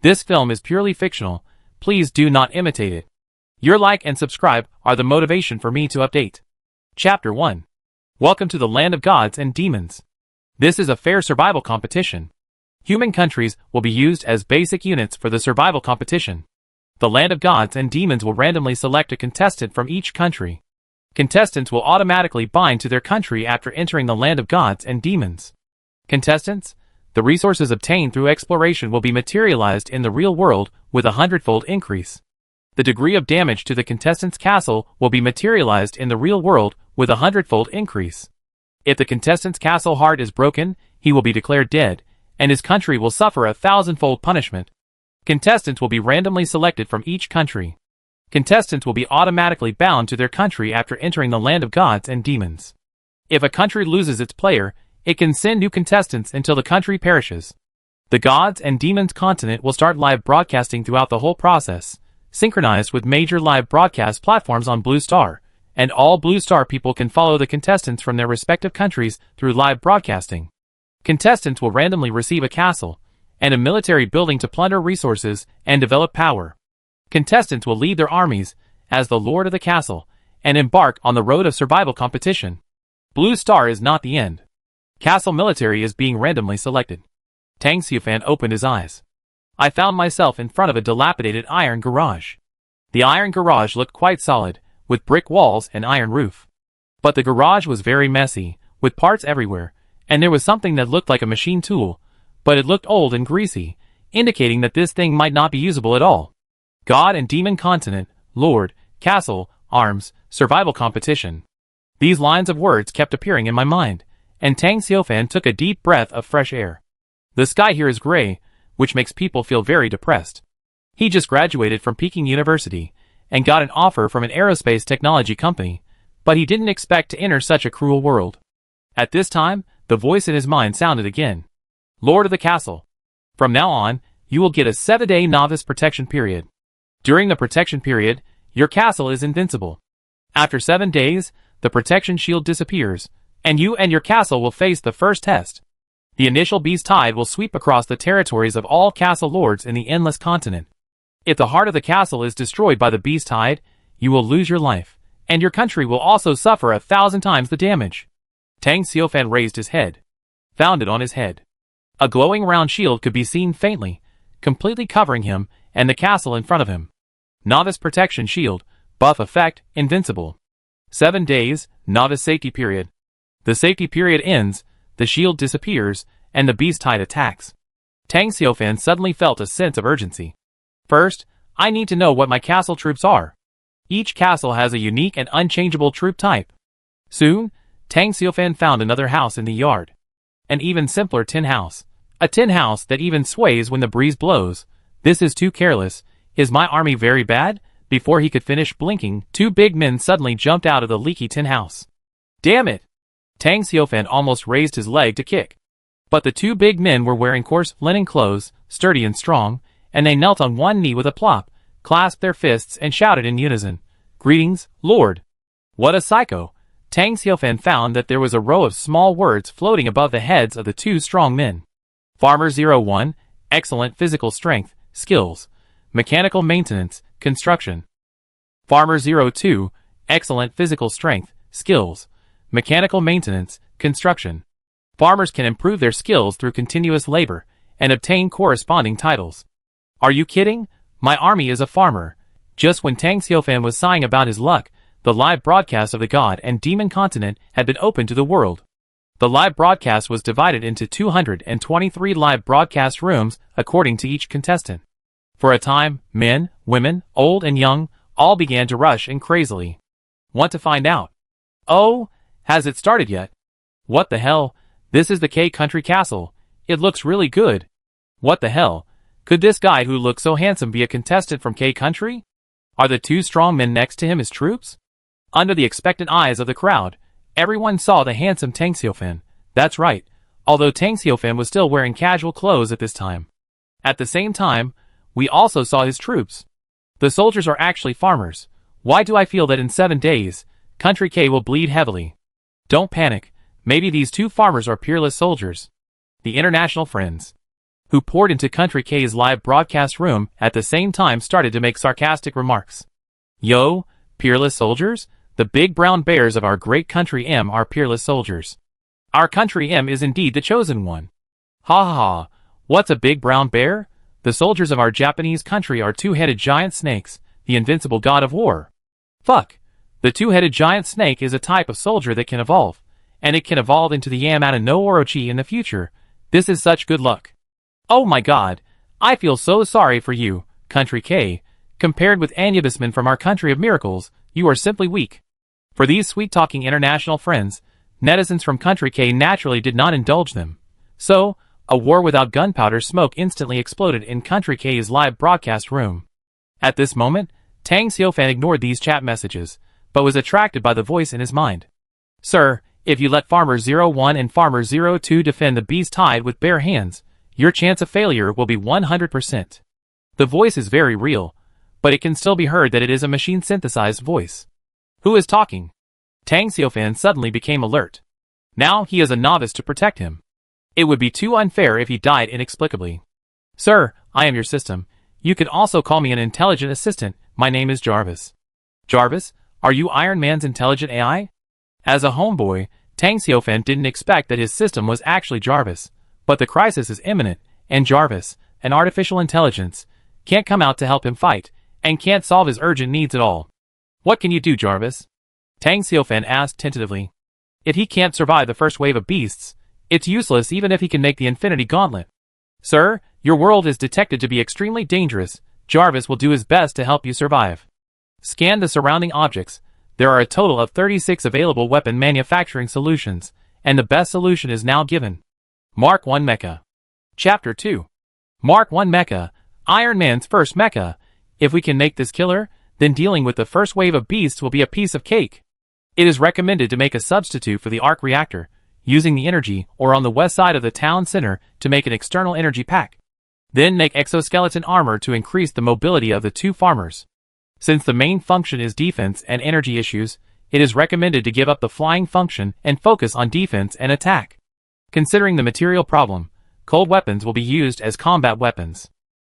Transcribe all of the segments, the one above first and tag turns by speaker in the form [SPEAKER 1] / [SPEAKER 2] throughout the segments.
[SPEAKER 1] This film is purely fictional. Please do not imitate it. Your like and subscribe are the motivation for me to update. Chapter 1. Welcome to the land of gods and demons. This is a fair survival competition. Human countries will be used as basic units for the survival competition. The land of gods and demons will randomly select a contestant from each country. Contestants will automatically bind to their country after entering the land of gods and demons. Contestants, the resources obtained through exploration will be materialized in the real world with a 100-fold increase. The degree of damage to the contestant's castle will be materialized in the real world with a 100-fold increase. If the contestant's castle heart is broken, he will be declared dead, and his country will suffer a 1,000-fold punishment. Contestants will be randomly selected from each country. Contestants will be automatically bound to their country after entering the land of gods and demons. If a country loses its player, it can send new contestants until the country perishes. The gods and demons continent will start live broadcasting throughout the whole process, synchronized with major live broadcast platforms on Blue Star, and all Blue Star people can follow the contestants from their respective countries through live broadcasting. Contestants will randomly receive a castle and a military building to plunder resources and develop power. Contestants will lead their armies as the lord of the castle and embark on the road of survival competition. Blue Star is not the end. Castle military is being randomly selected. Tang Xiufan opened his eyes. I found myself in front of a dilapidated iron garage. The iron garage looked quite solid, with brick walls and iron roof. But the garage was very messy, with parts everywhere, and there was something that looked like a machine tool, but it looked old and greasy, indicating that this thing might not be usable at all. God and Demon Continent, Lord, Castle, Arms, Survival Competition. These lines of words kept appearing in my mind, and Tang Xiufan took a deep breath of fresh air. The sky here is gray, which makes people feel very depressed. He just graduated from Peking University, and got an offer from an aerospace technology company, but he didn't expect to enter such a cruel world. At this time, the voice in his mind sounded again. Lord of the Castle. From now on, you will get a 7-day novice protection period. During the protection period, your castle is invincible. After 7 days, the protection shield disappears, and you and your castle will face the first test. The initial beast tide will sweep across the territories of all castle lords in the endless continent. If the heart of the castle is destroyed by the beast tide, you will lose your life, and your country will also suffer 1,000 times the damage. Tang Xiufan raised his head. Found it on his head. A glowing round shield could be seen faintly, completely covering him and the castle in front of him. Novice protection shield, buff effect, invincible. 7 days, novice safety period. The safety period ends, the shield disappears, and the beast tide attacks. Tang Xiufan suddenly felt a sense of urgency. First, I need to know what my castle troops are. Each castle has a unique and unchangeable troop type. Soon, Tang Xiufan found another house in the yard. An even simpler tin house. A tin house that even sways when the breeze blows. This is too careless. Is my army very bad? Before he could finish blinking, 2 big men suddenly jumped out of the leaky tin house. Damn it! Tang Xiufan almost raised his leg to kick. But the 2 big men were wearing coarse linen clothes, sturdy and strong, and they knelt on one knee with a plop, clasped their fists and shouted in unison, Greetings, Lord! What a psycho! Tang Xiufan found that there was a row of small words floating above the heads of the 2 strong men. Farmer 01, excellent physical strength, skills, mechanical maintenance, construction. Farmer 02, excellent physical strength, skills, mechanical maintenance, construction. Farmers can improve their skills through continuous labor and obtain corresponding titles. Are you kidding? My army is a farmer. Just when Tang Xiufan was sighing about his luck, the live broadcast of the God and Demon Continent had been opened to the world. The live broadcast was divided into 223 live broadcast rooms according to each contestant. For a time, men, women, old and young, all began to rush in crazily. Want to find out? Oh, has it started yet? What the hell? This is the K Country Castle. It looks really good. What the hell? Could this guy who looks so handsome be a contestant from K Country? Are the 2 strong men next to him his troops? Under the expectant eyes of the crowd, everyone saw the handsome Tang Xiufan. That's right, although Tang Xiufan was still wearing casual clothes at this time. At the same time, we also saw his troops. The soldiers are actually farmers. Why do I feel that in 7 days, Country K will bleed heavily? Don't panic, maybe these 2 farmers are peerless soldiers. The international friends. who poured into Country K's live broadcast room at the same time, started to make sarcastic remarks. Yo, peerless soldiers, the big brown bears of our great country M are peerless soldiers. Our country M is indeed the chosen one. Ha ha ha, what's a big brown bear? The soldiers of our Japanese country are two-headed giant snakes, the invincible god of war. Fuck. The two-headed giant snake is a type of soldier that can evolve, and it can evolve into the Yamata no Orochi in the future. This is such good luck. Oh my god, I feel so sorry for you, Country K. Compared with Anubismen from our country of miracles, you are simply weak. For these sweet-talking international friends, netizens from Country K naturally did not indulge them. So, a war without gunpowder smoke instantly exploded in Country K's live broadcast room. At this moment, Tang Xiaofan ignored these chat messages, but was attracted by the voice in his mind. Sir, if you let Farmer 01 and Farmer 02 defend the beast hide with bare hands, your chance of failure will be 100%. The voice is very real, but it can still be heard that it is a machine-synthesized voice. Who is talking? Tang Xiaofan suddenly became alert. Now he is a novice to protect him. It would be too unfair if he died inexplicably. Sir, I am your system. You could also call me an intelligent assistant. My name is Jarvis. Jarvis, are you Iron Man's intelligent AI? As a homeboy, Tang Xiaofan didn't expect that his system was actually Jarvis. But the crisis is imminent, and Jarvis, an artificial intelligence, can't come out to help him fight, and can't solve his urgent needs at all. What can you do, Jarvis? Tang Xiaofan asked tentatively. If he can't survive the first wave of beasts, it's useless even if he can make the Infinity Gauntlet. Sir, your world is detected to be extremely dangerous. Jarvis will do his best to help you survive. Scan the surrounding objects. There are a total of 36 available weapon manufacturing solutions, and the best solution is now given. Mark 1 Mecha. Chapter 2. Mark 1 Mecha, Iron Man's first mecha. If we can make this killer, then dealing with the first wave of beasts will be a piece of cake. It is recommended to make a substitute for the arc reactor, using the energy or on the west side of the town center to make an external energy pack. Then make exoskeleton armor to increase the mobility of the two farmers. Since the main function is defense and energy issues, it is recommended to give up the flying function and focus on defense and attack. Considering the material problem, cold weapons will be used as combat weapons.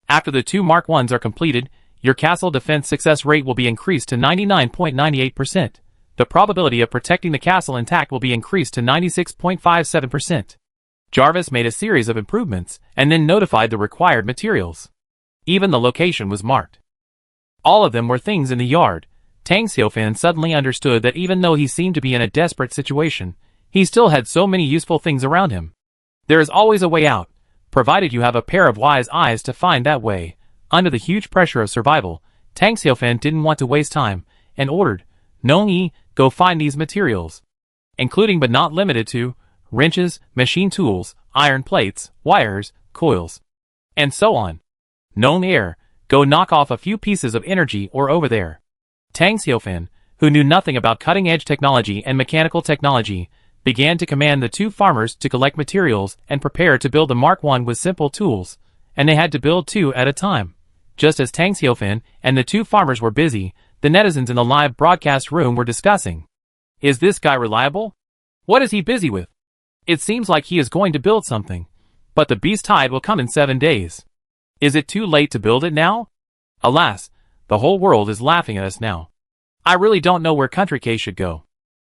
[SPEAKER 1] After the two Mark 1s are completed, your castle defense success rate will be increased to 99.98%. The probability of protecting the castle intact will be increased to 96.57%. Jarvis made a series of improvements and then notified the required materials. Even the location was marked. All of them were things in the yard. Tang Xiaofan suddenly understood that even though he seemed to be in a desperate situation, he still had so many useful things around him. There is always a way out, provided you have a pair of wise eyes to find that way. Under the huge pressure of survival, Tang Xiaofan didn't want to waste time, and ordered, Nong-yi, go find these materials. Including but not limited to, wrenches, machine tools, iron plates, wires, coils, and so on. Nong-air, go knock off a few pieces of energy ore over there. Tang Xiaofan, who knew nothing about cutting-edge technology and mechanical technology, began to command the two farmers to collect materials and prepare to build the Mark 1 with simple tools, and they had to build two at a time. Just as Tang Xiaofan and the two farmers were busy, the netizens in the live broadcast room were discussing. Is this guy reliable? What is he busy with? It seems like he is going to build something. But the beast tide will come in 7 days. Is it too late to build it now? Alas, the whole world is laughing at us now. I really don't know where Country K should go.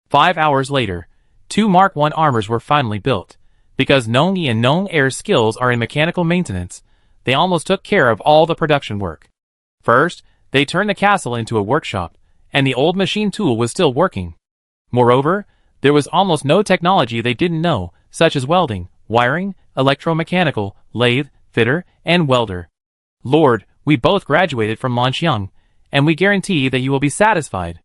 [SPEAKER 1] 5 hours later, 2 Mark 1 armors were finally built. Because Nong-yi and Nong-air's skills are in mechanical maintenance, they almost took care of all the production work. First, they turned the castle into a workshop, and the old machine tool was still working. Moreover, there was almost no technology they didn't know, such as welding, wiring, electromechanical, lathe, fitter, and welder. Lord, we both graduated from Lanxiang, and we guarantee that you will be satisfied.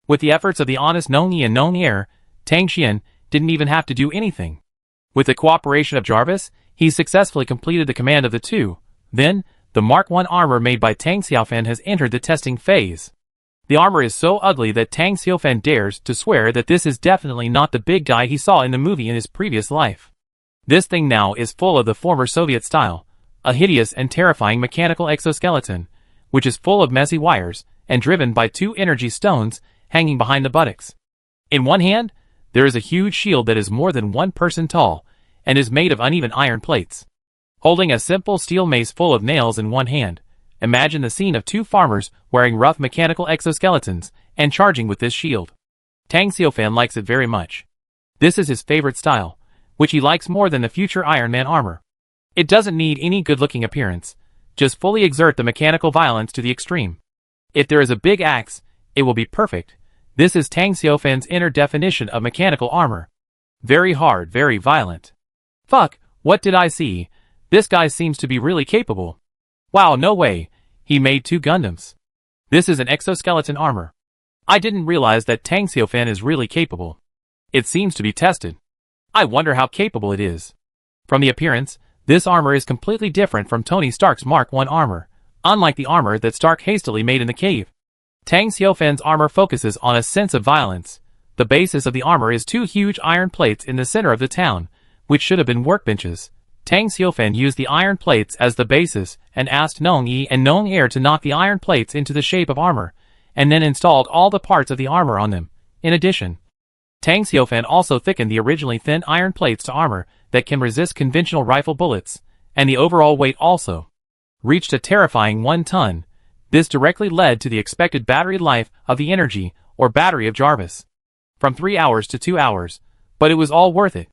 [SPEAKER 1] With the efforts of the honest Nong-yi and Nong-air, Tang Xian didn't even have to do anything. With the cooperation of Jarvis, he successfully completed the command of the two. Then, the Mark 1 armor made by Tang Xiaofan has entered the testing phase. The armor is so ugly that Tang Xiaofan dares to swear that this is definitely not the big guy he saw in the movie in his previous life. This thing now is full of the former Soviet style, a hideous and terrifying mechanical exoskeleton, which is full of messy wires, and driven by 2 energy stones hanging behind the buttocks. In one hand, there is a huge shield that is more than 1 person tall, and is made of uneven iron plates. holding a simple steel mace full of nails in one hand. Imagine the scene of two farmers wearing rough mechanical exoskeletons and charging with this shield. Tang Xiaofan likes it very much. This is his favorite style, which he likes more than the future Iron Man armor. It doesn't need any good-looking appearance, just fully exert the mechanical violence to the extreme. If there is a big axe, it will be perfect. This is Tang Xiaofan's inner definition of mechanical armor. Very hard, very violent. Fuck, what did I see? This guy seems to be really capable. Wow, no way. He made 2 Gundams. This is an exoskeleton armor. I didn't realize that Tang Xiaofan is really capable. It seems to be tested. I wonder how capable it is. From the appearance, this armor is completely different from Tony Stark's Mark I armor, unlike the armor that Stark hastily made in the cave. Tang Xiaofan's armor focuses on a sense of violence. The basis of the armor is 2 huge iron plates in the center of the town, which should have been workbenches. Tang Xiaofan used the iron plates as the basis and asked Nong Yi and Nong Er to knock the iron plates into the shape of armor, and then installed all the parts of the armor on them. In addition, Tang Xiaofan also thickened the originally thin iron plates to armor that can resist conventional rifle bullets, and the overall weight also reached a terrifying 1 ton. This directly led to the expected battery life of the energy, or battery of Jarvis, from 3 hours to 2 hours, but it was all worth it.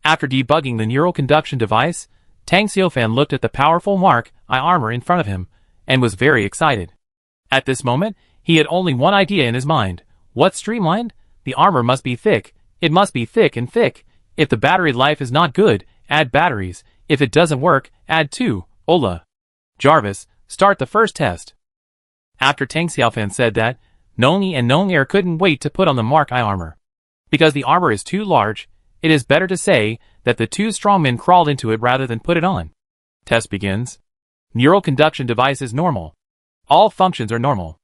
[SPEAKER 1] After debugging the neural conduction device, Tang Xiaofan looked at the powerful Mark I armor in front of him, and was very excited. At this moment, he had only one idea in his mind. What streamlined? The armor must be thick. It must be thick and thick. If the battery life is not good, add batteries. If it doesn't work, add 2. Ola. Jarvis, start the first test. After Tang Xiaofan said that, Nongyi and Nong-Er couldn't wait to put on the Mark I armor. Because the armor is too large, it is better to say that the 2 strongmen crawled into it rather than put it on. Test begins. Neural conduction device is normal. All functions are normal.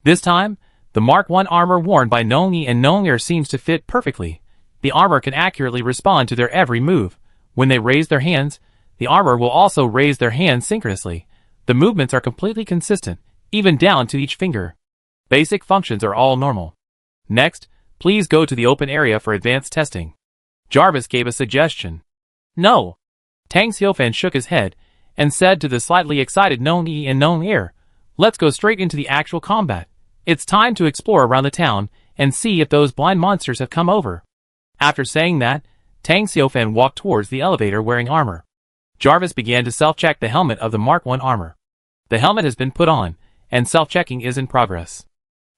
[SPEAKER 1] This time, the Mark I armor worn by Nongyi and Nong-Er seems to fit perfectly. The armor can accurately respond to their every move. When they raise their hands, the armor will also raise their hands synchronously. The movements are completely consistent, even down to each finger. Basic functions are all normal. Next, please go to the open area for advanced testing. Jarvis gave a suggestion. No. Tang Xiaofan shook his head and said to the slightly excited Nong-Yi and Nong-Er, let's go straight into the actual combat. It's time to explore around the town and see if those blind monsters have come over. After saying that, Tang Xiaofan walked towards the elevator wearing armor. Jarvis began to self-check the helmet of the Mark I armor. The helmet has been put on, and self-checking is in progress.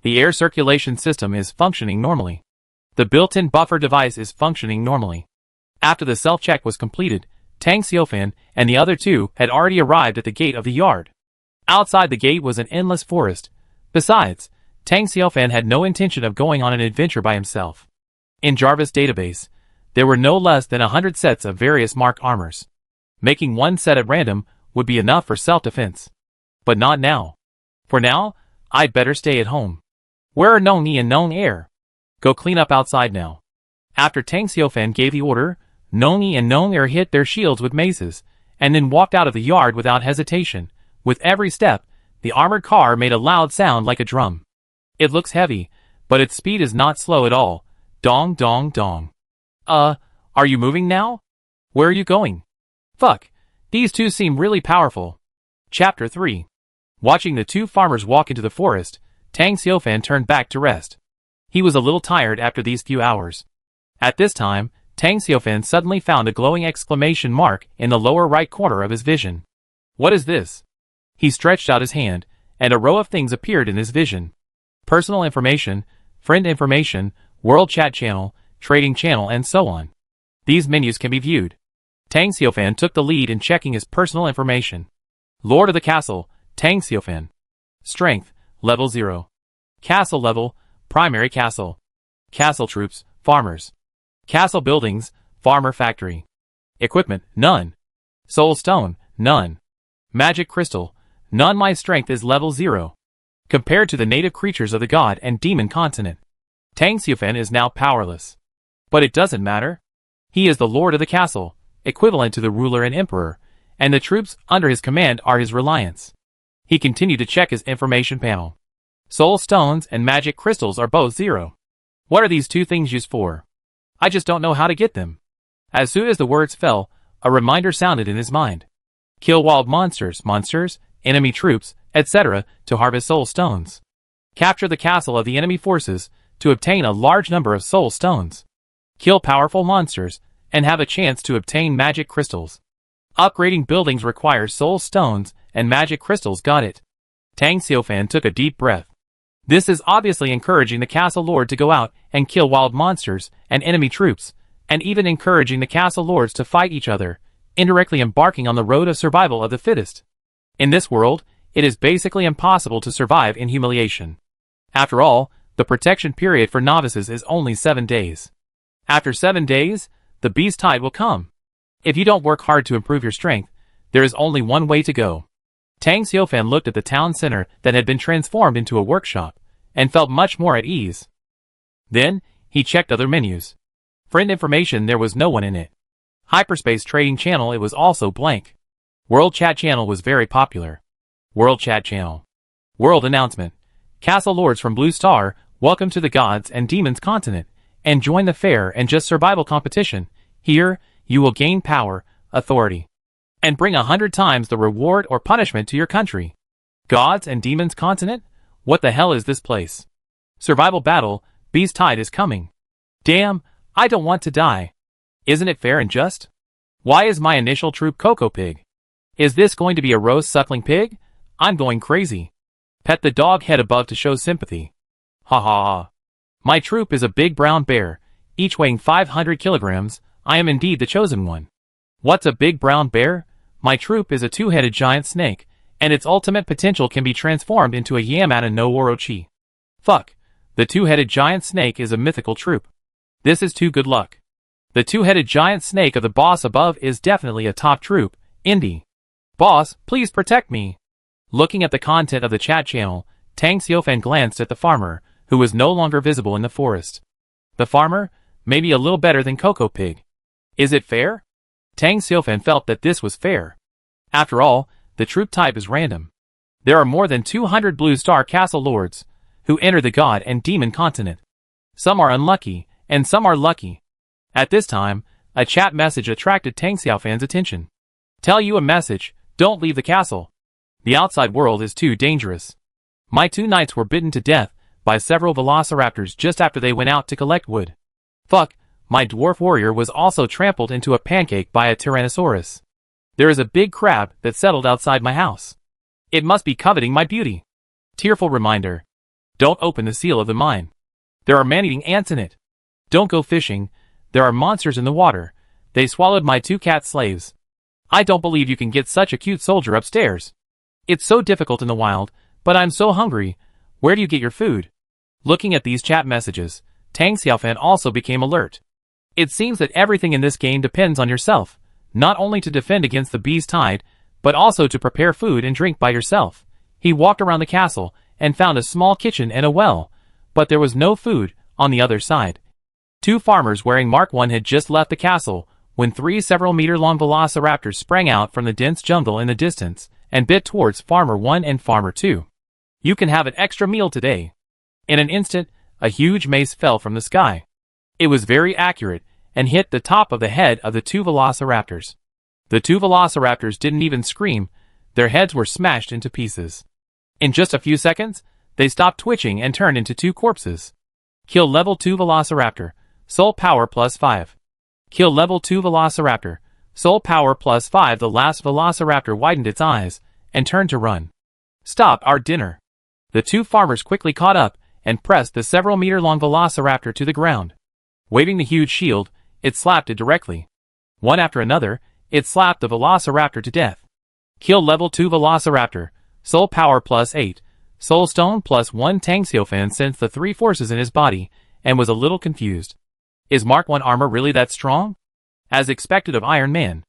[SPEAKER 1] The air circulation system is functioning normally. The built-in buffer device is functioning normally. After the self-check was completed, Tang Xiaofan and the other 2 had already arrived at the gate of the yard. Outside the gate was an endless forest. Besides, Tang Xiaofan had no intention of going on an adventure by himself. In Jarvis' database, there were no less than 100 sets of various Mark armors. Making 1 set at random would be enough for self-defense. But not now. For now, I'd better stay at home. Where are Nong-Yi and Nong-Er? Go clean up outside now. After Tang Xiaofan gave the order, Nong-Yi and Nong-Er hit their shields with maces, and then walked out of the yard without hesitation. With every step, the armored car made a loud sound like a drum. It looks heavy, but its speed is not slow at all. Dong dong dong. Are you moving now? Where are you going? Fuck, these 2 seem really powerful. Chapter 3. Watching the 2 farmers walk into the forest, Tang Xiaofan turned back to rest. He was a little tired after these few hours. At this time, Tang Xiaofan suddenly found a glowing exclamation mark in the lower right corner of his vision. What is this? He stretched out his hand, and a row of things appeared in his vision. Personal information, friend information, world chat channel, trading channel, and so on. These menus can be viewed. Tang Xiaofan took the lead in checking his personal information. Lord of the Castle, Tang Xiaofan. Strength, level 0. Castle level, primary castle. Castle troops, farmers. Castle buildings, farmer factory. Equipment, none. Soul stone, none. Magic crystal, none. My strength is level 0. Compared to the native creatures of the god and demon continent, Tang Xiaofan is now powerless. But it doesn't matter. He is the lord of the castle, equivalent to the ruler and emperor, and the troops under his command are his reliance. He continued to check his information panel. Soul stones and magic crystals are both 0. What are these 2 things used for? I just don't know how to get them. As soon as the words fell, a reminder sounded in his mind. Kill wild monsters, enemy troops, etc. to harvest soul stones. Capture the castle of the enemy forces to obtain a large number of soul stones. Kill powerful monsters and have a chance to obtain magic crystals. Upgrading buildings requires soul stones and magic crystals. Got it. Tang Xiaofan took a deep breath. This is obviously encouraging the castle lord to go out and kill wild monsters and enemy troops, and even encouraging the castle lords to fight each other, indirectly embarking on the road of survival of the fittest. In this world, it is basically impossible to survive in humiliation. After all, the protection period for novices is only 7 days. After 7 days, the beast tide will come. If you don't work hard to improve your strength, there is only one way to go. Tang Xiaofan looked at the town center that had been transformed into a workshop, and felt much more at ease. Then, he checked other menus. Friend information, there was no one in it. Hyperspace trading channel, it was also blank. World chat channel was very popular. World chat channel. World announcement. Castle lords from Blue Star, welcome to the gods and demons continent, and join the fair and just survival competition. Here, you will gain power, authority, and bring 100 times the reward or punishment to your country. Gods and demons continent? What the hell is this place? Survival battle, beast tide is coming. Damn, I don't want to die. Isn't it fair and just? Why is my initial troop Coco Pig? Is this going to be a rose suckling pig? I'm going crazy. Pet the dog head above to show sympathy. Ha ha ha. My troop is a big brown bear, each weighing 500 kilograms. I am indeed the chosen one. What's a big brown bear? My troop is a two-headed giant snake, and its ultimate potential can be transformed into a Yamata no Orochi. Fuck. The two-headed giant snake is a mythical troop. This is too good luck. The two-headed giant snake of the boss above is definitely a top troop. Indy. Boss, please protect me. Looking at the content of the chat channel, Tang Xiaofan glanced at the farmer, who was no longer visible in the forest. The farmer? Maybe a little better than Coco Pig. Is it fair? Tang Xiaofan felt that this was fair. After all, the troop type is random. There are more than 200 Blue Star Castle Lords, who enter the God and Demon continent. Some are unlucky, and some are lucky. At this time, a chat message attracted Tang Xiaofan's attention. Tell you a message, don't leave the castle. The outside world is too dangerous. My 2 knights were bitten to death by several velociraptors just after they went out to collect wood. Fuck, my dwarf warrior was also trampled into a pancake by a tyrannosaurus. There is a big crab that settled outside my house. It must be coveting my beauty. Tearful reminder. Don't open the seal of the mine. There are man-eating ants in it. Don't go fishing. There are monsters in the water. They swallowed my 2 cat slaves. I don't believe you can get such a cute soldier upstairs. It's so difficult in the wild, but I'm so hungry. Where do you get your food? Looking at these chat messages, Tang Xiaofan also became alert. It seems that everything in this game depends on yourself, not only to defend against the beast tide, but also to prepare food and drink by yourself. He walked around the castle and found a small kitchen and a well, but there was no food on the other side. 2 farmers wearing Mark I had just left the castle when 3 several-meter-long velociraptors sprang out from the dense jungle in the distance and bit towards Farmer 1 and Farmer 2. You can have an extra meal today. In an instant, a huge mace fell from the sky. It was very accurate and hit the top of the head of the 2 velociraptors. The 2 velociraptors didn't even scream, their heads were smashed into pieces. In just a few seconds, they stopped twitching and turned into 2 corpses. Kill level 2 velociraptor, soul power plus 5. Kill level 2 velociraptor, soul power plus 5. The last velociraptor widened its eyes and turned to run. Stop our dinner. The 2 farmers quickly caught up and pressed the several-meter-long velociraptor to the ground. Waving the huge shield, it slapped it directly. One after another, it slapped the velociraptor to death. Kill level 2 velociraptor, soul power plus 8, soul stone plus 1. Tang Xiaofan sensed the 3 forces in his body and was a little confused. Is Mark I armor really that strong? As expected of Iron Man.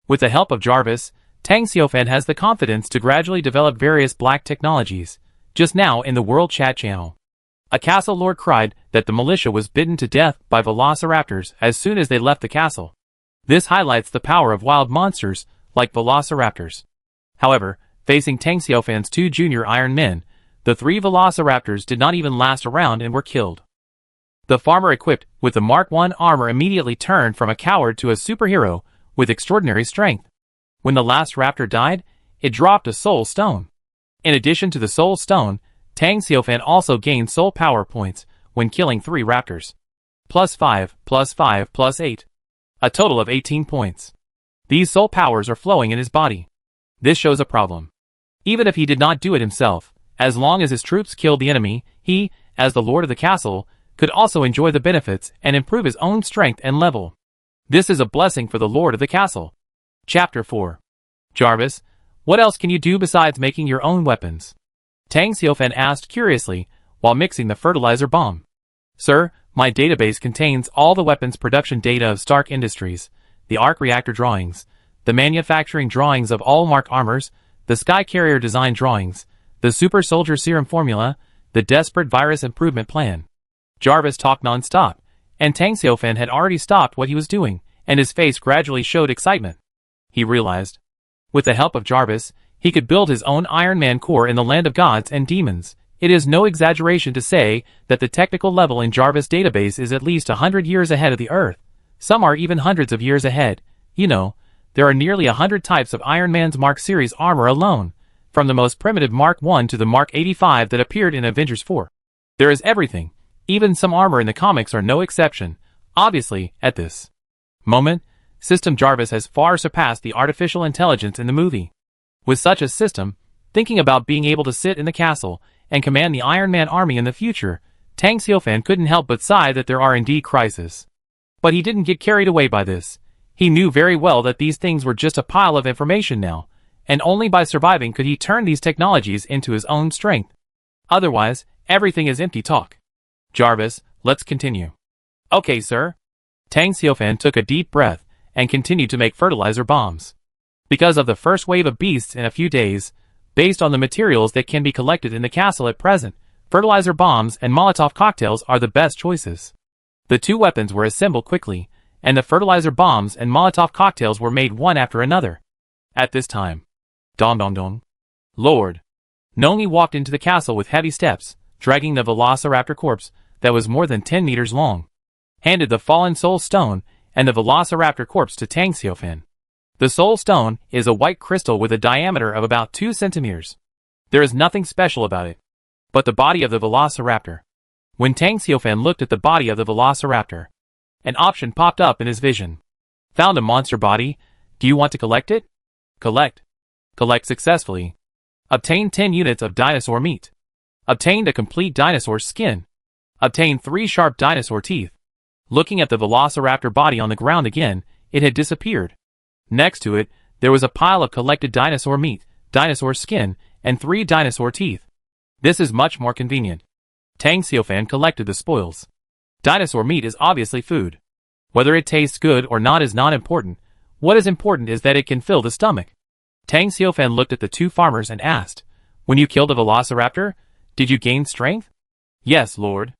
[SPEAKER 1] With the help of Jarvis, Tang Xiaofan has the confidence to gradually develop various black technologies. Just now in the World Chat channel, a castle lord cried that the militia was bitten to death by velociraptors as soon as they left the castle. This highlights the power of wild monsters like velociraptors. However, facing Tang Xiaofan's 2 junior Iron Men, the 3 velociraptors did not even last a round and were killed. The farmer equipped with the Mark I armor immediately turned from a coward to a superhero with extraordinary strength. When the last raptor died, it dropped a soul stone. In addition to the soul stone, Tang Xiaofan also gained soul power points when killing 3 raptors. +5, +5, +8. A total of 18 points. These soul powers are flowing in his body. This shows a problem. Even if he did not do it himself, as long as his troops killed the enemy, he, as the lord of the castle, could also enjoy the benefits and improve his own strength and level. This is a blessing for the lord of the castle. Chapter 4. Jarvis, what else can you do besides making your own weapons? Tang Xiaofan asked curiously while mixing the fertilizer bomb. Sir, my database contains all the weapons production data of Stark Industries, the arc reactor drawings, the manufacturing drawings of all Mark armors, the Sky Carrier design drawings, the Super Soldier Serum formula, the Desperate Virus Improvement Plan. Jarvis talked non-stop, and Tang Xiaofan had already stopped what he was doing, and his face gradually showed excitement. He realized, with the help of Jarvis, he could build his own Iron Man core in the land of gods and demons. It is no exaggeration to say that the technical level in Jarvis' database is at least 100 years ahead of the Earth. Some are even hundreds of years ahead. You know, there are nearly 100 types of Iron Man's Mark series armor alone, from the most primitive Mark 1 to the Mark 85 that appeared in Avengers 4. There is everything. Even some armor in the comics are no exception. Obviously, at this moment, System Jarvis has far surpassed the artificial intelligence in the movie. With such a system, thinking about being able to sit in the castle and command the Iron Man army in the future, Tang Xiaofan couldn't help but sigh that there are indeed crises. But he didn't get carried away by this. He knew very well that these things were just a pile of information now, and only by surviving could he turn these technologies into his own strength. Otherwise, everything is empty talk. Jarvis, let's continue. Okay, sir. Tang Xiaofan took a deep breath and continued to make fertilizer bombs. Because of the first wave of beasts in a few days, based on the materials that can be collected in the castle at present, fertilizer bombs and Molotov cocktails are the best choices. The 2 weapons were assembled quickly, and the fertilizer bombs and Molotov cocktails were made one after another. At this time, Dong Dong Dong. Lord. Nongi walked into the castle with heavy steps, dragging the Velociraptor corpse that was more than 10 meters long, handed the fallen soul stone and the Velociraptor corpse to Tang Xiaofan. The soul stone is a white crystal with a diameter of about 2 centimeters. There is nothing special about it, but the body of the Velociraptor. When Tang Xiaofan looked at the body of the Velociraptor, an option popped up in his vision. Found a monster body. Do you want to collect it? Collect. Collect successfully. Obtain 10 units of dinosaur meat. Obtained a complete dinosaur skin. Obtained 3 sharp dinosaur teeth. Looking at the Velociraptor body on the ground again, it had disappeared. Next to it, there was a pile of collected dinosaur meat, dinosaur skin, and 3 dinosaur teeth. This is much more convenient. Tang Xiaofan collected the spoils. Dinosaur meat is obviously food. Whether it tastes good or not is not important. What is important is that it can fill the stomach. Tang Xiaofan looked at the 2 farmers and asked, when you killed a Velociraptor, did you gain strength? Yes, Lord.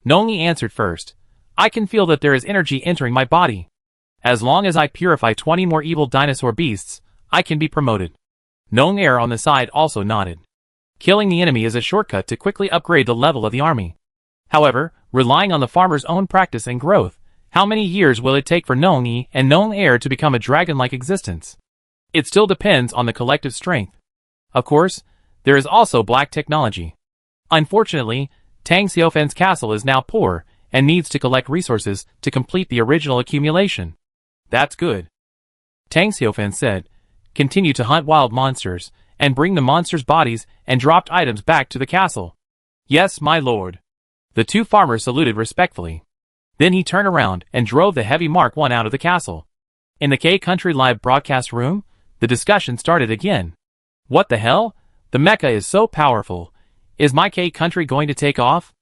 [SPEAKER 1] Nongi answered first. I can feel that there is energy entering my body. As long as I purify 20 more evil dinosaur beasts, I can be promoted. Nong Air on the side also nodded. Killing the enemy is a shortcut to quickly upgrade the level of the army. However, relying on the farmer's own practice and growth, how many years will it take for Nong and Nong Air to become a dragon-like existence? It still depends on the collective strength. Of course, there is also black technology. Unfortunately, Tang Xiaofan's castle is now poor and needs to collect resources to complete the original accumulation. That's good. Tang Xiaofan said, continue to hunt wild monsters, and bring the monsters' bodies and dropped items back to the castle. Yes, my lord. The 2 farmers saluted respectfully. Then he turned around and drove the heavy Mark 1 out of the castle. In the K-Country Live broadcast room, the discussion started again. What the hell? The Mecha is so powerful. Is my K-Country going to take off?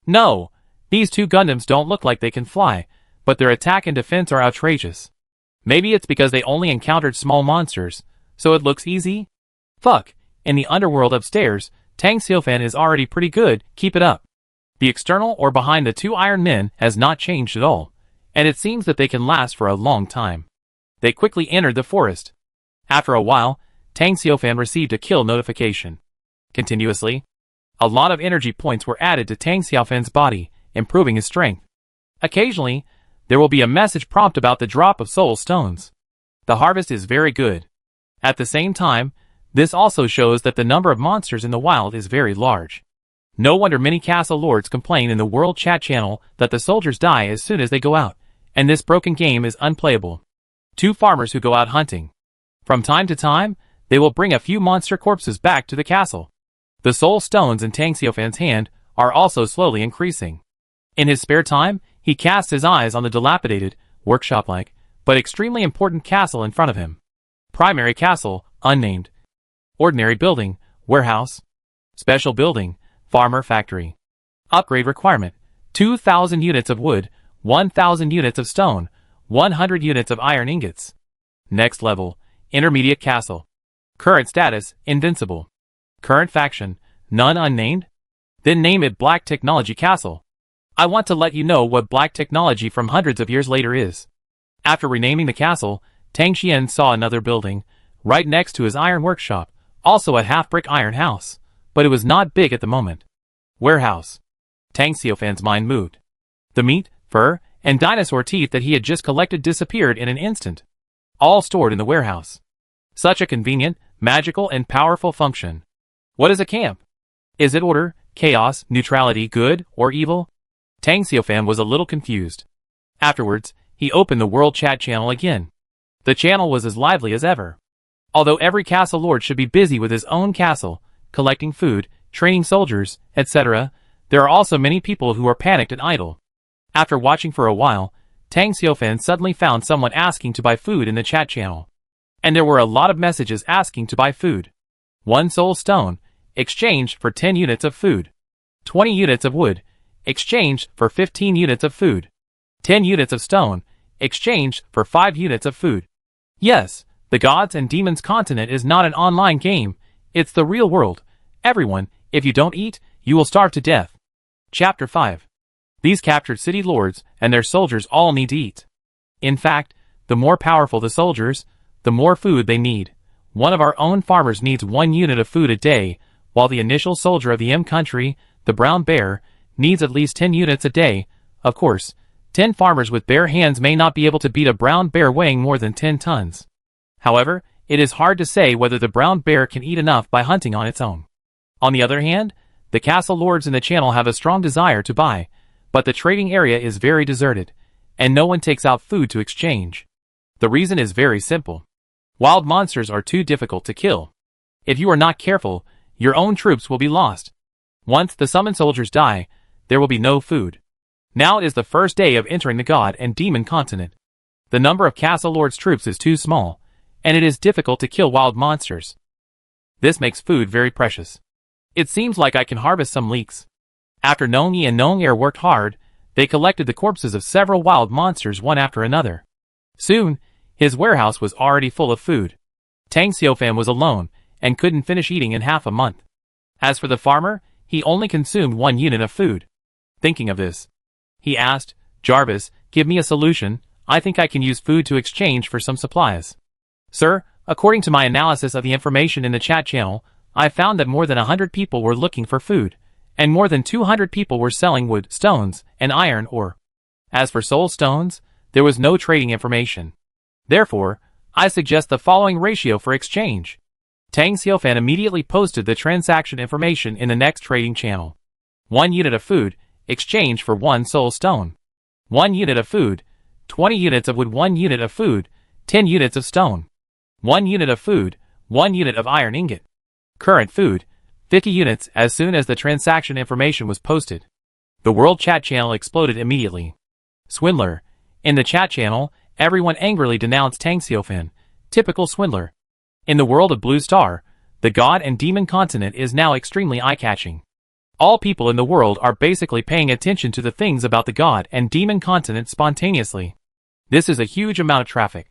[SPEAKER 1] No. These 2 Gundams don't look like they can fly, but their attack and defense are outrageous. Maybe it's because they only encountered small monsters, so it looks easy? Fuck, in the underworld upstairs, Tang Xiaofan is already pretty good, keep it up. The external or behind the 2 Iron Men has not changed at all, and it seems that they can last for a long time. They quickly entered the forest. After a while, Tang Xiaofan received a kill notification. Continuously, a lot of energy points were added to Tang Xiaofan's body, improving his strength. Occasionally, there will be a message prompt about the drop of soul stones. The harvest is very good. At the same time, this also shows that the number of monsters in the wild is very large. No wonder many castle lords complain in the world chat channel that the soldiers die as soon as they go out, and this broken game is unplayable. Two farmers who go out hunting. From time to time, they will bring a few monster corpses back to the castle. The soul stones in Tang Xiufan's hand are also slowly increasing. In his spare time, he casts his eyes on the dilapidated, workshop-like, but extremely important castle in front of him. Primary castle, unnamed. Ordinary building, warehouse. Special building, farmer factory. Upgrade requirement, 2,000 units of wood, 1,000 units of stone, 100 units of iron ingots. Next level, intermediate castle. Current status, invincible. Current faction, none unnamed? Then name it Black Technology Castle. I want to let you know what black technology from hundreds of years later is. After renaming the castle, Tang Xian saw another building, right next to his iron workshop, also a half-brick iron house, but it was not big at the moment. Warehouse. Tang Xiufan's mind moved. The meat, fur, and dinosaur teeth that he had just collected disappeared in an instant. All stored in the warehouse. Such a convenient, magical, and powerful function. What is a camp? Is it order, chaos, neutrality, good, or evil? Tang Xiufan was a little confused. Afterwards, he opened the world chat channel again. The channel was as lively as ever. Although every castle lord should be busy with his own castle, collecting food, training soldiers, etc., there are also many people who are panicked and idle. After watching for a while, Tang Xiufan suddenly found someone asking to buy food in the chat channel. And there were a lot of messages asking to buy food. 1 soul stone, exchanged for 10 units of food. 20 units of wood, exchanged for 15 units of food. 10 units of stone, exchanged for 5 units of food. Yes, the Gods and Demons continent is not an online game, it's the real world. Everyone, if you don't eat, you will starve to death. Chapter 5. These captured city lords and their soldiers all need to eat. In fact, the more powerful the soldiers, the more food they need. One of our own farmers needs 1 unit of food a day, while the initial soldier of the M country, the brown bear, needs at least 10 units a day. Of course, 10 farmers with bare hands may not be able to beat a brown bear weighing more than 10 tons. However, it is hard to say whether the brown bear can eat enough by hunting on its own. On the other hand, the castle lords in the channel have a strong desire to buy, but the trading area is very deserted, and no one takes out food to exchange. The reason is very simple. Wild monsters are too difficult to kill. If you are not careful, your own troops will be lost. Once the summoned soldiers die, there will be no food. Now is the first day of entering the God and Demon continent. The number of castle lords' troops is too small, and it is difficult to kill wild monsters. This makes food very precious. It seems like I can harvest some leeks. After Nong Yi and Nong Er worked hard, they collected the corpses of several wild monsters one after another. Soon, his warehouse was already full of food. Tang Xiufan was alone, and couldn't finish eating in half a month. As for the farmer, he only consumed 1 unit of food. Thinking of this, he asked, Jarvis, give me a solution, I think I can use food to exchange for some supplies. Sir, according to my analysis of the information in the chat channel, I found that more than 100 people were looking for food, and more than 200 people were selling wood, stones, and iron ore. As for soul stones, there was no trading information. Therefore, I suggest the following ratio for exchange. Tang Xiufan immediately posted the transaction information in the next trading channel. 1 unit of food, exchange for 1 soul stone. 1 unit of food, 20 units of wood, 1 unit of food, 10 units of stone. 1 unit of food, 1 unit of iron ingot. Current food, 50 units. As soon as the transaction information was posted, the world chat channel exploded immediately. Swindler. In the chat channel, everyone angrily denounced Tang Xiufan, typical swindler. In the world of Blue Star, the God and Demon continent is now extremely eye-catching. All people in the world are basically paying attention to the things about the God and Demon continent spontaneously. This is a huge amount of traffic.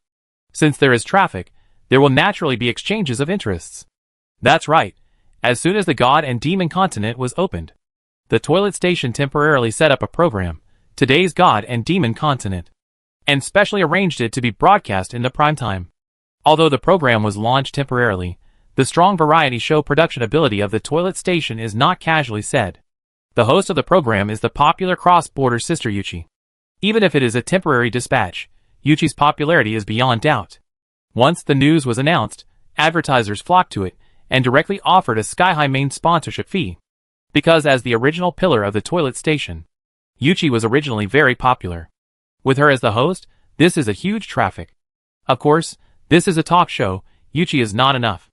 [SPEAKER 1] Since there is traffic, there will naturally be exchanges of interests. That's right. As soon as the God and Demon continent was opened, the toilet station temporarily set up a program, Today's God and Demon Continent, and specially arranged it to be broadcast in the prime time. Although the program was launched temporarily, the strong variety show production ability of the toilet station is not casually said. The host of the program is the popular cross-border sister Yuchi. Even if it is a temporary dispatch, Yuchi's popularity is beyond doubt. Once the news was announced, Advertisers flocked to it, and directly offered a sky-high main sponsorship fee. Because as the original pillar of the toilet station, Yuchi was originally very popular. With her as the host, this is a huge traffic. Of course, this is a talk show, Yuchi is not enough.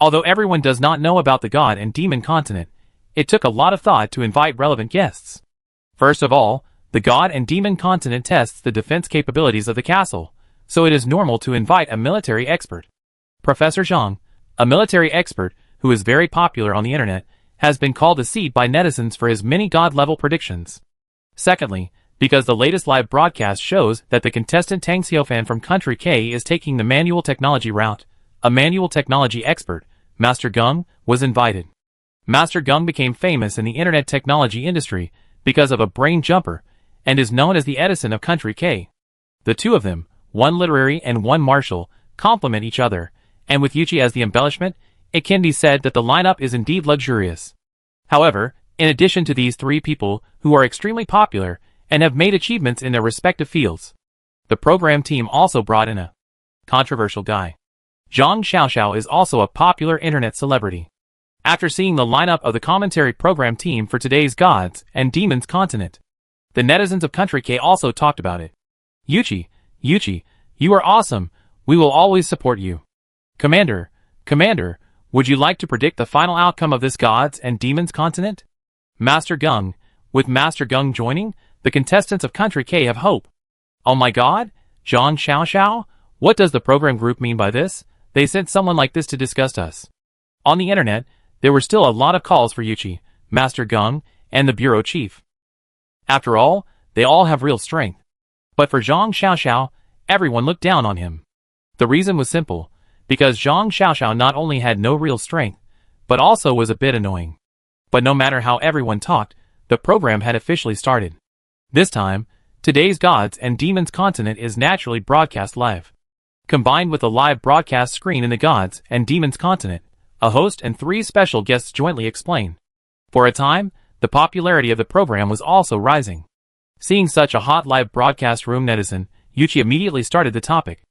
[SPEAKER 1] Although everyone does not know about the God and Demon continent, it took a lot of thought to invite relevant guests. First of all, the God and Demon continent tests the defense capabilities of the castle, so it is normal to invite a military expert. Professor Zhang, a military expert who is very popular on the internet, has been called a seed by netizens for his many God-level predictions. Secondly, because the latest live broadcast shows that the contestant Tang Xiaofan from Country K is taking the manual technology route, a manual technology expert, Master Gung, was invited. Master Gung became famous in the internet technology industry because of a brain jumper, and is known as the Edison of Country K. The two of them, one literary and one martial, complement each other, and with Yuchi as the embellishment, it can be said that the lineup is indeed luxurious. However, in addition to these three people who are extremely popular and have made achievements in their respective fields, the program team also brought in a controversial guy. Zhang Xiaoxiao is also a popular internet celebrity. After seeing the lineup of the commentary program team for today's Gods and Demons continent, the netizens of Country K also talked about it. Yuchi, you are awesome, we will always support you. Commander, would you like to predict the final outcome of this Gods and Demons continent? Master Gung, with Master Gung joining, the contestants of Country K have hope. Oh my god, Zhang Xiaoxiao, what does the program group mean by this? They sent someone like this to disgust us. On the internet, there were still a lot of calls for Yuchi, Master Gung, and the bureau chief. After all, they all have real strength. But for Zhang Xiaoxiao, everyone looked down on him. The reason was simple, because Zhang Xiaoxiao not only had no real strength, but also was a bit annoying. But no matter how everyone talked, the program had officially started. This time, today's Gods and Demons continent is naturally broadcast live. Combined with a live broadcast screen in the Gods and Demons continent, a host and three special guests jointly explain. For a time, the popularity of the program was also rising. Seeing such a hot live broadcast room netizen, Yuchi immediately started the topic.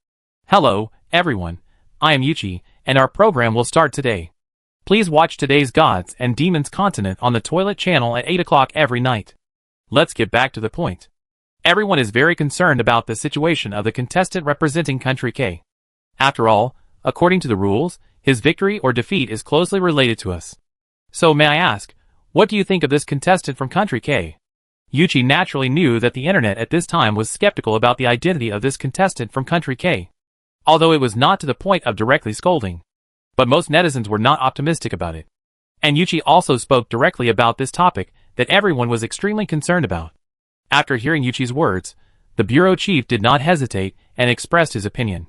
[SPEAKER 1] Hello, everyone. I am Yuchi, and our program will start today. Please watch today's Gods and Demons continent on the Toilet channel at 8 o'clock every night. Let's get back to the point. Everyone is very concerned about the situation of the contestant representing Country K. After all, according to the rules, his victory or defeat is closely related to us. So may I ask, what do you think of this contestant from Country K? Yuchi naturally knew that the internet at this time was skeptical about the identity of this contestant from Country K. Although it was not to the point of directly scolding. But most netizens were not optimistic about it. And Yuchi also spoke directly about this topic that everyone was extremely concerned about. After hearing Yuchi's words, the bureau chief did not hesitate and expressed his opinion.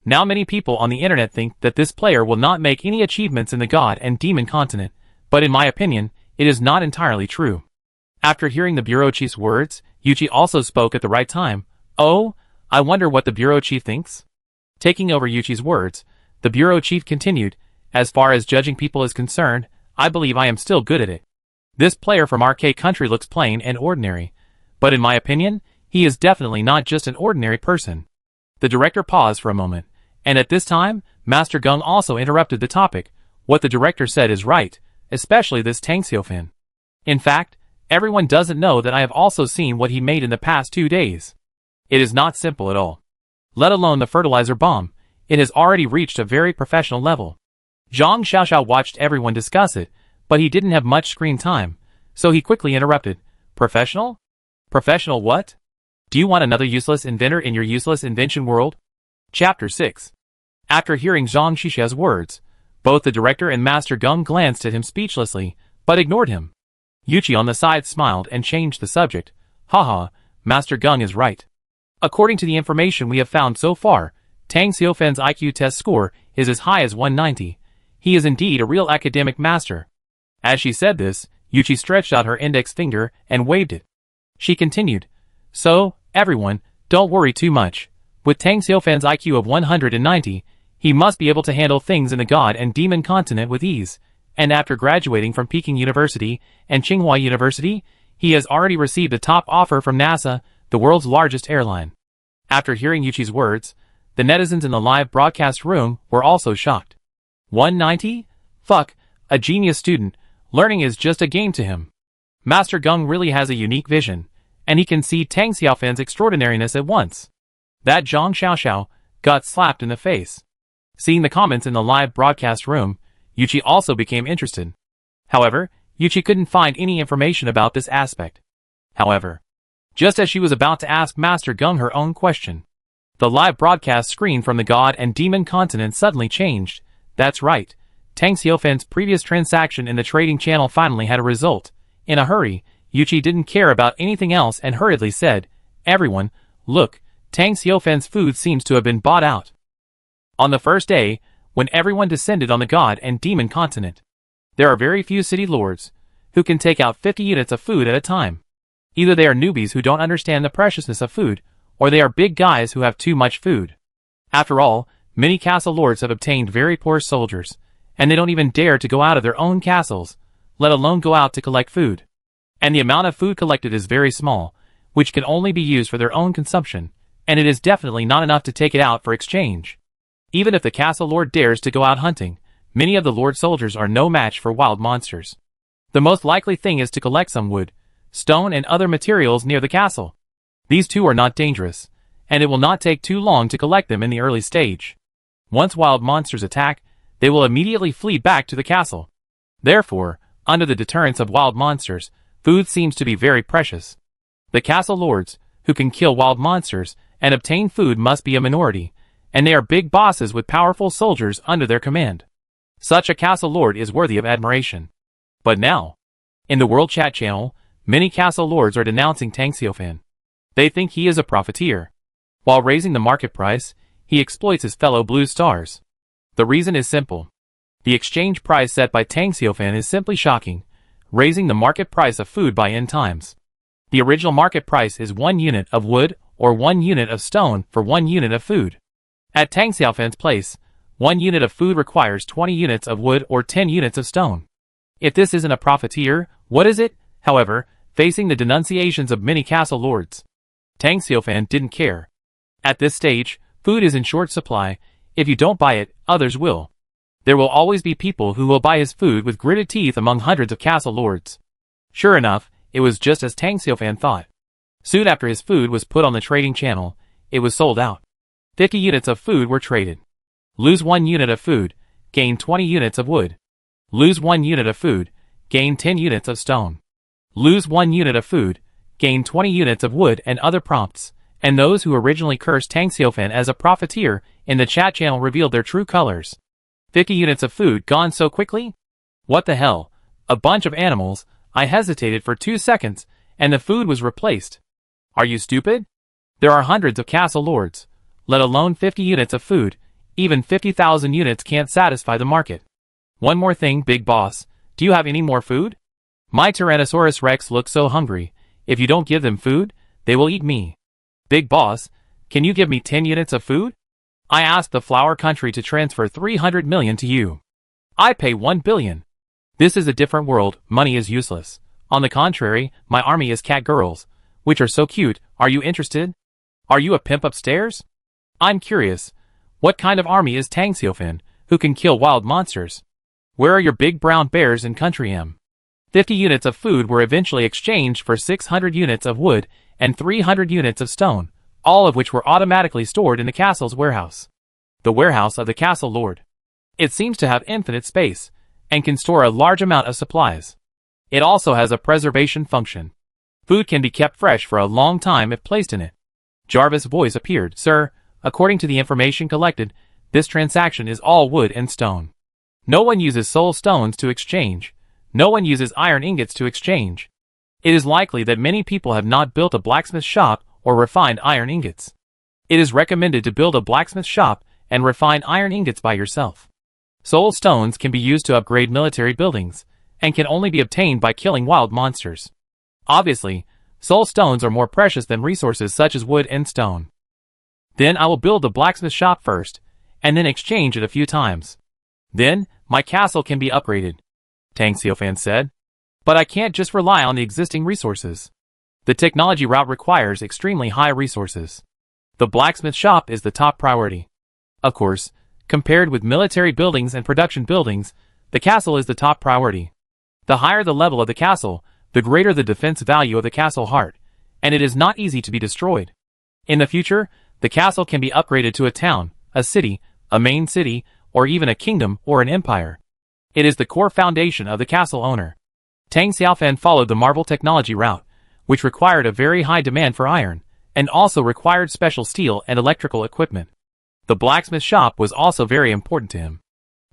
[SPEAKER 1] Now many people on the internet think that this player will not make any achievements in the God and Demon continent, but in my opinion, it is not entirely true. After hearing the bureau chief's words, Yuchi also spoke at the right time. Oh, I wonder what the bureau chief thinks? Taking over Yuchi's words, the bureau chief continued, as far as judging people is concerned, I believe I am still good at it. This player from RK country looks plain and ordinary, but in my opinion, he is definitely not just an ordinary person. The director paused for a moment, and at this time, Master Gung also interrupted the topic. What the director said is right, especially this Tang Xiaofan. In fact, everyone doesn't know that I have also seen what he made in the past 2 days. It is not simple at all. Let alone the fertilizer bomb, it has already reached a very professional level. Zhang Xiaoxiao watched everyone discuss it, but he didn't have much screen time, so he quickly interrupted. Professional? Professional what? Do you want another useless inventor in your useless invention world? Chapter 6. After hearing Zhang Xiaoxiao's words, both the director and Master Gung glanced at him speechlessly, but ignored him. Yuchi on the side smiled and changed the subject. Haha, Master Gung is right. According to the information we have found so far, Tang Xiaofan's IQ test score is as high as 190. He is indeed a real academic master. As she said this, Yuchi stretched out her index finger and waved it. She continued, So, everyone, don't worry too much. With Tang Xiaofan's IQ of 190, he must be able to handle things in the God and Demon continent with ease, and after graduating from Peking University and Tsinghua University, he has already received a top offer from NASA, the world's largest airline. After hearing Yuchi's words, the netizens in the live broadcast room were also shocked. 190? Fuck, a genius student, learning is just a game to him. Master Gung really has a unique vision, and he can see Tang Xiaofan's extraordinariness at once. That Zhang Xiaoxiao got slapped in the face. Seeing the comments in the live broadcast room, Yuchi also became interested. However, Yuchi couldn't find any information about this aspect. However, just as she was about to ask Master Gung her own question, the live broadcast screen from the God and Demon continent suddenly changed. That's right, Tang Xiaofan's previous transaction in the trading channel finally had a result. In a hurry, Yuchi didn't care about anything else and hurriedly said, "Everyone, look, Tang Xiaofan's food seems to have been bought out." On the first day, when everyone descended on the God and Demon continent, there are very few city lords who can take out 50 units of food at a time. Either they are newbies who don't understand the preciousness of food, or they are big guys who have too much food. After all, many castle lords have obtained very poor soldiers, and they don't even dare to go out of their own castles, let alone go out to collect food. And the amount of food collected is very small, which can only be used for their own consumption, and it is definitely not enough to take it out for exchange. Even if the castle lord dares to go out hunting, many of the lord soldiers are no match for wild monsters. The most likely thing is to collect some wood, stone and other materials near the castle. These two are not dangerous, and it will not take too long to collect them in the early stage. Once wild monsters attack, they will immediately flee back to the castle. Therefore, under the deterrence of wild monsters, food seems to be very precious. The castle lords, who can kill wild monsters and obtain food, must be a minority, and they are big bosses with powerful soldiers under their command. Such a castle lord is worthy of admiration. But now, in the World Chat channel, many castle lords are denouncing Tang Xiaofan. They think he is a profiteer. While raising the market price, he exploits his fellow blue stars. The reason is simple. The exchange price set by Tang Xiaofan is simply shocking, raising the market price of food by n times. The original market price is 1 unit of wood or 1 unit of stone for 1 unit of food. At Tang Xiaofan's place, 1 unit of food requires 20 units of wood or 10 units of stone. If this isn't a profiteer, what is it? However, facing the denunciations of many castle lords, Tang Xiaofan didn't care. At this stage, food is in short supply. If you don't buy it, others will. There will always be people who will buy his food with gritted teeth among hundreds of castle lords. Sure enough, it was just as Tang Xiaofan thought. Soon after his food was put on the trading channel, it was sold out. 50 units of food were traded. Lose 1 unit of food, gain 20 units of wood. Lose 1 unit of food, gain 10 units of stone. Lose 1 unit of food, gain 20 units of wood and other prompts, and those who originally cursed Tang Xiaofan as a profiteer in the chat channel revealed their true colors. 50 units of food gone so quickly? What the hell? A bunch of animals. I hesitated for 2 seconds, and the food was replaced. Are you stupid? There are hundreds of castle lords, let alone 50 units of food. Even 50,000 units can't satisfy the market. One more thing, big boss. Do you have any more food? My Tyrannosaurus Rex looks so hungry. If you don't give them food, they will eat me. Big boss, can you give me 10 units of food? I asked the flower country to transfer 300 million to you. I pay 1 billion. This is a different world. Money is useless. On the contrary, my army is cat girls, which are so cute. Are you interested? Are you a pimp upstairs? I'm curious. What kind of army is Tang Xiaofan, who can kill wild monsters? Where are your big brown bears in country M? 50 units of food were eventually exchanged for 600 units of wood and 300 units of stone, all of which were automatically stored in the castle's warehouse. The warehouse of the castle lord. It seems to have infinite space, and can store a large amount of supplies. It also has a preservation function. Food can be kept fresh for a long time if placed in it. Jarvis' voice appeared. Sir, according to the information collected, this transaction is all wood and stone. No one uses soul stones to exchange. No one uses iron ingots to exchange. It is likely that many people have not built a blacksmith shop or refined iron ingots. It is recommended to build a blacksmith shop and refine iron ingots by yourself. Soul stones can be used to upgrade military buildings, and can only be obtained by killing wild monsters. Obviously, soul stones are more precious than resources such as wood and stone. Then I will build the blacksmith shop first, and then exchange it a few times. Then, my castle can be upgraded, Tang Xiaofan said. But I can't just rely on the existing resources. The technology route requires extremely high resources. The blacksmith shop is the top priority. Of course, Compared with military buildings and production buildings, the castle is the top priority. The higher the level of the castle, the greater the defense value of the castle heart, and it is not easy to be destroyed. In the future, the castle can be upgraded to a town, a city, a main city, or even a kingdom or an empire. It is the core foundation of the castle owner. Tang Xiaofan followed the marble technology route, which required a very high demand for iron, and also required special steel and electrical equipment. The blacksmith shop was also very important to him.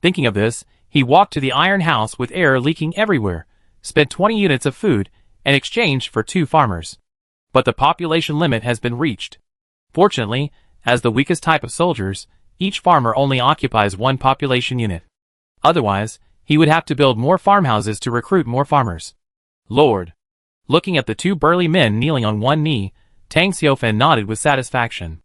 [SPEAKER 1] Thinking of this, he walked to the iron house with air leaking everywhere, spent 20 units of food, and exchanged for 2 farmers. But the population limit has been reached. Fortunately, as the weakest type of soldiers, each farmer only occupies 1 population unit. Otherwise, he would have to build more farmhouses to recruit more farmers. Lord. Looking at the 2 burly men kneeling on one knee, Tang Xiaofan nodded with satisfaction.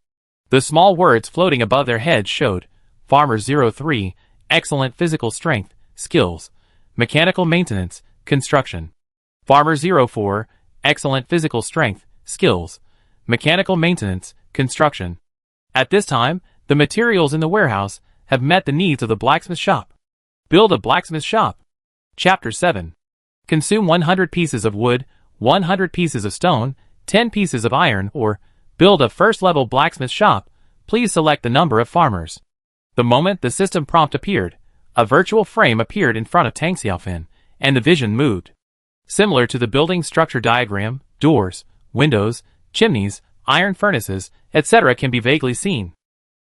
[SPEAKER 1] The small words floating above their heads showed, Farmer 03, excellent physical strength, skills, mechanical maintenance, construction. Farmer 04, excellent physical strength, skills, mechanical maintenance, construction. At this time, the materials in the warehouse have met the needs of the blacksmith shop. Build a blacksmith shop. Chapter 7. Consume 100 pieces of wood, 100 pieces of stone, 10 pieces of iron, or build a first-level blacksmith shop. Please select the number of farmers. The moment the system prompt appeared, a virtual frame appeared in front of Tang Xiaofan, and the vision moved. Similar to the building structure diagram, doors, windows, chimneys, iron furnaces, etc. can be vaguely seen.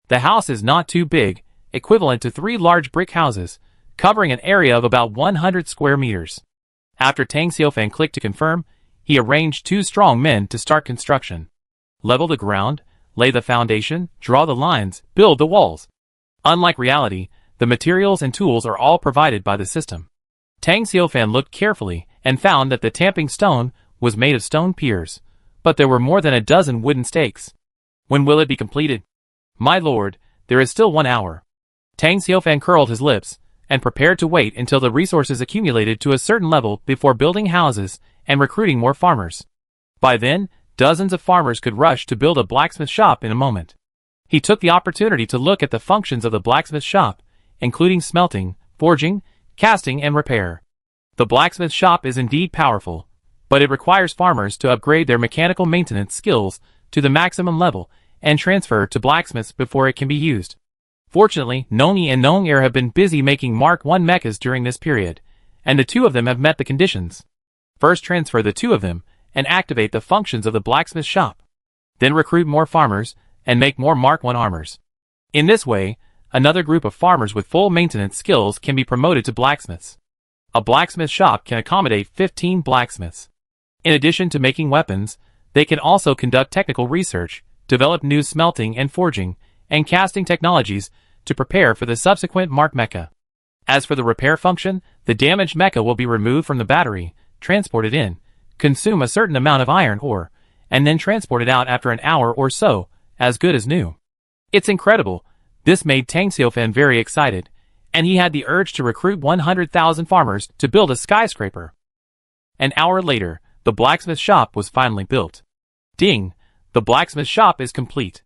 [SPEAKER 1] The house is not too big, equivalent to 3 large brick houses, covering an area of about 100 square meters. After Tang Xiaofan clicked to confirm, he arranged 2 strong men to start construction. Level the ground, lay the foundation, draw the lines, build the walls. Unlike reality, the materials and tools are all provided by the system. Tang Xiaofan looked carefully and found that the tamping stone was made of stone piers, but there were more than a dozen wooden stakes. When will it be completed? My lord, there is still 1 hour. Tang Xiaofan curled his lips and prepared to wait until the resources accumulated to a certain level before building houses and recruiting more farmers. By then, dozens of farmers could rush to build a blacksmith shop in a moment. He took the opportunity to look at the functions of the blacksmith shop, including smelting, forging, casting, and repair. The blacksmith shop is indeed powerful, but it requires farmers to upgrade their mechanical maintenance skills to the maximum level and transfer to blacksmiths before it can be used. Fortunately, Nongyi and Nongair have been busy making Mark I mechas during this period, and the 2 of them have met the conditions. First transfer the 2 of them and activate the functions of the blacksmith shop. Then recruit more farmers and make more Mark I armors. In this way, another group of farmers with full maintenance skills can be promoted to blacksmiths. A blacksmith shop can accommodate 15 blacksmiths. In addition to making weapons, they can also conduct technical research, develop new smelting and forging, and casting technologies to prepare for the subsequent Mark Mecha. As for the repair function, the damaged mecha will be removed from the battery, transported in, consume a certain amount of iron ore, and then transported out after an hour or so, as good as new. It's incredible. This made Tang Xiaofan very excited, and he had the urge to recruit 100,000 farmers to build a skyscraper. An hour later, the blacksmith shop was finally built. Ding! The blacksmith shop is complete.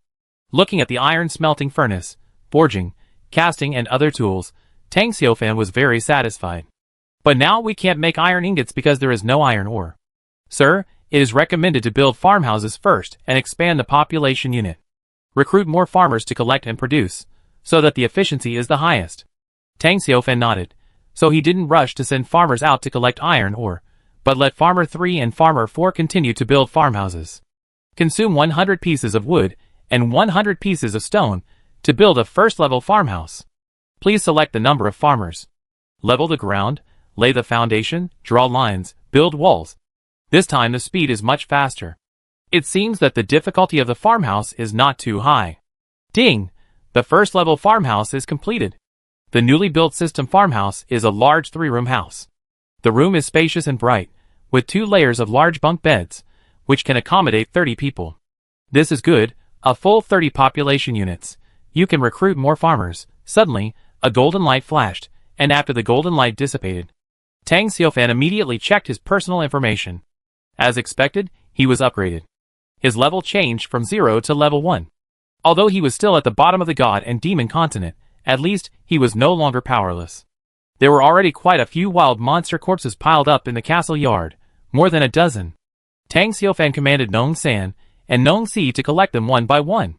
[SPEAKER 1] Looking at the iron smelting furnace, forging, casting, and other tools, Tang Xiaofan was very satisfied. But now we can't make iron ingots because there is no iron ore. Sir, it is recommended to build farmhouses first and expand the population unit. Recruit more farmers to collect and produce, so that the efficiency is the highest. Tang Xiaofan nodded, so he didn't rush to send farmers out to collect iron ore, but let Farmer 3 and Farmer 4 continue to build farmhouses. Consume 100 pieces of wood and 100 pieces of stone to build a first-level farmhouse. Please select the number of farmers. Level the ground, lay the foundation, draw lines, build walls. This time the speed is much faster. It seems that the difficulty of the farmhouse is not too high. Ding! The first-level farmhouse is completed. The newly built system farmhouse is a large 3-room house. The room is spacious and bright, with 2 layers of large bunk beds, which can accommodate 30 people. This is good, a full 30 population units. You can recruit more farmers. Suddenly, a golden light flashed, and after the golden light dissipated, Tang Xiaofan immediately checked his personal information. As expected, he was upgraded. His level changed from 0 to level 1. Although he was still at the bottom of the god and demon continent, At least, he was no longer powerless. There were already quite a few wild monster corpses piled up in the castle yard, more than a dozen. Tang Xiaofan commanded Nong San and Nong Si to collect them one by one.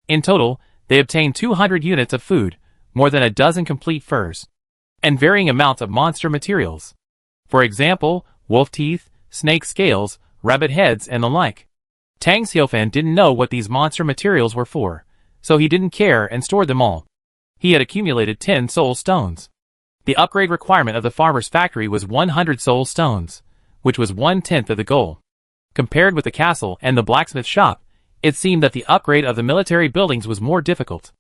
[SPEAKER 1] In total, they obtained 200 units of food, more than a dozen complete furs, and varying amounts of monster materials. For example, wolf teeth, snake scales, rabbit heads, and the like. Tang Xiaofan didn't know what these monster materials were for, so he didn't care and stored them all. He had accumulated 10 soul stones. The upgrade requirement of the farmer's factory was 100 soul stones, which was 1/10 of the goal. Compared with the castle and the blacksmith shop, it seemed that the upgrade of the military buildings was more difficult.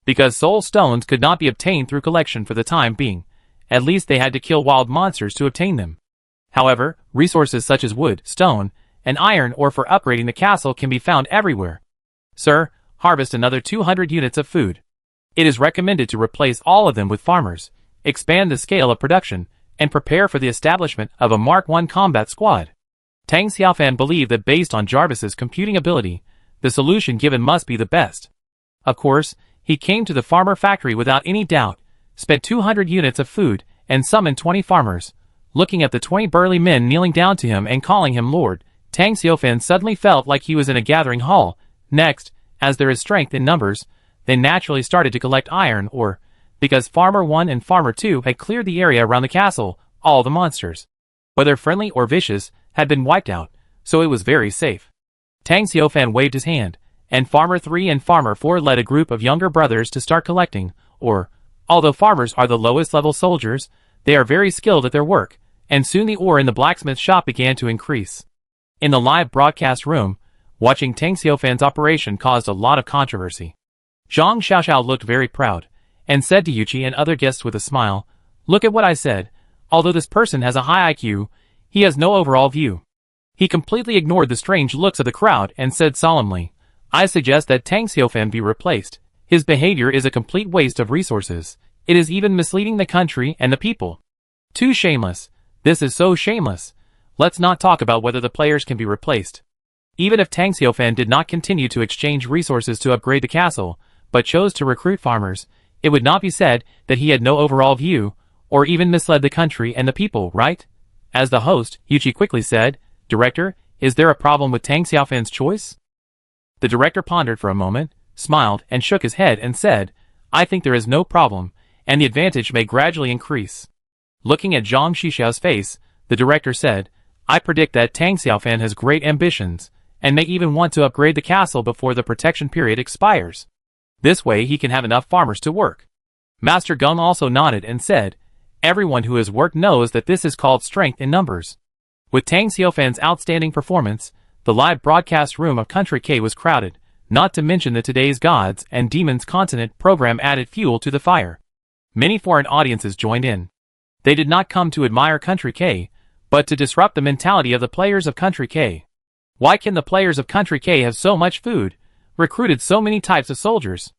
[SPEAKER 1] Because soul stones could not be obtained through collection for the time being, at least they had to kill wild monsters to obtain them. However, resources such as wood, stone, and iron ore for upgrading the castle can be found everywhere. Sir, harvest another 200 units of food. It is recommended to replace all of them with farmers, expand the scale of production, and prepare for the establishment of a Mark I combat squad. Tang Xiaofan believed that based on Jarvis's computing ability, the solution given must be the best. Of course, he came to the farmer factory without any doubt, spent 200 units of food, and summoned 20 farmers. Looking at the 20 burly men kneeling down to him and calling him Lord, Tang Xiaofan suddenly felt like he was in a gathering hall. Next, as there is strength in numbers, they naturally started to collect iron ore, because Farmer 1 and Farmer 2 had cleared the area around the castle, all the monsters, whether friendly or vicious, had been wiped out, so it was very safe. Tang Xiaofan waved his hand, and Farmer 3 and Farmer 4 led a group of younger brothers to start collecting ore. Although farmers are the lowest level soldiers, they are very skilled at their work, and soon the ore in the blacksmith shop began to increase. In the live broadcast room, watching Tang Xiaofan's operation caused a lot of controversy. Zhang Xiaoxiao looked very proud, and said to Yuqi and other guests with a smile, "Look at what I said. Although this person has a high IQ, he has no overall view." He completely ignored the strange looks of the crowd and said solemnly, "I suggest that Tang Xiaofan be replaced. His behavior is a complete waste of resources. It is even misleading the country and the people. Too shameless. This is so shameless. Let's not talk about whether the players can be replaced." Even if Tang Xiaofan did not continue to exchange resources to upgrade the castle, but chose to recruit farmers, it would not be said that he had no overall view, or even misled the country and the people, right? As the host, Yuqi quickly said, "Director, is there a problem with Tang Xiaofan's choice?" The director pondered for a moment, smiled, and shook his head and said, "I think there is no problem, and the advantage may gradually increase." Looking at Zhang Xiaoxiao's face, the director said, "I predict that Tang Xiaofan has great ambitions, and may even want to upgrade the castle before the protection period expires. This way he can have enough farmers to work." Master Geng also nodded and said, "Everyone who has worked knows that this is called strength in numbers." With Tang Xiaofan's outstanding performance, the live broadcast room of Country K was crowded, not to mention that today's Gods and Demons Continent program added fuel to the fire. Many foreign audiences joined in. They did not come to admire Country K, but to disrupt the mentality of the players of Country K. Why can the players of Country K have so much food, recruited so many types of soldiers?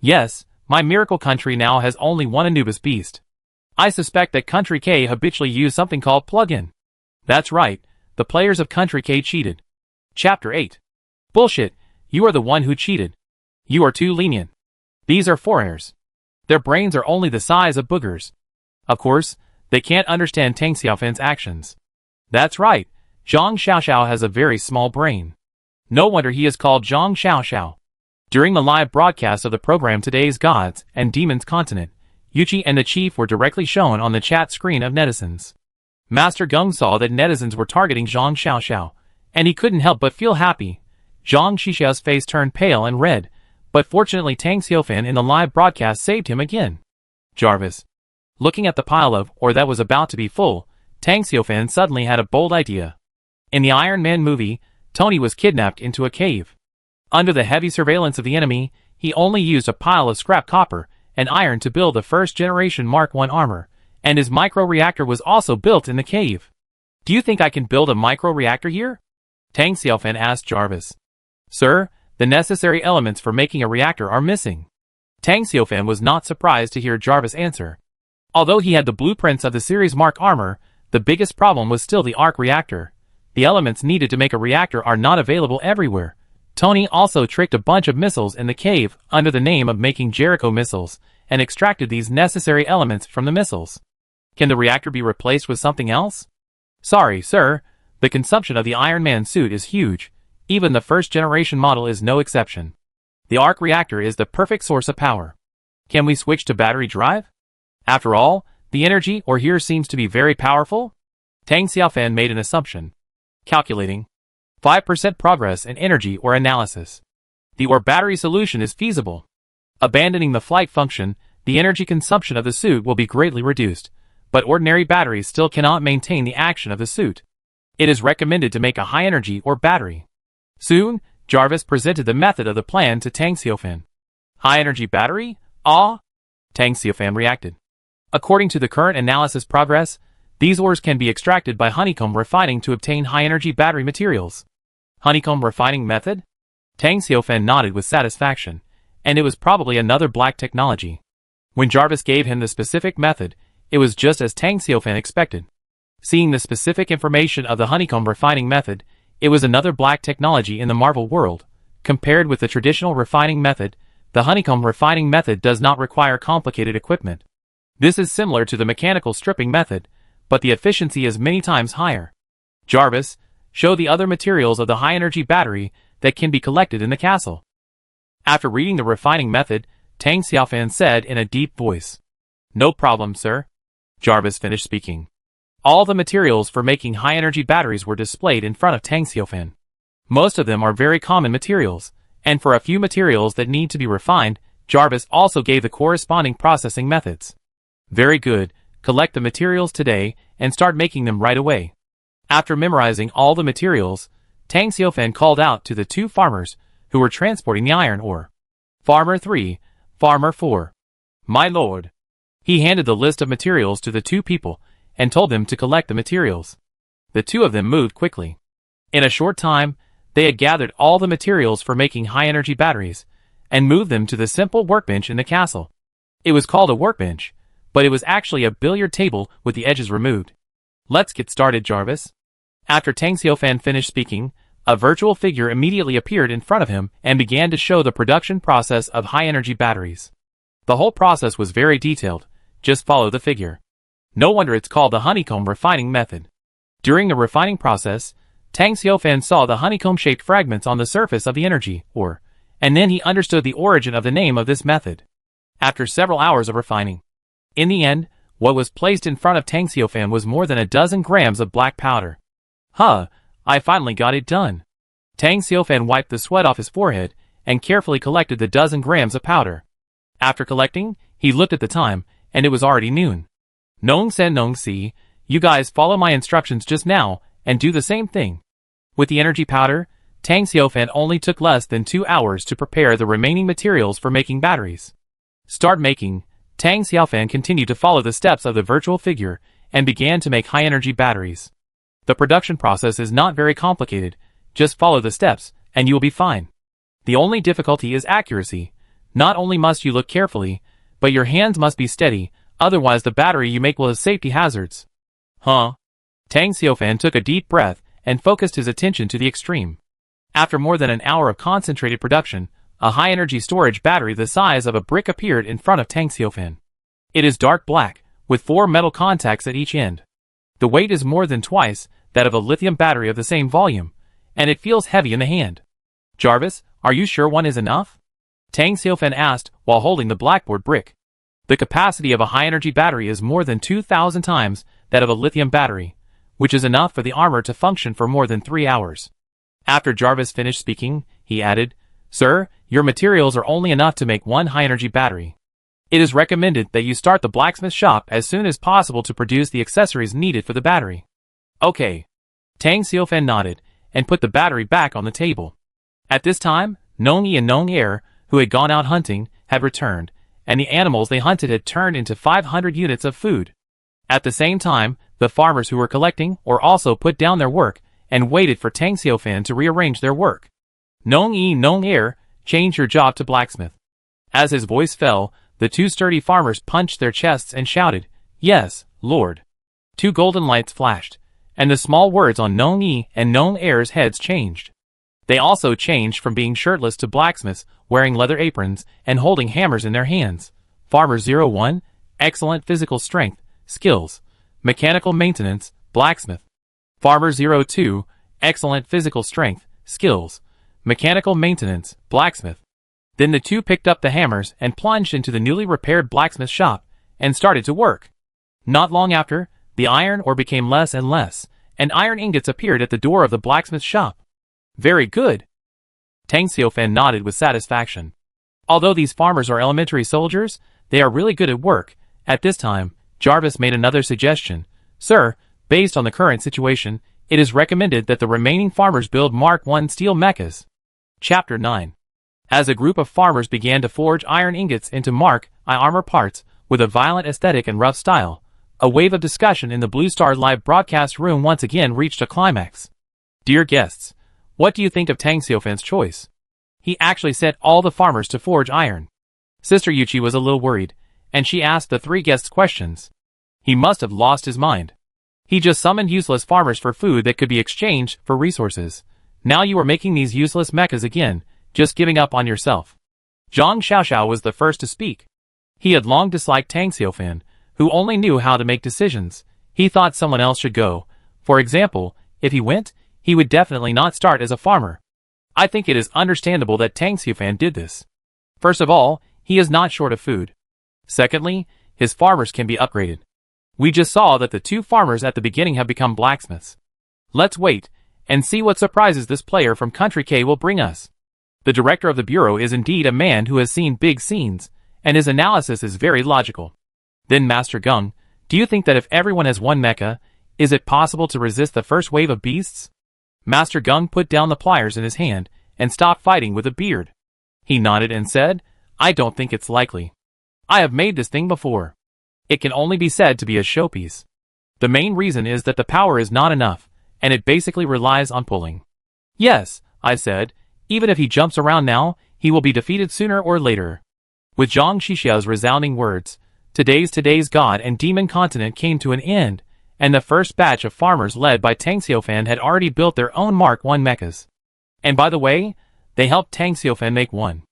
[SPEAKER 1] Yes, my miracle country now has only one Anubis beast. I suspect that Country K habitually use something called plug-in. That's right, the players of Country K cheated. Chapter 8. Bullshit, you are the one who cheated. You are too lenient. These are foreigners. Their brains are only the size of boogers. Of course, they can't understand Tang Xiaofan's actions. That's right, Zhang Xiaoxiao has a very small brain. No wonder he is called Zhang Xiaoxiao. During the live broadcast of the program Today's Gods and Demons Continent, Yuqi and the chief were directly shown on the chat screen of netizens. Master Geng saw that netizens were targeting Zhang Xiaoxiao, and he couldn't help but feel happy. Zhang Xiaoxiao's face turned pale and red, but fortunately Tang Xiaofan in the live broadcast saved him again. Jarvis. Looking at the pile of ore that was about to be full, Tang Xiaofan suddenly had a bold idea. In the Iron Man movie, Tony was kidnapped into a cave. Under the heavy surveillance of the enemy, he only used a pile of scrap copper and iron to build the first-generation Mark I armor, and his micro-reactor was also built in the cave. "Do you think I can build a micro-reactor here?" Tang Xiaofan asked Jarvis. "Sir, the necessary elements for making a reactor are missing." Tang Xiaofan was not surprised to hear Jarvis answer. Although he had the blueprints of the series Mark armor, the biggest problem was still the arc reactor. The elements needed to make a reactor are not available everywhere. Tony also tricked a bunch of missiles in the cave under the name of making Jericho missiles, and extracted these necessary elements from the missiles. Can the reactor be replaced with something else? Sorry, sir. The consumption of the Iron Man suit is huge. Even the first-generation model is no exception. The arc reactor is the perfect source of power. Can we switch to battery drive? After all, the energy ore here seems to be very powerful. Tang Xiaofan made an assumption. Calculating. 5% progress in energy ore analysis. The ore battery solution is feasible. Abandoning the flight function, the energy consumption of the suit will be greatly reduced, but ordinary batteries still cannot maintain the action of the suit. It is recommended to make a high-energy ore battery. Soon, Jarvis presented the method of the plan to Tang Xiaofan. High-energy battery? Ah! Tang Xiaofan reacted. According to the current analysis progress, these ores can be extracted by honeycomb refining to obtain high-energy battery materials. Honeycomb refining method? Tang Xiaofan nodded with satisfaction, and it was probably another black technology. When Jarvis gave him the specific method, it was just as Tang Xiaofan expected. Seeing the specific information of the honeycomb refining method, it was another black technology in the Marvel world. Compared with the traditional refining method, the honeycomb refining method does not require complicated equipment. This is similar to the mechanical stripping method, but the efficiency is many times higher. Jarvis, show the other materials of the high-energy battery that can be collected in the castle. After reading the refining method, Tang Xiaofan said in a deep voice. No problem, sir. Jarvis finished speaking. All the materials for making high-energy batteries were displayed in front of Tang Xiaofan. Most of them are very common materials, and for a few materials that need to be refined, Jarvis also gave the corresponding processing methods. Very good, collect the materials today and start making them right away. After memorizing all the materials, Tang Xiaofan called out to the two farmers who were transporting the iron ore. Farmer 3, Farmer 4. My lord. He handed the list of materials to the two people and told them to collect the materials. The two of them moved quickly. In a short time, they had gathered all the materials for making high-energy batteries and moved them to the simple workbench in the castle. It was called a workbench, but it was actually a billiard table with the edges removed. Let's get started, Jarvis. After Tang Xiaofan finished speaking, a virtual figure immediately appeared in front of him and began to show the production process of high-energy batteries. The whole process was very detailed. Just follow the figure. No wonder it's called the honeycomb refining method. During the refining process, Tang Xiaofan saw the honeycomb-shaped fragments on the surface of the energy ore, and then he understood the origin of the name of this method. After several hours of refining, in the end, what was placed in front of Tang Xiaofan was more than a dozen grams of black powder. Huh, I finally got it done. Tang Xiaofan wiped the sweat off his forehead and carefully collected the dozen grams of powder. After collecting, he looked at the time, and it was already noon. Nong Sen Nong Si, you guys follow my instructions just now, and do the same thing. With the energy powder, Tang Xiaofan only took less than 2 hours to prepare the remaining materials for making batteries. Start making. Tang Xiaofan continued to follow the steps of the virtual figure and began to make high-energy batteries. The production process is not very complicated, just follow the steps, and you will be fine. The only difficulty is accuracy. Not only must you look carefully, but your hands must be steady, otherwise the battery you make will have safety hazards. Huh? Tang Xiaofan took a deep breath and focused his attention to the extreme. After more than an hour of concentrated production, a high-energy storage battery the size of a brick appeared in front of Tang Xiaofan. It is dark black, with 4 metal contacts at each end. The weight is more than twice that of a lithium battery of the same volume, and it feels heavy in the hand. Jarvis, are you sure one is enough? Tang Xiaofan asked while holding the blackboard brick. The capacity of a high-energy battery is more than 2,000 times that of a lithium battery, which is enough for the armor to function for more than 3 hours. After Jarvis finished speaking, he added, Sir, your materials are only enough to make one high-energy battery. It is recommended that you start the blacksmith shop as soon as possible to produce the accessories needed for the battery. Okay. Tang Xiaofan nodded and put the battery back on the table. At this time, Nong Yi and Nong Er, who had gone out hunting, had returned, and the animals they hunted had turned into 500 units of food. At the same time, the farmers who were collecting ore also put down their work and waited for Tang Xiaofan to rearrange their work. Nong Yi, Nong Er, change your job to blacksmith. As his voice fell, the two sturdy farmers punched their chests and shouted, Yes, Lord. 2 golden lights flashed, and the small words on Nong Yi and Nong Er's heads changed. They also changed from being shirtless to blacksmiths wearing leather aprons and holding hammers in their hands. Farmer 01, excellent physical strength, skills, mechanical maintenance, blacksmith. Farmer 02, excellent physical strength, skills, mechanical maintenance, blacksmith. Then the two picked up the hammers and plunged into the newly repaired blacksmith shop and started to work. Not long after, the iron ore became less and less, and iron ingots appeared at the door of the blacksmith shop. Very good. Tang Xiaofan nodded with satisfaction. Although these farmers are elementary soldiers, they are really good at work. At this time, Jarvis made another suggestion. Sir, based on the current situation, it is recommended that the remaining farmers build Mark I steel mechas. Chapter 9. As a group of farmers began to forge iron ingots into Mark I armor parts with a violent aesthetic and rough style, a wave of discussion in the Blue Star live broadcast room once again reached a climax. Dear guests, what do you think of Tang Xiaofan's choice? He actually set all the farmers to forge iron. Sister Yuchi was a little worried, and she asked the three guests questions. He must have lost his mind. He just summoned useless farmers for food that could be exchanged for resources. Now you are making these useless mechas again, just giving up on yourself. Zhang Xiaoxiao was the first to speak. He had long disliked Tang Xiaofan, who only knew how to make decisions. He thought someone else should go. For example, if he went, he would definitely not start as a farmer. I think it is understandable that Tang Xiaofan did this. First of all, he is not short of food. Secondly, his farmers can be upgraded. We just saw that the two farmers at the beginning have become blacksmiths. Let's wait and see what surprises this player from Country K will bring us. The director of the bureau is indeed a man who has seen big scenes, and his analysis is very logical. Then Master Gung, do you think that if everyone has one mecha, is it possible to resist the first wave of beasts? Master Gung put down the pliers in his hand and stopped fighting with a beard. He nodded and said, I don't think it's likely. I have made this thing before. It can only be said to be a showpiece. The main reason is that the power is not enough, and it basically relies on pulling. Yes, I said, even if he jumps around now, he will be defeated sooner or later. With Zhang Xiaoxiao's resounding words, today's god and demon continent came to an end, and the first batch of farmers led by Tang Xiaofan had already built their own Mark I mechas. And by the way, they helped Tang Xiaofan make one.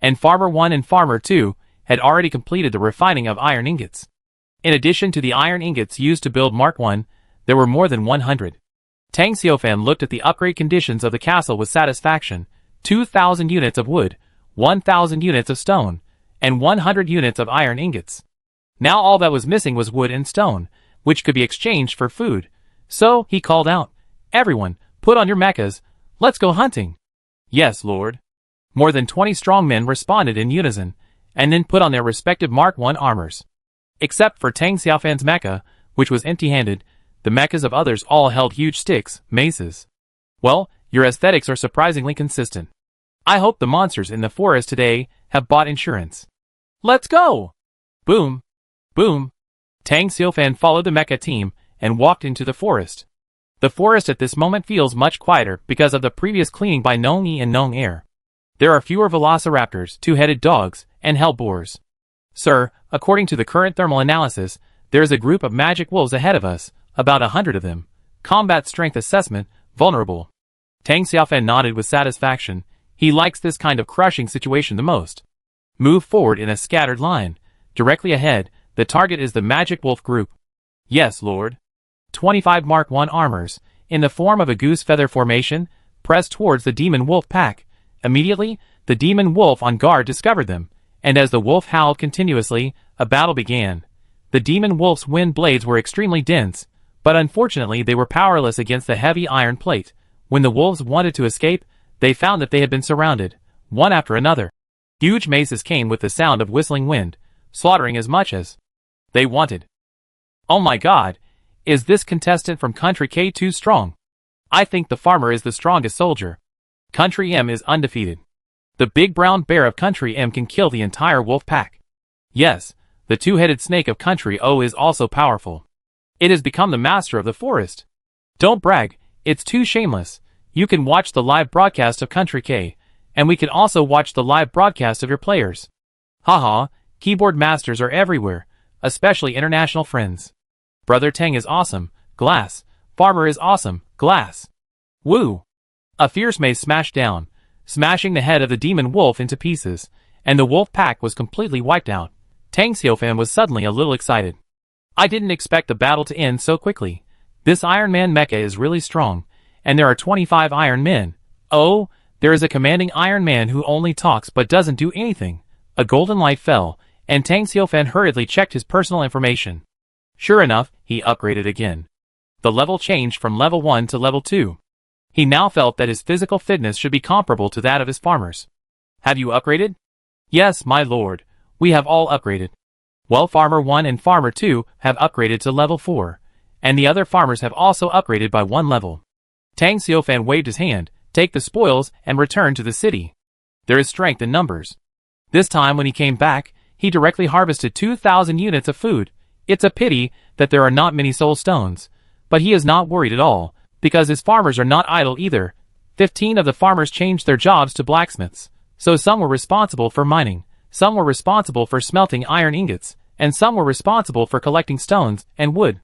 [SPEAKER 1] And Farmer 1 and Farmer 2 had already completed the refining of iron ingots. In addition to the iron ingots used to build Mark I, there were more than 100. Tang Xiaofan looked at the upgrade conditions of the castle with satisfaction. 2,000 units of wood, 1,000 units of stone, and 100 units of iron ingots. Now all that was missing was wood and stone, which could be exchanged for food. So he called out, Everyone, put on your mechas, let's go hunting. Yes, Lord. More than 20 strong men responded in unison, and then put on their respective Mark I armors. Except for Tang Xiaofan's mecha, which was empty-handed, the mechas of others all held huge sticks, maces. Well, your aesthetics are surprisingly consistent. I hope the monsters in the forest today have bought insurance. Let's go! Boom! Boom! Tang Xiaofan followed the mecha team and walked into the forest. The forest at this moment feels much quieter because of the previous cleaning by Nong Yi and Nong Air. There are fewer velociraptors, two-headed dogs, and hellboars. Sir, according to the current thermal analysis, there is a group of magic wolves ahead of us, about 100 of them. Combat strength assessment, vulnerable. Tang Xiaofan nodded with satisfaction. He likes this kind of crushing situation the most. Move forward in a scattered line. Directly ahead, the target is the magic wolf group. Yes, Lord. 25 Mark I armors, in the form of a goose feather formation, pressed towards the demon wolf pack. Immediately, the demon wolf on guard discovered them, and as the wolf howled continuously, a battle began. The demon wolf's wind blades were extremely dense, but unfortunately they were powerless against the heavy iron plate. When the wolves wanted to escape, they found that they had been surrounded, one after another. Huge maces came with the sound of whistling wind, slaughtering as much as they wanted. Oh my god, is this contestant from Country K too strong? I think the farmer is the strongest soldier. Country M is undefeated. The big brown bear of Country M can kill the entire wolf pack. Yes, the two-headed snake of Country O is also powerful. It has become the master of the forest. Don't brag, it's too shameless. You can watch the live broadcast of Country K, and we can also watch the live broadcast of your players. Haha, keyboard masters are everywhere, especially international friends. Brother Tang is awesome, glass. Farmer is awesome, glass. Woo! A fierce mace smashed down, smashing the head of the demon wolf into pieces, and the wolf pack was completely wiped out. Tang Xiaofan was suddenly a little excited. I didn't expect the battle to end so quickly. This Iron Man mecha is really strong, and there are 25 Iron Men. Oh, there is a commanding Iron Man who only talks but doesn't do anything. A golden light fell, and Tang Xiaofan hurriedly checked his personal information. Sure enough, he upgraded again. The level changed from level 1 to level 2. He now felt that his physical fitness should be comparable to that of his farmers. Have you upgraded? Yes, my lord. We have all upgraded. Well, Farmer 1 and Farmer 2 have upgraded to level 4, and the other farmers have also upgraded by 1 level. Tang Xiaofan waved his hand, take the spoils, and return to the city. There is strength in numbers. This time when he came back, he directly harvested 2,000 units of food. It's a pity that there are not many soul stones, but he is not worried at all, because his farmers are not idle either. 15 of the farmers changed their jobs to blacksmiths, so some were responsible for mining, some were responsible for smelting iron ingots, and some were responsible for collecting stones and wood.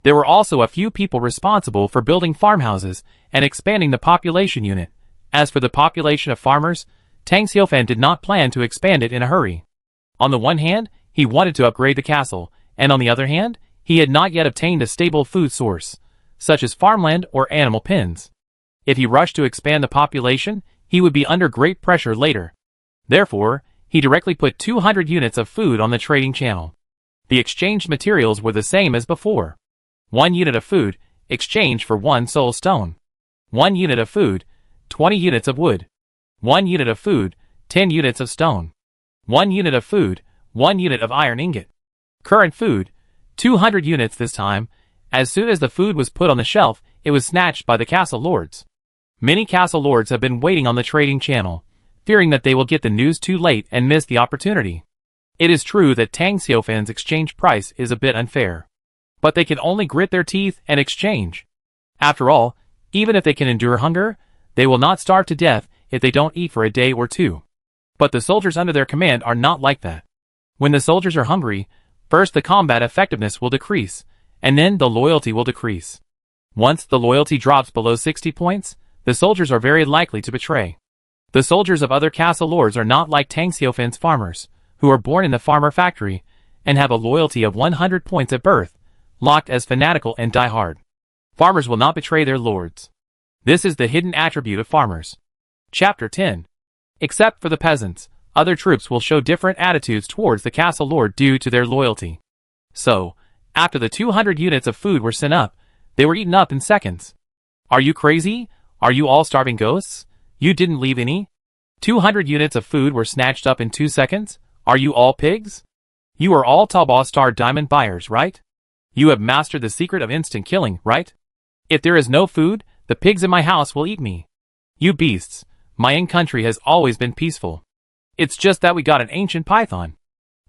[SPEAKER 1] There were also a few people responsible for building farmhouses and expanding the population unit. As for the population of farmers, Tang Xiaofan did not plan to expand it in a hurry. On the one hand, he wanted to upgrade the castle, and on the other hand, he had not yet obtained a stable food source, such as farmland or animal pens. If he rushed to expand the population, he would be under great pressure later. Therefore, he directly put 200 units of food on the trading channel. The exchanged materials were the same as before. 1 unit of food, exchanged for 1 soul stone. 1 unit of food, 20 units of wood. 1 unit of food, 10 units of stone. 1 unit of food, 1 unit of iron ingot. Current food, 200 units this time. As soon as the food was put on the shelf, it was snatched by the castle lords. Many castle lords have been waiting on the trading channel, fearing that they will get the news too late and miss the opportunity. It is true that Tang Xiaofan's exchange price is a bit unfair, but they can only grit their teeth and exchange. After all, even if they can endure hunger, they will not starve to death if they don't eat for a day or two. But the soldiers under their command are not like that. When the soldiers are hungry, first the combat effectiveness will decrease, and then the loyalty will decrease. Once the loyalty drops below 60 points, the soldiers are very likely to betray. The soldiers of other castle lords are not like Tang Xiaofan's farmers, who are born in the farmer factory, and have a loyalty of 100 points at birth, locked as fanatical and die hard. Farmers will not betray their lords. This is the hidden attribute of farmers. Chapter 10. Except for the peasants, other troops will show different attitudes towards the castle lord due to their loyalty. So, after the 200 units of food were sent up, they were eaten up in seconds. Are you crazy? Are you all starving ghosts? You didn't leave any? 200 units of food were snatched up in 2 seconds? Are you all pigs? You are all Taobao Star Diamond buyers, right? You have mastered the secret of instant killing, right? If there is no food, the pigs in my house will eat me. You beasts, my own country has always been peaceful. It's just that we got an ancient python.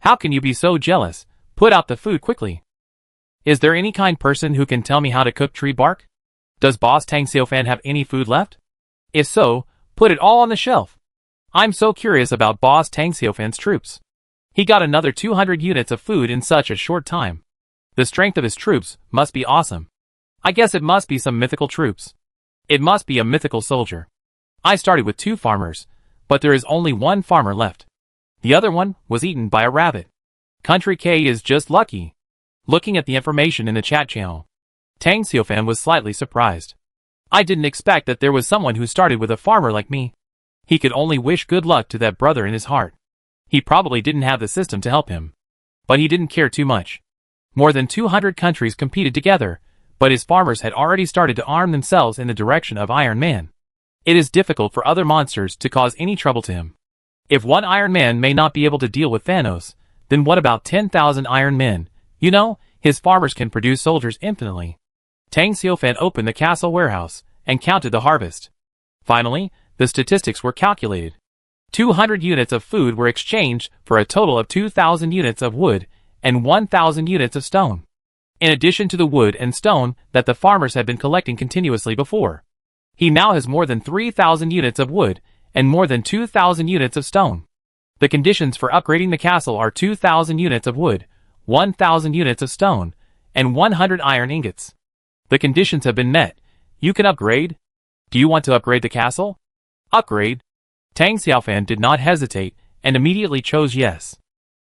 [SPEAKER 1] How can you be so jealous? Put out the food quickly. Is there any kind person who can tell me how to cook tree bark? Does Boss Tang Xiaofan have any food left? If so, put it all on the shelf. I'm so curious about Boss Tang Xiaofan's troops. He got another 200 units of food in such a short time. The strength of his troops must be awesome. I guess it must be some mythical troops. It must be a mythical soldier. I started with 2 farmers, but there is only 1 farmer left. The other one was eaten by a rabbit. Country K is just lucky. Looking at the information in the chat channel, Tang Xiaofan was slightly surprised. I didn't expect that there was someone who started with a farmer like me. He could only wish good luck to that brother in his heart. He probably didn't have the system to help him, but he didn't care too much. More than 200 countries competed together, but his farmers had already started to arm themselves in the direction of Iron Man. It is difficult for other monsters to cause any trouble to him. If one Iron Man may not be able to deal with Thanos, then what about 10,000 Iron Men? You know, his farmers can produce soldiers infinitely. Tang Xiaofan opened the castle warehouse and counted the harvest. Finally, the statistics were calculated. 200 units of food were exchanged for a total of 2,000 units of wood and 1,000 units of stone. In addition to the wood and stone that the farmers had been collecting continuously before, he now has more than 3,000 units of wood and more than 2,000 units of stone. The conditions for upgrading the castle are 2,000 units of wood, 1,000 units of stone, and 100 iron ingots. The conditions have been met. You can upgrade. Do you want to upgrade the castle? Upgrade. Tang Xiaofan did not hesitate and immediately chose yes.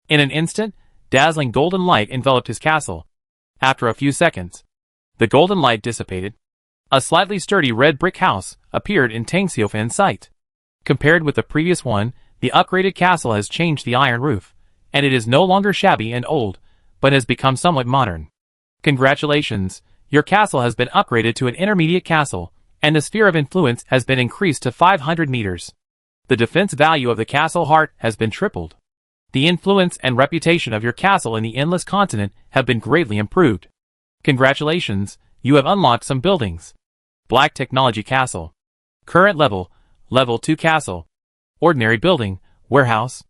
[SPEAKER 1] In an instant, Dazzling golden light enveloped his castle. After a few seconds, the golden light dissipated. A slightly sturdy red brick house appeared in Tang Xiufan's sight. Compared with the previous one, the upgraded castle has changed the iron roof, and it is no longer shabby and old, but has become somewhat modern. Congratulations, your castle has been upgraded to an intermediate castle, and the sphere of influence has been increased to 500 meters. The defense value of the castle heart has been tripled. The influence and reputation of your castle in the Endless Continent have been greatly improved. Congratulations, you have unlocked some buildings. Black Technology Castle. Current level, Level 2 Castle. Ordinary Building, Warehouse.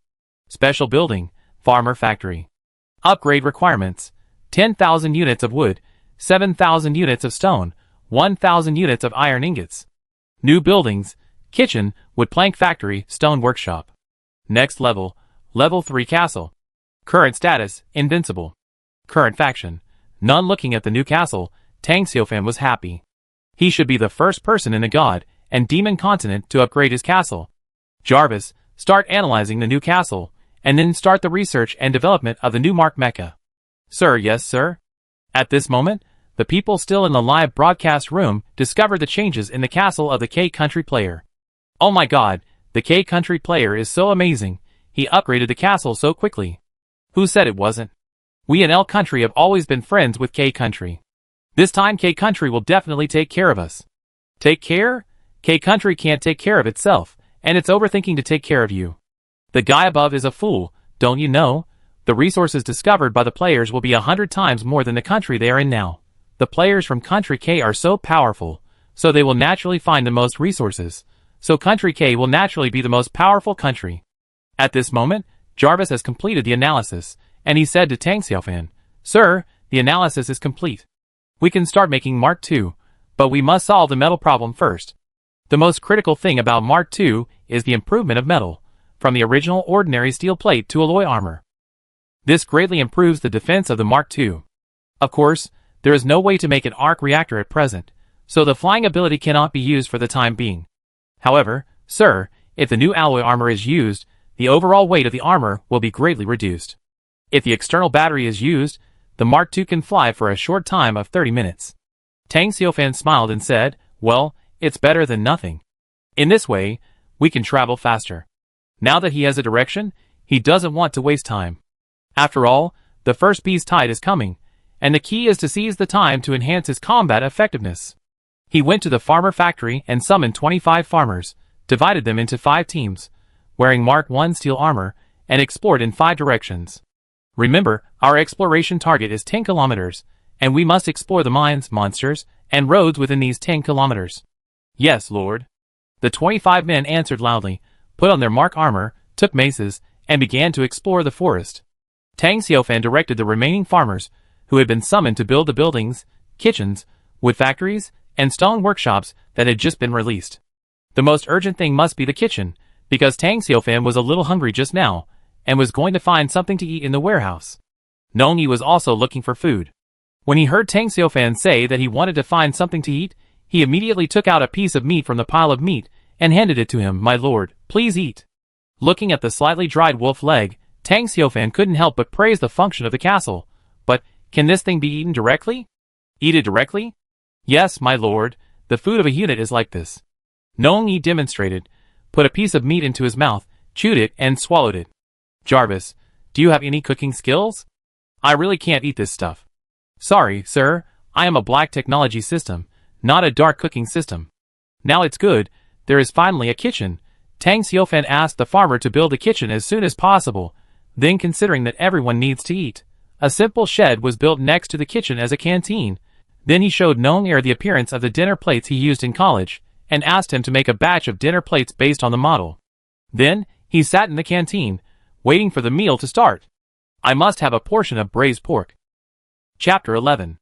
[SPEAKER 1] Special Building, Farmer Factory. Upgrade requirements: 10,000 units of wood, 7,000 units of stone, 1,000 units of iron ingots. New buildings: Kitchen, Wood Plank Factory, Stone Workshop. Next level, Level 3 Castle. Current status: Invincible. Current faction: none. Looking at the new castle, Tang Xiufan was happy. He should be the first person in the God and Demon Continent to upgrade his castle. Jarvis, start analyzing the new castle, and then start the research and development of the new Mark Mecha. Sir, yes sir. At this moment, the people still in the live broadcast room discovered the changes in the castle of the K-Country player. Oh my god, the K-Country player is so amazing, he upgraded the castle so quickly. Who said it wasn't? We in L-Country have always been friends with K-Country. This time K-Country will definitely take care of us. Take care? K-Country can't take care of itself, and it's overthinking to take care of you. The guy above is a fool, don't you know? The resources discovered by the players will be 100 times more than the country they are in now. The players from Country K are so powerful, so they will naturally find the most resources. So Country K will naturally be the most powerful country. At this moment, Jarvis has completed the analysis, and he said to Tang Xiufan, Sir, the analysis is complete. We can start making Mark II, but we must solve the metal problem first. The most critical thing about Mark II is the improvement of metal, from the original ordinary steel plate to alloy armor. This greatly improves the defense of the Mark II. Of course, there is no way to make an arc reactor at present, so the flying ability cannot be used for the time being. However, sir, if the new alloy armor is used, the overall weight of the armor will be greatly reduced. If the external battery is used, the Mark II can fly for a short time of 30 minutes. Tang Xiufan smiled and said, well, it's better than nothing. In this way, we can travel faster. Now that he has a direction, he doesn't want to waste time. After all, the first peace tide is coming, and the key is to seize the time to enhance his combat effectiveness. He went to the farmer factory and summoned 25 farmers, divided them into 5 teams, wearing Mark I steel armor, and explored in 5 directions. Remember, our exploration target is 10 kilometers, and we must explore the mines, monsters, and roads within these 10 kilometers. Yes, Lord. The 25 men answered loudly, put on their Mark armor, took maces, and began to explore the forest. Tang Xiufan directed the remaining farmers, who had been summoned to build the buildings, kitchens, wood factories, and stone workshops that had just been released. The most urgent thing must be the kitchen, because Tang Xiufan was a little hungry just now, and was going to find something to eat in the warehouse. Nongyi was also looking for food. When he heard Tang Xiufan say that he wanted to find something to eat, he immediately took out a piece of meat from the pile of meat, and handed it to him. My lord, please eat. Looking at the slightly dried wolf leg, Tang Xiufan couldn't help but praise the function of the castle. But, can this thing be eaten directly? Eat it directly? Yes, my lord, the food of a unit is like this. Nongyi demonstrated, put a piece of meat into his mouth, chewed it, and swallowed it. Jarvis, do you have any cooking skills? I really can't eat this stuff. Sorry, sir, I am a black technology system, not a dark cooking system. Now it's good, there is finally a kitchen. Tang Xiufan asked the farmer to build a kitchen as soon as possible, then considering that everyone needs to eat. A simple shed was built next to the kitchen as a canteen. Then he showed Nong-Er the appearance of the dinner plates he used in college, and asked him to make a batch of dinner plates based on the model. Then, he sat in the canteen, waiting for the meal to start. I must have a portion of braised pork. Chapter 11.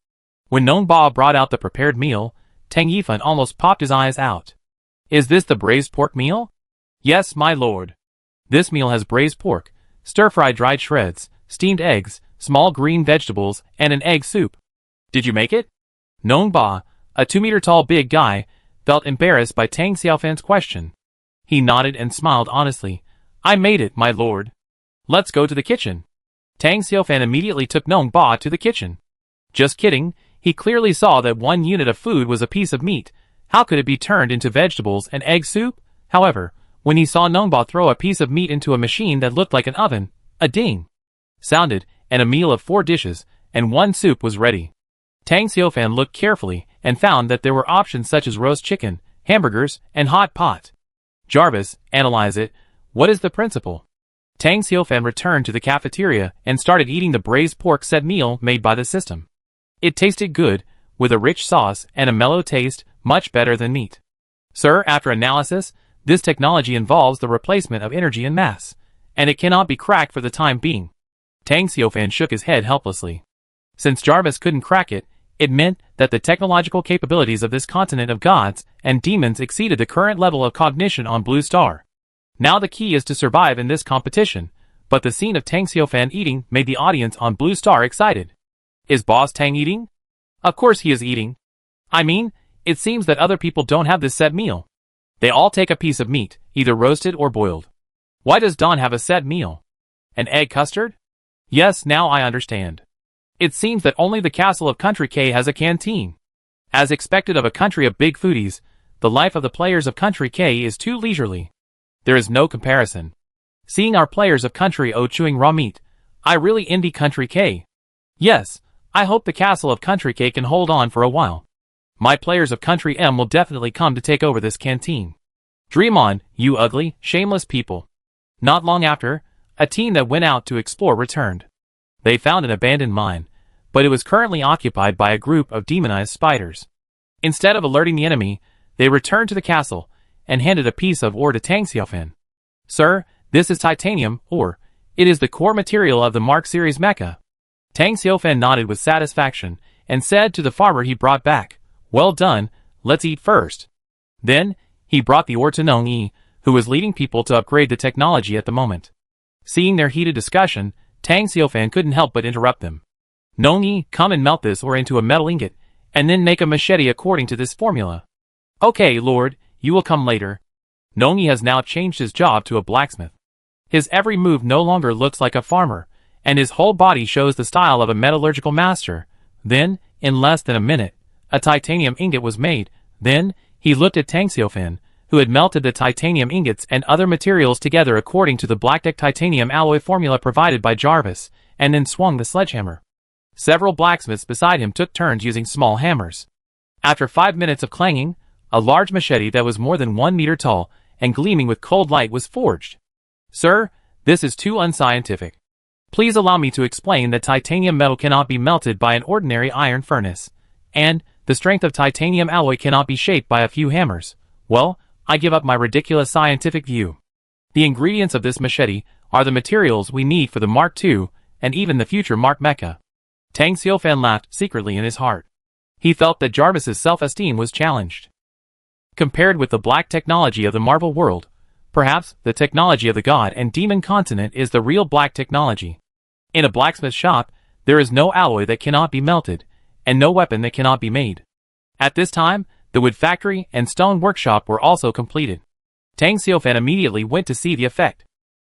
[SPEAKER 1] When Nong Ba brought out the prepared meal, Tang Yifan almost popped his eyes out. Is this the braised pork meal? Yes, my lord. This meal has braised pork, stir-fried dried shreds, steamed eggs, small green vegetables, and an egg soup. Did you make it? Nong Ba, a 2-meter-tall big guy, felt embarrassed by Tang Xiufan's question. He nodded and smiled honestly. I made it, my lord. Let's go to the kitchen. Tang Xiaofan immediately took Nong Ba to the kitchen. Just kidding, he clearly saw that 1 unit of food was a piece of meat. How could it be turned into vegetables and egg soup? However, when he saw Nong Ba throw a piece of meat into a machine that looked like an oven, a ding sounded, and a meal of 4 dishes and 1 soup was ready. Tang Xiaofan looked carefully and found that there were options such as roast chicken, hamburgers, and hot pot. Jarvis, analyze it. What is the principle? Tang Xiaofan returned to the cafeteria and started eating the braised pork set meal made by the system. It tasted good, with a rich sauce and a mellow taste, much better than meat. Sir, after analysis, this technology involves the replacement of energy and mass, and it cannot be cracked for the time being. Tang Xiaofan shook his head helplessly. Since Jarvis couldn't crack it, it meant that the technological capabilities of this continent of gods and demons exceeded the current level of cognition on Blue Star. Now the key is to survive in this competition, but the scene of Tang Xiaofan eating made the audience on Blue Star excited. Is Boss Tang eating? Of course he is eating. I mean, it seems that other people don't have this set meal. They all take a piece of meat, either roasted or boiled. Why does Don have a set meal? An egg custard? Yes, now I understand. It seems that only the castle of Country K has a canteen. As expected of a country of big foodies, the life of the players of Country K is too leisurely. There is no comparison. Seeing our players of Country O chewing raw meat, I really envy Country K. Yes, I hope the castle of Country K can hold on for a while. My players of Country M will definitely come to take over this canteen. Dream on, you ugly, shameless people. Not long after, a team that went out to explore returned. They found an abandoned mine, but it was currently occupied by a group of demonized spiders. Instead of alerting the enemy, they returned to the castle and handed a piece of ore to Tang Xiaofan. Sir, this is titanium ore. It is the core material of the Mark series Mecha. Tang Xiaofan nodded with satisfaction and said to the farmer he brought back, well done, let's eat first. Then, he brought the ore to Nong Yi, who was leading people to upgrade the technology at the moment. Seeing their heated discussion, Tang Xiaofan couldn't help but interrupt them. Nong Yi, come and melt this ore into a metal ingot, and then make a machete according to this formula. Okay, Lord, you will come later. Nong Yi has now changed his job to a blacksmith. His every move no longer looks like a farmer, and his whole body shows the style of a metallurgical master. Then, in less than a minute, a titanium ingot was made. Then, he looked at Tang Xiaofan, who had melted the titanium ingots and other materials together according to the black-deck titanium alloy formula provided by Jarvis, and then swung the sledgehammer. Several blacksmiths beside him took turns using small hammers. After 5 minutes of clanging, a large machete that was more than 1 meter tall and gleaming with cold light was forged. Sir, this is too unscientific. Please allow me to explain that titanium metal cannot be melted by an ordinary iron furnace, and the strength of titanium alloy cannot be shaped by a few hammers. Well, I give up my ridiculous scientific view. The ingredients of this machete are the materials we need for the Mark II and even the future Mark Mecha. Tang Xiaofan laughed secretly in his heart. He felt that Jarvis's self-esteem was challenged. Compared with the black technology of the Marvel world, perhaps the technology of the god and demon continent is the real black technology. In a blacksmith shop, there is no alloy that cannot be melted, and no weapon that cannot be made. At this time, the wood factory and stone workshop were also completed. Tang Xiaofan immediately went to see the effect.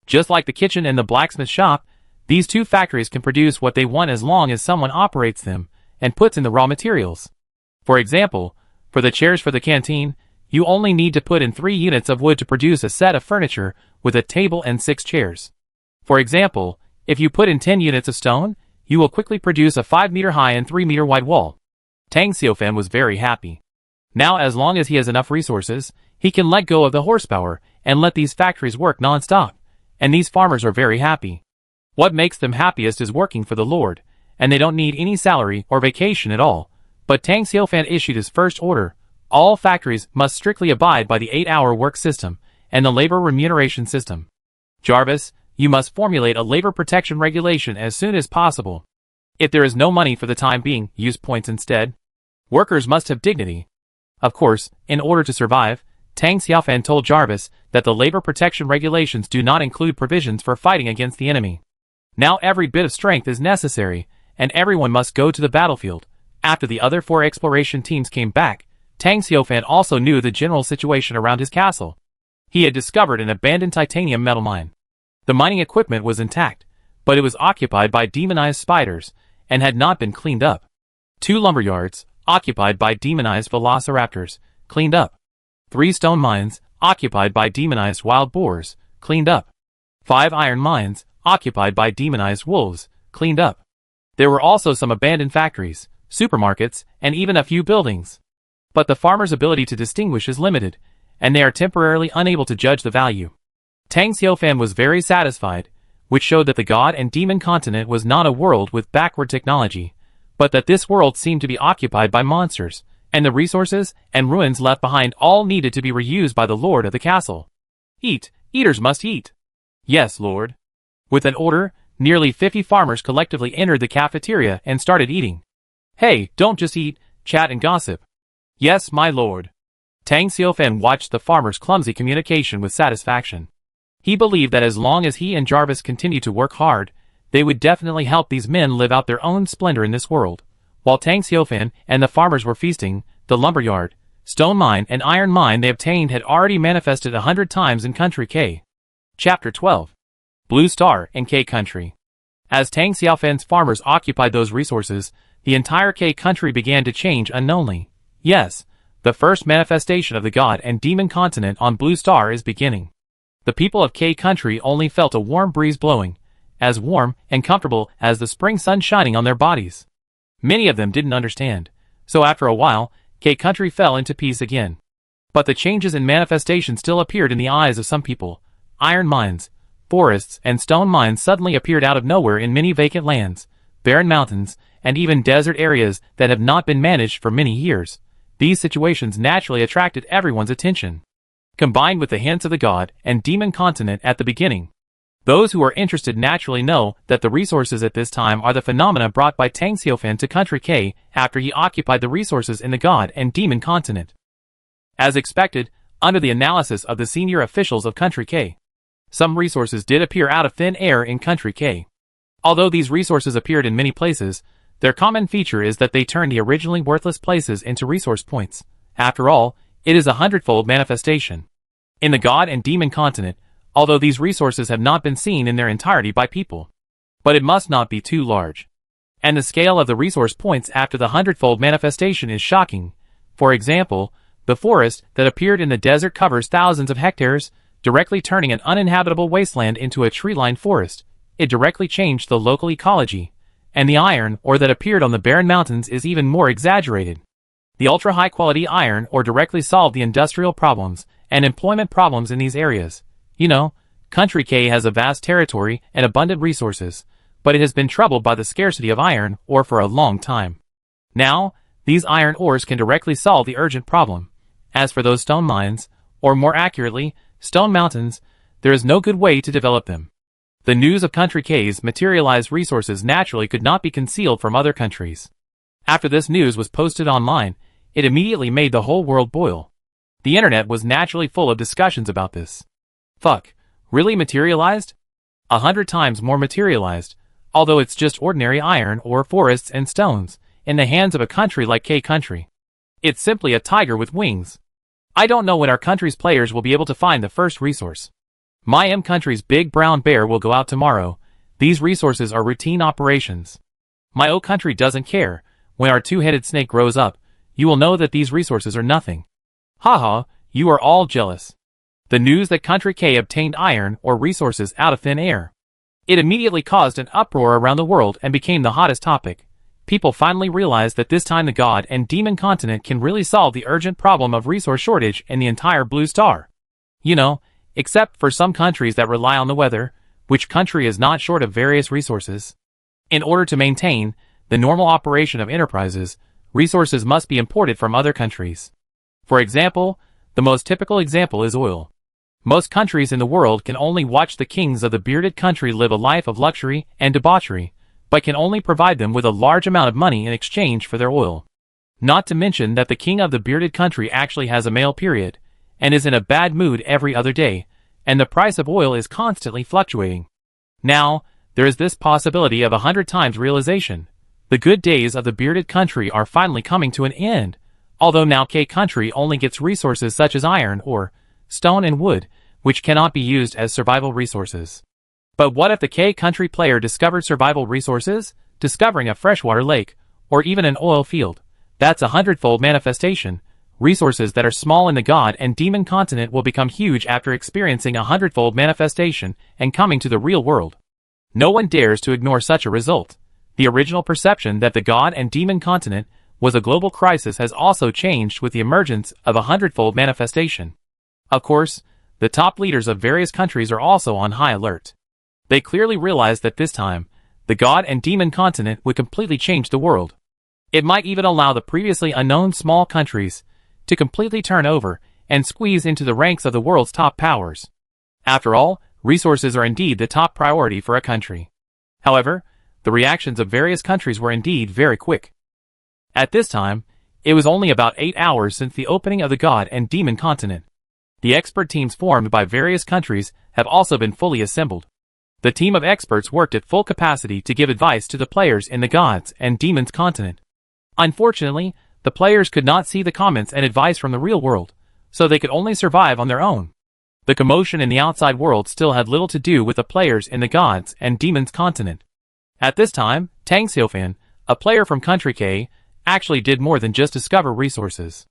[SPEAKER 1] Just like the kitchen and the blacksmith shop, these two factories can produce what they want as long as someone operates them and puts in the raw materials. For example, for the chairs for the canteen, you only need to put in 3 units of wood to produce a set of furniture with a table and 6 chairs. For example, if you put in 10 units of stone, you will quickly produce a 5-meter high and 3-meter wide wall. Tang Xiaofan was very happy. Now, as long as he has enough resources, he can let go of the horsepower and let these factories work non-stop, and these farmers are very happy. What makes them happiest is working for the Lord, and they don't need any salary or vacation at all. But Tang Xiaofan issued his first order. All factories must strictly abide by the 8-hour work system and the labor remuneration system. Jarvis, you must formulate a labor protection regulation as soon as possible. If there is no money for the time being, use points instead. Workers must have dignity. Of course, in order to survive, Tang Xiaofan told Jarvis that the labor protection regulations do not include provisions for fighting against the enemy. Now every bit of strength is necessary, and everyone must go to the battlefield. After the other 4 exploration teams came back, Tang Xiaofan also knew the general situation around his castle. He had discovered an abandoned titanium metal mine. The mining equipment was intact, but it was occupied by demonized spiders and had not been cleaned up. 2 lumberyards, occupied by demonized velociraptors, cleaned up. 3 stone mines, occupied by demonized wild boars, cleaned up. 5 iron mines, occupied by demonized wolves, cleaned up. There were also some abandoned factories, supermarkets, and even a few buildings. But the farmer's ability to distinguish is limited, and they are temporarily unable to judge the value. Tang Xiaofan was very satisfied, which showed that the god and demon continent was not a world with backward technology, but that this world seemed to be occupied by monsters, and the resources and ruins left behind all needed to be reused by the lord of the castle. Eat, eaters must eat. Yes, lord. With an order, nearly 50 farmers collectively entered the cafeteria and started eating. Hey, don't just eat, chat and gossip. Yes, my lord. Tang Xiaofan watched the farmers' clumsy communication with satisfaction. He believed that as long as he and Jarvis continued to work hard, they would definitely help these men live out their own splendor in this world. While Tang Xiaofan and the farmers were feasting, the lumberyard, stone mine and iron mine they obtained had already manifested 100 times in Country K. Chapter 12. Blue Star and K Country. As Tang Xiaofan's farmers occupied those resources, the entire K Country began to change unknownly. Yes, the first manifestation of the god and demon continent on Blue Star is beginning. The people of K Country only felt a warm breeze blowing, as warm and comfortable as the spring sun shining on their bodies. Many of them didn't understand, so after a while, K Country fell into peace again. But the changes in manifestation still appeared in the eyes of some people. Iron mines, forests, and stone mines suddenly appeared out of nowhere in many vacant lands, barren mountains, and even desert areas that have not been managed for many years. These situations naturally attracted everyone's attention. Combined with the hints of the god and demon continent at the beginning, those who are interested naturally know that the resources at this time are the phenomena brought by Tang Xiaofan to Country K after he occupied the resources in the god and demon continent. As expected, under the analysis of the senior officials of Country K, some resources did appear out of thin air in Country K. Although these resources appeared in many places, their common feature is that they turn the originally worthless places into resource points. After all, it is a 100-fold manifestation. In the god and demon continent, although these resources have not been seen in their entirety by people, but it must not be too large. And the scale of the resource points after the 100-fold manifestation is shocking. For example, the forest that appeared in the desert covers thousands of hectares, directly turning an uninhabitable wasteland into a tree-lined forest. It directly changed the local ecology. And the iron ore that appeared on the barren mountains is even more exaggerated. The ultra-high-quality iron ore directly solved the industrial problems and employment problems in these areas. You know, Country K has a vast territory and abundant resources, but it has been troubled by the scarcity of iron ore for a long time. Now, these iron ores can directly solve the urgent problem. As for those stone mines, or more accurately, stone mountains, there is no good way to develop them. The news of Country K's materialized resources naturally could not be concealed from other countries. After this news was posted online, it immediately made the whole world boil. The internet was naturally full of discussions about this. Fuck, really materialized? 100 times more materialized, although it's just ordinary iron ore, forests and stones, in the hands of a country like K Country. It's simply a tiger with wings. I don't know when our country's players will be able to find the first resource. My M country's big brown bear will go out tomorrow. These resources are routine operations. My O country doesn't care. When our two-headed snake grows up, you will know that these resources are nothing. Haha, you are all jealous. The news that Country K obtained iron or resources out of thin air. It immediately caused an uproar around the world and became the hottest topic. People finally realized that this time the god and demon continent can really solve the urgent problem of resource shortage in the entire Blue Star. You know, except for some countries that rely on the weather, which country is not short of various resources. In order to maintain the normal operation of enterprises, resources must be imported from other countries. For example, the most typical example is oil. Most countries in the world can only watch the kings of the bearded country live a life of luxury and debauchery, but can only provide them with a large amount of money in exchange for their oil. Not to mention that the king of the bearded country actually has a male period, and is in a bad mood every other day, and the price of oil is constantly fluctuating. Now, there is this possibility of 100 times realization. The good days of the bearded country are finally coming to an end, although now K Country only gets resources such as iron ore, stone and wood, which cannot be used as survival resources. But what if the K country player discovered survival resources, discovering a freshwater lake, or even an oil field? That's a 100-fold manifestation. Resources that are small in the god and demon continent will become huge after experiencing a 100-fold manifestation and coming to the real world. No one dares to ignore such a result. The original perception that the god and demon continent was a global crisis has also changed with the emergence of a 100-fold manifestation. Of course, the top leaders of various countries are also on high alert. They clearly realized that this time, the god and demon continent would completely change the world. It might even allow the previously unknown small countries to completely turn over and squeeze into the ranks of the world's top powers. After all, resources are indeed the top priority for a country. However, the reactions of various countries were indeed very quick. At this time, it was only about 8 hours since the opening of the god and demon continent. The expert teams formed by various countries have also been fully assembled. The team of experts worked at full capacity to give advice to the players in the gods and demons continent. Unfortunately, the players could not see the comments and advice from the real world, so they could only survive on their own. The commotion in the outside world still had little to do with the players in the gods and demons continent. At this time, Tang Xiaofan, a player from Country K, actually did more than just discover resources.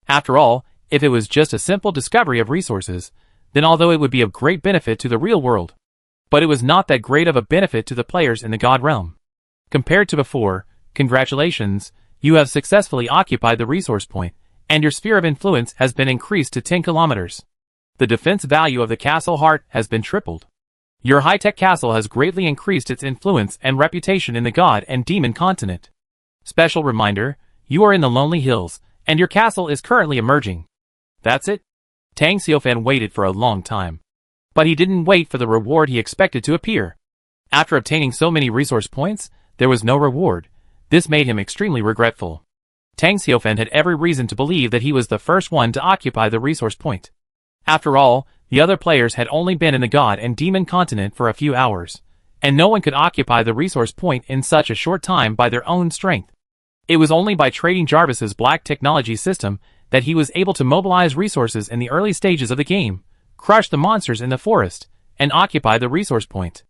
[SPEAKER 1] After all, if it was just a simple discovery of resources, then although it would be of great benefit to the real world, but it was not that great of a benefit to the players in the god realm. Compared to before, congratulations, you have successfully occupied the resource point, and your sphere of influence has been increased to 10 kilometers. The defense value of the castle heart has been tripled. Your high-tech castle has greatly increased its influence and reputation in the god and demon continent. Special reminder, you are in the Lonely Hills, and your castle is currently emerging. That's it? Tang Xiaofan waited for a long time. But he didn't wait for the reward he expected to appear. After obtaining so many resource points, there was no reward. This made him extremely regretful. Tang Xiaofan had every reason to believe that he was the first one to occupy the resource point. After all, the other players had only been in the god and demon continent for a few hours, and no one could occupy the resource point in such a short time by their own strength. It was only by trading Jarvis's black technology system that he was able to mobilize resources in the early stages of the game, crush the monsters in the forest, and occupy the resource point.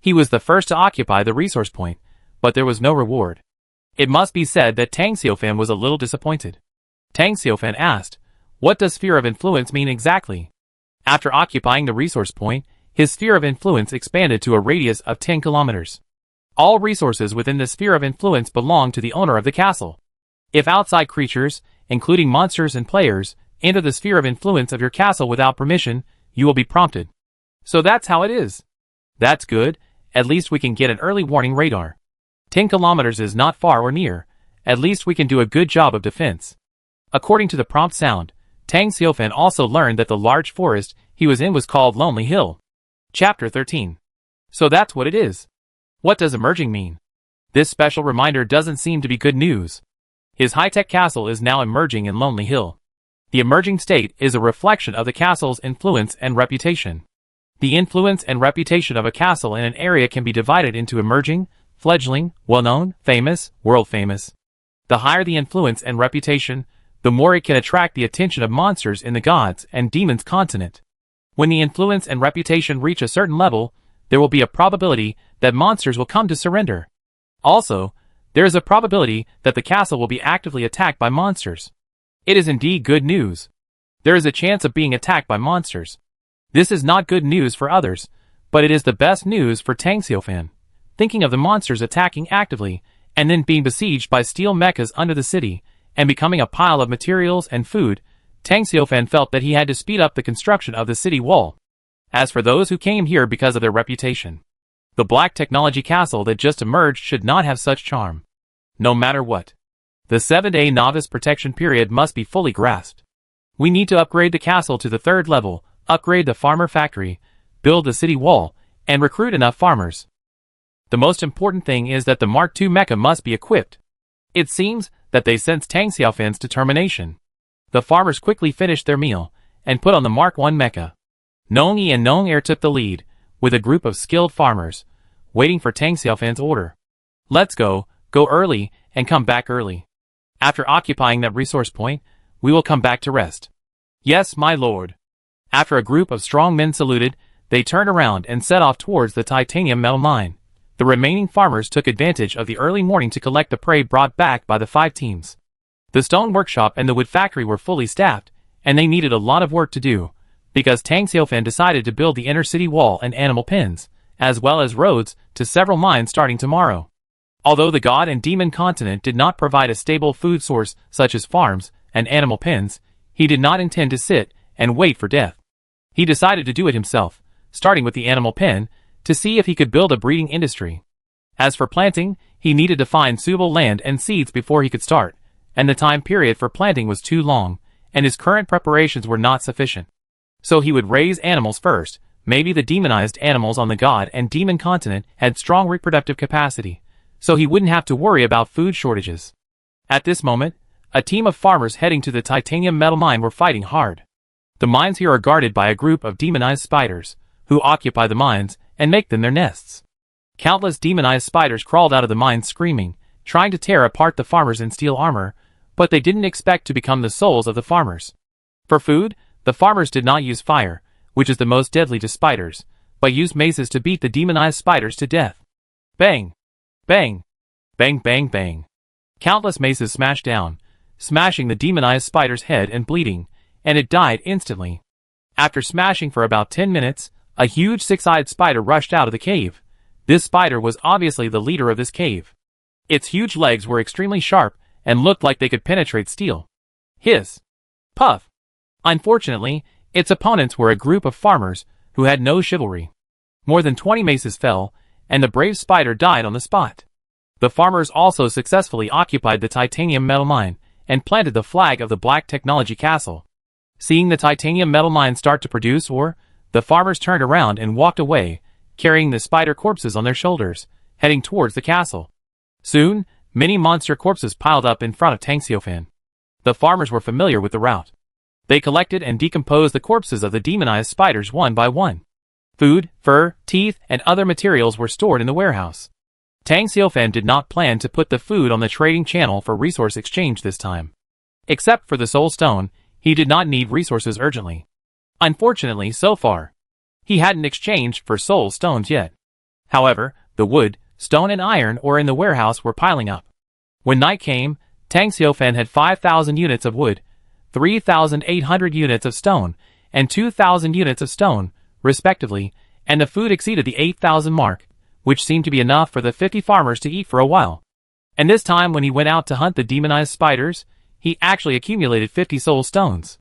[SPEAKER 1] He was the first to occupy the resource point, but there was no reward. It must be said that Tang Xiaofan was a little disappointed. Tang Xiaofan asked, "What does sphere of influence mean exactly?" After occupying the resource point, his sphere of influence expanded to a radius of 10 kilometers. All resources within the sphere of influence belong to the owner of the castle. If outside creatures, including monsters and players, enter the sphere of influence of your castle without permission, you will be prompted. So that's how it is. That's good, at least we can get an early warning radar. 10 kilometers is not far or near, at least we can do a good job of defense. According to the prompt sound, Tang Xiaofan also learned that the large forest he was in was called Lonely Hill. Chapter 13. So that's what it is. What does emerging mean? This special reminder doesn't seem to be good news. His high-tech castle is now emerging in Lonely Hill. The emerging state is a reflection of the castle's influence and reputation. The influence and reputation of a castle in an area can be divided into emerging, fledgling, well-known, famous, world-famous. The higher the influence and reputation, the more it can attract the attention of monsters in the gods and demons continent. When the influence and reputation reach a certain level, there will be a probability that monsters will come to surrender. Also, there is a probability that the castle will be actively attacked by monsters. It is indeed good news. There is a chance of being attacked by monsters. This is not good news for others, but it is the best news for Tang Xiaofan. Thinking of the monsters attacking actively, and then being besieged by steel mechas under the city, and becoming a pile of materials and food, Tang Xiaofan felt that he had to speed up the construction of the city wall. As for those who came here because of their reputation, the black technology castle that just emerged should not have such charm. No matter what, the 7-day novice protection period must be fully grasped. We need to upgrade the castle to the 3rd level, upgrade the farmer factory, build the city wall, and recruit enough farmers. The most important thing is that the Mark II mecha must be equipped. It seems that they sense Tang Xiaofan's determination. The farmers quickly finished their meal, and put on the Mark I mecha. Nong Yi and Nong Er took the lead, with a group of skilled farmers, waiting for Tang Xiaofan's order. Let's go early, and come back early. After occupying that resource point, we will come back to rest. Yes, my lord. After a group of strong men saluted, They turned around and set off towards the titanium metal mine. The remaining farmers took advantage of the early morning to collect the prey brought back by the 5 teams. The stone workshop and the wood factory were fully staffed, and they needed a lot of work to do, because Tang Xiaofan decided to build the inner city wall and animal pens, as well as roads to several mines starting tomorrow. Although the god and demon continent did not provide a stable food source such as farms and animal pens, he did not intend to sit and wait for death. He decided to do it himself, starting with the animal pen, to see if he could build a breeding industry. As for planting, he needed to find suitable land and seeds before he could start, and the time period for planting was too long, and his current preparations were not sufficient. So he would raise animals first. Maybe the demonized animals on the god and demon continent had strong reproductive capacity, so he wouldn't have to worry about food shortages. At this moment, a team of farmers heading to the titanium metal mine were fighting hard. The mines here are guarded by a group of demonized spiders, who occupy the mines and make them their nests. Countless demonized spiders crawled out of the mines screaming, trying to tear apart the farmers in steel armor, but they didn't expect to become the souls of the farmers. For food, the farmers did not use fire, which is the most deadly to spiders, but used maces to beat the demonized spiders to death. Bang! Bang! Bang bang bang! Countless maces smashed down, smashing the demonized spider's head and bleeding, and it died instantly. After smashing for about 10 minutes, a huge 6-eyed spider rushed out of the cave. This spider was obviously the leader of this cave. Its huge legs were extremely sharp and looked like they could penetrate steel. Hiss! Puff! Unfortunately, its opponents were a group of farmers who had no chivalry. More than 20 maces fell, and the brave spider died on the spot. The farmers also successfully occupied the titanium metal mine and planted the flag of the Black Technology Castle. Seeing the titanium metal mine start to produce ore, the farmers turned around and walked away, carrying the spider corpses on their shoulders, heading towards the castle. Soon, many monster corpses piled up in front of Tang Xiaofan. The farmers were familiar with the route. They collected and decomposed the corpses of the demonized spiders one by one. Food, fur, teeth, and other materials were stored in the warehouse. Tang Xiaofan did not plan to put the food on the trading channel for resource exchange this time. Except for the soul stone, he did not need resources urgently. Unfortunately, so far, he hadn't exchanged for soul stones yet. However, the wood, stone and iron ore in the warehouse were piling up. When night came, Tang Xiaofan had 5,000 units of wood, 3,800 units of stone, and 2,000 units of stone, respectively, and the food exceeded the 8,000 mark, which seemed to be enough for the 50 farmers to eat for a while. And this time when he went out to hunt the demonized spiders, he actually accumulated 50 soul stones.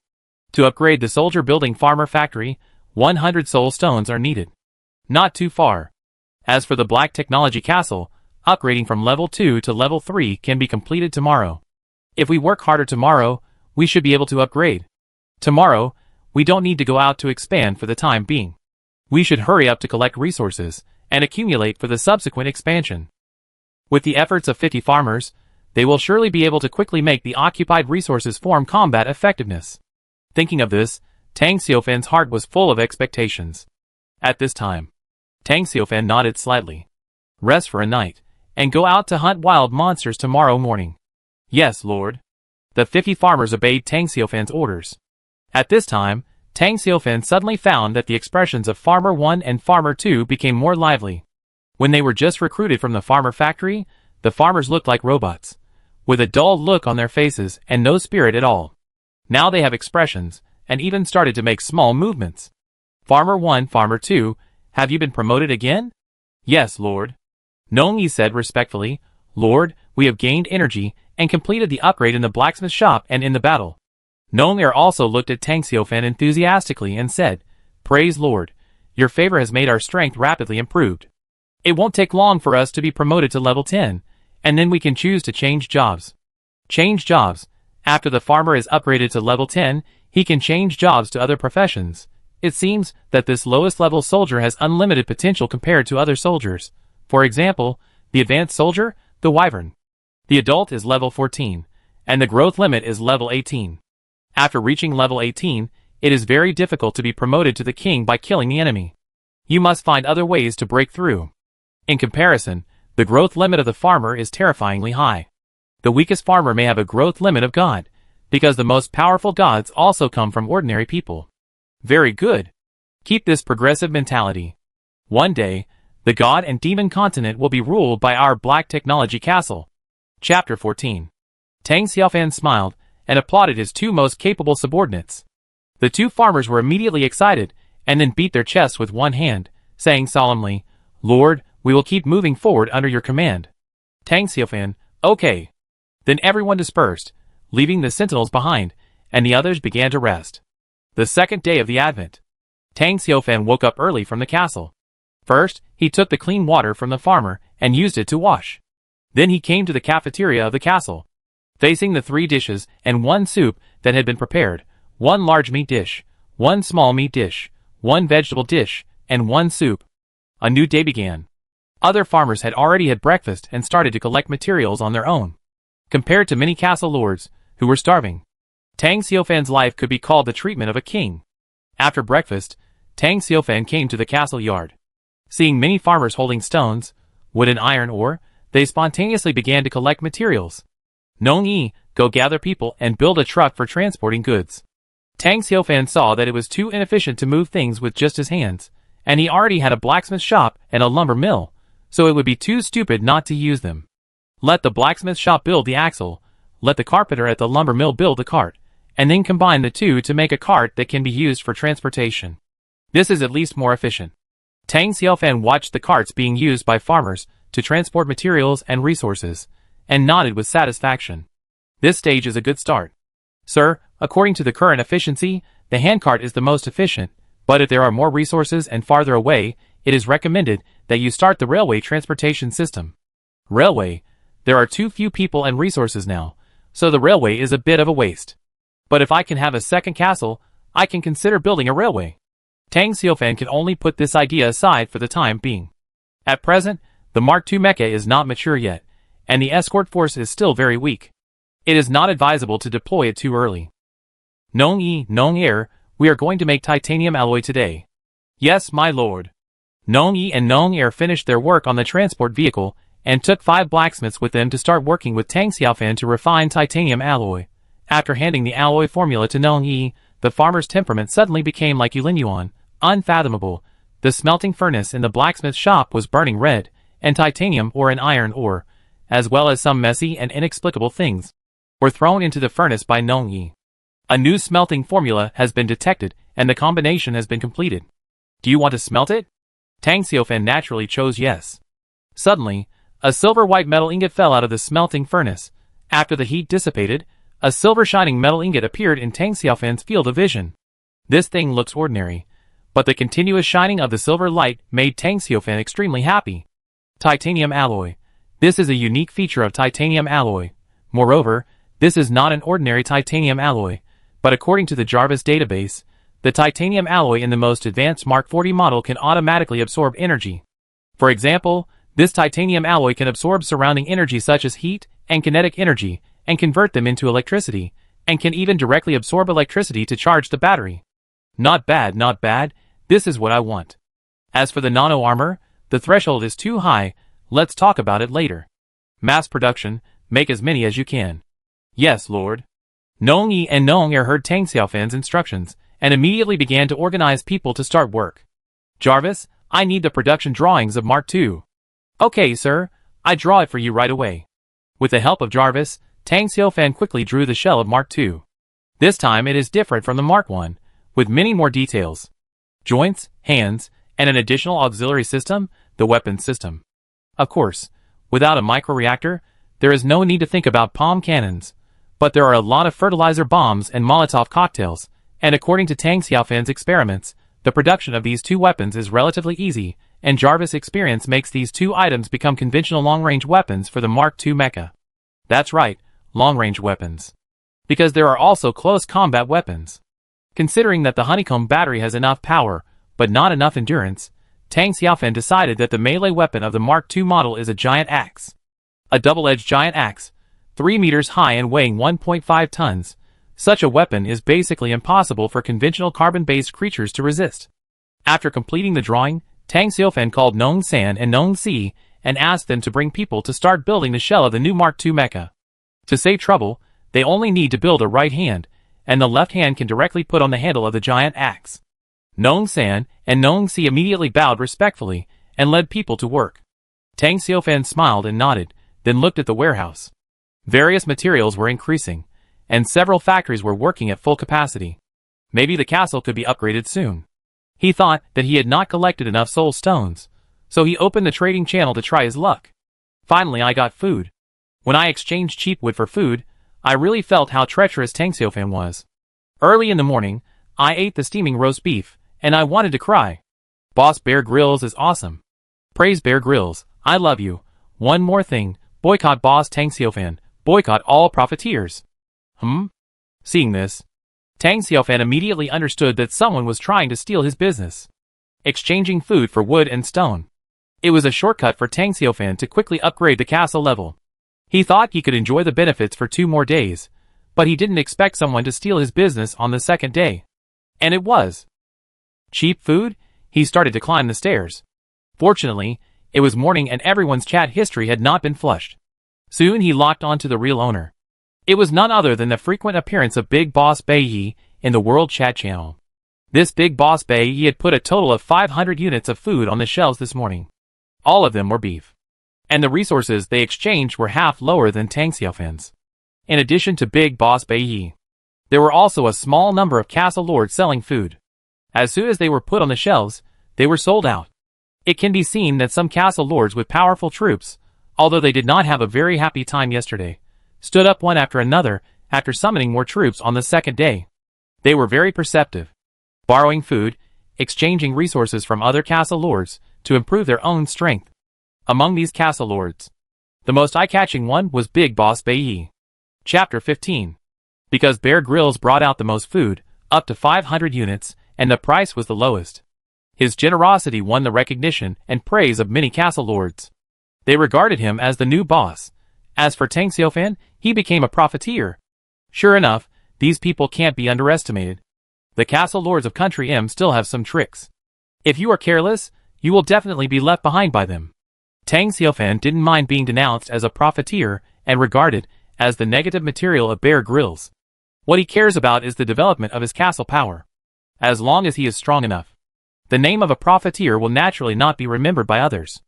[SPEAKER 1] To upgrade the soldier building farmer factory, 100 soul stones are needed. Not too far. As for the Black Technology Castle, upgrading from level 2 to level 3 can be completed tomorrow. If we work harder tomorrow, we should be able to upgrade. Tomorrow, we don't need to go out to expand for the time being. We should hurry up to collect resources and accumulate for the subsequent expansion. With the efforts of 50 farmers, they will surely be able to quickly make the occupied resources form combat effectiveness. Thinking of this, Tang Xiaofan's heart was full of expectations. At this time, Tang Xiaofan nodded slightly. Rest for a night, and go out to hunt wild monsters tomorrow morning. Yes, Lord. The 50 farmers obeyed Tang Xiaofan's orders. At this time, Tang Xiaofan suddenly found that the expressions of Farmer 1 and Farmer 2 became more lively. When they were just recruited from the farmer factory, the farmers looked like robots, with a dull look on their faces and no spirit at all. Now they have expressions, and even started to make small movements. Farmer 1, Farmer 2, have you been promoted again? Yes, Lord. Nong Yi said respectfully, Lord, we have gained energy and completed the upgrade in the blacksmith shop and in the battle. Nong Er also looked at Tang Xiaofan enthusiastically and said, Praise Lord, your favor has made our strength rapidly improved. It won't take long for us to be promoted to level 10, and then we can choose to change jobs. Change jobs. After the farmer is upgraded to level 10, he can change jobs to other professions. It seems that this lowest level soldier has unlimited potential compared to other soldiers. For example, the advanced soldier, the wyvern. The adult is level 14, and the growth limit is level 18. After reaching level 18, it is very difficult to be promoted to the king by killing the enemy. You must find other ways to break through. In comparison, the growth limit of the farmer is terrifyingly high. The weakest farmer may have a growth limit of God, because the most powerful gods also come from ordinary people. Very good. Keep this progressive mentality. One day, the God and Demon continent will be ruled by our Black Technology Castle. Chapter 14. Tang Xiaofan smiled and applauded his two most capable subordinates. The two farmers were immediately excited and then beat their chests with one hand, saying solemnly, "Lord, we will keep moving forward under your command." Tang Xiaofan, "Okay." Then everyone dispersed, leaving the sentinels behind, and the others began to rest. The second day of the Advent. Tang Xiaofan woke up early from the castle. First, he took the clean water from the farmer and used it to wash. Then he came to the cafeteria of the castle. Facing the 3 dishes and 1 soup that had been prepared, 1 large meat dish, 1 small meat dish, 1 vegetable dish, and 1 soup. A new day began. Other farmers had already had breakfast and started to collect materials on their own. Compared to many castle lords, who were starving, Tang Xiaofan's life could be called the treatment of a king. After breakfast, Tang Xiaofan came to the castle yard. Seeing many farmers holding stones, wood and iron ore, they spontaneously began to collect materials. Nong Yi, go gather people and build a truck for transporting goods. Tang Xiaofan saw that it was too inefficient to move things with just his hands, and he already had a blacksmith shop and a lumber mill, so it would be too stupid not to use them. Let the blacksmith shop build the axle, let the carpenter at the lumber mill build the cart, and then combine the two to make a cart that can be used for transportation. This is at least more efficient. Tang Xiaofan watched the carts being used by farmers to transport materials and resources, and nodded with satisfaction. This stage is a good start. Sir, according to the current efficiency, the handcart is the most efficient, but if there are more resources and farther away, it is recommended that you start the railway transportation system. Railway, there are too few people and resources now, so the railway is a bit of a waste. But if I can have a second castle, I can consider building a railway. Tang Xiaofan can only put this idea aside for the time being. At present, the Mark II Mecha is not mature yet, and the escort force is still very weak. It is not advisable to deploy it too early. Nong Yi, Nong Er, we are going to make titanium alloy today. Yes, my lord. Nong Yi and Nong Er finished their work on the transport vehicle, and took 5 blacksmiths with them to start working with Tang Xiaofan to refine titanium alloy. After handing the alloy formula to Nong Yi, the farmer's temperament suddenly became like Yulin Yuan, unfathomable. The smelting furnace in the blacksmith shop was burning red, and titanium ore and iron ore, as well as some messy and inexplicable things, were thrown into the furnace by Nong Yi. A new smelting formula has been detected, and the combination has been completed. Do you want to smelt it? Tang Xiaofan naturally chose yes. Suddenly, a silver-white metal ingot fell out of the smelting furnace. After the heat dissipated, a silver-shining metal ingot appeared in Tang Xiaofan's field of vision. This thing looks ordinary, but the continuous shining of the silver light made Tang Xiaofan extremely happy. Titanium alloy. This is a unique feature of titanium alloy. Moreover, this is not an ordinary titanium alloy, but according to the Jarvis database, the titanium alloy in the most advanced Mark 40 model can automatically absorb energy. For example, this titanium alloy can absorb surrounding energy such as heat and kinetic energy, and convert them into electricity, and can even directly absorb electricity to charge the battery. Not bad, not bad. This is what I want. As for the nano armor, the threshold is too high. Let's talk about it later. Mass production, make as many as you can. Yes, Lord. Nong Yi and Nong Er heard Tang Xiaofan's instructions, and immediately began to organize people to start work. Jarvis, I need the production drawings of Mark II. Okay, sir, I draw it for you right away. With the help of Jarvis, Tang Xiaofan quickly drew the shell of Mark II. This time it is different from the Mark I, with many more details. Joints, hands, and an additional auxiliary system, the weapons system. Of course, without a microreactor, there is no need to think about palm cannons, but there are a lot of fertilizer bombs and Molotov cocktails, and according to Tang Xiaofan's experiments, the production of these 2 weapons is relatively easy, and Jarvis' experience makes these 2 items become conventional long-range weapons for the Mark II Mecha. That's right, long-range weapons. Because there are also close combat weapons. Considering that the honeycomb battery has enough power, but not enough endurance, Tang Xiaofan decided that the melee weapon of the Mark II model is a giant axe. A double-edged giant axe, 3 meters high and weighing 1.5 tons. Such a weapon is basically impossible for conventional carbon-based creatures to resist. After completing the drawing, Tang Xiaofan called Nong San and Nong Si, and asked them to bring people to start building the shell of the new Mark II Mecha. To save trouble, they only need to build a right hand, and the left hand can directly put on the handle of the giant axe. Nong San and Nong Si immediately bowed respectfully and led people to work. Tang Xiaofan smiled and nodded, then looked at the warehouse. Various materials were increasing, and several factories were working at full capacity. Maybe the castle could be upgraded soon. He thought that he had not collected enough soul stones, so he opened the trading channel to try his luck. Finally I got food. When I exchanged cheap wood for food, I really felt how treacherous Tang Xiaofan was. Early in the morning, I ate the steaming roast beef, and I wanted to cry. Boss Bear Grylls is awesome. Praise Bear Grylls, I love you. One more thing, boycott Boss Tang Xiaofan, boycott all profiteers. Seeing this, Tang Xiaofan immediately understood that someone was trying to steal his business. Exchanging food for wood and stone. It was a shortcut for Tang Xiaofan to quickly upgrade the castle level. He thought he could enjoy the benefits for 2 more days, but he didn't expect someone to steal his business on the second day. And it was. Cheap food? He started to climb the stairs. Fortunately, it was morning and everyone's chat history had not been flushed. Soon he locked onto the real owner. It was none other than the frequent appearance of Big Boss Bai Yi in the World Chat channel. This Big Boss Bai Yi had put a total of 500 units of food on the shelves this morning. All of them were beef. And the resources they exchanged were half lower than Tang Xiaofan's. In addition to Big Boss Bai Yi, there were also a small number of castle lords selling food. As soon as they were put on the shelves, they were sold out. It can be seen that some castle lords with powerful troops, although they did not have a very happy time yesterday, stood up one after another after summoning more troops on the second day. They were very perceptive, borrowing food, exchanging resources from other castle lords to improve their own strength. Among these castle lords, the most eye-catching one was Big Boss Bai Yi. Chapter 15. Because Bear Grylls brought out the most food, up to 500 units, and the price was the lowest. His generosity won the recognition and praise of many castle lords. They regarded him as the new boss. As for Tang Xiaofan, he became a profiteer. Sure enough, these people can't be underestimated. The castle lords of Country M still have some tricks. If you are careless, you will definitely be left behind by them. Tang Xiaofan didn't mind being denounced as a profiteer and regarded as the negative material of Bear Grylls. What he cares about is the development of his castle power. As long as he is strong enough, the name of a profiteer will naturally not be remembered by others.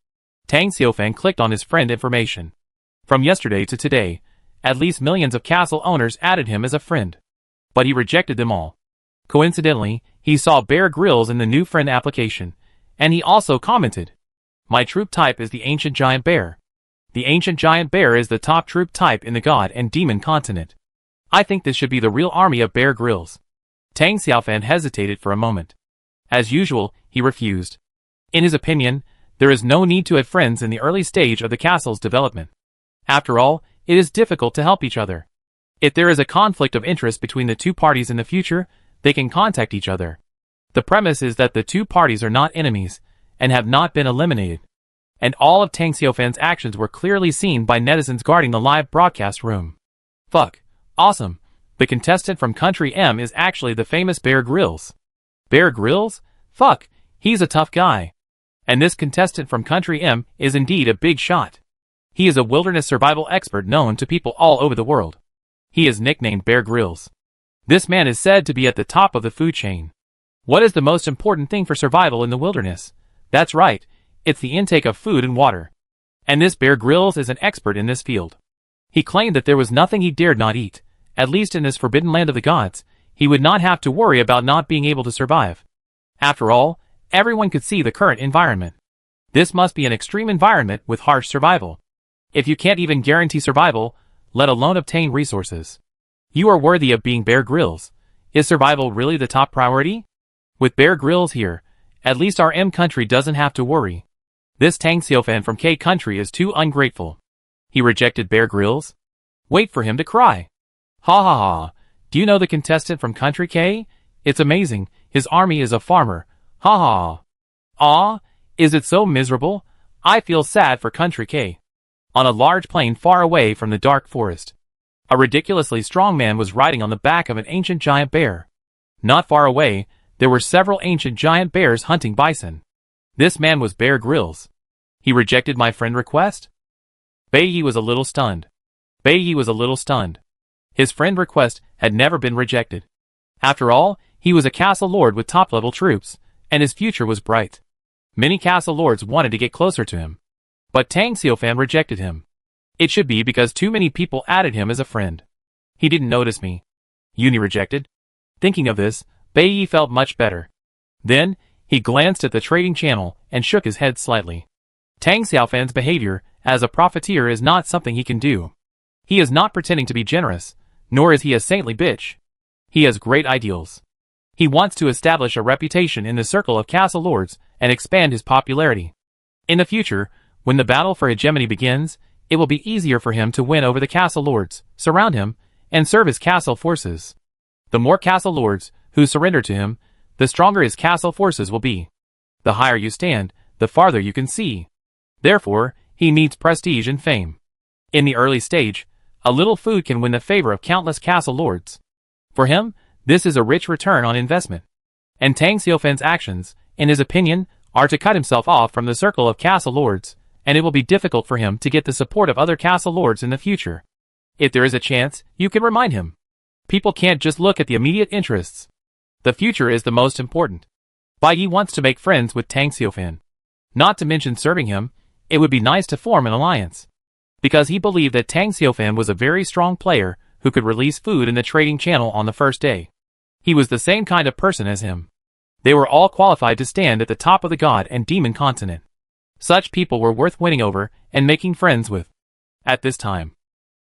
[SPEAKER 1] Tang Xiaofan clicked on his friend information. From yesterday to today, at least millions of castle owners added him as a friend. But he rejected them all. Coincidentally, he saw Bear Grylls in the new friend application, and he also commented, "My troop type is the Ancient Giant Bear. The Ancient Giant Bear is the top troop type in the God and Demon continent. I think this should be the real army of Bear Grylls." Tang Xiaofan hesitated for a moment. As usual, he refused. In his opinion, there is no need to have friends in the early stage of the castle's development. After all, it is difficult to help each other. If there is a conflict of interest between the two parties in the future, they can contact each other. The premise is that the two parties are not enemies, and have not been eliminated. And all of Tang Xiaofan's actions were clearly seen by netizens guarding the live broadcast room. Fuck. Awesome. The contestant from Country M is actually the famous Bear Grylls. Bear Grylls? Fuck, he's a tough guy. And this contestant from Country M is indeed a big shot. He is a wilderness survival expert known to people all over the world. He is nicknamed Bear Grylls. This man is said to be at the top of the food chain. What is the most important thing for survival in the wilderness? That's right, it's the intake of food and water. And this Bear Grylls is an expert in this field. He claimed that there was nothing he dared not eat. At least in this forbidden land of the gods, he would not have to worry about not being able to survive. After all, everyone could see the current environment. This must be an extreme environment with harsh survival. If you can't even guarantee survival, let alone obtain resources, you are worthy of being Bear Grylls. Is survival really the top priority? With Bear Grylls here, at least our M country doesn't have to worry. This Tang Xiaofan from K country is too ungrateful. He rejected Bear Grylls? Wait for him to cry. Ha ha ha, do you know the contestant from Country K? It's amazing, his army is a farmer. Ha ha ha. Aw, is it so miserable? I feel sad for Country K. On a large plain far away from the dark forest, a ridiculously strong man was riding on the back of an ancient giant bear. Not far away, there were several ancient giant bears hunting bison. This man was Bear Grylls. He rejected my friend request? Bai Yi was a little stunned. His friend request had never been rejected. After all, he was a castle lord with top-level troops, and his future was bright. Many castle lords wanted to get closer to him, but Tang Xiaofan rejected him. It should be because too many people added him as a friend. He didn't notice me. Uni rejected. Thinking of this, Bai Yi felt much better. Then, he glanced at the trading channel and shook his head slightly. Tang Xiaofan's behavior as a profiteer is not something he can do. He is not pretending to be generous, nor is he a saintly bitch. He has great ideals. He wants to establish a reputation in the circle of castle lords and expand his popularity. In the future, when the battle for hegemony begins, it will be easier for him to win over the castle lords, surround him, and serve his castle forces. The more castle lords who surrender to him, the stronger his castle forces will be. The higher you stand, the farther you can see. Therefore, he needs prestige and fame. In the early stage, a little food can win the favor of countless castle lords. For him, this is a rich return on investment. And Tang Xiaofan's actions, in his opinion, are to cut himself off from the circle of castle lords, and it will be difficult for him to get the support of other castle lords in the future. If there is a chance, you can remind him. People can't just look at the immediate interests. The future is the most important. Bai Yi wants to make friends with Tang Xiaofan. Not to mention serving him, it would be nice to form an alliance. Because he believed that Tang Xiaofan was a very strong player who could release food in the trading channel on the first day. He was the same kind of person as him. They were all qualified to stand at the top of the god and demon continent. Such people were worth winning over and making friends with. At this time,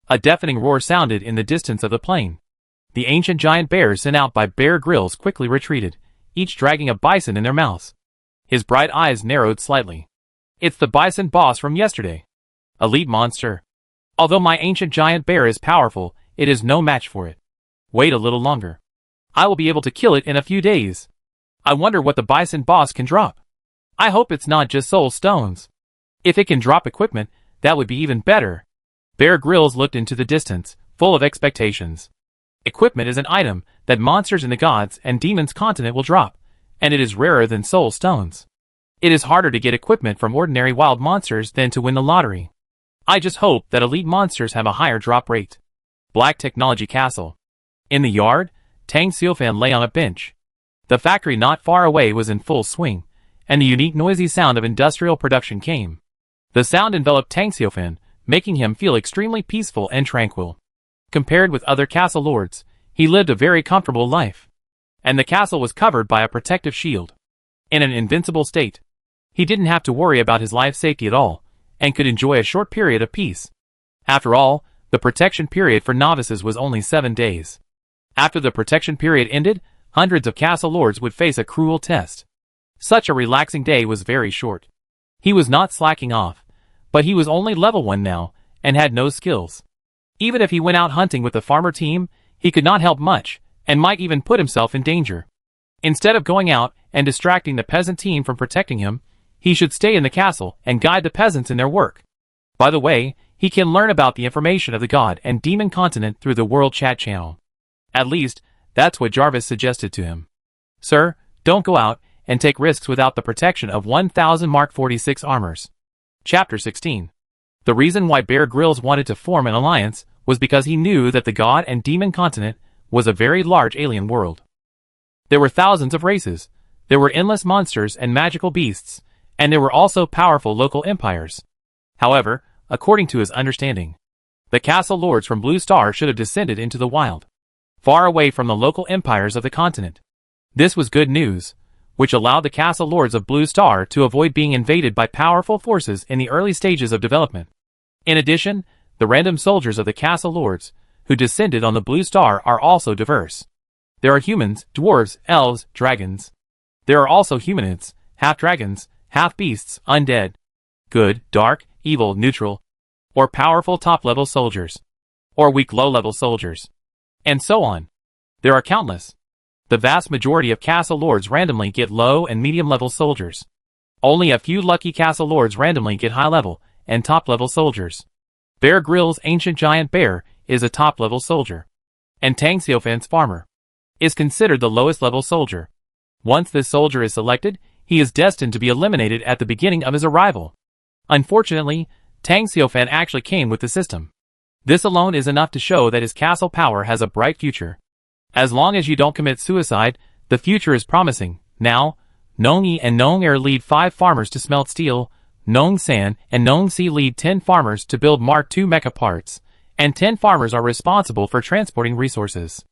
[SPEAKER 1] a deafening roar sounded in the distance of the plain. The ancient giant bears sent out by Bear Grylls quickly retreated, each dragging a bison in their mouths. His bright eyes narrowed slightly. It's the bison boss from yesterday. Elite monster. Although my ancient giant bear is powerful, it is no match for it. Wait a little longer. I will be able to kill it in a few days. I wonder what the bison boss can drop. I hope it's not just soul stones. If it can drop equipment, that would be even better. Bear Grylls looked into the distance, full of expectations. Equipment is an item that monsters in the gods and demons continent will drop, and it is rarer than soul stones. It is harder to get equipment from ordinary wild monsters than to win the lottery. I just hope that elite monsters have a higher drop rate. Black Technology Castle. In the yard, Tang Xiaofan lay on a bench. The factory not far away was in full swing, and the unique noisy sound of industrial production came. The sound enveloped Tang Xiaofan, making him feel extremely peaceful and tranquil. Compared with other castle lords, he lived a very comfortable life. And the castle was covered by a protective shield. In an invincible state, he didn't have to worry about his life safety at all, and could enjoy a short period of peace. After all, the protection period for novices was only 7 days. After the protection period ended, hundreds of castle lords would face a cruel test. Such a relaxing day was very short. He was not slacking off, but he was only level 1 now, and had no skills. Even if he went out hunting with the farmer team, he could not help much, and might even put himself in danger. Instead of going out and distracting the peasant team from protecting him, he should stay in the castle and guide the peasants in their work. By the way, he can learn about the information of the god and demon continent through the world chat channel. At least, that's what Jarvis suggested to him. Sir, don't go out and take risks without the protection of 1000 Mark 46 armors. Chapter 16. The reason why Bear Grylls wanted to form an alliance was because he knew that the god and demon continent was a very large alien world. There were thousands of races, there were endless monsters and magical beasts, and there were also powerful local empires. However, according to his understanding, the castle lords from Blue Star should have descended into the wild, far away from the local empires of the continent. This was good news, which allowed the castle lords of Blue Star to avoid being invaded by powerful forces in the early stages of development. In addition, the random soldiers of the castle lords, who descended on the Blue Star, are also diverse. There are humans, dwarves, elves, dragons. There are also humanoids, half-dragons, half-beasts, undead, good, dark, evil, neutral, or powerful top-level soldiers, or weak low-level soldiers, and so on. There are countless. The vast majority of castle lords randomly get low and medium-level soldiers. Only a few lucky castle lords randomly get high-level and top-level soldiers. Bear Grylls' ancient giant bear is a top-level soldier, and Tang Xiaofan's farmer is considered the lowest-level soldier. Once this soldier is selected, he is destined to be eliminated at the beginning of his arrival. Unfortunately, Tang Xiaofan actually came with the system. This alone is enough to show that his castle power has a bright future. As long as you don't commit suicide, the future is promising. Now, Nong E and Nong Air lead 5 farmers to smelt steel, Nong San and Nong Si lead 10 farmers to build Mark II mecha parts, and 10 farmers are responsible for transporting resources.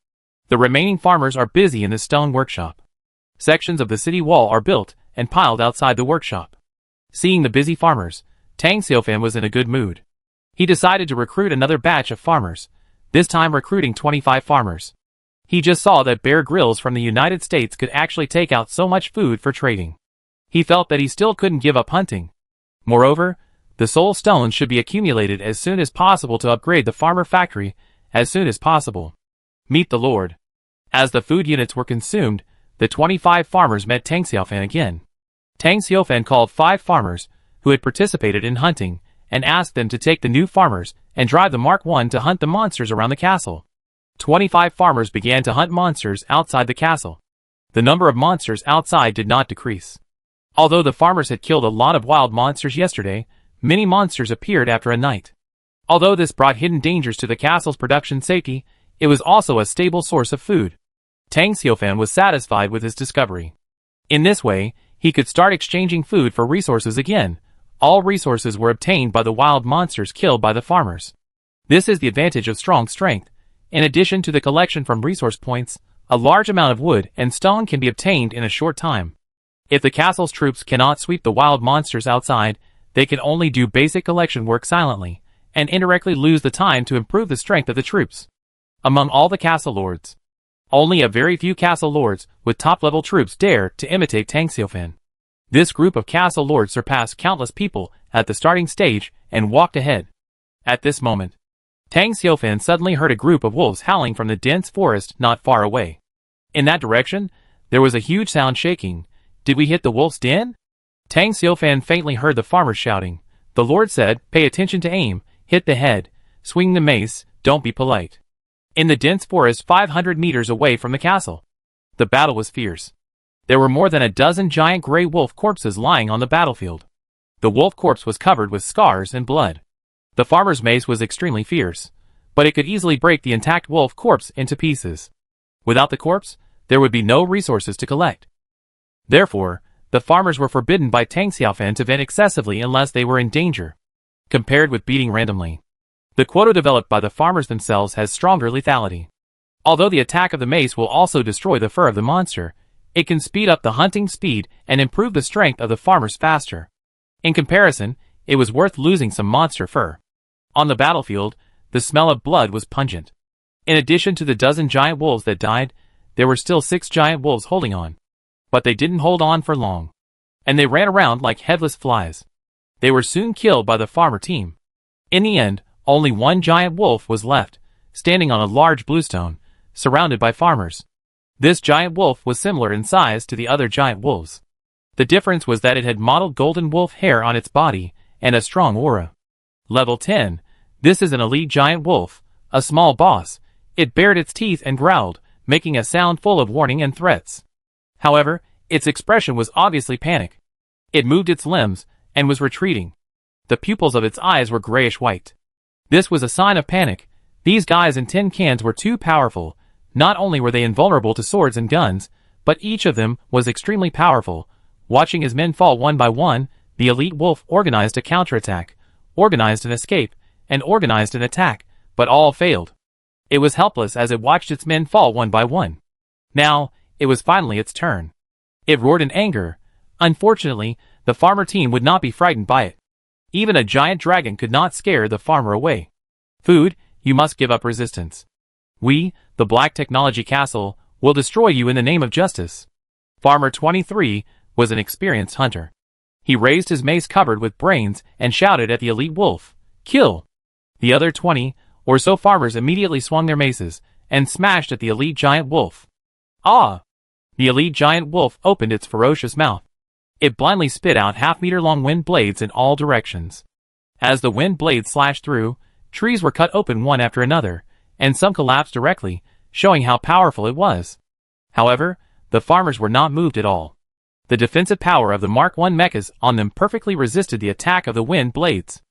[SPEAKER 1] The remaining farmers are busy in the stone workshop. Sections of the city wall are built and piled outside the workshop. Seeing the busy farmers, Tang Xiaofan was in a good mood. He decided to recruit another batch of farmers, this time recruiting 25 farmers. He just saw that Bear Grylls from the United States could actually take out so much food for trading. He felt that he still couldn't give up hunting. Moreover, the soul stones should be accumulated as soon as possible to upgrade the farmer factory as soon as possible. Meet the Lord. As the food units were consumed, the 25 farmers met Tang Xiaofan again. Tang Xiaofan called 5 farmers who had participated in hunting and asked them to take the new farmers and drive the Mark I to hunt the monsters around the castle. 25 farmers began to hunt monsters outside the castle. The number of monsters outside did not decrease. Although the farmers had killed a lot of wild monsters yesterday, many monsters appeared after a night. Although this brought hidden dangers to the castle's production safety, it was also a stable source of food. Tang Xiaofan was satisfied with his discovery. In this way, he could start exchanging food for resources again. All resources were obtained by the wild monsters killed by the farmers. This is the advantage of strong strength. In addition to the collection from resource points, a large amount of wood and stone can be obtained in a short time. If the castle's troops cannot sweep the wild monsters outside, they can only do basic collection work silently, and indirectly lose the time to improve the strength of the troops. Among all the castle lords, only a very few castle lords with top-level troops dare to imitate Tang Xiaofan. This group of castle lords surpassed countless people at the starting stage and walked ahead. At this moment, Tang Xiaofan suddenly heard a group of wolves howling from the dense forest not far away. In that direction, there was a huge sound shaking. Did we hit the wolf's den? Tang Xiaofan faintly heard the farmers shouting. The Lord said, pay attention to aim, hit the head, swing the mace, don't be polite. In the dense forest 500 meters away from the castle, the battle was fierce. There were more than a dozen giant gray wolf corpses lying on the battlefield. The wolf corpse was covered with scars and blood. The farmer's mace was extremely fierce, but it could easily break the intact wolf corpse into pieces. Without the corpse, there would be no resources to collect. Therefore, the farmers were forbidden by Tang Xiaofan to vent excessively unless they were in danger. Compared with beating randomly, the quota developed by the farmers themselves has stronger lethality. Although the attack of the mace will also destroy the fur of the monster, it can speed up the hunting speed and improve the strength of the farmers faster. In comparison, it was worth losing some monster fur. On the battlefield, the smell of blood was pungent. In addition to the dozen giant wolves that died, there were still 6 giant wolves holding on. But they didn't hold on for long, and they ran around like headless flies. They were soon killed by the farmer team. In the end, only 1 giant wolf was left, standing on a large bluestone, surrounded by farmers. This giant wolf was similar in size to the other giant wolves. The difference was that it had mottled golden wolf hair on its body and a strong aura. Level 10. This is an elite giant wolf, a small boss. It bared its teeth and growled, making a sound full of warning and threats. However, its expression was obviously panic. It moved its limbs and was retreating. The pupils of its eyes were grayish-white. This was a sign of panic. These guys in tin cans were too powerful. Not only were they invulnerable to swords and guns, but each of them was extremely powerful. Watching his men fall one by one, the elite wolf organized a counterattack, organized an escape, and organized an attack, but all failed. It was helpless as it watched its men fall one by one. Now, it was finally its turn. It roared in anger. Unfortunately, the farmer team would not be frightened by it. Even a giant dragon could not scare the farmer away. Food, you must give up resistance. We, the Black Technology Castle, will destroy you in the name of justice. Farmer 23 was an experienced hunter. He raised his mace covered with brains and shouted at the elite wolf, "Kill!" The other 20 or so farmers immediately swung their maces and smashed at the elite giant wolf. Ah! The elite giant wolf opened its ferocious mouth. It blindly spit out half-meter-long wind blades in all directions. As the wind blades slashed through, trees were cut open one after another, and some collapsed directly, showing how powerful it was. However, the farmers were not moved at all. The defensive power of the Mark I mechas on them perfectly resisted the attack of the wind blades.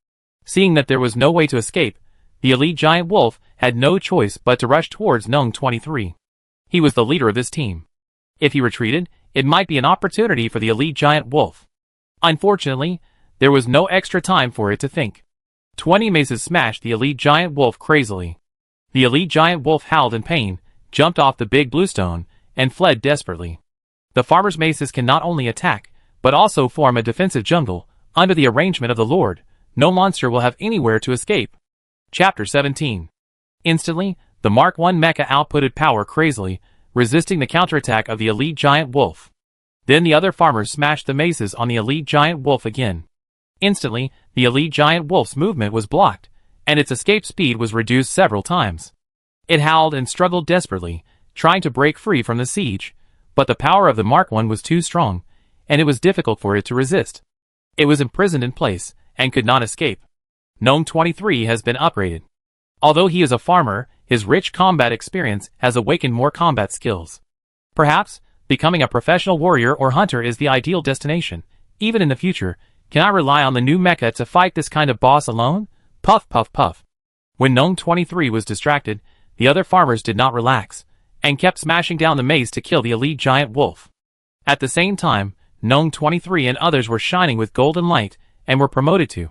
[SPEAKER 1] Seeing that there was no way to escape, the elite giant wolf had no choice but to rush towards Nung 23. He was the leader of this team. If he retreated, it might be an opportunity for the elite giant wolf. Unfortunately, there was no extra time for it to think. 20 maces smashed the elite giant wolf crazily. The elite giant wolf howled in pain, jumped off the big blue stone, and fled desperately. The farmer's maces can not only attack, but also form a defensive jungle. Under the arrangement of the Lord, no monster will have anywhere to escape. Chapter 17. Instantly, the Mark I Mecha outputted power crazily, resisting the counterattack of the elite giant wolf. Then the other farmers smashed the maces on the elite giant wolf again. Instantly, the elite giant wolf's movement was blocked, and its escape speed was reduced several times. It howled and struggled desperately, trying to break free from the siege, but the power of the Mark I was too strong, and it was difficult for it to resist. It was imprisoned in place, and could not escape. Gnome 23 has been upgraded. Although he is a farmer, his rich combat experience has awakened more combat skills. Perhaps, becoming a professional warrior or hunter is the ideal destination. Even in the future, can I rely on the new mecha to fight this kind of boss alone? Puff puff puff. When Gnome 23 was distracted, the other farmers did not relax, and kept smashing down the mace to kill the elite giant wolf. At the same time, Gnome 23 and others were shining with golden light, and were promoted to.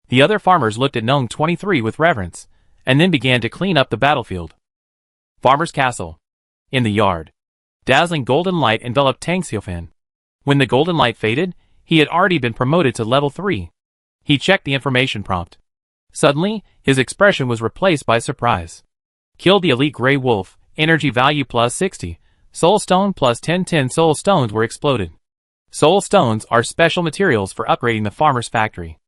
[SPEAKER 1] The other farmers looked at Gnome 23 with reverence, and then began to clean up the battlefield. Farmer's Castle. In the yard. Dazzling golden light enveloped Tang Xiaofan. When the golden light faded, he had already been promoted to level 3. He checked the information prompt. Suddenly, his expression was replaced by surprise. Killed the elite grey wolf, energy value plus 60, soul stone plus 10 soul stones were exploded. Soul stones are special materials for upgrading the farmer's factory.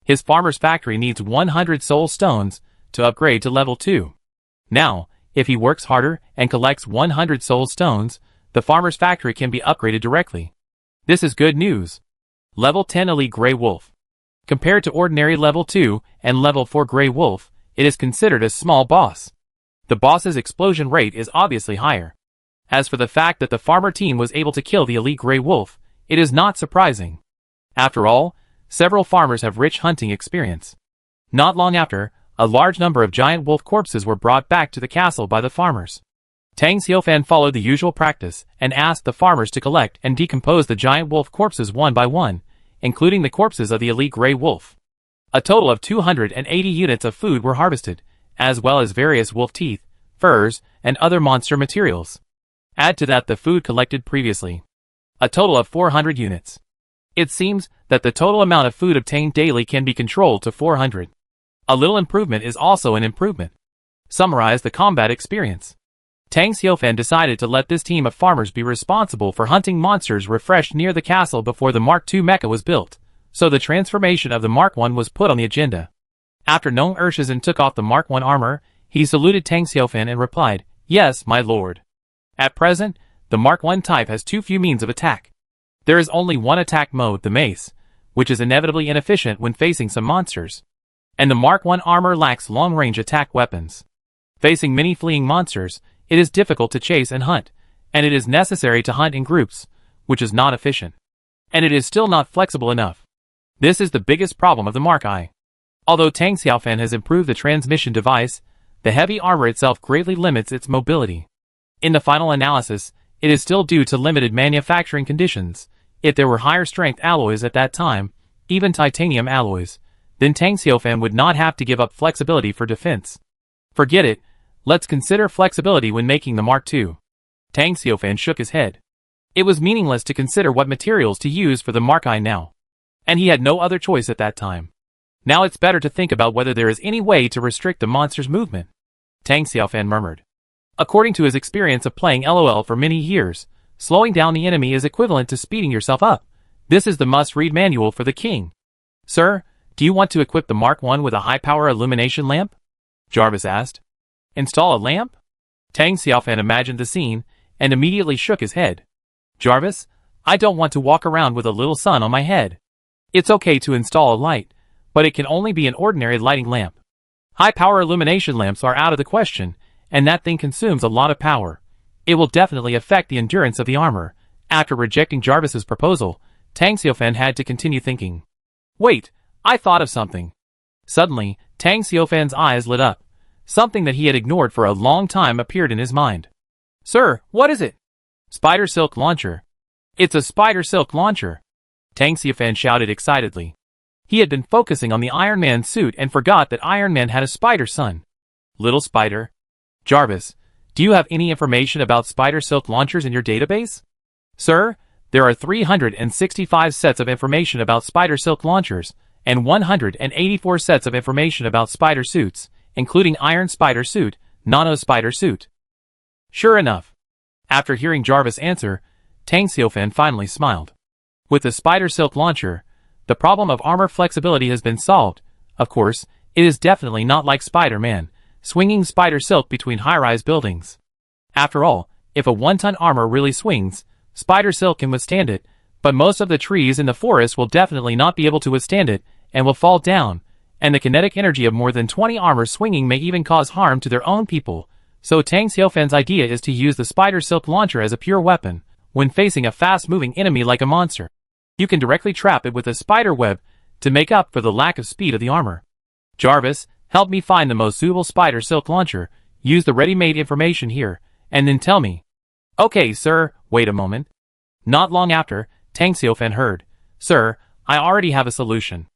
[SPEAKER 1] His farmer's factory needs 100 soul stones to upgrade to level 2. Now, if he works harder and collects 100 soul stones, the farmer's factory can be upgraded directly. This is good news. Level 10 Elite Grey Wolf. Compared to ordinary level 2 and level 4 Grey Wolf, it is considered a small boss. The boss's explosion rate is obviously higher. As for the fact that the farmer team was able to kill the elite Grey Wolf, it is not surprising. After all, several farmers have rich hunting experience. Not long after, a large number of giant wolf corpses were brought back to the castle by the farmers. Tang Xiaofan followed the usual practice and asked the farmers to collect and decompose the giant wolf corpses one by one, including the corpses of the elite Grey Wolf. A total of 280 units of food were harvested, as well as various wolf teeth, furs, and other monster materials. Add to that the food collected previously. A total of 400 units. It seems that the total amount of food obtained daily can be controlled to 400. A little improvement is also an improvement. Summarize the combat experience. Tang Xiaofan decided to let this team of farmers be responsible for hunting monsters refreshed near the castle before the Mark II mecha was built, so the transformation of the Mark I was put on the agenda. After Gnome Urshizen took off the Mark I armor, he saluted Tang Xiaofan and replied, "Yes, my lord." At present, the Mark I type has too few means of attack. There is only one attack mode, the mace, which is inevitably inefficient when facing some monsters. And the Mark I armor lacks long-range attack weapons. Facing many fleeing monsters, it is difficult to chase and hunt, and it is necessary to hunt in groups, which is not efficient. And it is still not flexible enough. This is the biggest problem of the Mark I. Although Tang Xiaofan has improved the transmission device, the heavy armor itself greatly limits its mobility. In the final analysis, it is still due to limited manufacturing conditions. If there were higher strength alloys at that time, even titanium alloys, then Tang Xiaofan would not have to give up flexibility for defense. Forget it, let's consider flexibility when making the Mark II. Tang Xiaofan shook his head. It was meaningless to consider what materials to use for the Mark I now. And he had no other choice at that time. Now it's better to think about whether there is any way to restrict the monster's movement. Tang Xiaofan murmured. According to his experience of playing LOL for many years, slowing down the enemy is equivalent to speeding yourself up. This is the must-read manual for the king. Sir, do you want to equip the Mark I with a high-power illumination lamp? Jarvis asked. Install a lamp? Tang Xiaofan imagined the scene, and immediately shook his head. Jarvis, I don't want to walk around with a little sun on my head. It's okay to install a light, but it can only be an ordinary lighting lamp. High-power illumination lamps are out of the question, and that thing consumes a lot of power. It will definitely affect the endurance of the armor. After rejecting Jarvis's proposal, Tang Xiaofan had to continue thinking. Wait, I thought of something. Suddenly, Tang Xiaofan's eyes lit up. Something that he had ignored for a long time appeared in his mind. Sir, what is it? Spider Silk Launcher. It's a spider silk launcher! Tang Xiaofan shouted excitedly. He had been focusing on the Iron Man suit and forgot that Iron Man had a spider son. Little spider. Jarvis, do you have any information about spider silk launchers in your database? Sir, there are 365 sets of information about spider silk launchers, and 184 sets of information about spider suits, including Iron Spider Suit, Nano Spider Suit. Sure enough. After hearing Jarvis' answer, Tang Xiaofan finally smiled. With the spider silk launcher, the problem of armor flexibility has been solved. Of course, it is definitely not like Spider-Man, swinging spider silk between high-rise buildings. After all, if a one-ton armor really swings, spider silk can withstand it, but most of the trees in the forest will definitely not be able to withstand it, and will fall down, and the kinetic energy of more than 20 armors swinging may even cause harm to their own people. So Tang Xiaofan's idea is to use the spider silk launcher as a pure weapon, when facing a fast-moving enemy like a monster. You can directly trap it with a spider web to make up for the lack of speed of the armor. Jarvis, help me find the most suitable spider silk launcher, use the ready-made information here, and then tell me. Okay, sir, wait a moment. Not long after, Tang Xiaofan heard, Sir, I already have a solution.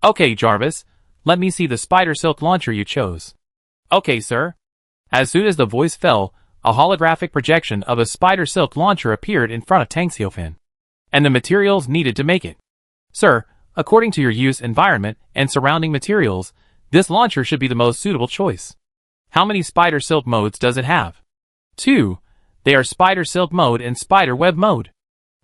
[SPEAKER 1] Okay, Jarvis, let me see the spider silk launcher you chose. Okay, sir. As soon as the voice fell, a holographic projection of a spider silk launcher appeared in front of Tang Xiaofan. And the materials needed to make it. Sir, according to your use environment and surrounding materials, this launcher should be the most suitable choice. How many spider silk modes does it have? 2. They are spider silk mode and spider web mode.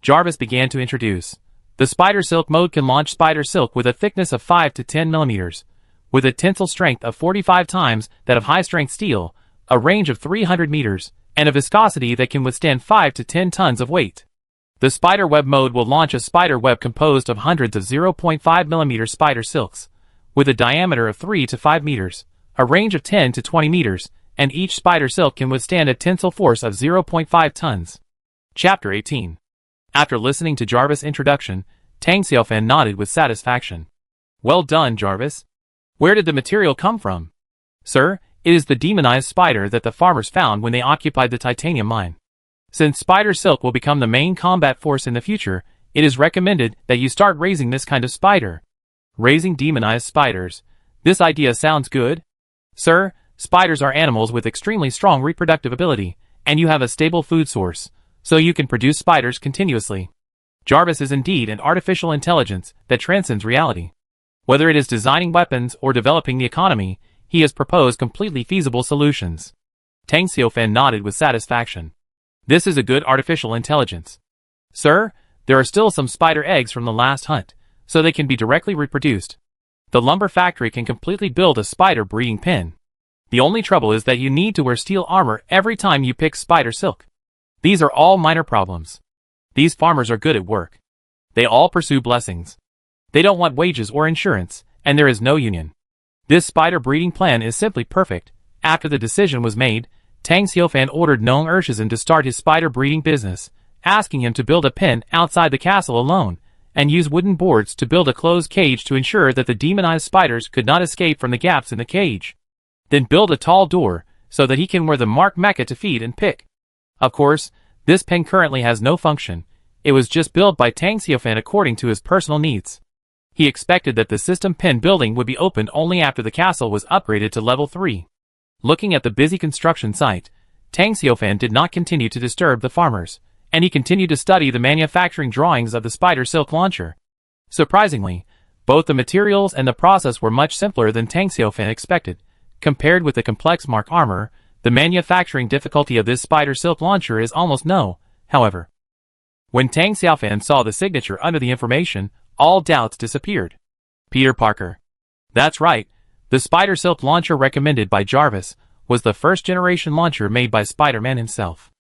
[SPEAKER 1] Jarvis began to introduce. The spider silk mode can launch spider silk with a thickness of 5 to 10 millimeters, with a tensile strength of 45 times that of high-strength steel, a range of 300 meters, and a viscosity that can withstand 5 to 10 tons of weight. The spider web mode will launch a spider web composed of hundreds of 0.5 mm spider silks, with a diameter of 3 to 5 meters, a range of 10 to 20 meters, and each spider silk can withstand a tensile force of 0.5 tons. Chapter 18. After listening to Jarvis' introduction, Tang Xiaofan nodded with satisfaction. Well done, Jarvis. Where did the material come from? Sir, it is the demonized spider that the farmers found when they occupied the titanium mine. Since spider silk will become the main combat force in the future, it is recommended that you start raising this kind of spider. Raising demonized spiders. This idea sounds good. Sir, spiders are animals with extremely strong reproductive ability, and you have a stable food source, so you can produce spiders continuously. Jarvis is indeed an artificial intelligence that transcends reality. Whether it is designing weapons or developing the economy, he has proposed completely feasible solutions. Tang Xiaofan nodded with satisfaction. This is a good artificial intelligence. Sir, there are still some spider eggs from the last hunt, so they can be directly reproduced. The lumber factory can completely build a spider breeding pen. The only trouble is that you need to wear steel armor every time you pick spider silk. These are all minor problems. These farmers are good at work. They all pursue blessings. They don't want wages or insurance, and there is no union. This spider breeding plan is simply perfect. After the decision was made, Tang Xiaofan ordered Nong Urshizen to start his spider breeding business, asking him to build a pen outside the castle alone, and use wooden boards to build a closed cage to ensure that the demonized spiders could not escape from the gaps in the cage. Then build a tall door, so that he can wear the marked Mecha to feed and pick. Of course, this pen currently has no function. It was just built by Tang Xiaofan according to his personal needs. He expected that the system pen building would be opened only after the castle was upgraded to level 3. Looking at the busy construction site, Tang Xiaofan did not continue to disturb the farmers, and he continued to study the manufacturing drawings of the spider silk launcher. Surprisingly, both the materials and the process were much simpler than Tang Xiaofan expected. Compared with the complex mark armor, the manufacturing difficulty of this spider silk launcher is almost no, however. When Tang Xiaofan saw the signature under the information, all doubts disappeared. Peter Parker. That's right. The spider silk launcher recommended by Jarvis was the first-generation launcher made by Spider-Man himself.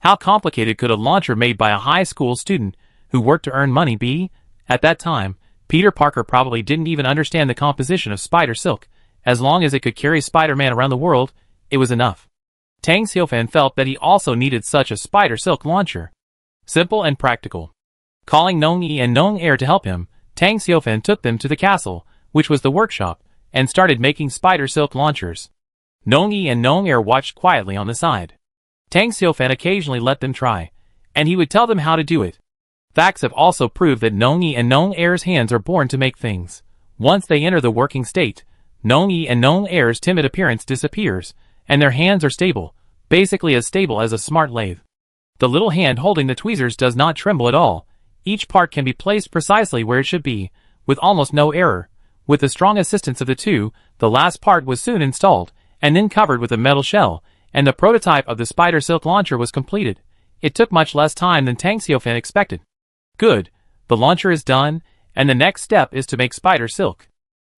[SPEAKER 1] How complicated could a launcher made by a high school student who worked to earn money be? At that time, Peter Parker probably didn't even understand the composition of spider silk. As long as it could carry Spider-Man around the world, it was enough. Tang Xiaofan felt that he also needed such a spider silk launcher. Simple and practical. Calling Nong Yi and Nong Air to help him, Tang Xiaofan took them to the castle, which was the workshop, and started making spider silk launchers. Nong Yi and Nong Air watched quietly on the side. Tang Xiaofan occasionally let them try, and he would tell them how to do it. Facts have also proved that Nongyi and Nong Air's hands are born to make things. Once they enter the working state, Nongyi and Nong Air's timid appearance disappears, and their hands are stable, basically as stable as a smart lathe. The little hand holding the tweezers does not tremble at all. Each part can be placed precisely where it should be, with almost no error. With the strong assistance of the two, the last part was soon installed, and then covered with a metal shell, and the prototype of the spider silk launcher was completed. It took much less time than Tang Xiaofan expected. Good, the launcher is done, and the next step is to make spider silk.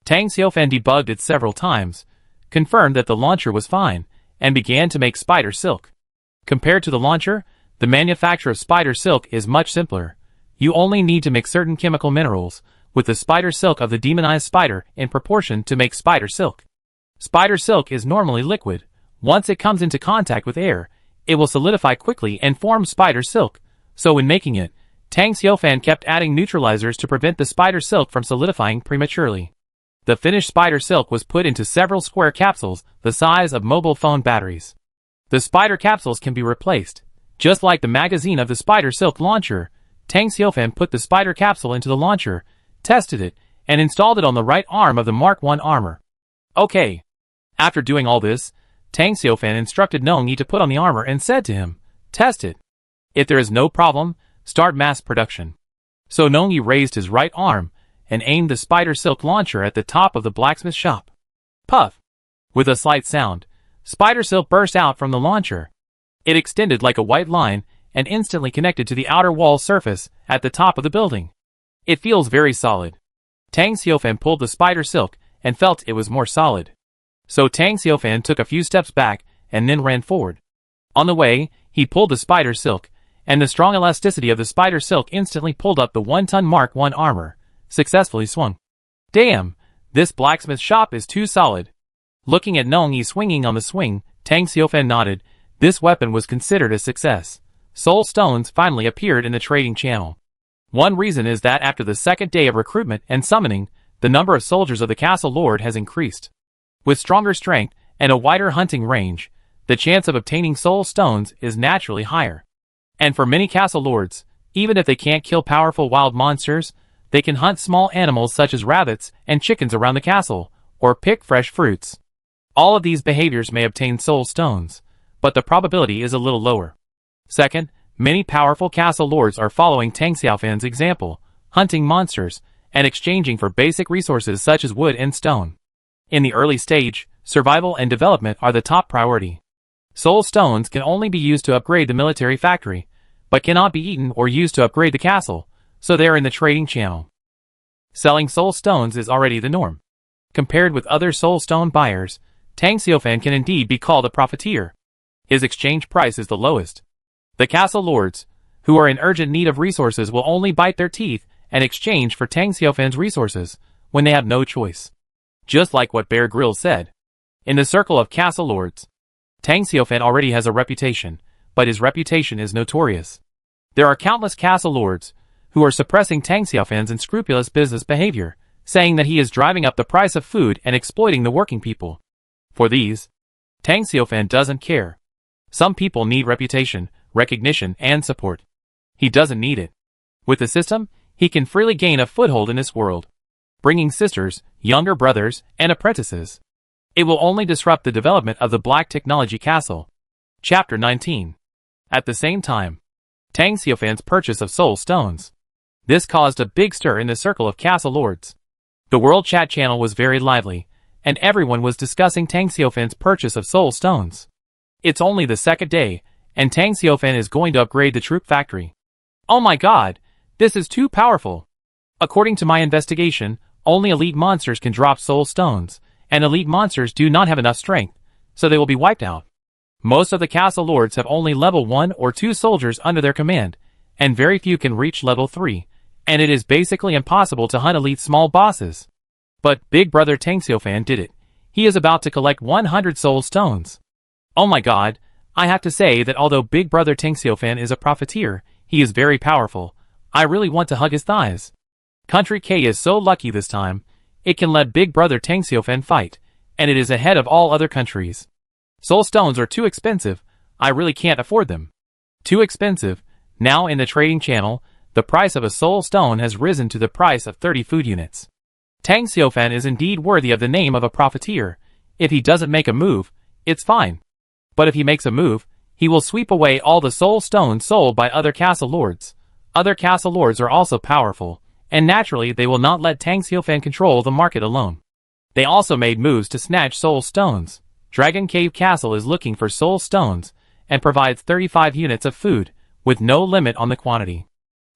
[SPEAKER 1] Tang Xiaofan debugged it several times, confirmed that the launcher was fine, and began to make spider silk. Compared to the launcher, the manufacture of spider silk is much simpler. You only need to mix certain chemical minerals with the spider silk of the demonized spider in proportion to make spider silk. Spider silk is normally liquid. Once it comes into contact with air, it will solidify quickly and form spider silk. So when making it, Tang Xiaofan kept adding neutralizers to prevent the spider silk from solidifying prematurely. The finished spider silk was put into several square capsules the size of mobile phone batteries. The spider capsules can be replaced. Just like the magazine of the spider silk launcher, Tang Xiaofan put the spider capsule into the launcher, tested it, and installed it on the right arm of the Mark I armor. Okay. After doing all this, Tang Xiaofan instructed Nongyi to put on the armor and said to him, "Test it. If there is no problem, start mass production." So Nongyi raised his right arm and aimed the spider silk launcher at the top of the blacksmith shop. Puff! With a slight sound, spider silk burst out from the launcher. It extended like a white line and instantly connected to the outer wall surface at the top of the building. It feels very solid. Tang Xiaofan pulled the spider silk and felt it was more solid. So Tang Xiaofan took a few steps back and then ran forward. On the way, he pulled the spider silk, and the strong elasticity of the spider silk instantly pulled up the 1-ton Mark I armor, successfully swung. Damn, this blacksmith shop is too solid. Looking at Nongyi swinging on the swing, Tang Xiaofan nodded. This weapon was considered a success. Soul stones finally appeared in the trading channel. One reason is that after the second day of recruitment and summoning, the number of soldiers of the castle lord has increased. With stronger strength and a wider hunting range, the chance of obtaining soul stones is naturally higher. And for many castle lords, even if they can't kill powerful wild monsters, they can hunt small animals such as rabbits and chickens around the castle, or pick fresh fruits. All of these behaviors may obtain soul stones, but the probability is a little lower. Second, many powerful castle lords are following Tang Xiaofan's example, hunting monsters, and exchanging for basic resources such as wood and stone. In the early stage, survival and development are the top priority. Soul stones can only be used to upgrade the military factory, but cannot be eaten or used to upgrade the castle, so they are in the trading channel. Selling soul stones is already the norm. Compared with other soul stone buyers, Tang Xiaofan can indeed be called a profiteer. His exchange price is the lowest. The castle lords, who are in urgent need of resources, will only bite their teeth and exchange for Tang Xiaofan's resources when they have no choice. Just like what Bear Grylls said. In the circle of castle lords, Tang Xiaofan already has a reputation, but his reputation is notorious. There are countless castle lords who are suppressing Tang Xiaofan's unscrupulous business behavior, saying that he is driving up the price of food and exploiting the working people. For these, Tang Xiaofan doesn't care. Some people need reputation, recognition, and support. He doesn't need it. With the system, he can freely gain a foothold in this world, bringing sisters, younger brothers, and apprentices. It will only disrupt the development of the Black Technology Castle. Chapter 19. At the same time, Tang Xiaofan's purchase of soul stones. This caused a big stir in the circle of castle lords. The world chat channel was very lively, and everyone was discussing Tang Xiaofan's purchase of soul stones. It's only the second day, and Tang Xiaofan is going to upgrade the troop factory. Oh my god, this is too powerful. According to my investigation, only elite monsters can drop soul stones, and elite monsters do not have enough strength, so they will be wiped out. Most of the castle lords have only level 1 or 2 soldiers under their command, and very few can reach level 3, and it is basically impossible to hunt elite small bosses. But Big Brother Tang Xiaofan did it. He is about to collect 100 soul stones. Oh my god, I have to say that although Big Brother Tang Xiaofan is a profiteer, he is very powerful. I really want to hug his thighs. Country K is so lucky this time. It can let Big Brother Tang Xiaofan fight, and it is ahead of all other countries. Soul stones are too expensive. I really can't afford them. Too expensive. Now in the trading channel, The price of a soul stone has risen to the price of 30 food units. Tang Xiaofan is indeed worthy of the name of a profiteer. If he doesn't make a move, it's fine. But if he makes a move, he will sweep away all the soul stones sold by other castle lords. Other castle lords are also powerful, and naturally they will not let Tang Xiaofan control the market alone. They also made moves to snatch soul stones. Dragon Cave Castle is looking for soul stones, and provides 35 units of food, with no limit on the quantity.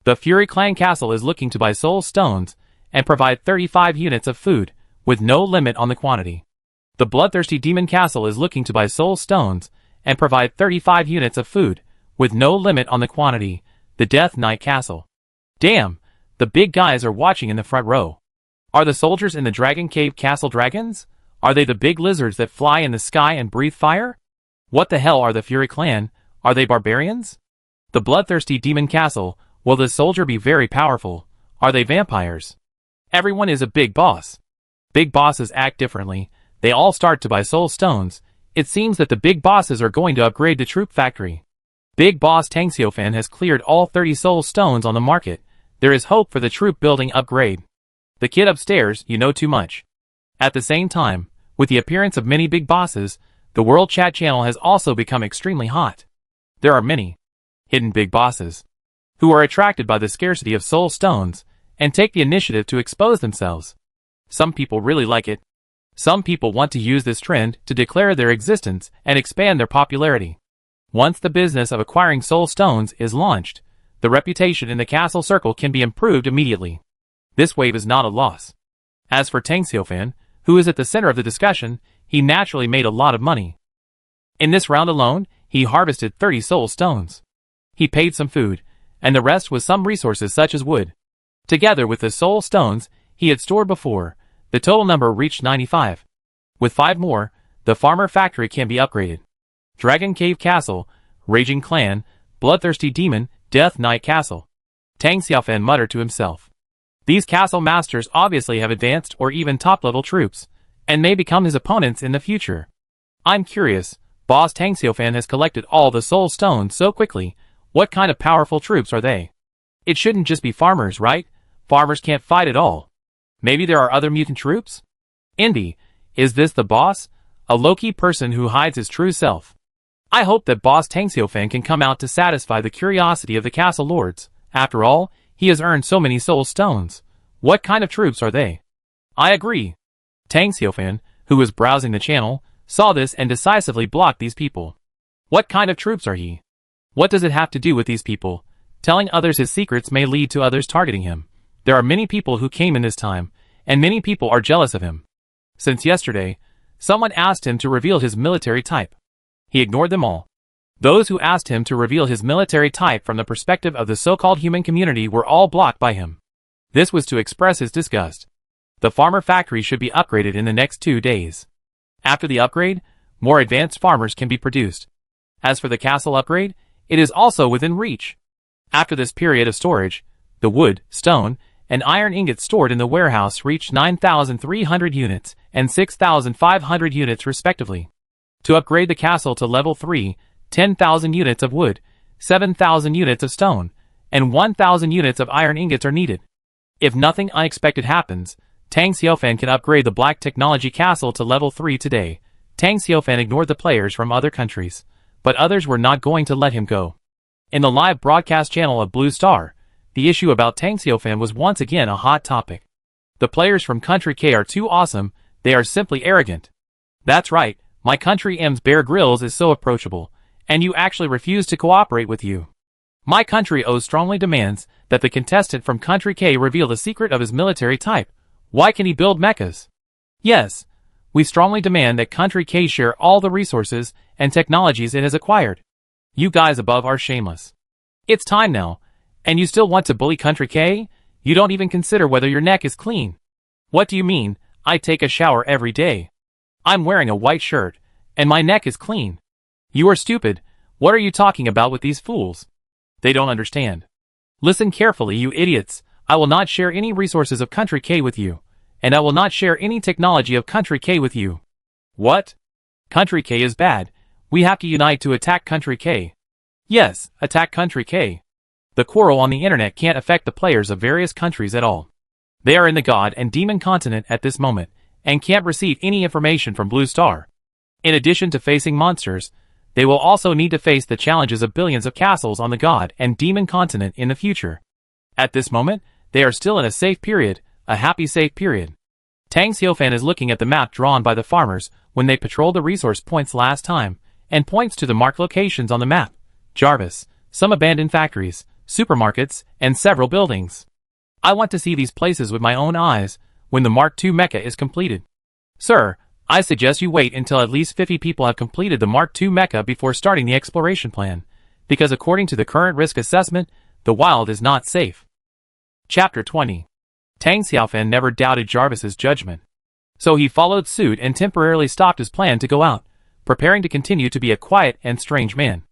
[SPEAKER 1] The Fury Clan Castle is looking to buy soul stones, and provide 35 units of food, with no limit on the quantity. The Bloodthirsty Demon Castle is looking to buy soul stones, and provide 35 units of food, with no limit on the quantity. The Death Knight Castle. Damn, the big guys are watching in the front row. Are the soldiers in the Dragon Cave Castle dragons? Are they the big lizards that fly in the sky and breathe fire? What the hell are the Fury Clan? Are they barbarians? The Bloodthirsty Demon Castle. Will the soldier be very powerful? Are they vampires? Everyone is a big boss. Big bosses act differently. They all start to buy soul stones. It seems that the big bosses are going to upgrade the troop factory. Big boss Tang Xiaofan has cleared all 30 soul stones on the market. There is hope for the troop building upgrade. The kid upstairs, you know too much. At the same time, with the appearance of many big bosses, the World Chat channel has also become extremely hot. There are many hidden big bosses who are attracted by the scarcity of soul stones and take the initiative to expose themselves. Some people really like it. Some people want to use this trend to declare their existence and expand their popularity. Once the business of acquiring soul stones is launched, the reputation in the castle circle can be improved immediately. This wave is not a loss. As for Tang Xiaofan, who is at the center of the discussion, he naturally made a lot of money. In this round alone, he harvested 30 soul stones. He paid some food, and the rest was some resources such as wood. Together with the soul stones he had stored before, the total number reached 95. With 5 more, the farmer factory can be upgraded. Dragon Cave Castle, Raging Clan, Bloodthirsty Demon, Death Knight Castle. Tang Xiaofan muttered to himself. These castle masters obviously have advanced or even top-level troops, and may become his opponents in the future. I'm curious, boss Tang Xiaofan has collected all the soul stones so quickly. What kind of powerful troops are they? It shouldn't just be farmers, right? Farmers can't fight at all. Maybe there are other mutant troops? Indy, is this the boss? A low-key person who hides his true self. I hope that boss Tang Xiaofan can come out to satisfy the curiosity of the castle lords. After all, he has earned so many soul stones. What kind of troops are they? I agree. Tang Xiaofan, who was browsing the channel, saw this and decisively blocked these people. What kind of troops are he? What does it have to do with these people? Telling others his secrets may lead to others targeting him. There are many people who came in this time, and many people are jealous of him. Since yesterday, someone asked him to reveal his military type. He ignored them all. Those who asked him to reveal his military type from the perspective of the so-called human community were all blocked by him. This was to express his disgust. The farmer factory should be upgraded in the next 2 days. After the upgrade, more advanced farmers can be produced. As for the castle upgrade, it is also within reach. After this period of storage, the wood, stone, and iron ingots stored in the warehouse reached 9,300 units and 6,500 units respectively. To upgrade the castle to level 3, 10,000 units of wood, 7,000 units of stone, and 1,000 units of iron ingots are needed. If nothing unexpected happens, Tang Xiaofan can upgrade the Black Technology Castle to level 3 today. Tang Xiaofan ignored the players from other countries, but others were not going to let him go. In the live broadcast channel of Blue Star, the issue about Tang Xiaofan was once again a hot topic. The players from Country K are too awesome, they are simply arrogant. That's right, my country M's Bear Grylls is so approachable, and you actually refuse to cooperate with you. My country O strongly demands that the contestant from Country K reveal the secret of his military type. Why can he build mechas? Yes, we strongly demand that Country K share all the resources and technologies it has acquired. You guys above are shameless. It's time now, and you still want to bully Country K? You don't even consider whether your neck is clean. What do you mean? I take a shower every day. I'm wearing a white shirt, and my neck is clean. You are stupid. What are you talking about with these fools? They don't understand. Listen carefully, you idiots. I will not share any resources of Country K with you, and I will not share any technology of Country K with you. What? Country K is bad. We have to unite to attack Country K. Yes, attack Country K. The quarrel on the internet can't affect the players of various countries at all. They are in the God and Demon continent at this moment, and can't receive any information from Blue Star. In addition to facing monsters, they will also need to face the challenges of billions of castles on the God and Demon continent in the future. At this moment, they are still in a safe period, a happy safe period. Tang Xiaofan is looking at the map drawn by the farmers when they patrolled the resource points last time, and points to the marked locations on the map: Jarvis, some abandoned factories, supermarkets, and several buildings. I want to see these places with my own eyes when the Mark II mecha is completed. Sir, I suggest you wait until at least 50 people have completed the Mark II mecha before starting the exploration plan, because according to the current risk assessment, the wild is not safe. Chapter 20. Tang Xiaofan never doubted Jarvis's judgment. So he followed suit and temporarily stopped his plan to go out, preparing to continue to be a quiet and strange man.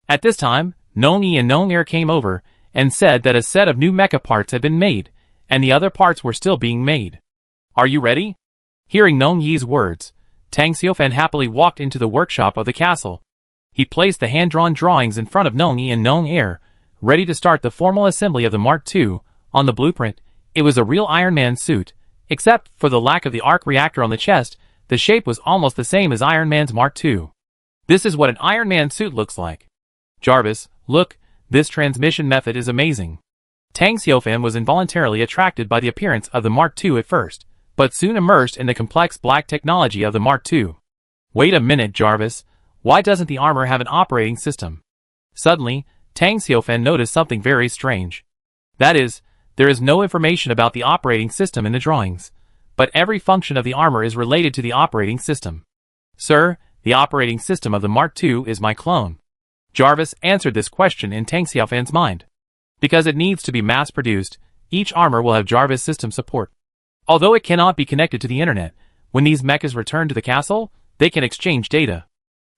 [SPEAKER 1] At this time, Nong Yi and Nong Er came over and said that a set of new mecha parts had been made, and the other parts were still being made. Are you ready? Hearing Nong Yi's words, Tang Xiaofan happily walked into the workshop of the castle. He placed the hand-drawn drawings in front of Nong Yi and Nong Er, ready to start the formal assembly of the Mark II. On the blueprint, it was a real Iron Man suit, except for the lack of the arc reactor on the chest. The shape was almost the same as Iron Man's Mark II. This is what an Iron Man suit looks like. Jarvis, look, this transmission method is amazing. Tang Xiaofan was involuntarily attracted by the appearance of the Mark II at first, but soon immersed in the complex black technology of the Mark II. Wait a minute, Jarvis. Why doesn't the armor have an operating system? Suddenly, Tang Xiaofan noticed something very strange. That is, there is no information about the operating system in the drawings, but every function of the armor is related to the operating system. Sir, the operating system of the Mark II is my clone. Jarvis answered this question in Tang Xiaofan's mind. Because it needs to be mass-produced, each armor will have Jarvis system support. Although it cannot be connected to the internet, when these mechas return to the castle, they can exchange data.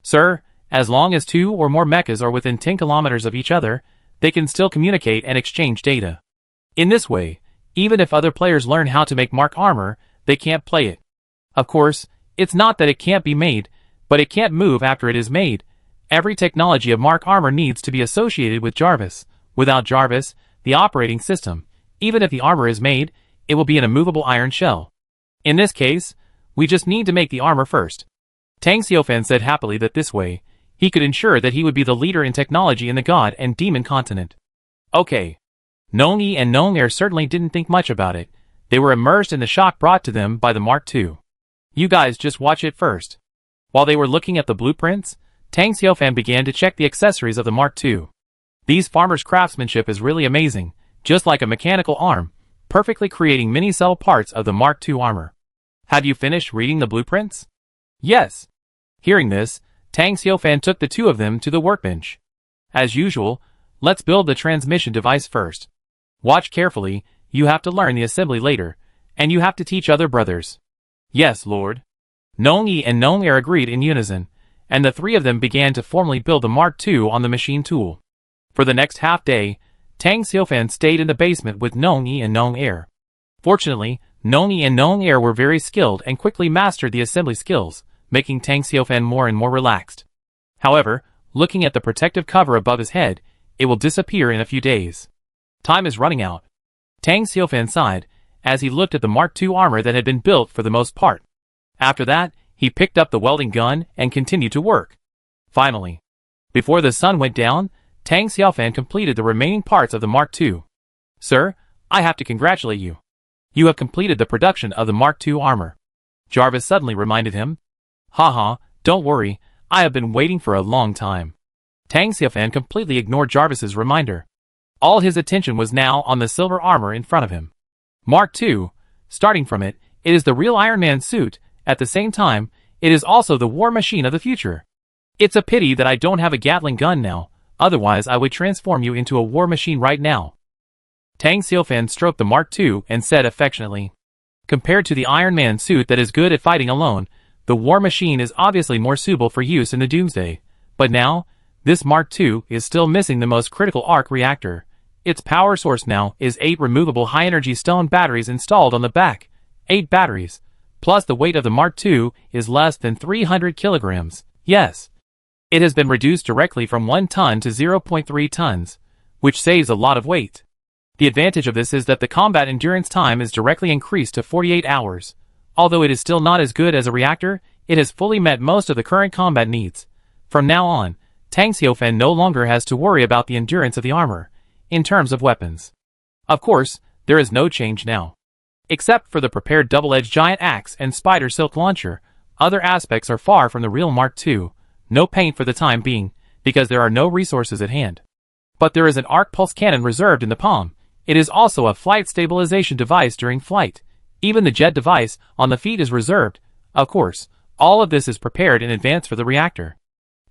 [SPEAKER 1] Sir, as long as 2 or more mechas are within 10 kilometers of each other, they can still communicate and exchange data. In this way, even if other players learn how to make Mark armor, they can't play it. Of course, it's not that it can't be made, but it can't move after it is made. Every technology of Mark armor needs to be associated with Jarvis. Without Jarvis, the operating system, even if the armor is made, it will be an immovable iron shell. In this case, we just need to make the armor first. Tang Xiaofan said happily that this way, he could ensure that he would be the leader in technology in the God and Demon continent. Okay. Nong Yi and Nong Er certainly didn't think much about it. They were immersed in the shock brought to them by the Mark II. You guys just watch it first. While they were looking at the blueprints, Tang Xiaofan began to check the accessories of the Mark II. These farmers' craftsmanship is really amazing, just like a mechanical arm, perfectly creating mini-cell parts of the Mark II armor. Have you finished reading the blueprints? Yes. Hearing this, Tang Xiaofan took the 2 of them to the workbench. As usual, let's build the transmission device first. Watch carefully, you have to learn the assembly later, and you have to teach other brothers. Yes, Lord. Nong Yi and Nong Er agreed in unison, and the 3 of them began to formally build the Mark II on the machine tool. For the next half day, Tang Xiaofan stayed in the basement with Nong Yi and Nong Er. Fortunately, Nong Yi and Nong Er were very skilled and quickly mastered the assembly skills, making Tang Xiaofan more and more relaxed. However, looking at the protective cover above his head, it will disappear in a few days. Time is running out. Tang Xiaofan sighed, as he looked at the Mark II armor that had been built for the most part. After that, he picked up the welding gun and continued to work. Finally, before the sun went down, Tang Xiaofan completed the remaining parts of the Mark II. Sir, I have to congratulate you. You have completed the production of the Mark II armor. Jarvis suddenly reminded him. Haha, don't worry, I have been waiting for a long time. Tang Xiaofan completely ignored Jarvis's reminder. All his attention was now on the silver armor in front of him. Mark II, starting from it, it is the real Iron Man suit. At the same time, it is also the war machine of the future. It's a pity that I don't have a Gatling gun now, otherwise I would transform you into a war machine right now. Tang Xiaofan stroked the Mark II and said affectionately. Compared to the Iron Man suit that is good at fighting alone, the war machine is obviously more suitable for use in the Doomsday. But now, this Mark II is still missing the most critical arc reactor. Its power source now is 8 removable high-energy stone batteries installed on the back. 8 batteries, plus the weight of the Mark II is less than 300 kilograms. Yes. It has been reduced directly from 1 ton to 0.3 tons, which saves a lot of weight. The advantage of this is that the combat endurance time is directly increased to 48 hours. Although it is still not as good as a reactor, it has fully met most of the current combat needs. From now on, Tang Xiaofan no longer has to worry about the endurance of the armor, in terms of weapons. Of course, there is no change now. Except for the prepared double-edged giant axe and spider silk launcher, other aspects are far from the real Mark II. No paint for the time being, because there are no resources at hand. But there is an arc pulse cannon reserved in the palm. It is also a flight stabilization device during flight. Even the jet device on the feet is reserved. Of course, all of this is prepared in advance for the reactor.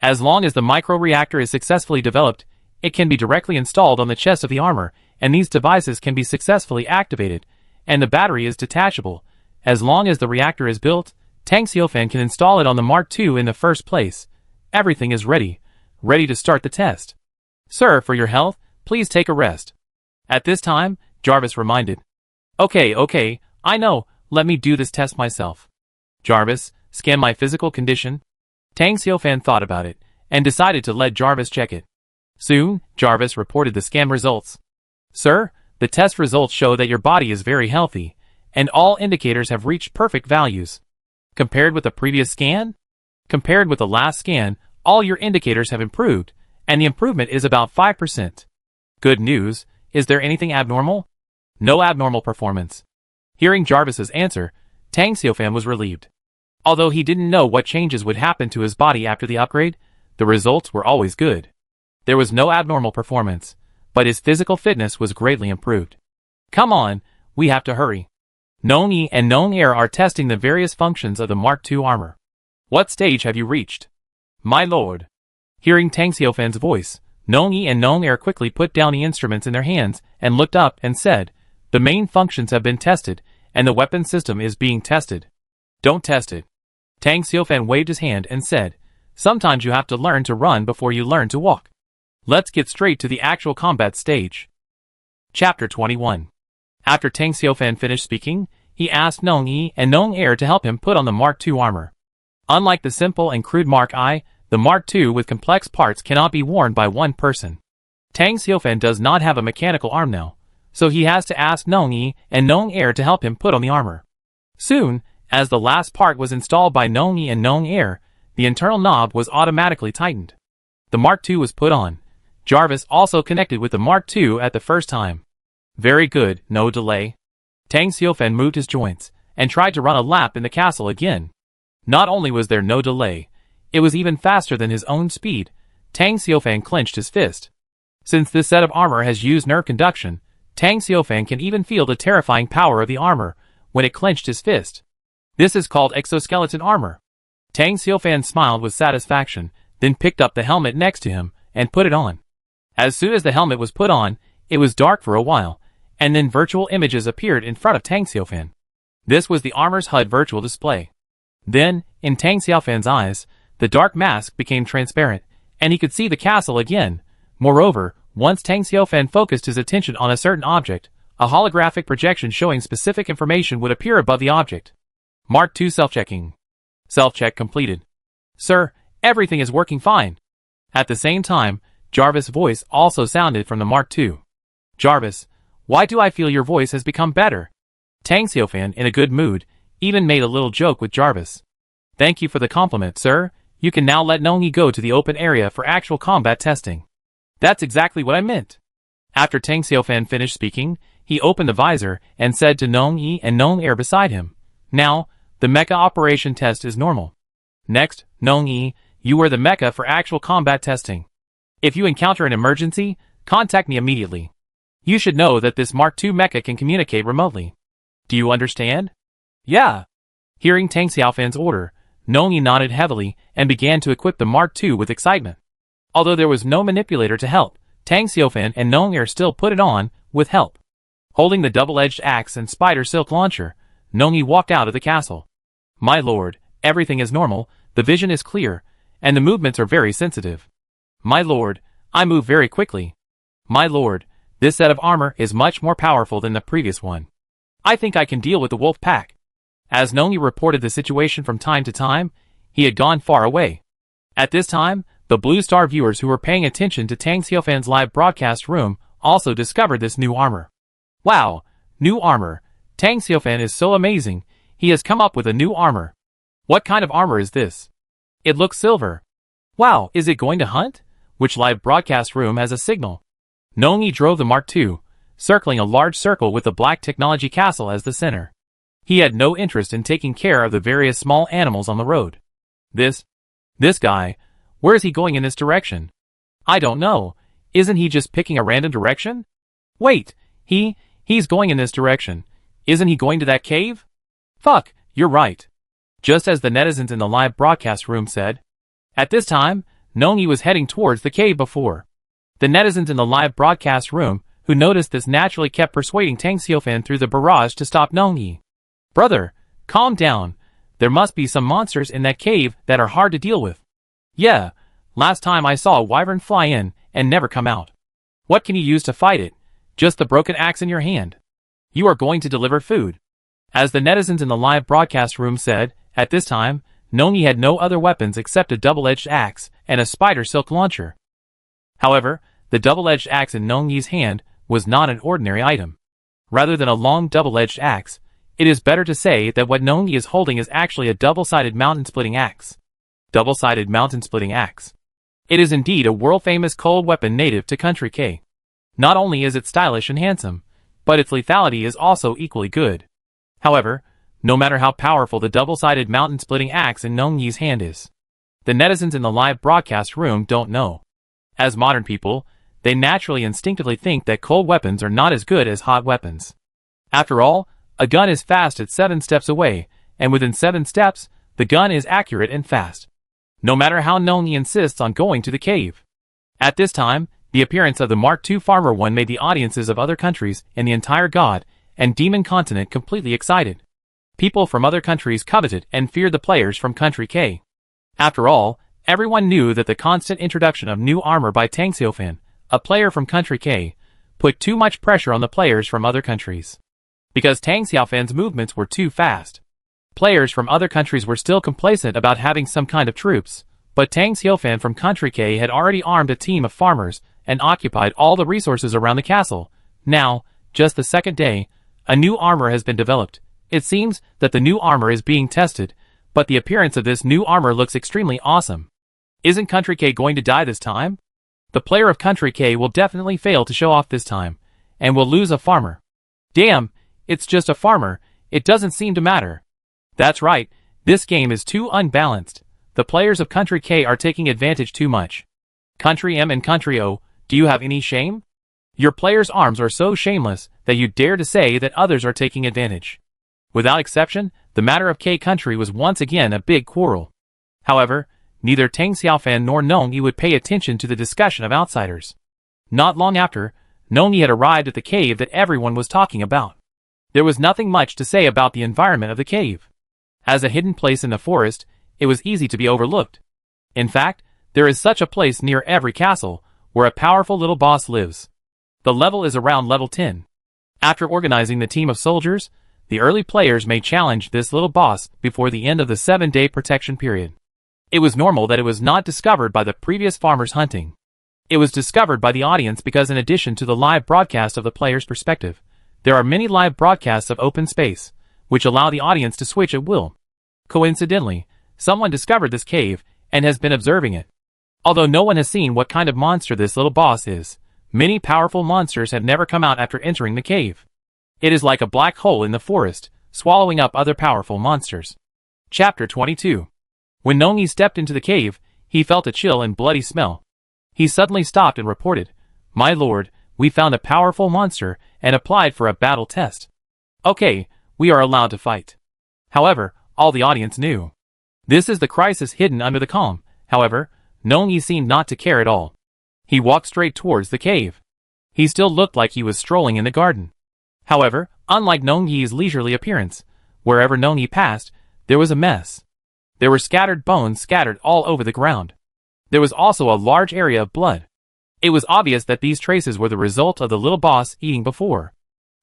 [SPEAKER 1] As long as the micro-reactor is successfully developed, it can be directly installed on the chest of the armor, and these devices can be successfully activated, and the battery is detachable. As long as the reactor is built, Tang Xiaofan can install it on the Mark II in the first place. Everything is ready to start the test. Sir, for your health, please take a rest. At this time, Jarvis reminded. Okay, I know, let me do this test myself. Jarvis, scan my physical condition. Tang Xiaofan thought about it, and decided to let Jarvis check it. Soon, Jarvis reported the scan results. Sir, the test results show that your body is very healthy, and all indicators have reached perfect values. Compared with the previous scan? Compared with the last scan, all your indicators have improved, and the improvement is about 5%. Good news, is there anything abnormal? No abnormal performance. Hearing Jarvis's answer, Tang Xiaofan was relieved. Although he didn't know what changes would happen to his body after the upgrade, the results were always good. There was no abnormal performance, but his physical fitness was greatly improved. Come on, we have to hurry. Nong Yi and Nong Air are testing the various functions of the Mark II armor. What stage have you reached? My lord. Hearing Tang Xiaofan's voice, Nong Yi and Nong Air quickly put down the instruments in their hands and looked up and said, the main functions have been tested, and the weapon system is being tested. Don't test it. Tang Xiaofan waved his hand and said, sometimes you have to learn to run before you learn to walk. Let's get straight to the actual combat stage. Chapter 21. After Tang Xiaofan finished speaking, he asked Nong Yi and Nong Air to help him put on the Mark II armor. Unlike the simple and crude Mark I, the Mark II with complex parts cannot be worn by one person. Tang Xiaofan does not have a mechanical arm now, so he has to ask Nong Yi and Nong Air to help him put on the armor. Soon, as the last part was installed by Nong Yi and Nong Air, the internal knob was automatically tightened. The Mark II was put on. Jarvis also connected with the Mark II at the first time. Very good, no delay. Tang Xiaofan moved his joints, and tried to run a lap in the castle again. Not only was there no delay, it was even faster than his own speed. Tang Xiaofan clenched his fist. Since this set of armor has used nerve conduction, Tang Xiaofan can even feel the terrifying power of the armor when it clenched his fist. This is called exoskeleton armor. Tang Xiaofan smiled with satisfaction, then picked up the helmet next to him and put it on. As soon as the helmet was put on, it was dark for a while, and then virtual images appeared in front of Tang Xiaofan. This was the armor's HUD virtual display. Then, in Tang Xiaofan's eyes, the dark mask became transparent, and he could see the castle again. Moreover, once Tang Xiaofan focused his attention on a certain object, a holographic projection showing specific information would appear above the object. Mark II self-checking. Self-check completed. Sir, everything is working fine. At the same time, Jarvis' voice also sounded from the Mark II. Jarvis, why do I feel your voice has become better? Tang Xiaofan, in a good mood, even made a little joke with Jarvis. Thank you for the compliment, sir. You can now let Nong Yi go to the open area for actual combat testing. That's exactly what I meant. After Tang Xiaofan finished speaking, he opened the visor and said to Nong Yi and Nong Air beside him, now, the mecha operation test is normal. Next, Nong Yi, you are the mecha for actual combat testing. If you encounter an emergency, contact me immediately. You should know that this Mark II mecha can communicate remotely. Do you understand? Yeah. Hearing Tang Xiaofan's order, Nong Yi nodded heavily and began to equip the Mark II with excitement. Although there was no manipulator to help, Tang Xiaofan and Nong Air still put it on, with help. Holding the double-edged axe and spider silk launcher, Nong Yi walked out of the castle. My lord, everything is normal, the vision is clear, and the movements are very sensitive. My lord, I move very quickly. My lord, this set of armor is much more powerful than the previous one. I think I can deal with the wolf pack. As Nong Yi reported the situation from time to time, he had gone far away. At this time, The Blue Star viewers who were paying attention to Tang Xiaofan's live broadcast room also discovered this new armor. Wow, new armor. Tang Xiaofan is so amazing, he has come up with a new armor. What kind of armor is this? It looks silver. Wow, is it going to hunt? Which live broadcast room has a signal? Nongyi drove the Mark II, circling a large circle with the Black Technology Castle as the center. He had no interest in taking care of the various small animals on the road. This guy, where is he going in this direction? I don't know. Isn't he just picking a random direction? Wait, he's going in this direction. Isn't he going to that cave? Fuck, you're right. Just as the netizens in the live broadcast room said. At this time, Nongyi was heading towards the cave before. The netizens in the live broadcast room, who noticed this, naturally kept persuading Tang Xiaofan through the barrage to stop Nongyi. Brother, calm down. There must be some monsters in that cave that are hard to deal with. Yeah, last time I saw a wyvern fly in and never come out. What can you use to fight it? Just the broken axe in your hand. You are going to deliver food. As the netizens in the live broadcast room said, at this time, Nongyi had no other weapons except a double-edged axe and a spider silk launcher. However, the double-edged axe in Nongyi's hand was not an ordinary item. Rather than a long double-edged axe, it is better to say that what Nongyi is holding is actually a double-sided mountain-splitting axe. Double-sided mountain-splitting axe. It is indeed a world-famous cold weapon native to Country K. Not only is it stylish and handsome, but its lethality is also equally good. However, no matter how powerful the double-sided mountain-splitting axe in Nongyi's hand is, the netizens in the live broadcast room don't know. As modern people, they naturally instinctively think that cold weapons are not as good as hot weapons. After all, a gun is fast at 7 steps away, and within 7 steps, the gun is accurate and fast. No matter how Nongyi insists on going to the cave. At this time, the appearance of the Mark II Farmer 1 made the audiences of other countries in the entire God and Demon continent completely excited. People from other countries coveted and feared the players from Country K. After all, everyone knew that the constant introduction of new armor by Tang Xiaofan, a player from Country K, put too much pressure on the players from other countries. Because Tang Xiaofan's movements were too fast. Players from other countries were still complacent about having some kind of troops, but Tang Xiaofan from Country K had already armed a team of farmers and occupied all the resources around the castle. Now, just the second day, a new armor has been developed. It seems that the new armor is being tested, but the appearance of this new armor looks extremely awesome. Isn't Country K going to die this time? The player of Country K will definitely fail to show off this time, and will lose a farmer. Damn, it's just a farmer, it doesn't seem to matter. That's right, this game is too unbalanced. The players of Country K are taking advantage too much. Country M and Country O, do you have any shame? Your players' arms are so shameless that you dare to say that others are taking advantage. Without exception, the matter of K Country was once again a big quarrel. However, neither Tang Xiaofan nor Nongyi would pay attention to the discussion of outsiders. Not long after, Nongyi had arrived at the cave that everyone was talking about. There was nothing much to say about the environment of the cave. As a hidden place in the forest, it was easy to be overlooked. In fact, there is such a place near every castle, where a powerful little boss lives. The level is around level 10. After organizing the team of soldiers, the early players may challenge this little boss before the end of the 7-day protection period. It was normal that it was not discovered by the previous farmers hunting. It was discovered by the audience because in addition to the live broadcast of the player's perspective, there are many live broadcasts of open space, which allow the audience to switch at will. Coincidentally, someone discovered this cave and has been observing it. Although no one has seen what kind of monster this little boss is, many powerful monsters have never come out after entering the cave. It is like a black hole in the forest, swallowing up other powerful monsters. Chapter 22. When Nongyi stepped into the cave, he felt a chill and bloody smell. He suddenly stopped and reported, "My lord, we found a powerful monster and applied for a battle test. Okay, we are allowed to fight." However, all the audience knew. This is the crisis hidden under the calm. However, Nongyi seemed not to care at all. He walked straight towards the cave. He still looked like he was strolling in the garden. However, unlike Nongyi's leisurely appearance, wherever Nongyi passed, there was a mess. There were scattered bones scattered all over the ground. There was also a large area of blood. It was obvious that these traces were the result of the little boss eating before.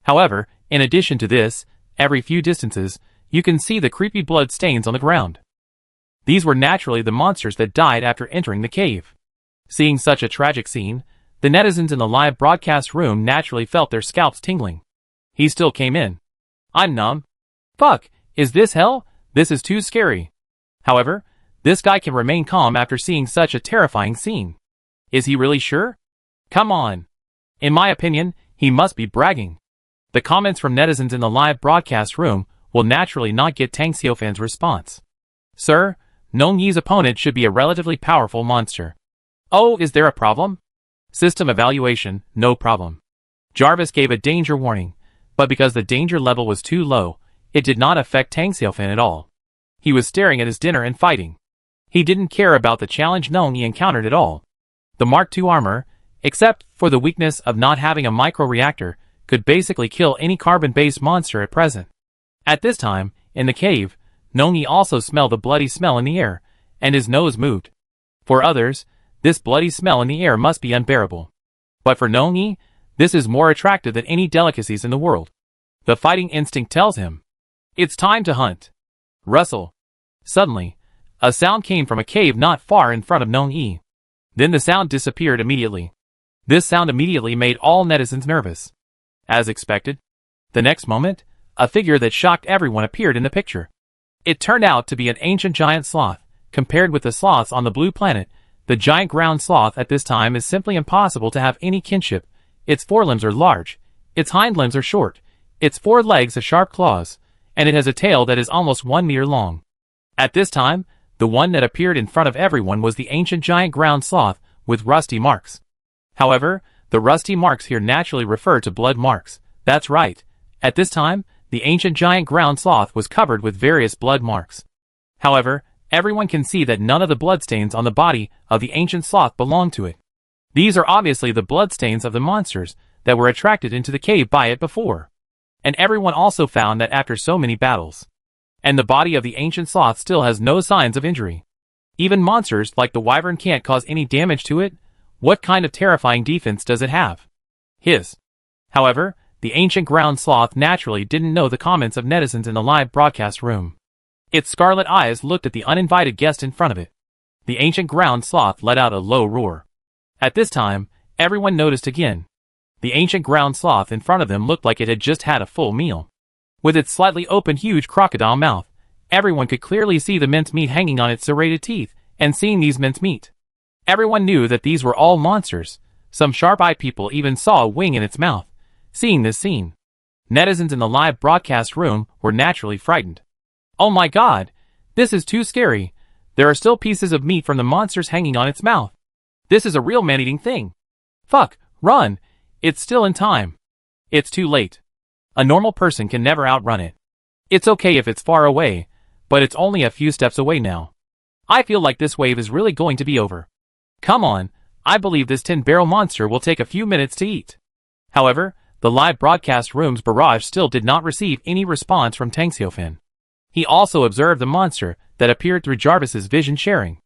[SPEAKER 1] However, in addition to this, every few distances, you can see the creepy blood stains on the ground. These were naturally the monsters that died after entering the cave. Seeing such a tragic scene, the netizens in the live broadcast room naturally felt their scalps tingling. He still came in. I'm numb. Fuck, is this hell? This is too scary. However, this guy can remain calm after seeing such a terrifying scene. Is he really sure? Come on. In my opinion, he must be bragging. The comments from netizens in the live broadcast room will naturally not get Tang Xiufan's response. Sir, Nong Yi's opponent should be a relatively powerful monster. Oh, is there a problem? System evaluation, no problem. Jarvis gave a danger warning, but because the danger level was too low, it did not affect Tang Xiufan at all. He was staring at his dinner and fighting. He didn't care about the challenge Nong Yi encountered at all. The Mark II armor, except for the weakness of not having a micro-reactor, could basically kill any carbon-based monster at present. At this time, in the cave, Nong Yi also smelled the bloody smell in the air, and his nose moved. For others, this bloody smell in the air must be unbearable. But for Nong Yi, this is more attractive than any delicacies in the world. The fighting instinct tells him, it's time to hunt. Rustle. Suddenly, a sound came from a cave not far in front of Nong Yi. Then the sound disappeared immediately. This sound immediately made all netizens nervous. As expected, the next moment, a figure that shocked everyone appeared in the picture. It turned out to be an ancient giant sloth. Compared with the sloths on the blue planet, the giant ground sloth at this time is simply impossible to have any kinship. Its forelimbs are large, its hind limbs are short, its forelegs have sharp claws, and it has a tail that is almost 1 meter long. At this time, the one that appeared in front of everyone was the ancient giant ground sloth with rusty marks. However, the rusty marks here naturally refer to blood marks. That's right. At this time, the ancient giant ground sloth was covered with various blood marks. However, everyone can see that none of the bloodstains on the body of the ancient sloth belong to it. These are obviously the bloodstains of the monsters that were attracted into the cave by it before. And everyone also found that after so many battles, and the body of the ancient sloth still has no signs of injury. Even monsters like the wyvern can't cause any damage to it. What kind of terrifying defense does it have? His. However, the ancient ground sloth naturally didn't know the comments of netizens in the live broadcast room. Its scarlet eyes looked at the uninvited guest in front of it. The ancient ground sloth let out a low roar. At this time, everyone noticed again. The ancient ground sloth in front of them looked like it had just had a full meal. With its slightly open huge crocodile mouth, everyone could clearly see the mincemeat hanging on its serrated teeth, and seeing these mincemeat, everyone knew that these were all monsters. Some sharp-eyed people even saw a wing in its mouth. Seeing this scene, netizens in the live broadcast room were naturally frightened. Oh my god, this is too scary. There are still pieces of meat from the monsters hanging on its mouth. This is a real man-eating thing. Fuck, run, it's still in time. It's too late. A normal person can never outrun it. It's okay if it's far away, but it's only a few steps away now. I feel like this wave is really going to be over. Come on, I believe this 10-barrel monster will take a few minutes to eat. However, the live broadcast room's barrage still did not receive any response from Tang Xiufan. He also observed the monster that appeared through Jarvis's vision sharing.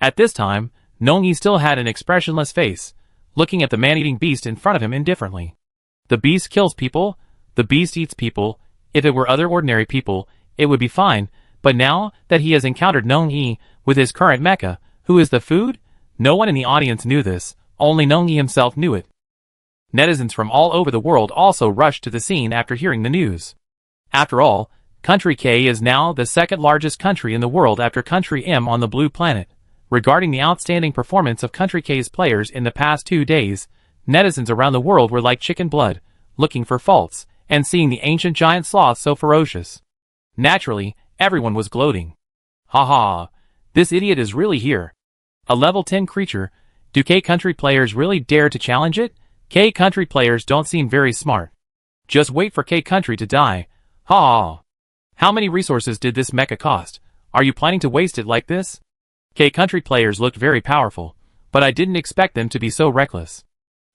[SPEAKER 1] At this time, Nong Yi still had an expressionless face, looking at the man-eating beast in front of him indifferently. The beast kills people, the beast eats people. If it were other ordinary people, it would be fine, but now that he has encountered Nong Yi with his current mecha, who is the food? No one in the audience knew this, only Nong Yi himself knew it. Netizens from all over the world also rushed to the scene after hearing the news. After all, Country K is now the second largest country in the world after Country M on the blue planet. Regarding the outstanding performance of Country K's players in the past 2 days, netizens around the world were like chicken blood, looking for faults, and seeing the ancient giant sloth so ferocious. Naturally, everyone was gloating. Haha, this idiot is really here. A level 10 creature. Do K Country players really dare to challenge it? K Country players don't seem very smart. Just wait for K Country to die. Ha! How many resources did this mecha cost? Are you planning to waste it like this? K Country players looked very powerful, but I didn't expect them to be so reckless.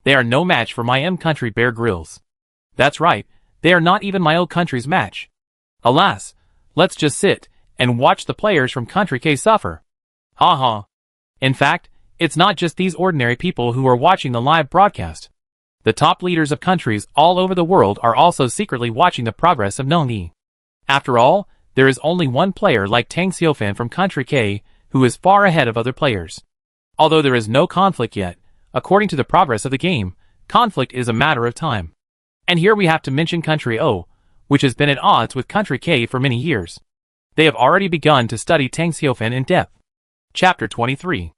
[SPEAKER 1] They are no match for my M Country Bear Grylls. That's right, they are not even my old country's match. Alas, let's just sit and watch the players from Country K suffer. Haha. In fact, it's not just these ordinary people who are watching the live broadcast. The top leaders of countries all over the world are also secretly watching the progress of Nong Yi. After all, there is only one player like Tang Xiufan from Country K who is far ahead of other players. Although there is no conflict yet, according to the progress of the game, conflict is a matter of time. And here we have to mention Country O, which has been at odds with Country K for many years. They have already begun to study Tang Xiaofan in depth. Chapter 23.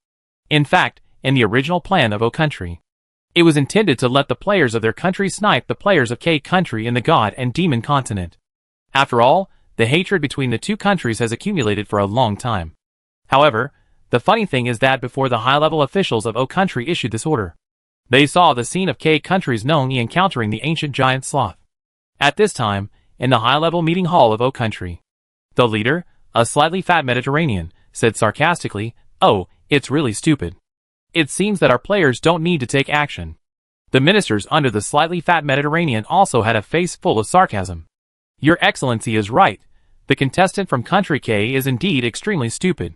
[SPEAKER 1] In fact, in the original plan of O Country, it was intended to let the players of their country snipe the players of K Country in the God and Demon continent. After all, the hatred between the two countries has accumulated for a long time. However, the funny thing is that before the high-level officials of O Country issued this order, they saw the scene of K Country's Nongyi encountering the ancient giant sloth. At this time, in the high-level meeting hall of O Country, the leader, a slightly fat Mediterranean, said sarcastically, "Oh, it's really stupid. It seems that our players don't need to take action." The ministers under the slightly fat Mediterranean also had a face full of sarcasm. "Your Excellency is right. The contestant from Country K is indeed extremely stupid.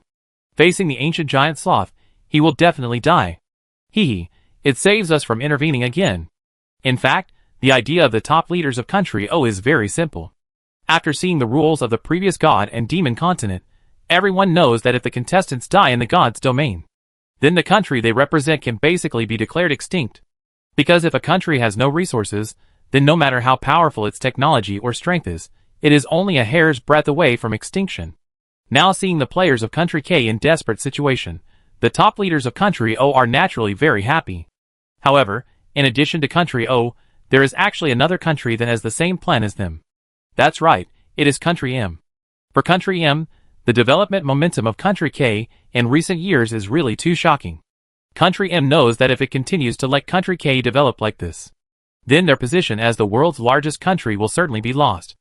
[SPEAKER 1] Facing the ancient giant sloth, he will definitely die. Hee, it saves us from intervening again." In fact, the idea of the top leaders of Country O is very simple. After seeing the rules of the previous God and Demon continent, everyone knows that if the contestants die in the God's domain, then the country they represent can basically be declared extinct. Because if a country has no resources, then no matter how powerful its technology or strength is, it is only a hair's breadth away from extinction. Now seeing the players of Country K in desperate situation, the top leaders of Country O are naturally very happy. However, in addition to Country O, there is actually another country that has the same plan as them. That's right, it is Country M. For Country M, the development momentum of Country K in recent years is really too shocking. Country M knows that if it continues to let Country K develop like this, then their position as the world's largest country will certainly be lost.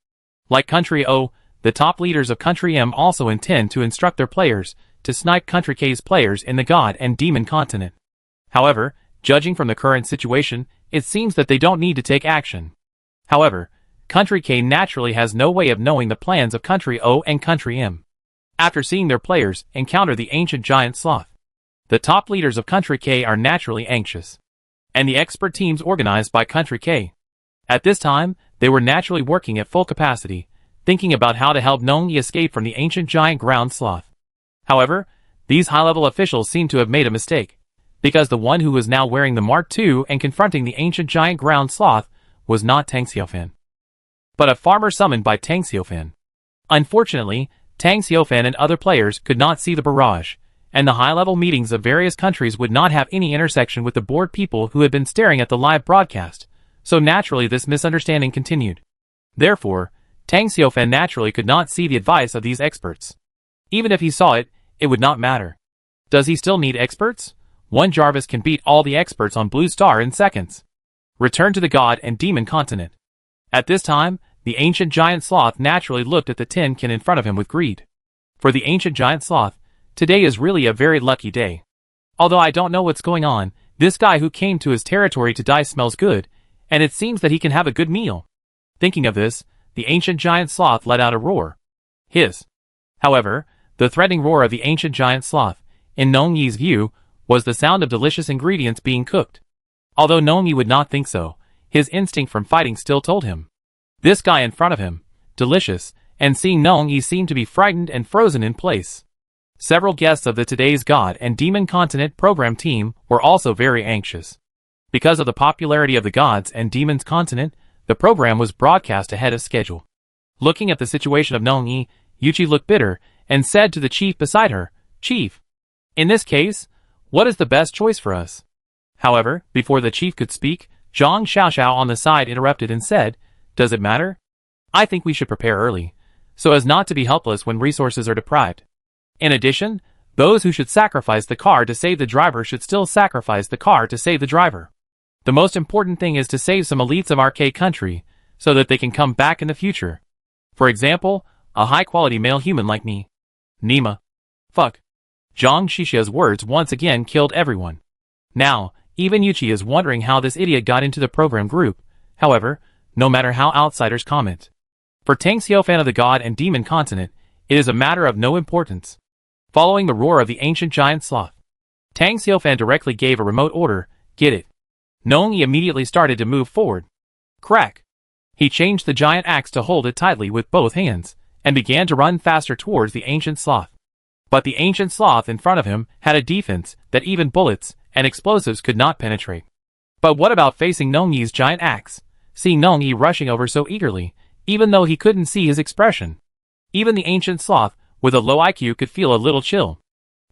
[SPEAKER 1] Like Country O, the top leaders of Country M also intend to instruct their players to snipe Country K's players in the God and Demon continent. However, judging from the current situation, it seems that they don't need to take action. However, Country K naturally has no way of knowing the plans of Country O and Country M. After seeing their players encounter the ancient giant sloth, the top leaders of Country K are naturally anxious, and the expert teams organized by Country K. At this time, they were naturally working at full capacity, thinking about how to help Nongyi escape from the ancient giant ground sloth. However, these high-level officials seem to have made a mistake, because the one who was now wearing the Mark II and confronting the ancient giant ground sloth was not Tang Xiaofan, but a farmer summoned by Tang Xiaofan. Unfortunately, Tang Xiaofan and other players could not see the barrage, and the high-level meetings of various countries would not have any intersection with the bored people who had been staring at the live broadcast, so naturally this misunderstanding continued. Therefore, Tang Xiaofan naturally could not see the advice of these experts. Even if he saw it, it would not matter. Does he still need experts? One Jarvis can beat all the experts on Blue Star in seconds. Return to the God and Demon continent. At this time, the ancient giant sloth naturally looked at the tin can in front of him with greed. For the ancient giant sloth, today is really a very lucky day. Although I don't know what's going on, this guy who came to his territory to die smells good, and it seems that he can have a good meal. Thinking of this, the ancient giant sloth let out a roar. His. However, the threatening roar of the ancient giant sloth, in Nongyi's view, was the sound of delicious ingredients being cooked. Although Nongyi would not think so, his instinct from fighting still told him. This guy in front of him, delicious, and seeing Nongyi seemed to be frightened and frozen in place. Several guests of the Today's God and Demon Continent program team were also very anxious. Because of the popularity of the Gods and Demons Continent, the program was broadcast ahead of schedule. Looking at the situation of Nongyi, Yuchi looked bitter and said to the chief beside her, "Chief, in this case, what is the best choice for us?" However, before the chief could speak, Zhang Xiaoxiao on the side interrupted and said, "Does it matter? I think we should prepare early, so as not to be helpless when resources are deprived. In addition, those who should sacrifice the car to save the driver should still sacrifice the car to save the driver. The most important thing is to save some elites of our K country, so that they can come back in the future. For example, a high-quality male human like me." Nima. Fuck. Zhang Xiaoxiao's words once again killed everyone. Now, even Yuchi is wondering how this idiot got into the program group. However, no matter how outsiders comment, for Tang Xiaofan of the God and Demon Continent, it is a matter of no importance. Following the roar of the ancient giant sloth, Tang Xiaofan directly gave a remote order, "Get it." Nongyi immediately started to move forward. Crack! He changed the giant axe to hold it tightly with both hands, and began to run faster towards the ancient sloth. But the ancient sloth in front of him had a defense that even bullets and explosives could not penetrate. But what about facing Nong Yi's giant axe? Seeing Nong Yi rushing over so eagerly, even though he couldn't see his expression. Even the ancient sloth, with a low IQ, could feel a little chill.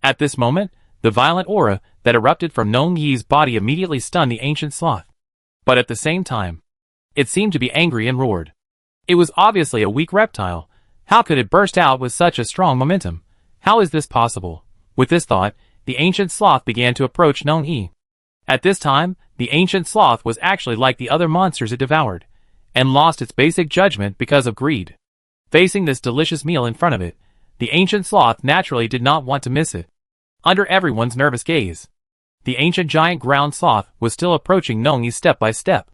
[SPEAKER 1] At this moment, the violent aura that erupted from Nong Yi's body immediately stunned the ancient sloth. But at the same time, it seemed to be angry and roared. It was obviously a weak reptile. How could it burst out with such a strong momentum? How is this possible? With this thought, the ancient sloth began to approach Nong Yi. At this time, the ancient sloth was actually like the other monsters it devoured, and lost its basic judgment because of greed. Facing this delicious meal in front of it, the ancient sloth naturally did not want to miss it. Under everyone's nervous gaze, the ancient giant ground sloth was still approaching Nong Yi step by step.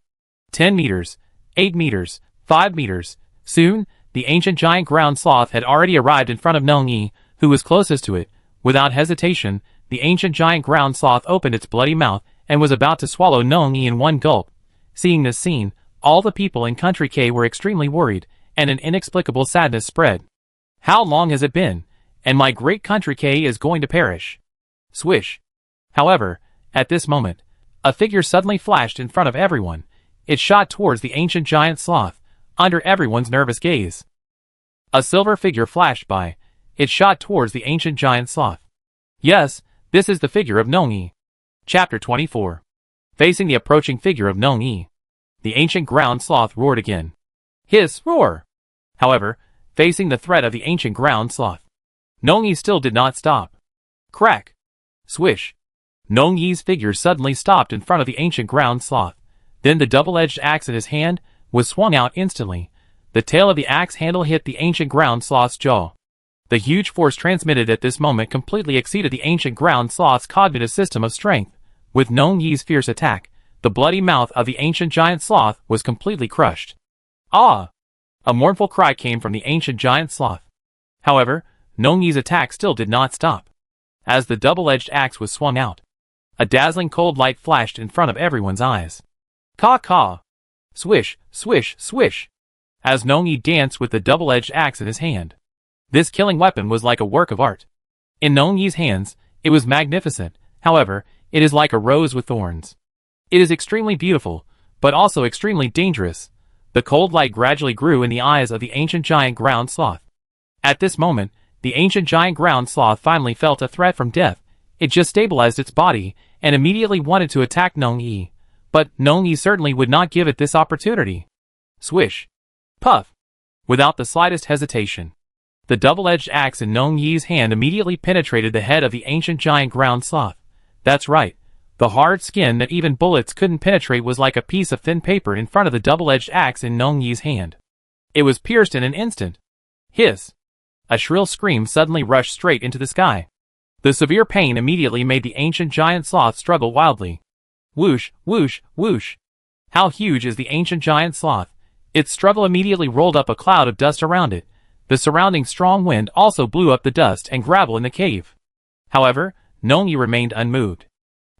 [SPEAKER 1] 10 meters, 8 meters, 5 meters. Soon, the ancient giant ground sloth had already arrived in front of Nong Yi, who was closest to it. Without hesitation, the ancient giant ground sloth opened its bloody mouth and was about to swallow Nong Yi in one gulp. Seeing this scene, all the people in Country K were extremely worried, and an inexplicable sadness spread. How long has it been? And my great Country K is going to perish. Swish. However, at this moment, a figure suddenly flashed in front of everyone. It shot towards the ancient giant sloth, under everyone's nervous gaze. A silver figure flashed by. It shot towards the ancient giant sloth. Yes, this is the figure of Nong Yi. Chapter 24. Facing the approaching figure of Nong Yi, the ancient ground sloth roared again. Hiss, roar! However, facing the threat of the ancient ground sloth, Nong Yi still did not stop. Crack! Swish! Nong Yi's figure suddenly stopped in front of the ancient ground sloth. Then the double-edged axe in his hand was swung out instantly. The tail of the axe handle hit the ancient ground sloth's jaw. The huge force transmitted at this moment completely exceeded the ancient ground sloth's cognitive system of strength. With Nong Yi's fierce attack, the bloody mouth of the ancient giant sloth was completely crushed. Ah! A mournful cry came from the ancient giant sloth. However, Nong Yi's attack still did not stop. As the double-edged axe was swung out, a dazzling cold light flashed in front of everyone's eyes. Caw-caw! Swish, swish, swish! As Nong Yi danced with the double-edged axe in his hand. This killing weapon was like a work of art. In Nong Yi's hands, it was magnificent. However, it is like a rose with thorns. It is extremely beautiful, but also extremely dangerous. The cold light gradually grew in the eyes of the ancient giant ground sloth. At this moment, the ancient giant ground sloth finally felt a threat from death. It just stabilized its body, and immediately wanted to attack Nong Yi. But Nong Yi certainly would not give it this opportunity. Swish! Puff! Without the slightest hesitation, the double-edged axe in Nong Yi's hand immediately penetrated the head of the ancient giant ground sloth. That's right. The hard skin that even bullets couldn't penetrate was like a piece of thin paper in front of the double-edged axe in Nong Yi's hand. It was pierced in an instant. Hiss! A shrill scream suddenly rushed straight into the sky. The severe pain immediately made the ancient giant sloth struggle wildly. Whoosh, whoosh, whoosh! How huge is the ancient giant sloth? Its struggle immediately rolled up a cloud of dust around it. The surrounding strong wind also blew up the dust and gravel in the cave. However, Nong Yi remained unmoved.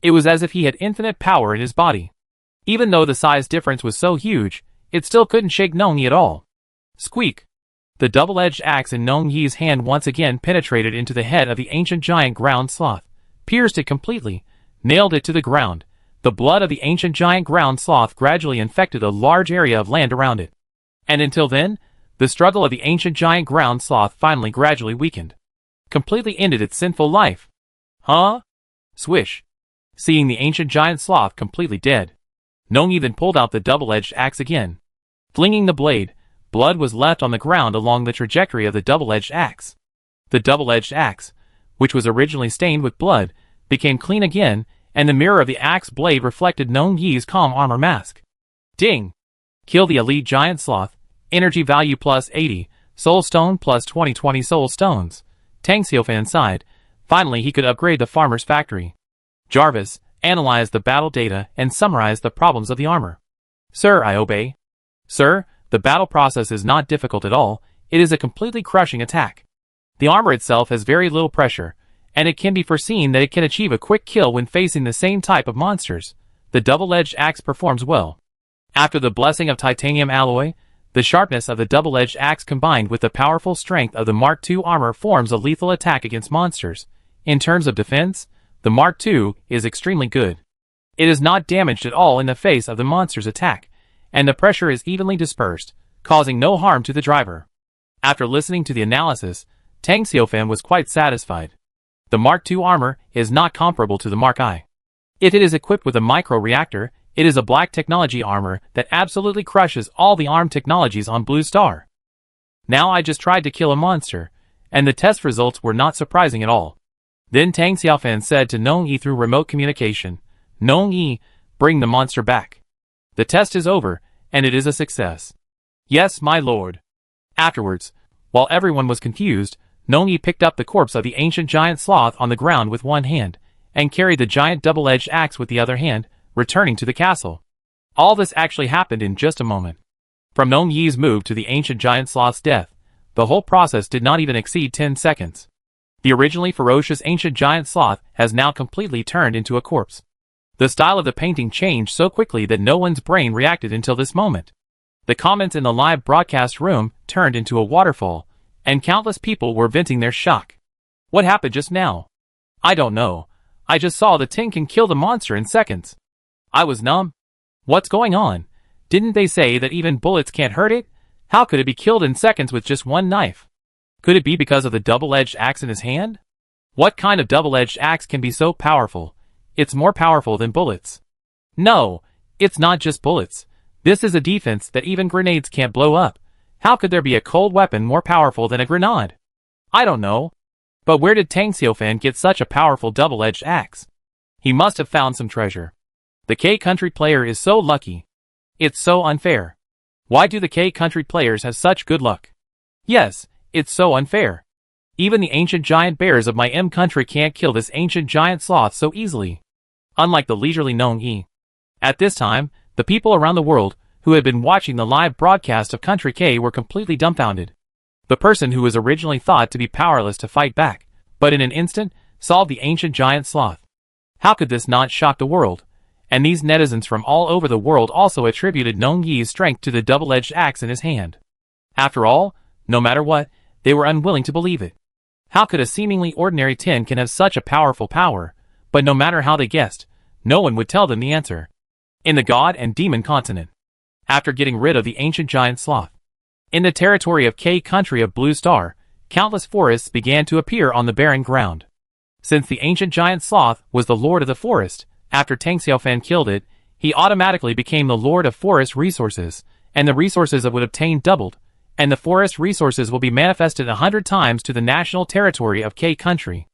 [SPEAKER 1] It was as if he had infinite power in his body. Even though the size difference was so huge, it still couldn't shake Nong Yi at all. Squeak! The double-edged axe in Nong Yi's hand once again penetrated into the head of the ancient giant ground sloth, pierced it completely, nailed it to the ground. The blood of the ancient giant ground sloth gradually infected a large area of land around it. And until then, the struggle of the ancient giant ground sloth finally gradually weakened. Completely ended its sinful life. Huh? Swish! Seeing the ancient giant sloth completely dead, Nong Yi then pulled out the double-edged axe again. Flinging the blade, blood was left on the ground along the trajectory of the double-edged axe. The double-edged axe, which was originally stained with blood, became clean again, and the mirror of the axe blade reflected Nong Yi's calm armor mask. Ding! Kill the elite giant sloth. Energy value plus 80, soul stone plus 20 soul stones. Tang Xiaofan inside. Finally he could upgrade the farmer's factory. Jarvis, analyze the battle data and summarize the problems of the armor. Sir, I obey. Sir, the battle process is not difficult at all. It is a completely crushing attack. The armor itself has very little pressure, and it can be foreseen that it can achieve a quick kill when facing the same type of monsters. The double-edged axe performs well. After the blessing of titanium alloy, The sharpness of the double-edged axe combined with the powerful strength of the Mark II armor forms a lethal attack against monsters. In terms of defense, the Mark II is extremely good. It is not damaged at all in the face of the monster's attack, and the pressure is evenly dispersed, causing no harm to the driver. After listening to the analysis, Tang Xiaofan was quite satisfied. The Mark II armor is not comparable to the Mark I. If it is equipped with a micro-reactor, it is a black technology armor that absolutely crushes all the ARM technologies on Blue Star. Now I just tried to kill a monster, and the test results were not surprising at all. Then Tang Xiaofan said to Nong Yi through remote communication, "Nong Yi, bring the monster back. The test is over, and it is a success." "Yes, my lord." Afterwards, while everyone was confused, Nong Yi picked up the corpse of the ancient giant sloth on the ground with one hand, and carried the giant double-edged axe with the other hand, returning to the castle. All this actually happened in just a moment. From Nong Yi's move to the ancient giant sloth's death, the whole process did not even exceed 10 seconds. The originally ferocious ancient giant sloth has now completely turned into a corpse. The style of the painting changed so quickly that no one's brain reacted until this moment. The comments in the live broadcast room turned into a waterfall, and countless people were venting their shock. What happened just now? I don't know. I just saw the thing can kill the monster in seconds. I was numb. What's going on? Didn't they say that even bullets can't hurt it? How could it be killed in seconds with just one knife? Could it be because of the double-edged axe in his hand? What kind of double-edged axe can be so powerful? It's more powerful than bullets. No, it's not just bullets. This is a defense that even grenades can't blow up. How could there be a cold weapon more powerful than a grenade? I don't know. But where did Tang Xiaofan get such a powerful double-edged axe? He must have found some treasure. The K-Country player is so lucky. It's so unfair. Why do the K-Country players have such good luck? Yes, it's so unfair. Even the ancient giant bears of my M-Country can't kill this ancient giant sloth so easily. Unlike the leisurely Nong Yi. At this time, the people around the world who had been watching the live broadcast of Country K were completely dumbfounded. The person who was originally thought to be powerless to fight back, but in an instant, solved the ancient giant sloth. How could this not shock the world? And these netizens from all over the world also attributed Nong Yi's strength to the double-edged axe in his hand. After all, no matter what, they were unwilling to believe it. How could a seemingly ordinary tin can have such a powerful power? But no matter how they guessed, no one would tell them the answer. In the God and Demon continent. After getting rid of the ancient giant sloth. In the territory of K-Country of Blue Star, countless forests began to appear on the barren ground. Since the ancient giant sloth was the lord of the forest, after Tang Xiaofan killed it, he automatically became the lord of forest resources, and the resources it would obtain doubled, and the forest resources will be manifested 100 times to the national territory of K-Country.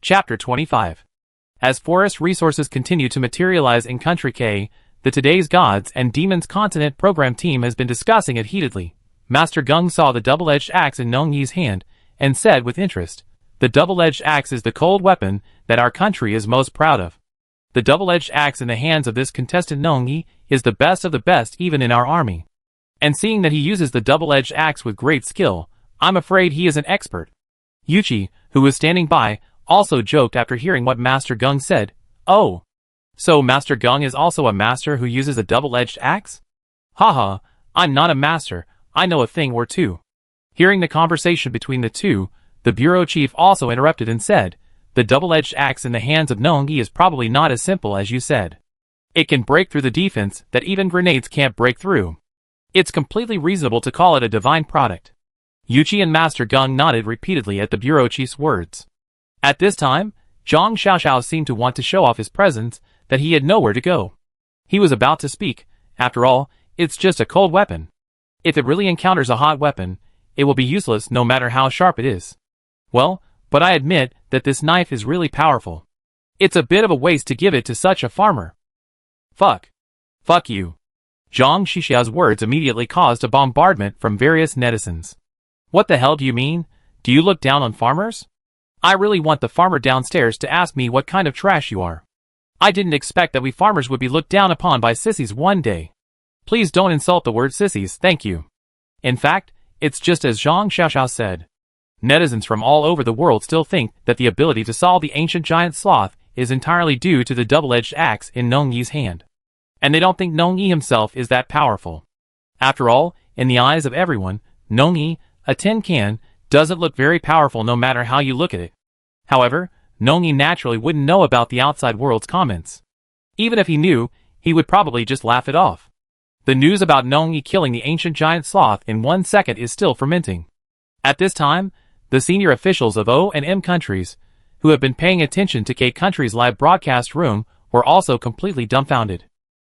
[SPEAKER 1] Chapter 25. As forest resources continue to materialize in Country K, the Today's Gods and Demons Continent program team has been discussing it heatedly. Master Gung saw the double-edged axe in Nong Yi's hand, and said with interest, "The double-edged axe is the cold weapon that our country is most proud of. The double-edged axe in the hands of this contestant Nong Yi is the best of the best even in our army. And seeing that he uses the double-edged axe with great skill, I'm afraid he is an expert." Yuchi, who was standing by, also joked after hearing what Master Gung said. "Oh. So Master Gung is also a master who uses a double-edged axe? Haha, I'm not a master, I know a thing or two." Hearing the conversation between the two, the bureau chief also interrupted and said, "The double-edged axe in the hands of Nong Yi is probably not as simple as you said. It can break through the defense that even grenades can't break through. It's completely reasonable to call it a divine product." Yuchi and Master Gung nodded repeatedly at the bureau chief's words. At this time, Zhang Xiaoxiao seemed to want to show off his presence, that he had nowhere to go. He was about to speak. After all, it's just a cold weapon. If it really encounters a hot weapon, it will be useless no matter how sharp it is. Well, but I admit that this knife is really powerful. It's a bit of a waste to give it to such a farmer. Fuck. Fuck you. Zhang Xiaoxiao's words immediately caused a bombardment from various netizens. What the hell do you mean? Do you look down on farmers? I really want the farmer downstairs to ask me what kind of trash you are. I didn't expect that we farmers would be looked down upon by sissies one day. Please don't insult the word sissies, thank you. In fact, it's just as Zhang Xiaoxiao said. Netizens from all over the world still think that the ability to solve the ancient giant sloth is entirely due to the double-edged axe in Nong Yi's hand. And they don't think Nong Yi himself is that powerful. After all, in the eyes of everyone, Nongi, a tin can, doesn't look very powerful no matter how you look at it. However, Nongi naturally wouldn't know about the outside world's comments. Even if he knew, he would probably just laugh it off. The news about Nongi killing the ancient giant sloth in 1 second is still fermenting. At this time, the senior officials of O and M countries, who have been paying attention to K country's live broadcast room, were also completely dumbfounded.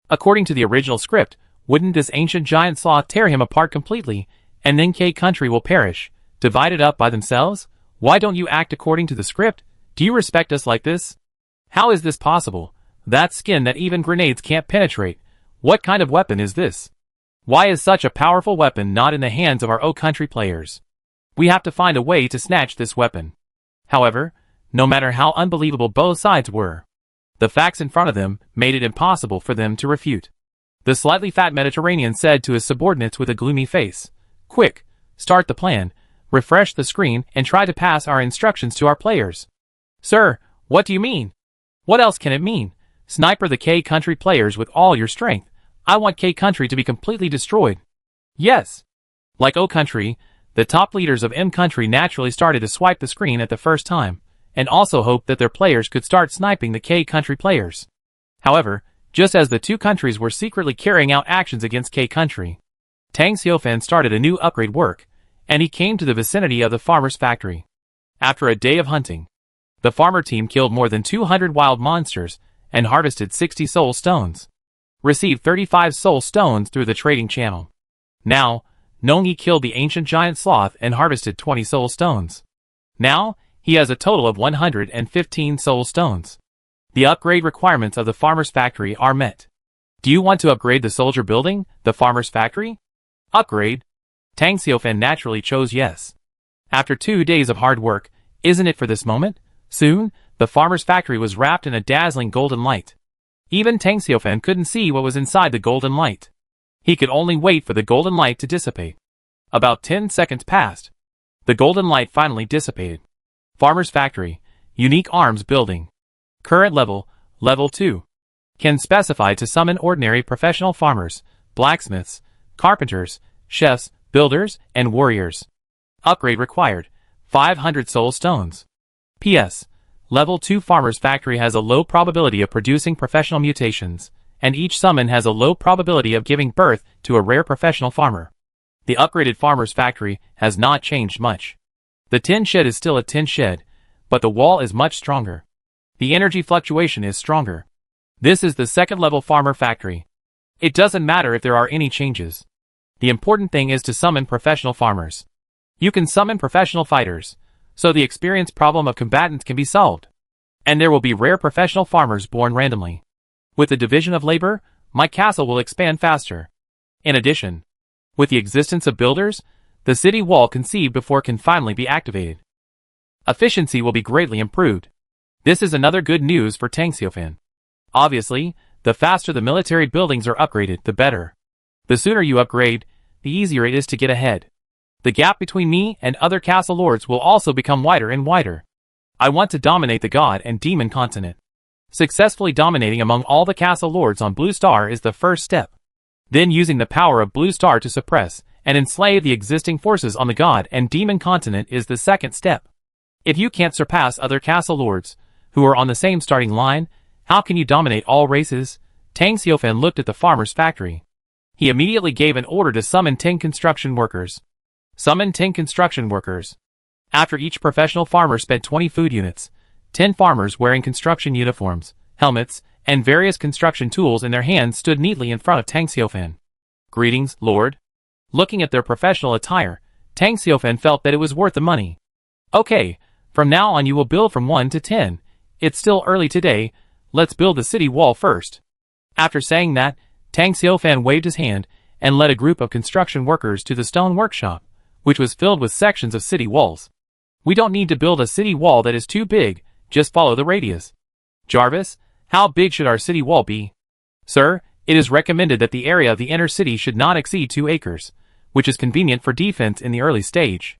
[SPEAKER 1] According to the original script, wouldn't this ancient giant sloth tear him apart completely, and then K country will perish, divided up by themselves? Why don't you act according to the script? Do you respect us like this? How is this possible? That skin that even grenades can't penetrate. What kind of weapon is this? Why is such a powerful weapon not in the hands of our O country players? We have to find a way to snatch this weapon. However, no matter how unbelievable both sides were, the facts in front of them made it impossible for them to refute. The slightly fat Mediterranean said to his subordinates with a gloomy face, "Quick, start the plan, refresh the screen and try to pass our instructions to our players." "Sir, what do you mean?" "What else can it mean? Sniper the K country players with all your strength. I want K country to be completely destroyed." "Yes." Like O country, the top leaders of M country naturally started to swipe the screen at the first time, and also hoped that their players could start sniping the K country players. However, just as the two countries were secretly carrying out actions against K country, Tang Xiaofan started a new upgrade work, and he came to the vicinity of the farmer's factory. After a day of hunting, the farmer team killed more than 200 wild monsters and harvested 60 soul stones. Received 35 soul stones through the trading channel. Now, Nongi killed the ancient giant sloth and harvested 20 soul stones. Now, he has a total of 115 soul stones. The upgrade requirements of the farmer's factory are met. Do you want to upgrade the soldier building, the farmer's factory? Upgrade? Tang Xiaofan naturally chose yes. After 2 days of hard work, isn't it for this moment? Soon, the farmer's factory was wrapped in a dazzling golden light. Even Tang Xiaofan couldn't see what was inside the golden light. He could only wait for the golden light to dissipate. About 10 seconds passed. The golden light finally dissipated. Farmer's factory, unique arms building. Current level, level 2. Can specify to summon ordinary professional farmers, blacksmiths, carpenters, chefs, builders, and warriors. Upgrade required, 500 soul stones. PS. Level 2 farmer's factory has a low probability of producing professional mutations, and each summon has a low probability of giving birth to a rare professional farmer. The upgraded farmer's factory has not changed much. The tin shed is still a tin shed, but the wall is much stronger. The energy fluctuation is stronger. This is the second level farmer factory. It doesn't matter if there are any changes. The important thing is to summon professional farmers. You can summon professional fighters, so the experience problem of combatants can be solved. And there will be rare professional farmers born randomly. With the division of labor, my castle will expand faster. In addition, with the existence of builders, the city wall conceived before can finally be activated. Efficiency will be greatly improved. This is another good news for Tang Xiaofan. Obviously, the faster the military buildings are upgraded, the better. The sooner you upgrade, the easier it is to get ahead. The gap between me and other castle lords will also become wider and wider. I want to dominate the god and demon continent. Successfully dominating among all the castle lords on Blue Star is the first step. Then using the power of Blue Star to suppress and enslave the existing forces on the god and demon continent is the second step. If you can't surpass other castle lords, who are on the same starting line, how can you dominate all races? Tang Xiaofan looked at the farmer's factory. He immediately gave an order to summon 10 construction workers. Summon 10 construction workers. After each professional farmer spent 20 food units, 10 farmers wearing construction uniforms, helmets, and various construction tools in their hands stood neatly in front of Tang Xiaofan. "Greetings, Lord." Looking at their professional attire, Tang Xiaofan felt that it was worth the money. "Okay, from now on you will build from 1 to 10. It's still early today, let's build the city wall first." After saying that, Tang Xiaofan waved his hand and led a group of construction workers to the stone workshop, which was filled with sections of city walls. "We don't need to build a city wall that is too big, just follow the radius." "Jarvis, how big should our city wall be?" "Sir, it is recommended that the area of the inner city should not exceed 2 acres, which is convenient for defense in the early stage.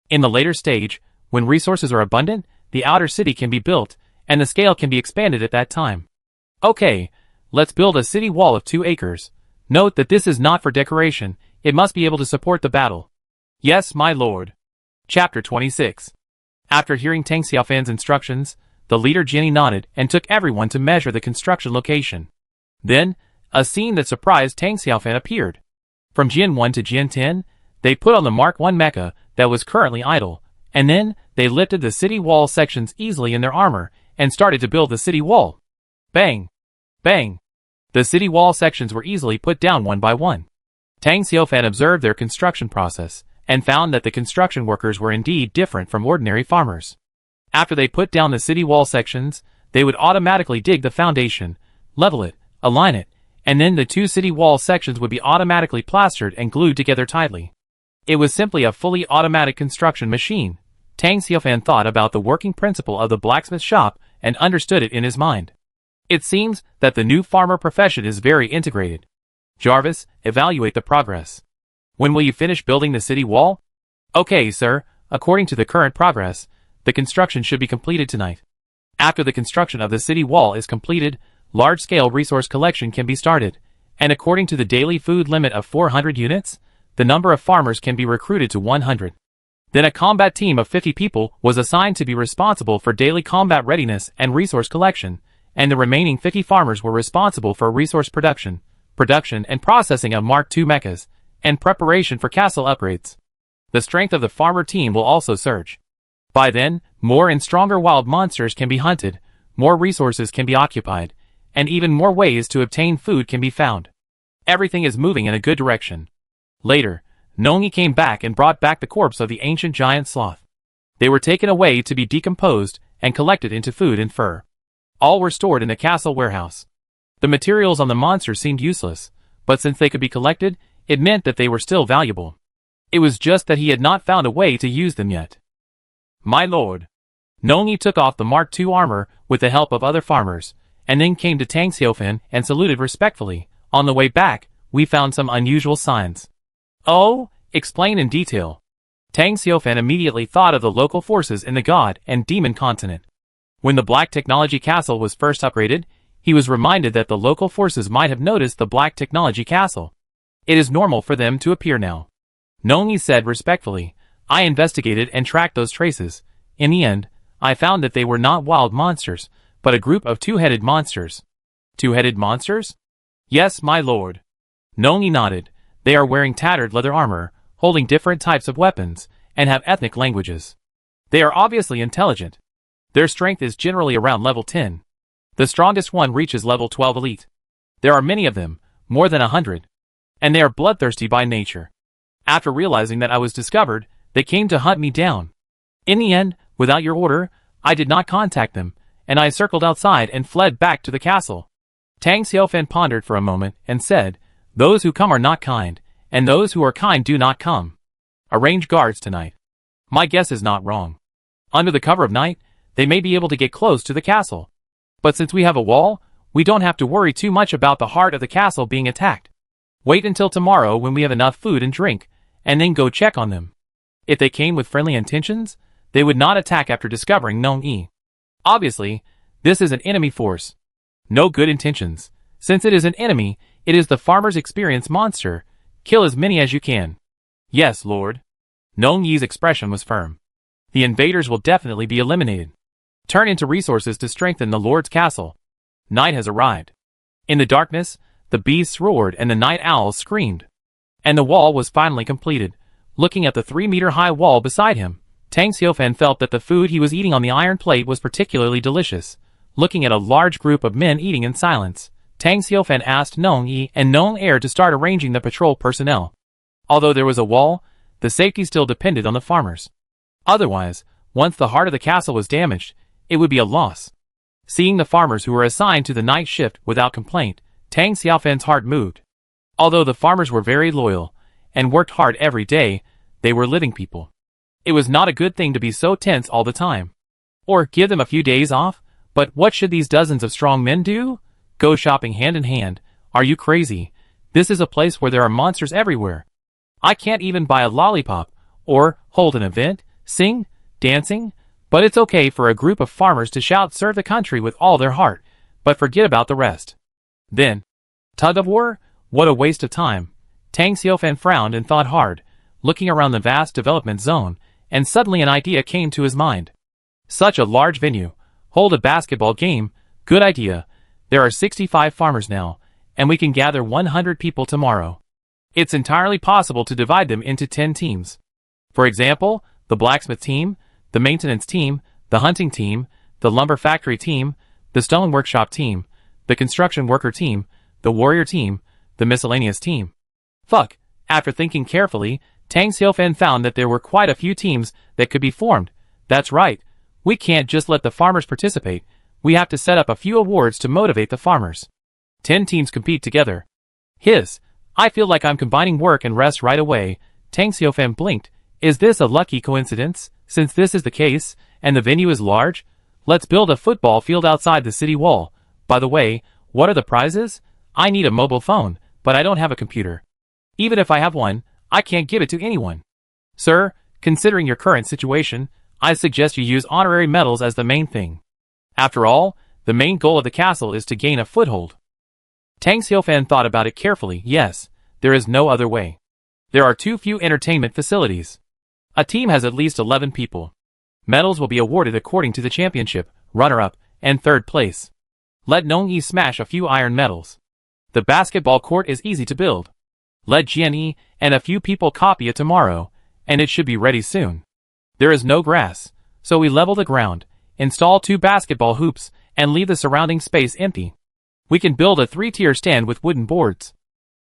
[SPEAKER 1] In the later stage, when resources are abundant, the outer city can be built, and the scale can be expanded at that time." "Okay, let's build a city wall of 2 acres. Note that this is not for decoration, it must be able to support the battle. Yes, my lord. Chapter 26. After hearing Tang Xiaofan's instructions, the leader Jinny nodded and took everyone to measure the construction location. Then, a scene that surprised Tang Xiaofan appeared. From Jin 1 to Jin 10, they put on the Mark 1 mecha that was currently idle, and then they lifted the city wall sections easily in their armor and started to build the city wall. Bang! Bang! The city wall sections were easily put down one by one. Tang Xiaofan observed their construction process and found that the construction workers were indeed different from ordinary farmers. After they put down the city wall sections, they would automatically dig the foundation, level it, align it, and then the two city wall sections would be automatically plastered and glued together tightly. It was simply a fully automatic construction machine. Tang Xiaofan thought about the working principle of the blacksmith shop and understood it in his mind. It seems that the new farmer profession is very integrated. Jarvis, evaluate the progress. When will you finish building the city wall? Okay, sir, according to the current progress, the construction should be completed tonight. After the construction of the city wall is completed, large-scale resource collection can be started, and according to the daily food limit of 400 units, the number of farmers can be recruited to 100. Then a combat team of 50 people was assigned to be responsible for daily combat readiness and resource collection, and the remaining 50 farmers were responsible for resource production and processing of Mark II mechas, and preparation for castle upgrades. The strength of the farmer team will also surge. By then, more and stronger wild monsters can be hunted, more resources can be occupied, and even more ways to obtain food can be found. Everything is moving in a good direction. Later, Nongi came back and brought back the corpse of the ancient giant sloth. They were taken away to be decomposed and collected into food and fur. All were stored in the castle warehouse. The materials on the monsters seemed useless, but since they could be collected, it meant that they were still valuable. It was just that he had not found a way to use them yet. My lord. Nongi took off the Mark II armor with the help of other farmers, and then came to Tang Xiaofan and saluted respectfully. On the way back, we found some unusual signs. Oh, explain in detail. Tang Xiaofan immediately thought of the local forces in the God and Demon continent. When the Black Technology Castle was first upgraded, he was reminded that the local forces might have noticed the Black Technology Castle. It is normal for them to appear now. Nongi said respectfully, I investigated and tracked those traces. In the end, I found that they were not wild monsters, but a group of two-headed monsters. Two-headed monsters? Yes, my lord. Nongi nodded. They are wearing tattered leather armor, holding different types of weapons, and have ethnic languages. They are obviously intelligent. Their strength is generally around level 10. The strongest one reaches level 12 elite. There are many of them, more than 100. And they are bloodthirsty by nature. After realizing that I was discovered, they came to hunt me down. In the end, without your order, I did not contact them, and I circled outside and fled back to the castle. Tang Xiaofan pondered for a moment and said, Those who come are not kind, and those who are kind do not come. Arrange guards tonight. My guess is not wrong. Under the cover of night, they may be able to get close to the castle. But since we have a wall, we don't have to worry too much about the heart of the castle being attacked. Wait until tomorrow when we have enough food and drink, and then go check on them. If they came with friendly intentions, they would not attack after discovering Nong-yi. Obviously, this is an enemy force. No good intentions. Since it is an enemy, it is the farmer's experience monster. Kill as many as you can. Yes, lord. Nong-yi's expression was firm. The invaders will definitely be eliminated. Turn into resources to strengthen the lord's castle. Night has arrived. In the darkness, the beasts roared and the night owls screamed. And the wall was finally completed. Looking at the 3-meter-high wall beside him, Tang Xiaofan felt that the food he was eating on the iron plate was particularly delicious. Looking at a large group of men eating in silence, Tang Xiaofan asked Nong-yi and Nong-er to start arranging the patrol personnel. Although there was a wall, the safety still depended on the farmers. Otherwise, once the heart of the castle was damaged, it would be a loss. Seeing the farmers who were assigned to the night shift without complaint, Tang Xiaofan's heart moved. Although the farmers were very loyal and worked hard every day, they were living people. It was not a good thing to be so tense all the time. Or give them a few days off, but what should these dozens of strong men do? Go shopping hand in hand? Are you crazy? This is a place where there are monsters everywhere. I can't even buy a lollipop, or hold an event, sing, dancing, but it's okay for a group of farmers to shout serve the country with all their heart, but forget about the rest. Then, tug of war? What a waste of time. Tang Xiaofan frowned and thought hard, looking around the vast development zone, and suddenly an idea came to his mind. Such a large venue. Hold a basketball game. Good idea. There are 65 farmers now, and we can gather 100 people tomorrow. It's entirely possible to divide them into 10 teams. For example, the blacksmith team, the maintenance team, the hunting team, the lumber factory team, the stone workshop team, the construction worker team, the warrior team, the miscellaneous team. Fuck. After thinking carefully, Tang Xiaofan found that there were quite a few teams that could be formed. That's right. We can't just let the farmers participate. We have to set up a few awards to motivate the farmers. 10 teams compete together. I feel like I'm combining work and rest right away. Tang Xiaofan blinked. Is this a lucky coincidence? Since this is the case, and the venue is large, let's build a football field outside the city wall. By the way, what are the prizes? I need a mobile phone, but I don't have a computer. Even if I have one, I can't give it to anyone. Sir, considering your current situation, I suggest you use honorary medals as the main thing. After all, the main goal of the castle is to gain a foothold. Tang Xiaofan thought about it carefully. Yes, there is no other way. There are too few entertainment facilities. A team has at least 11 people. Medals will be awarded according to the championship, runner-up, and third place. Let Nong Yi smash a few iron medals. The basketball court is easy to build. Let Jian Yi and a few people copy it tomorrow, and it should be ready soon. There is no grass, so we level the ground, install 2 basketball hoops, and leave the surrounding space empty. We can build a 3-tier stand with wooden boards.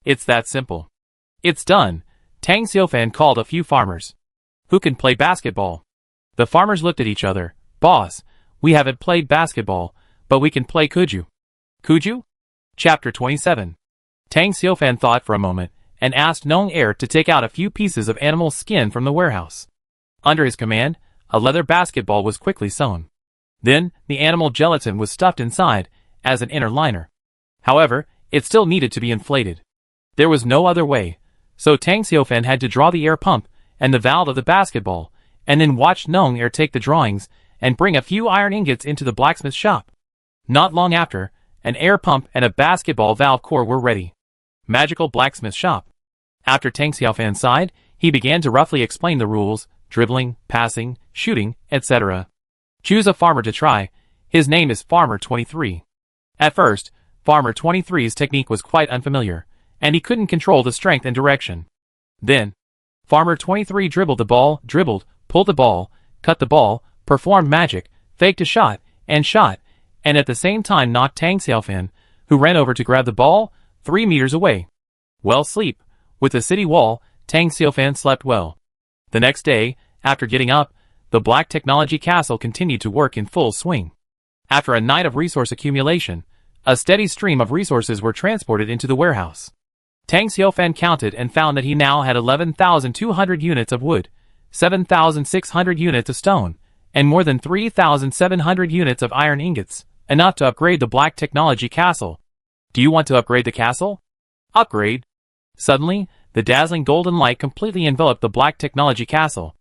[SPEAKER 1] It's that simple. It's done. Tang Xiaofan called a few farmers. Who can play basketball? The farmers looked at each other. Boss, we haven't played basketball, but we can play Kuju. Kuju? Chapter 27. Tang Xiaofan thought for a moment, and asked Nong Er to take out a few pieces of animal skin from the warehouse. Under his command, a leather basketball was quickly sewn. Then, the animal gelatin was stuffed inside, as an inner liner. However, it still needed to be inflated. There was no other way, so Tang Xiaofan had to draw the air pump and the valve of the basketball, and then watch Nong Er take the drawings and bring a few iron ingots into the blacksmith shop. Not long after, an air pump and a basketball valve core were ready. Magical blacksmith shop. After Tang Xiaofan sighed, he began to roughly explain the rules: dribbling, passing, shooting, etc. Choose a farmer to try. His name is Farmer 23. At first, Farmer 23's technique was quite unfamiliar, and he couldn't control the strength and direction. Then, Farmer 23 dribbled, pulled the ball, cut the ball, performed magic, faked a shot, and at the same time knocked Tang Xiaofan, who ran over to grab the ball, 3 meters away. Well, sleep. With the city wall, Tang Xiaofan slept well. The next day, after getting up, the Black Technology Castle continued to work in full swing. After a night of resource accumulation, a steady stream of resources were transported into the warehouse. Tang Xiaofan counted and found that he now had 11,200 units of wood, 7,600 units of stone, and more than 3,700 units of iron ingots, enough to upgrade the Black Technology Castle. Do you want to upgrade the castle? Upgrade. Suddenly, the dazzling golden light completely enveloped the Black Technology Castle.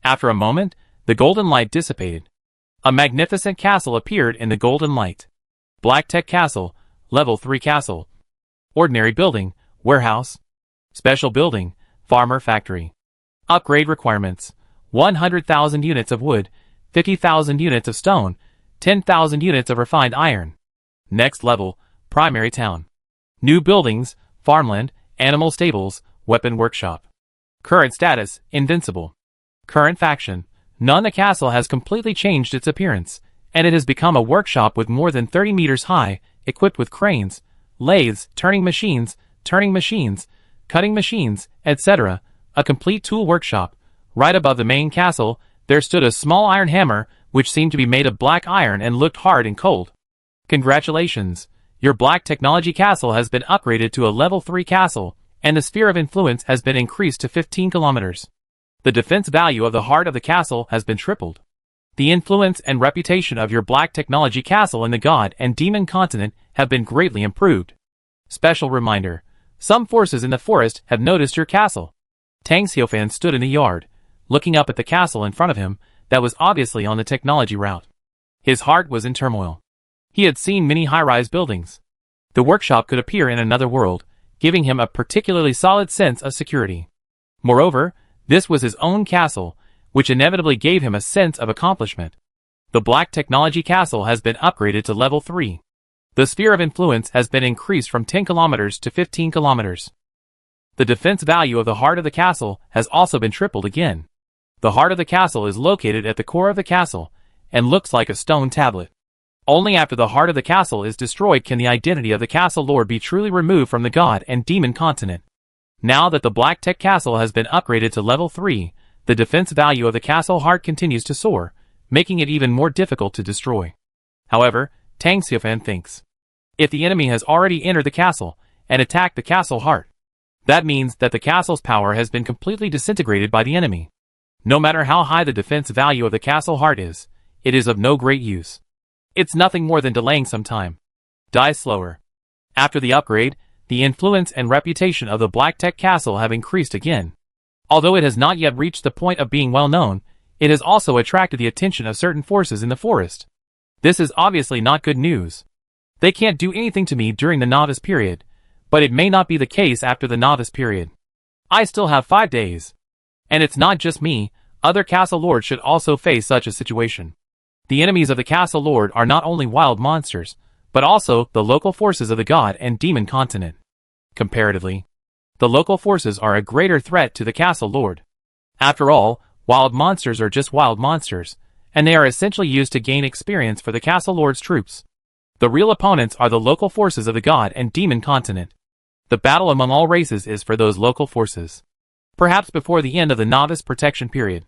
[SPEAKER 1] After a moment, the golden light dissipated. A magnificent castle appeared in the golden light. Black Tech Castle, Level 3 Castle. Ordinary building, warehouse. Special building, farmer factory. Upgrade requirements: 100,000 units of wood, 50,000 units of stone, 10,000 units of refined iron. Next level, primary town. New buildings, farmland, animal stables, weapon workshop. Current status: invincible. Current faction: none. The castle has completely changed its appearance, and it has become a workshop with more than 30 meters high, equipped with cranes, lathes, turning machines, cutting machines, etc. A complete tool workshop. Right above the main castle, there stood a small iron hammer, which seemed to be made of black iron and looked hard and cold. Congratulations! Your Black Technology Castle has been upgraded to a Level 3 castle, and the sphere of influence has been increased to 15 kilometers. The defense value of the heart of the castle has been tripled. The influence and reputation of your Black Technology Castle in the God and Demon continent have been greatly improved. Special reminder: some forces in the forest have noticed your castle. Tang Xiaofan stood in the yard, looking up at the castle in front of him that was obviously on the technology route. His heart was in turmoil. He had seen many high-rise buildings. The workshop could appear in another world, giving him a particularly solid sense of security. Moreover, this was his own castle, which inevitably gave him a sense of accomplishment. The Black Technology Castle has been upgraded to level 3. The sphere of influence has been increased from 10 kilometers to 15 kilometers. The defense value of the heart of the castle has also been tripled again. The heart of the castle is located at the core of the castle, and looks like a stone tablet. Only after the heart of the castle is destroyed can the identity of the castle lord be truly removed from the god and demon continent. Now that the Black Tech Castle has been upgraded to level 3, the defense value of the castle heart continues to soar, making it even more difficult to destroy. However, Tang Xiufan thinks, if the enemy has already entered the castle and attacked the castle heart, that means that the castle's power has been completely disintegrated by the enemy. No matter how high the defense value of the castle heart is, it is of no great use. It's nothing more than delaying some time. Die slower. After the upgrade, the influence and reputation of the Black Tech Castle have increased again. Although it has not yet reached the point of being well known, it has also attracted the attention of certain forces in the forest. This is obviously not good news. They can't do anything to me during the novice period, but it may not be the case after the novice period. I still have 5 days. And it's not just me, other castle lords should also face such a situation. The enemies of the castle lord are not only wild monsters, but also the local forces of the god and demon continent. Comparatively, the local forces are a greater threat to the castle lord. After all, wild monsters are just wild monsters, and they are essentially used to gain experience for the castle lord's troops. The real opponents are the local forces of the god and demon continent. The battle among all races is for those local forces. Perhaps before the end of the novice protection period,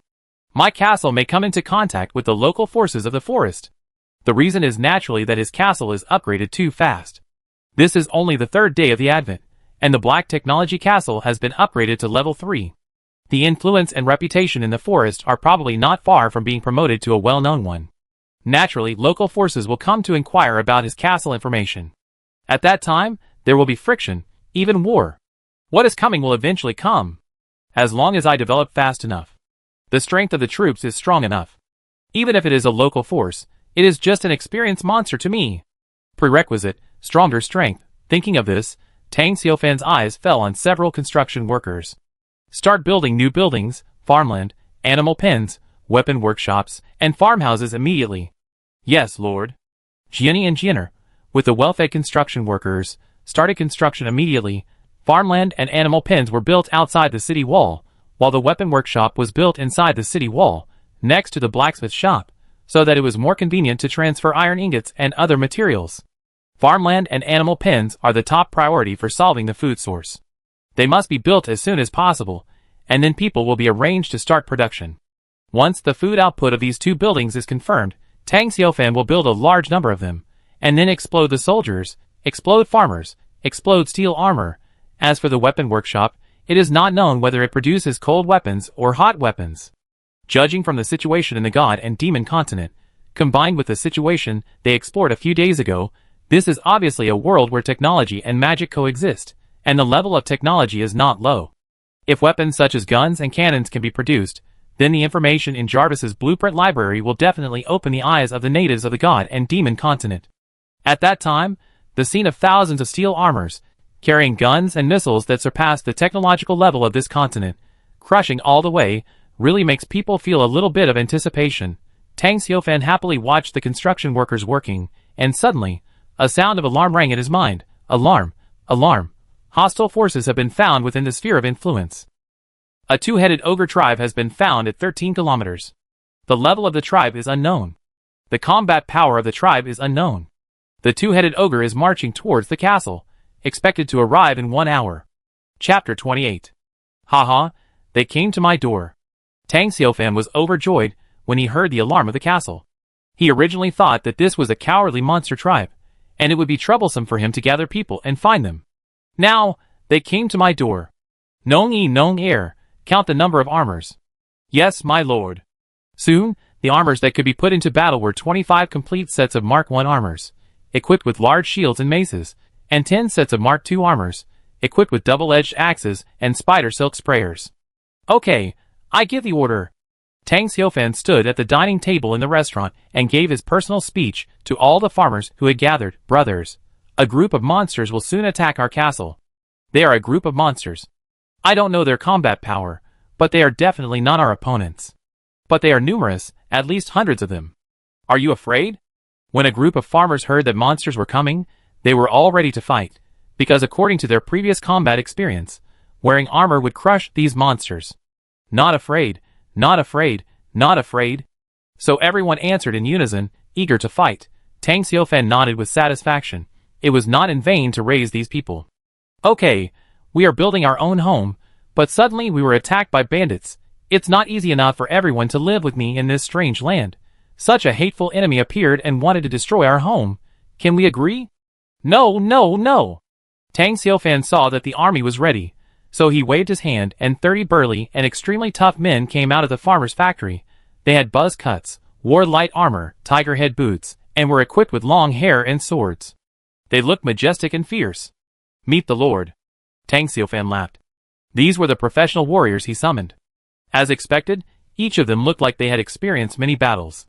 [SPEAKER 1] my castle may come into contact with the local forces of the forest. The reason is naturally that his castle is upgraded too fast. This is only the 3rd day of the advent, and the Black Technology Castle has been upgraded to level 3. The influence and reputation in the forest are probably not far from being promoted to a well-known one. Naturally, local forces will come to inquire about his castle information. At that time, there will be friction, even war. What is coming will eventually come. As long as I develop fast enough. The strength of the troops is strong enough. Even if it is a local force, it is just an experienced monster to me. Prerequisite, stronger strength. Thinking of this, Tang Xiufan's eyes fell on several construction workers. Start building new buildings, farmland, animal pens, weapon workshops, and farmhouses immediately. Yes, Lord. Jianni and Jianner, with the well-fed construction workers, started construction immediately. Farmland and animal pens were built outside the city wall, while the weapon workshop was built inside the city wall, next to the blacksmith shop, so that it was more convenient to transfer iron ingots and other materials. Farmland and animal pens are the top priority for solving the food source. They must be built as soon as possible, and then people will be arranged to start production. Once the food output of these 2 buildings is confirmed, Tang Xiufan will build a large number of them, and then explode the soldiers, explode farmers, explode steel armor. As for the weapon workshop, it is not known whether it produces cold weapons or hot weapons. Judging from the situation in the god and demon continent, combined with the situation they explored a few days ago, this is obviously a world where technology and magic coexist, and the level of technology is not low. If weapons such as guns and cannons can be produced, then the information in Jarvis's blueprint library will definitely open the eyes of the natives of the god and demon continent. At that time, the scene of thousands of steel armors, carrying guns and missiles that surpass the technological level of this continent, crushing all the way, really makes people feel a little bit of anticipation. Tang Xiufan happily watched the construction workers working, and suddenly, a sound of alarm rang in his mind. Alarm! Alarm! Hostile forces have been found within the sphere of influence. A 2-headed ogre tribe has been found at 13 kilometers. The level of the tribe is unknown. The combat power of the tribe is unknown. The 2-headed ogre is marching towards the castle, expected to arrive in 1 hour. Chapter 28. Haha, they came to my door. Tang Xiufan was overjoyed when he heard the alarm of the castle. He originally thought that this was a cowardly monster tribe, and it would be troublesome for him to gather people and find them. Now, they came to my door. Nong air, count the number of armors. Yes, my lord. Soon, the armors that could be put into battle were 25 complete sets of Mark I armors, equipped with large shields and maces, and 10 sets of Mark II armors, equipped with double-edged axes and spider silk sprayers. Okay, I give the order. Tang Xiufan stood at the dining table in the restaurant and gave his personal speech to all the farmers who had gathered. Brothers, a group of monsters will soon attack our castle. They are a group of monsters. I don't know their combat power, but they are definitely not our opponents. But they are numerous, at least hundreds of them. Are you afraid? When a group of farmers heard that monsters were coming, they were all ready to fight, because according to their previous combat experience, wearing armor would crush these monsters. Not afraid, not afraid, not afraid. So everyone answered in unison, eager to fight. Tang Xiaofan nodded with satisfaction. It was not in vain to raise these people. Okay, we are building our own home, but suddenly we were attacked by bandits. It's not easy enough for everyone to live with me in this strange land. Such a hateful enemy appeared and wanted to destroy our home. Can we agree? No, no, no. Tang Xiaofan saw that the army was ready, so he waved his hand and 30 burly and extremely tough men came out of the farmer's factory. They had buzz cuts, wore light armor, tiger head boots, and were equipped with long hair and swords. They looked majestic and fierce. Meet the Lord. Tang Xiaofan laughed. These were the professional warriors he summoned. As expected, each of them looked like they had experienced many battles.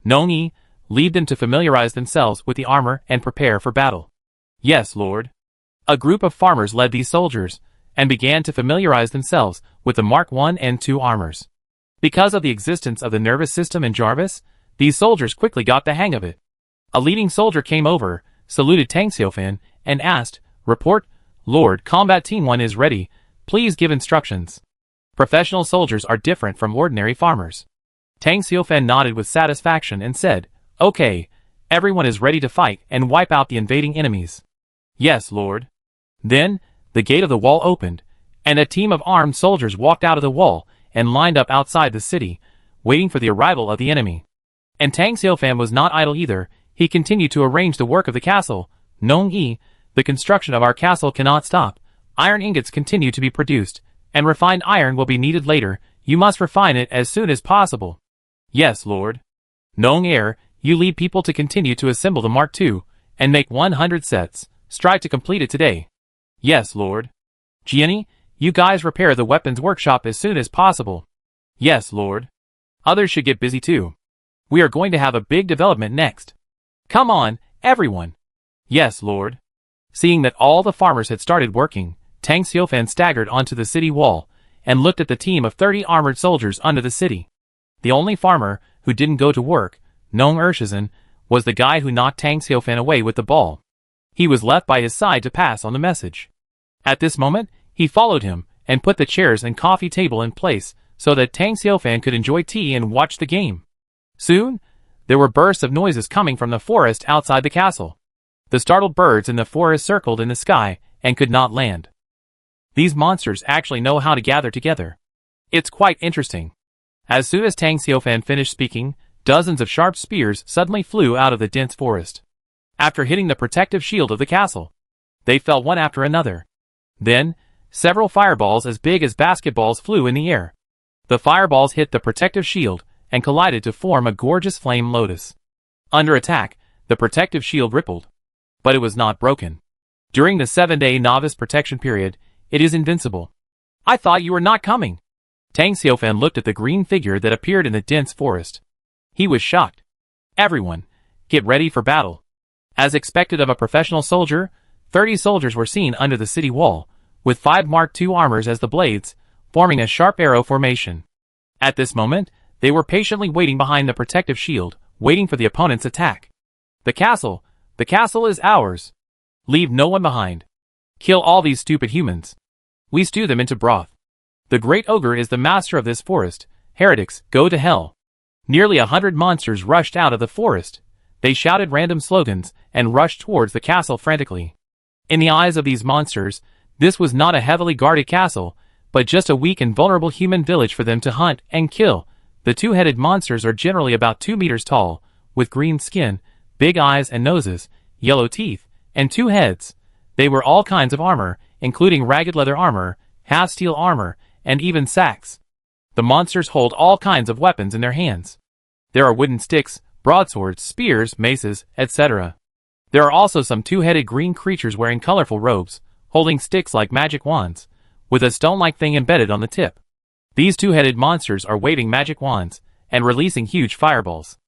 [SPEAKER 1] Nong Yi, lead them to familiarize themselves with the armor and prepare for battle. Yes, Lord. A group of farmers led these soldiers, and began to familiarize themselves with the Mark I and II armors. Because of the existence of the nervous system in Jarvis, these soldiers quickly got the hang of it. A leading soldier came over, saluted Tang Xiaofan, and asked, Report, Lord, Combat Team 1 is ready, please give instructions. Professional soldiers are different from ordinary farmers. Tang Xiaofan nodded with satisfaction and said, Okay, everyone is ready to fight and wipe out the invading enemies. Yes, Lord. Then, the gate of the wall opened, and a team of armed soldiers walked out of the wall and lined up outside the city, waiting for the arrival of the enemy. And Tang Xiaofan was not idle either. He continued to arrange the work of the castle. Nong Yi, the construction of our castle cannot stop. Iron ingots continue to be produced, and refined iron will be needed later. You must refine it as soon as possible. Yes, Lord. Nong Er, you lead people to continue to assemble the Mark II, and make 100 sets. Strive to complete it today. Yes, Lord. Jianni, you guys repair the weapons workshop as soon as possible. Yes, Lord. Others should get busy too. We are going to have a big development next. Come on, everyone. Yes, Lord. Seeing that all the farmers had started working, Tang Xiaofan staggered onto the city wall, and looked at the team of 30 armored soldiers under the city. The only farmer who didn't go to work, Nong Ershizan, was the guy who knocked Tang Xiaofan away with the ball. He was left by his side to pass on the message. At this moment, he followed him, and put the chairs and coffee table in place, so that Tang Xiaofan could enjoy tea and watch the game. Soon, there were bursts of noises coming from the forest outside the castle. The startled birds in the forest circled in the sky, and could not land. These monsters actually know how to gather together. It's quite interesting. As soon as Tang Xiaofan finished speaking, dozens of sharp spears suddenly flew out of the dense forest. After hitting the protective shield of the castle, they fell one after another. Then, several fireballs as big as basketballs flew in the air. The fireballs hit the protective shield, and collided to form a gorgeous flame lotus. Under attack, the protective shield rippled. But it was not broken. During the 7-day novice protection period, it is invincible. I thought you were not coming. Tang Xiaofan looked at the green figure that appeared in the dense forest. He was shocked. Everyone, get ready for battle. As expected of a professional soldier, 30 soldiers were seen under the city wall, with 5 Mark II armors as the blades, forming a sharp arrow formation. At this moment, they were patiently waiting behind the protective shield, waiting for the opponent's attack. The castle is ours. Leave no one behind. Kill all these stupid humans. We stew them into broth. The great ogre is the master of this forest. Heretics, go to hell. Nearly 100 monsters rushed out of the forest. They shouted random slogans, and rushed towards the castle frantically. In the eyes of these monsters, this was not a heavily guarded castle, but just a weak and vulnerable human village for them to hunt and kill. The two-headed monsters are generally about 2 meters tall, with green skin, big eyes and noses, yellow teeth, and 2 heads. They wear all kinds of armor, including ragged leather armor, half-steel armor, and even sacks. The monsters hold all kinds of weapons in their hands. There are wooden sticks, broadswords, spears, maces, etc. There are also some 2-headed green creatures wearing colorful robes, holding sticks like magic wands, with a stone-like thing embedded on the tip. These 2-headed monsters are waving magic wands, and releasing huge fireballs.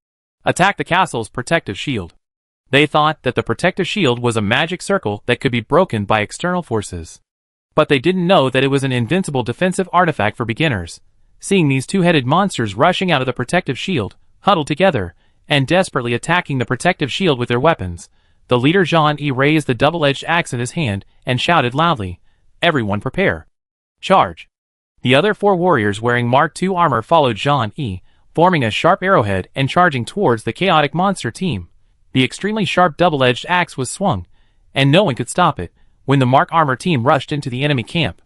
[SPEAKER 1] Attack the castle's protective shield. They thought that the protective shield was a magic circle that could be broken by external forces. But they didn't know that it was an invincible defensive artifact for beginners. Seeing these two-headed monsters rushing out of the protective shield, huddled together, and desperately attacking the protective shield with their weapons, the leader Jean-E raised the double-edged axe in his hand and shouted loudly, "Everyone prepare! Charge!" The other 4 warriors wearing Mark II armor followed Jean-E, forming a sharp arrowhead and charging towards the chaotic monster team. The extremely sharp double-edged axe was swung, and no one could stop it, when the Mark armor team rushed into the enemy camp.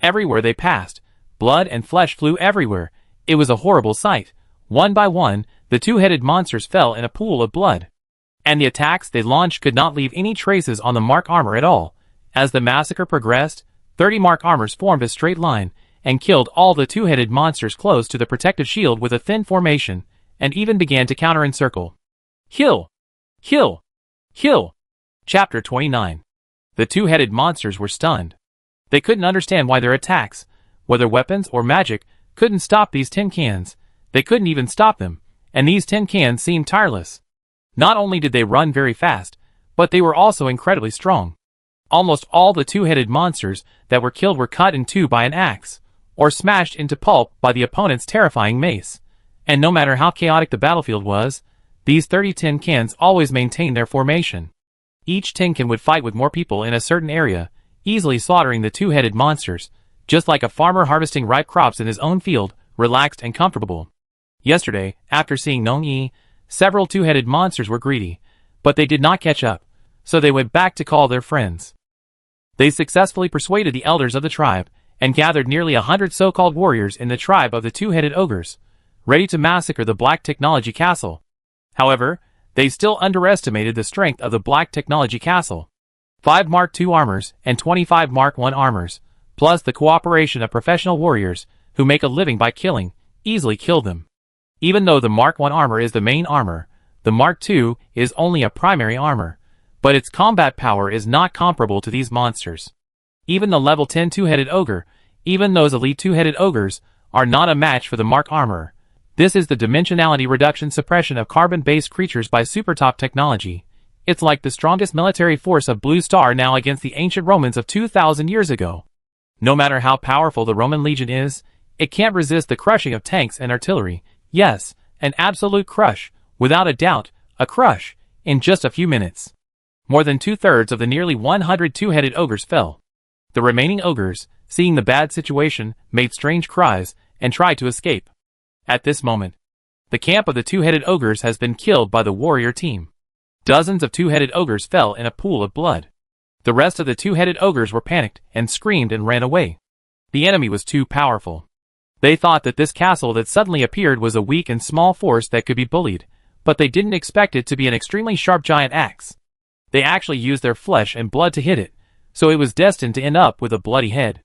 [SPEAKER 1] Everywhere they passed, blood and flesh flew everywhere. It was a horrible sight. One by one, the two-headed monsters fell in a pool of blood. And the attacks they launched could not leave any traces on the Mark armor at all. As the massacre progressed, 30 Mark armors formed a straight line, and killed all the two-headed monsters close to the protective shield with a thin formation, and even began to counter-encircle. Kill! Kill! Kill! Chapter 29. The two-headed monsters were stunned. They couldn't understand why their attacks, whether weapons or magic, couldn't stop these tin cans. They couldn't even stop them, and these tin cans seemed tireless. Not only did they run very fast, but they were also incredibly strong. Almost all the two-headed monsters that were killed were cut in two by an axe, or smashed into pulp by the opponent's terrifying mace. And no matter how chaotic the battlefield was, these 30 tin cans always maintained their formation. Each tin can would fight with more people in a certain area, easily slaughtering the two-headed monsters, just like a farmer harvesting ripe crops in his own field, relaxed and comfortable. Yesterday, after seeing Nong-yi, several two-headed monsters were greedy, but they did not catch up, so they went back to call their friends. They successfully persuaded the elders of the tribe, and gathered nearly 100 so-called warriors in the tribe of the two-headed ogres, ready to massacre the Black Technology Castle. However, they still underestimated the strength of the Black Technology Castle. 5 Mark II armors and 25 Mark I armors, plus the cooperation of professional warriors who make a living by killing, easily killed them. Even though the Mark I armor is the main armor, the Mark II is only a primary armor, but its combat power is not comparable to these monsters. Even the level 10 two-headed ogre, even those elite two-headed ogres, are not a match for the Mark armor. This is the dimensionality reduction suppression of carbon-based creatures by super-top technology. It's like the strongest military force of Blue Star now against the ancient Romans of 2,000 years ago. No matter how powerful the Roman legion is, it can't resist the crushing of tanks and artillery. Yes, an absolute crush, without a doubt, a crush, in just a few minutes. More than 2/3 of the nearly 100 two-headed ogres fell. The remaining ogres, seeing the bad situation, made strange cries, and tried to escape. At this moment, the camp of the two-headed ogres has been killed by the warrior team. Dozens of two-headed ogres fell in a pool of blood. The rest of the two-headed ogres were panicked and screamed and ran away. The enemy was too powerful. They thought that this castle that suddenly appeared was a weak and small force that could be bullied, but they didn't expect it to be an extremely sharp giant axe. They actually used their flesh and blood to hit it, so it was destined to end up with a bloody head.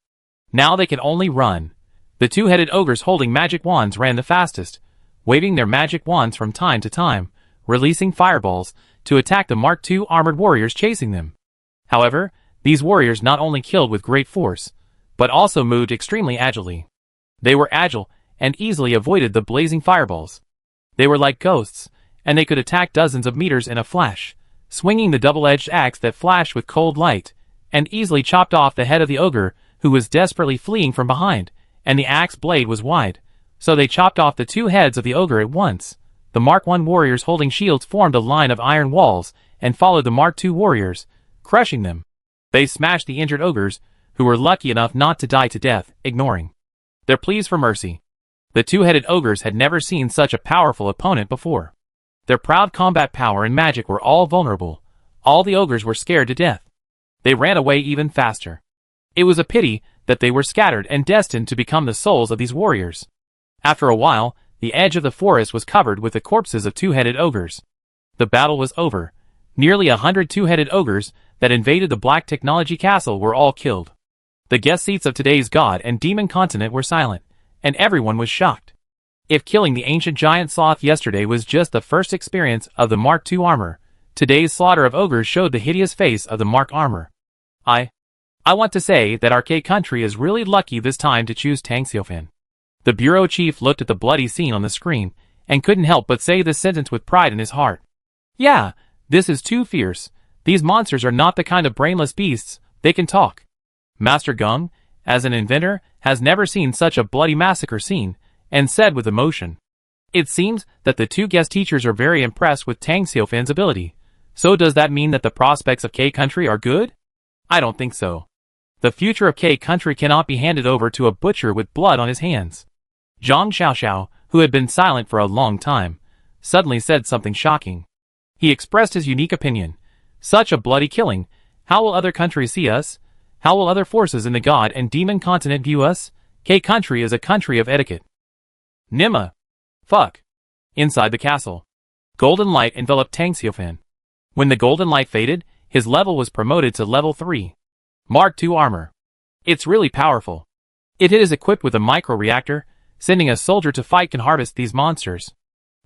[SPEAKER 1] Now they can only run. The two-headed ogres holding magic wands ran the fastest, waving their magic wands from time to time, releasing fireballs to attack the Mark II armored warriors chasing them. However, these warriors not only killed with great force, but also moved extremely agilely. They were agile and easily avoided the blazing fireballs. They were like ghosts, and they could attack dozens of meters in a flash, swinging the double-edged axe that flashed with cold light, and easily chopped off the head of the ogre who was desperately fleeing from behind, and the axe blade was wide, so they chopped off the 2 heads of the ogre at once. The Mark I warriors holding shields formed a line of iron walls and followed the Mark II warriors, crushing them. They smashed the injured ogres, who were lucky enough not to die to death, ignoring their pleas for mercy. The two-headed ogres had never seen such a powerful opponent before. Their proud combat power and magic were all vulnerable. All the ogres were scared to death. They ran away even faster. It was a pity that they were scattered and destined to become the souls of these warriors. After a while, the edge of the forest was covered with the corpses of two-headed ogres. The battle was over. Nearly 100 two-headed ogres that invaded the Black Technology Castle were all killed. The guest seats of today's god and demon continent were silent, and everyone was shocked. If killing the ancient giant sloth yesterday was just the first experience of the Mark II armor, today's slaughter of ogres showed the hideous face of the Mark armor. I want to say that Arcade Country is really lucky this time to choose Tang Xiaofan. The bureau chief looked at the bloody scene on the screen, and couldn't help but say this sentence with pride in his heart. Yeah, this is too fierce. These monsters are not the kind of brainless beasts, they can talk. Master Gung, as an inventor, has never seen such a bloody massacre scene, and said with emotion. It seems that the two guest teachers are very impressed with Tang Xiufan's ability. So does that mean that the prospects of K Country are good? I don't think so. The future of K Country cannot be handed over to a butcher with blood on his hands. Zhang Xiaoxiao, who had been silent for a long time, suddenly said something shocking. He expressed his unique opinion. Such a bloody killing. How will other countries see us? How will other forces in the god and demon continent view us? K Country is a country of etiquette. Nima. Fuck. Inside the castle. Golden light enveloped Tang Xiufan. When the golden light faded, his level was promoted to level 3. Mark II armor. It's really powerful. It is equipped with a micro-reactor. Sending a soldier to fight can harvest these monsters.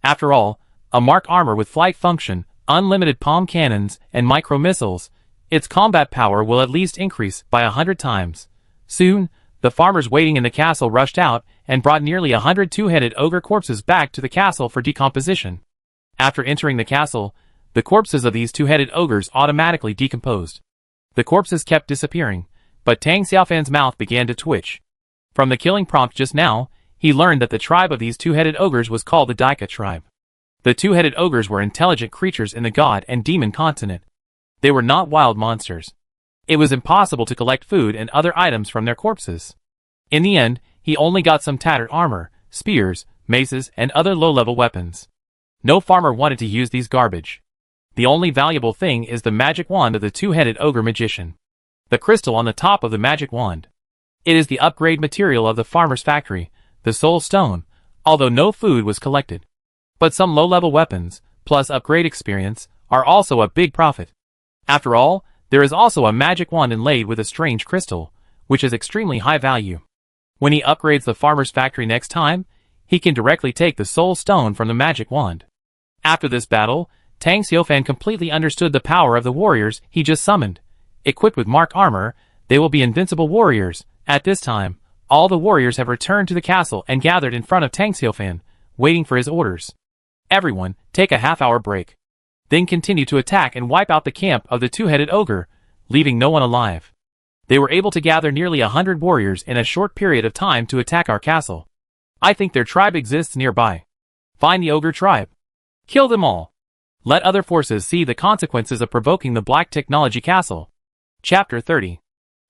[SPEAKER 1] After all, a Mark armor with flight function, unlimited palm cannons, and micro-missiles, its combat power will at least increase by 100 times. Soon, the farmers waiting in the castle rushed out and brought nearly 100 two-headed ogre corpses back to the castle for decomposition. After entering the castle, the corpses of these two-headed ogres automatically decomposed. The corpses kept disappearing, but Tang Xiufan's mouth began to twitch. From the killing prompt just now, he learned that the tribe of these two-headed ogres was called the Daika tribe. The two-headed ogres were intelligent creatures in the god and demon continent. They were not wild monsters. It was impossible to collect food and other items from their corpses. In the end, he only got some tattered armor, spears, maces, and other low-level weapons. No farmer wanted to use these garbage. The only valuable thing is the magic wand of the two-headed ogre magician. The crystal on the top of the magic wand. It is the upgrade material of the farmer's factory, the soul stone, although no food was collected. But some low-level weapons, plus upgrade experience, are also a big profit. After all, there is also a magic wand inlaid with a strange crystal, which is extremely high value. When he upgrades the farmer's factory next time, he can directly take the soul stone from the magic wand. After this battle, Tang Xiufan completely understood the power of the warriors he just summoned. Equipped with Mark armor, they will be invincible warriors. At this time, all the warriors have returned to the castle and gathered in front of Tang Xiufan, waiting for his orders. Everyone, take a half-hour break. Then continue to attack and wipe out the camp of the two-headed ogre, leaving no one alive. They were able to gather nearly 100 warriors in a short period of time to attack our castle. I think their tribe exists nearby. Find the ogre tribe. Kill them all. Let other forces see the consequences of provoking the Black Technology Castle. Chapter 30.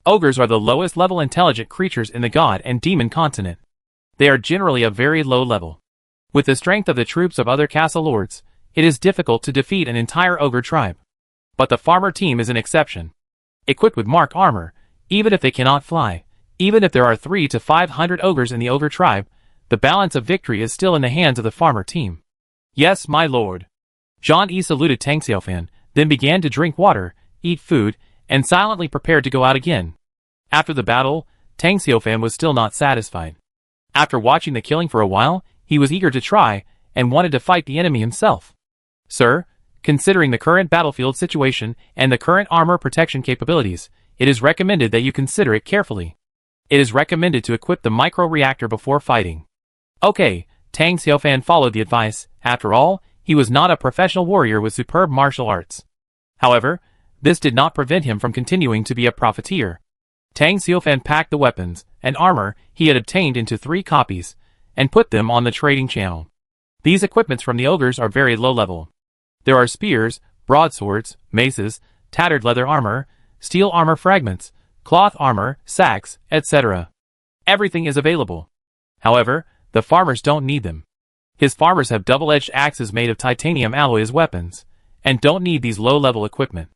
[SPEAKER 1] Ogres are the lowest level intelligent creatures in the god and demon continent. They are generally a very low level. With the strength of the troops of other castle lords, it is difficult to defeat an entire ogre tribe. But the farmer team is an exception. Equipped with Mark armor, even if they cannot fly, even if there are 300 to 500 ogres in the ogre tribe, the balance of victory is still in the hands of the farmer team. Yes, my lord. Zhang Yi saluted Tang Xiufan, then began to drink water, eat food, and silently prepared to go out again. After the battle, Tang Xiufan was still not satisfied. After watching the killing for a while, he was eager to try, and wanted to fight the enemy himself. Sir, considering the current battlefield situation and the current armor protection capabilities, it is recommended that you consider it carefully. It is recommended to equip the micro-reactor before fighting. Okay, Tang Xiufan followed the advice. After all, he was not a professional warrior with superb martial arts. However, this did not prevent him from continuing to be a profiteer. Tang Xiufan packed the weapons and armor he had obtained into 3 copies, and put them on the trading channel. These equipments from the ogres are very low level. There are spears, broadswords, maces, tattered leather armor, steel armor fragments, cloth armor, sacks, etc. Everything is available. However, the farmers don't need them. His farmers have double-edged axes made of titanium alloy as weapons, and don't need these low-level equipment.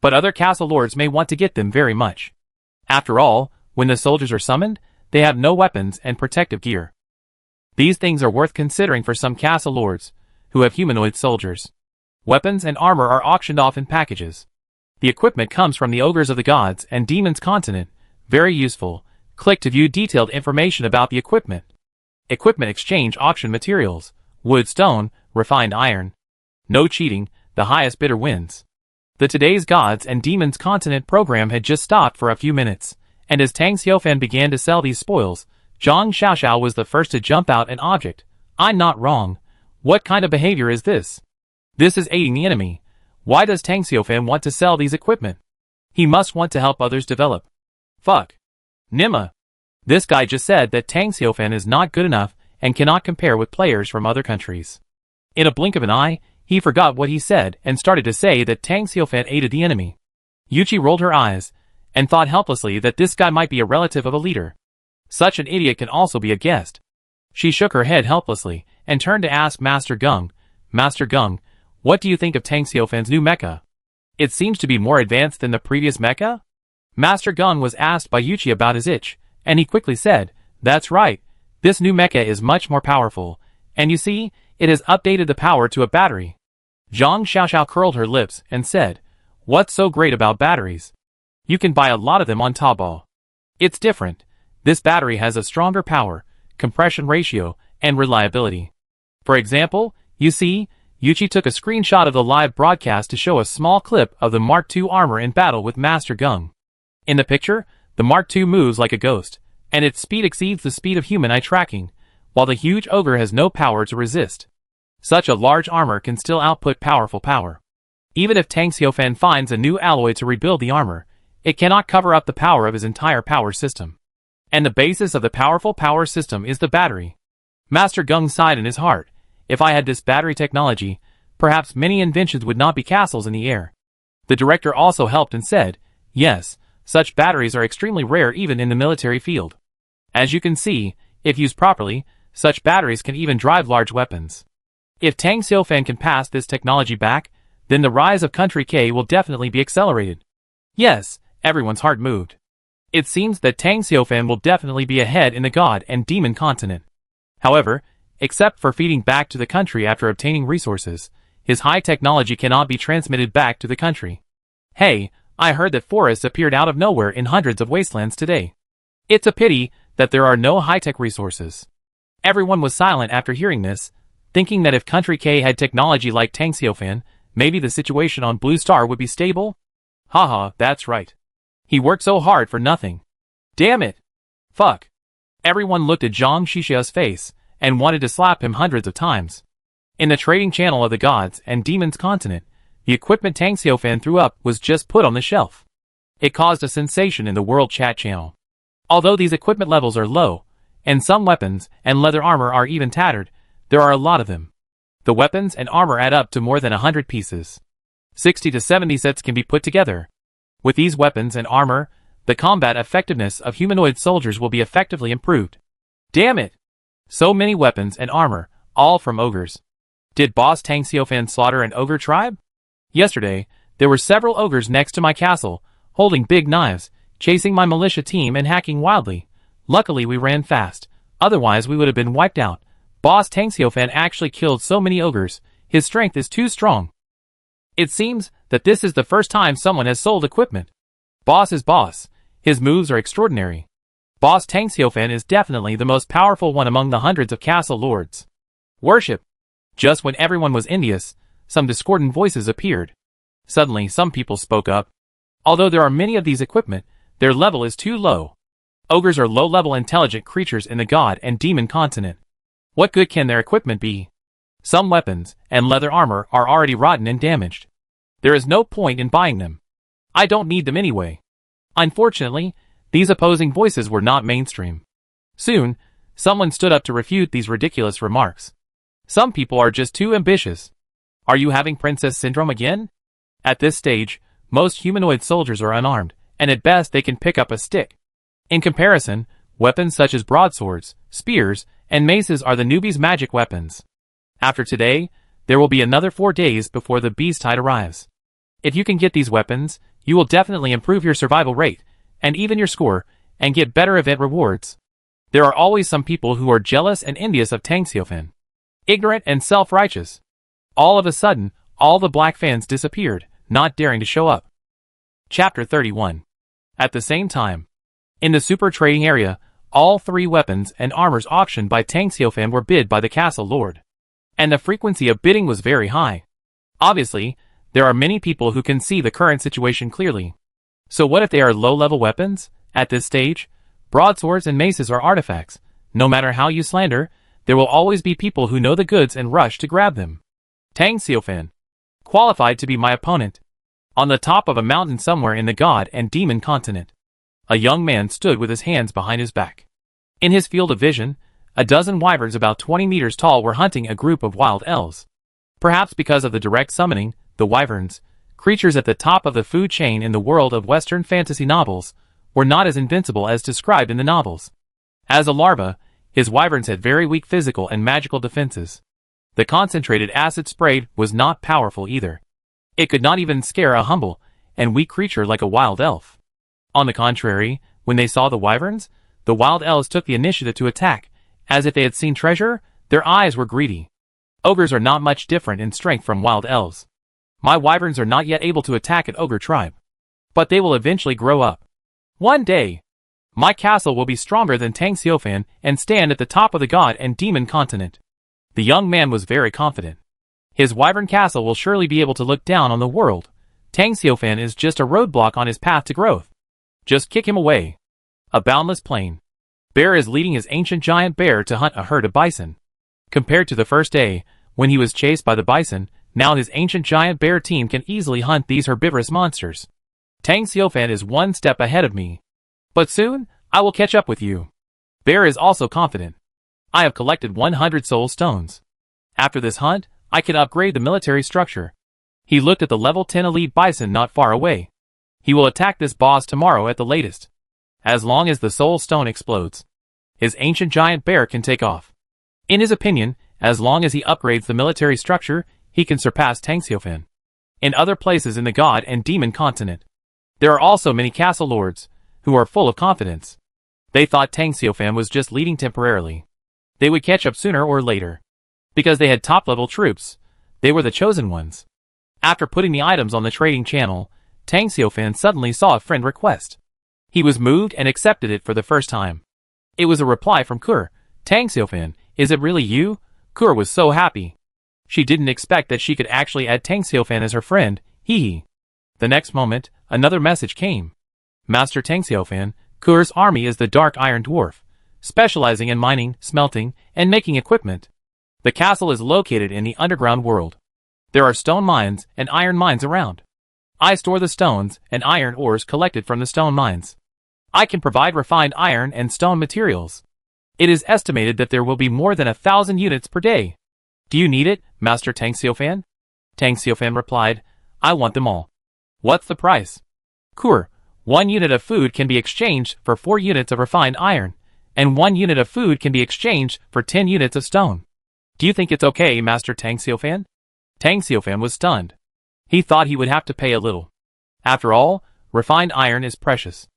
[SPEAKER 1] But other castle lords may want to get them very much. After all, when the soldiers are summoned, they have no weapons and protective gear. These things are worth considering for some castle lords, who have humanoid soldiers. Weapons and armor are auctioned off in packages. The equipment comes from the ogres of the gods and demons continent. Very useful. Click to view detailed information about the equipment. Equipment exchange auction materials. Wood, stone, refined iron. No cheating, the highest bidder wins. The Today's Gods and Demons Continent program had just stopped for a few minutes, and as Tang Xiufan began to sell these spoils, Zhang Xiaoxiao was the first to jump out an object. I'm not wrong. What kind of behavior is this? This is aiding the enemy. Why does Tang Xiufan want to sell these equipment? He must want to help others develop. Fuck. Nima. This guy just said that Tang Xiaofan is not good enough and cannot compare with players from other countries. In a blink of an eye, he forgot what he said and started to say that Tang Xiaofan aided the enemy. Yuchi rolled her eyes and thought helplessly that this guy might be a relative of a leader. Such an idiot can also be a guest. She shook her head helplessly and turned to ask Master Gung, Master Gung, what do you think of Tang Xiaofan's new mecha? It seems to be more advanced than the previous mecha? Master Gung was asked by Yuchi about his itch, and he quickly said, that's right, this new mecha is much more powerful, and you see, it has updated the power to a battery. Zhang Xiaoxiao curled her lips and said, what's so great about batteries? You can buy a lot of them on Taobao. It's different. This battery has a stronger power, compression ratio, and reliability. For example, you see, Yuchi took a screenshot of the live broadcast to show a small clip of the Mark II armor in battle with Master Gung. In the picture, the Mark II moves like a ghost, and its speed exceeds the speed of human eye tracking, while the huge ogre has no power to resist. Such a large armor can still output powerful power. Even if Tang Xiaofan finds a new alloy to rebuild the armor, it cannot cover up the power of his entire power system. And the basis of the powerful power system is the battery. Master Gung sighed in his heart. If I had this battery technology, perhaps many inventions would not be castles in the air. The director also helped and said, yes, such batteries are extremely rare even in the military field. As you can see, if used properly, such batteries can even drive large weapons. If Tang Xiaofan can pass this technology back, then the rise of Country K will definitely be accelerated. Yes, everyone's heart moved. It seems that Tang Xiaofan will definitely be ahead in the God and Demon continent. However, except for feeding back to the country after obtaining resources, his high technology cannot be transmitted back to the country. Hey, I heard that forests appeared out of nowhere in hundreds of wastelands today. It's a pity that there are no high-tech resources. Everyone was silent after hearing this, thinking that if Country K had technology like Tang Xiaofan, maybe the situation on Blue Star would be stable? Haha, that's right. He worked so hard for nothing. Damn it. Fuck. Everyone looked at Zhang Xiaoxiao's face and wanted to slap him hundreds of times. In the trading channel of the gods and demons continent, the equipment Tang Xiaofan threw up was just put on the shelf. It caused a sensation in the world chat channel. Although these equipment levels are low, and some weapons and leather armor are even tattered, there are a lot of them. The weapons and armor add up to more than 100 pieces. 60 to 70 sets can be put together. With these weapons and armor, the combat effectiveness of humanoid soldiers will be effectively improved. Damn it! So many weapons and armor, all from ogres. Did boss Tang Xiaofan slaughter an ogre tribe? Yesterday, there were several ogres next to my castle, holding big knives, chasing my militia team and hacking wildly. Luckily we ran fast, otherwise we would have been wiped out. Boss Tang Xiaofan actually killed so many ogres, his strength is too strong. It seems that this is the first time someone has sold equipment. Boss is boss, his moves are extraordinary. Boss Tang Xiaofan is definitely the most powerful one among the hundreds of castle lords. Worship. Just when everyone was envious, some discordant voices appeared. Suddenly some people spoke up. Although there are many of these equipment, their level is too low. Ogres are low-level intelligent creatures in the god and demon continent. What good can their equipment be? Some weapons and leather armor are already rotten and damaged. There is no point in buying them. I don't need them anyway. Unfortunately, these opposing voices were not mainstream. Soon, someone stood up to refute these ridiculous remarks. Some people are just too ambitious. Are you having princess syndrome again? At this stage, most humanoid soldiers are unarmed, and at best they can pick up a stick. In comparison, weapons such as broadswords, spears, and maces are the newbies' magic weapons. After today, there will be another 4 days before the beast tide arrives. If you can get these weapons, you will definitely improve your survival rate, and even your score, and get better event rewards. There are always some people who are jealous and envious of Tang Xiaofan. Ignorant and self-righteous. All of a sudden, all the black fans disappeared, not daring to show up. Chapter 31. At the same time, in the super trading area, all 3 weapons and armors auctioned by Tang Xiaofan were bid by the castle lord. And the frequency of bidding was very high. Obviously, there are many people who can see the current situation clearly. So what if they are low-level weapons? At this stage, broadswords and maces are artifacts. No matter how you slander, there will always be people who know the goods and rush to grab them. Tang Xiaofan. Qualified to be my opponent. On the top of a mountain somewhere in the god and demon continent. A young man stood with his hands behind his back. In his field of vision, a dozen wyverns about 20 meters tall were hunting a group of wild elves. Perhaps because of the direct summoning, the wyverns, creatures at the top of the food chain in the world of Western fantasy novels, were not as invincible as described in the novels. As a larva, his wyverns had very weak physical and magical defenses. The concentrated acid sprayed was not powerful either. It could not even scare a humble and weak creature like a wild elf. On the contrary, when they saw the wyverns, the wild elves took the initiative to attack. As if they had seen treasure, their eyes were greedy. Ogres are not much different in strength from wild elves. My wyverns are not yet able to attack an ogre tribe. But they will eventually grow up. One day, my castle will be stronger than Tang Xiaofan and stand at the top of the god and demon continent. The young man was very confident. His wyvern castle will surely be able to look down on the world. Tang Xiaofan is just a roadblock on his path to growth. Just kick him away. A boundless plain. Bear is leading his ancient giant bear to hunt a herd of bison. Compared to the first day, when he was chased by the bison, now his ancient giant bear team can easily hunt these herbivorous monsters. Tang Xiaofan is one step ahead of me. But soon, I will catch up with you. Bear is also confident. I have collected 100 soul stones. After this hunt, I can upgrade the military structure. He looked at the level 10 elite bison not far away. He will attack this boss tomorrow at the latest. As long as the soul stone explodes, his ancient giant bear can take off. In his opinion, as long as he upgrades the military structure, he can surpass Tang Xiaofan. In other places in the god and demon continent, there are also many castle lords, who are full of confidence. They thought Tang Xiaofan was just leading temporarily. They would catch up sooner or later. Because they had top-level troops, they were the chosen ones. After putting the items on the trading channel, Tang Xiaofan suddenly saw a friend request. He was moved and accepted it for the first time. It was a reply from Kur. Tang Xiaofan, is it really you? Kur was so happy. She didn't expect that she could actually add Tang Xiaofan as her friend, hee. The next moment, another message came. Master Tang Xiaofan, Kur's army is the Dark Iron Dwarf, specializing in mining, smelting, and making equipment. The castle is located in the underground world. There are stone mines and iron mines around. I store the stones and iron ores collected from the stone mines. I can provide refined iron and stone materials. It is estimated that there will be more than 1,000 units per day. Do you need it, Master Tang Xiaofan? Tang Xiaofan replied, I want them all. What's the price? Kur, 1 unit of food can be exchanged for 4 units of refined iron, and 1 unit of food can be exchanged for 10 units of stone. Do you think it's okay, Master Tang Xiaofan? Tang Xiaofan was stunned. He thought he would have to pay a little. After all, refined iron is precious.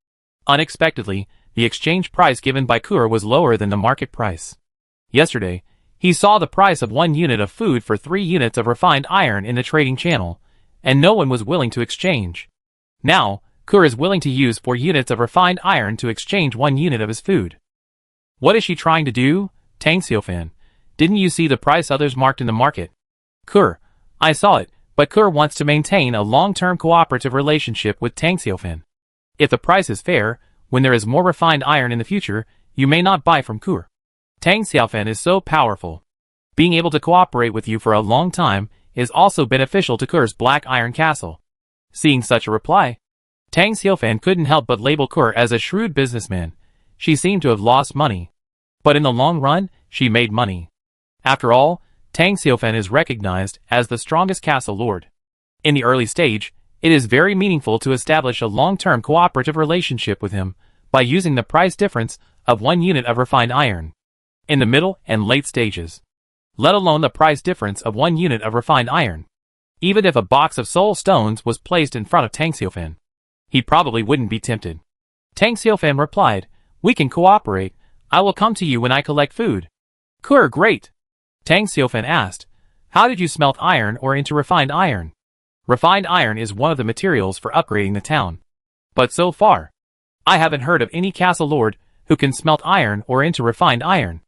[SPEAKER 1] Unexpectedly, the exchange price given by Kur was lower than the market price. Yesterday, he saw the price of 1 unit of food for 3 units of refined iron in the trading channel, and no one was willing to exchange. Now, Kur is willing to use 4 units of refined iron to exchange 1 unit of his food. What is she trying to do, Tang Xiaofan? Didn't you see the price others marked in the market? Kur, I saw it, but Kur wants to maintain a long-term cooperative relationship with Tang Xiaofan. If the price is fair, when there is more refined iron in the future, you may not buy from Kur. Tang Xiaofan is so powerful. Being able to cooperate with you for a long time is also beneficial to Kur's Black Iron Castle. Seeing such a reply, Tang Xiaofan couldn't help but label Kur as a shrewd businessman. She seemed to have lost money. But in the long run, she made money. After all, Tang Xiaofan is recognized as the strongest castle lord. In the early stage, it is very meaningful to establish a long-term cooperative relationship with him by using the price difference of 1 unit of refined iron. In the middle and late stages, let alone the price difference of 1 unit of refined iron. Even if a box of soul stones was placed in front of Tang Xiaofan, he probably wouldn't be tempted. Tang Xiaofan replied, we can cooperate. I will come to you when I collect food. Kur, great. Tang Xiaofan asked, how did you smelt iron or into refined iron? Refined iron is one of the materials for upgrading the town. But so far, I haven't heard of any castle lord who can smelt iron or into refined iron.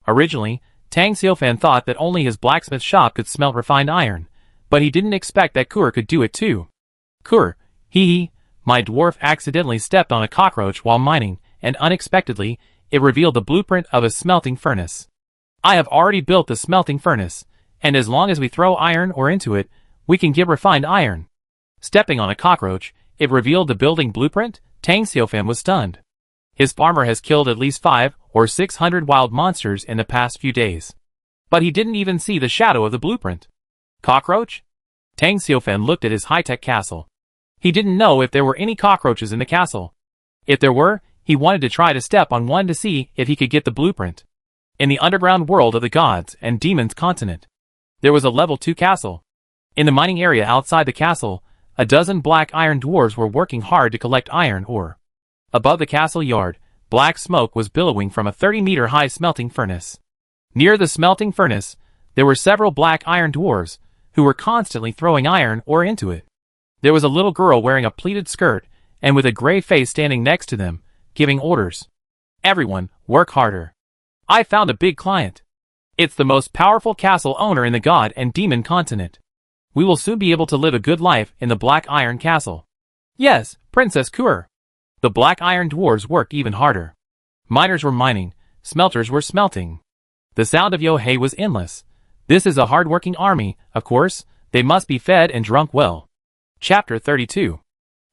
[SPEAKER 1] Originally, Tang Xiaofan thought that only his blacksmith shop could smelt refined iron, but he didn't expect that Kur could do it too. Kur, my dwarf accidentally stepped on a cockroach while mining, and unexpectedly, it revealed the blueprint of a smelting furnace. I have already built the smelting furnace, and as long as we throw iron ore into it, we can get refined iron. Stepping on a cockroach, it revealed the building blueprint. Tang Xiaofan was stunned. His farmer has killed at least 500 or 600 wild monsters in the past few days. But he didn't even see the shadow of the blueprint. Cockroach? Tang Xiaofan looked at his high-tech castle. He didn't know if there were any cockroaches in the castle. If there were, he wanted to try to step on one to see if he could get the blueprint. In the underground world of the gods and demons continent, there was a level 2 castle. In the mining area outside the castle, a dozen black iron dwarves were working hard to collect iron ore. Above the castle yard, black smoke was billowing from a 30-meter-high smelting furnace. Near the smelting furnace, there were several black iron dwarves, who were constantly throwing iron ore into it. There was a little girl wearing a pleated skirt, and with a gray face standing next to them, giving orders. Everyone, work harder. I found a big client. It's the most powerful castle owner in the god and demon continent. We will soon be able to live a good life in the Black Iron Castle. Yes, Princess Kur. The Black Iron Dwarves worked even harder. Miners were mining, smelters were smelting. The sound of yo-hey was endless. This is a hard-working army, of course, they must be fed and drunk well. Chapter 32.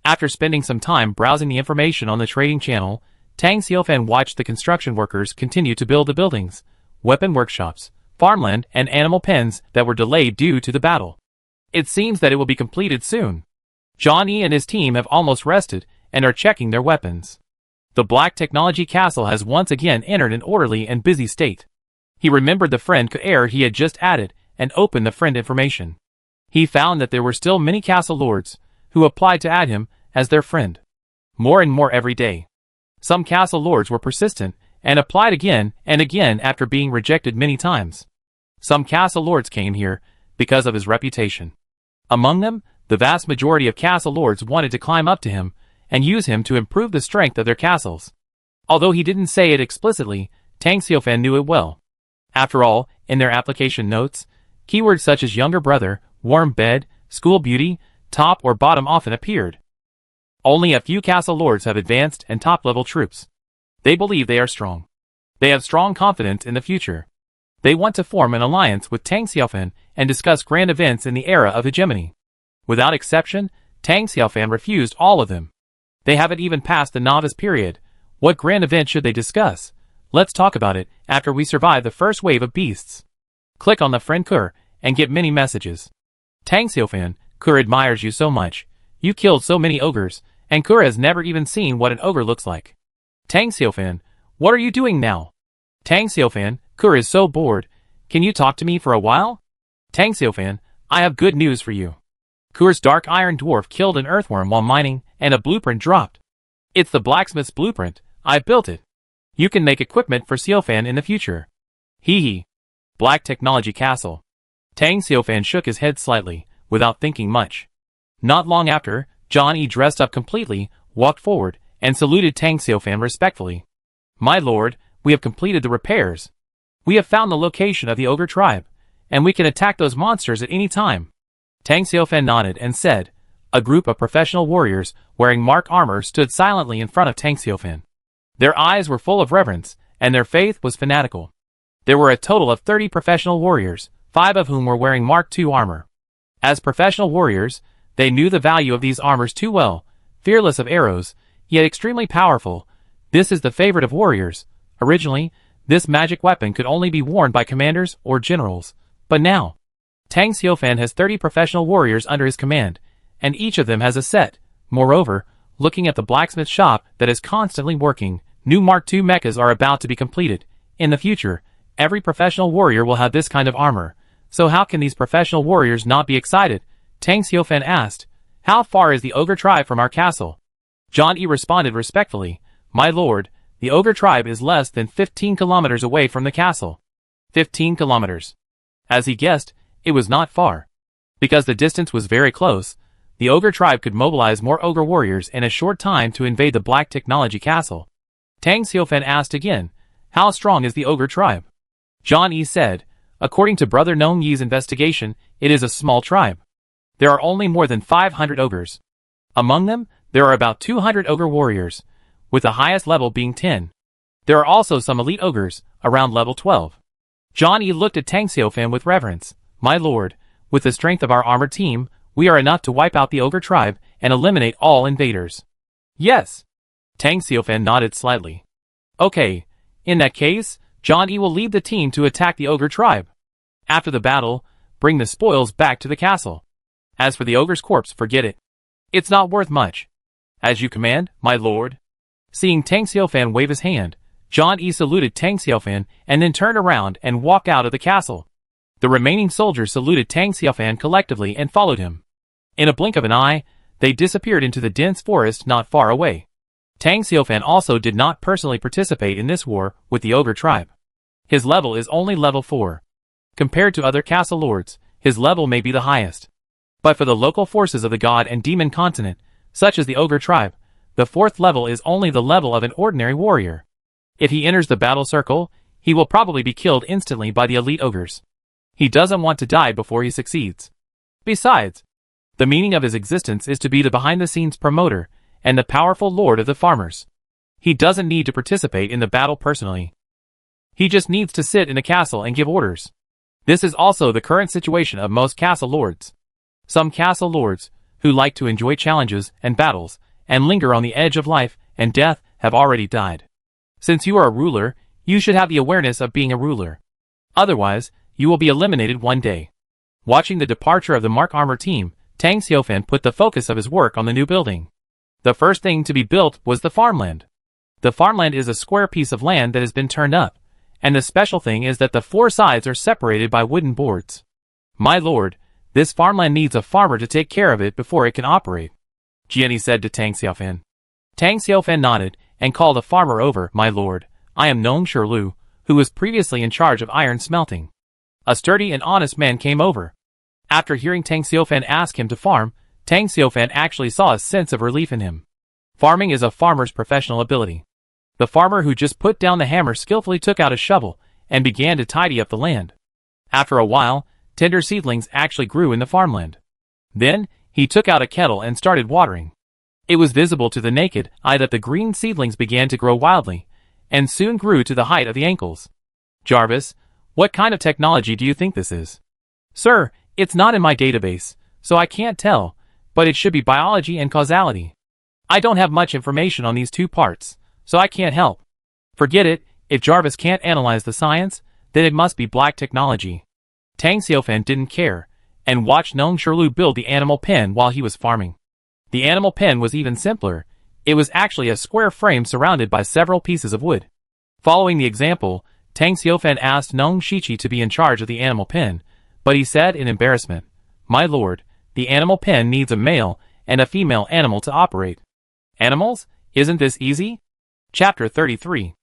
[SPEAKER 1] After spending some time browsing the information on the trading channel, Tang Xiaofan watched the construction workers continue to build the buildings, weapon workshops, farmland, and animal pens that were delayed due to the battle. It seems that it will be completed soon. Johnny and his team have almost rested and are checking their weapons. The Black Technology Castle has once again entered an orderly and busy state. He remembered the friend Kaer he had just added and opened the friend information. He found that there were still many castle lords who applied to add him as their friend. More and more every day. Some castle lords were persistent and applied again and again after being rejected many times. Some castle lords came here because of his reputation. Among them, the vast majority of castle lords wanted to climb up to him and use him to improve the strength of their castles. Although he didn't say it explicitly, Tang Xiaofan knew it well. After all, in their application notes, keywords such as younger brother, warm bed, school beauty, top or bottom often appeared. Only a few castle lords have advanced and top-level troops. They believe they are strong. They have strong confidence in the future. They want to form an alliance with Tang Xiaofan and discuss grand events in the era of hegemony. Without exception, Tang Xiaofan refused all of them. They haven't even passed the novice period. What grand event should they discuss? Let's talk about it after we survive the first wave of beasts. Click on the friend Kur and get many messages. Tang Xiaofan, Kur admires you so much. You killed so many ogres, and Kur has never even seen what an ogre looks like. Tang Xiaofan, what are you doing now? Tang Xiaofan, Kur is so bored. Can you talk to me for a while? Tang Xiaofan, I have good news for you. Kur's dark iron dwarf killed an earthworm while mining, and a blueprint dropped. It's the blacksmith's blueprint. I've built it. You can make equipment for Xiaofan in the future. Hee hee. Black Technology Castle. Tang Xiaofan shook his head slightly, without thinking much. Not long after, Johnny, dressed up completely, walked forward, and saluted Tang Xiaofan respectfully. My lord, we have completed the repairs. We have found the location of the ogre tribe, and we can attack those monsters at any time. Tang Xiaofan nodded and said. A group of professional warriors, wearing mark armor, stood silently in front of Tang Xiaofan. Their eyes were full of reverence, and their faith was fanatical. There were a total of 30 professional warriors, 5 of whom were wearing Mark II armor. As professional warriors, they knew the value of these armors too well, fearless of arrows, yet extremely powerful. This is the favorite of warriors. Originally, this magic weapon could only be worn by commanders or generals, but now, Tang Xiaofan has 30 professional warriors under his command, and each of them has a set. Moreover, looking at the blacksmith shop that is constantly working, new Mark II mechas are about to be completed. In the future, every professional warrior will have this kind of armor. So how can these professional warriors not be excited? Tang Xiaofan asked. How far is the ogre tribe from our castle? John E responded respectfully. My lord, the ogre tribe is less than 15 kilometers away from the castle. 15 kilometers. As he guessed, it was not far. Because the distance was very close, the ogre tribe could mobilize more ogre warriors in a short time to invade the Black Technology Castle. Tang Xiaofan asked again, how strong is the ogre tribe? John E said, according to Brother Nong Yi's investigation, it is a small tribe. There are only more than 500 ogres. Among them, there are about 200 ogre warriors, with the highest level being 10. There are also some elite ogres, around level 12. John E looked at Tang Xiaofan with reverence. My lord, with the strength of our armored team, we are enough to wipe out the ogre tribe and eliminate all invaders. Yes. Tang Xiaofan nodded slightly. Okay, in that case, John E will lead the team to attack the ogre tribe. After the battle, bring the spoils back to the castle. As for the ogre's corpse, forget it. It's not worth much. As you command, my lord. Seeing Tang Xiaofan wave his hand, John E saluted Tang Xiaofan and then turned around and walked out of the castle. The remaining soldiers saluted Tang Xiaofan collectively and followed him. In a blink of an eye, they disappeared into the dense forest not far away. Tang Xiaofan also did not personally participate in this war with the ogre tribe. His level is only level 4. Compared to other castle lords, his level may be the highest. But for the local forces of the god and demon continent, such as the ogre tribe, the 4th level is only the level of an ordinary warrior. If he enters the battle circle, he will probably be killed instantly by the elite ogres. He doesn't want to die before he succeeds. Besides, the meaning of his existence is to be the behind-the-scenes promoter and the powerful lord of the farmers. He doesn't need to participate in the battle personally. He just needs to sit in a castle and give orders. This is also the current situation of most castle lords. Some castle lords, who like to enjoy challenges and battles, and linger on the edge of life and death, have already died. Since you are a ruler, you should have the awareness of being a ruler. Otherwise, you will be eliminated one day. Watching the departure of the Mark Armor team, Tang Xiaofan put the focus of his work on the new building. The first thing to be built was the farmland. The farmland is a square piece of land that has been turned up, and the special thing is that the 4 sides are separated by wooden boards. My lord, this farmland needs a farmer to take care of it before it can operate, Jiani said to Tang Xiaofan. Tang Xiaofan nodded and called a farmer over. My lord, I am Nong Shirlu, who was previously in charge of iron smelting. A sturdy and honest man came over. After hearing Tang Xiaofan ask him to farm, Tang Xiaofan actually saw a sense of relief in him. Farming is a farmer's professional ability. The farmer who just put down the hammer skillfully took out a shovel and began to tidy up the land. After a while, tender seedlings actually grew in the farmland. Then, he took out a kettle and started watering. It was visible to the naked eye that the green seedlings began to grow wildly, and soon grew to the height of the ankles. Jarvis, what kind of technology do you think this is? Sir, it's not in my database, so I can't tell, but it should be biology and causality. I don't have much information on these 2 parts, so I can't help. Forget it, if Jarvis can't analyze the science, then it must be black technology. Tang Xiaofan didn't care, and watched Nong Shirlu build the animal pen while he was farming. The animal pen was even simpler. It was actually a square frame surrounded by several pieces of wood. Following the example, Tang Xiaofan asked Nong Shichi to be in charge of the animal pen, but he said in embarrassment, My lord, the animal pen needs a male and a female animal to operate. Animals? Isn't this easy? Chapter 33.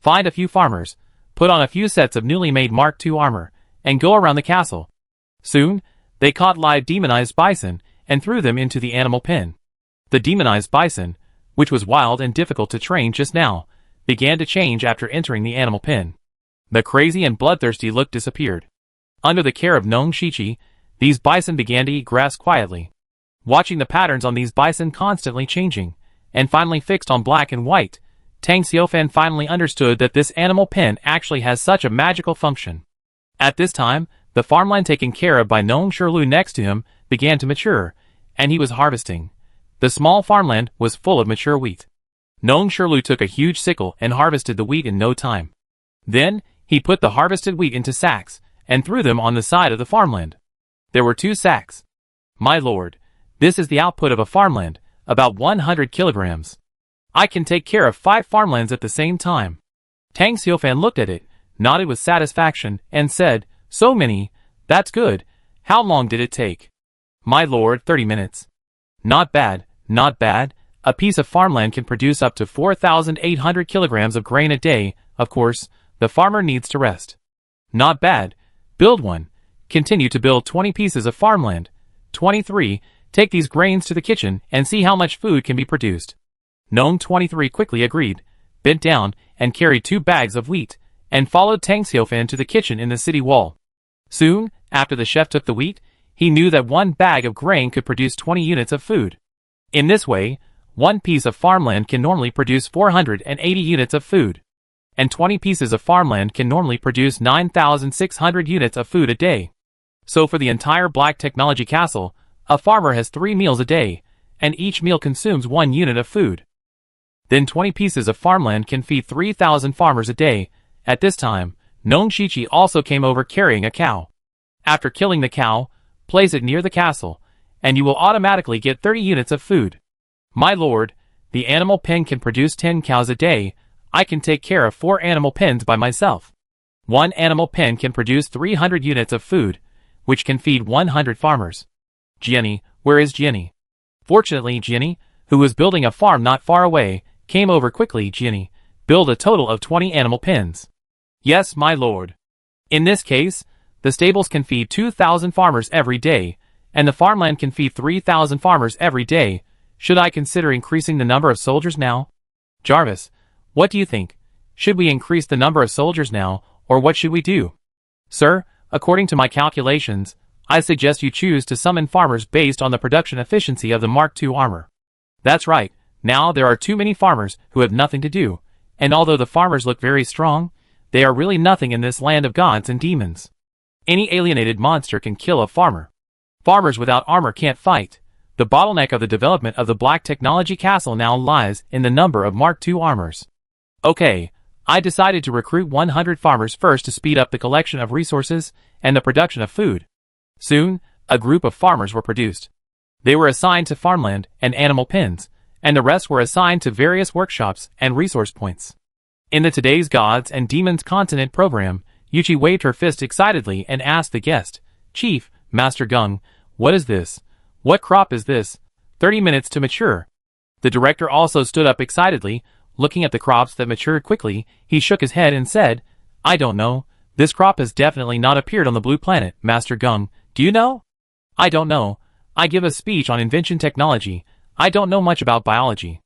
[SPEAKER 1] Find a few farmers, put on a few sets of newly made Mark II armor, and go around the castle. Soon, they caught live demonized bison and threw them into the animal pen. The demonized bison, which was wild and difficult to train just now, began to change after entering the animal pen. The crazy and bloodthirsty look disappeared. Under the care of Nong Shichi, these bison began to eat grass quietly. Watching the patterns on these bison constantly changing, and finally fixed on black and white, Tang Xiaofan finally understood that this animal pen actually has such a magical function. At this time, the farmland taken care of by Nong Shirlu next to him began to mature, and he was harvesting. The small farmland was full of mature wheat. Nong Shirlu took a huge sickle and harvested the wheat in no time. Then, he put the harvested wheat into sacks, and threw them on the side of the farmland. There were 2 sacks. My lord, this is the output of a farmland, about 100 kilograms. I can take care of 5 farmlands at the same time. Tang Xiaofan looked at it, nodded with satisfaction, and said, So many, that's good. How long did it take? My lord, 30 minutes. Not bad, not bad. A piece of farmland can produce up to 4,800 kilograms of grain a day. Of course, the farmer needs to rest. Not bad. Build one. Continue to build 20 pieces of farmland. 23. Take these grains to the kitchen and see how much food can be produced. Nong 23 quickly agreed, bent down, and carried 2 bags of wheat, and followed Tang Xiaofan to the kitchen in the city wall. Soon, after the chef took the wheat, he knew that 1 bag of grain could produce 20 units of food. In this way, 1 piece of farmland can normally produce 480 units of food. And 20 pieces of farmland can normally produce 9,600 units of food a day. So for the entire Black Technology Castle, a farmer has 3 meals a day, and each meal consumes 1 unit of food. Then 20 pieces of farmland can feed 3,000 farmers a day. At this time, Nong Shichi also came over carrying a cow. After killing the cow, place it near the castle, and you will automatically get 30 units of food. My lord, the animal pen can produce 10 cows a day. I can take care of 4 animal pens by myself. One animal pen can produce 300 units of food, which can feed 100 farmers. Jenny, where is Jenny? Fortunately, Jenny, who was building a farm not far away, came over quickly. Jenny, build a total of 20 animal pens. Yes, my lord. In this case, the stables can feed 2,000 farmers every day, and the farmland can feed 3,000 farmers every day. Should I consider increasing the number of soldiers now? Jarvis, what do you think? Should we increase the number of soldiers now, or what should we do? Sir, according to my calculations, I suggest you choose to summon farmers based on the production efficiency of the Mark II armor. That's right, now there are too many farmers who have nothing to do, and although the farmers look very strong, they are really nothing in this land of gods and demons. Any alienated monster can kill a farmer. Farmers without armor can't fight. The bottleneck of the development of the Black Technology Castle now lies in the number of Mark II armors. Okay, I decided to recruit 100 farmers first to speed up the collection of resources and the production of food. Soon, a group of farmers were produced. They were assigned to farmland and animal pens, and the rest were assigned to various workshops and resource points. In the Today's Gods and Demons Continent program, Yuchi waved her fist excitedly and asked the guest, Chief, Master Gung, what is this? What crop is this? 30 minutes to mature. The director also stood up excitedly, looking at the crops that matured quickly. He shook his head and said, I don't know. This crop has definitely not appeared on the blue planet, Master Gung. Do you know? I don't know. I give a speech on invention technology. I don't know much about biology.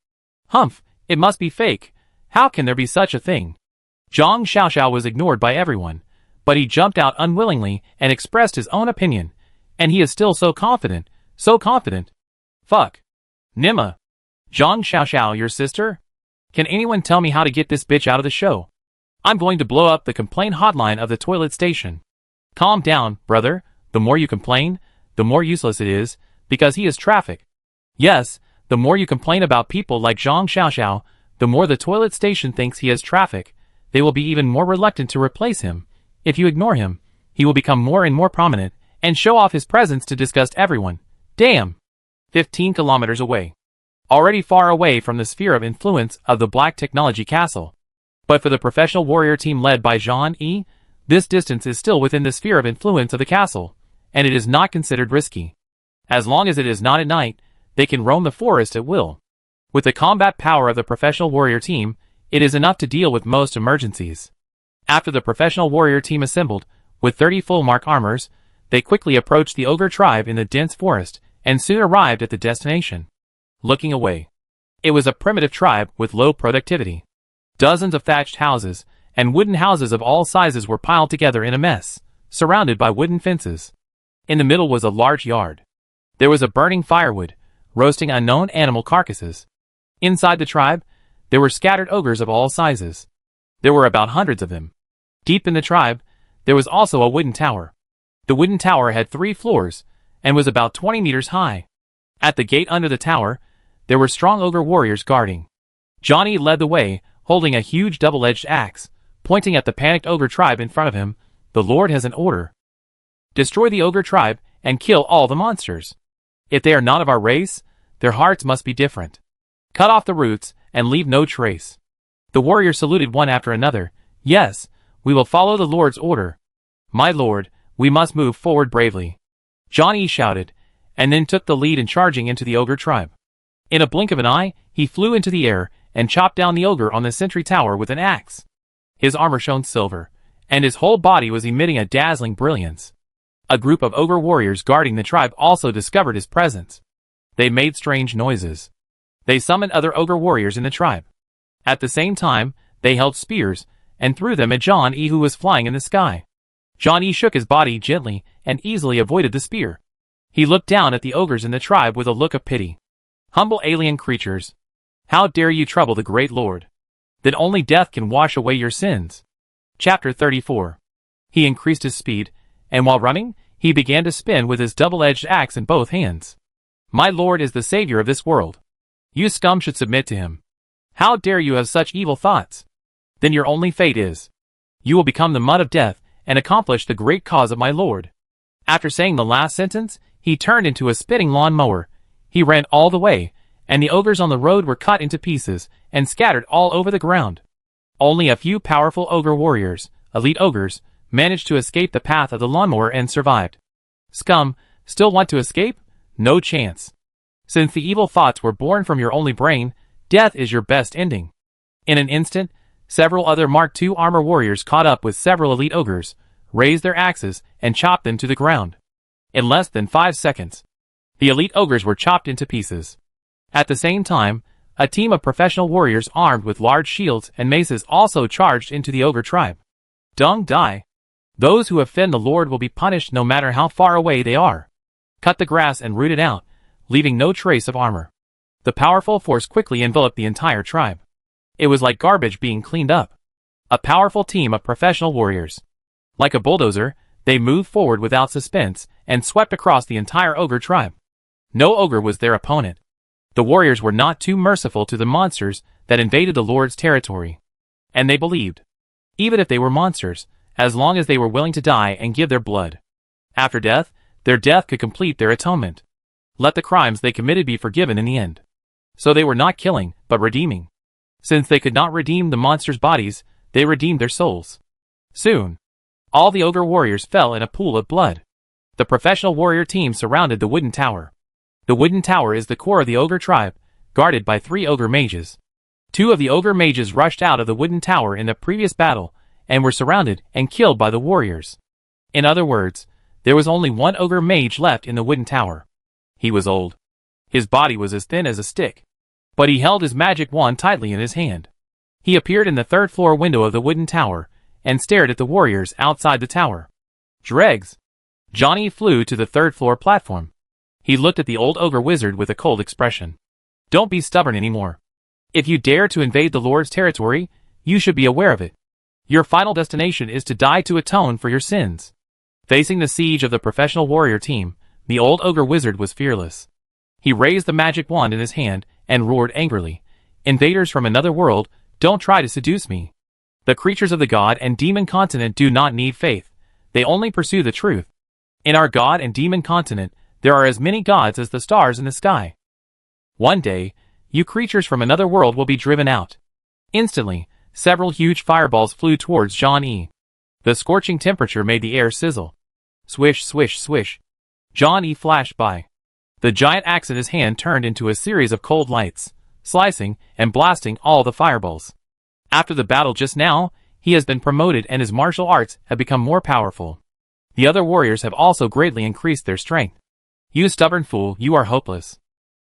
[SPEAKER 1] Humph, it must be fake. How can there be such a thing? Zhang Xiaoxiao was ignored by everyone, but he jumped out unwillingly and expressed his own opinion. And he is still so confident. So confident. Fuck. Nima. Zhang Xiaoxiao, your sister? Can anyone tell me how to get this bitch out of the show? I'm going to blow up the complaint hotline of the toilet station. Calm down, brother. The more you complain, the more useless it is, because he is traffic. Yes, the more you complain about people like Zhang Xiaoxiao, the more the toilet station thinks he is traffic. They will be even more reluctant to replace him. If you ignore him, he will become more and more prominent, and show off his presence to disgust everyone. Damn! 15 kilometers away. Already far away from the sphere of influence of the Black Technology Castle. But for the professional warrior team led by Zhang Yi, this distance is still within the sphere of influence of the castle, and it is not considered risky. As long as it is not at night, they can roam the forest at will. With the combat power of the professional warrior team, it is enough to deal with most emergencies. After the professional warrior team assembled, with 30 full mark armors, they quickly approached the ogre tribe in the dense forest, and soon arrived at the destination. Looking away. It was a primitive tribe with low productivity. Dozens of thatched houses, and wooden houses of all sizes were piled together in a mess, surrounded by wooden fences. In the middle was a large yard. There was a burning firewood, roasting unknown animal carcasses. Inside the tribe, there were scattered ogres of all sizes. There were about hundreds of them. Deep in the tribe, there was also a wooden tower. The wooden tower had 3 floors, and was about 20 meters high. At the gate under the tower, there were strong ogre warriors guarding. Johnny led the way, holding a huge double-edged axe, pointing at the panicked ogre tribe in front of him. The Lord has an order. Destroy the ogre tribe, and kill all the monsters. If they are not of our race, their hearts must be different. Cut off the roots, and leave no trace. The warriors saluted one after another. Yes, we will follow the Lord's order. My lord, we must move forward bravely. Johnny shouted, and then took the lead in charging into the ogre tribe. In a blink of an eye, he flew into the air, and chopped down the ogre on the sentry tower with an axe. His armor shone silver, and his whole body was emitting a dazzling brilliance. A group of ogre warriors guarding the tribe also discovered his presence. They made strange noises. They summoned other ogre warriors in the tribe. At the same time, they held spears, and threw them at John E, who was flying in the sky. John E shook his body gently, and easily avoided the spear. He looked down at the ogres in the tribe with a look of pity. Humble alien creatures. How dare you trouble the great Lord? Then only death can wash away your sins. Chapter 34. He increased his speed, and while running, he began to spin with his double-edged axe in both hands. My lord is the savior of this world. You scum should submit to him. How dare you have such evil thoughts? Then your only fate is, you will become the mud of death and accomplish the great cause of my Lord. After saying the last sentence, he turned into a spitting lawn-mower. He ran all the way, and the ogres on the road were cut into pieces and scattered all over the ground. Only a few powerful ogre warriors, elite ogres, managed to escape the path of the lawnmower and survived. Scum, still want to escape? No chance. Since the evil thoughts were born from your only brain, death is your best ending. In an instant, several other Mark II armor warriors caught up with several elite ogres, raised their axes, and chopped them to the ground. In less than 5 seconds, the elite ogres were chopped into pieces. At the same time, a team of professional warriors armed with large shields and maces also charged into the ogre tribe. Dung die. Those who offend the Lord will be punished no matter how far away they are. Cut the grass and root it out, leaving no trace of armor. The powerful force quickly enveloped the entire tribe. It was like garbage being cleaned up. A powerful team of professional warriors. Like a bulldozer, they moved forward without suspense and swept across the entire ogre tribe. No ogre was their opponent. The warriors were not too merciful to the monsters that invaded the Lord's territory. And they believed, even if they were monsters, as long as they were willing to die and give their blood. After death, their death could complete their atonement. Let the crimes they committed be forgiven in the end. So they were not killing, but redeeming. Since they could not redeem the monsters' bodies, they redeemed their souls. Soon, all the ogre warriors fell in a pool of blood. The professional warrior team surrounded the wooden tower. The wooden tower is the core of the ogre tribe, guarded by 3 ogre mages. 2 of the ogre mages rushed out of the wooden tower in the previous battle, and were surrounded and killed by the warriors. In other words, there was only 1 ogre mage left in the wooden tower. He was old. His body was as thin as a stick. But he held his magic wand tightly in his hand. He appeared in the 3rd floor window of the wooden tower, and stared at the warriors outside the tower. Dregs! Johnny flew to the 3rd floor platform. He looked at the old ogre wizard with a cold expression. Don't be stubborn anymore. If you dare to invade the Lord's territory, you should be aware of it. Your final destination is to die to atone for your sins. Facing the siege of the professional warrior team, the old ogre wizard was fearless. He raised the magic wand in his hand and roared angrily, "Invaders from another world, don't try to seduce me. The creatures of the god and demon continent do not need faith. They only pursue the truth. In our god and demon continent, there are as many gods as the stars in the sky. One day, you creatures from another world will be driven out." Instantly, several huge fireballs flew towards John E. The scorching temperature made the air sizzle. Swish, swish, swish. John E. flashed by. The giant axe in his hand turned into a series of cold lights, slicing and blasting all the fireballs. After the battle just now, he has been promoted and his martial arts have become more powerful. The other warriors have also greatly increased their strength. You stubborn fool, you are hopeless.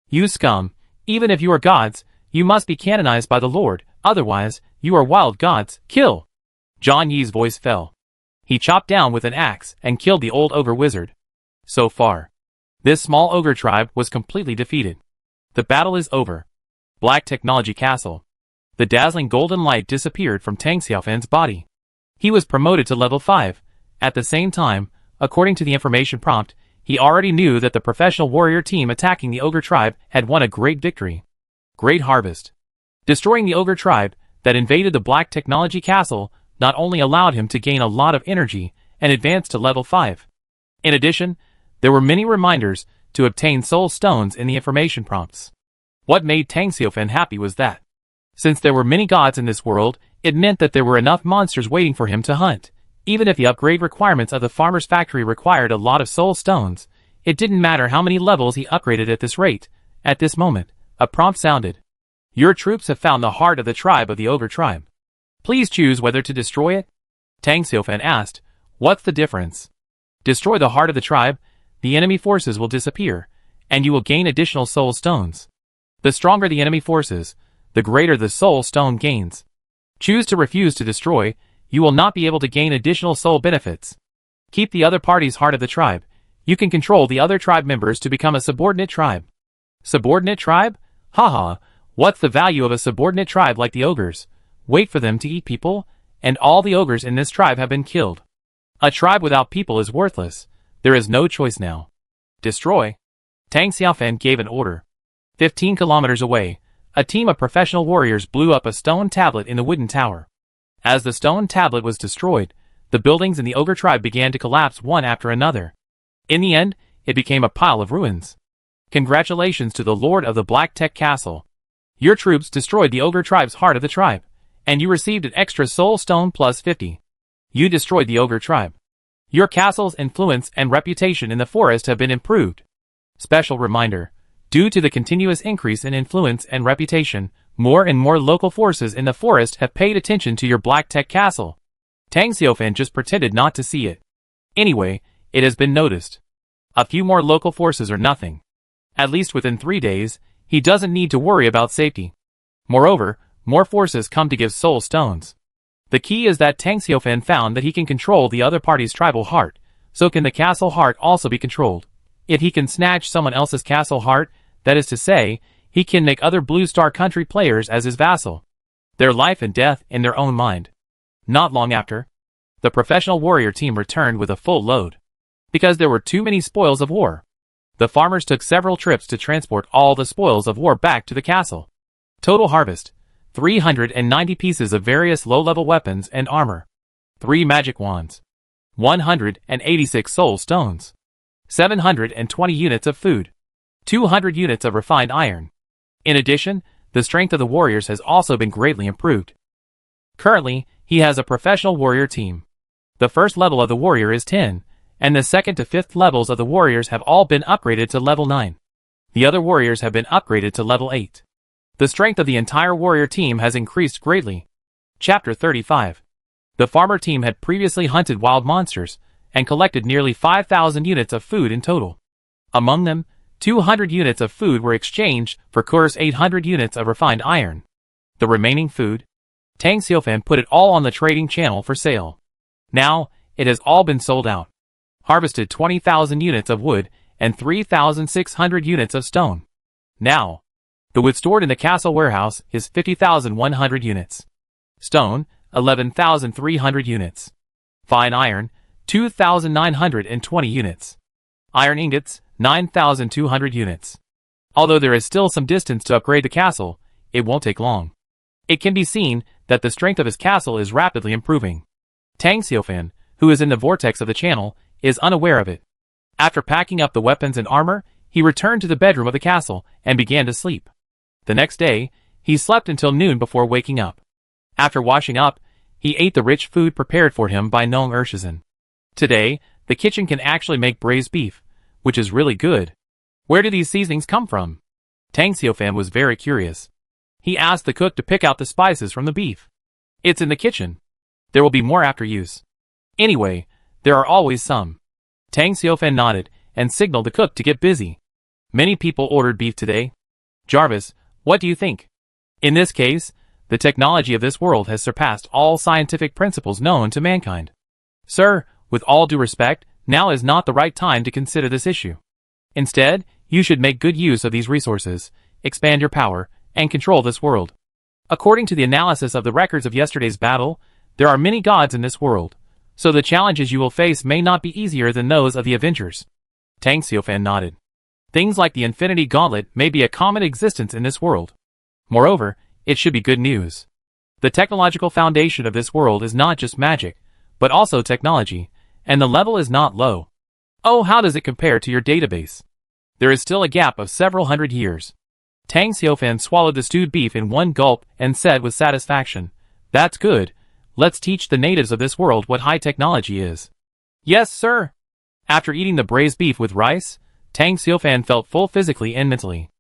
[SPEAKER 1] You scum, even if you are gods, you must be canonized by the Lord, otherwise, you are wild gods, kill! John Yee's voice fell. He chopped down with an axe and killed the old ogre wizard. So far, this small ogre tribe was completely defeated. The battle is over. Black Technology Castle. The dazzling golden light disappeared from Tang Xiaofan's body. He was promoted to level 5. At the same time, according to the information prompt, he already knew that the professional warrior team attacking the ogre tribe had won a great victory. Great harvest. Destroying the ogre tribe that invaded the Black Technology Castle not only allowed him to gain a lot of energy and advance to level 5. In addition, there were many reminders to obtain soul stones in the information prompts. What made Tang Xiaofan happy was that, since there were many gods in this world, it meant that there were enough monsters waiting for him to hunt. Even if the upgrade requirements of the farmer's factory required a lot of soul stones, it didn't matter how many levels he upgraded at this rate. At this moment, a prompt sounded. Your troops have found the heart of the tribe of the ogre tribe. Please choose whether to destroy it. Tang Xiaofan asked, what's the difference? Destroy the heart of the tribe, the enemy forces will disappear, and you will gain additional soul stones. The stronger the enemy forces, the greater the soul stone gains. Choose to refuse to destroy, you will not be able to gain additional soul benefits. Keep the other party's heart of the tribe. You can control the other tribe members to become a subordinate tribe. Subordinate tribe? Haha, what's the value of a subordinate tribe like the ogres? Wait for them to eat people, and all the ogres in this tribe have been killed. A tribe without people is worthless. There is no choice now. Destroy. Tang Xiaofan gave an order. 15 kilometers away, a team of professional warriors blew up a stone tablet in the wooden tower. As the stone tablet was destroyed, the buildings in the ogre tribe began to collapse one after another. In the end, it became a pile of ruins. Congratulations to the Lord of the Black Tech Castle. Your troops destroyed the ogre tribe's heart of the tribe, and you received an extra soul stone plus 50. You destroyed the ogre tribe. Your castle's influence and reputation in the forest have been improved. Special reminder. Due to the continuous increase in influence and reputation, more and more local forces in the forest have paid attention to your Black Tech Castle. Tang Xiaofan just pretended not to see it. Anyway, it has been noticed. A few more local forces are nothing. At least within 3 days, he doesn't need to worry about safety. Moreover, more forces come to give soul stones. The key is that Tang Xiaofan found that he can control the other party's tribal heart, so can the castle heart also be controlled. If he can snatch someone else's castle heart, that is to say, he can make other Blue Star Country players as his vassal. Their life and death in their own mind. Not long after, the professional warrior team returned with a full load. Because there were too many spoils of war. The farmers took several trips to transport all the spoils of war back to the castle. Total harvest: 390 pieces of various low-level weapons and armor. 3 magic wands. 186 soul stones. 720 units of food. 200 units of refined iron. In addition, the strength of the warriors has also been greatly improved. Currently, he has a professional warrior team. The first level of the warrior is 10, and the second to 5th levels of the warriors have all been upgraded to level 9. The other warriors have been upgraded to level 8. The strength of the entire warrior team has increased greatly. Chapter 35. The farmer team had previously hunted wild monsters, and collected nearly 5,000 units of food in total. Among them, 200 units of food were exchanged for course 800 units of refined iron. The remaining food, Tang Xiaofan put it all on the trading channel for sale. Now, it has all been sold out. Harvested 20,000 units of wood and 3,600 units of stone. Now, the wood stored in the castle warehouse is 50,100 units. Stone, 11,300 units. Fine iron, 2,920 units. Iron ingots, 9,200 units. Although there is still some distance to upgrade the castle, it won't take long. It can be seen that the strength of his castle is rapidly improving. Tang Xiaofan, who is in the vortex of the channel, is unaware of it. After packing up the weapons and armor, he returned to the bedroom of the castle and began to sleep. The next day, he slept until noon before waking up. After washing up, he ate the rich food prepared for him by Nong Ershizhen. Today, the kitchen can actually make braised beef, which is really good. Where do these seasonings come from? Tang Xiaofan was very curious. He asked the cook to pick out the spices from the beef. It's in the kitchen. There will be more after use. Anyway, there are always some. Tang Xiaofan nodded and signaled the cook to get busy. Many people ordered beef today. Jarvis, what do you think? In this case, the technology of this world has surpassed all scientific principles known to mankind. Sir, with all due respect, now is not the right time to consider this issue. Instead, you should make good use of these resources, expand your power, and control this world. According to the analysis of the records of yesterday's battle, there are many gods in this world, so the challenges you will face may not be easier than those of the Avengers. Tang Xiaofan nodded. Things like the Infinity Gauntlet may be a common existence in this world. Moreover, it should be good news. The technological foundation of this world is not just magic, but also technology, and the level is not low. Oh, how does it compare to your database? There is still a gap of several hundred years. Tang Xiaofan swallowed the stewed beef in one gulp and said with satisfaction, "That's good. Let's teach the natives of this world what high technology is." "Yes, sir." After eating the braised beef with rice, Tang Xiaofan felt full physically and mentally.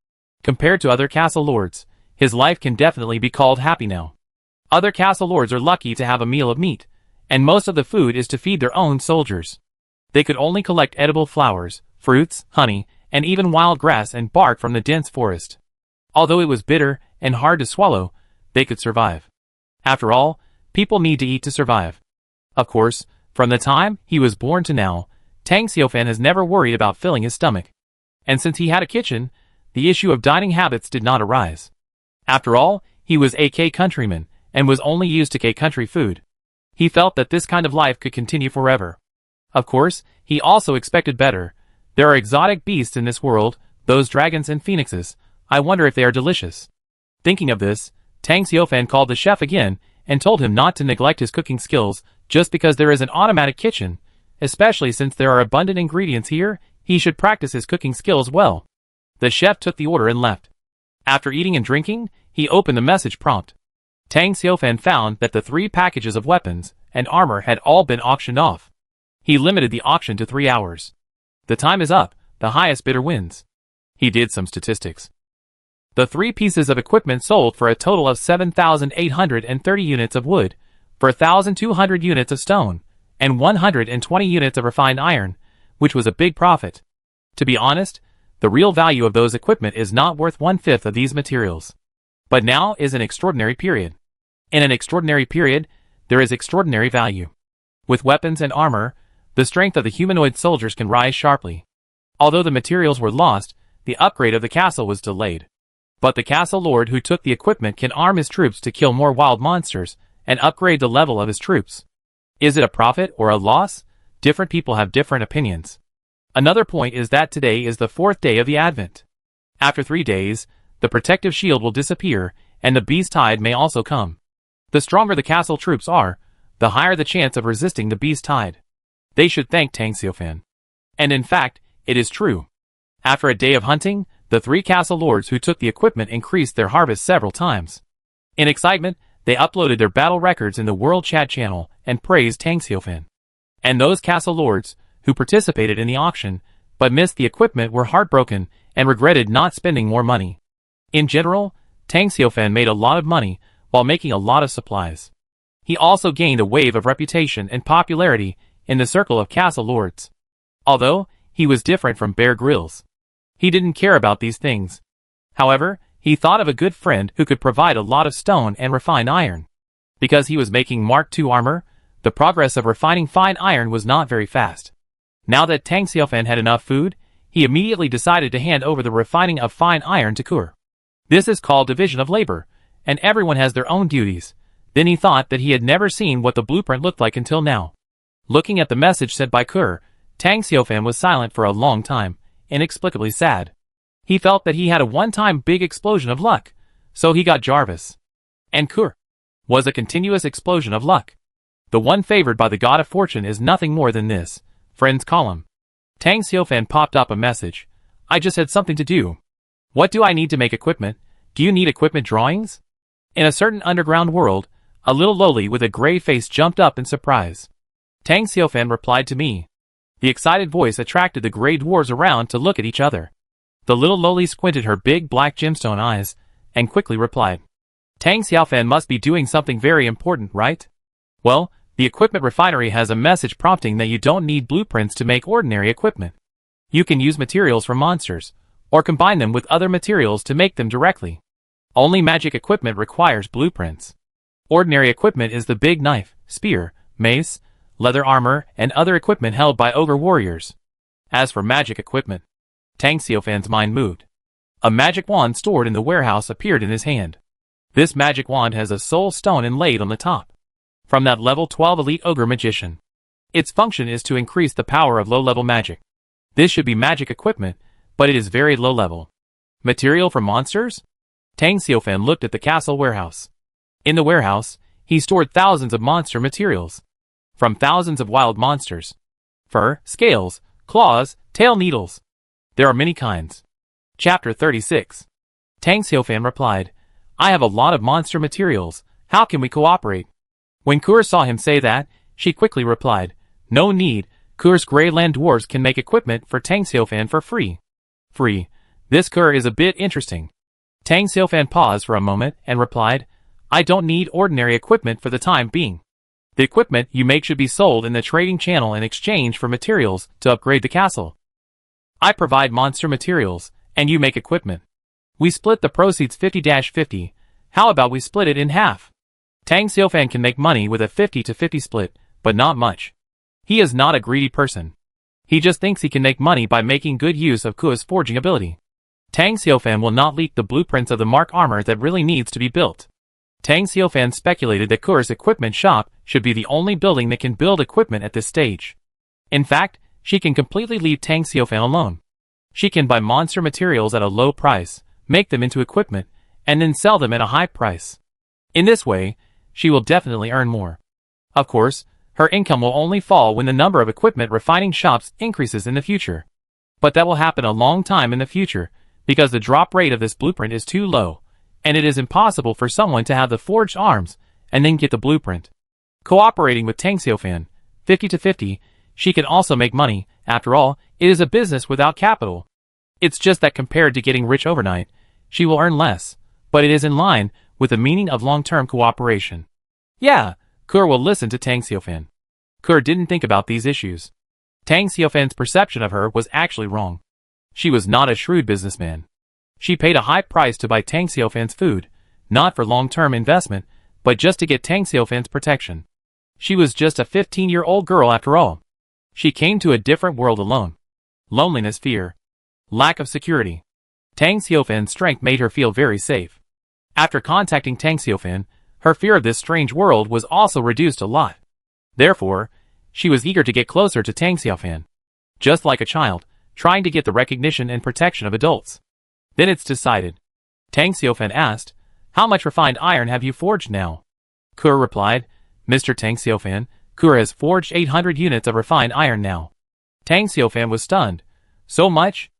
[SPEAKER 1] Compared to other castle lords, his life can definitely be called happy now. Other castle lords are lucky to have a meal of meat, and most of the food is to feed their own soldiers. They could only collect edible flowers, fruits, honey, and even wild grass and bark from the dense forest. Although it was bitter and hard to swallow, they could survive. After all, people need to eat to survive. Of course, from the time he was born to now, Tang Xiaofan has never worried about filling his stomach. And since he had a kitchen, the issue of dining habits did not arise. After all, he was a K countryman, and was only used to K country food. He felt that this kind of life could continue forever. Of course, he also expected better. There are exotic beasts in this world, those dragons and phoenixes. I wonder if they are delicious. Thinking of this, Tang Xiaofan called the chef again and told him not to neglect his cooking skills just because there is an automatic kitchen, especially since there are abundant ingredients here. He should practice his cooking skills well. The chef took the order and left. After eating and drinking, he opened the message prompt. Tang Xiaofan found that the 3 packages of weapons and armor had all been auctioned off. He limited the auction to 3 hours. The time is up, the highest bidder wins. He did some statistics. The 3 pieces of equipment sold for a total of 7,830 units of wood, for 1,200 units of stone, and 120 units of refined iron, which was a big profit. To be honest, the real value of those equipment is not worth 1/5 of these materials. But now is an extraordinary period. In an extraordinary period, there is extraordinary value. With weapons and armor, the strength of the humanoid soldiers can rise sharply. Although the materials were lost, the upgrade of the castle was delayed. But the castle lord who took the equipment can arm his troops to kill more wild monsters and upgrade the level of his troops. Is it a profit or a loss? Different people have different opinions. Another point is that today is the 4th day of the Advent. After 3 days, the protective shield will disappear, and the beast tide may also come. The stronger the castle troops are, the higher the chance of resisting the beast tide. They should thank Tang Xiaofan. And in fact, it is true. After a day of hunting, the 3 castle lords who took the equipment increased their harvest several times. In excitement, they uploaded their battle records in the World Chat channel and praised Tang Xiaofan. And those castle lords, who participated in the auction, but missed the equipment, were heartbroken and regretted not spending more money. In general, Tang Xiaofan made a lot of money while making a lot of supplies. He also gained a wave of reputation and popularity in the circle of castle lords. Although, he was different from Bear Grylls. He didn't care about these things. However, he thought of a good friend who could provide a lot of stone and refined iron. Because he was making Mark II armor, the progress of refining fine iron was not very fast. Now that Tang Xiaofan had enough food, he immediately decided to hand over the refining of fine iron to Kur. This is called division of labor, and everyone has their own duties. Then he thought that he had never seen what the blueprint looked like until now. Looking at the message sent by Kur, Tang Xiaofan was silent for a long time, inexplicably sad. He felt that he had a one-time big explosion of luck, so he got Jarvis. And Kur was a continuous explosion of luck. The one favored by the god of fortune is nothing more than this. Friends column. Tang Xiaofan popped up a message. I just had something to do. What do I need to make equipment? Do you need equipment drawings? In a certain underground world, a little loli with a gray face jumped up in surprise. Tang Xiaofan replied to me. The excited voice attracted the gray dwarves around to look at each other. The little loli squinted her big black gemstone eyes, and quickly replied. Tang Xiaofan must be doing something very important, right? Well, the equipment refinery has a message prompting that you don't need blueprints to make ordinary equipment. You can use materials from monsters, or combine them with other materials to make them directly. Only magic equipment requires blueprints. Ordinary equipment is the big knife, spear, mace, leather armor, and other equipment held by ogre warriors. As for magic equipment, Tang Xiaofan's mind moved. A magic wand stored in the warehouse appeared in his hand. This magic wand has a soul stone inlaid on the top. From that level 12 elite ogre magician. Its function is to increase the power of low-level magic. This should be magic equipment, but it is very low level. Material for monsters? Tang Xiaofan looked at the castle warehouse. In the warehouse, he stored thousands of monster materials. From thousands of wild monsters. Fur, scales, claws, tail needles. There are many kinds. Chapter 36. Tang Xiaofan replied, I have a lot of monster materials. How can we cooperate? When Kur saw him say that, she quickly replied, No need, Kur's Grey Land dwarves can make equipment for Tang Xiaofan for free. Free. This Kur is a bit interesting. Tang Xiaofan paused for a moment and replied, I don't need ordinary equipment for the time being. The equipment you make should be sold in the trading channel in exchange for materials to upgrade the castle. I provide monster materials, and you make equipment. We split the proceeds 50-50. How about we split it in half? Tang Xiaofan can make money with a 50-50 split, but not much. He is not a greedy person. He just thinks he can make money by making good use of Kua's forging ability. Tang Xiaofan will not leak the blueprints of the mark armor that really needs to be built. Tang Xiaofan speculated that Kua's equipment shop should be the only building that can build equipment at this stage. In fact, she can completely leave Tang Xiaofan alone. She can buy monster materials at a low price, make them into equipment, and then sell them at a high price. In this way, she will definitely earn more. Of course, her income will only fall when the number of equipment refining shops increases in the future. But that will happen a long time in the future, because the drop rate of this blueprint is too low, and it is impossible for someone to have the forged arms and then get the blueprint. Cooperating with Tang Xiaofan, 50-50, she can also make money. After all, it is a business without capital. It's just that compared to getting rich overnight, she will earn less, but it is in line with the meaning of long-term cooperation. Yeah, Kur will listen to Tang Xiaofan. Kur didn't think about these issues. Tang Xiaofan's perception of her was actually wrong. She was not a shrewd businessman. She paid a high price to buy Tang Xiaofan's food, not for long-term investment, but just to get Tang Xiaofan's protection. She was just a 15-year-old girl after all. She came to a different world alone. Loneliness, fear, lack of security. Tang Xiaofan's strength made her feel very safe. After contacting Tang Xiaofan, her fear of this strange world was also reduced a lot. Therefore, she was eager to get closer to Tang Xiaofan. Just like a child, trying to get the recognition and protection of adults. Then it's decided. Tang Xiaofan asked, "How much refined iron have you forged now?" Kur replied, "Mr. Tang Xiaofan, Kur has forged 800 units of refined iron now." Tang Xiaofan was stunned. "So much?"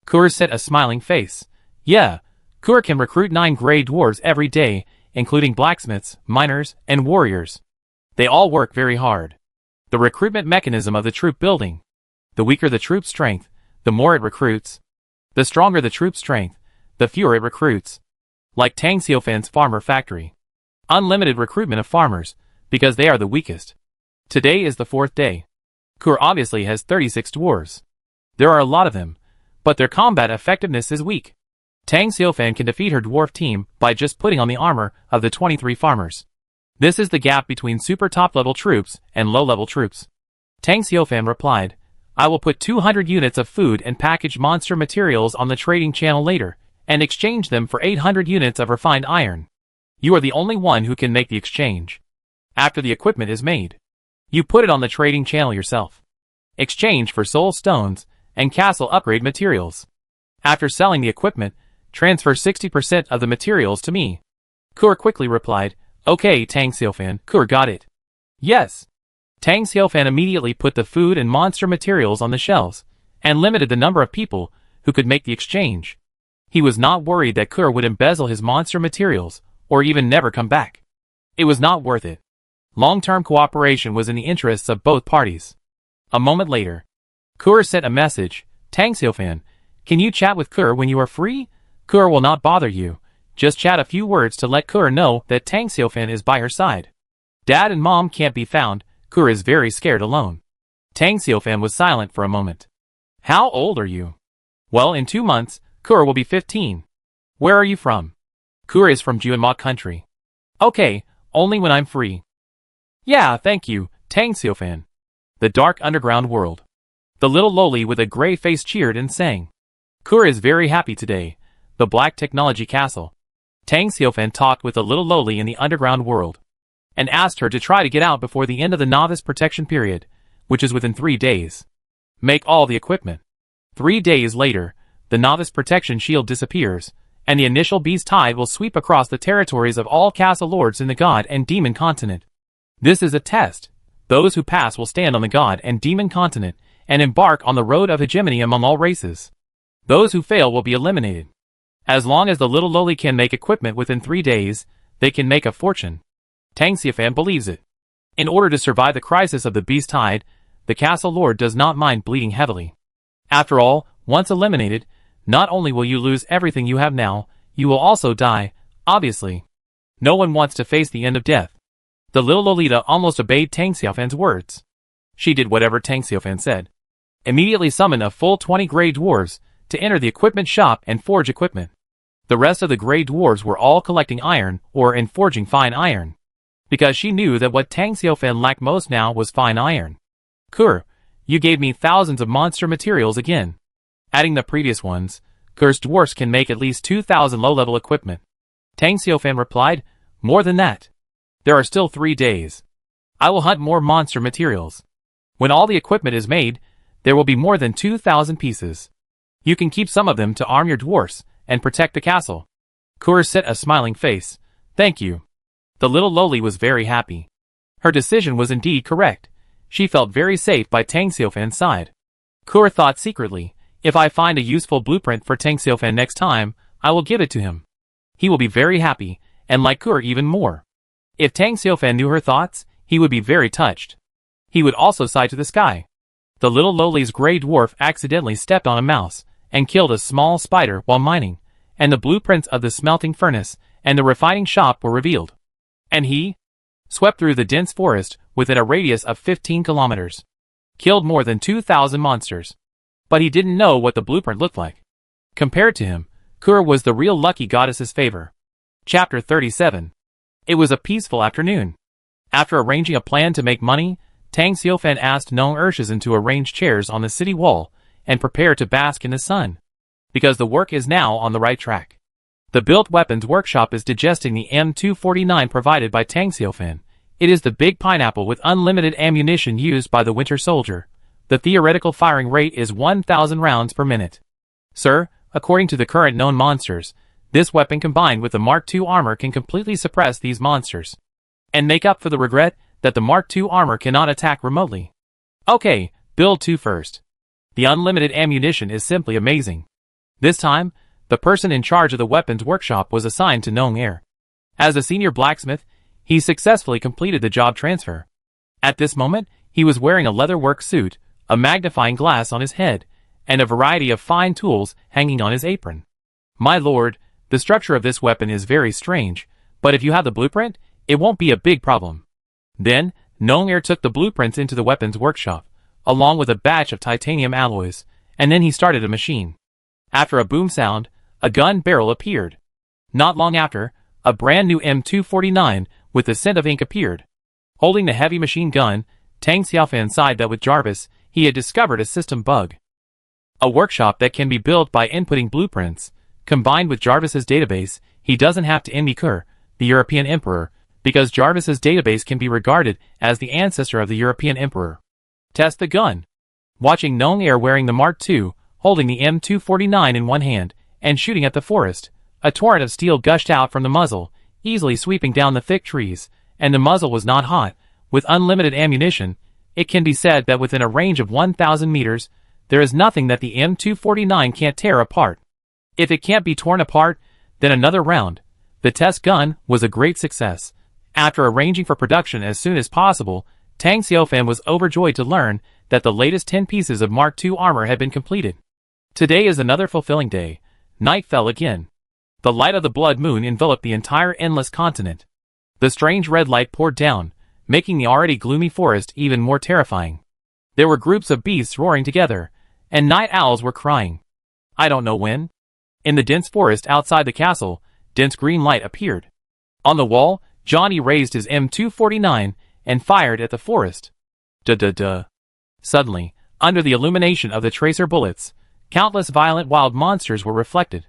[SPEAKER 1] Kur set a smiling face. "Yeah, Kur can recruit 9 gray dwarves every day, including blacksmiths, miners, and warriors. They all work very hard. The recruitment mechanism of the troop building. The weaker the troop strength, the more it recruits. The stronger the troop strength, the fewer it recruits. Like Tang Xiaofan's farmer factory. Unlimited recruitment of farmers, because they are the weakest. Today is the 4th day. Kur obviously has 36 dwarves. There are a lot of them, but their combat effectiveness is weak. Tang Xiaofan can defeat her dwarf team by just putting on the armor of the 23 farmers. This is the gap between super top-level troops and low-level troops. Tang Xiaofan replied, "I will put 200 units of food and packaged monster materials on the trading channel later, and exchange them for 800 units of refined iron. You are the only one who can make the exchange. After the equipment is made, you put it on the trading channel yourself. Exchange for soul stones and castle upgrade materials. After selling the equipment, transfer 60% of the materials to me." Kur quickly replied, "Okay, Tang Xiaofan." Kur got it. Yes. Tang Xiaofan immediately put the food and monster materials on the shelves, and limited the number of people who could make the exchange. He was not worried that Kur would embezzle his monster materials, or even never come back. It was not worth it. Long-term cooperation was in the interests of both parties. A moment later, Kur sent a message, "Tang Xiaofan, can you chat with Kur when you are free? Kur will not bother you. Just chat a few words to let Kur know that Tang Xiaofan is by her side. Dad and Mom can't be found. Kur is very scared alone." Tang Xiaofan was silent for a moment. "How old are you?" "Well, in 2 months, Kur will be 15. "Where are you from?" "Kur is from Juanma country." "Okay, only when I'm free." "Yeah, thank you, Tang Xiaofan." The dark underground world. The little loli with a gray face cheered and sang. Kur is very happy today. The Black Technology Castle. Tang Xiaofan talked with the little loli in the underground world, and asked her to try to get out before the end of the novice protection period, which is within 3 days. Make all the equipment. 3 days later, the novice protection shield disappears, and the initial beast tide will sweep across the territories of all castle lords in the God and Demon continent. This is a test. Those who pass will stand on the God and Demon continent, and embark on the road of hegemony among all races. Those who fail will be eliminated. As long as the little loli can make equipment within 3 days, they can make a fortune. Tang Xiaofan believes it. In order to survive the crisis of the beast tide, the castle lord does not mind bleeding heavily. After all, once eliminated, not only will you lose everything you have now, you will also die, obviously. No one wants to face the end of death. The little Lolita almost obeyed Tang Xiaofan's words. She did whatever Tang Xiaofan said. Immediately summoned a full 20 gray dwarves to enter the equipment shop and forge equipment. The rest of the gray dwarves were all collecting iron or in forging fine iron. Because she knew that what Tang Xiaofan lacked most now was fine iron. "Kur, you gave me thousands of monster materials again." Adding the previous ones, Kur's dwarfs can make at least 2,000 low-level equipment. Tang Xiaofan replied, "More than that. There are still 3 days. I will hunt more monster materials. When all the equipment is made, there will be more than 2,000 pieces. You can keep some of them to arm your dwarfs and protect the castle." Kur set a smiling face. Thank you. The little loli was very happy. Her decision was indeed correct. She felt very safe by Tang Xiufan's side. Kur thought secretly, if I find a useful blueprint for Tang Xiufan next time, I will give it to him. He will be very happy, and like Kur even more. If Tang Xiufan knew her thoughts, he would be very touched. He would also sigh to the sky. The little loli's gray dwarf accidentally stepped on a mouse, and killed a small spider while mining, and the blueprints of the smelting furnace and the refining shop were revealed. And he swept through the dense forest within a radius of 15 kilometers. Killed more than 2,000 monsters. But he didn't know what the blueprint looked like. Compared to him, Kur was the real lucky goddess's favor. Chapter 37. It was a peaceful afternoon. After arranging a plan to make money, Tang Xiufan asked Nong Urshizen to arrange chairs on the city wall and prepare to bask in the sun. Because the work is now on the right track. The built weapons workshop is digesting the M249 provided by Tang Xiufan. It is the big pineapple with unlimited ammunition used by the Winter Soldier. The theoretical firing rate is 1,000 rounds per minute. Sir, according to the current known monsters, this weapon combined with the Mark II armor can completely suppress these monsters. And make up for the regret that the Mark II armor cannot attack remotely. Okay, build 2 first. The unlimited ammunition is simply amazing. This time, the person in charge of the weapons workshop was assigned to Nong Air. As a senior blacksmith, he successfully completed the job transfer. At this moment, he was wearing a leather work suit, a magnifying glass on his head, and a variety of fine tools hanging on his apron. My lord, the structure of this weapon is very strange, but if you have the blueprint, it won't be a big problem. Then, Nong Air took the blueprints into the weapons workshop, along with a batch of titanium alloys, and then he started a machine. After a boom sound, a gun barrel appeared. Not long after, a brand new M249 with the scent of ink appeared. Holding the heavy machine gun, Tang Xiufan sighed that with Jarvis, he had discovered a system bug. A workshop that can be built by inputting blueprints. Combined with Jarvis's database, he doesn't have to envy Kur, the European Emperor, because Jarvis's database can be regarded as the ancestor of the European Emperor. Test the gun. Watching Nong Air wearing the Mark II, holding the M249 in one hand, and shooting at the forest, a torrent of steel gushed out from the muzzle, easily sweeping down the thick trees, and the muzzle was not hot. With unlimited ammunition, it can be said that within a range of 1,000 meters, there is nothing that the M249 can't tear apart. If it can't be torn apart, then another round. The test gun was a great success. After arranging for production as soon as possible, Tang Xiufan was overjoyed to learn that the latest 10 pieces of Mark II armor had been completed. Today is another fulfilling day. Night fell again. The light of the blood moon enveloped the entire endless continent. The strange red light poured down, making the already gloomy forest even more terrifying. There were groups of beasts roaring together, and night owls were crying. I don't know when. In the dense forest outside the castle, dense green light appeared. On the wall, Johnny raised his M249 and fired at the forest. Duh. Suddenly, under the illumination of the tracer bullets, countless violent wild monsters were reflected.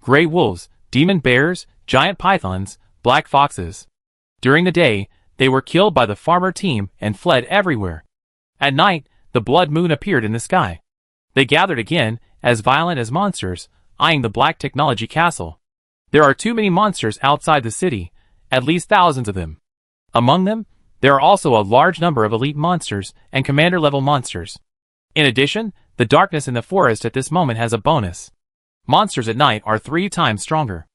[SPEAKER 1] Gray wolves, demon bears, giant pythons, black foxes. During the day, they were killed by the farmer team and fled everywhere. At night, the blood moon appeared in the sky. They gathered again, as violent as monsters, eyeing the black technology castle. There are too many monsters outside the city, at least thousands of them. Among them, there are also a large number of elite monsters and commander-level monsters. In addition, the darkness in the forest at this moment has a bonus. Monsters at night are 3 times stronger.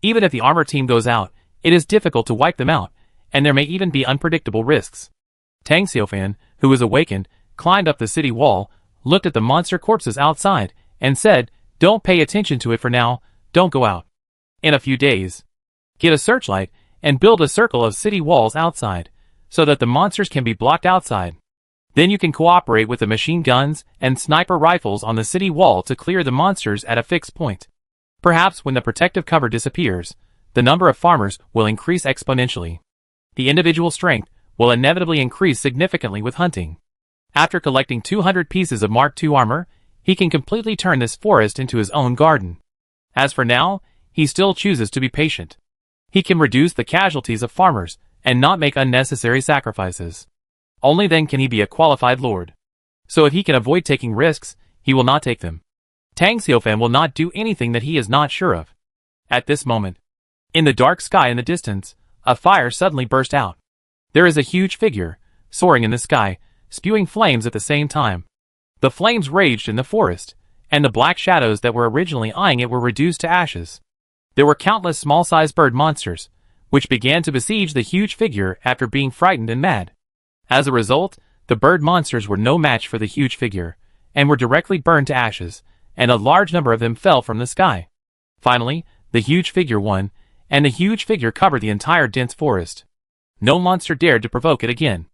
[SPEAKER 1] Even if the armor team goes out, it is difficult to wipe them out, and there may even be unpredictable risks. Tang Xiufan, who was awakened, climbed up the city wall, looked at the monster corpses outside, and said, "Don't pay attention to it for now, don't go out. In a few days, get a searchlight, and build a circle of city walls outside, so that the monsters can be blocked outside. Then you can cooperate with the machine guns and sniper rifles on the city wall to clear the monsters at a fixed point. Perhaps when the protective cover disappears, the number of farmers will increase exponentially. The individual strength will inevitably increase significantly with hunting. After collecting 200 pieces of Mark II armor, he can completely turn this forest into his own garden. As for now, he still chooses to be patient. He can reduce the casualties of farmers and not make unnecessary sacrifices. Only then can he be a qualified lord. So if he can avoid taking risks, he will not take them. Tang Xiufan will not do anything that he is not sure of. At this moment, In the dark sky in the distance, a fire suddenly burst out. There is a huge figure, soaring in the sky, spewing flames at the same time. The flames raged in the forest, and the black shadows that were originally eyeing it were reduced to ashes. There were countless small-sized bird monsters, which began to besiege the huge figure after being frightened and mad. As a result, the bird monsters were no match for the huge figure, and were directly burned to ashes, and a large number of them fell from the sky. Finally, the huge figure won, and the huge figure covered the entire dense forest. No monster dared to provoke it again.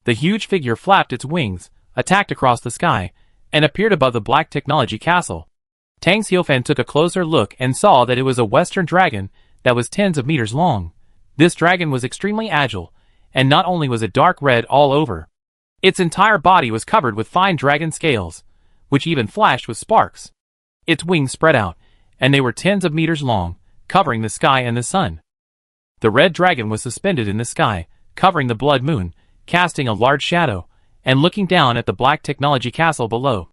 [SPEAKER 1] The huge figure flapped its wings, attacked across the sky, and appeared above the Black Technology Castle. Tang Xiaofan took a closer look and saw that it was a western dragon that was tens of meters long. This dragon was extremely agile, and not only was it dark red all over, its entire body was covered with fine dragon scales, which even flashed with sparks. Its wings spread out, and they were tens of meters long, covering the sky and the sun. The red dragon was suspended in the sky, covering the blood moon, casting a large shadow, and looking down at the Black Technology Castle below.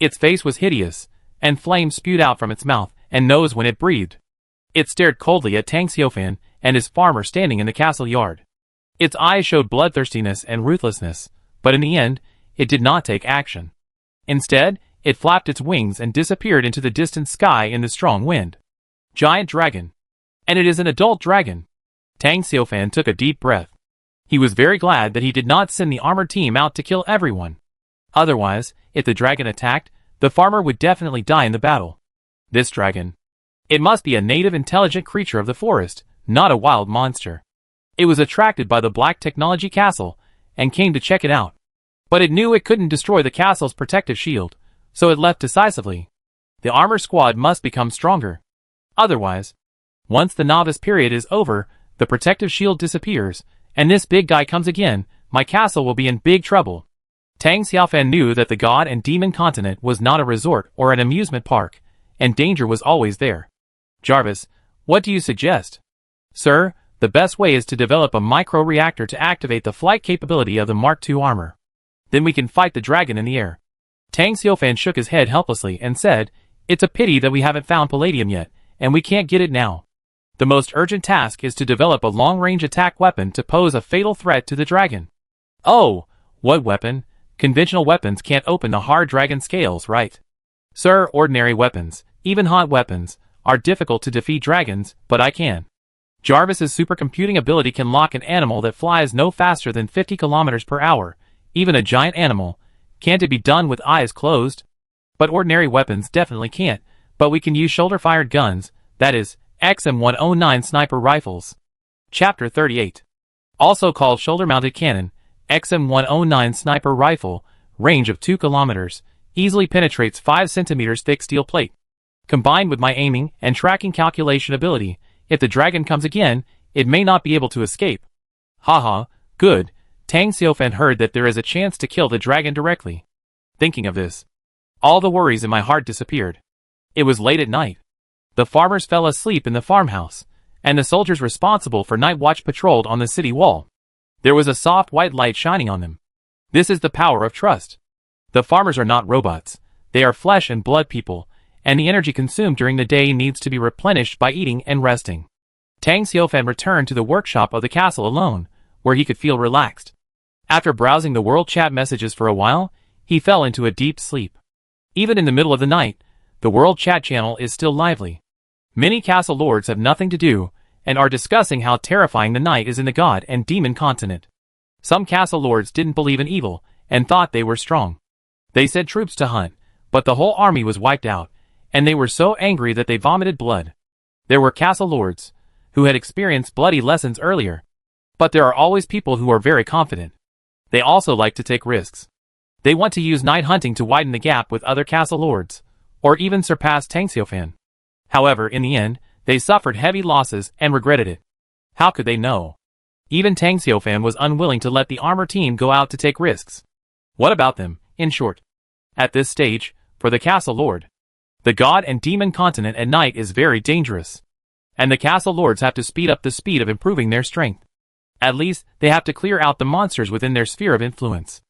[SPEAKER 1] Its face was hideous, and flames spewed out from its mouth and nose when it breathed. It stared coldly at Tang Xiaofan and his farmer standing in the castle yard. Its eyes showed bloodthirstiness and ruthlessness, but in the end, it did not take action. Instead, it flapped its wings and disappeared into the distant sky in the strong wind. Giant dragon. And it is an adult dragon. Tang Xiaofan took a deep breath. He was very glad that he did not send the armored team out to kill everyone. Otherwise, if the dragon attacked, the farmer would definitely die in the battle. This dragon. It must be a native intelligent creature of the forest, not a wild monster. It was attracted by the Black Technology Castle, and came to check it out. But it knew it couldn't destroy the castle's protective shield, so it left decisively. The armor squad must become stronger. Otherwise, once the novice period is over, the protective shield disappears, and this big guy comes again, my castle will be in big trouble. Tang Xiaofan knew that the God and Demon continent was not a resort or an amusement park, and danger was always there. Jarvis, what do you suggest? Sir, the best way is to develop a micro-reactor to activate the flight capability of the Mark II armor. Then we can fight the dragon in the air. Tang Xiaofan shook his head helplessly and said, it's a pity that we haven't found palladium yet, and we can't get it now. The most urgent task is to develop a long-range attack weapon to pose a fatal threat to the dragon. Oh, what weapon? Conventional weapons can't open the hard dragon scales, right? Sir, ordinary weapons, even hot weapons, are difficult to defeat dragons, but I can. Jarvis's supercomputing ability can lock an animal that flies no faster than 50 kilometers per hour, even a giant animal. Can't it be done with eyes closed? But ordinary weapons definitely can't, but we can use shoulder-fired guns, that is, XM109 sniper rifles. Chapter 38. Also called shoulder-mounted cannon, XM109 sniper rifle, range of 2 kilometers, easily penetrates 5 centimeters thick steel plate. Combined with my aiming and tracking calculation ability, if the dragon comes again, it may not be able to escape. Haha, good. Tang Xiaofan heard that there is a chance to kill the dragon directly. Thinking of this, all the worries in my heart disappeared. It was late at night. The farmers fell asleep in the farmhouse, and the soldiers responsible for night watch patrolled on the city wall. There was a soft white light shining on them. This is the power of trust. The farmers are not robots. They are flesh and blood people, and the energy consumed during the day needs to be replenished by eating and resting. Tang Xiaofan returned to the workshop of the castle alone, where he could feel relaxed. After browsing the world chat messages for a while, he fell into a deep sleep. Even in the middle of the night, the world chat channel is still lively. Many castle lords have nothing to do, and are discussing how terrifying the night is in the God and Demon continent. Some castle lords didn't believe in evil, and thought they were strong. They sent troops to hunt, but the whole army was wiped out, and they were so angry that they vomited blood. There were castle lords, who had experienced bloody lessons earlier. But there are always people who are very confident. They also like to take risks. They want to use night hunting to widen the gap with other castle lords, or even surpass Tang Xiaofan. However, in the end, they suffered heavy losses and regretted it. How could they know? Even Tang Xiaofan was unwilling to let the armor team go out to take risks. What about them, in short? At this stage, for the castle lord, the God and Demon continent at night is very dangerous. And the castle lords have to speed up the speed of improving their strength. At least, they have to clear out the monsters within their sphere of influence.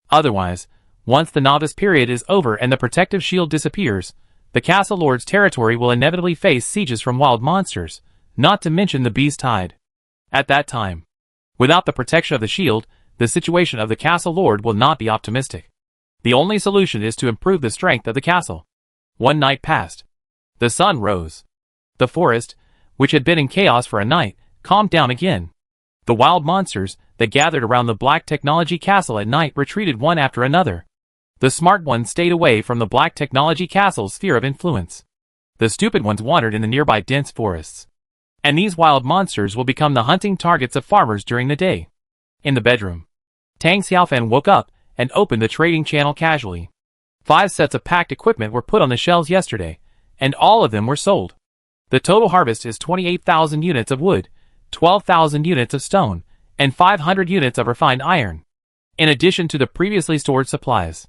[SPEAKER 1] Otherwise, once the novice period is over and the protective shield disappears, the castle lord's territory will inevitably face sieges from wild monsters, not to mention the beast hide. At that time, without the protection of the shield, the situation of the castle lord will not be optimistic. The only solution is to improve the strength of the castle. One night passed. The sun rose. The forest, which had been in chaos for a night, calmed down again. The wild monsters that gathered around the Black Technology Castle at night retreated one after another. The smart ones stayed away from the Black Technology Castle's sphere of influence. The stupid ones wandered in the nearby dense forests. And these wild monsters will become the hunting targets of farmers during the day. In the bedroom, Tang Xiaofan woke up and opened the trading channel casually. 5 sets of packed equipment were put on the shelves yesterday, and all of them were sold. The total harvest is 28,000 units of wood, 12,000 units of stone, and 500 units of refined iron, in addition to the previously stored supplies.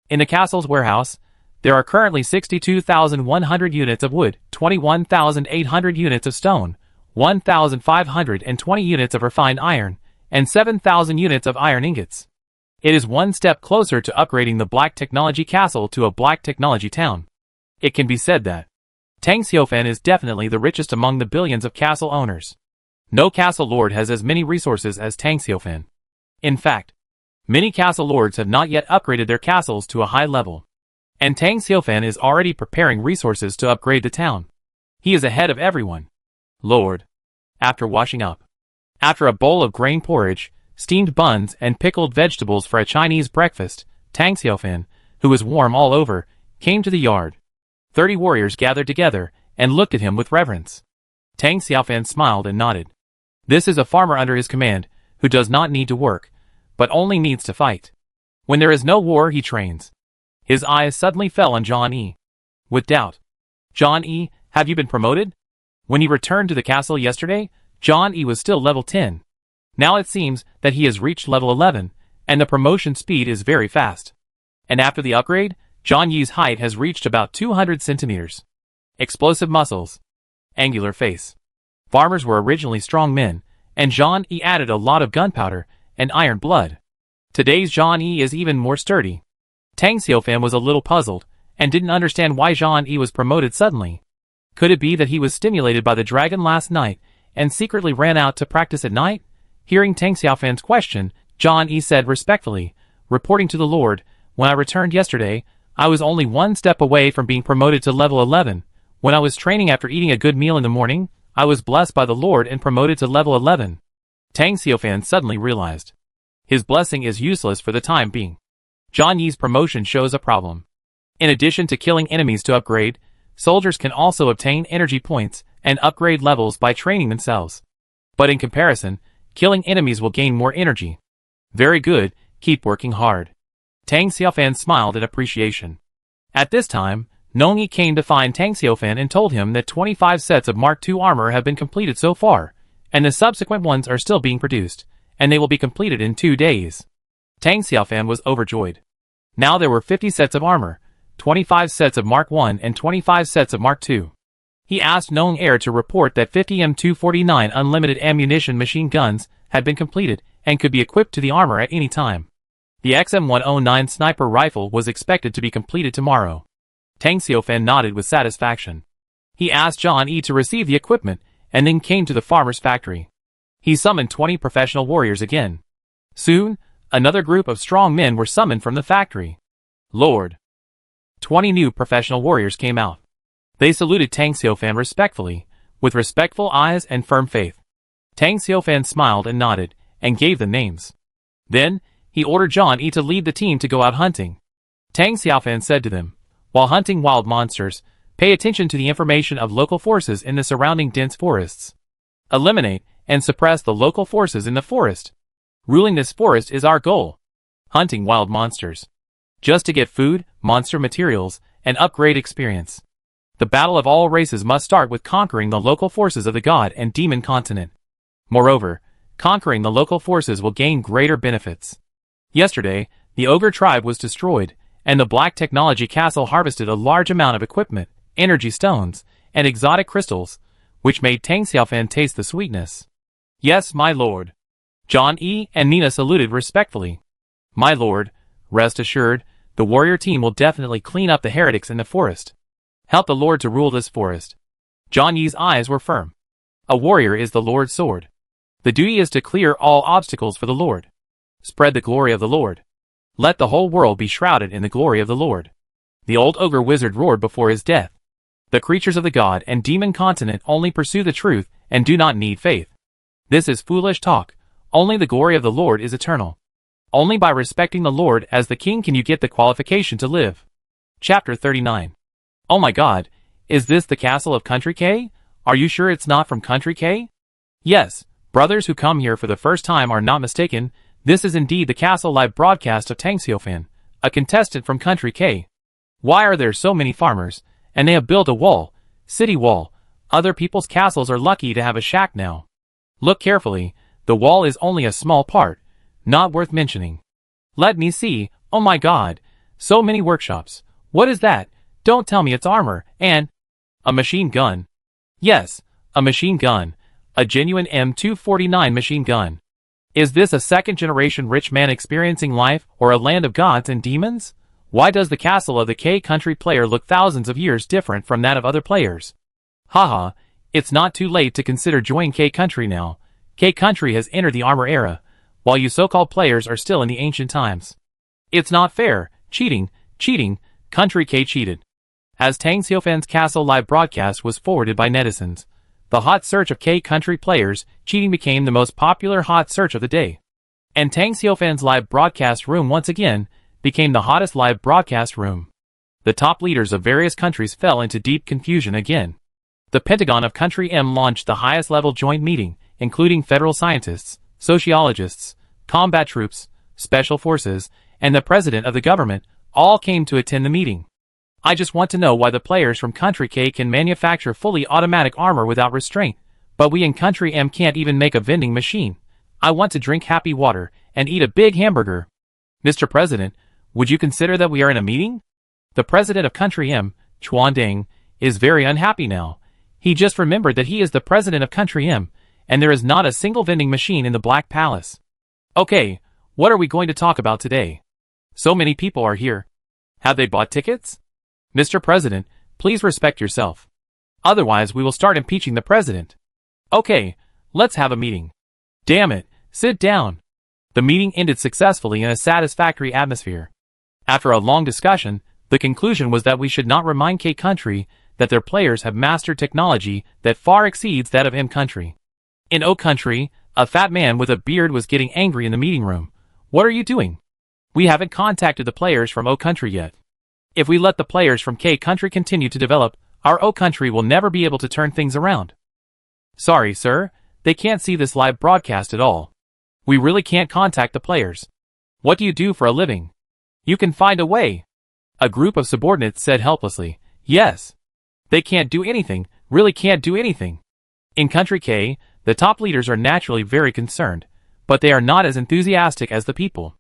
[SPEAKER 1] In the castle's warehouse, there are currently 62,100 units of wood, 21,800 units of stone, 1,520 units of refined iron, and 7,000 units of iron ingots. It is one step closer to upgrading the Black Technology Castle to a Black Technology town. It can be said that Tang Xiaofan is definitely the richest among the billions of castle owners. No castle lord has as many resources as Tang Xiaofan. In fact, many castle lords have not yet upgraded their castles to a high level. And Tang Xiaofan is already preparing resources to upgrade the town. He is ahead of everyone. Lord. After washing up. After a bowl of grain porridge, steamed buns, and pickled vegetables for a Chinese breakfast, Tang Xiaofan, who was warm all over, came to the yard. 30 warriors gathered together and looked at him with reverence. Tang Xiaofan smiled and nodded. This is a farmer under his command, who does not need to work, but only needs to fight. When there is no war, he trains. His eyes suddenly fell on John E. with doubt. John E., have you been promoted? When he returned to the castle yesterday, John E. was still level 10. Now it seems that he has reached level 11, and the promotion speed is very fast. And after the upgrade, John Yi's height has reached about 200 centimeters. Explosive muscles. Angular face. Farmers were originally strong men, and John E. added a lot of gunpowder and iron blood. Today's John E. is even more sturdy. Tang Xiaofan was a little puzzled, and didn't understand why John E. was promoted suddenly. Could it be that he was stimulated by the dragon last night, and secretly ran out to practice at night? Hearing Tang Xiaofan's question, John E. said respectfully, reporting to the Lord, when I returned yesterday, I was only one step away from being promoted to level 11. When I was training after eating a good meal in the morning, I was blessed by the Lord and promoted to level 11. Tang Xiaofan suddenly realized. His blessing is useless for the time being. John Yi's promotion shows a problem. In addition to killing enemies to upgrade, soldiers can also obtain energy points and upgrade levels by training themselves. But in comparison, killing enemies will gain more energy. Very good, keep working hard. Tang Xiaofan smiled in appreciation. At this time, Nong Yi came to find Tang Xiaofan and told him that 25 sets of Mark II armor have been completed so far, and the subsequent ones are still being produced, and they will be completed in 2 days. Tang Xiaofan was overjoyed. Now there were 50 sets of armor, 25 sets of Mark I and 25 sets of Mark II. He asked Nong Air to report that 50 M249 unlimited ammunition machine guns had been completed and could be equipped to the armor at any time. The XM109 sniper rifle was expected to be completed tomorrow. Tang Xiaofan nodded with satisfaction. He asked John E. to receive the equipment and then came to the farmer's factory. He summoned 20 professional warriors again. Soon, another group of strong men were summoned from the factory. Lord. 20 new professional warriors came out. They saluted Tang Xiaofan respectfully, with respectful eyes and firm faith. Tang Xiaofan smiled and nodded, and gave them names. Then, he ordered John E. to lead the team to go out hunting. Tang Xiaofan said to them, while hunting wild monsters, pay attention to the information of local forces in the surrounding dense forests. Eliminate and suppress the local forces in the forest. Ruling this forest is our goal. Hunting wild monsters. Just to get food, monster materials, and upgrade experience. The battle of all races must start with conquering the local forces of the god and demon continent. Moreover, conquering the local forces will gain greater benefits. Yesterday, the ogre tribe was destroyed, and the Black Technology Castle harvested a large amount of equipment, energy stones, and exotic crystals, which made Tang Xiaofan taste the sweetness. Yes, my lord. John E. and Nina saluted respectfully. My lord, rest assured, the warrior team will definitely clean up the heretics in the forest. Help the Lord to rule this forest. John Yi's eyes were firm. A warrior is the Lord's sword. The duty is to clear all obstacles for the Lord. Spread the glory of the Lord. Let the whole world be shrouded in the glory of the Lord. The old ogre wizard roared before his death. The creatures of the god and demon continent only pursue the truth and do not need faith. This is foolish talk. Only the glory of the Lord is eternal. Only by respecting the Lord as the king can you get the qualification to live. Chapter 39. Oh my god, is this the castle of Country K? Are you sure it's not from Country K? Yes, brothers who come here for the first time are not mistaken. This is indeed the castle live broadcast of Tang Xiaofan, a contestant from Country K. Why are there so many farmers? And they have built a wall, city wall. Other people's castles are lucky to have a shack now. Look carefully, the wall is only a small part, not worth mentioning. Let me see, oh my god, so many workshops. What is that? Don't tell me it's armor, and a machine gun. Yes, a machine gun, a genuine M249 machine gun. Is this a second-generation rich man experiencing life or a land of gods and demons? Why does the castle of the K Country player look thousands of years different from that of other players? Haha, it's not too late to consider joining K Country now. K Country has entered the armor era, while you so-called players are still in the ancient times. It's not fair. Cheating, Country K cheated. As Tang Xiaofan's castle live broadcast was forwarded by netizens, the hot search of K Country players, cheating became the most popular hot search of the day. And Tang Xiaofan's live broadcast room once again became the hottest live broadcast room. The top leaders of various countries fell into deep confusion again. The Pentagon of Country M launched the highest level joint meeting, including federal scientists, sociologists, combat troops, special forces, and the president of the government, all came to attend the meeting. I just want to know why the players from Country K can manufacture fully automatic armor without restraint, but we in Country M can't even make a vending machine. I want to drink happy water and eat a big hamburger. Mr. President, would you consider that we are in a meeting? The president of Country M, Chuan Ding, is very unhappy now. He just remembered that he is the president of Country M, and there is not a single vending machine in the Black Palace. Okay, what are we going to talk about today? So many people are here. Have they bought tickets? Mr. President, please respect yourself. Otherwise we will start impeaching the president. Okay, let's have a meeting. Damn it, sit down. The meeting ended successfully in a satisfactory atmosphere. After a long discussion, the conclusion was that we should not remind K Country that their players have mastered technology that far exceeds that of M Country. In O Country, a fat man with a beard was getting angry in the meeting room. What are you doing? We haven't contacted the players from O Country yet. If we let the players from K Country continue to develop, our O Country will never be able to turn things around. Sorry, sir, they can't see this live broadcast at all. We really can't contact the players. What do you do for a living? You can find a way. A group of subordinates said helplessly. Yes. They can't do anything, really can't do anything. In Country K, the top leaders are naturally very concerned, but they are not as enthusiastic as the people.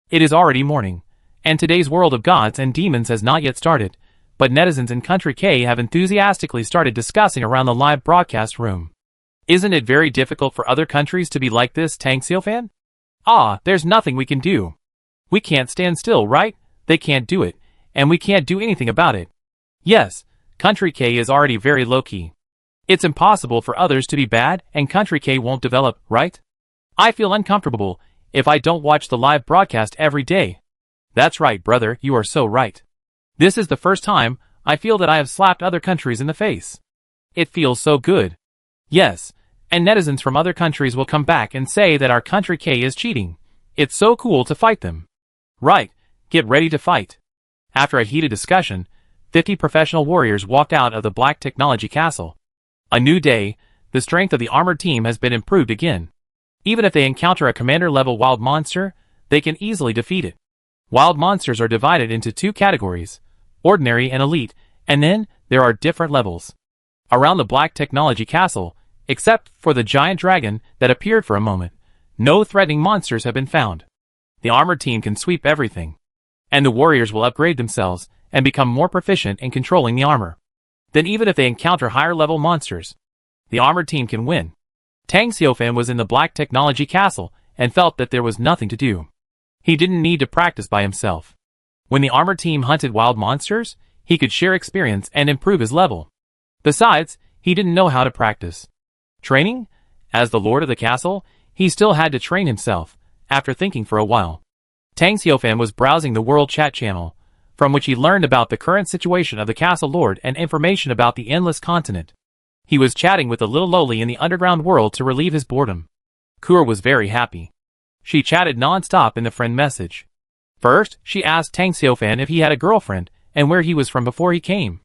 [SPEAKER 1] It is already morning, and today's world of gods and demons has not yet started, but netizens in Country K have enthusiastically started discussing around the live broadcast room. Isn't it very difficult for other countries to be like this, Tang Xiaofan? Ah, there's nothing we can do. We can't stand still, right? They can't do it, and we can't do anything about it. Yes, Country K is already very low-key. It's impossible for others to be bad, and Country K won't develop, right? I feel uncomfortable if I don't watch the live broadcast every day. That's right, brother, you are so right. This is the first time I feel that I have slapped other countries in the face. It feels so good. Yes, and netizens from other countries will come back and say that our Country K is cheating. It's so cool to fight them. Right, get ready to fight. After a heated discussion, 50 professional warriors walked out of the Black Technology Castle. A new day, the strength of the armored team has been improved again. Even if they encounter a commander-level wild monster, they can easily defeat it. Wild monsters are divided into two categories, ordinary and elite, and then there are different levels. Around the Black Technology Castle, except for the giant dragon that appeared for a moment, no threatening monsters have been found. The armored team can sweep everything, and the warriors will upgrade themselves and become more proficient in controlling the armor. Then even if they encounter higher-level monsters, the armored team can win. Tang Xiaofan was in the Black Technology Castle and felt that there was nothing to do. He didn't need to practice by himself. When the armored team hunted wild monsters, he could share experience and improve his level. Besides, he didn't know how to practice. Training? As the lord of the castle, he still had to train himself. After thinking for a while, Tang Xiaofan was browsing the world chat channel, from which he learned about the current situation of the castle lord and information about the endless continent. He was chatting with the little lowly in the underground world to relieve his boredom. Kur was very happy. She chatted non-stop in the friend message. First, she asked Tang Xiaofan if he had a girlfriend and where he was from before he came.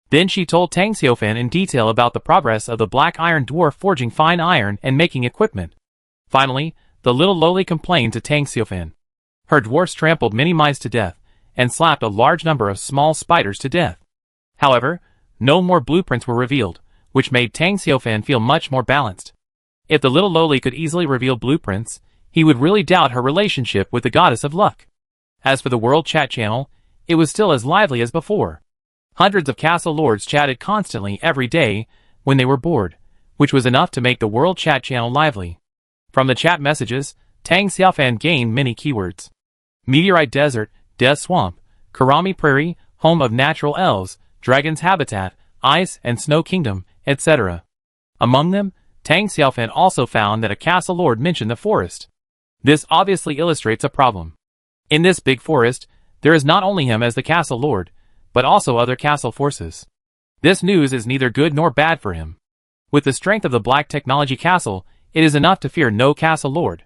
[SPEAKER 1] Then she told Tang Xiaofan in detail about the progress of the black iron dwarf forging fine iron and making equipment. Finally, the little lowly complained to Tang Xiaofan. Her dwarfs trampled many mice to death and slapped a large number of small spiders to death. However, no more blueprints were revealed, which made Tang Xiaofan feel much more balanced. If the little lowly could easily reveal blueprints, he would really doubt her relationship with the goddess of luck. As for the world chat channel, it was still as lively as before. Hundreds of castle lords chatted constantly every day when they were bored, which was enough to make the world chat channel lively. From the chat messages, Tang Xiaofan gained many keywords. Meteorite Desert, Death Swamp, Karami Prairie, Home of Natural Elves, Dragon's Habitat, Ice and Snow Kingdom, etc. Among them, Tang Xiaofan also found that a castle lord mentioned the forest. This obviously illustrates a problem. In this big forest, there is not only him as the castle lord, but also other castle forces. This news is neither good nor bad for him. With the strength of the Black Technology Castle, it is enough to fear no castle lord.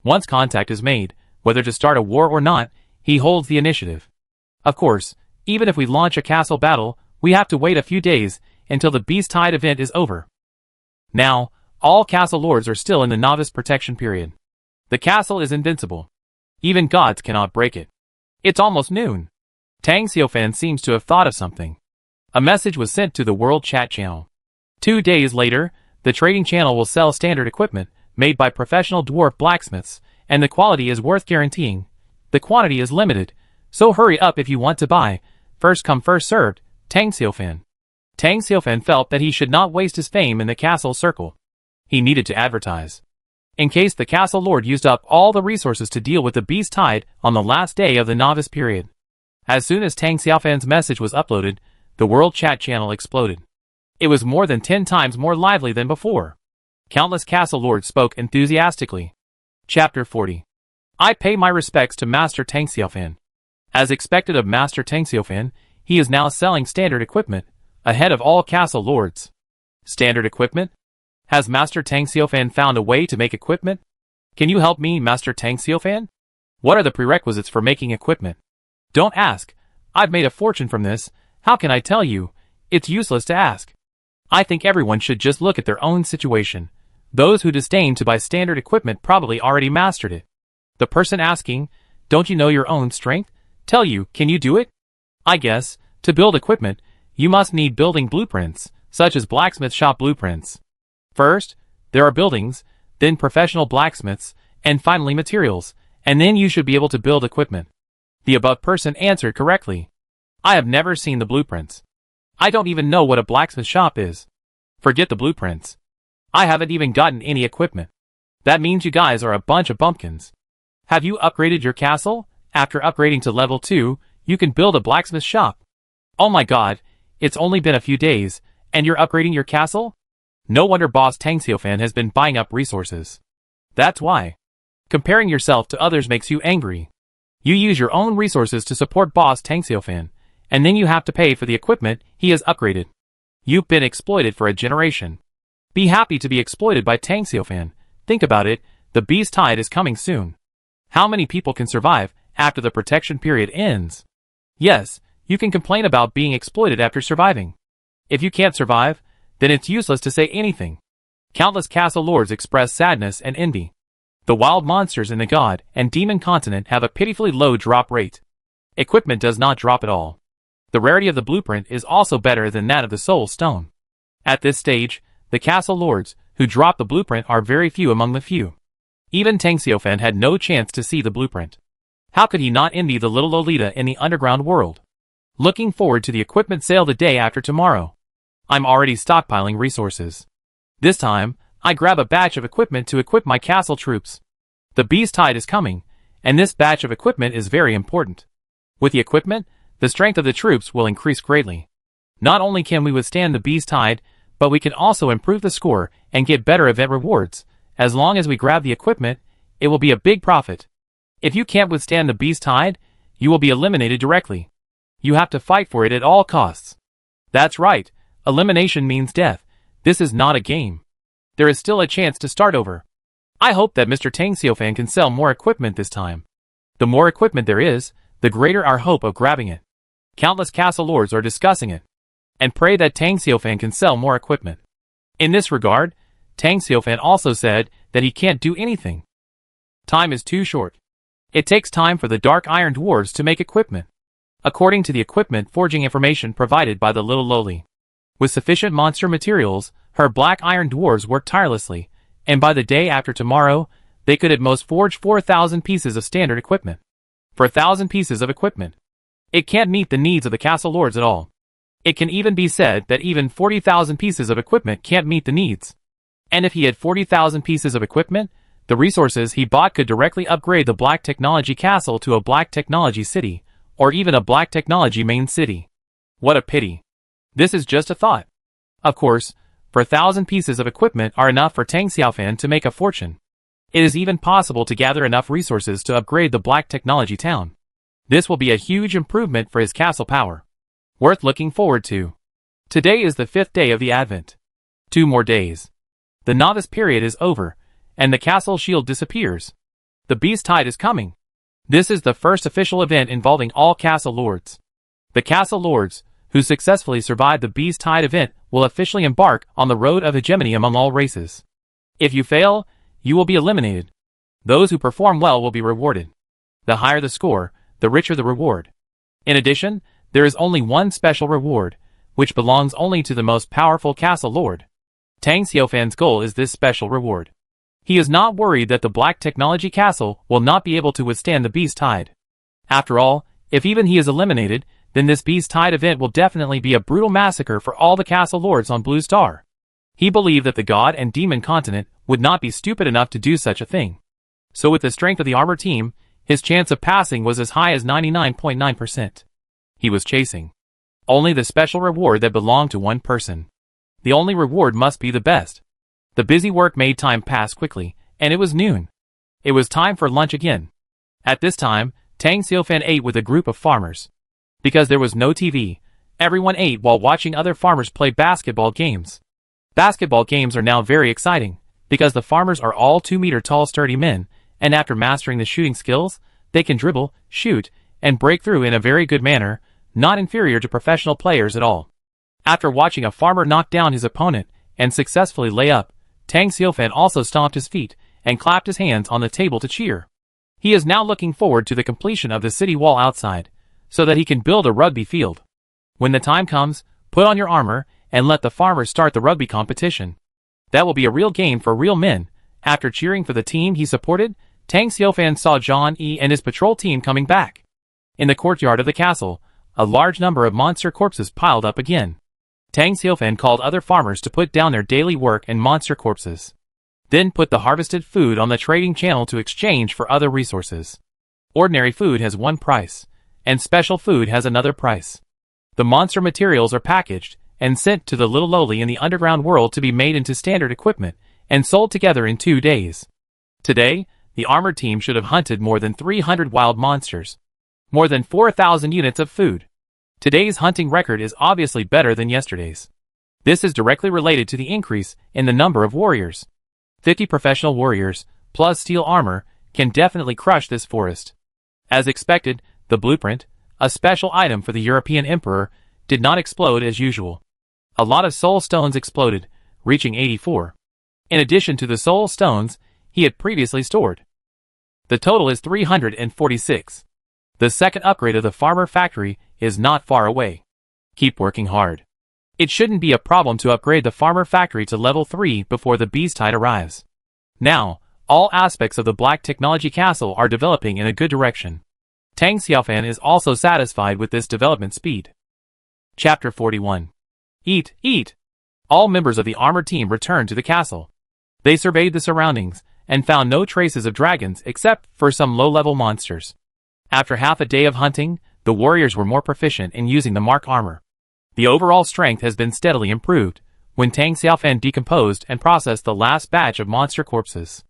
[SPEAKER 1] Once contact is made, whether to start a war or not, he holds the initiative. Of course, even if we launch a castle battle, we have to wait a few days until the Beast Tide event is over. Now, all castle lords are still in the novice protection period. The castle is invincible. Even gods cannot break it. It's almost noon. Tang Xiaofan seems to have thought of something. A message was sent to the world chat channel. 2 days later, the trading channel will sell standard equipment made by professional dwarf blacksmiths, and the quality is worth guaranteeing. The quantity is limited, so hurry up if you want to buy. First come first served, Tang Xiaofan. Tang Xiaofan felt that he should not waste his fame in the castle circle. He needed to advertise. In case the castle lord used up all the resources to deal with the Beast Tide on the last day of the novice period. As soon as Tang Xiaofan's message was uploaded, the world chat channel exploded. It was more than 10 times more lively than before. Countless castle lords spoke enthusiastically. Chapter 40. I pay my respects to Master Tang Xiaofan. As expected of Master Tang Xiaofan, he is now selling standard equipment, ahead of all castle lords. Standard equipment? Has Master Tang Xiaofan found a way to make equipment? Can you help me, Master Tang Xiaofan? What are the prerequisites for making equipment? Don't ask. I've made a fortune from this. How can I tell you? It's useless to ask. I think everyone should just look at their own situation. Those who disdain to buy standard equipment probably already mastered it. The person asking, don't you know your own strength? Tell you, can you do it? I guess, to build equipment, you must need building blueprints, such as blacksmith shop blueprints. First, there are buildings, then professional blacksmiths, and finally materials, and then you should be able to build equipment. The above person answered correctly. I have never seen the blueprints. I don't even know what a blacksmith shop is. Forget the blueprints. I haven't even gotten any equipment. That means you guys are a bunch of bumpkins. Have you upgraded your castle? After upgrading to level 2, you can build a blacksmith shop. Oh my god, it's only been a few days, and you're upgrading your castle? No wonder boss Tang Xiaofan has been buying up resources. That's why. Comparing yourself to others makes you angry. You use your own resources to support boss Tang Xiaofan, and then you have to pay for the equipment he has upgraded. You've been exploited for a generation. Be happy to be exploited by Tang Xiaofan. Think about it, the Beast Tide is coming soon. How many people can survive after the protection period ends? Yes, you can complain about being exploited after surviving. If you can't survive, then it's useless to say anything. Countless castle lords express sadness and envy. The wild monsters in the god and demon continent have a pitifully low drop rate. Equipment does not drop at all. The rarity of the blueprint is also better than that of the soul stone. At this stage, the castle lords who drop the blueprint are very few among the few. Even Tang Xiaofan had no chance to see the blueprint. How could he not envy the little Lolita in the underground world? Looking forward to the equipment sale the day after tomorrow. I'm already stockpiling resources. This time, I grab a batch of equipment to equip my castle troops. The Beast Tide is coming, and this batch of equipment is very important. With the equipment, the strength of the troops will increase greatly. Not only can we withstand the Beast Tide, but we can also improve the score and get better event rewards. As long as we grab the equipment, it will be a big profit. If you can't withstand the beast tide, you will be eliminated directly. You have to fight for it at all costs. That's right, elimination means death. This is not a game. There is still a chance to start over. I hope that Mr. Tang Xiaofan can sell more equipment this time. The more equipment there is, the greater our hope of grabbing it. Countless castle lords are discussing it, and pray that Tang Xiaofan can sell more equipment. In this regard, Tang Xiaofan also said that he can't do anything. Time is too short. It takes time for the Dark Iron Dwarves to make equipment. According to the equipment forging information provided by the little lowly, with sufficient monster materials, her Black Iron Dwarves work tirelessly, and by the day after tomorrow, they could at most forge 4,000 pieces of standard equipment. For 1,000 pieces of equipment, it can't meet the needs of the castle lords at all. It can even be said that even 40,000 pieces of equipment can't meet the needs. And if he had 40,000 pieces of equipment, the resources he bought could directly upgrade the Black Technology Castle to a Black Technology City, or even a Black Technology Main City. What a pity. This is just a thought. Of course, for 1,000 pieces of equipment are enough for Tang Xiaofan to make a fortune. It is even possible to gather enough resources to upgrade the Black Technology Town. This will be a huge improvement for his castle power. Worth looking forward to. Today is the 5th day of the Advent. 2 more days. The novice period is over, and the castle shield disappears. The beast tide is coming. This is the first official event involving all castle lords. The castle lords, who successfully survived the beast tide event, will officially embark on the road of hegemony among all races. If you fail, you will be eliminated. Those who perform well will be rewarded. The higher the score, the richer the reward. In addition, there is only one special reward, which belongs only to the most powerful castle lord. Tang Xiaofan's goal is this special reward. He is not worried that the Black Technology Castle will not be able to withstand the beast tide. After all, if even he is eliminated, then this beast tide event will definitely be a brutal massacre for all the castle lords on Blue Star. He believed that the god and demon continent would not be stupid enough to do such a thing. So with the strength of the armor team, his chance of passing was as high as 99.9%. He was chasing only the special reward that belonged to one person. The only reward must be the best. The busy work made time pass quickly, and it was noon. It was time for lunch again. At this time, Tang Xiaofan ate with a group of farmers. Because there was no TV, everyone ate while watching other farmers play basketball games. Basketball games are now very exciting, because the farmers are all 2-meter-tall sturdy men, and after mastering the shooting skills, they can dribble, shoot, and break through in a very good manner, not inferior to professional players at all. After watching a farmer knock down his opponent and successfully lay up, Tang Xiaofan also stomped his feet and clapped his hands on the table to cheer. He is now looking forward to the completion of the city wall outside, so that he can build a rugby field. When the time comes, put on your armor and let the farmers start the rugby competition. That will be a real game for real men. After cheering for the team he supported, Tang Xiaofan saw Zhang Yi and his patrol team coming back. In the courtyard of the castle, a large number of monster corpses piled up again. Tang Xiaofan called other farmers to put down their daily work and monster corpses. Then put the harvested food on the trading channel to exchange for other resources. Ordinary food has one price, and special food has another price. The monster materials are packaged and sent to the little lowly in the underground world to be made into standard equipment and sold together in 2 days. Today, the armored team should have hunted more than 300 wild monsters. More than 4,000 units of food. Today's hunting record is obviously better than yesterday's. This is directly related to the increase in the number of warriors. 50 professional warriors, plus steel armor, can definitely crush this forest. As expected, the blueprint, a special item for the European Emperor, did not explode as usual. A lot of soul stones exploded, reaching 84. In addition to the soul stones he had previously stored. The total is 346. The second upgrade of the farmer factory is not far away. Keep working hard. It shouldn't be a problem to upgrade the farmer factory to level 3 before the beast tide arrives. Now, all aspects of the Black Technology Castle are developing in a good direction. Tang Xiaofan is also satisfied with this development speed. Chapter 41. Eat, eat! All members of the armored team returned to the castle. They surveyed the surroundings and found no traces of dragons except for some low-level monsters. After half a day of hunting, the warriors were more proficient in using the mark armor. The overall strength has been steadily improved, when Tang Xiaofan decomposed and processed the last batch of monster corpses.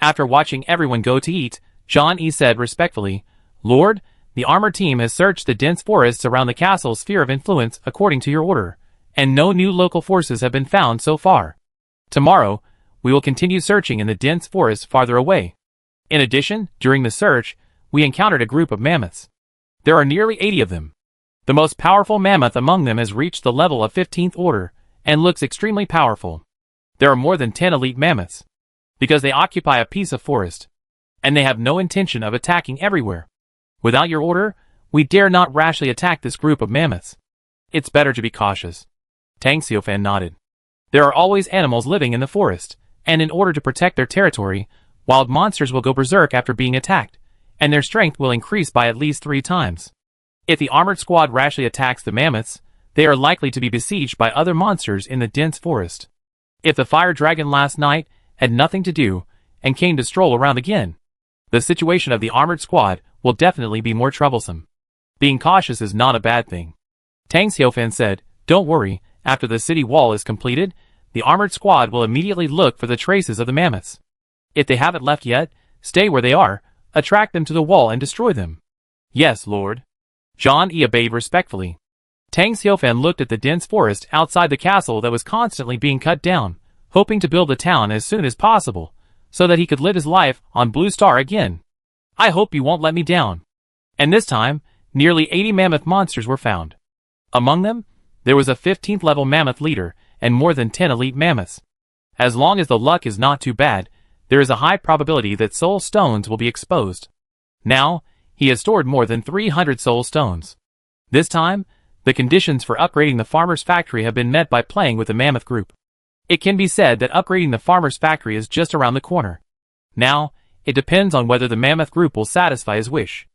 [SPEAKER 1] After watching everyone go to eat, Zhang Yi said respectfully, "Lord, the armored team has searched the dense forests around the castle's sphere of influence according to your order, and no new local forces have been found so far. Tomorrow, we will continue searching in the dense forest farther away. In addition, during the search, we encountered a group of mammoths. There are nearly 80 of them. The most powerful mammoth among them has reached the level of 15th order, and looks extremely powerful. There are more than 10 elite mammoths, because they occupy a piece of forest, and they have no intention of attacking everywhere. Without your order, we dare not rashly attack this group of mammoths. It's better to be cautious." Tang Xiaofan nodded. There are always animals living in the forest, and in order to protect their territory, wild monsters will go berserk after being attacked, and their strength will increase by at least 3 times. If the armored squad rashly attacks the mammoths, they are likely to be besieged by other monsters in the dense forest. If the fire dragon last night had nothing to do, and came to stroll around again, the situation of the armored squad will definitely be more troublesome. Being cautious is not a bad thing. Tang Xiaofan said, "Don't worry, after the city wall is completed, the armored squad will immediately look for the traces of the mammoths. If they haven't left yet, stay where they are, attract them to the wall and destroy them." "Yes, Lord." Zhang Yi obeyed respectfully. Tang Xiaofan looked at the dense forest outside the castle that was constantly being cut down, hoping to build a town as soon as possible, so that he could live his life on Blue Star again. "I hope you won't let me down." And this time, nearly 80 mammoth monsters were found. Among them, there was a 15th level mammoth leader and more than 10 elite mammoths. As long as the luck is not too bad, there is a high probability that soul stones will be exposed. Now, he has stored more than 300 soul stones. This time, the conditions for upgrading the farmer's factory have been met by playing with the mammoth group. It can be said that upgrading the farmer's factory is just around the corner. Now, it depends on whether the mammoth group will satisfy his wish.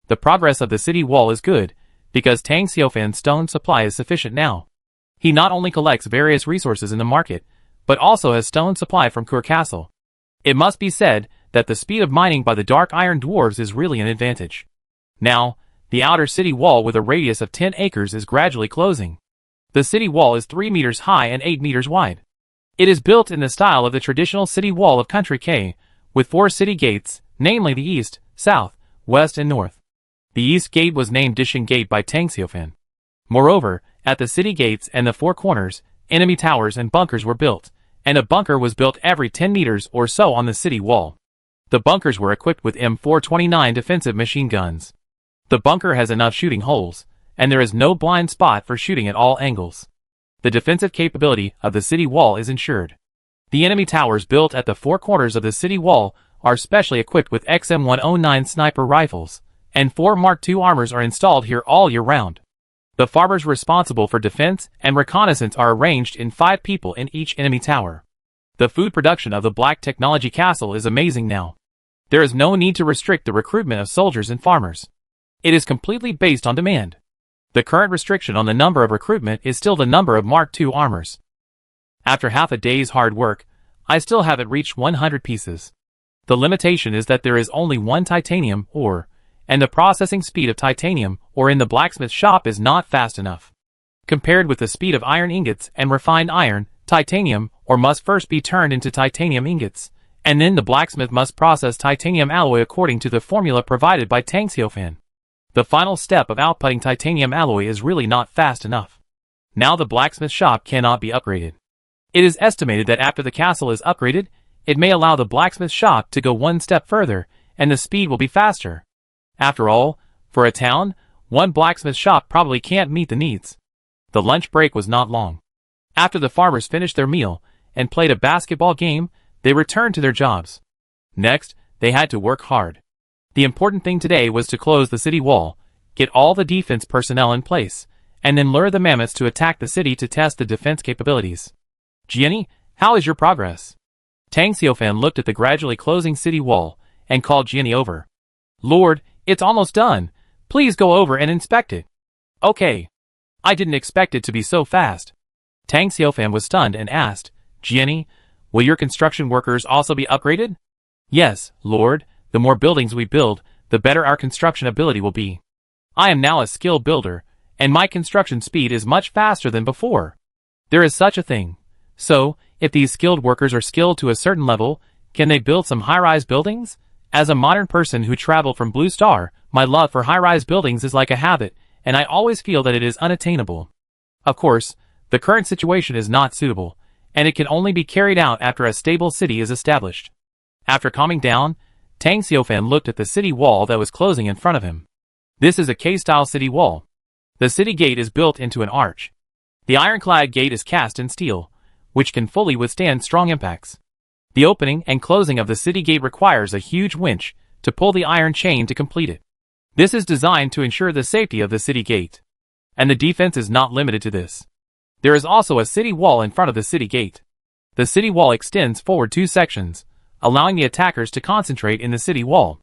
[SPEAKER 1] The progress of the city wall is good, because Tang Xiaofan's stone supply is sufficient now. He not only collects various resources in the market, but also has stone supply from Kur Castle. It must be said that the speed of mining by the dark iron dwarves is really an advantage. Now, the outer city wall with a radius of 10 acres is gradually closing. The city wall is 3 meters high and 8 meters wide. It is built in the style of the traditional city wall of Country K, with 4 city gates, namely the east, south, west and north. The east gate was named Dishing Gate by Tang Xiaofan. Moreover, at the city gates and the 4 corners, enemy towers and bunkers were built, and a bunker was built every 10 meters or so on the city wall. The bunkers were equipped with M429 defensive machine guns. The bunker has enough shooting holes, and there is no blind spot for shooting at all angles. The defensive capability of the city wall is ensured. The enemy towers built at the 4 corners of the city wall are specially equipped with XM109 sniper rifles, and 4 Mark II armors are installed here all year round. The farmers responsible for defense and reconnaissance are arranged in 5 people in each enemy tower. The food production of the Black Technology Castle is amazing now. There is no need to restrict the recruitment of soldiers and farmers. It is completely based on demand. The current restriction on the number of recruitment is still the number of Mark II armors. After half a day's hard work, I still haven't reached 100 pieces. The limitation is that there is only 1 titanium ore, and the processing speed of titanium ore in the blacksmith shop is not fast enough. Compared with the speed of iron ingots and refined iron, titanium ore must first be turned into titanium ingots, and then the blacksmith must process titanium alloy according to the formula provided by Tang Xiaofan. The final step of outputting titanium alloy is really not fast enough. Now the blacksmith shop cannot be upgraded. It is estimated that after the castle is upgraded, it may allow the blacksmith shop to go 1 step further, and the speed will be faster. After all, for a town, 1 blacksmith shop probably can't meet the needs. The lunch break was not long. After the farmers finished their meal and played a basketball game, they returned to their jobs. Next, they had to work hard. The important thing today was to close the city wall, get all the defense personnel in place, and then lure the mammoths to attack the city to test the defense capabilities. "Jenny, how is your progress?" Tang Xiaofan looked at the gradually closing city wall and called Jenny over. "Lord, it's almost done. Please go over and inspect it." "Okay." I didn't expect it to be so fast. Tang Xiaofan was stunned and asked, "Jenny, will your construction workers also be upgraded?" "Yes, Lord. The more buildings we build, the better our construction ability will be. I am now a skilled builder, and my construction speed is much faster than before. There is such a thing. So, if these skilled workers are skilled to a certain level, can they build some high-rise buildings? As a modern person who traveled from Blue Star, my love for high-rise buildings is like a habit, and I always feel that it is unattainable. Of course, the current situation is not suitable, and it can only be carried out after a stable city is established. After calming down, Tang Xiaofan looked at the city wall that was closing in front of him. This is a K-style city wall. The city gate is built into an arch. The ironclad gate is cast in steel, which can fully withstand strong impacts. The opening and closing of the city gate requires a huge winch to pull the iron chain to complete it. This is designed to ensure the safety of the city gate. And the defense is not limited to this. There is also a city wall in front of the city gate. The city wall extends forward 2 sections, allowing the attackers to concentrate in the city wall.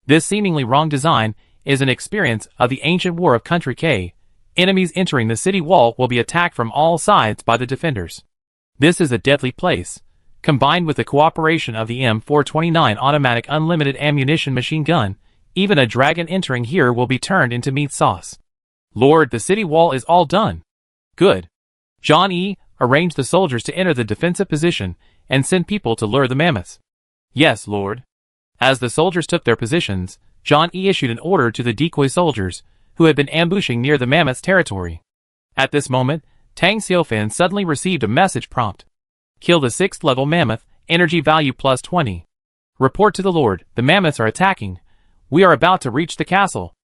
[SPEAKER 1] This seemingly wrong design is an experience of the ancient war of Country K. Enemies entering the city wall will be attacked from all sides by the defenders. This is a deadly place. Combined with the cooperation of the M429 automatic unlimited ammunition machine gun, even a dragon entering here will be turned into meat sauce. Lord, the city wall is all done. Good. John E. arranged the soldiers to enter the defensive position and send people to lure the mammoths. Yes, Lord. As the soldiers took their positions, John E. issued an order to the decoy soldiers, who had been ambushing near the mammoth's territory. At this moment, Tang Xiaofan suddenly received a message prompt. Kill the 6th level mammoth, energy value plus 20. Report to the Lord, the mammoths are attacking. We are about to reach the castle.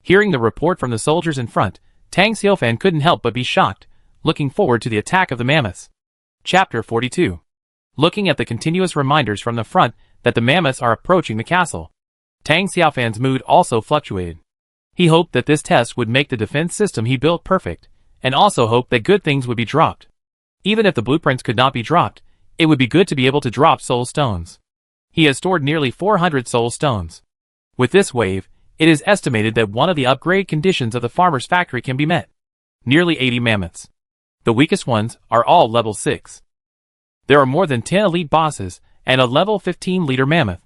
[SPEAKER 1] Hearing the report from the soldiers in front, Tang Xiaofan couldn't help but be shocked, looking forward to the attack of the mammoths. Chapter 42. Looking at the continuous reminders from the front that the mammoths are approaching the castle, Tang Xiaofan's mood also fluctuated. He hoped that this test would make the defense system he built perfect, and also hoped that good things would be dropped. Even if the blueprints could not be dropped, it would be good to be able to drop soul stones. He has stored nearly 400 soul stones. With this wave, it is estimated that one of the upgrade conditions of the farmer's factory can be met. Nearly 80 mammoths. The weakest ones are all level 6. There are more than 10 elite bosses and a level 15 leader mammoth.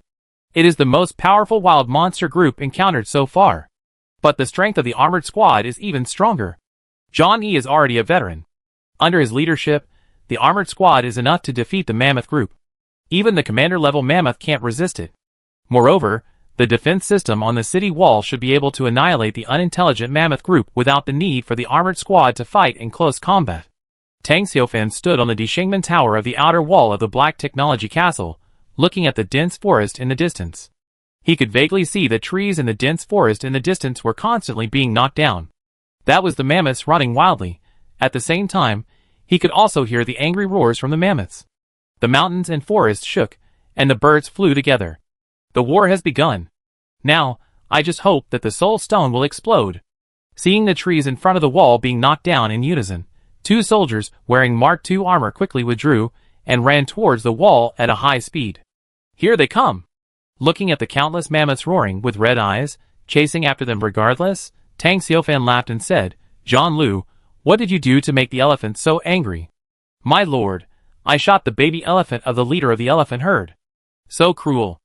[SPEAKER 1] It is the most powerful wild monster group encountered so far. But the strength of the armored squad is even stronger. John E. is already a veteran. Under his leadership, the armored squad is enough to defeat the mammoth group. Even the commander-level mammoth can't resist it. Moreover, the defense system on the city wall should be able to annihilate the unintelligent mammoth group without the need for the armored squad to fight in close combat. Tang Xiaofan stood on the Deshengmen Tower of the outer wall of the Black Technology Castle, looking at the dense forest in the distance. He could vaguely see the trees in the dense forest in the distance were constantly being knocked down. That was the mammoths running wildly. At the same time, he could also hear the angry roars from the mammoths. The mountains and forests shook, and the birds flew together. The war has begun. Now, I just hope that the soul stone will explode. Seeing the trees in front of the wall being knocked down in unison, 2 soldiers wearing Mark II armor quickly withdrew and ran towards the wall at a high speed. Here they come! Looking at the countless mammoths roaring with red eyes, chasing after them regardless, Tang Xiaofan laughed and said, John Lu, what did you do to make the elephant so angry? My lord, I shot the baby elephant of the leader of the elephant herd. So cruel.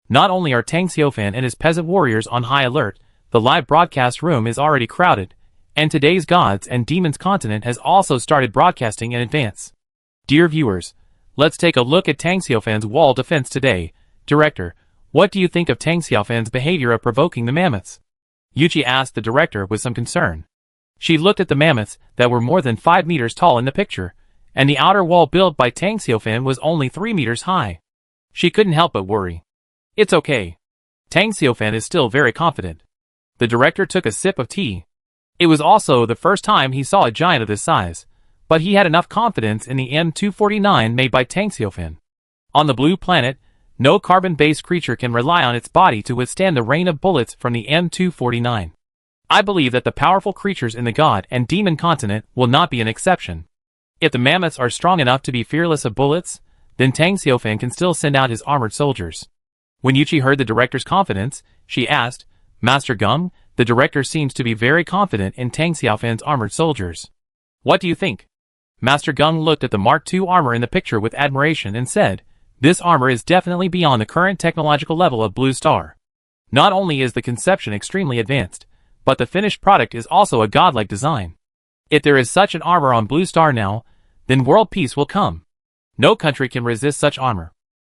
[SPEAKER 1] Not only are Tang Xiaofan and his peasant warriors on high alert, the live broadcast room is already crowded, and today's Gods and Demons continent has also started broadcasting in advance. Dear viewers, let's take a look at Tang Xiaofan's wall defense today. Director, what do you think of Tang Xiaofan's behavior of provoking the mammoths? Yuqi asked the director with some concern. She looked at the mammoths that were more than 5 meters tall in the picture, and the outer wall built by Tang Xiaofan was only 3 meters high. She couldn't help but worry. It's okay. Tang Xiaofan is still very confident. The director took a sip of tea. It was also the first time he saw a giant of this size, but he had enough confidence in the M249 made by Tang Xiaofan. On the blue planet, no carbon-based creature can rely on its body to withstand the rain of bullets from the M249. I believe that the powerful creatures in the God and Demon continent will not be an exception. If the mammoths are strong enough to be fearless of bullets, then Tang Xiaofan can still send out his armored soldiers. When Yuqi heard the director's confidence, she asked, Master Gung, the director seems to be very confident in Tang Xiaofan's armored soldiers. What do you think? Master Gung looked at the Mark II armor in the picture with admiration and said, this armor is definitely beyond the current technological level of Blue Star. Not only is the conception extremely advanced, but the finished product is also a godlike design. If there is such an armor on Blue Star now, then world peace will come. No country can resist such armor.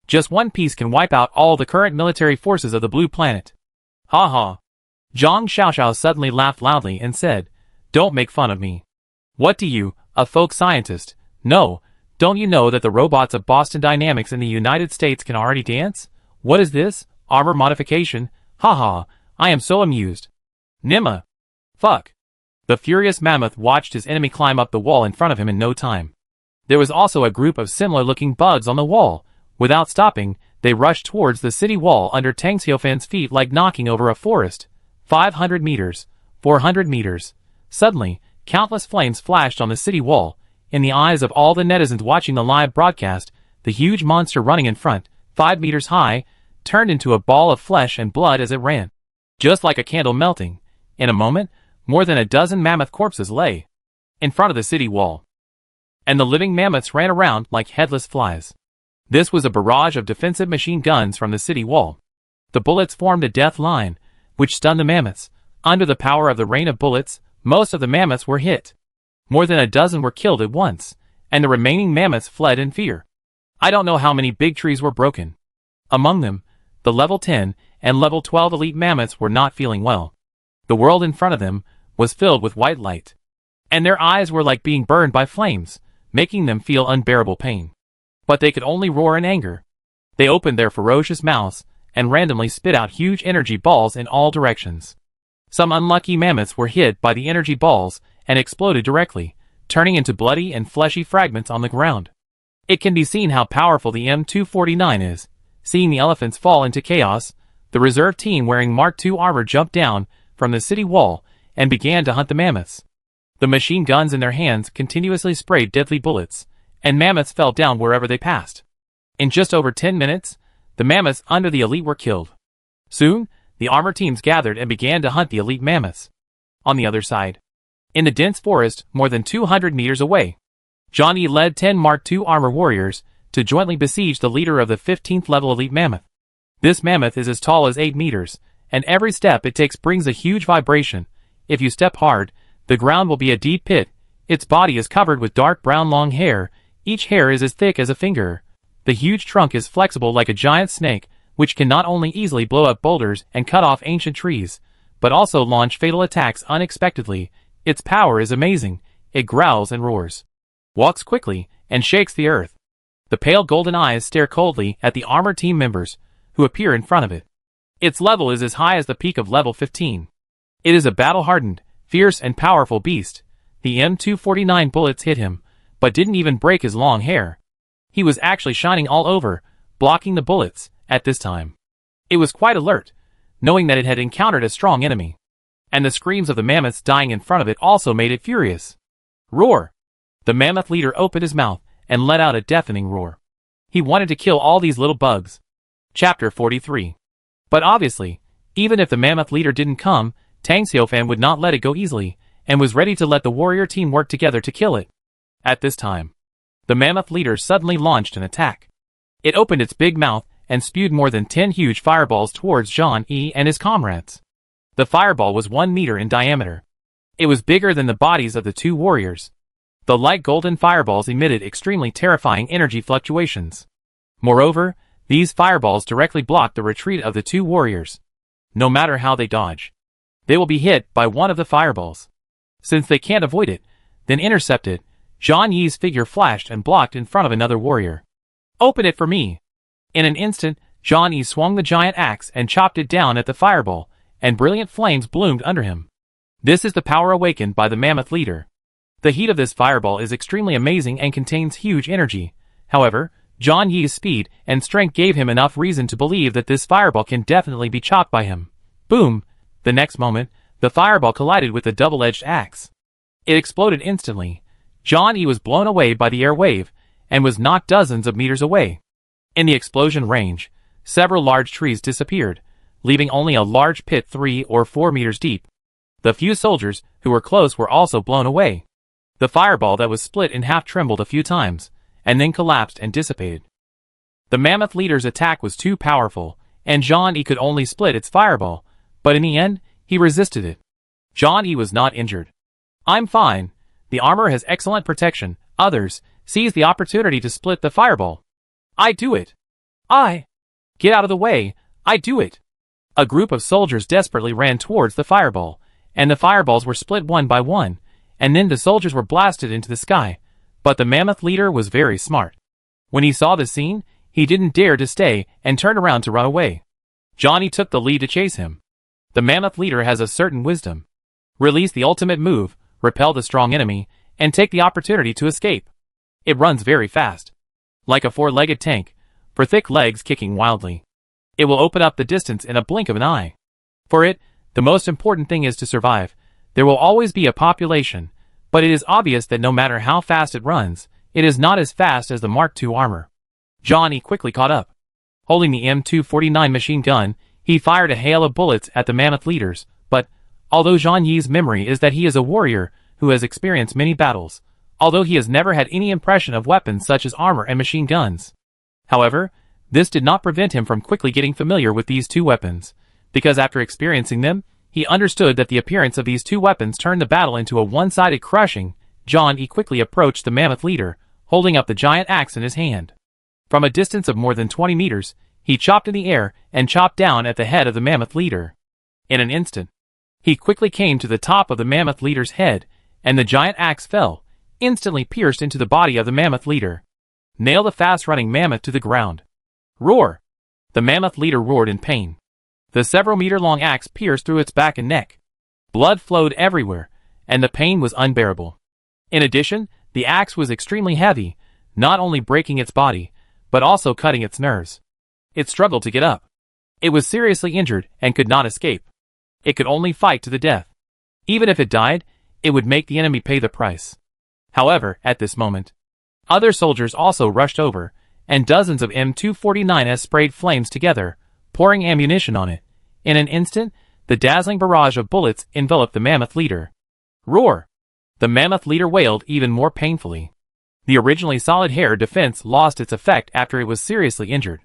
[SPEAKER 1] Just one piece can wipe out all the current military forces of the Blue Planet. Ha ha. Zhang Xiaoxiao suddenly laughed loudly and said, "Don't make fun of me. What do you, a folk scientist, know? Don't you know that the robots of Boston Dynamics in the United States can already dance? What is this? Armor modification? Ha ha, I am so amused. Nima. Fuck." The furious mammoth watched his enemy climb up the wall in front of him in no time. There was also a group of similar-looking bugs on the wall. Without stopping, they rushed towards the city wall under Tang Xiufan's feet like knocking over a forest. 500 meters, 400 meters. Suddenly, countless flames flashed on the city wall. In the eyes of all the netizens watching the live broadcast, the huge monster running in front, 5 meters high, turned into a ball of flesh and blood as it ran. Just like a candle melting. In a moment, more than a dozen mammoth corpses lay in front of the city wall. And the living mammoths ran around like headless flies. This was a barrage of defensive machine guns from the city wall. The bullets formed a death line, which stunned the mammoths. Under the power of the rain of bullets, most of the mammoths were hit. More than a dozen were killed at once, and the remaining mammoths fled in fear. I don't know how many big trees were broken. Among them, the level 10 and level 12 elite mammoths were not feeling well. The world in front of them was filled with white light, and their eyes were like being burned by flames, making them feel unbearable pain. But they could only roar in anger. They opened their ferocious mouths and randomly spit out huge energy balls in all directions. Some unlucky mammoths were hit by the energy balls and exploded directly, turning into bloody and fleshy fragments on the ground. It can be seen how powerful the M249 is. Seeing the elephants fall into chaos, the reserve team wearing Mark II armor jumped down from the city wall and began to hunt the mammoths. The machine guns in their hands continuously sprayed deadly bullets, and mammoths fell down wherever they passed. In just over 10 minutes, the mammoths under the elite were killed. Soon, the armor teams gathered and began to hunt the elite mammoths. On the other side, in the dense forest more than 200 meters away, Zhang Yi led 10 Mark II armor warriors to jointly besiege the leader of the 15th level elite mammoth. This mammoth is as tall as 8 meters, and every step it takes brings a huge vibration. If you step hard, the ground will be a deep pit. Its body is covered with dark brown long hair. Each hair is as thick as a finger. The huge trunk is flexible like a giant snake, which can not only easily blow up boulders and cut off ancient trees, but also launch fatal attacks unexpectedly. Its power is amazing. It growls and roars, walks quickly, and shakes the earth. The pale golden eyes stare coldly at the armor team members, who appear in front of it. Its level is as high as the peak of level 15. It is a battle-hardened, fierce and powerful beast. The M249 bullets hit him, but didn't even break his long hair. He was actually shining all over, blocking the bullets, at this time. It was quite alert, knowing that it had encountered a strong enemy. And the screams of the mammoths dying in front of it also made it furious. Roar! The mammoth leader opened his mouth and let out a deafening roar. He wanted to kill all these little bugs. Chapter 43. But obviously, even if the mammoth leader didn't come, Tang Xiufan would not let it go easily, and was ready to let the warrior team work together to kill it. At this time, the mammoth leader suddenly launched an attack. It opened its big mouth and spewed more than 10 huge fireballs towards Zhang Yi and his comrades. The fireball was 1 meter in diameter. It was bigger than the bodies of the two warriors. The light golden fireballs emitted extremely terrifying energy fluctuations. Moreover, these fireballs directly blocked the retreat of the two warriors. No matter how they dodge, they will be hit by one of the fireballs. Since they can't avoid it, then intercept it, Zhang Yi's figure flashed and blocked in front of another warrior. "Open it for me!" In an instant, Zhang Yi swung the giant axe and chopped it down at the fireball, and brilliant flames bloomed under him. This is the power awakened by the mammoth leader. The heat of this fireball is extremely amazing and contains huge energy. However, Zhang Yi's speed and strength gave him enough reason to believe that this fireball can definitely be chopped by him. Boom! The next moment, the fireball collided with the double-edged axe. It exploded instantly. Zhang Yi was blown away by the air wave, and was knocked dozens of meters away. In the explosion range, several large trees disappeared, leaving only a large pit 3 or 4 meters deep. The few soldiers who were close were also blown away. The fireball that was split in half trembled a few times, and then collapsed and dissipated. The mammoth leader's attack was too powerful, and Zhang Yi could only split its fireball, but in the end, he resisted it. Zhang Yi was not injured. "I'm fine. The armor has excellent protection. Others, seized the opportunity to split the fireball. I do it. Get out of the way, I do it. A group of soldiers desperately ran towards the fireball, and the fireballs were split one by one, and then the soldiers were blasted into the sky. But the mammoth leader was very smart. When he saw the scene, he didn't dare to stay and turned around to run away. Johnny took the lead to chase him. The mammoth leader has a certain wisdom. Release the ultimate move, repel the strong enemy, and take the opportunity to escape. It runs very fast. Like a four-legged tank, for thick legs kicking wildly. It will open up the distance in a blink of an eye. For it, the most important thing is to survive. There will always be a population, but it is obvious that no matter how fast it runs, it is not as fast as the Mark II armor. Johnny quickly caught up. Holding the M249 machine gun, he fired a hail of bullets at the mammoth leaders, but, although Zhang Yi's memory is that he is a warrior who has experienced many battles, although he has never had any impression of weapons such as armor and machine guns. However, this did not prevent him from quickly getting familiar with these two weapons, because after experiencing them, he understood that the appearance of these two weapons turned the battle into a one-sided crushing. Zhang Yi quickly approached the mammoth leader, holding up the giant axe in his hand. From a distance of more than 20 meters, he chopped in the air and chopped down at the head of the mammoth leader. In an instant, he quickly came to the top of the mammoth leader's head, and the giant axe fell, instantly pierced into the body of the mammoth leader. Nail the fast-running mammoth to the ground. Roar! The mammoth leader roared in pain. The several-meter-long axe pierced through its back and neck. Blood flowed everywhere, and the pain was unbearable. In addition, the axe was extremely heavy, not only breaking its body, but also cutting its nerves. It struggled to get up. It was seriously injured and could not escape. It could only fight to the death. Even if it died, it would make the enemy pay the price. However, at this moment, other soldiers also rushed over, and dozens of M249s sprayed flames together, pouring ammunition on it. In an instant, the dazzling barrage of bullets enveloped the mammoth leader. Roar! The mammoth leader wailed even more painfully. The originally solid hair defense lost its effect after it was seriously injured.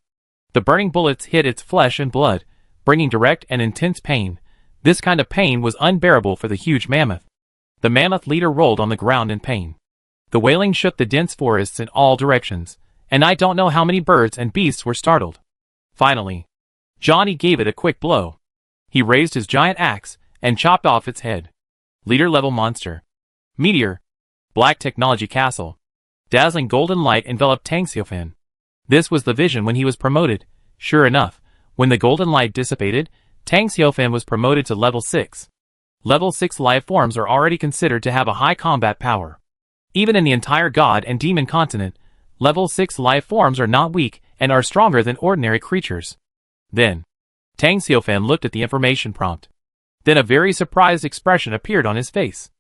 [SPEAKER 1] The burning bullets hit its flesh and blood, bringing direct and intense pain. This kind of pain was unbearable for the huge mammoth. The mammoth leader rolled on the ground in pain. The wailing shook the dense forests in all directions, and I don't know how many birds and beasts were startled. Finally, Johnny gave it a quick blow. He raised his giant axe and chopped off its head. Leader-level monster. Meteor. Black technology castle. Dazzling golden light enveloped Tang Xiaofan. This was the vision when he was promoted. Sure enough, when the golden light dissipated, Tang Xiaofan was promoted to level 6. Level 6 life forms are already considered to have a high combat power. Even in the entire god and demon continent, level 6 life forms are not weak and are stronger than ordinary creatures. Then, Tang Xiaofan looked at the information prompt. Then a very surprised expression appeared on his face.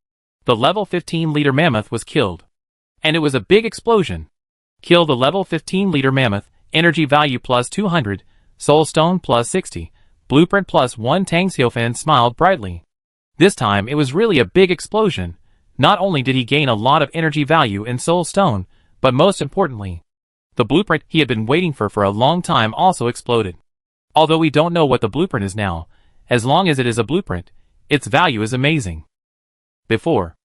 [SPEAKER 1] The level 15 leader mammoth was killed. And it was a big explosion. Kill the level 15 leader mammoth, energy value plus 200, soul stone plus 60, blueprint plus 1. Tang Xiaofan smiled brightly. This time it was really a big explosion. Not only did he gain a lot of energy value in soul stone, but most importantly, the blueprint he had been waiting for a long time also exploded. Although we don't know what the blueprint is now, as long as it is a blueprint, its value is amazing. Before,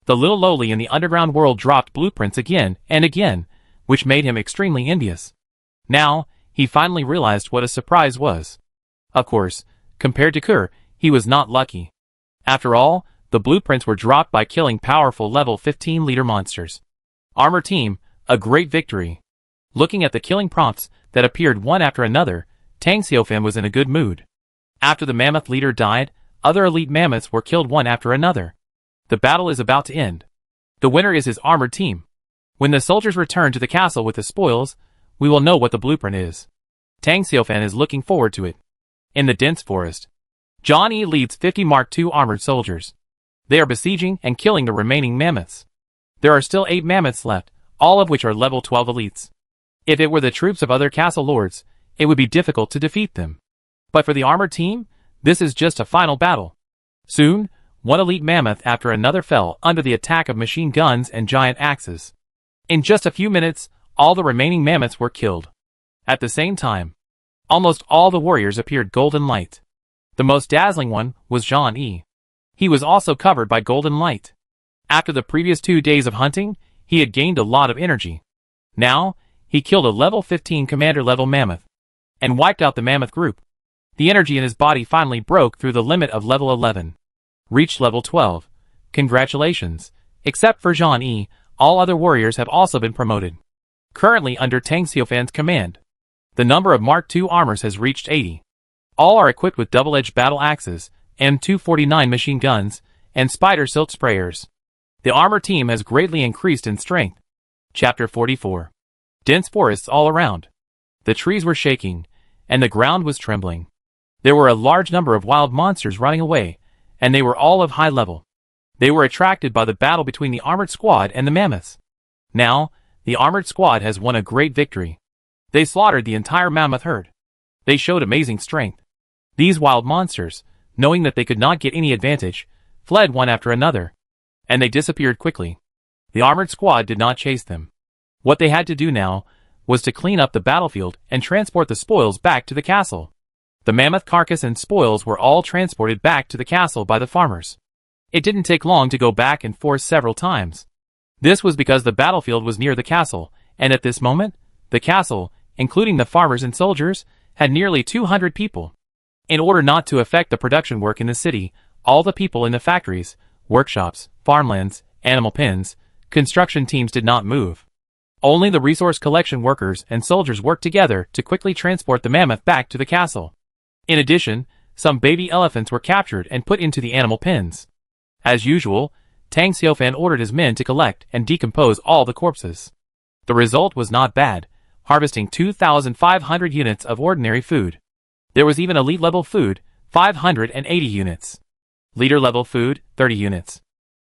[SPEAKER 1] the little lowly in the underground world dropped blueprints again and again, which made him extremely envious. Now, he finally realized what a surprise was. Of course, compared to Kerr, he was not lucky. After all, the blueprints were dropped by killing powerful level 15 leader monsters. Armor team, a great victory. Looking at the killing prompts that appeared one after another, Tang Xiaofan was in a good mood. After the mammoth leader died, other elite mammoths were killed one after another. The battle is about to end. The winner is his armored team. When the soldiers return to the castle with the spoils, we will know what the blueprint is. Tang Xiaofan is looking forward to it. In the dense forest, Johnny leads 50 Mark II armored soldiers. They are besieging and killing the remaining mammoths. There are still 8 mammoths left, all of which are level 12 elites. If it were the troops of other castle lords, it would be difficult to defeat them. But for the armored team, this is just a final battle. Soon, one elite mammoth after another fell under the attack of machine guns and giant axes. In just a few minutes, all the remaining mammoths were killed. At the same time, almost all the warriors appeared golden light. The most dazzling one was Zhang Yi. He was also covered by golden light. After the previous 2 days of hunting, He had gained a lot of energy. Now, he killed a level 15 commander-level mammoth and wiped out the mammoth group. The energy in his body finally broke through the limit of level 11. Reached level 12. Congratulations. Except for Zhang-Yi, all other warriors have also been promoted. Currently under Tang Xiufan's command. The number of Mark II armors has reached 80. All are equipped with double-edged battle axes, M249 machine guns, and spider silk sprayers. The armor team has greatly increased in strength. Chapter 44. Dense forests all around. The trees were shaking, and the ground was trembling. There were a large number of wild monsters running away, and they were all of high level. They were attracted by the battle between the armored squad and the mammoths. Now, the armored squad has won a great victory. They slaughtered the entire mammoth herd. They showed amazing strength. These wild monsters, knowing that they could not get any advantage, fled one after another, and they disappeared quickly. The armored squad did not chase them. What they had to do now was to clean up the battlefield and transport the spoils back to the castle. The mammoth carcass and spoils were all transported back to the castle by the farmers. It didn't take long to go back and forth several times. This was because the battlefield was near the castle, and at this moment, the castle, including the farmers and soldiers, had nearly 200 people. In order not to affect the production work in the city, all the people in the factories, workshops, farmlands, animal pens, construction teams did not move. Only the resource collection workers and soldiers worked together to quickly transport the mammoth back to the castle. In addition, some baby elephants were captured and put into the animal pens. As usual, Tang Xiufan ordered his men to collect and decompose all the corpses. The result was not bad, harvesting 2,500 units of ordinary food. There was even elite-level food, 580 units. Leader-level food, 30 units.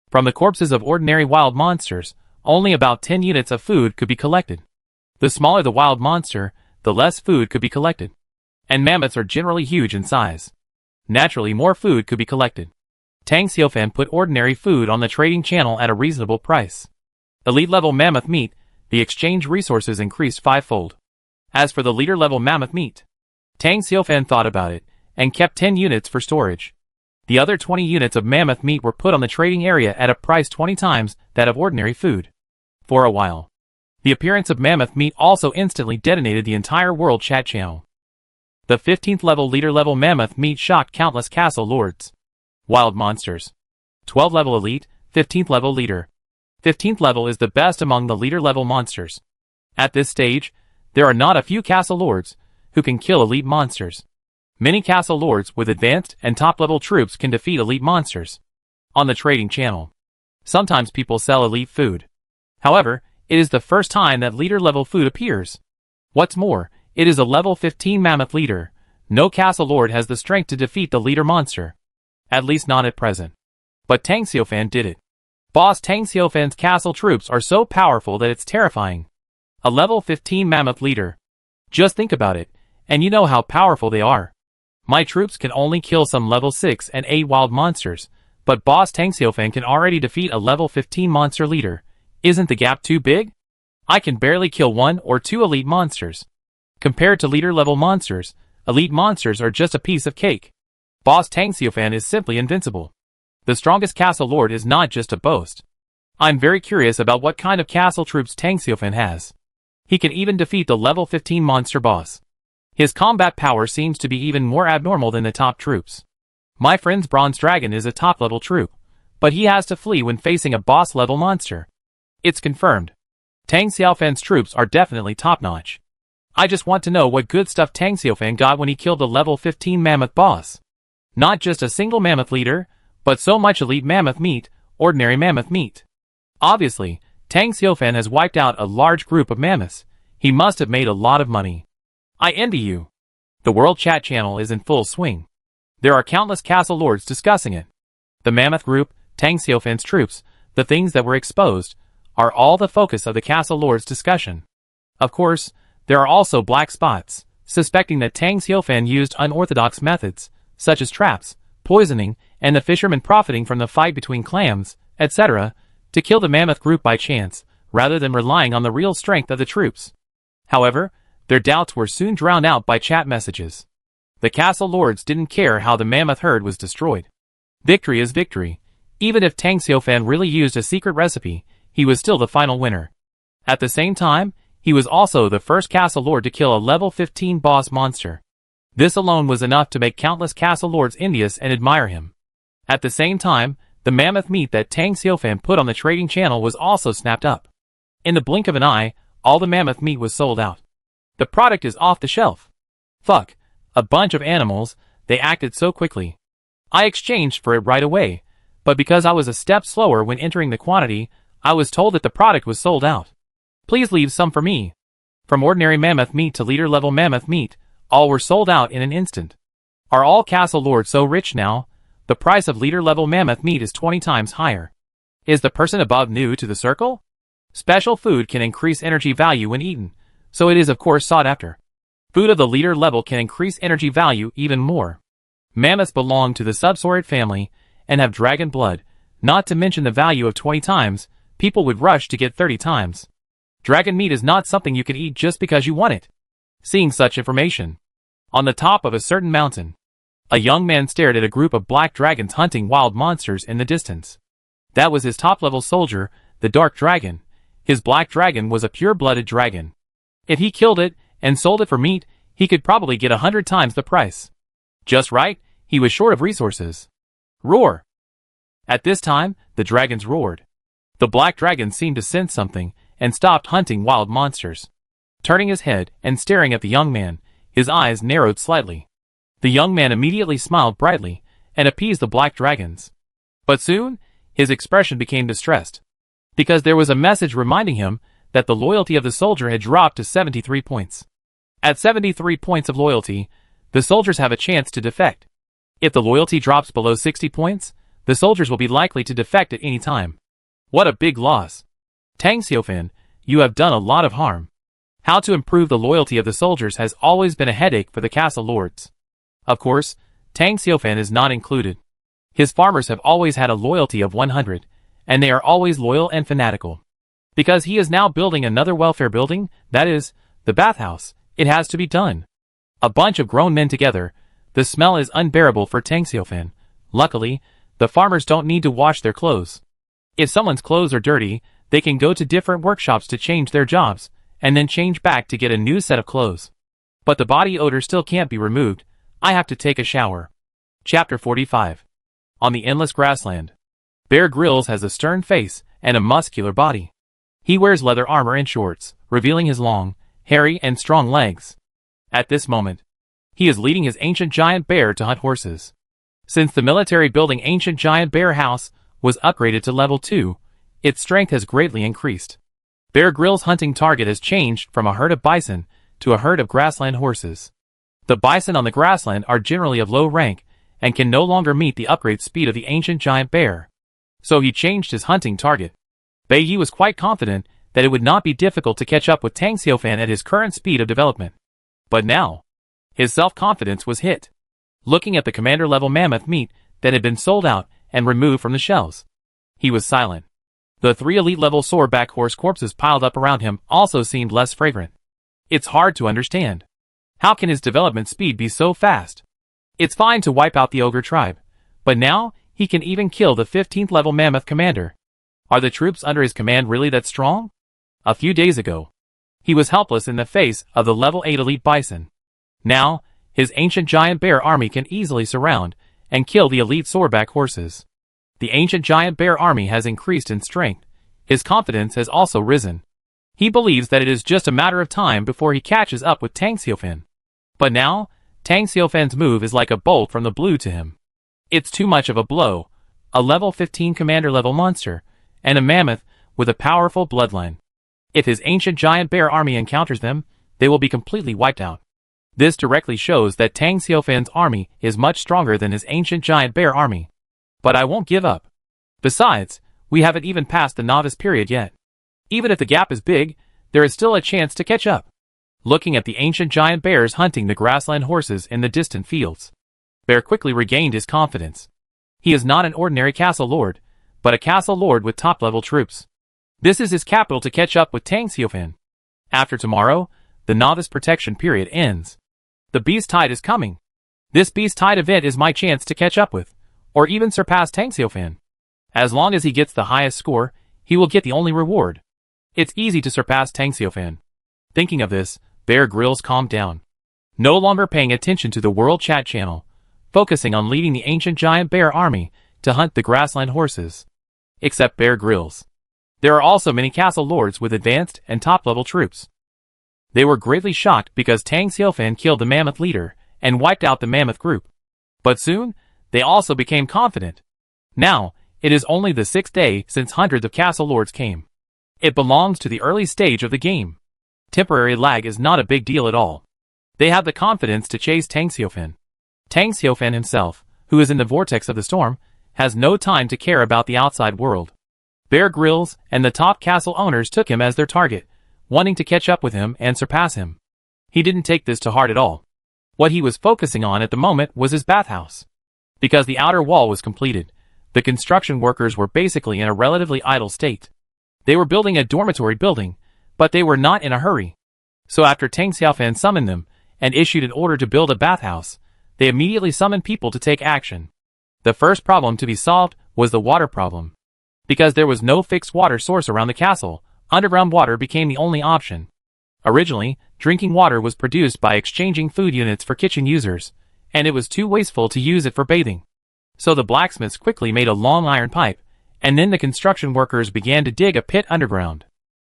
[SPEAKER 1] From the corpses of ordinary wild monsters, only about 10 units of food could be collected. The smaller the wild monster, the less food could be collected. And mammoths are generally huge in size. Naturally, more food could be collected. Tang Xiufan put ordinary food on the trading channel at a reasonable price. Elite-level mammoth meat, the exchange resources increased fivefold. As for the leader-level mammoth meat, Tang Xiufan thought about it, and kept 10 units for storage. The other 20 units of mammoth meat were put on the trading area at a price 20 times that of ordinary food. For a while, the appearance of mammoth meat also instantly detonated the entire world chat channel. The 15th level leader-level mammoth meat shocked countless castle lords. Wild monsters. 12th level elite, 15th level leader. 15th level is the best among the leader-level monsters. At this stage, there are not a few castle lords who can kill elite monsters. Many castle lords with advanced and top-level troops can defeat elite monsters. On the trading channel, sometimes people sell elite food. However, it is the first time that leader-level food appears. What's more, it is a level 15 mammoth leader. No castle lord has the strength to defeat the leader monster. At least not at present. But Tang Xiufan did it. Boss Tang Xiufan's castle troops are so powerful that it's terrifying. A level 15 mammoth leader. Just think about it, and you know how powerful they are. My troops can only kill some level 6 and 8 wild monsters, but Boss Tang Xiufan can already defeat a level 15 monster leader. Isn't the gap too big? I can barely kill 1 or 2 elite monsters. Compared to leader-level monsters, elite monsters are just a piece of cake. Boss Tang Xiufan is simply invincible. The strongest castle lord is not just a boast. I'm very curious about what kind of castle troops Tang Xiufan has. He can even defeat the level 15 monster boss. His combat power seems to be even more abnormal than the top troops. My friend's bronze dragon is a top-level troop, but he has to flee when facing a boss-level monster. It's confirmed. Tang Xiufan's troops are definitely top-notch. I just want to know what good stuff Tang Xiufan got when he killed the level 15 mammoth boss. Not just a single mammoth leader, but so much elite mammoth meat, ordinary mammoth meat. Obviously, Tang Xiufan has wiped out a large group of mammoths. He must have made a lot of money. I envy you. The World Chat channel is in full swing. There are countless castle lords discussing it. The mammoth group, Tang Xiufan's troops, the things that were exposed, are all the focus of the castle lords' discussion. Of course, there are also black spots, suspecting that Tang Xiufan used unorthodox methods, such as traps, poisoning, and the fishermen profiting from the fight between clans, etc., to kill the mammoth group by chance, rather than relying on the real strength of the troops. However, their doubts were soon drowned out by chat messages. The castle lords didn't care how the mammoth herd was destroyed. Victory is victory. Even if Tang Xiufan really used a secret recipe, he was still the final winner. At the same time, he was also the first castle lord to kill a level 15 boss monster. This alone was enough to make countless castle lords envious and admire him. At the same time, the mammoth meat that Tang Xiaofan put on the trading channel was also snapped up. In the blink of an eye, all the mammoth meat was sold out. The product is off the shelf. Fuck, a bunch of animals, they acted so quickly. I exchanged for it right away, but because I was a step slower when entering the quantity, I was told that the product was sold out. Please leave some for me. From ordinary mammoth meat to leader level mammoth meat, all were sold out in an instant. Are all castle lords so rich now? The price of leader level mammoth meat is 20 times higher. Is the person above new to the circle? Special food can increase energy value when eaten, so it is of course sought after. Food of the leader level can increase energy value even more. Mammoths belong to the subsaurid family and have dragon blood, not to mention the value of 20 times, people would rush to get 30 times. Dragon meat is not something you can eat just because you want it. Seeing such information. On the top of a certain mountain, a young man stared at a group of black dragons hunting wild monsters in the distance. That was his top-level soldier, the dark dragon. His black dragon was a pure-blooded dragon. If he killed it and sold it for meat, he could probably get 100 times the price. Just right, he was short of resources. Roar! At this time, the dragons roared. The black dragon seemed to sense something and stopped hunting wild monsters. Turning his head and staring at the young man, his eyes narrowed slightly. The young man immediately smiled brightly and appeased the black dragons. But soon, his expression became distressed, because there was a message reminding him that the loyalty of the soldier had dropped to 73 points. At 73 points of loyalty, the soldiers have a chance to defect. If the loyalty drops below 60 points, the soldiers will be likely to defect at any time. What a big loss. Tang Xiaofan, you have done a lot of harm. How to improve the loyalty of the soldiers has always been a headache for the castle lords. Of course, Tang Xiaofan is not included. His farmers have always had a loyalty of 100, and they are always loyal and fanatical. Because he is now building another welfare building, that is, the bathhouse, it has to be done. A bunch of grown men together, the smell is unbearable for Tang Xiaofan. Luckily, the farmers don't need to wash their clothes. If someone's clothes are dirty, they can go to different workshops to change their jobs, and then change back to get a new set of clothes. But the body odor still can't be removed. I have to take a shower. Chapter 45. On the endless grassland. Bear Grylls has a stern face and a muscular body. He wears leather armor and shorts, revealing his long, hairy and strong legs. At this moment, he is leading his ancient giant bear to hunt horses. Since the military building ancient giant bear house was upgraded to level 2, its strength has greatly increased. Bear Grylls' hunting target has changed from a herd of bison to a herd of grassland horses. The bison on the grassland are generally of low rank and can no longer meet the upgrade speed of the ancient giant bear. So he changed his hunting target. Bai Yi was quite confident that it would not be difficult to catch up with Tang Xiaofan at his current speed of development. But now, his self-confidence was hit. Looking at the commander-level mammoth meat that had been sold out and removed from the shelves, he was silent. The 3 elite-level swordback horse corpses piled up around him also seemed less fragrant. It's hard to understand. How can his development speed be so fast? It's fine to wipe out the ogre tribe, but now he can even kill the 15th level mammoth commander. Are the troops under his command really that strong? A few days ago, he was helpless in the face of the level 8 elite bison. Now, his ancient giant bear army can easily surround and kill the elite swordback horses. The ancient giant bear army has increased in strength. His confidence has also risen. He believes that it is just a matter of time before he catches up with Tang Xiaofan. But now, Tang Xiaofan's move is like a bolt from the blue to him. It's too much of a blow. A level 15 commander level monster, and a mammoth with a powerful bloodline. If his ancient giant bear army encounters them, they will be completely wiped out. This directly shows that Tang Xiaofan's army is much stronger than his ancient giant bear army. But I won't give up. Besides, we haven't even passed the novice period yet. Even if the gap is big, there is still a chance to catch up. Looking at the ancient giant bears hunting the grassland horses in the distant fields, Bear quickly regained his confidence. He is not an ordinary castle lord, but a castle lord with top-level troops. This is his capital to catch up with Tang Xiaofan. After tomorrow, the novice protection period ends. The Beast Tide is coming. This Beast Tide event is my chance to catch up with, or even surpass Tang Xiaofan. As long as he gets the highest score, he will get the only reward. It's easy to surpass Tang Xiaofan. Thinking of this, Bear Grylls calmed down. No longer paying attention to the World Chat channel, focusing on leading the ancient giant bear army to hunt the grassland horses. Except Bear Grylls. There are also many castle lords with advanced and top-level troops. They were greatly shocked because Tang Xiaofan killed the mammoth leader and wiped out the mammoth group. But soon, they also became confident. Now, it is only the 6th day since hundreds of castle lords came. It belongs to the early stage of the game. Temporary lag is not a big deal at all. They have the confidence to chase Tang Xiaofan. Tang Xiaofan himself, who is in the vortex of the storm, has no time to care about the outside world. Bear Grylls and the top castle owners took him as their target, wanting to catch up with him and surpass him. He didn't take this to heart at all. What he was focusing on at the moment was his bathhouse. Because the outer wall was completed, the construction workers were basically in a relatively idle state. They were building a dormitory building, but they were not in a hurry. So after Tang Xiaofan summoned them and issued an order to build a bathhouse, they immediately summoned people to take action. The first problem to be solved was the water problem. Because there was no fixed water source around the castle, underground water became the only option. Originally, drinking water was produced by exchanging food units for kitchen users, and it was too wasteful to use it for bathing. So the blacksmiths quickly made a long iron pipe, and then the construction workers began to dig a pit underground.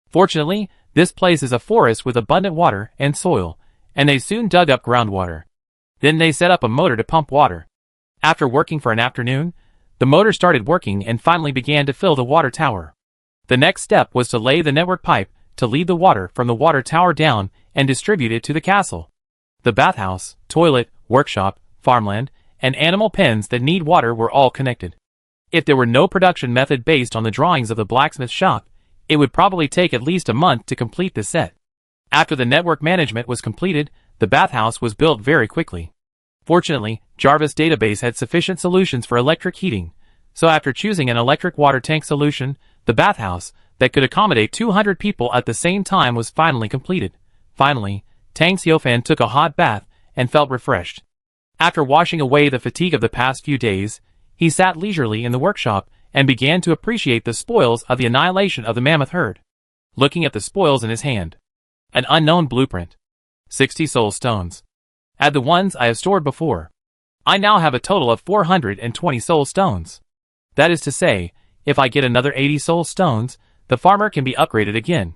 [SPEAKER 1] Fortunately, this place is a forest with abundant water and soil, and they soon dug up groundwater. Then they set up a motor to pump water. After working for an afternoon, the motor started working and finally began to fill the water tower. The next step was to lay the network pipe to lead the water from the water tower down and distribute it to the castle. The bathhouse, toilet, workshop, farmland, and animal pens that need water were all connected. If there were no production method based on the drawings of the blacksmith shop, it would probably take at least a month to complete the set. After the network management was completed, the bathhouse was built very quickly. Fortunately, Jarvis database had sufficient solutions for electric heating, so after choosing an electric water tank solution, the bathhouse, that could accommodate 200 people at the same time, was finally completed. Finally, Tang Xiaofan took a hot bath and felt refreshed. After washing away the fatigue of the past few days, he sat leisurely in the workshop and began to appreciate the spoils of the annihilation of the mammoth herd. Looking at the spoils in his hand. An unknown blueprint. 60 soul stones. Add the ones I have stored before. I now have a total of 420 soul stones. That is to say, if I get another 80 soul stones, the farmer can be upgraded again.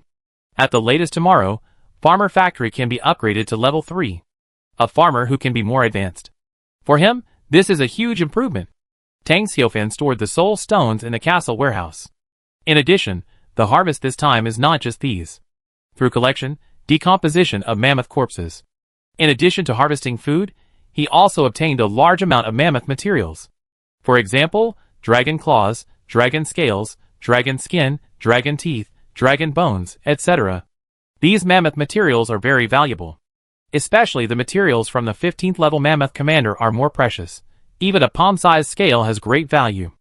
[SPEAKER 1] At the latest tomorrow, Farmer Factory can be upgraded to level 3. A farmer who can be more advanced. For him, this is a huge improvement. Tang Xiaofan stored the soul stones in the castle warehouse. In addition, the harvest this time is not just these. Through collection, decomposition of mammoth corpses. In addition to harvesting food, he also obtained a large amount of mammoth materials. For example, dragon claws, dragon scales, dragon skin, dragon teeth, dragon bones, etc. These mammoth materials are very valuable. Especially the materials from the 15th level mammoth commander are more precious. Even a palm-sized scale has great value.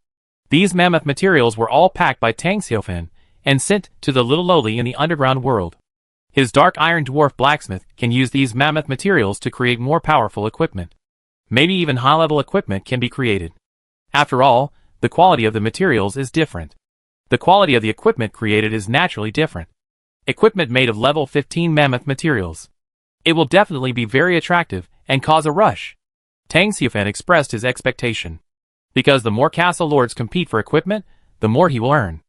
[SPEAKER 1] These mammoth materials were all packed by Tang Xiaofan and sent to the little lowly in the underground world. His dark iron dwarf blacksmith can use these mammoth materials to create more powerful equipment. Maybe even high-level equipment can be created. After all, the quality of the materials is different. The quality of the equipment created is naturally different. Equipment made of level 15 mammoth materials. It will definitely be very attractive and cause a rush. Tang Xiaofan expressed his expectation. Because the more castle lords compete for equipment, the more he will earn.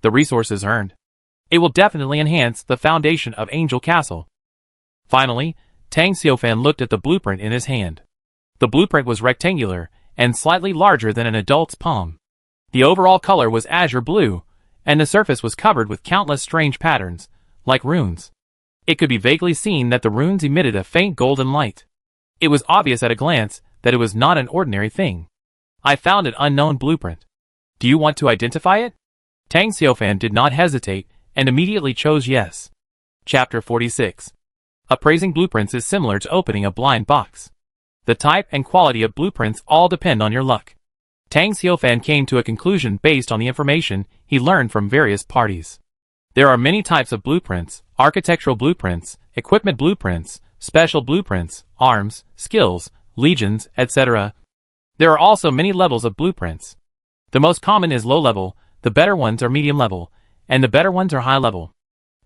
[SPEAKER 1] The resources earned. It will definitely enhance the foundation of Angel Castle. Finally, Tang Xiaofan looked at the blueprint in his hand. The blueprint was rectangular and slightly larger than an adult's palm. The overall color was azure blue, and the surface was covered with countless strange patterns, like runes. It could be vaguely seen that the runes emitted a faint golden light. It was obvious at a glance that it was not an ordinary thing. I found an unknown blueprint. Do you want to identify it? Tang Xiaofan did not hesitate and immediately chose yes. Chapter 46. Appraising blueprints is similar to opening a blind box. The type and quality of blueprints all depend on your luck. Tang Xiaofan came to a conclusion based on the information he learned from various parties. There are many types of blueprints: architectural blueprints, equipment blueprints, special blueprints, arms, skills, legions, etc. There are also many levels of blueprints. The most common is low level, the better ones are medium level, and the better ones are high level.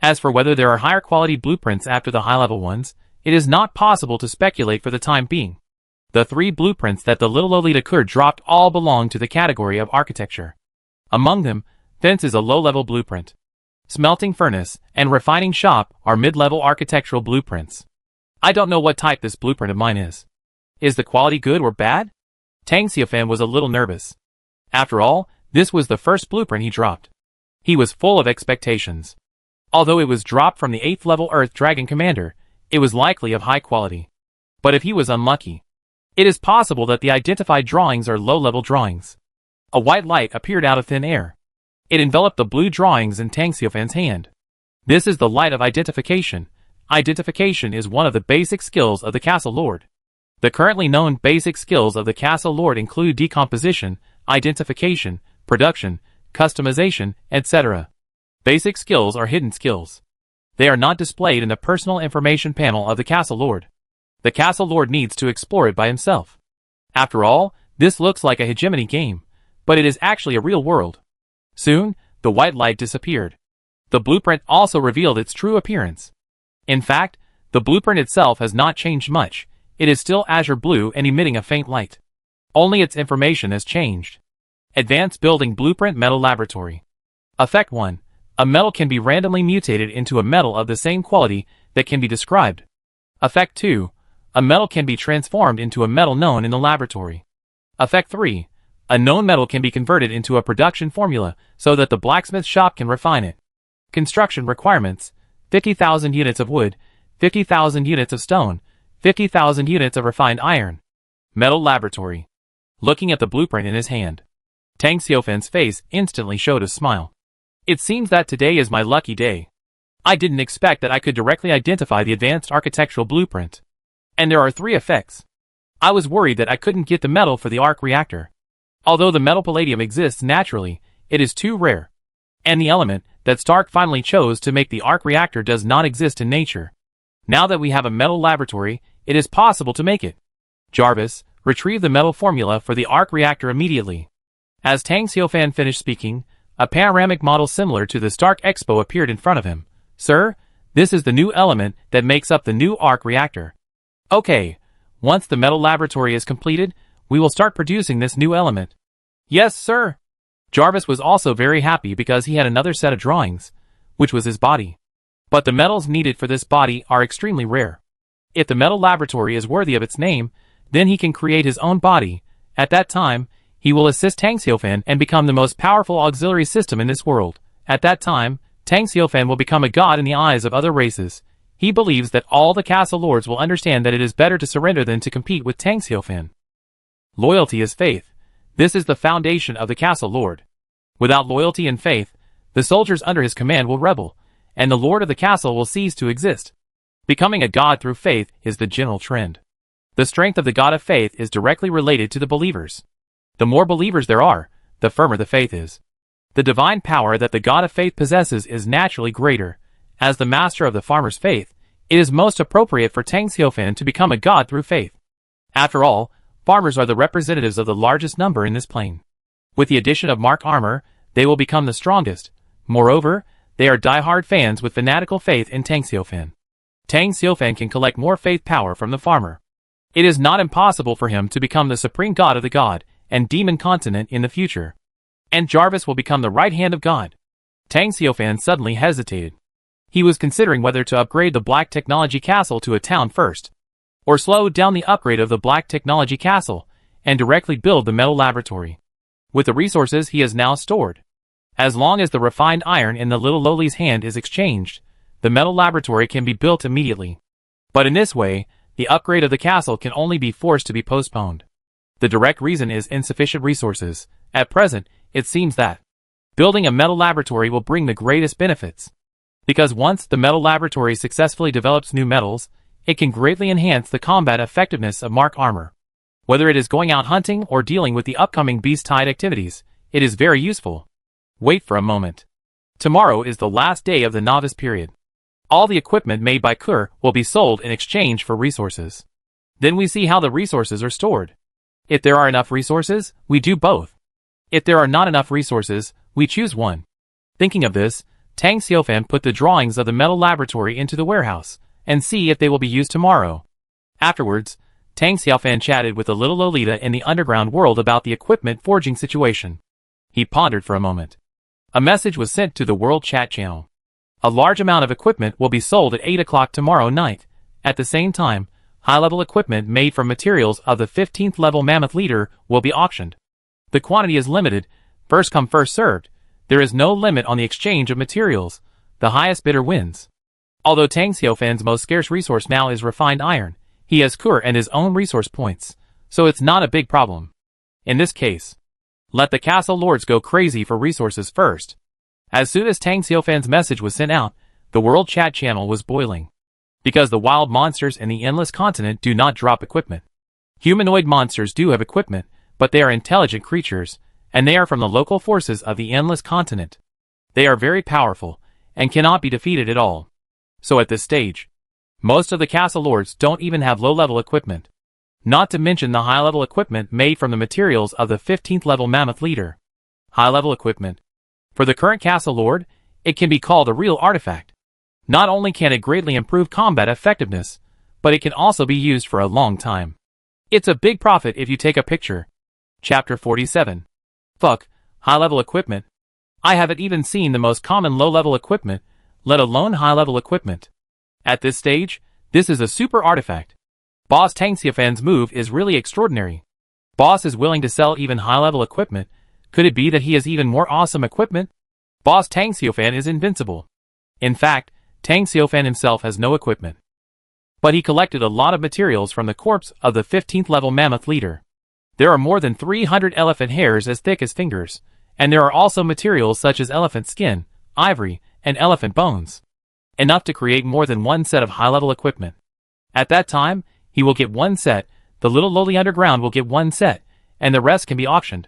[SPEAKER 1] As for whether there are higher quality blueprints after the high level ones, it is not possible to speculate for the time being. The 3 blueprints that the little Lolita Kur dropped all belong to the category of architecture. Among them, fence is a low-level blueprint. Smelting furnace and refining shop are mid-level architectural blueprints. I don't know what type this blueprint of mine is. Is the quality good or bad? Tang Xiaofan was a little nervous. After all, this was the first blueprint he dropped. He was full of expectations. Although it was dropped from the 8th level Earth Dragon Commander, it was likely of high quality. But if he was unlucky, it is possible that the identified drawings are low-level drawings. A white light appeared out of thin air. It enveloped the blue drawings in Tang Xiaofan's hand. This is the light of identification. Identification is one of the basic skills of the Castle Lord. The currently known basic skills of the Castle Lord include decomposition, identification, production, customization, etc. Basic skills are hidden skills. They are not displayed in the personal information panel of the Castle Lord. The Castle Lord needs to explore it by himself. After all, this looks like a hegemony game, but it is actually a real world. Soon, the white light disappeared. The blueprint also revealed its true appearance. In fact, the blueprint itself has not changed much. It is still azure blue and emitting a faint light. Only its information has changed. Advanced Building Blueprint Metal Laboratory. Effect 1. A metal can be randomly mutated into a metal of the same quality that can be described. Effect 2. A metal can be transformed into a metal known in the laboratory. Effect 3. A known metal can be converted into a production formula so that the blacksmith shop can refine it. Construction requirements: 50,000 units of wood, 50,000 units of stone, 50,000 units of refined iron. Metal laboratory. Looking at the blueprint in his hand, Tang Xiaofan's face instantly showed a smile. It seems that today is my lucky day. I didn't expect that I could directly identify the advanced architectural blueprint. And there are 3 effects. I was worried that I couldn't get the metal for the arc reactor. Although the metal palladium exists naturally, it is too rare. And the element that Stark finally chose to make the arc reactor does not exist in nature. Now that we have a metal laboratory, it is possible to make it. Jarvis, retrieve the metal formula for the arc reactor immediately. As Tang Xiaofan finished speaking, a panoramic model similar to the Stark Expo appeared in front of him. Sir, this is the new element that makes up the new arc reactor. Okay, once the metal laboratory is completed, we will start producing this new element. Yes, sir. Jarvis was also very happy because he had another set of drawings, which was his body. But the metals needed for this body are extremely rare. If the metal laboratory is worthy of its name, then he can create his own body. At that time, he will assist Tang Xiaofan and become the most powerful auxiliary system in this world. At that time, Tang Xiaofan will become a god in the eyes of other races. He believes that all the castle lords will understand that it is better to surrender than to compete with Tang Xiaofan. Loyalty is faith. This is the foundation of the castle lord. Without loyalty and faith, the soldiers under his command will rebel, and the lord of the castle will cease to exist. Becoming a god through faith is the general trend. The strength of the god of faith is directly related to the believers. The more believers there are, the firmer the faith is. The divine power that the god of faith possesses is naturally greater. As the master of the farmer's faith, it is most appropriate for Tang Xiaofan to become a god through faith. After all, farmers are the representatives of the largest number in this plane. With the addition of Mark armor, they will become the strongest. Moreover, they are die-hard fans with fanatical faith in Tang Xiaofan. Tang Xiaofan can collect more faith power from the farmer. It is not impossible for him to become the supreme god of the god and demon continent in the future. And Jarvis will become the right hand of God. Tang Xiaofan suddenly hesitated. He was considering whether to upgrade the Black Technology Castle to a town first, or slow down the upgrade of the Black Technology Castle and directly build the metal laboratory with the resources he has now stored. As long as the refined iron in the little Loli's hand is exchanged, the metal laboratory can be built immediately. But in this way, the upgrade of the castle can only be forced to be postponed. The direct reason is insufficient resources. At present, it seems that building a metal laboratory will bring the greatest benefits. Because once the metal laboratory successfully develops new metals, it can greatly enhance the combat effectiveness of Mark armor. Whether it is going out hunting or dealing with the upcoming beast-tide activities, it is very useful. Wait for a moment. Tomorrow is the last day of the novice period. All the equipment made by Kur will be sold in exchange for resources. Then we see how the resources are stored. If there are enough resources, we do both. If there are not enough resources, we choose one. Thinking of this, Tang Xiaofan put the drawings of the metal laboratory into the warehouse, and see if they will be used tomorrow. Afterwards, Tang Xiaofan chatted with the little Lolita in the underground world about the equipment forging situation. He pondered for a moment. A message was sent to the World Chat channel. A large amount of equipment will be sold at 8 o'clock tomorrow night. At the same time, high-level equipment made from materials of the 15th level Mammoth Leader will be auctioned. The quantity is limited, first come first served. There is no limit on the exchange of materials. The highest bidder wins. Although Tang Xiaofan's most scarce resource now is refined iron, he has Kur and his own resource points, so it's not a big problem. In this case, let the castle lords go crazy for resources first. As soon as Tang Xiaofan's message was sent out, the World Chat channel was boiling. Because the wild monsters in the Endless Continent do not drop equipment. Humanoid monsters do have equipment, but they are intelligent creatures, and they are from the local forces of the Endless Continent. They are very powerful, and cannot be defeated at all. So at this stage, most of the castle lords don't even have low-level equipment. Not to mention the high-level equipment made from the materials of the 15th level Mammoth Leader. High-level equipment. For the current castle lord, it can be called a real artifact. Not only can it greatly improve combat effectiveness, but it can also be used for a long time. It's a big profit if you take a picture. Chapter 47. Fuck, high-level equipment. I haven't even seen the most common low-level equipment, let alone high-level equipment. At this stage, this is a super artifact. Boss Tang Xiaofan's move is really extraordinary. Boss is willing to sell even high-level equipment. Could it be that he has even more awesome equipment? Boss Tang Xiaofan is invincible. In fact, Tang Xiaofan himself has no equipment. But he collected a lot of materials from the corpse of the 15th level Mammoth Leader. There are more than 300 elephant hairs as thick as fingers, and there are also materials such as elephant skin, ivory, and elephant bones. Enough to create more than one set of high-level equipment. At that time, he will get one set, the little lowly underground will get one set, and the rest can be auctioned.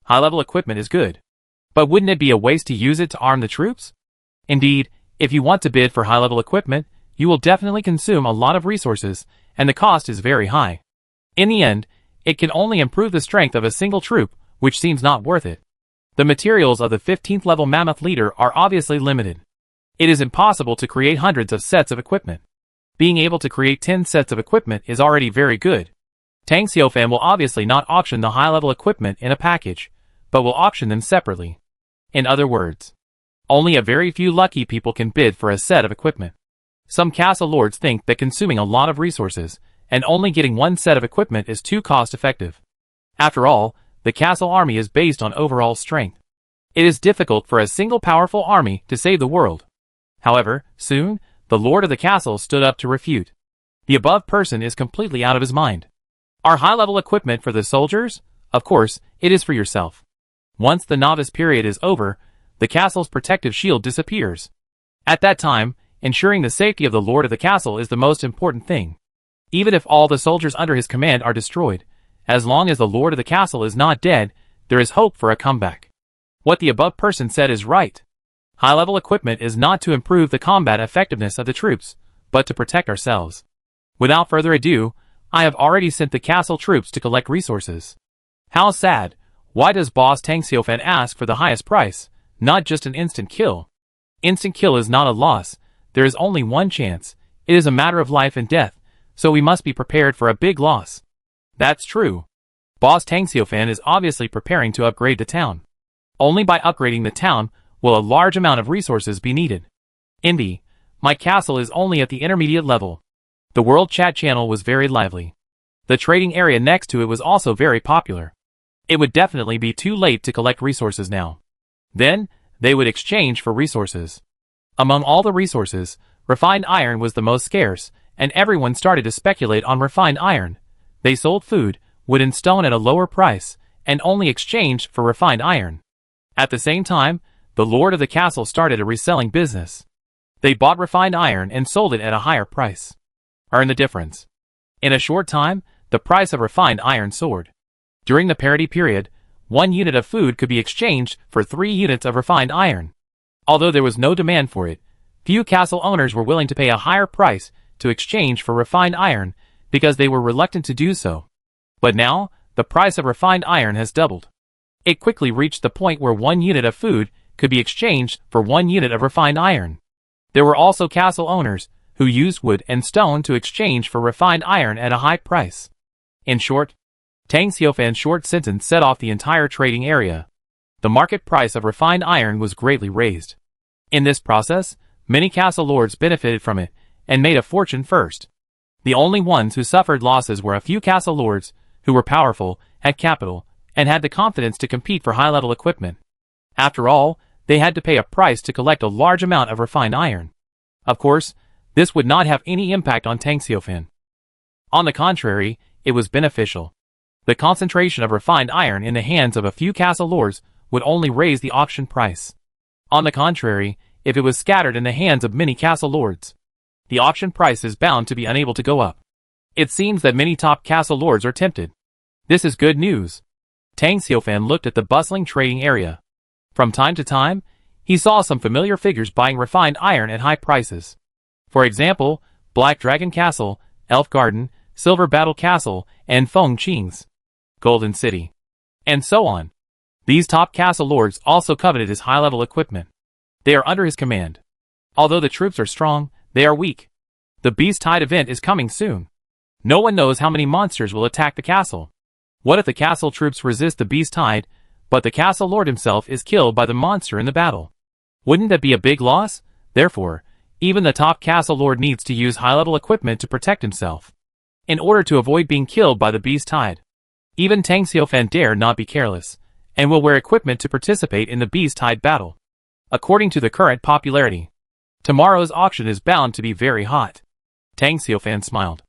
[SPEAKER 1] High-level equipment is good. But wouldn't it be a waste to use it to arm the troops? Indeed, if you want to bid for high-level equipment, you will definitely consume a lot of resources, and the cost is very high. In the end, it can only improve the strength of a single troop, which seems not worth it. The materials of the 15th level Mammoth Leader are obviously limited. It is impossible to create hundreds of sets of equipment. Being able to create 10 sets of equipment is already very good. Tang Xiaofan will obviously not auction the high-level equipment in a package, but will auction them separately. In other words, only a very few lucky people can bid for a set of equipment. Some castle lords think that consuming a lot of resources and only getting one set of equipment is too cost-effective. After all, the castle army is based on overall strength. It is difficult for a single powerful army to save the world. However, soon, the lord of the castle stood up to refute. The above person is completely out of his mind. Are high-level equipment for the soldiers? Of course, it is for yourself. Once the novice period is over, the castle's protective shield disappears. At that time, ensuring the safety of the lord of the castle is the most important thing. Even if all the soldiers under his command are destroyed, as long as the lord of the castle is not dead, there is hope for a comeback. What the above person said is right. High-level equipment is not to improve the combat effectiveness of the troops, but to protect ourselves. Without further ado, I have already sent the castle troops to collect resources. How sad. Why does boss Tang Xiaofan ask for the highest price, not just an instant kill? Instant kill is not a loss. There is only one chance. It is a matter of life and death, so we must be prepared for a big loss. That's true. Boss Tang Xiaofan is obviously preparing to upgrade the town. Only by upgrading the town will a large amount of resources be needed. Indy, my castle is only at the intermediate level. The World Chat channel was very lively. The trading area next to it was also very popular. It would definitely be too late to collect resources now. Then, they would exchange for resources. Among all the resources, refined iron was the most scarce, and everyone started to speculate on refined iron. They sold food, wood and stone at a lower price, and only exchanged for refined iron. At the same time, the lord of the castle started a reselling business. They bought refined iron and sold it at a higher price. Earn the difference. In a short time, the price of refined iron soared. During the parity period, 1 unit of food could be exchanged for 3 units of refined iron. Although there was no demand for it, few castle owners were willing to pay a higher price to exchange for refined iron because they were reluctant to do so. But now, the price of refined iron has doubled. It quickly reached the point where 1 unit of food could be exchanged for 1 unit of refined iron. There were also castle owners who used wood and stone to exchange for refined iron at a high price. In short, Tang Xiufan's short sentence set off the entire trading area. The market price of refined iron was greatly raised. In this process, many castle lords benefited from it and made a fortune first. The only ones who suffered losses were a few castle lords who were powerful, had capital, and had the confidence to compete for high-level equipment. After all, they had to pay a price to collect a large amount of refined iron. Of course, this would not have any impact on Tang Xiufan. On the contrary, it was beneficial. The concentration of refined iron in the hands of a few castle lords would only raise the auction price. On the contrary, if it was scattered in the hands of many castle lords, the auction price is bound to be unable to go up. It seems that many top castle lords are tempted. This is good news. Tang Xiufan looked at the bustling trading area. From time to time, he saw some familiar figures buying refined iron at high prices. For example, Black Dragon Castle, Elf Garden, Silver Battle Castle, and Feng Qing's Golden City, and so on. These top castle lords also coveted his high-level equipment. They are under his command. Although the troops are strong, they are weak. The Beast Tide event is coming soon. No one knows how many monsters will attack the castle. What if the castle troops resist the Beast Tide, but the castle lord himself is killed by the monster in the battle? Wouldn't that be a big loss? Therefore, even the top castle lord needs to use high-level equipment to protect himself, in order to avoid being killed by the Beast Tide. Even Tang Xiufan dare not be careless, and will wear equipment to participate in the Beast Tide battle. According to the current popularity, tomorrow's auction is bound to be very hot. Tang Xiufan smiled.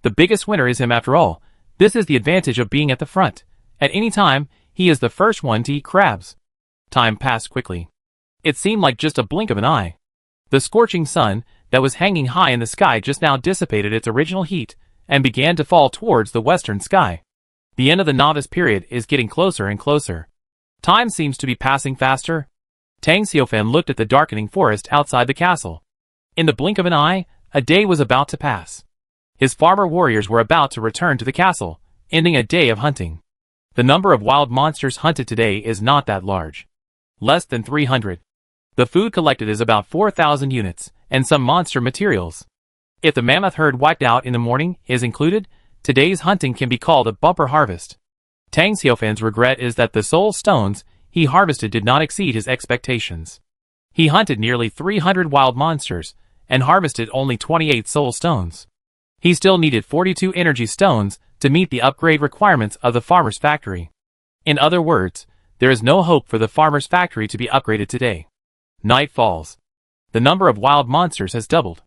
[SPEAKER 1] The biggest winner is him after all. This is the advantage of being at the front. At any time, he is the first one to eat crabs. Time passed quickly. It seemed like just a blink of an eye. The scorching sun that was hanging high in the sky just now dissipated its original heat and began to fall towards the western sky. The end of the novice period is getting closer and closer. Time seems to be passing faster. Tang Xiufan looked at the darkening forest outside the castle. In the blink of an eye, a day was about to pass. His farmer warriors were about to return to the castle, ending a day of hunting. The number of wild monsters hunted today is not that large. Less than 300. The food collected is about 4,000 units, and some monster materials. If the mammoth herd wiped out in the morning is included, today's hunting can be called a bumper harvest. Tang Xiufan's regret is that the soul stones he harvested did not exceed his expectations. He hunted nearly 300 wild monsters, and harvested only 28 soul stones. He still needed 42 energy stones to meet the upgrade requirements of the farmer's factory. In other words, there is no hope for the farmer's factory to be upgraded today. Night falls. The number of wild monsters has doubled.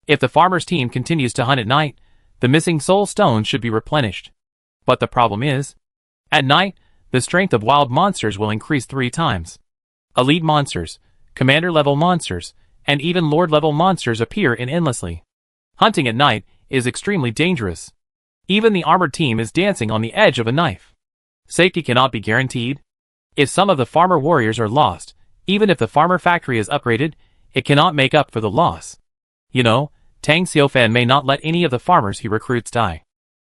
[SPEAKER 1] If the farmer's team continues to hunt at night, the missing soul stones should be replenished. But the problem is, at night, the strength of wild monsters will increase 3 times. Elite monsters, commander-level monsters, and even lord-level monsters appear endlessly. Hunting at night is extremely dangerous. Even the armored team is dancing on the edge of a knife. Safety cannot be guaranteed. If some of the farmer warriors are lost, even if the farmer factory is upgraded, it cannot make up for the loss. You know, Tang Xiufan may not let any of the farmers he recruits die.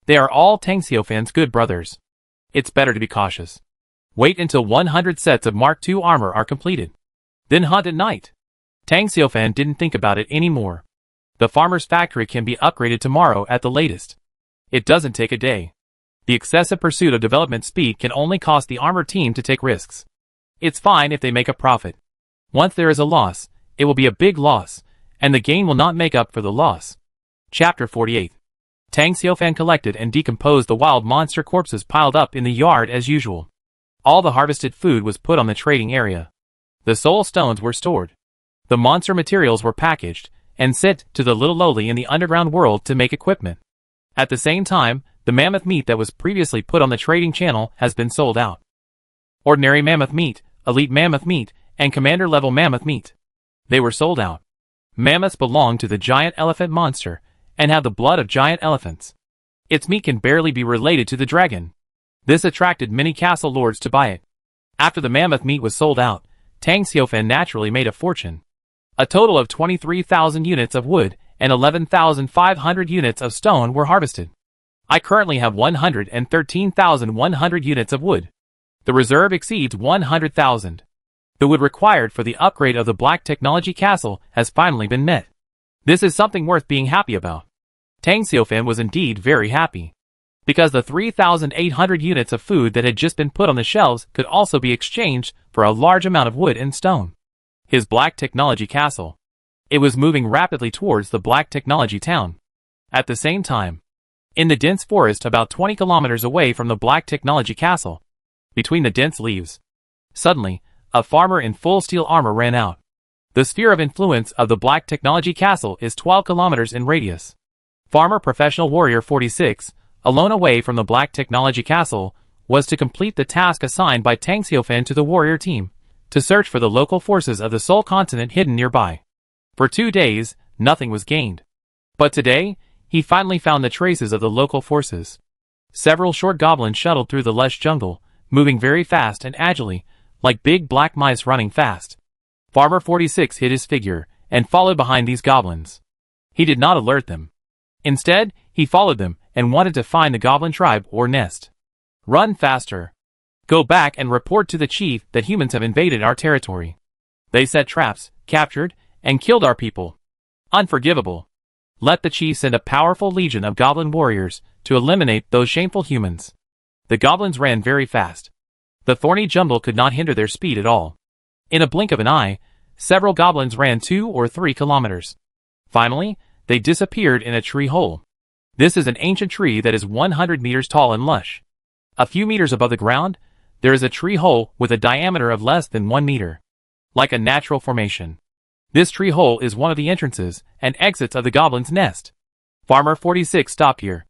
[SPEAKER 1] They are all Tang Xiufan's good brothers. It's better to be cautious. Wait until 100 sets of Mark II armor are completed. Then hunt at night. Tang Xiufan didn't think about it anymore. The farmer's factory can be upgraded tomorrow at the latest. It doesn't take a day. The excessive pursuit of development speed can only cost the armored team to take risks. It's fine if they make a profit. Once there is a loss, it will be a big loss, and the gain will not make up for the loss. Chapter 48. Tang Xiufan collected and decomposed the wild monster corpses piled up in the yard as usual. All the harvested food was put on the trading area. The soul stones were stored. The monster materials were packaged and sent to the little lowly in the underground world to make equipment. At the same time, the mammoth meat that was previously put on the trading channel has been sold out. Ordinary mammoth meat, elite mammoth meat, and commander-level mammoth meat. They were sold out. Mammoths belong to the giant elephant monster, and have the blood of giant elephants. Its meat can barely be related to the dragon. This attracted many castle lords to buy it. After the mammoth meat was sold out, Tang Xiufan naturally made a fortune. A total of 23,000 units of wood and 11,500 units of stone were harvested. I currently have 113,100 units of wood. The reserve exceeds 100,000. The wood required for the upgrade of the Black Technology Castle has finally been met. This is something worth being happy about. Tang Xiaofan was indeed very happy, because the 3,800 units of food that had just been put on the shelves could also be exchanged for a large amount of wood and stone. His Black Technology Castle. It was moving rapidly towards the Black Technology Town. At the same time, in the dense forest about 20 kilometers away from the Black Technology Castle, between the dense leaves, suddenly, a farmer in full steel armor ran out. The sphere of influence of the Black Technology Castle is 12 kilometers in radius. Farmer Professional Warrior 46, alone away from the Black Technology Castle, was to complete the task assigned by Tang Xiaofan to the warrior team, to search for the local forces of the Soul Continent hidden nearby. For 2 days, nothing was gained. But today, he finally found the traces of the local forces. Several short goblins shuttled through the lush jungle, moving very fast and agilely, like big black mice running fast. Farmer 46 hid his figure, and followed behind these goblins. He did not alert them. Instead, he followed them, and wanted to find the goblin tribe or nest. Run faster. Go back and report to the chief that humans have invaded our territory. They set traps, captured, and killed our people. Unforgivable. Let the chief send a powerful legion of goblin warriors to eliminate those shameful humans. The goblins ran very fast. The thorny jungle could not hinder their speed at all. In a blink of an eye, several goblins ran 2 or 3 kilometers. Finally, they disappeared in a tree hole. This is an ancient tree that is 100 meters tall and lush. A few meters above the ground, there is a tree hole with a diameter of less than 1 meter. Like a natural formation. This tree hole is one of the entrances and exits of the goblin's nest. Farmer 46 stopped here.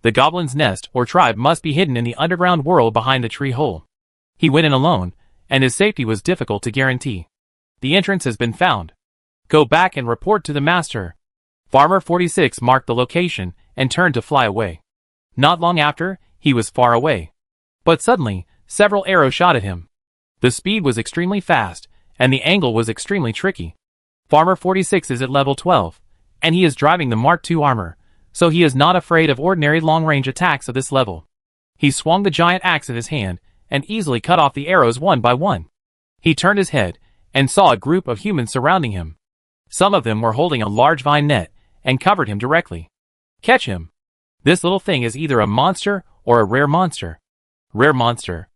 [SPEAKER 1] The goblin's nest or tribe must be hidden in the underground world behind the tree hole. He went in alone, and his safety was difficult to guarantee. The entrance has been found. Go back and report to the master. Farmer 46 marked the location and turned to fly away. Not long after, he was far away. But suddenly, several arrows shot at him. The speed was extremely fast, and the angle was extremely tricky. Farmer 46 is at level 12, and he is driving the Mark II armor, so he is not afraid of ordinary long-range attacks of this level. He swung the giant axe in his hand, and easily cut off the arrows one by one. He turned his head, and saw a group of humans surrounding him. Some of them were holding a large vine net, and covered him directly. Catch him. This little thing is either a monster or a rare monster. Rare monster.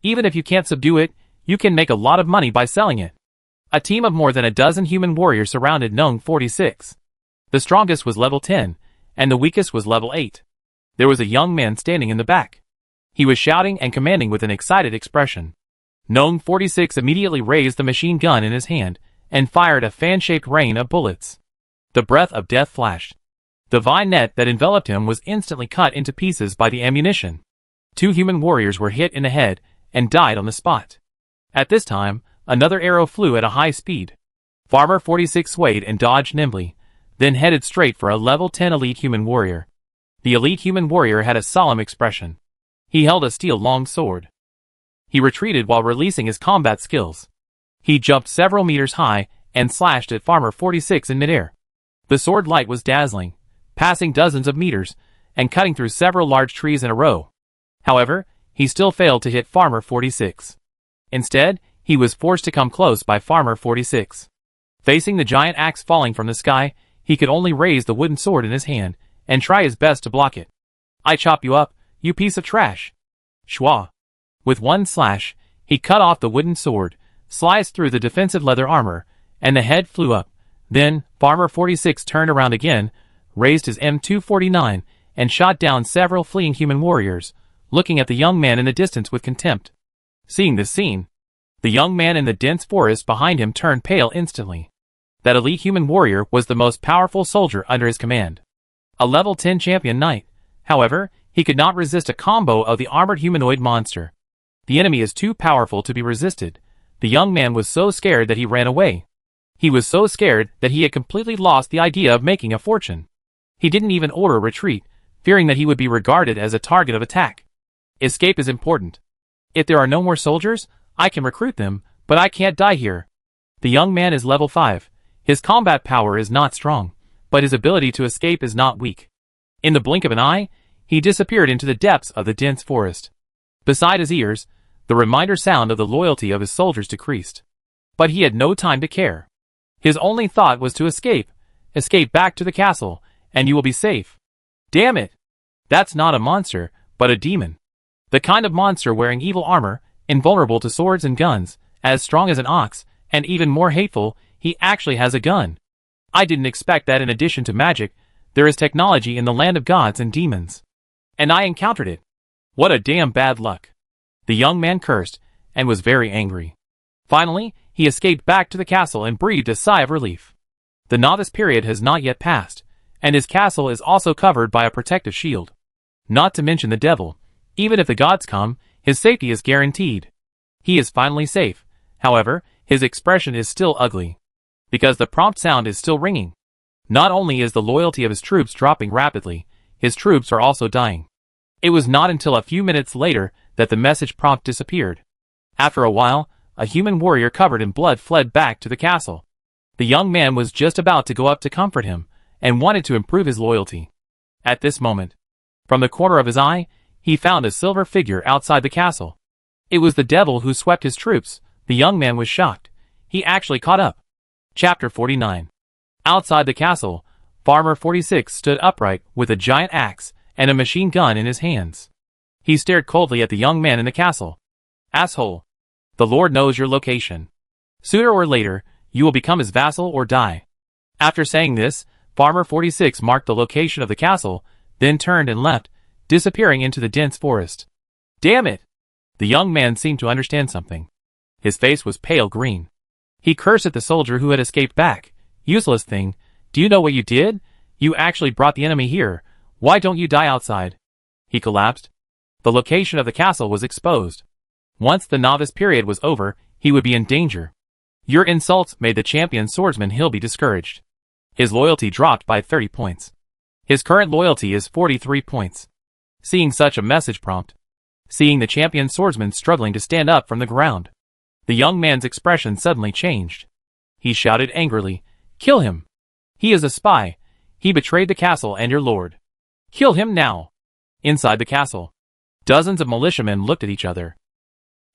[SPEAKER 1] Even if you can't subdue it, you can make a lot of money by selling it. A team of more than a dozen human warriors surrounded Nong 46. The strongest was level 10, and the weakest was level 8. There was a young man standing in the back. He was shouting and commanding with an excited expression. Nong 46 immediately raised the machine gun in his hand, and fired a fan-shaped rain of bullets. The breath of death flashed. The vine net that enveloped him was instantly cut into pieces by the ammunition. 2 human warriors were hit in the head, and died on the spot. At this time, another arrow flew at a high speed. Farmer 46 swayed and dodged nimbly, then headed straight for a level 10 elite human warrior. The elite human warrior had a solemn expression. He held a steel long sword. He retreated while releasing his combat skills. He jumped several meters high and slashed at Farmer 46 in midair. The sword light was dazzling, passing dozens of meters, and cutting through several large trees in a row. However, he still failed to hit Farmer 46. Instead, he was forced to come close by Farmer 46. Facing the giant axe falling from the sky, he could only raise the wooden sword in his hand, and try his best to block it. I chop you up, you piece of trash. Shwa. With one slash, he cut off the wooden sword, sliced through the defensive leather armor, and the head flew up. Then, Farmer 46 turned around again, raised his M249, and shot down several fleeing human warriors, looking at the young man in the distance with contempt. Seeing this scene, the young man in the dense forest behind him turned pale instantly. That elite human warrior was the most powerful soldier under his command. A level 10 champion knight. However, he could not resist a combo of the armored humanoid monster. The enemy is too powerful to be resisted. The young man was so scared that he ran away. He was so scared that he had completely lost the idea of making a fortune. He didn't even order a retreat, fearing that he would be regarded as a target of attack. Escape is important. If there are no more soldiers, I can recruit them, but I can't die here. The young man is level 5. His combat power is not strong, but his ability to escape is not weak. In the blink of an eye, he disappeared into the depths of the dense forest. Beside his ears, the reminder sound of the loyalty of his soldiers decreased. But he had no time to care. His only thought was to escape. Escape back to the castle, and you will be safe. Damn it! That's not a monster, but a demon. The kind of monster wearing evil armor, invulnerable to swords and guns, as strong as an ox, and even more hateful, he actually has a gun. I didn't expect that in addition to magic, there is technology in the land of gods and demons. And I encountered it. What a damn bad luck. The young man cursed, and was very angry. Finally, he escaped back to the castle and breathed a sigh of relief. The novice period has not yet passed, and his castle is also covered by a protective shield. Not to mention the devil. Even if the gods come, his safety is guaranteed. He is finally safe. However, his expression is still ugly. Because the prompt sound is still ringing. Not only is the loyalty of his troops dropping rapidly, his troops are also dying. It was not until a few minutes later that the message prompt disappeared. After a while, a human warrior covered in blood fled back to the castle. The young man was just about to go up to comfort him, and wanted to improve his loyalty. At this moment, from the corner of his eye, he found a silver figure outside the castle. It was the devil who swept his troops. The young man was shocked. He actually caught up. Chapter 49. Outside the castle, Farmer 46 stood upright with a giant axe and a machine gun in his hands. He stared coldly at the young man in the castle. Asshole. The Lord knows your location. Sooner or later, you will become his vassal or die. After saying this, Farmer 46 marked the location of the castle, then turned and left, disappearing into the dense forest. Damn it! The young man seemed to understand something. His face was pale green. He cursed at the soldier who had escaped back. Useless thing, do you know what you did? You actually brought the enemy here. Why don't you die outside? He collapsed. The location of the castle was exposed. Once the novice period was over, he would be in danger. Your insults made the champion swordsman Hilby discouraged. His loyalty dropped by 30 points. His current loyalty is 43 points. Seeing such a message prompt. Seeing the champion swordsman struggling to stand up from the ground. The young man's expression suddenly changed. He shouted angrily, "Kill him! He is a spy. He betrayed the castle and your lord. Kill him now!" Inside the castle, dozens of militiamen looked at each other.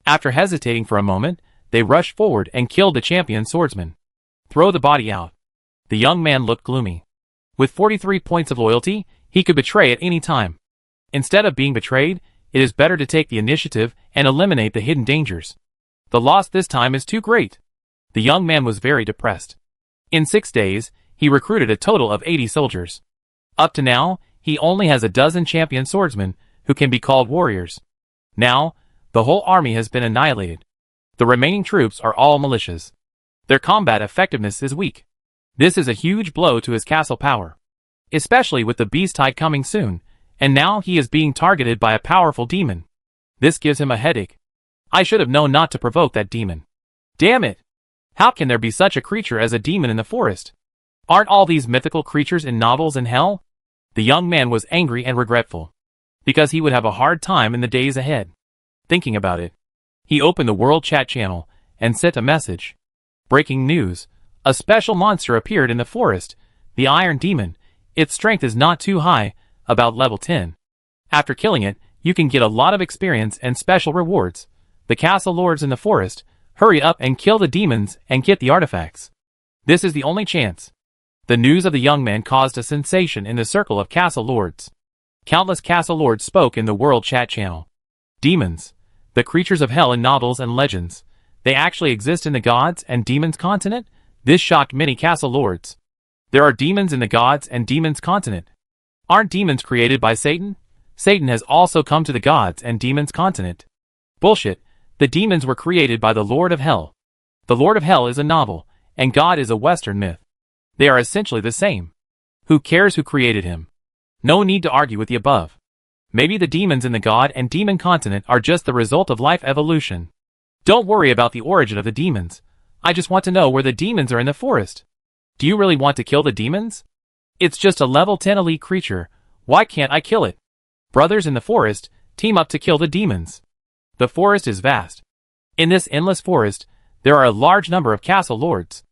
[SPEAKER 1] After hesitating for a moment, they rushed forward and killed the champion swordsman. Throw the body out. The young man looked gloomy. With 43 points of loyalty, he could betray at any time. Instead of being betrayed, it is better to take the initiative and eliminate the hidden dangers. The loss this time is too great. The young man was very depressed. In 6 days, he recruited a total of 80 soldiers. Up to now, he only has a dozen champion swordsmen who can be called warriors. Now, the whole army has been annihilated. The remaining troops are all militias. Their combat effectiveness is weak. This is a huge blow to his castle power. Especially with the beast tide coming soon, and now he is being targeted by a powerful demon. This gives him a headache. I should have known not to provoke that demon. Damn it! How can there be such a creature as a demon in the forest? Aren't all these mythical creatures in novels in hell? The young man was angry and regretful. Because he would have a hard time in the days ahead. Thinking about it, he opened the world chat channel and sent a message. Breaking news. A special monster appeared in the forest, the Iron Demon. Its strength is not too high, about level 10. After killing it, you can get a lot of experience and special rewards. The castle lords in the forest, hurry up and kill the demons and get the artifacts. This is the only chance. The news of the young man caused a sensation in the circle of castle lords. Countless castle lords spoke in the world chat channel. Demons. The creatures of hell in novels and legends. They actually exist in the gods and demons continent? This shocked many castle lords. There are demons in the gods and demons continent. Aren't demons created by Satan? Satan has also come to the gods and demons continent. Bullshit. The demons were created by the Lord of Hell. The Lord of Hell is a novel, and God is a Western myth. They are essentially the same. Who cares who created him? No need to argue with the above. Maybe the demons in the god and demon continent are just the result of life evolution. Don't worry about the origin of the demons. I just want to know where the demons are in the forest. Do you really want to kill the demons? It's just a level 10 elite creature. Why can't I kill it? Brothers in the forest, team up to kill the demons. The forest is vast. In this endless forest, there are a large number of castle lords.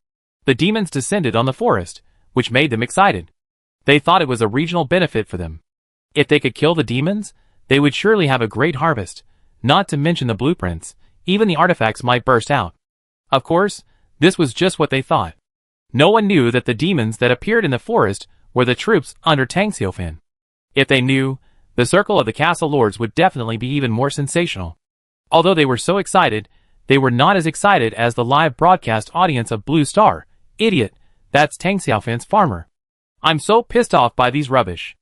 [SPEAKER 1] The demons descended on the forest, which made them excited. They thought it was a regional benefit for them. If they could kill the demons, they would surely have a great harvest. Not to mention the blueprints, even the artifacts might burst out. Of course, This was just what they thought. No one knew that the demons that appeared in the forest were the troops under Tang Xiaofan. If they knew, the circle of the castle lords would definitely be even more sensational. Although they were so excited, they were not as excited as the live broadcast audience of Blue Star. Idiot, that's Tang Xiaofan's farmer. I'm so pissed off by these rubbish.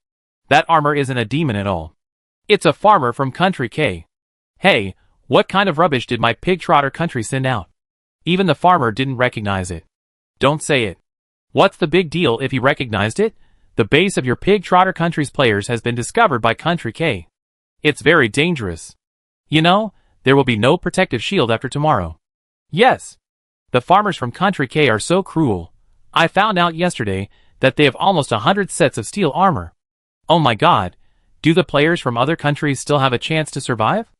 [SPEAKER 1] That armor isn't a demon at all. It's a farmer from Country K. Hey, what kind of rubbish did my pig trotter country send out? Even the farmer didn't recognize it. Don't say it. What's the big deal if he recognized it? The base of your pig trotter country's players has been discovered by Country K. It's very dangerous. You know, there will be no protective shield after tomorrow. Yes. The farmers from Country K are so cruel. I found out yesterday that they have almost 100 sets of steel armor. Oh my god, do the players from other countries still have a chance to survive?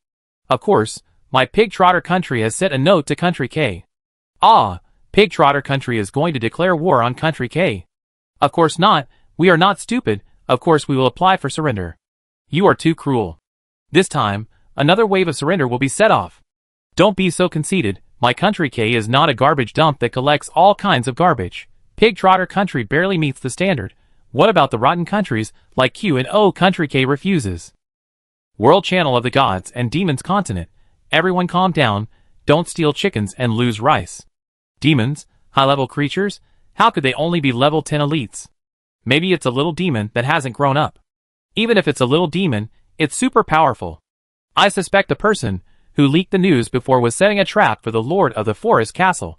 [SPEAKER 1] Of course, my pig trotter country has sent a note to Country K. Ah, pig trotter country is going to declare war on Country K. Of course not, we are not stupid, of course we will apply for surrender. You are too cruel. This time, another wave of surrender will be set off. Don't be so conceited, my Country K is not a garbage dump that collects all kinds of garbage. Pig trotter country barely meets the standard. What about the rotten countries, like Q and O? Country K refuses. World Channel of the Gods and Demons Continent. Everyone calm down, don't steal chickens and lose rice. Demons, high-level creatures, how could they only be level 10 elites? Maybe it's a little demon that hasn't grown up. Even if it's a little demon, it's super powerful. I suspect the person who leaked the news before was setting a trap for the Lord of the Forest Castle.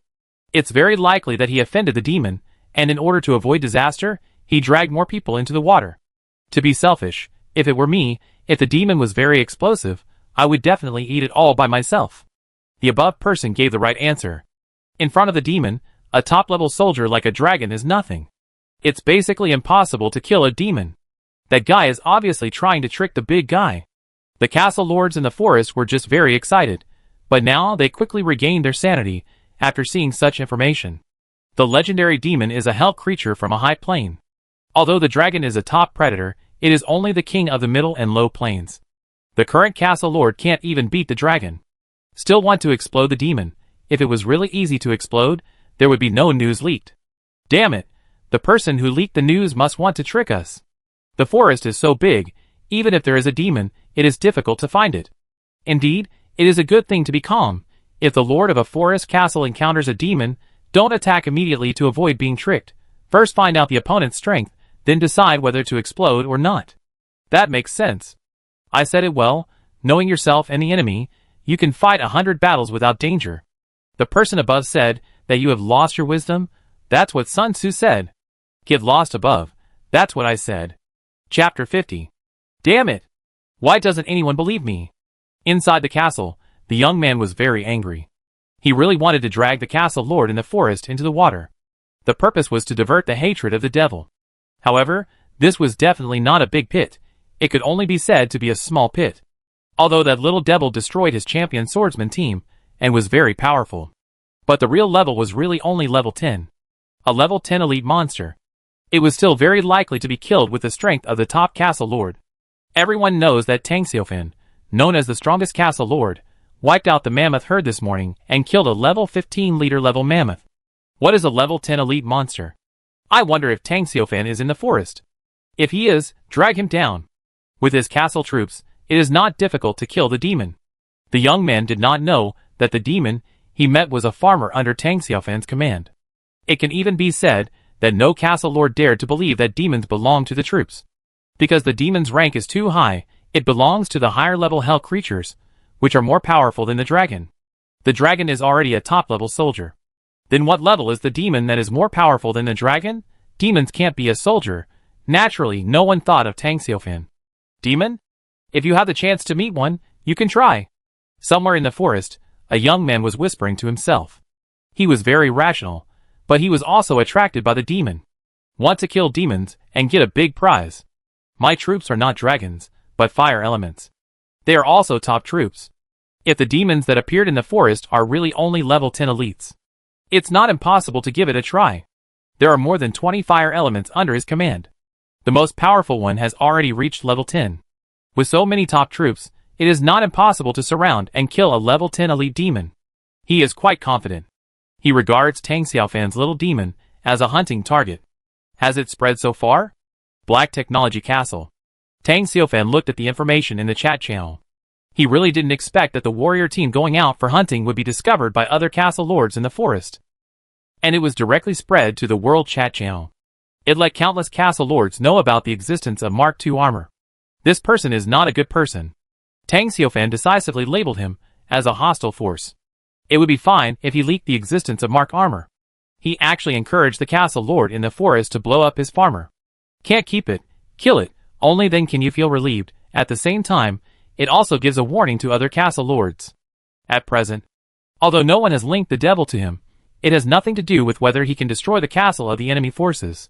[SPEAKER 1] It's very likely that he offended the demon, and in order to avoid disaster, he dragged more people into the water. To be selfish, if it were me, if the demon was very explosive, I would definitely eat it all by myself. The above person gave the right answer. In front of the demon, a top-level soldier like a dragon is nothing. It's basically impossible to kill a demon. That guy is obviously trying to trick the big guy. The castle lords in the forest were just very excited, but now they quickly regained their sanity after seeing such information. The legendary demon is a hell creature from a high plane. Although the dragon is a top predator, it is only the king of the middle and low planes. The current castle lord can't even beat the dragon. Still want to explode the demon. If it was really easy to explode, there would be no news leaked. Damn it, the person who leaked the news must want to trick us. The forest is so big, even if there is a demon, it is difficult to find it. Indeed, it is a good thing to be calm. If the lord of a forest castle encounters a demon, don't attack immediately to avoid being tricked. First find out the opponent's strength, then decide whether to explode or not. That makes sense. I said it well, knowing yourself and the enemy, you can fight 100 battles without danger. The person above said that you have lost your wisdom. That's what Sun Tzu said. Get lost above. That's what I said. Chapter 50. Damn it! Why doesn't anyone believe me? Inside the castle, the young man was very angry. He really wanted to drag the castle lord in the forest into the water. The purpose was to divert the hatred of the devil. However, this was definitely not a big pit. It could only be said to be a small pit. Although that little devil destroyed his champion swordsman team, and was very powerful. But the real level was really only level 10. A level 10 elite monster. It was still very likely to be killed with the strength of the top castle lord. Everyone knows that Tang Xiaofan, known as the strongest castle lord, wiped out the mammoth herd this morning and killed a level 15 leader level mammoth. What is a level 10 elite monster? I wonder if Tang Xiaofan is in the forest. If he is, drag him down. With his castle troops, it is not difficult to kill the demon. The young man did not know that the demon he met was a farmer under Tang Xiaofan's command. It can even be said that no castle lord dared to believe that demons belong to the troops. Because the demon's rank is too high, it belongs to the higher level hell creatures, which are more powerful than the dragon. The dragon is already a top level soldier. Then what level is the demon that is more powerful than the dragon? Demons can't be a soldier. Naturally, no one thought of Tang Xiaofan. Demon? If you have the chance to meet one, you can try. Somewhere in the forest, a young man was whispering to himself. He was very rational, but he was also attracted by the demon. Want to kill demons and get a big prize. My troops are not dragons, but fire elements. They are also top troops. If the demons that appeared in the forest are really only level 10 elites, it's not impossible to give it a try. There are more than 20 fire elements under his command. The most powerful one has already reached level 10. With so many top troops, it is not impossible to surround and kill a level 10 elite demon. He is quite confident. He regards Tang Xiaofan's little demon as a hunting target. Has it spread so far? Black Technology Castle. Tang Xiaofan looked at the information in the chat channel. He really didn't expect that the warrior team going out for hunting would be discovered by other castle lords in the forest. And it was directly spread to the world chat channel. It let countless castle lords know about the existence of Mark II armor. This person is not a good person. Tang Xiaofan decisively labeled him as a hostile force. It would be fine if he leaked the existence of Mark armor. He actually encouraged the castle lord in the forest to blow up his farmer. Can't keep it, kill it, only then can you feel relieved. At the same time, it also gives a warning to other castle lords. At present, although no one has linked the devil to him, it has nothing to do with whether he can destroy the castle of the enemy forces.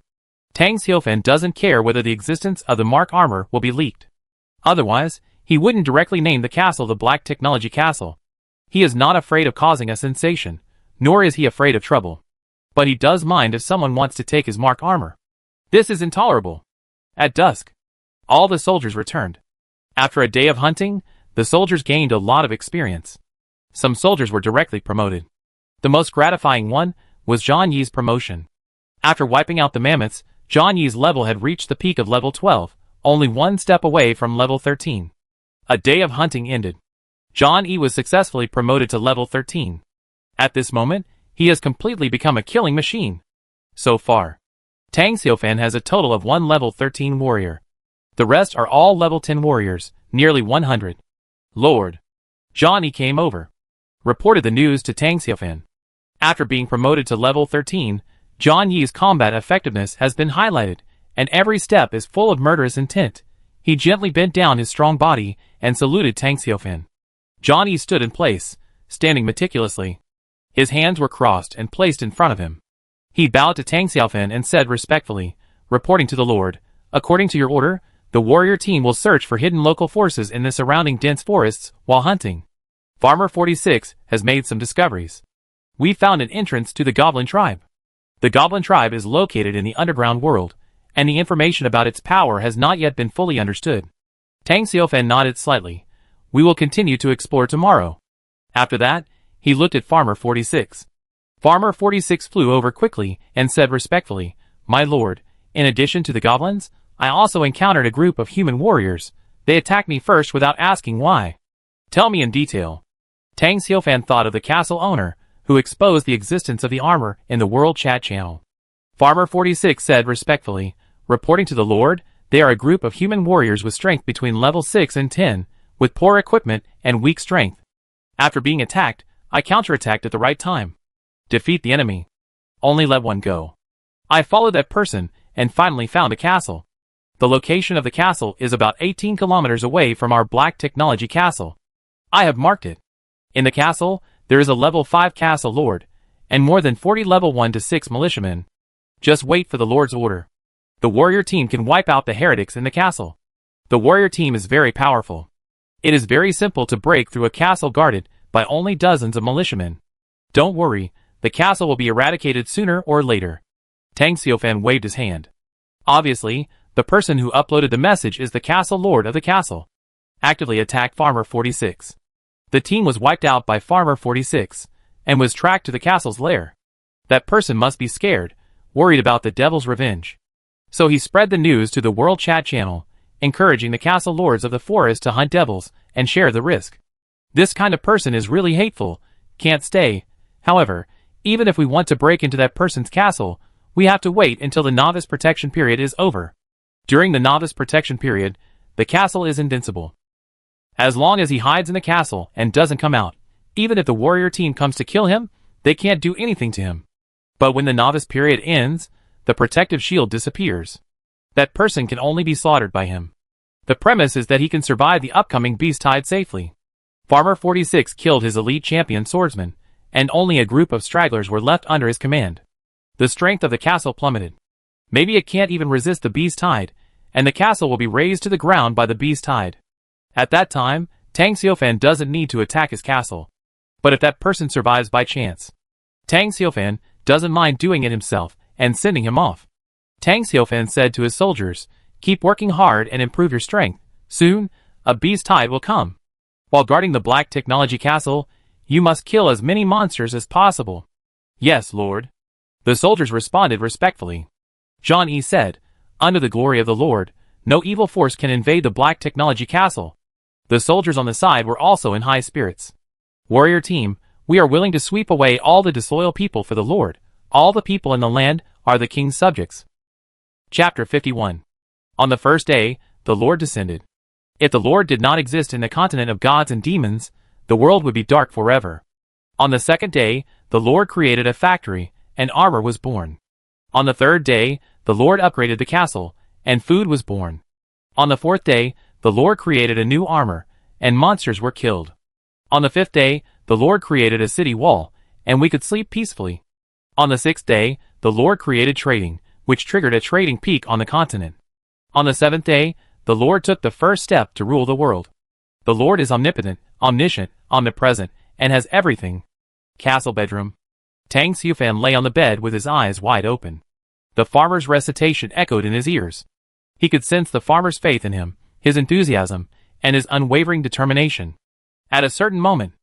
[SPEAKER 1] Tang Xiaofan doesn't care whether the existence of the Mark armor will be leaked. Otherwise, he wouldn't directly name the castle the Black Technology Castle. He is not afraid of causing a sensation, nor is he afraid of trouble. But he does mind if someone wants to take his Mark armor. This is intolerable. At dusk, all the soldiers returned. After a day of hunting, the soldiers gained a lot of experience. Some soldiers were directly promoted. The most gratifying one was Zhang Yi's promotion. After wiping out the mammoths, Zhang Yi's level had reached the peak of level 12, only one step away from level 13. A day of hunting ended. Zhang Yi was successfully promoted to level 13. At this moment, he has completely become a killing machine. So far, Tang Xiaofan has a total of one level 13 warrior. The rest are all level 10 warriors, nearly 100. Lord Zhang Yi came over, reported the news to Tang Xiaofan. After being promoted to level 13, Zhang Yi's combat effectiveness has been highlighted, and every step is full of murderous intent. He gently bent down his strong body and saluted Tang Xiaofan. Zhang Yi stood in place, standing meticulously. His hands were crossed and placed in front of him. He bowed to Tang Xiaofan and said respectfully, reporting to the Lord, according to your order, the warrior team will search for hidden local forces in the surrounding dense forests while hunting. Farmer 46 has made some discoveries. We found an entrance to the Goblin tribe. The Goblin tribe is located in the underground world, and the information about its power has not yet been fully understood. Tang Xiaofan nodded slightly. We will continue to explore tomorrow. After that, he looked at Farmer 46. Farmer 46 flew over quickly and said respectfully, My lord, in addition to the goblins, I also encountered a group of human warriors. They attacked me first without asking why. Tell me in detail. Tang Xiaofan thought of the castle owner, who exposed the existence of the armor in the world chat channel. Farmer 46 said respectfully, reporting to the Lord, they are a group of human warriors with strength between level 6 and 10, with poor equipment and weak strength. After being attacked, I counterattacked at the right time. Defeat the enemy. Only let one go. I followed that person and finally found a castle. The location of the castle is about 18 kilometers away from our Black Technology Castle. I have marked it. In the castle, there is a level 5 castle lord, and more than 40 level 1 to 6 militiamen. Just wait for the Lord's order. The warrior team can wipe out the heretics in the castle. The warrior team is very powerful. It is very simple to break through a castle guarded by only dozens of militiamen. Don't worry, the castle will be eradicated sooner or later. Tang Xiaofan waved his hand. Obviously, the person who uploaded the message is the castle lord of the castle. Actively attacked Farmer 46. The team was wiped out by Farmer 46, and was tracked to the castle's lair. That person must be scared, worried about the devil's revenge. So he spread the news to the world chat channel, encouraging the castle lords of the forest to hunt devils and share the risk. This kind of person is really hateful, can't stay. However, even if we want to break into that person's castle, we have to wait until the novice protection period is over. During the novice protection period, the castle is invincible. As long as he hides in the castle and doesn't come out, even if the warrior team comes to kill him, they can't do anything to him. But when the novice period ends, the protective shield disappears. That person can only be slaughtered by him. The premise is that he can survive the upcoming beast tide safely. Farmer 46 killed his elite champion swordsman, and only a group of stragglers were left under his command. The strength of the castle plummeted. Maybe it can't even resist the beast tide, and the castle will be razed to the ground by the beast tide. At that time, Tang Xiaofan doesn't need to attack his castle. But if that person survives by chance, Tang Xiaofan doesn't mind doing it himself and sending him off. Tang Xiaofan said to his soldiers, keep working hard and improve your strength. Soon, a beast tide will come. While guarding the Black Technology Castle, you must kill as many monsters as possible. Yes, Lord. The soldiers responded respectfully. John E. said, under the glory of the Lord, no evil force can invade the Black Technology Castle. The soldiers on the side were also in high spirits. Warrior team, we are willing to sweep away all the disloyal people for the Lord. All the people in the land are the king's subjects. Chapter 51. On the first day, the Lord descended. If the Lord did not exist in the continent of gods and demons, the world would be dark forever. On the second day, the Lord created a factory, and armor was born. On the third day, the Lord upgraded the castle, and food was born. On the fourth day, the Lord created a new armor, and monsters were killed. On the fifth day, the Lord created a city wall, and we could sleep peacefully. On the sixth day, the Lord created trading, which triggered a trading peak on the continent. On the seventh day, the Lord took the first step to rule the world. The Lord is omnipotent, omniscient, omnipresent, and has everything. Castle bedroom. Tang Xiufan lay on the bed with his eyes wide open. The farmer's recitation echoed in his ears. He could sense the farmer's faith in him, his enthusiasm, and his unwavering determination. At a certain moment,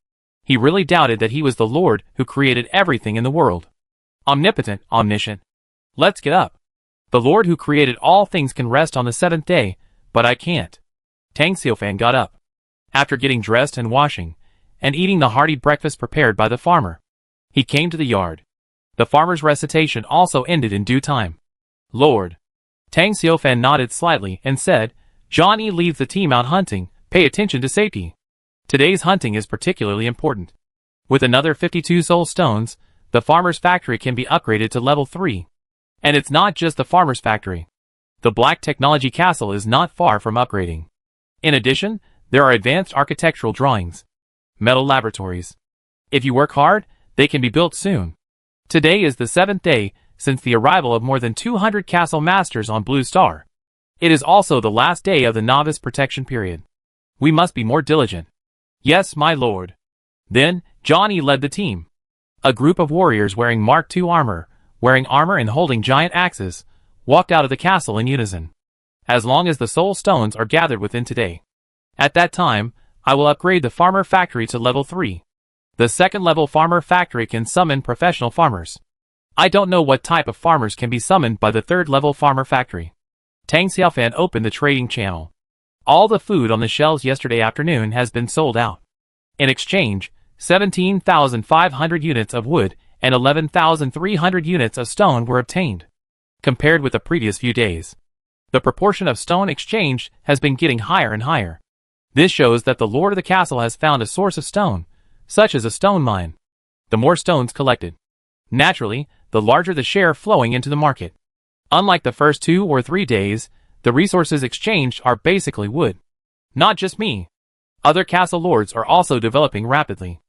[SPEAKER 1] he really doubted that he was the Lord who created everything in the world. Omnipotent, omniscient. Let's get up. The Lord who created all things can rest on the seventh day, but I can't. Tang Xiufan got up. After getting dressed and washing, and eating the hearty breakfast prepared by the farmer, he came to the yard. The farmer's recitation also ended in due time. Lord. Tang Xiufan nodded slightly and said, John E. leads the team out hunting, pay attention to safety. Today's hunting is particularly important. With another 52 soul stones, the farmer's factory can be upgraded to level 3. And it's not just the farmer's factory. The Black Technology Castle is not far from upgrading. In addition, there are advanced architectural drawings. Metal laboratories. If you work hard, they can be built soon. Today is the 7th day since the arrival of more than 200 castle masters on Blue Star. It is also the last day of the novice protection period. We must be more diligent. Yes, my lord. Then, Johnny led the team. A group of warriors wearing Mark II armor, and holding giant axes, walked out of the castle in unison. As long as the soul stones are gathered within today. At that time, I will upgrade the farmer factory to level 3. The second level farmer factory can summon professional farmers. I don't know what type of farmers can be summoned by the third level farmer factory. Tang Xiufan opened the trading channel. All the food on the shelves yesterday afternoon has been sold out. In exchange, 17,500 units of wood and 11,300 units of stone were obtained. Compared with the previous few days, the proportion of stone exchanged has been getting higher and higher. This shows that the lord of the castle has found a source of stone, such as a stone mine. The more stones collected, naturally, the larger the share flowing into the market. Unlike the first 2 or 3 days, the resources exchanged are basically wood. Not just me. Other castle lords are also developing rapidly.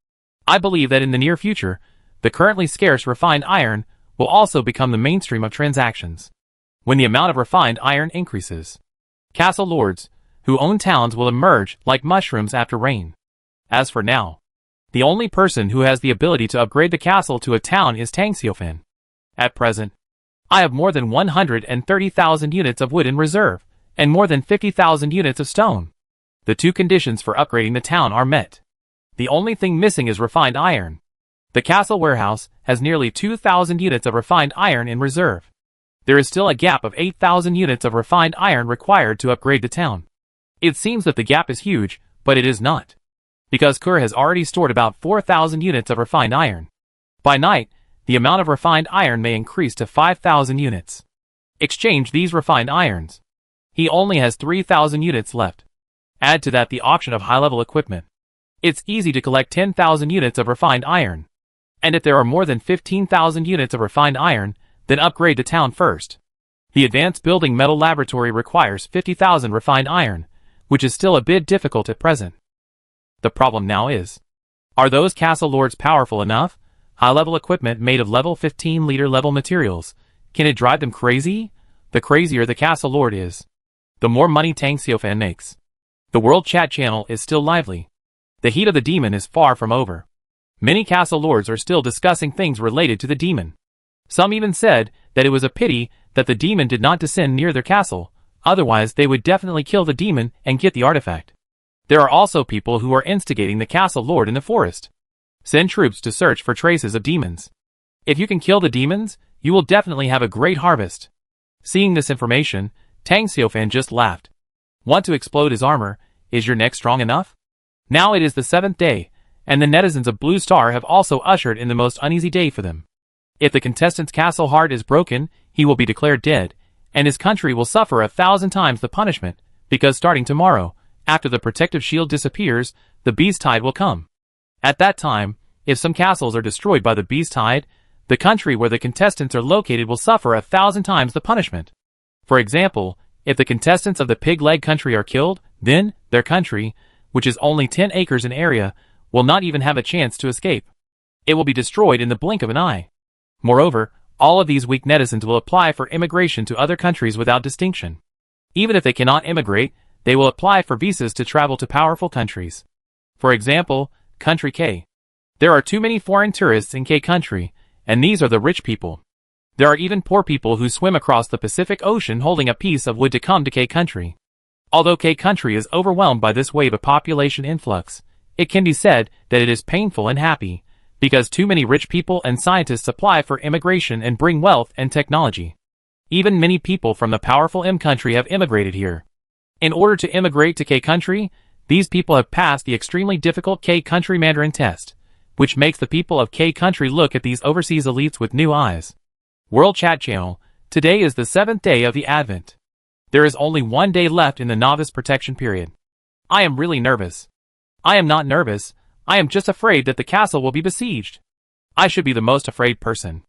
[SPEAKER 1] I believe that in the near future, the currently scarce refined iron will also become the mainstream of transactions. When the amount of refined iron increases, castle lords who own towns will emerge like mushrooms after rain. As for now, the only person who has the ability to upgrade the castle to a town is Tang Xiufan. At present, I have more than 130,000 units of wood in reserve, and more than 50,000 units of stone. The 2 conditions for upgrading the town are met. The only thing missing is refined iron. The castle warehouse has nearly 2,000 units of refined iron in reserve. There is still a gap of 8,000 units of refined iron required to upgrade the town. It seems that the gap is huge, but it is not. Because Kur has already stored about 4,000 units of refined iron. By night, the amount of refined iron may increase to 5,000 units. Exchange these refined irons. He only has 3,000 units left. Add to that the auction of high-level equipment. It's easy to collect 10,000 units of refined iron. And if there are more than 15,000 units of refined iron, then upgrade the town first. The advanced building metal laboratory requires 50,000 refined iron, which is still a bit difficult at present. The problem now is, are those castle lords powerful enough? High-level equipment made of level 15 liter level materials. Can it drive them crazy? The crazier the castle lord is, the more money Tang Xiufan makes. The world chat channel is still lively. The heat of the demon is far from over. Many castle lords are still discussing things related to the demon. Some even said that it was a pity that the demon did not descend near their castle, otherwise they would definitely kill the demon and get the artifact. There are also people who are instigating the castle lord in the forest. Send troops to search for traces of demons. If you can kill the demons, you will definitely have a great harvest. Seeing this information, Tang Xiaofan just laughed. Want to explode his armor? Is your neck strong enough? Now it is the 7th day, and the netizens of Blue Star have also ushered in the most uneasy day for them. If the contestant's castle heart is broken, he will be declared dead, and his country will suffer 1,000 times the punishment, because starting tomorrow, after the protective shield disappears, the beast tide will come. At that time, if some castles are destroyed by the beast tide, the country where the contestants are located will suffer 1,000 times the punishment. For example, if the contestants of the pig leg country are killed, then their country, which is only 10 acres in area, will not even have a chance to escape. It will be destroyed in the blink of an eye. Moreover, all of these weak netizens will apply for immigration to other countries without distinction. Even if they cannot immigrate, they will apply for visas to travel to powerful countries. For example, Country K. There are too many foreign tourists in K country, and these are the rich people. There are even poor people who swim across the Pacific Ocean holding a piece of wood to come to K country. Although K country is overwhelmed by this wave of population influx, it can be said that it is painful and happy, because too many rich people and scientists apply for immigration and bring wealth and technology. Even many people from the powerful M country have immigrated here. In order to immigrate to K country, these people have passed the extremely difficult K country Mandarin test, which makes the people of K country look at these overseas elites with new eyes. World Chat Channel, today is the 7th day of the Advent. There is only 1 day left in the novice protection period. I am really nervous. I am not nervous, I am just afraid that the castle will be besieged. I should be the most afraid person.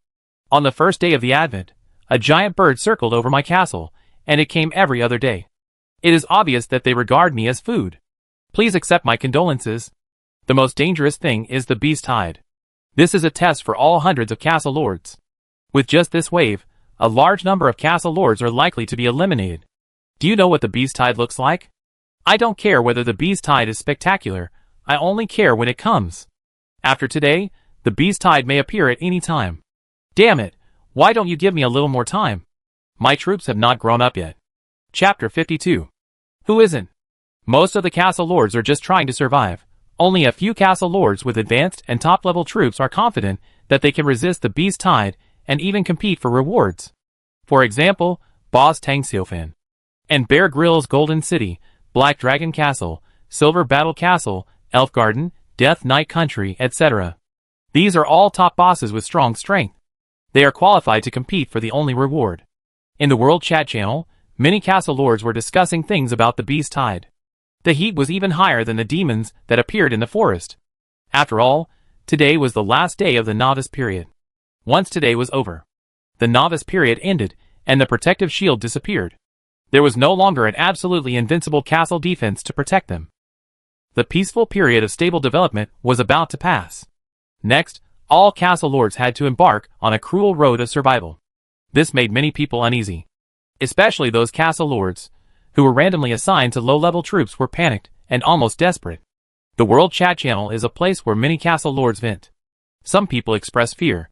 [SPEAKER 1] On the first day of the Advent, a giant bird circled over my castle, and it came every other day. It is obvious that they regard me as food. Please accept my condolences. The most dangerous thing is the beast tide. This is a test for all hundreds of castle lords. With just this wave, a large number of castle lords are likely to be eliminated. Do you know what the beast tide looks like? I don't care whether the beast tide is spectacular, I only care when it comes. After today, the beast tide may appear at any time. Damn it, why don't you give me a little more time? My troops have not grown up yet. Chapter 52. Who isn't? Most of the castle lords are just trying to survive. Only a few castle lords with advanced and top-level troops are confident that they can resist the beast tide and even compete for rewards. For example, Boss Tang Xiaofan. And Bear Grylls Golden City, Black Dragon Castle, Silver Battle Castle, Elf Garden, Death Knight Country, etc. These are all top bosses with strong strength. They are qualified to compete for the only reward. In the World Chat Channel, many castle lords were discussing things about the beast tide. The heat was even higher than the demons that appeared in the forest. After all, today was the last day of the novice period. Once today was over, the novice period ended, and the protective shield disappeared. There was no longer an absolutely invincible castle defense to protect them. The peaceful period of stable development was about to pass. Next, all castle lords had to embark on a cruel road of survival. This made many people uneasy. Especially those castle lords, who were randomly assigned to low-level troops, were panicked and almost desperate. The World Chat Channel is a place where many castle lords vent. Some people express fear.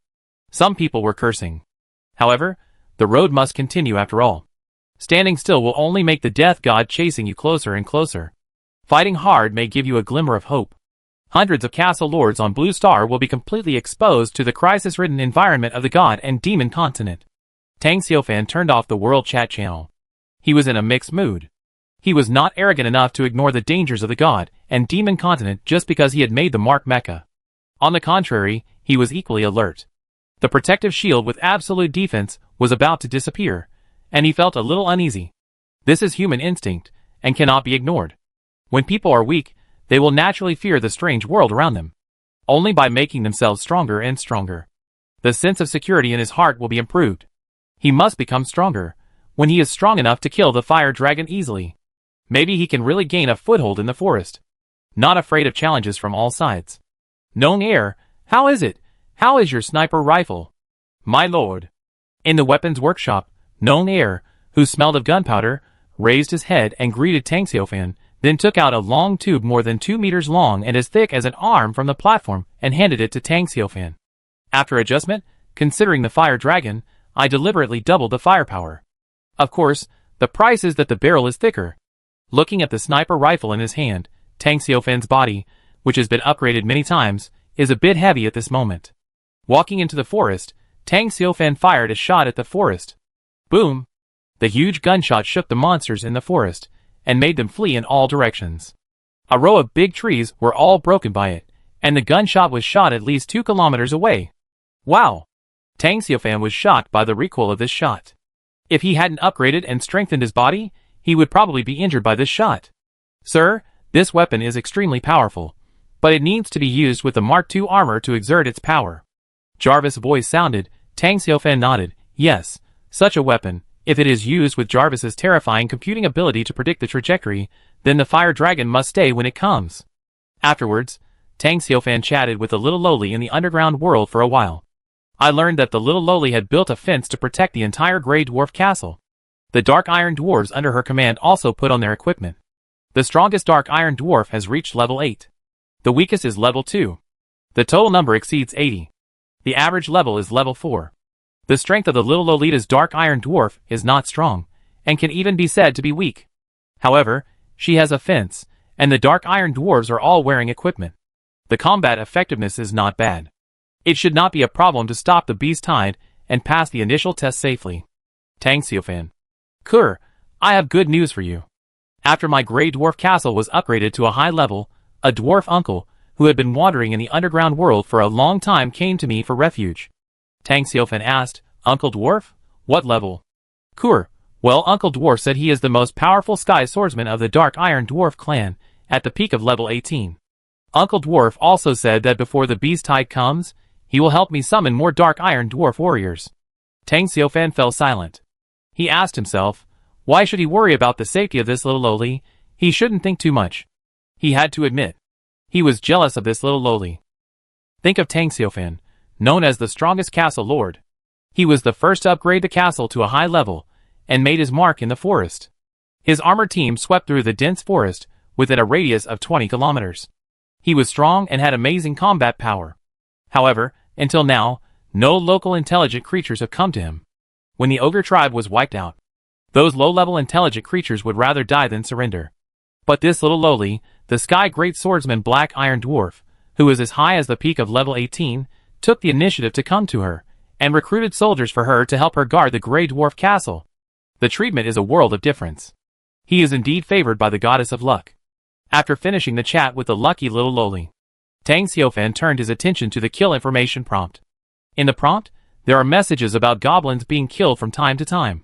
[SPEAKER 1] Some people were cursing. However, the road must continue after all. Standing still will only make the death god chasing you closer and closer. Fighting hard may give you a glimmer of hope. Hundreds of castle lords on Blue Star will be completely exposed to the crisis-ridden environment of the god and demon continent. Tang Xiaofan turned off the World Chat Channel. He was in a mixed mood. He was not arrogant enough to ignore the dangers of the god and demon continent just because he had made the mark Mecha. On the contrary, he was equally alert. The protective shield with absolute defense was about to disappear, and he felt a little uneasy. This is human instinct, and cannot be ignored. When people are weak, they will naturally fear the strange world around them. Only by making themselves stronger and stronger, the sense of security in his heart will be improved. He must become stronger, when he is strong enough to kill the fire dragon easily. Maybe he can really gain a foothold in the forest. Not afraid of challenges from all sides. Known heir, how is it? How is your sniper rifle? My lord. In the weapons workshop, Known heir, who smelled of gunpowder, raised his head and greeted Tang Xiaofan, then took out a long tube more than 2 meters long and as thick as an arm from the platform and handed it to Tang Xiaofan. After adjustment, considering the fire dragon, I deliberately doubled the firepower. Of course, the price is that the barrel is thicker. Looking at the sniper rifle in his hand, Tang Xiaofan's body, which has been upgraded many times, is a bit heavy at this moment. Walking into the forest, Tang Xiaofan fired a shot at the forest. Boom! The huge gunshot shook the monsters in the forest, and made them flee in all directions. A row of big trees were all broken by it, and the gunshot was shot at least 2 kilometers away. Wow! Tang Xiaofan was shocked by the recoil of this shot. If he hadn't upgraded and strengthened his body, he would probably be injured by this shot. Sir, this weapon is extremely powerful, but it needs to be used with the Mark II armor to exert its power. Jarvis' voice sounded. Tang Xiaofan nodded. Yes, such a weapon, if it is used with Jarvis's terrifying computing ability to predict the trajectory, then the fire dragon must stay when it comes. Afterwards, Tang Xiaofan chatted with the little lowly in the underground world for a while. I learned that the little lowly had built a fence to protect the entire Grey Dwarf castle. The Dark Iron Dwarves under her command also put on their equipment. The strongest Dark Iron Dwarf has reached level 8. The weakest is level 2. The total number exceeds 80. The average level is level 4. The strength of the little Lolita's Dark Iron Dwarf is not strong, and can even be said to be weak. However, she has a fence, and the Dark Iron Dwarves are all wearing equipment. The combat effectiveness is not bad. It should not be a problem to stop the beast tide and pass the initial test safely. Tang Xiaofan. Kur, I have good news for you. After my Grey Dwarf castle was upgraded to a high level, a dwarf uncle, who had been wandering in the underground world for a long time, came to me for refuge. Tang Xiaofan asked, Uncle Dwarf? What level? Kur, well, Uncle Dwarf said he is the most powerful sky swordsman of the Dark Iron Dwarf clan, at the peak of level 18. Uncle Dwarf also said that before the beast tide comes, he will help me summon more Dark Iron Dwarf warriors. Tang Xiaofan fell silent. He asked himself, why should he worry about the safety of this little lowly? He shouldn't think too much. He had to admit, he was jealous of this little lowly. Think of Tang Xiaofan, known as the strongest castle lord. He was the first to upgrade the castle to a high level, and made his mark in the forest. His armored team swept through the dense forest, within a radius of 20 kilometers. He was strong and had amazing combat power. However, until now, no local intelligent creatures have come to him. When the ogre tribe was wiped out, those low-level intelligent creatures would rather die than surrender. But this little lowly, the Sky Great Swordsman Black Iron Dwarf, who is as high as the peak of level 18, took the initiative to come to her, and recruited soldiers for her to help her guard the Grey Dwarf castle. The treatment is a world of difference. He is indeed favored by the goddess of luck. After finishing the chat with the lucky little lowly, Tang Xiaofan turned his attention to the kill information prompt. In the prompt, there are messages about goblins being killed from time to time.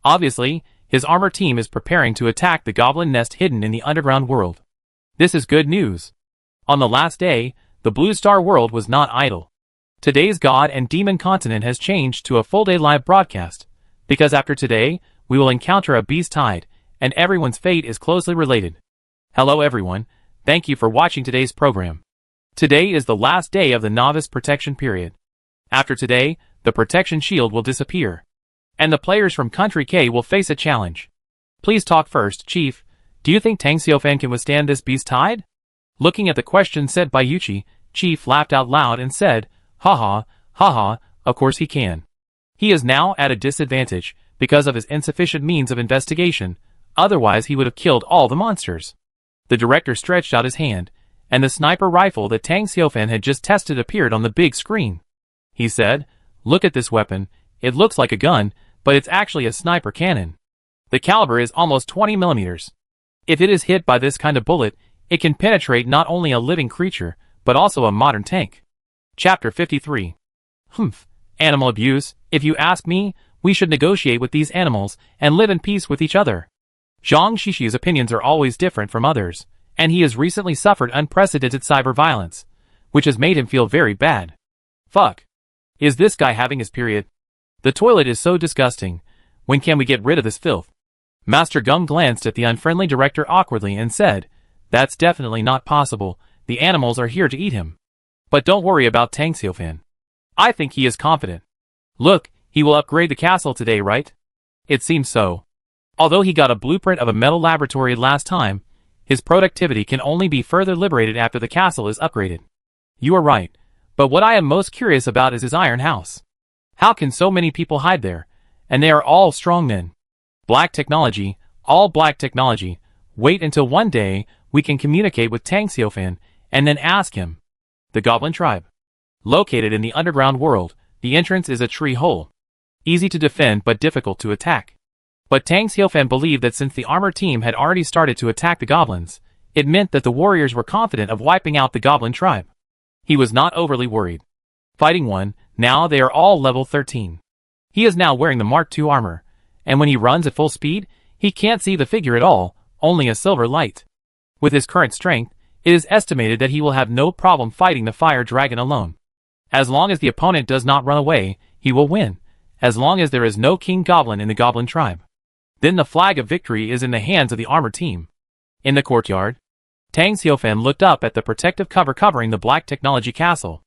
[SPEAKER 1] Obviously, his armor team is preparing to attack the goblin nest hidden in the underground world. This is good news. On the last day, the Blue Star world was not idle. Today's God and Demon continent has changed to a full-day live broadcast, because after today, we will encounter a beast tide, and everyone's fate is closely related. Hello everyone, thank you for watching today's program. Today is the last day of the novice protection period. After today, the protection shield will disappear, and the players from Country K will face a challenge. Please talk first, Chief. Do you think Tang Xiaofan can withstand this beast tide? Looking at the question said by Yuchi, Chief laughed out loud and said, haha, of course he can. He is now at a disadvantage, because of his insufficient means of investigation, otherwise he would have killed all the monsters. The director stretched out his hand, and the sniper rifle that Tang Xiaofan had just tested appeared on the big screen. He said, look at this weapon, it looks like a gun, but it's actually a sniper cannon. The caliber is almost 20 millimeters. If it is hit by this kind of bullet, it can penetrate not only a living creature, but also a modern tank. Chapter 53. Animal abuse. If you ask me, we should negotiate with these animals and live in peace with each other. Zhang Shishi's opinions are always different from others, and he has recently suffered unprecedented cyber violence, which has made him feel very bad. Fuck. Is this guy having his period? The toilet is so disgusting. When can we get rid of this filth? Master Gum glanced at the unfriendly director awkwardly and said, that's definitely not possible. The animals are here to eat him. But don't worry about Tang Xiaofan. I think he is confident. Look, he will upgrade the castle today, right? It seems so. Although he got a blueprint of a metal laboratory last time, his productivity can only be further liberated after the castle is upgraded. You are right, but what I am most curious about is his iron house. How can so many people hide there? And they are all strong men. Black technology, all black technology. Wait until one day we can communicate with Tang Xiaofan, and then ask him. The Goblin Tribe. Located in the underground world, the entrance is a tree hole. Easy to defend but difficult to attack. But Tang Xiaofan believed that since the armor team had already started to attack the goblins, it meant that the warriors were confident of wiping out the goblin tribe. He was not overly worried. Fighting 1, now they are all level 13. He is now wearing the Mark II armor, and when he runs at full speed, he can't see the figure at all, only a silver light. With his current strength, it is estimated that he will have no problem fighting the fire dragon alone. As long as the opponent does not run away, he will win, as long as there is no king goblin in the goblin tribe. Then the flag of victory is in the hands of the armor team. In the courtyard, Tang Xiaofan looked up at the protective cover covering the Black Technology Castle.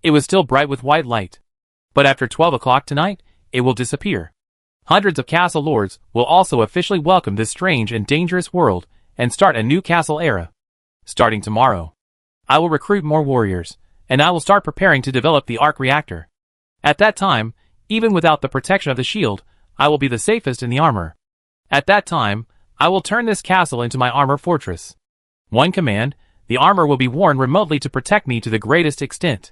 [SPEAKER 1] It was still bright with white light. But after 12 o'clock tonight, it will disappear. Hundreds of castle lords will also officially welcome this strange and dangerous world and start a new castle era. Starting tomorrow, I will recruit more warriors, and I will start preparing to develop the arc reactor. At that time, even without the protection of the shield, I will be the safest in the armor. At that time, I will turn this castle into my armor fortress. One command, the armor will be worn remotely to protect me to the greatest extent.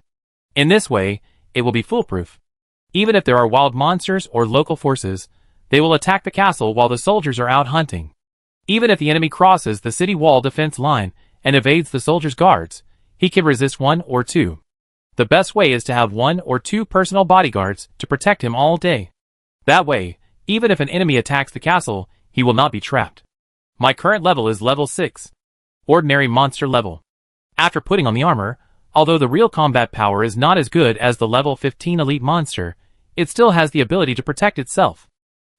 [SPEAKER 1] In this way, it will be foolproof. Even if there are wild monsters or local forces, they will attack the castle while the soldiers are out hunting. Even if the enemy crosses the city wall defense line and evades the soldiers' guards, he can resist 1 or 2. The best way is to have 1 or 2 personal bodyguards to protect him all day. That way, even if an enemy attacks the castle, he will not be trapped. My current level is level 6. Ordinary monster level. After putting on the armor, although the real combat power is not as good as the level 15 elite monster, it still has the ability to protect itself.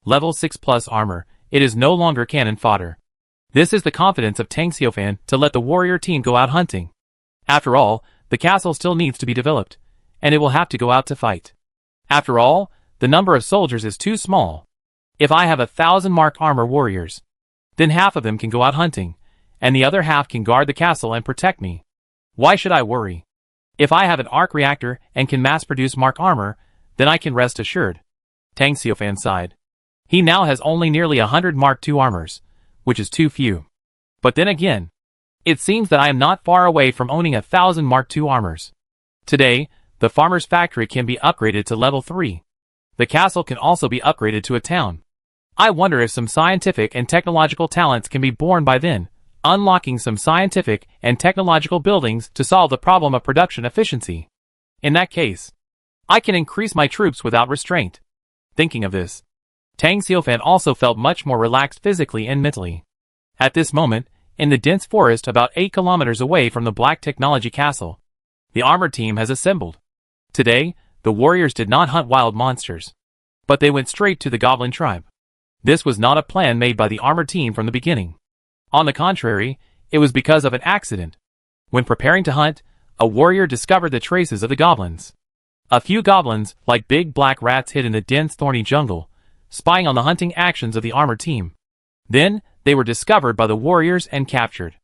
[SPEAKER 1] Level 6 plus armor, it is no longer cannon fodder. This is the confidence of Tang Xiaofan to let the warrior team go out hunting. After all, the castle still needs to be developed, and it will have to go out to fight. After all, the number of soldiers is too small. If I have 1,000 Mark armor warriors, then half of them can go out hunting, and the other half can guard the castle and protect me. Why should I worry? If I have an arc reactor and can mass-produce Mark armor, then I can rest assured. Tang Xiaofan sighed. He now has only nearly 100 Mark II armors, which is too few. But then again, it seems that I am not far away from owning 1,000 Mark II armors. Today, the farmer's factory can be upgraded to level 3. The castle can also be upgraded to a town. I wonder if some scientific and technological talents can be born by then, unlocking some scientific and technological buildings to solve the problem of production efficiency. In that case, I can increase my troops without restraint. Thinking of this, Tang Xiaofan also felt much more relaxed physically and mentally. At this moment, in the dense forest about 8 kilometers away from the Black Technology Castle, the armored team has assembled. Today, the warriors did not hunt wild monsters, but they went straight to the goblin tribe. This was not a plan made by the armored team from the beginning. On the contrary, it was because of an accident. When preparing to hunt, a warrior discovered the traces of the goblins. A few goblins, like big black rats, hid in the dense thorny jungle, spying on the hunting actions of the armored team. Then, they were discovered by the warriors and captured.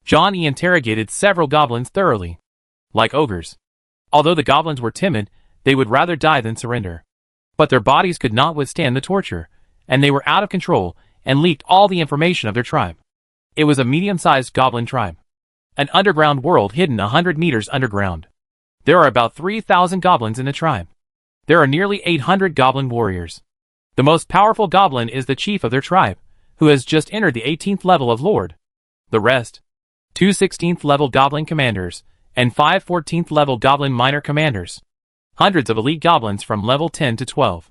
[SPEAKER 1] John E. interrogated several goblins thoroughly. Like ogres. Although the goblins were timid, they would rather die than surrender. But their bodies could not withstand the torture, and they were out of control and leaked all the information of their tribe. It was a medium-sized goblin tribe. An underground world hidden 100 meters underground. There are about 3,000 goblins in the tribe. There are nearly 800 goblin warriors. The most powerful goblin is the chief of their tribe, who has just entered the 18th level of Lord. The rest, 2 16th level goblin commanders, and 5 14th level goblin minor commanders. Hundreds of elite goblins from level 10 to 12.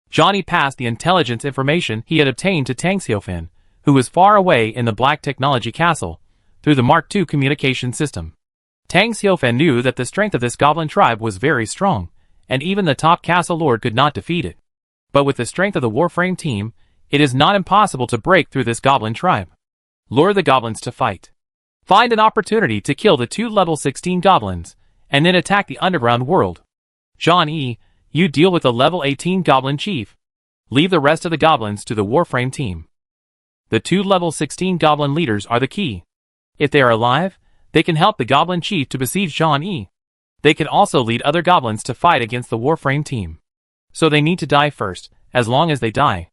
[SPEAKER 1] Johnny passed the intelligence information he had obtained to Tang Xiaofan, who was far away in the Black Technology Castle, through the Mark II communication system. Tang Xiaofan knew that the strength of this goblin tribe was very strong, and even the top castle lord could not defeat it. But with the strength of the Warframe team, it is not impossible to break through this goblin tribe. Lure the goblins to fight. Find an opportunity to kill the 2 level 16 goblins, and then attack the underground world. John E., you deal with the level 18 goblin chief. Leave the rest of the goblins to the Warframe team. The 2 level 16 goblin leaders are the key. If they are alive, they can help the goblin chief to besiege John E. They can also lead other goblins to fight against the Warframe team. So they need to die first. As long as they die,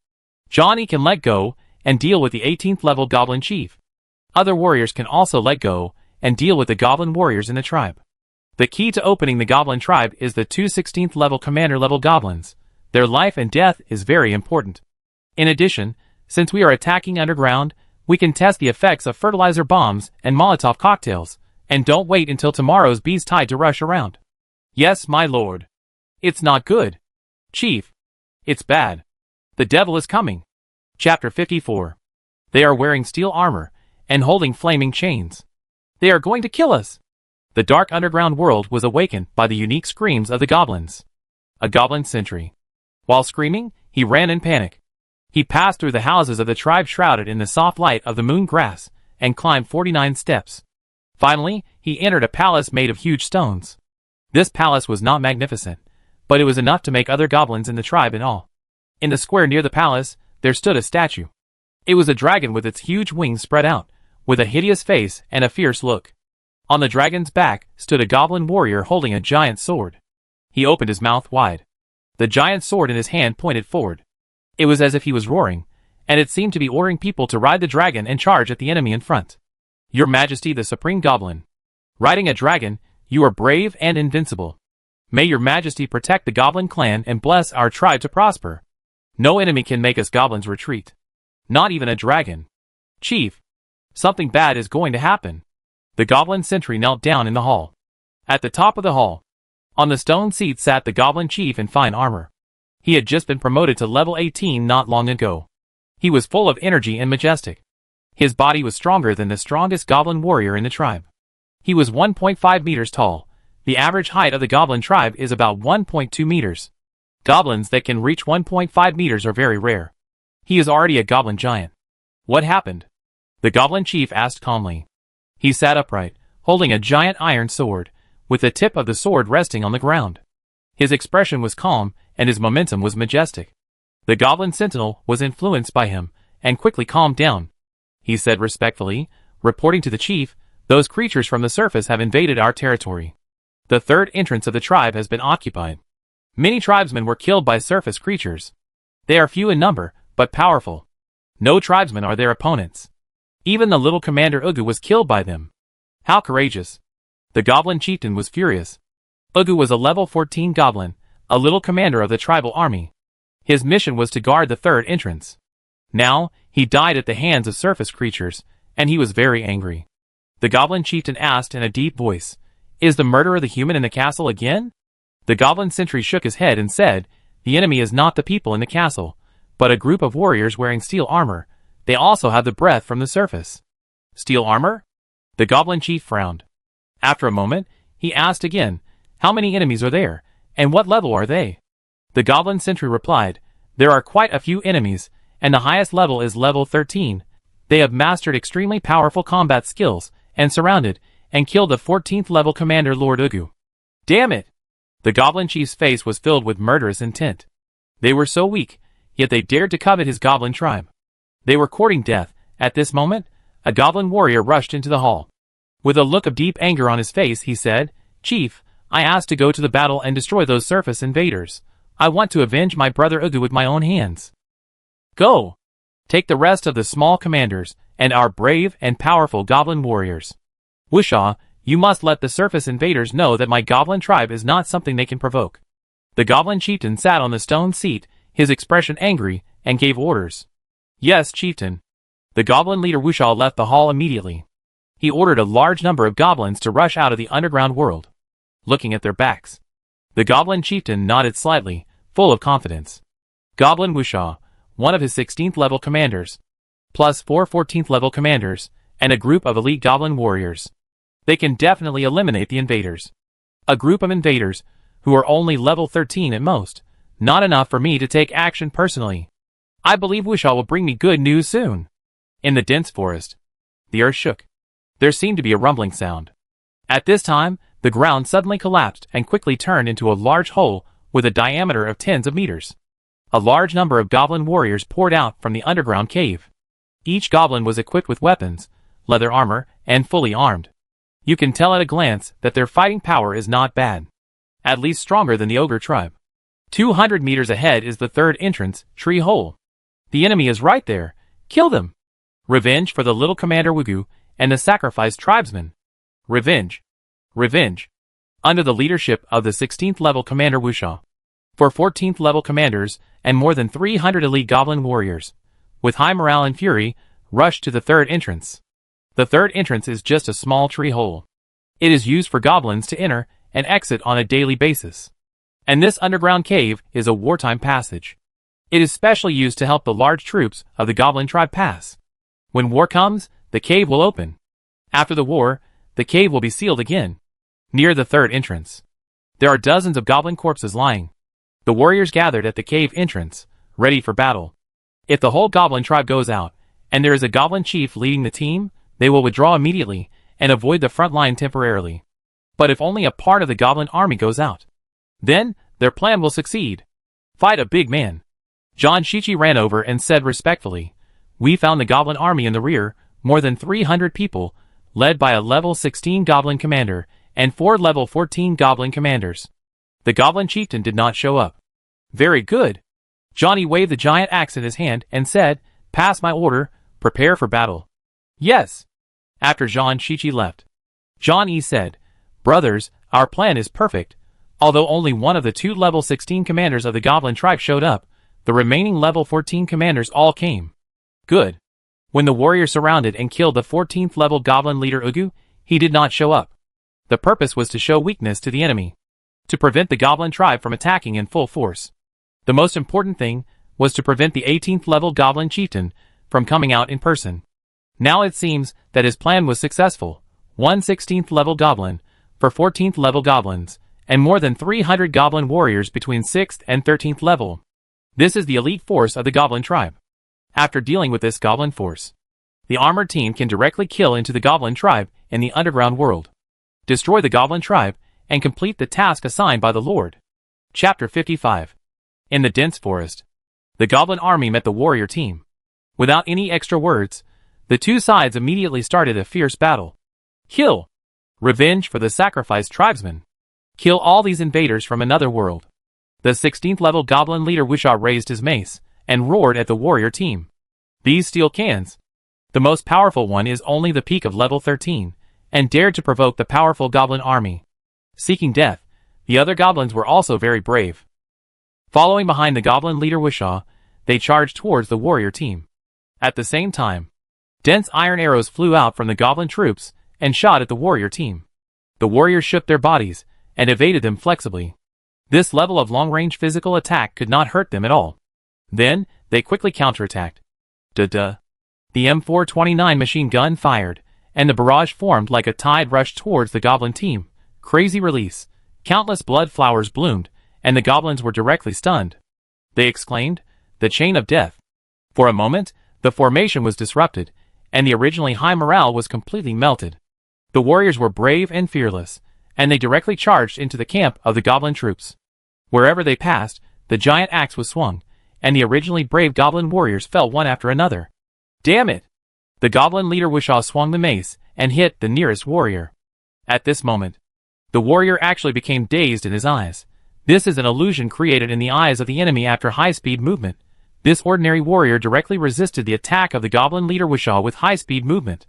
[SPEAKER 1] John E. can let go and deal with the 18th level goblin chief. Other warriors can also let go and deal with the goblin warriors in the tribe. The key to opening the goblin tribe is the 2 16th level commander level goblins. Their life and death is very important. In addition, since we are attacking underground, we can test the effects of fertilizer bombs and Molotov cocktails, and don't wait until tomorrow's beast tide to rush around. Yes, my lord. It's not good. Chief. It's bad. The devil is coming. Chapter 54. They are wearing steel armor and holding flaming chains. They are going to kill us. The dark underground world was awakened by the unique screams of the goblins. A goblin sentry. While screaming, he ran in panic. He passed through the houses of the tribe shrouded in the soft light of the moon grass and climbed 49 steps. Finally, he entered a palace made of huge stones. This palace was not magnificent, but it was enough to make other goblins in the tribe in awe. In the square near the palace, there stood a statue. It was a dragon with its huge wings spread out, with a hideous face and a fierce look. On the dragon's back stood a goblin warrior holding a giant sword. He opened his mouth wide. The giant sword in his hand pointed forward. It was as if he was roaring, and it seemed to be ordering people to ride the dragon and charge at the enemy in front. Your Majesty the Supreme Goblin. Riding a dragon, you are brave and invincible. May your Majesty protect the goblin clan and bless our tribe to prosper. No enemy can make us goblins retreat. Not even a dragon. Chief. Something bad is going to happen. The goblin sentry knelt down in the hall. At the top of the hall, on the stone seat sat the goblin chief in fine armor. He had just been promoted to level 18 not long ago. He was full of energy and majestic. His body was stronger than the strongest goblin warrior in the tribe. He was 1.5 meters tall. The average height of the goblin tribe is about 1.2 meters. Goblins that can reach 1.5 meters are very rare. He is already a goblin giant. What happened? The goblin chief asked calmly. He sat upright, holding a giant iron sword, with the tip of the sword resting on the ground. His expression was calm, and his momentum was majestic. The goblin sentinel was influenced by him, and quickly calmed down. He said respectfully, reporting to the chief, those creatures from the surface have invaded our territory. The third entrance of the tribe has been occupied. Many tribesmen were killed by surface creatures. They are few in number, but powerful. No tribesmen are their opponents. Even the little commander Ugu was killed by them. How courageous. The goblin chieftain was furious. Ugu was a level 14 goblin, a little commander of the tribal army. His mission was to guard the third entrance. Now, he died at the hands of surface creatures, and he was very angry. The goblin chieftain asked in a deep voice, "Is the murderer the human in the castle again?" The goblin sentry shook his head and said, "The enemy is not the people in the castle, but a group of warriors wearing steel armor. They also have the breath from the surface." Steel armor? The goblin chief frowned. After a moment, he asked again, "How many enemies are there, and what level are they?" The goblin sentry replied, "There are quite a few enemies, and the highest level is level 13. They have mastered extremely powerful combat skills, and surrounded, and killed the 14th level commander Lord Ugu." Damn it! The goblin chief's face was filled with murderous intent. They were so weak, yet they dared to covet his goblin tribe. They were courting death. At this moment, a goblin warrior rushed into the hall. With a look of deep anger on his face, he said, "Chief, I asked to go to the battle and destroy those surface invaders. I want to avenge my brother Ugu with my own hands. Go! Take the rest of the small commanders, and our brave and powerful goblin warriors. Wusha, you must let the surface invaders know that my goblin tribe is not something they can provoke." The goblin chieftain sat on the stone seat, his expression angry, and gave orders. "Yes, chieftain." The goblin leader Wusha left the hall immediately. He ordered a large number of goblins to rush out of the underground world. Looking at their backs, the goblin chieftain nodded slightly, full of confidence. Goblin Wusha, one of his 16th level commanders, plus 4 14th level commanders, and a group of elite goblin warriors. They can definitely eliminate the invaders. A group of invaders, who are only level 13 at most, not enough for me to take action personally. I believe Wusha will bring me good news soon. In the dense forest, the earth shook. There seemed to be a rumbling sound. At this time, the ground suddenly collapsed and quickly turned into a large hole with a diameter of tens of meters. A large number of goblin warriors poured out from the underground cave. Each goblin was equipped with weapons, leather armor, and fully armed. You can tell at a glance that their fighting power is not bad. At least stronger than the ogre tribe. 200 meters ahead is the third entrance, Tree Hole. The enemy is right there. Kill them! Revenge for the little commander Wugu and the sacrificed tribesmen. Revenge. Revenge. under the leadership of the 16th level commander Wuxia. 14th level commanders and more than 300 elite goblin warriors, with high morale and fury, rushed to the third entrance. The third entrance is just a small tree hole. It is used for goblins to enter and exit on a daily basis. And this underground cave is a wartime passage. It is specially used to help the large troops of the goblin tribe pass. When war comes, the cave will open. After the war, the cave will be sealed again. Near the third entrance, there are dozens of goblin corpses lying. The warriors gathered at the cave entrance, ready for battle. If the whole goblin tribe goes out, and there is a goblin chief leading the team, they will withdraw immediately and avoid the front line temporarily. But if only a part of the goblin army goes out, then their plan will succeed. Fight a big man. John Shichi ran over and said respectfully, "We found the goblin army in the rear, more than 300 people, led by a level 16 goblin commander and 4 level 14 goblin commanders. The goblin chieftain did not show up." "Very good." Johnny waved the giant axe in his hand and said, "Pass my order, prepare for battle." "Yes." After John Shichi left, John E said, "Brothers, our plan is perfect. Although only one of the 2 level 16 commanders of the goblin tribe showed up, the remaining level 14 commanders all came." "Good." When the warrior surrounded and killed the 14th level goblin leader Ugu, he did not show up. The purpose was to show weakness to the enemy, to prevent the goblin tribe from attacking in full force. The most important thing was to prevent the 18th level goblin chieftain from coming out in person. Now it seems that his plan was successful. 1 16th level goblin for 14th level goblins, and more than 300 goblin warriors between 6th and 13th level. This is the elite force of the goblin tribe. After dealing with this goblin force, the armored team can directly kill into the goblin tribe in the underground world, destroy the goblin tribe, and complete the task assigned by the Lord. Chapter 55. In the dense forest, the goblin army met the warrior team. Without any extra words, the two sides immediately started a fierce battle. Kill! Revenge for the sacrificed tribesmen. Kill all these invaders from another world. The 16th level goblin leader Wuxia raised his mace and roared at the warrior team. These steel cans. The most powerful one is only the peak of level 13, and dared to provoke the powerful goblin army. Seeking death, the other goblins were also very brave. Following behind the goblin leader Wuxia, they charged towards the warrior team. At the same time, dense iron arrows flew out from the goblin troops and shot at the warrior team. The warriors shook their bodies and evaded them flexibly. This level of long-range physical attack could not hurt them at all. Then, they quickly counterattacked. The M429 machine gun fired, and the barrage formed like a tide rushed towards the goblin team. Crazy release. Countless blood flowers bloomed, and the goblins were directly stunned. They exclaimed, "The chain of death." For a moment, the formation was disrupted, and the originally high morale was completely melted. The warriors were brave and fearless, and they directly charged into the camp of the goblin troops. Wherever they passed, the giant axe was swung, and the originally brave goblin warriors fell one after another. Damn it! The goblin leader Wuxia swung the mace and hit the nearest warrior. At this moment, the warrior actually became dazed in his eyes. This is an illusion created in the eyes of the enemy after high-speed movement. This ordinary warrior directly resisted the attack of the goblin leader Wuxia with high-speed movement.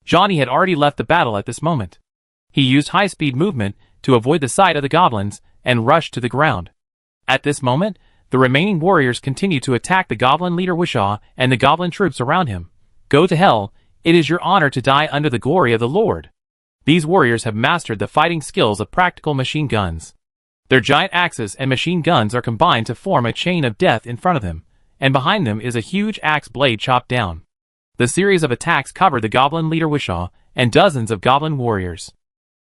[SPEAKER 1] Johnny had already left the battle at this moment. He used high-speed movement to avoid the sight of the goblins and rushed to the ground. At this moment, the remaining warriors continued to attack the goblin leader Wuxia and the goblin troops around him. Go to hell, it is your honor to die under the glory of the Lord. These warriors have mastered the fighting skills of practical machine guns. Their giant axes and machine guns are combined to form a chain of death in front of them, and behind them is a huge axe blade chopped down. The series of attacks covered the goblin leader Wuxia and dozens of goblin warriors.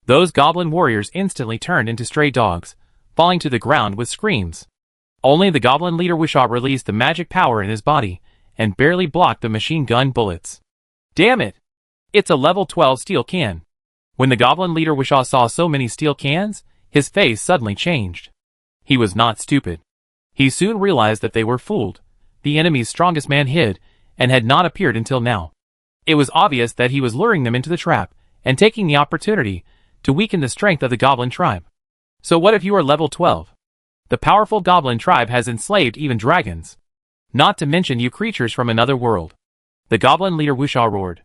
[SPEAKER 1] Those goblin warriors instantly turned into stray dogs, falling to the ground with screams. Only the goblin leader Wuxia released the magic power in his body, and barely blocked the machine gun bullets. Damn it! It's a level 12 steel can. When the goblin leader Wuxia saw so many steel cans, his face suddenly changed. He was not stupid. He soon realized that they were fooled. The enemy's strongest man hid, and had not appeared until now. It was obvious that he was luring them into the trap, and taking the opportunity to weaken the strength of the goblin tribe. So what if you are level 12? The powerful goblin tribe has enslaved even dragons. Not to mention you creatures from another world. The goblin leader Wuxia roared.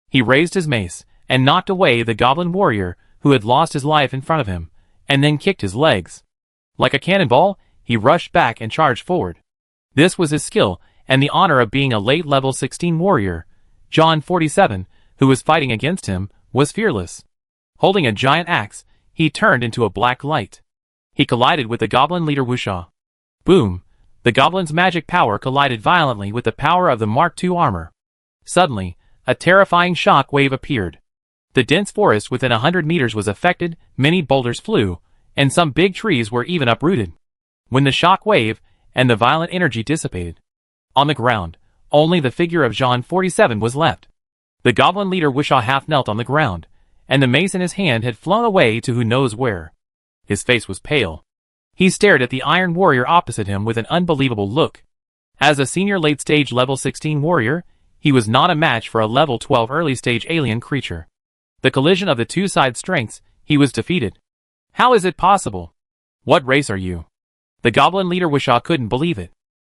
[SPEAKER 1] He raised his mace, and knocked away the goblin warrior who had lost his life in front of him, and then kicked his legs. Like a cannonball, he rushed back and charged forward. This was his skill and the honor of being a late level 16 warrior. John 47, who was fighting against him, was fearless. Holding a giant axe, he turned into a black light. He collided with the goblin leader Wusha. Boom! The goblin's magic power collided violently with the power of the Mark II armor. Suddenly, a terrifying shock wave appeared. The dense forest within 100 meters was affected, many boulders flew, and some big trees were even uprooted. When the shock wave and the violent energy dissipated, on the ground, only the figure of John 47 was left. The goblin leader Wusha half knelt on the ground, and the mace in his hand had flown away to who knows where. His face was pale. He stared at the iron warrior opposite him with an unbelievable look. As a senior late-stage level 16 warrior, he was not a match for a level 12 early-stage alien creature. The collision of the two side strengths, he was defeated. How is it possible? What race are you? The goblin leader Wusha couldn't believe it.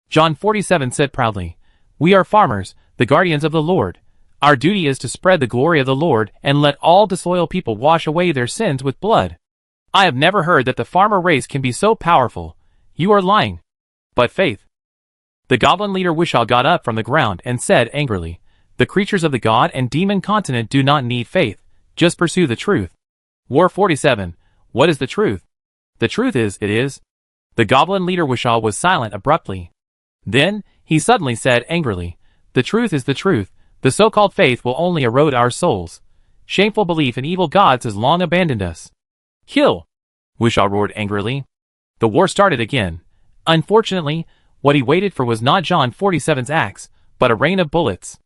[SPEAKER 1] John 47 said proudly, "We are farmers, the guardians of the Lord. Our duty is to spread the glory of the Lord and let all disloyal people wash away their sins with blood. I have never heard that the farmer race can be so powerful. You are lying." But faith. The goblin leader Wusha got up from the ground and said angrily, "The creatures of the god and demon continent do not need faith, just pursue the truth." War 47, what is the truth? The truth is, it is. The goblin leader Wusha was silent abruptly. Then, he suddenly said angrily, "The truth is the truth. The so-called faith will only erode our souls. Shameful belief in evil gods has long abandoned us." "Kill!" Wusha roared angrily. The war started again. Unfortunately, what he waited for was not John 47's axe, but a rain of bullets.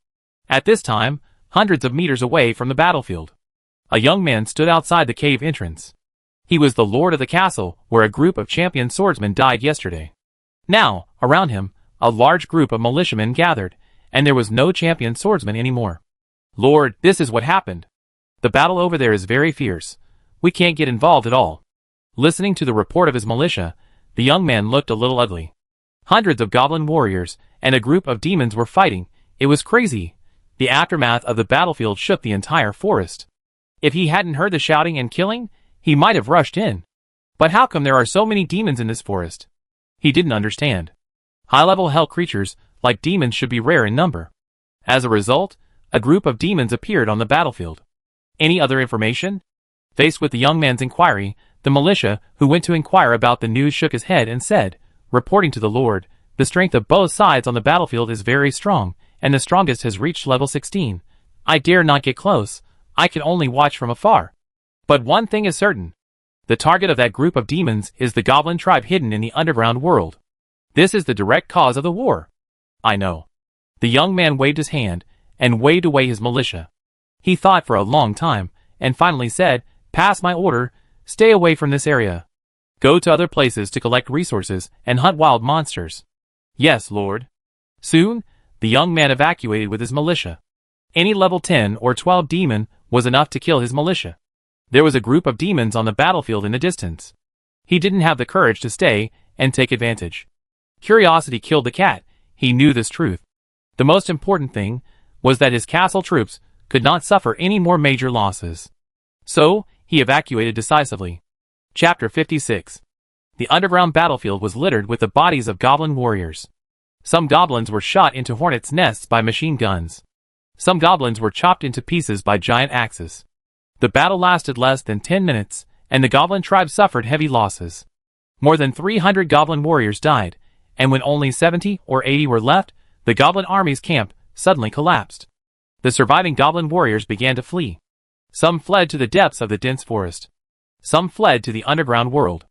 [SPEAKER 1] At this time, hundreds of meters away from the battlefield, a young man stood outside the cave entrance. He was the lord of the castle where a group of champion swordsmen died yesterday. Now, around him, a large group of militiamen gathered, and there was no champion swordsman anymore. "Lord, this is what happened. The battle over there is very fierce. We can't get involved at all." Listening to the report of his militia, the young man looked a little ugly. Hundreds of goblin warriors and a group of demons were fighting. It was crazy. The aftermath of the battlefield shook the entire forest. If he hadn't heard the shouting and killing, he might have rushed in. But how come there are so many demons in this forest? He didn't understand. High-level hell creatures, like demons, should be rare in number. As a result, a group of demons appeared on the battlefield. Any other information? Faced with the young man's inquiry, the militia, who went to inquire about the news, shook his head and said, "Reporting to the Lord, the strength of both sides on the battlefield is very strong, and the strongest has reached level 16. I dare not get close. I can only watch from afar. But one thing is certain. The target of that group of demons is the goblin tribe hidden in the underground world. This is the direct cause of the war." "I know." The young man waved his hand and waved away his militia. He thought for a long time and finally said, "Pass my order. Stay away from this area. Go to other places to collect resources and hunt wild monsters." "Yes, Lord." Soon, the young man evacuated with his militia. Any level 10 or 12 demon was enough to kill his militia. There was a group of demons on the battlefield in the distance. He didn't have the courage to stay and take advantage. Curiosity killed the cat. He knew this truth. The most important thing was that his castle troops could not suffer any more major losses. So, he evacuated decisively. Chapter 56. The underground battlefield was littered with the bodies of goblin warriors. Some goblins were shot into hornets' nests by machine guns. Some goblins were chopped into pieces by giant axes. The battle lasted less than 10 minutes, and the goblin tribe suffered heavy losses. More than 300 goblin warriors died, and when only 70 or 80 were left, the goblin army's camp suddenly collapsed. The surviving goblin warriors began to flee. Some fled to the depths of the dense forest. Some fled to the underground world.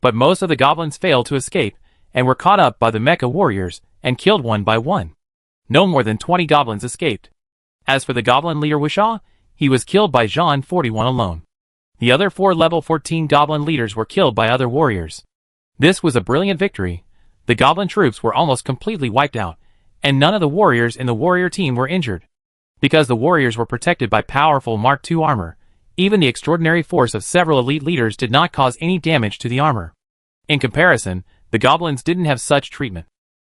[SPEAKER 1] But most of the goblins failed to escape, and were caught up by the Mecha warriors, and killed one by one. No more than 20 goblins escaped. As for the goblin leader Wusha, he was killed by John 41 alone. The other 4 level 14 goblin leaders were killed by other warriors. This was a brilliant victory. The goblin troops were almost completely wiped out, and none of the warriors in the warrior team were injured. Because the warriors were protected by powerful Mark II armor, even the extraordinary force of several elite leaders did not cause any damage to the armor. In comparison, the goblins didn't have such treatment.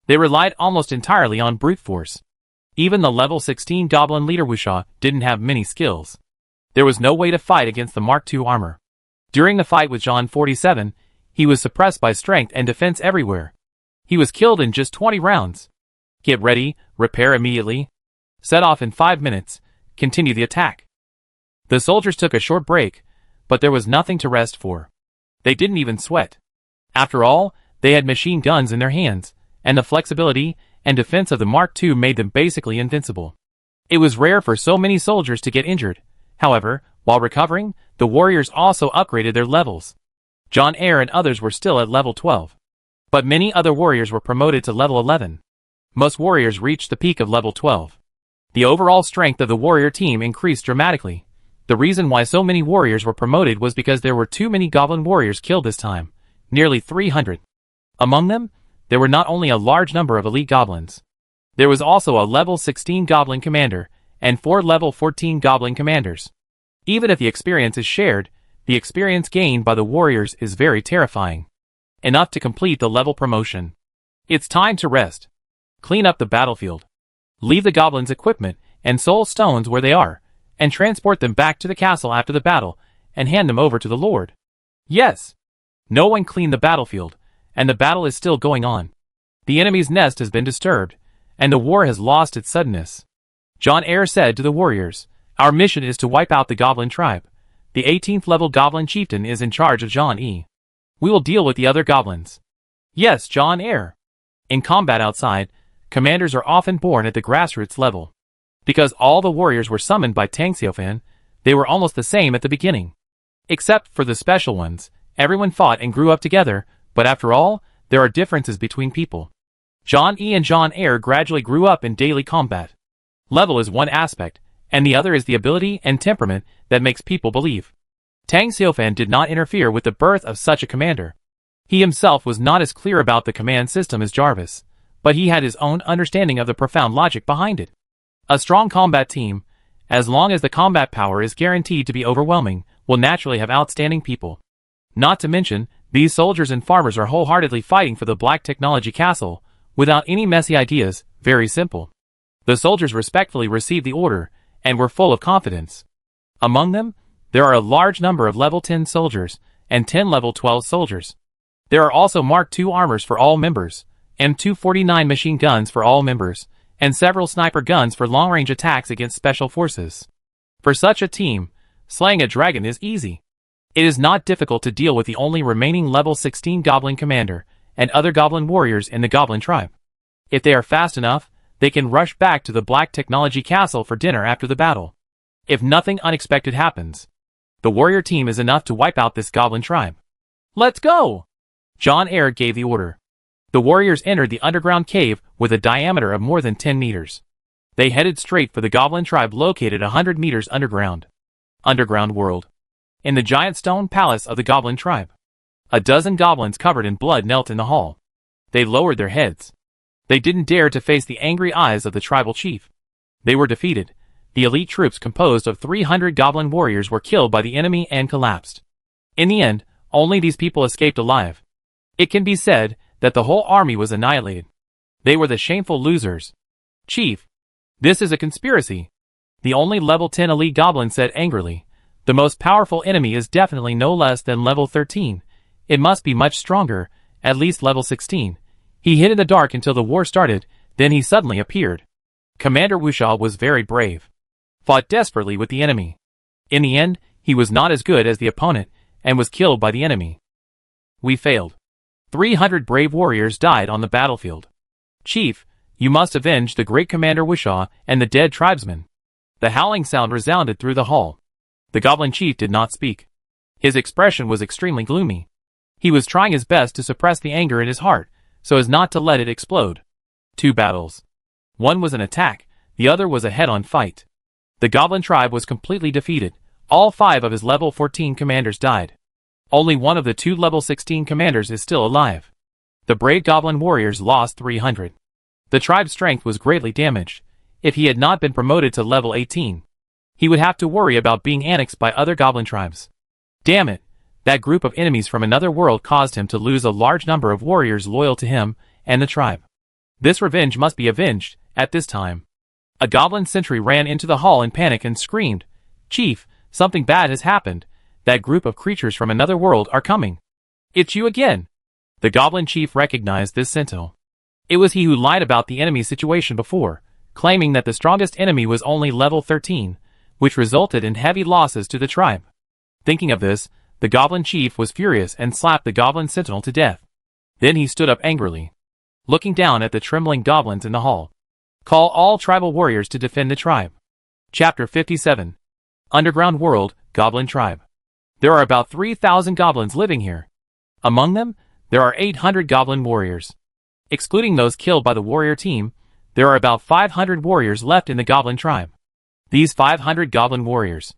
[SPEAKER 1] They relied almost entirely on brute force. Even the level 16 goblin leader Wusha didn't have many skills. There was no way to fight against the Mark II armor. During the fight with John 47, he was suppressed by strength and defense everywhere. He was killed in just 20 rounds. Get ready, repair immediately. Set off in 5 minutes, continue the attack. The soldiers took a short break, but there was nothing to rest for. They didn't even sweat. After all, they had machine guns in their hands, and the flexibility and defense of the Mark II made them basically invincible. It was rare for so many soldiers to get injured. However, while recovering, the warriors also upgraded their levels. John Eyre and others were still at level 12. But many other warriors were promoted to level 11. Most warriors reached the peak of level 12. The overall strength of the warrior team increased dramatically. The reason why so many warriors were promoted was because there were too many goblin warriors killed this time, nearly 300. Among them, there were not only a large number of elite goblins. There was also a level 16 goblin commander, and 4 level 14 goblin commanders. Even if the experience is shared, the experience gained by the warriors is very terrifying. Enough to complete the level promotion. It's time to rest. Clean up the battlefield. Leave the goblins' equipment and soul stones where they are, and transport them back to the castle after the battle, and hand them over to the Lord. Yes! No one cleaned the battlefield, and the battle is still going on. The enemy's nest has been disturbed, and the war has lost its suddenness. John Eyre said to the warriors, "Our mission is to wipe out the goblin tribe. The 18th level goblin chieftain is in charge of John E. We will deal with the other goblins." Yes, John Eyre. In combat outside, commanders are often born at the grassroots level. Because all the warriors were summoned by Tang Xiaofan, they were almost the same at the beginning. Except for the special ones, everyone fought and grew up together, but after all, there are differences between people. John E and John Eyre gradually grew up in daily combat. Level is one aspect, and the other is the ability and temperament that makes people believe. Tang Xiaofan did not interfere with the birth of such a commander. He himself was not as clear about the command system as Jarvis, but he had his own understanding of the profound logic behind it. A strong combat team, as long as the combat power is guaranteed to be overwhelming, will naturally have outstanding people. Not to mention, these soldiers and farmers are wholeheartedly fighting for the Black Technology Castle, without any messy ideas, very simple. The soldiers respectfully received the order, and were full of confidence. Among them, there are a large number of level 10 soldiers, and 10 level 12 soldiers. There are also Mark II armors for all members, M249 machine guns for all members, and several sniper guns for long-range attacks against special forces. For such a team, slaying a dragon is easy. It is not difficult to deal with the only remaining level 16 goblin commander, and other goblin warriors in the goblin tribe. If they are fast enough, they can rush back to the Black Technology Castle for dinner after the battle. If nothing unexpected happens, the warrior team is enough to wipe out this goblin tribe. Let's go! John Eyre gave the order. The warriors entered the underground cave with a diameter of more than 10 meters. They headed straight for the goblin tribe located 100 meters underground. Underground world. In the giant stone palace of the goblin tribe. A dozen goblins covered in blood knelt in the hall. They lowered their heads. They didn't dare to face the angry eyes of the tribal chief. They were defeated. The elite troops composed of 300 goblin warriors were killed by the enemy and collapsed. In the end, only these people escaped alive. It can be said that the whole army was annihilated. They were the shameful losers. Chief, this is a conspiracy. The only level 10 elite goblin said angrily. The most powerful enemy is definitely no less than level 13. It must be much stronger, at least level 16. He hid in the dark until the war started, then he suddenly appeared. Commander Wuxia was very brave. Fought desperately with the enemy. In the end, he was not as good as the opponent, and was killed by the enemy. We failed. 300 brave warriors died on the battlefield. Chief, you must avenge the great Commander Wuxia and the dead tribesmen. The howling sound resounded through the hall. The goblin chief did not speak. His expression was extremely gloomy. He was trying his best to suppress the anger in his heart, so as not to let it explode. 2 battles. One was an attack, the other was a head-on fight. The goblin tribe was completely defeated. All 5 of his level 14 commanders died. Only one of the 2 level 16 commanders is still alive. The brave goblin warriors lost 300. The tribe's strength was greatly damaged. If he had not been promoted to level 18, he would have to worry about being annexed by other goblin tribes. Damn it, that group of enemies from another world caused him to lose a large number of warriors loyal to him and the tribe. This revenge must be avenged, at this time. A goblin sentry ran into the hall in panic and screamed, "Chief, something bad has happened. that group of creatures from another world are coming. It's you again. The goblin chief recognized this sentinel. It was he who lied about the enemy's situation before, claiming that the strongest enemy was only level 13, which resulted in heavy losses to the tribe. Thinking of this, the goblin chief was furious and slapped the goblin sentinel to death. Then he stood up angrily, looking down at the trembling goblins in the hall. Call all tribal warriors to defend the tribe. Chapter 57. Underground World, Goblin Tribe. There are about 3,000 goblins living here. Among them, there are 800 goblin warriors. Excluding those killed by the warrior team, there are about 500 warriors left in the goblin tribe. These 500 goblin warriors,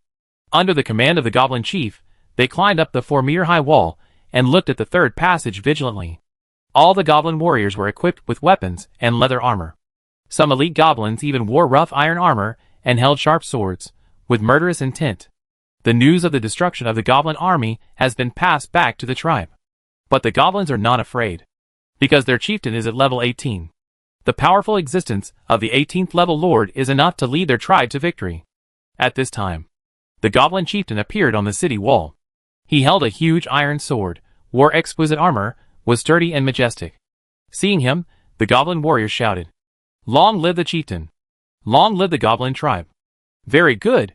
[SPEAKER 1] under the command of the goblin chief, they climbed up the 4-meter-high wall and looked at the third passage vigilantly. All the goblin warriors were equipped with weapons and leather armor. Some elite goblins even wore rough iron armor and held sharp swords, with murderous intent. The news of the destruction of the goblin army has been passed back to the tribe. But the goblins are not afraid, because their chieftain is at level 18. The powerful existence of the 18th level lord is enough to lead their tribe to victory. At this time, the goblin chieftain appeared on the city wall. He held a huge iron sword, wore exquisite armor, was sturdy and majestic. Seeing him, the goblin warriors shouted, "Long live the chieftain! Long live the goblin tribe!" Very good!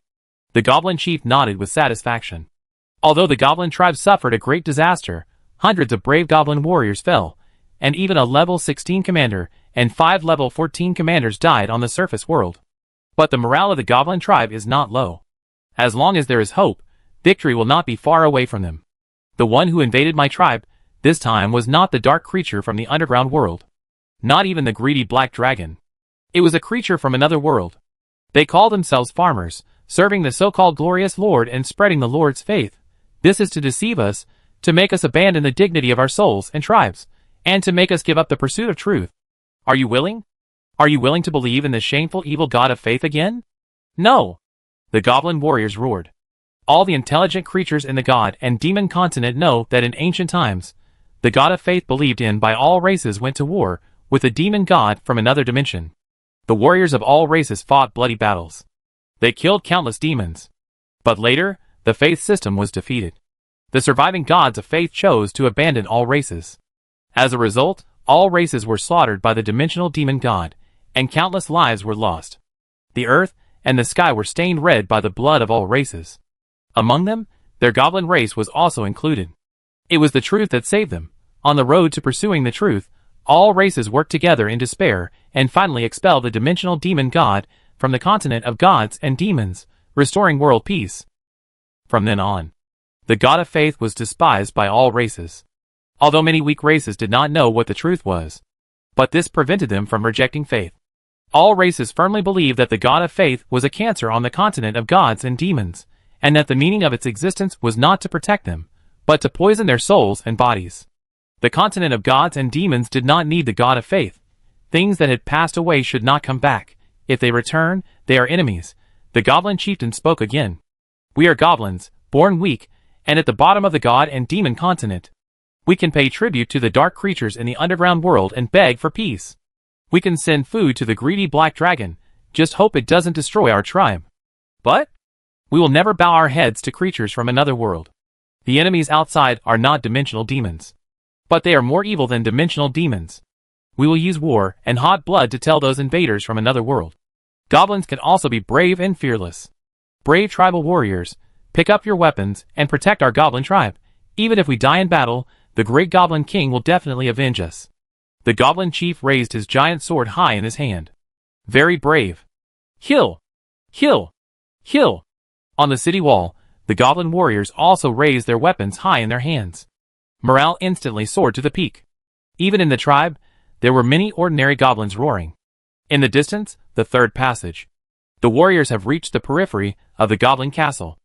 [SPEAKER 1] The goblin chief nodded with satisfaction. Although the goblin tribe suffered a great disaster, hundreds of brave goblin warriors fell, and even a level 16 commander and 5 level 14 commanders died on the surface world. But the morale of the goblin tribe is not low. As long as there is hope, victory will not be far away from them. The one who invaded my tribe this time was not the dark creature from the underground world. Not even the greedy black dragon. It was a creature from another world. They call themselves farmers, serving the so-called glorious Lord and spreading the Lord's faith. This is to deceive us, to make us abandon the dignity of our souls and tribes, and to make us give up the pursuit of truth. Are you willing? Are you willing to believe in the shameful evil god of faith again? No! The goblin warriors roared. All the intelligent creatures in the god and demon continent know that in ancient times, the god of faith believed in by all races went to war with a demon god from another dimension. The warriors of all races fought bloody battles. They killed countless demons. But later, the faith system was defeated. The surviving gods of faith chose to abandon all races. As a result, all races were slaughtered by the dimensional demon god, and countless lives were lost. The earth and the sky were stained red by the blood of all races. Among them, their goblin race was also included. It was the truth that saved them. On the road to pursuing the truth, all races worked together in despair and finally expelled the dimensional demon god from the continent of gods and demons, restoring world peace. From then on, the god of faith was despised by all races. Although many weak races did not know what the truth was. But this prevented them from rejecting faith. All races firmly believed that the god of faith was a cancer on the continent of gods and demons, and that the meaning of its existence was not to protect them, but to poison their souls and bodies. The continent of gods and demons did not need the god of faith. Things that had passed away should not come back. If they return, they are enemies. The goblin chieftain spoke again. We are goblins, born weak, and at the bottom of the god and demon continent. We can pay tribute to the dark creatures in the underground world and beg for peace. We can send food to the greedy black dragon, just hope it doesn't destroy our tribe. But we will never bow our heads to creatures from another world. The enemies outside are not dimensional demons. But they are more evil than dimensional demons. We will use war and hot blood to tell those invaders from another world. Goblins can also be brave and fearless. Brave tribal warriors, pick up your weapons and protect our goblin tribe. Even if we die in battle, the great goblin king will definitely avenge us. The goblin chief raised his giant sword high in his hand. Very brave. Kill! Kill! Kill! On the city wall, the goblin warriors also raised their weapons high in their hands. Morale instantly soared to the peak. Even in the tribe, there were many ordinary goblins roaring. In the distance, the third passage. The warriors have reached the periphery of the goblin castle.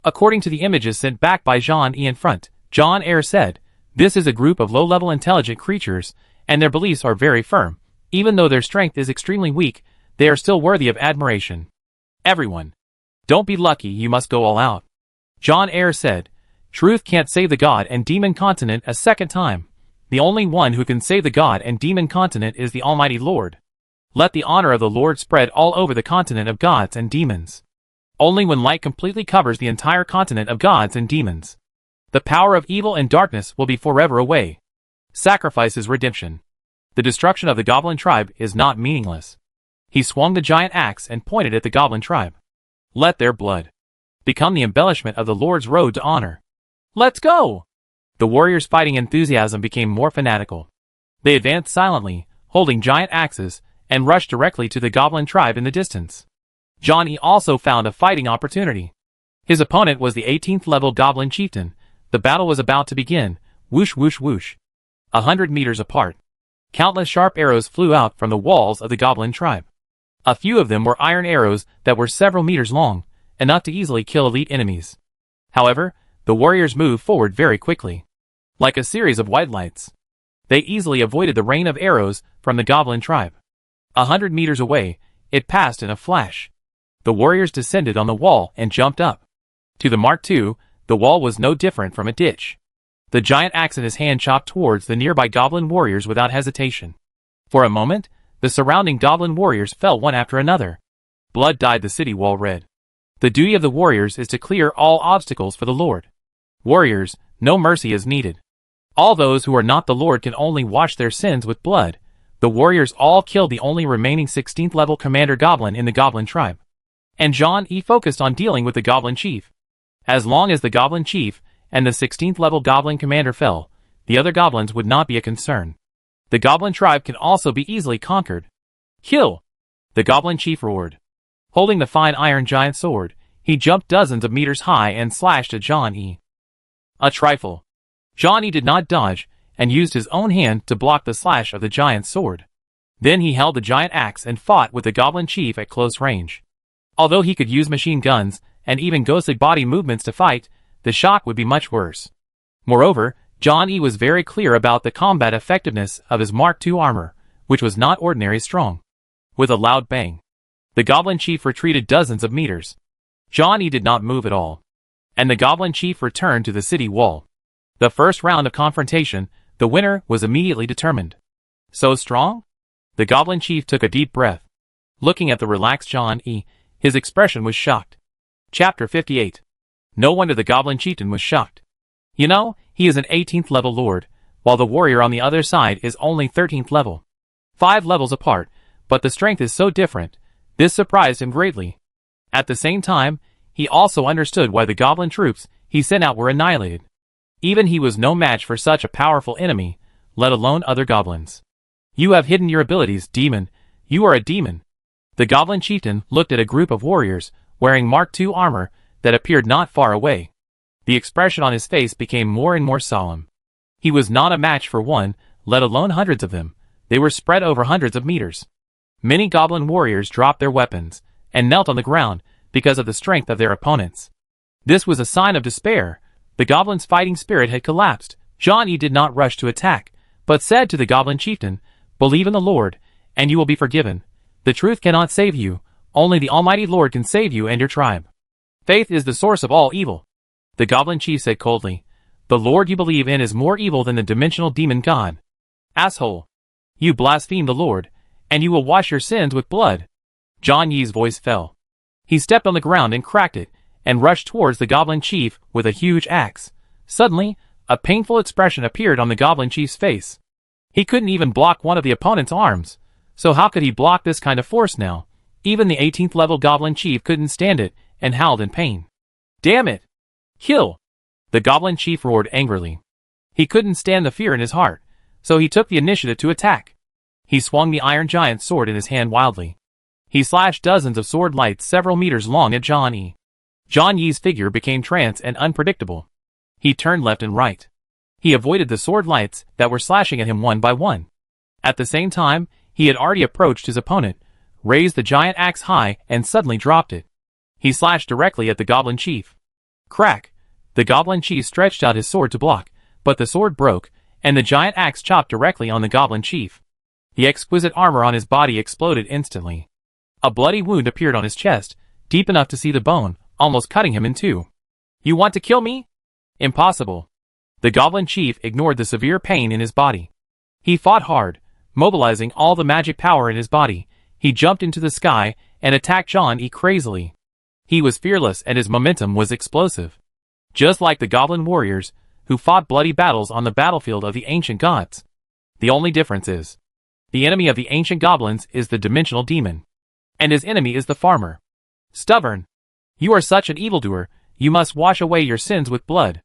[SPEAKER 1] According to the images sent back by Jean E. in front, John Eyre said, "This is a group of low-level intelligent creatures, and their beliefs are very firm. Even though their strength is extremely weak, they are still worthy of admiration. Everyone, don't be lucky, you must go all out." John Eyre said, "Truth can't save the god and demon continent a second time. The only one who can save the god and demon continent is the Almighty Lord. Let the honor of the Lord spread all over the continent of gods and demons." Only when light completely covers the entire continent of gods and demons, the power of evil and darkness will be forever away. Sacrifice is redemption. The destruction of the goblin tribe is not meaningless. He swung the giant axe and pointed at the goblin tribe. Let their blood become the embellishment of the Lord's road to honor. Let's go! The warriors' fighting enthusiasm became more fanatical. They advanced silently, holding giant axes, and rushed directly to the goblin tribe in the distance. Johnny also found a fighting opportunity. His opponent was the 18th level goblin chieftain. The battle was about to begin. Whoosh whoosh whoosh. 100 meters apart, countless sharp arrows flew out from the walls of the goblin tribe. A few of them were iron arrows that were several meters long, enough to easily kill elite enemies. However, the warriors moved forward very quickly. Like a series of white lights, they easily avoided the rain of arrows from the goblin tribe. 100 meters away, it passed in a flash. The warriors descended on the wall and jumped up. To the Mark II, the wall was no different from a ditch. The giant axe in his hand chopped towards the nearby goblin warriors without hesitation. For a moment, the surrounding goblin warriors fell one after another. Blood dyed the city wall red. The duty of the warriors is to clear all obstacles for the Lord. Warriors, no mercy is needed. All those who are not the Lord can only wash their sins with blood. The warriors all killed the only remaining 16th level commander goblin in the goblin tribe. And John E. focused on dealing with the goblin chief. As long as the goblin chief and the 16th level goblin commander fell, the other goblins would not be a concern. The goblin tribe can also be easily conquered. Kill! The goblin chief roared. Holding the fine iron giant sword, he jumped dozens of meters high and slashed at John E. A trifle. John E. did not dodge, and used his own hand to block the slash of the giant's sword. Then he held the giant axe and fought with the goblin chief at close range. Although he could use machine guns and even ghostly body movements to fight, the shock would be much worse. Moreover, John E. was very clear about the combat effectiveness of his Mark II armor, which was not ordinary strong. With a loud bang, the goblin chief retreated dozens of meters. John E. did not move at all, and the goblin chief returned to the city wall. The first round of confrontation, the winner was immediately determined. So strong? The goblin chief took a deep breath. Looking at the relaxed John E., his expression was shocked. Chapter 58. No wonder the goblin chieftain was shocked. You know, he is an 18th level lord, while the warrior on the other side is only 13th level. 5 levels apart, but the strength is so different. This surprised him greatly. At the same time, he also understood why the goblin troops he sent out were annihilated. Even he was no match for such a powerful enemy, let alone other goblins. You have hidden your abilities, demon. You are a demon. The goblin chieftain looked at a group of warriors wearing Mark II armor that appeared not far away. The expression on his face became more and more solemn. He was not a match for one, let alone hundreds of them. They were spread over hundreds of meters. Many goblin warriors dropped their weapons and knelt on the ground because of the strength of their opponents. This was a sign of despair. The goblin's fighting spirit had collapsed. John E. did not rush to attack, but said to the goblin chieftain, "Believe in the Lord, and you will be forgiven. The truth cannot save you. Only the Almighty Lord can save you and your tribe. Faith is the source of all evil." The goblin chief said coldly, "The Lord you believe in is more evil than the dimensional demon god. Asshole. You blaspheme the Lord, and you will wash your sins with blood." John Yee's voice fell. He stepped on the ground and cracked it, and rushed towards the goblin chief with a huge axe. Suddenly, a painful expression appeared on the goblin chief's face. He couldn't even block one of the opponent's arms, so how could he block this kind of force now? Even the 18th level goblin chief couldn't stand it, and howled in pain. "Damn it! Kill!" The goblin chief roared angrily. He couldn't stand the fear in his heart, so he took the initiative to attack. He swung the iron giant sword in his hand wildly. He slashed dozens of sword lights several meters long at John E. John Yee's figure became trance and unpredictable. He turned left and right. He avoided the sword lights that were slashing at him one by one. At the same time, he had already approached his opponent, raised the giant axe high, and suddenly dropped it. He slashed directly at the goblin chief. Crack! The goblin chief stretched out his sword to block, but the sword broke, and the giant axe chopped directly on the goblin chief. The exquisite armor on his body exploded instantly. A bloody wound appeared on his chest, deep enough to see the bone, almost cutting him in two. "You want to kill me? Impossible." The goblin chief ignored the severe pain in his body. He fought hard, mobilizing all the magic power in his body. He jumped into the sky and attacked John E. crazily. He was fearless and his momentum was explosive. Just like the goblin warriors, who fought bloody battles on the battlefield of the ancient gods. The only difference is, the enemy of the ancient goblins is the dimensional demon. And his enemy is the farmer. Stubborn. You are such an evildoer, you must wash away your sins with blood.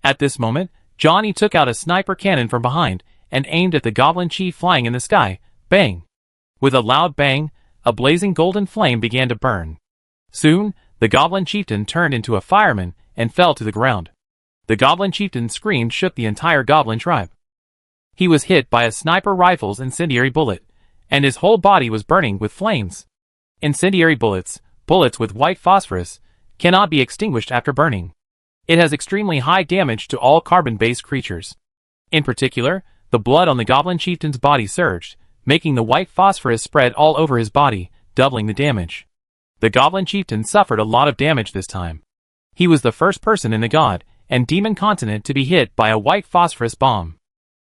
[SPEAKER 1] At this moment, Johnny took out a sniper cannon from behind, and aimed at the goblin chief flying in the sky. Bang! With a loud bang, a blazing golden flame began to burn. Soon, the goblin chieftain turned into a fireman, and fell to the ground. The goblin chieftain's scream shook the entire goblin tribe. He was hit by a sniper rifle's incendiary bullet, and his whole body was burning with flames. Incendiary bullets, bullets with white phosphorus, cannot be extinguished after burning. It has extremely high damage to all carbon-based creatures. In particular, the blood on the goblin chieftain's body surged, making the white phosphorus spread all over his body, doubling the damage. The goblin chieftain suffered a lot of damage this time. He was the first person in the god and demon continent to be hit by a white phosphorus bomb.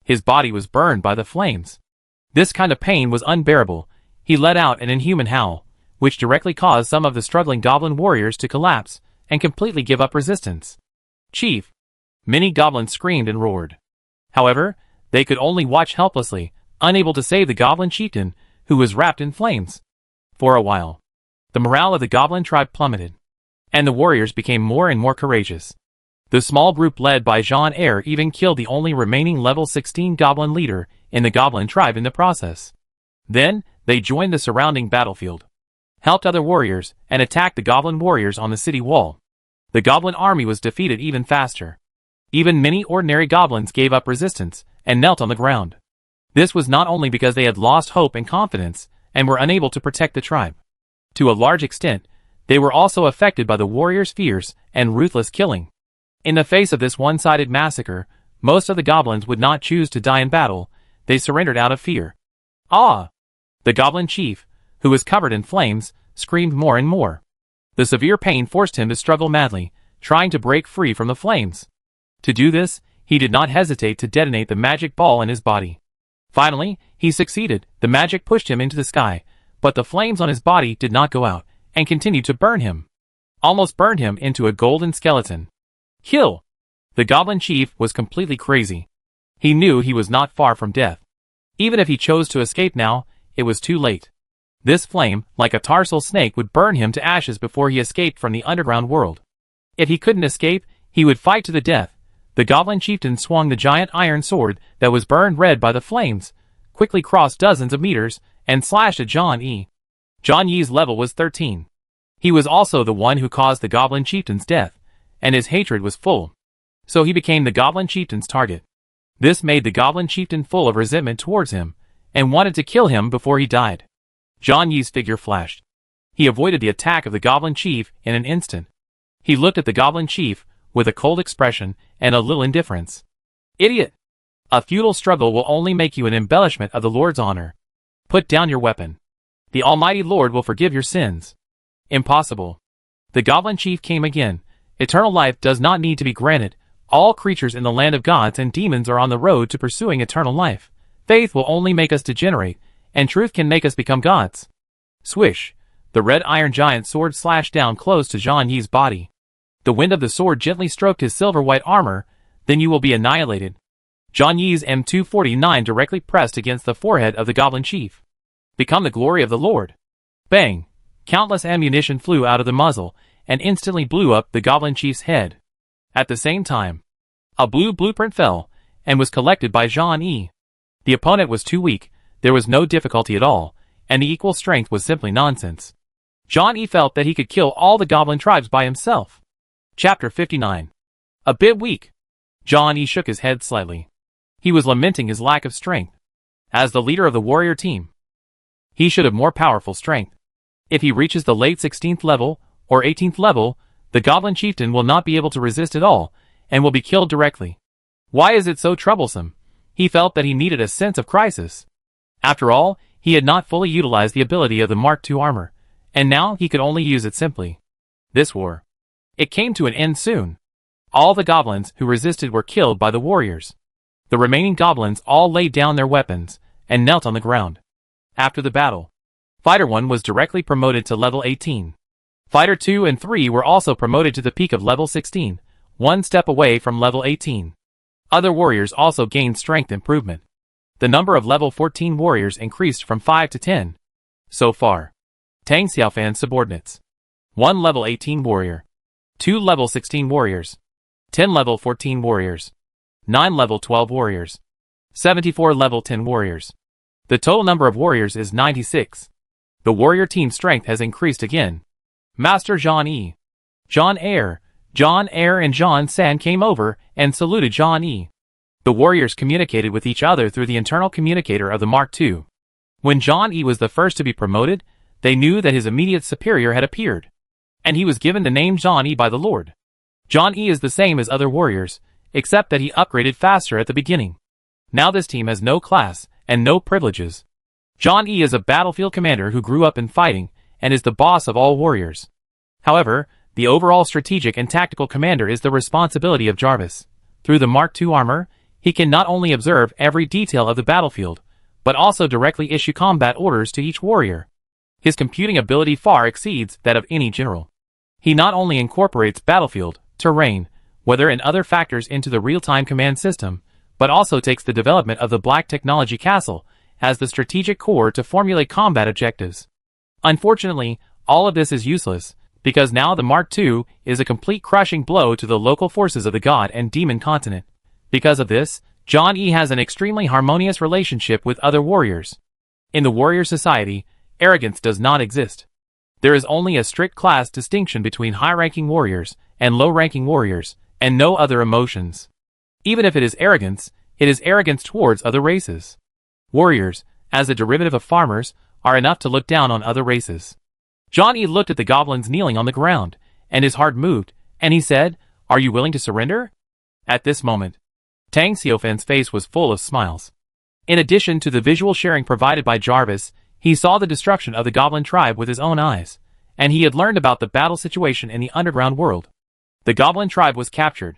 [SPEAKER 1] His body was burned by the flames. This kind of pain was unbearable. He let out an inhuman howl, which directly caused some of the struggling goblin warriors to collapse and completely give up resistance. Chief! Many goblins screamed and roared. However, they could only watch helplessly, unable to save the goblin chieftain, who was wrapped in flames. For a while, the morale of the goblin tribe plummeted, and the warriors became more and more courageous. The small group led by Jean-Eyre even killed the only remaining level 16 goblin leader in the goblin tribe in the process. Then, they joined the surrounding battlefield, helped other warriors, and attacked the goblin warriors on the city wall. The goblin army was defeated even faster. Even many ordinary goblins gave up resistance and knelt on the ground. This was not only because they had lost hope and confidence and were unable to protect the tribe. To a large extent, they were also affected by the warriors' fierce and ruthless killing. In the face of this one-sided massacre, most of the goblins would not choose to die in battle. They surrendered out of fear. Ah! The goblin chief, who was covered in flames, screamed more and more. The severe pain forced him to struggle madly, trying to break free from the flames. To do this, he did not hesitate to detonate the magic ball in his body. Finally, he succeeded. The magic pushed him into the sky, but the flames on his body did not go out, and continued to burn him. Almost burned him into a golden skeleton. Kill! The goblin chief was completely crazy. He knew he was not far from death. Even if he chose to escape now, it was too late. This flame, like a tarsal snake, would burn him to ashes before he escaped from the underground world. If he couldn't escape, he would fight to the death. The goblin chieftain swung the giant iron sword that was burned red by the flames, quickly crossed dozens of meters, and slashed at Jean-Yi. Jean-Yi's level was 13. He was also the one who caused the goblin chieftain's death, and his hatred was full. So he became the goblin chieftain's target. This made the goblin chieftain full of resentment towards him, and wanted to kill him before he died. Jean-Yi's figure flashed. He avoided the attack of the goblin chief in an instant. He looked at the goblin chief with a cold expression and a little indifference. Idiot! A futile struggle will only make you an embellishment of the Lord's honor. Put down your weapon. The Almighty Lord will forgive your sins. Impossible. The goblin chief came again. Eternal life does not need to be granted. All creatures in the land of gods and demons are on the road to pursuing eternal life. Faith will only make us degenerate, and truth can make us become gods. Swish! The red iron giant sword slashed down close to Jean-Yi's body. The wind of the sword gently stroked his silver-white armor. Then you will be annihilated. Jean-Yi's M249 directly pressed against the forehead of the goblin chief. Become the glory of the Lord. Bang! Countless ammunition flew out of the muzzle, and instantly blew up the goblin chief's head. At the same time, a blue blueprint fell, and was collected by Jean-Yi. The opponent was too weak, there was no difficulty at all, and the equal strength was simply nonsense. Jean-Yi felt that he could kill all the goblin tribes by himself. Chapter 59. A bit weak. Jean-Yi shook his head slightly. He was lamenting his lack of strength. As the leader of the warrior team, he should have more powerful strength. If he reaches the late 16th level, or 18th level, the goblin chieftain will not be able to resist at all, and will be killed directly. Why is it so troublesome? He felt that he needed a sense of crisis. After all, he had not fully utilized the ability of the Mark II armor, and now he could only use it simply. This war. It came to an end soon. All the goblins who resisted were killed by the warriors. The remaining goblins all laid down their weapons, and knelt on the ground. After the battle, Fighter 1 was directly promoted to level 18. Fighter 2 and 3 were also promoted to the peak of level 16, one step away from level 18. Other warriors also gained strength improvement. The number of level 14 warriors increased from 5 to 10. So far. Tang Xiaofan's subordinates. 1 level 18 warrior. 2 level 16 warriors. 10 level 14 warriors. 9 level 12 warriors. 74 level 10 warriors. The total number of warriors is 96. The warrior team strength has increased again. Master Zhang Yi. John Air and Zhang San came over and saluted Zhang Yi. The warriors communicated with each other through the internal communicator of the Mark II. When Zhang Yi was the first to be promoted, they knew that his immediate superior had appeared. And he was given the name Zhang Yi by the Lord. Zhang Yi is the same as other warriors, except that he upgraded faster at the beginning. Now this team has no class and no privileges. Zhang Yi is a battlefield commander who grew up in fighting and is the boss of all warriors. However, the overall strategic and tactical commander is the responsibility of Jarvis. Through the Mark II armor, he can not only observe every detail of the battlefield, but also directly issue combat orders to each warrior. His computing ability far exceeds that of any general. He not only incorporates battlefield, terrain, weather and other factors into the real-time command system, but also takes the development of the Black Technology Castle as the strategic core to formulate combat objectives. Unfortunately, all of this is useless, because now the Mark II is a complete crushing blow to the local forces of the God and Demon continent. Because of this, Zhang Yi has an extremely harmonious relationship with other warriors. In the warrior society, arrogance does not exist. There is only a strict class distinction between high-ranking warriors and low-ranking warriors, and no other emotions. Even if it is arrogance towards other races. Warriors, as a derivative of farmers, are enough to look down on other races. Zhang Yi looked at the goblins kneeling on the ground, and his heart moved, and he said, "Are you willing to surrender?" At this moment, Tang Xiaofan's face was full of smiles. In addition to the visual sharing provided by Jarvis, he saw the destruction of the goblin tribe with his own eyes, and he had learned about the battle situation in the underground world. The goblin tribe was captured.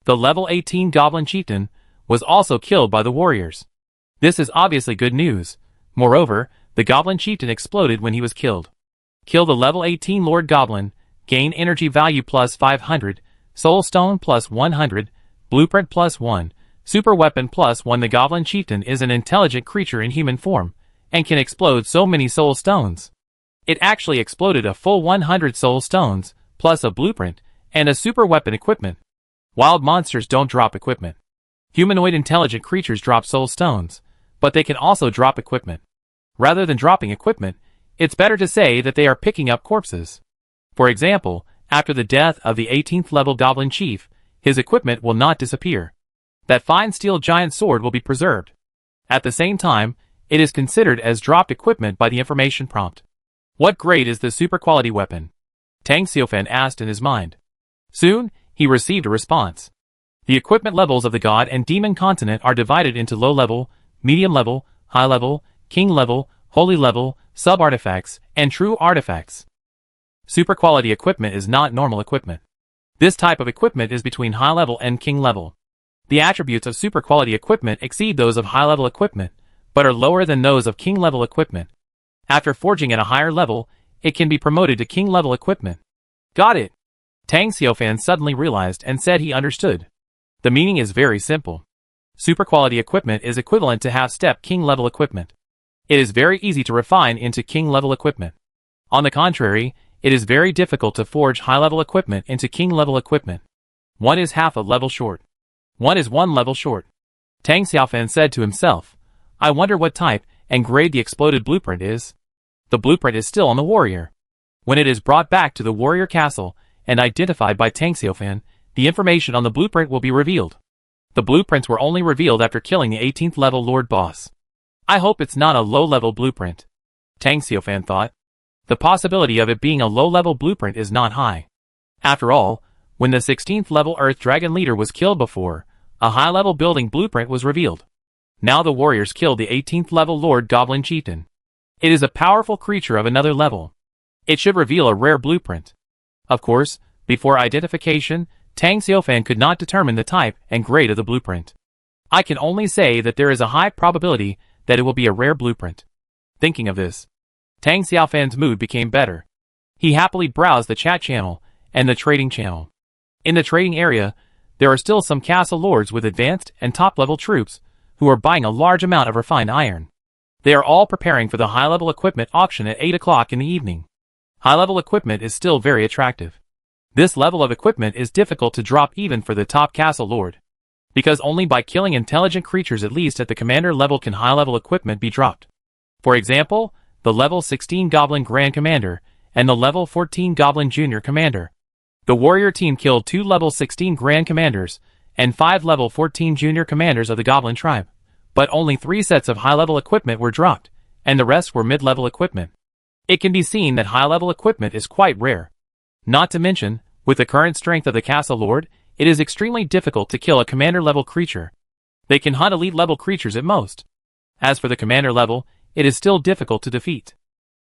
[SPEAKER 1] The level 18 goblin chieftain was also killed by the warriors. This is obviously good news. Moreover, the goblin chieftain exploded when he was killed. Kill the level 18 Lord Goblin, gain energy value plus 500, soul stone plus 100, blueprint plus 1, super weapon plus 1. The goblin chieftain is an intelligent creature in human form, and can explode so many soul stones. It actually exploded a full 100 soul stones, plus a blueprint, and a super weapon equipment. Wild monsters don't drop equipment. Humanoid intelligent creatures drop soul stones, but they can also drop equipment. Rather than dropping equipment, it's better to say that they are picking up corpses. For example, after the death of the 18th level goblin chief, his equipment will not disappear. That fine steel giant sword will be preserved. At the same time, it is considered as dropped equipment by the information prompt. What grade is the super quality weapon? Tang Xiaofan asked in his mind. Soon, he received a response. The equipment levels of the God and Demon continent are divided into low level, medium level, high level, king level, holy level, sub-artifacts, and true artifacts. Super quality equipment is not normal equipment. This type of equipment is between high level and king level. The attributes of super quality equipment exceed those of high level equipment, but are lower than those of king level equipment. After forging at a higher level, it can be promoted to king level equipment. Got it. Tang Xiaofan suddenly realized and said he understood. The meaning is very simple. Super quality equipment is equivalent to half-step king level equipment. It is very easy to refine into king level equipment. On the contrary, it is very difficult to forge high level equipment into king level equipment. One is half a level short. One is one level short. Tang Xiaofan said to himself, I wonder what type and grade the exploded blueprint is. The blueprint is still on the warrior. When it is brought back to the warrior castle and identified by Tang Xiaofan, the information on the blueprint will be revealed. The blueprints were only revealed after killing the 18th level Lord Boss. I hope it's not a low-level blueprint. Tang Xiaofan thought. The possibility of it being a low-level blueprint is not high. After all, when the 16th level Earth Dragon leader was killed before, a high-level building blueprint was revealed. Now the warriors killed the 18th level Lord Goblin Chieftain. It is a powerful creature of another level. It should reveal a rare blueprint. Of course, before identification, Tang Xiaofan could not determine the type and grade of the blueprint. I can only say that there is a high probability that it will be a rare blueprint. Thinking of this, Tang Xiaofan's mood became better. He happily browsed the chat channel and the trading channel. In the trading area, there are still some castle lords with advanced and top-level troops who are buying a large amount of refined iron. They are all preparing for the high-level equipment auction at 8 o'clock in the evening. High-level equipment is still very attractive. This level of equipment is difficult to drop even for the top castle lord, because only by killing intelligent creatures at least at the commander level can high-level equipment be dropped. For example, the level 16 Goblin Grand Commander and the level 14 Goblin Junior Commander. The warrior team killed 2 level 16 Grand Commanders and 5 level 14 Junior Commanders of the Goblin tribe, but only 3 sets of high-level equipment were dropped, and the rest were mid-level equipment. It can be seen that high-level equipment is quite rare. Not to mention, with the current strength of the castle lord, it is extremely difficult to kill a commander-level creature. They can hunt elite-level creatures at most. As for the commander level, it is still difficult to defeat.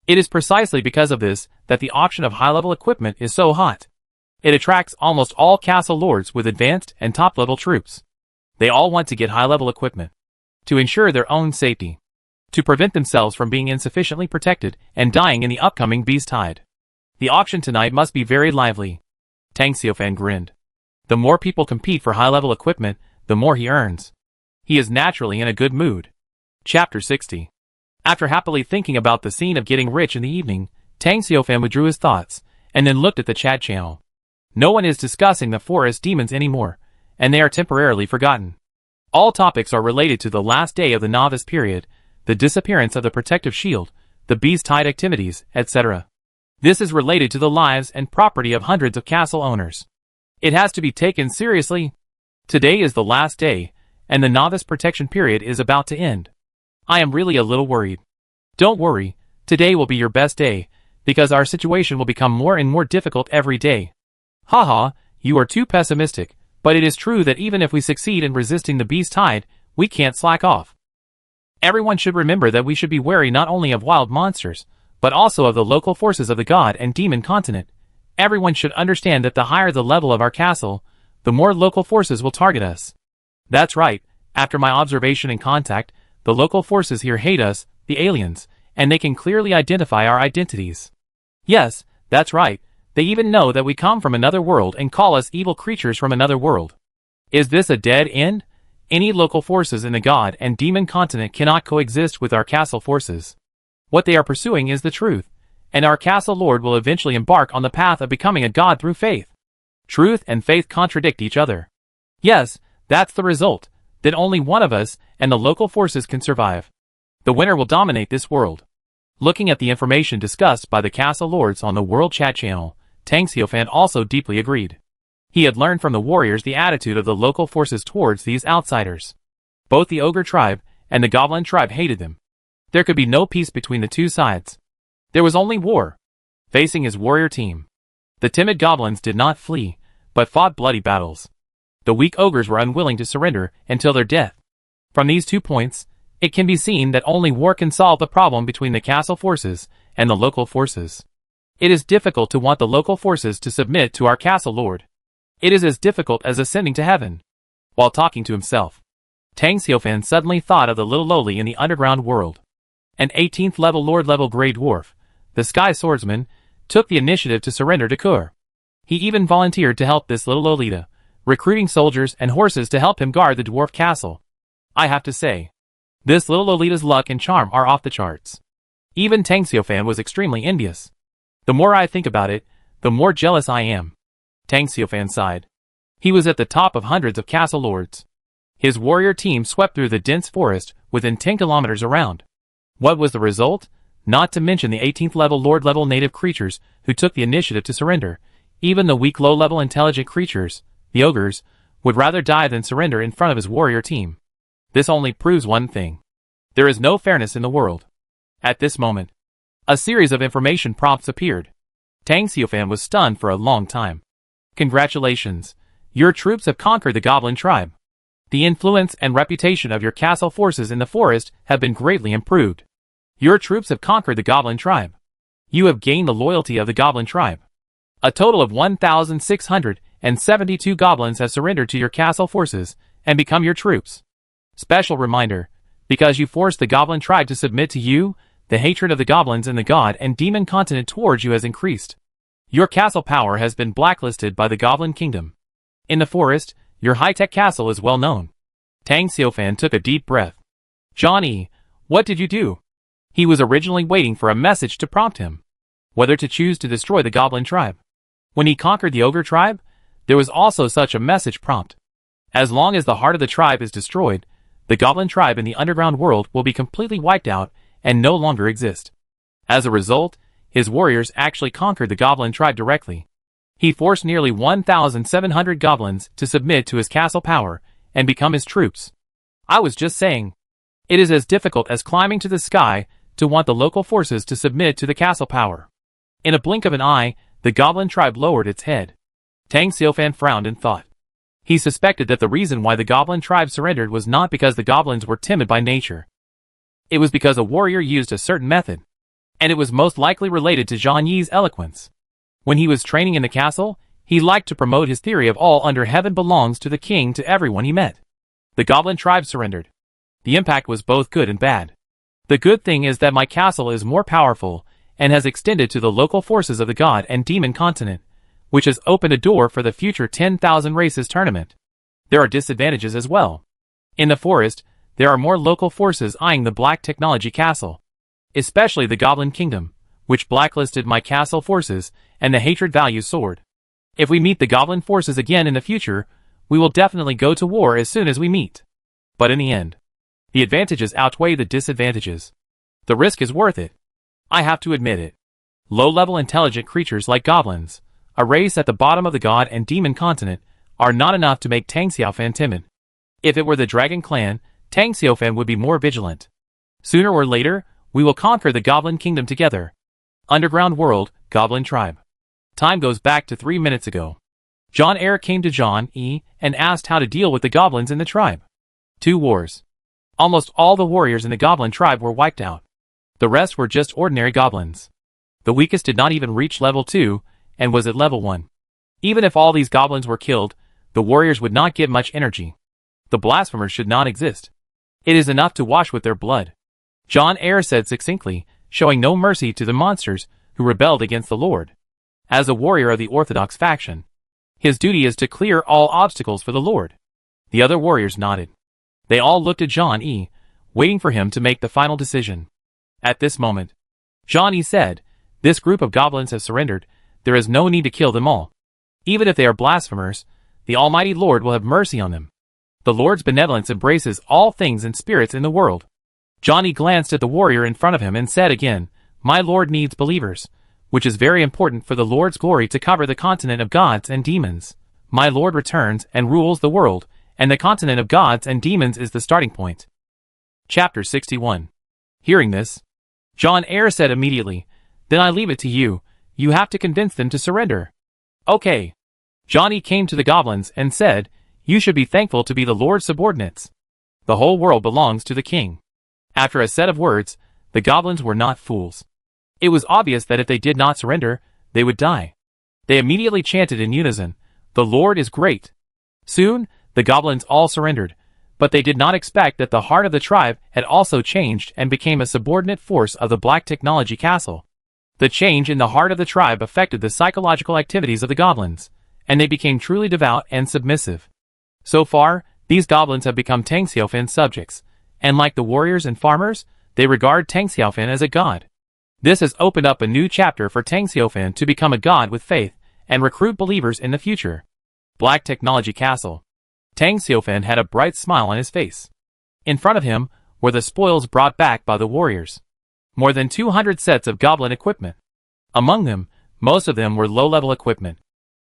[SPEAKER 1] It is precisely because of this that the auction of high-level equipment is so hot. It attracts almost all castle lords with advanced and top-level troops. They all want to get high-level equipment to ensure their own safety, to prevent themselves from being insufficiently protected and dying in the upcoming beast tide. The auction tonight must be very lively. Tang Xiaofan grinned. The more people compete for high-level equipment, the more he earns. He is naturally in a good mood. Chapter 60. After happily thinking about the scene of getting rich in the evening, Tang Xiaofan withdrew his thoughts, and then looked at the chat channel. No one is discussing the forest demons anymore, and they are temporarily forgotten. All topics are related to the last day of the novice period, the disappearance of the protective shield, the beast tide activities, etc. This is related to the lives and property of hundreds of castle owners. It has to be taken seriously. Today is the last day, and the novice protection period is about to end. I am really a little worried. Don't worry, today will be your best day, because our situation will become more and more difficult every day. Haha, you are too pessimistic, but it is true that even if we succeed in resisting the beast tide, we can't slack off. Everyone should remember that we should be wary not only of wild monsters, but also of the local forces of the god and demon continent. Everyone should understand that the higher the level of our castle, the more local forces will target us. That's right, after my observation and contact, the local forces here hate us, the aliens, and they can clearly identify our identities. Yes, that's right, they even know that we come from another world and call us evil creatures from another world. Is this a dead end? Any local forces in the god and demon continent cannot coexist with our castle forces. What they are pursuing is the truth, and our castle lord will eventually embark on the path of becoming a god through faith. Truth and faith contradict each other. Yes, that's the result. Then only one of us and the local forces can survive. The winner will dominate this world. Looking at the information discussed by the castle lords on the world chat channel, Tang Xiaofan also deeply agreed. He had learned from the warriors the attitude of the local forces towards these outsiders. Both the ogre tribe and the goblin tribe hated them. There could be no peace between the two sides. There was only war. Facing his warrior team, the timid goblins did not flee, but fought bloody battles. The weak ogres were unwilling to surrender until their death. From these 2 points, it can be seen that only war can solve the problem between the castle forces and the local forces. It is difficult to want the local forces to submit to our castle lord. It is as difficult as ascending to heaven. While talking to himself, Tang Xiaofan suddenly thought of the little lowly in the underground world. An 18th level lord-level grey dwarf, the Sky Swordsman, took the initiative to surrender to Kur. He even volunteered to help this little Lolita, recruiting soldiers and horses to help him guard the dwarf castle. I have to say, this little Lolita's luck and charm are off the charts. Even Tang Xiaofan was extremely envious. The more I think about it, the more jealous I am. Tang Xiaofan sighed. He was at the top of hundreds of castle lords. His warrior team swept through the dense forest within 10 kilometers around. What was the result? Not to mention the 18th level lord-level native creatures who took the initiative to surrender. Even the weak low-level intelligent creatures, the ogres, would rather die than surrender in front of his warrior team. This only proves one thing. There is no fairness in the world. At this moment, a series of information prompts appeared. Tang Xiaofan was stunned for a long time. Congratulations. Your troops have conquered the goblin tribe. The influence and reputation of your castle forces in the forest have been greatly improved. Your troops have conquered the goblin tribe. You have gained the loyalty of the goblin tribe. A total of 1,672 goblins have surrendered to your castle forces and become your troops. Special reminder, because you forced the goblin tribe to submit to you, the hatred of the goblins in the god and demon continent towards you has increased. Your castle power has been blacklisted by the Goblin Kingdom. In the forest, your high-tech castle is well known. Tang Xiaofan took a deep breath. Johnny, what did you do? He was originally waiting for a message to prompt him whether to choose to destroy the Goblin tribe. When he conquered the Ogre tribe, there was also such a message prompt. As long as the heart of the tribe is destroyed, the Goblin tribe in the underground world will be completely wiped out and no longer exist. As a result, his warriors actually conquered the Goblin tribe directly. He forced nearly 1,700 goblins to submit to his castle power and become his troops. I was just saying. It is as difficult as climbing to the sky to want the local forces to submit to the castle power. In a blink of an eye, the Goblin tribe lowered its head. Tang Xiaofan frowned and thought. He suspected that the reason why the Goblin tribe surrendered was not because the goblins were timid by nature. It was because a warrior used a certain method, and it was most likely related to Zhang Yi's eloquence. When he was training in the castle, he liked to promote his theory of all under heaven belongs to the king to everyone he met. The Goblin tribe surrendered. The impact was both good and bad. The good thing is that my castle is more powerful and has extended to the local forces of the God and Demon continent, which has opened a door for the future 10,000 races tournament. There are disadvantages as well. In the forest, there are more local forces eyeing the Black Technology Castle, especially the Goblin Kingdom, which blacklisted my castle forces, and the hatred value soared. If we meet the Goblin forces again in the future, we will definitely go to war as soon as we meet. But in the end, the advantages outweigh the disadvantages. The risk is worth it. I have to admit it. Low-level intelligent creatures like goblins, a race at the bottom of the God and Demon continent, are not enough to make Tang Xiaofan timid. If it were the Dragon Clan, Tang Xiaofan would be more vigilant. Sooner or later, we will conquer the Goblin Kingdom together. Underground World, Goblin Tribe. Time goes back to 3 minutes ago. John Eyre came to Zhang Yi and asked how to deal with the goblins in the tribe. 2 wars. Almost all the warriors in the Goblin tribe were wiped out. The rest were just ordinary goblins. The weakest did not even reach level 2, and was at level 1. Even if all these goblins were killed, the warriors would not get much energy. The blasphemers should not exist. It is enough to wash with their blood. John Eyre said succinctly, showing no mercy to the monsters who rebelled against the Lord. As a warrior of the Orthodox faction, his duty is to clear all obstacles for the Lord. The other warriors nodded. They all looked at Zhang Yi, waiting for him to make the final decision. At this moment, Zhang Yi said, "This group of goblins have surrendered. There is no need to kill them all. Even if they are blasphemers, the Almighty Lord will have mercy on them. The Lord's benevolence embraces all things and spirits in the world." Zhang Yi glanced at the warrior in front of him and said again, "My Lord needs believers, which is very important for the Lord's glory to cover the continent of gods and demons. My Lord returns and rules the world, and the continent of gods and demons is the starting point." Chapter 61. Hearing this, John Eyre said immediately, "Then I leave it to you. You have to convince them to surrender." "Okay." Zhang Yi came to the goblins and said, "You should be thankful to be the Lord's subordinates. The whole world belongs to the king." After a set of words, the goblins were not fools. It was obvious that if they did not surrender, they would die. They immediately chanted in unison, "The Lord is great." Soon, the goblins all surrendered, but they did not expect that the heart of the tribe had also changed and became a subordinate force of the Black Technology Castle. The change in the heart of the tribe affected the psychological activities of the goblins, and they became truly devout and submissive. So far, these goblins have become Tang Xiaofan's subjects, and like the warriors and farmers, they regard Tang Xiaofan as a god. This has opened up a new chapter for Tang Xiaofan to become a god with faith and recruit believers in the future. Black Technology Castle. Tang Xiaofan had a bright smile on his face. In front of him were the spoils brought back by the warriors. More than 200 sets of goblin equipment. Among them, most of them were low-level equipment.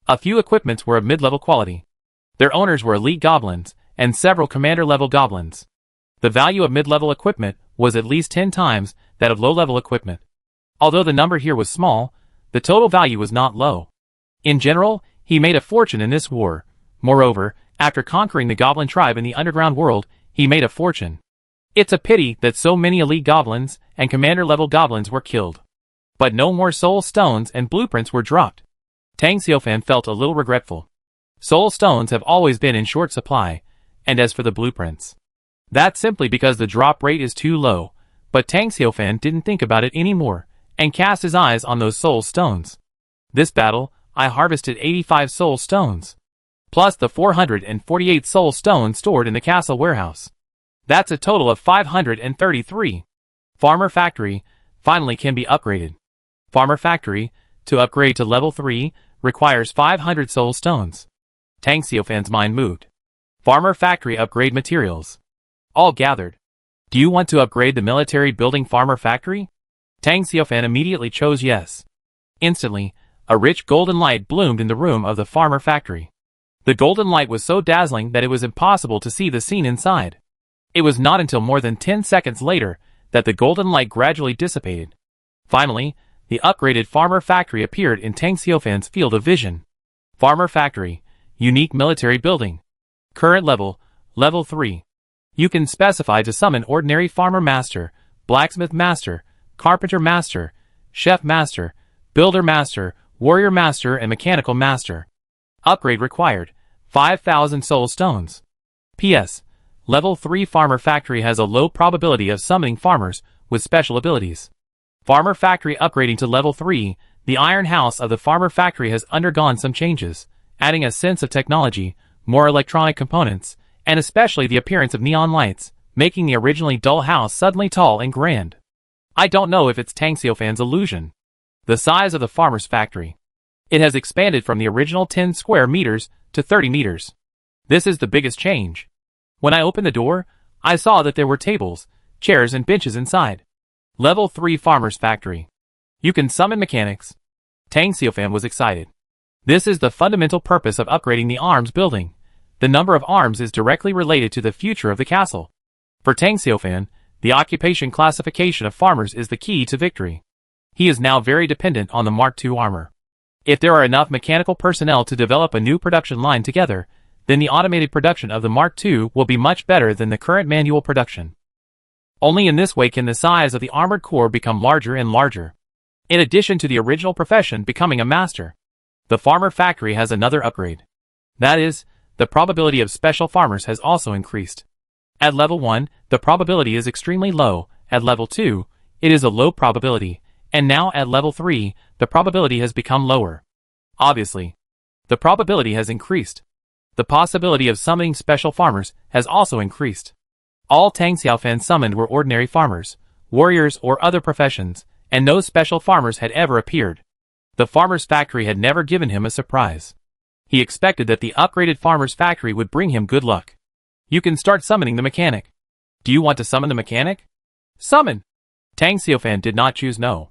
[SPEAKER 1] A few equipments were of mid-level quality. Their owners were elite goblins, and several commander-level goblins. The value of mid-level equipment was at least 10 times that of low-level equipment. Although the number here was small, the total value was not low. In general, he made a fortune in this war. Moreover, after conquering the goblin tribe in the underground world, he made a fortune. It's a pity that so many elite goblins and commander-level goblins were killed. But no more soul stones and blueprints were dropped. Tang Xiaofan felt a little regretful. Soul stones have always been in short supply, and as for the blueprints, that's simply because the drop rate is too low, but Tang Xiaofan didn't think about it anymore, and cast his eyes on those soul stones. This battle, I harvested 85 soul stones, plus the 448 soul stones stored in the castle warehouse. That's a total of 533. Farmer Factory finally can be upgraded. Farmer Factory, to upgrade to level 3, requires 500 soul stones. Tang Xiufan's mind moved. Farmer Factory upgrade materials. All gathered. Do you want to upgrade the military building Farmer Factory? Tang Xiufan immediately chose yes. Instantly, a rich golden light bloomed in the room of the Farmer Factory. The golden light was so dazzling that it was impossible to see the scene inside. It was not until more than 10 seconds later that the golden light gradually dissipated. Finally, the upgraded Farmer Factory appeared in Tang Xiufan's field of vision. Farmer Factory, unique military building. Current level, level 3. You can specify to summon ordinary Farmer Master, Blacksmith Master, Carpenter Master, Chef Master, Builder Master, Warrior Master and Mechanical Master. Upgrade required, 5,000 soul stones. P.S. Level 3 Farmer Factory has a low probability of summoning farmers with special abilities. Farmer Factory upgrading to level 3, the Iron House of the Farmer Factory has undergone some changes, adding a sense of technology, more electronic components, and especially the appearance of neon lights, making the originally dull house suddenly tall and grand. I don't know if it's Tang Xiufan's illusion. The size of the Farmer's Factory. It has expanded from the original 10 square meters to 30 meters. This is the biggest change. When I opened the door, I saw that there were tables, chairs and benches inside. Level 3 Farmer's Factory. You can summon mechanics. Tang Xiufan was excited. This is the fundamental purpose of upgrading the arms building. The number of arms is directly related to the future of the castle. For Tang Xiufan, the occupation classification of farmers is the key to victory. He is now very dependent on the Mark II armor. If there are enough mechanical personnel to develop a new production line together, then the automated production of the Mark II will be much better than the current manual production. Only in this way can the size of the armored core become larger and larger. In addition to the original profession becoming a master, the Farmer Factory has another upgrade. That is, the probability of special farmers has also increased. At level 1, the probability is extremely low. At level 2, it is a low probability. And now at level 3, the probability has become lower. Obviously, the probability has increased. The possibility of summoning special farmers has also increased. All Tang Xiufan summoned were ordinary farmers, warriors or other professions, and no special farmers had ever appeared. The Farmer's Factory had never given him a surprise. He expected that the upgraded Farmer's Factory would bring him good luck. You can start summoning the mechanic. Do you want to summon the mechanic? Summon! Tang Xiufan did not choose no.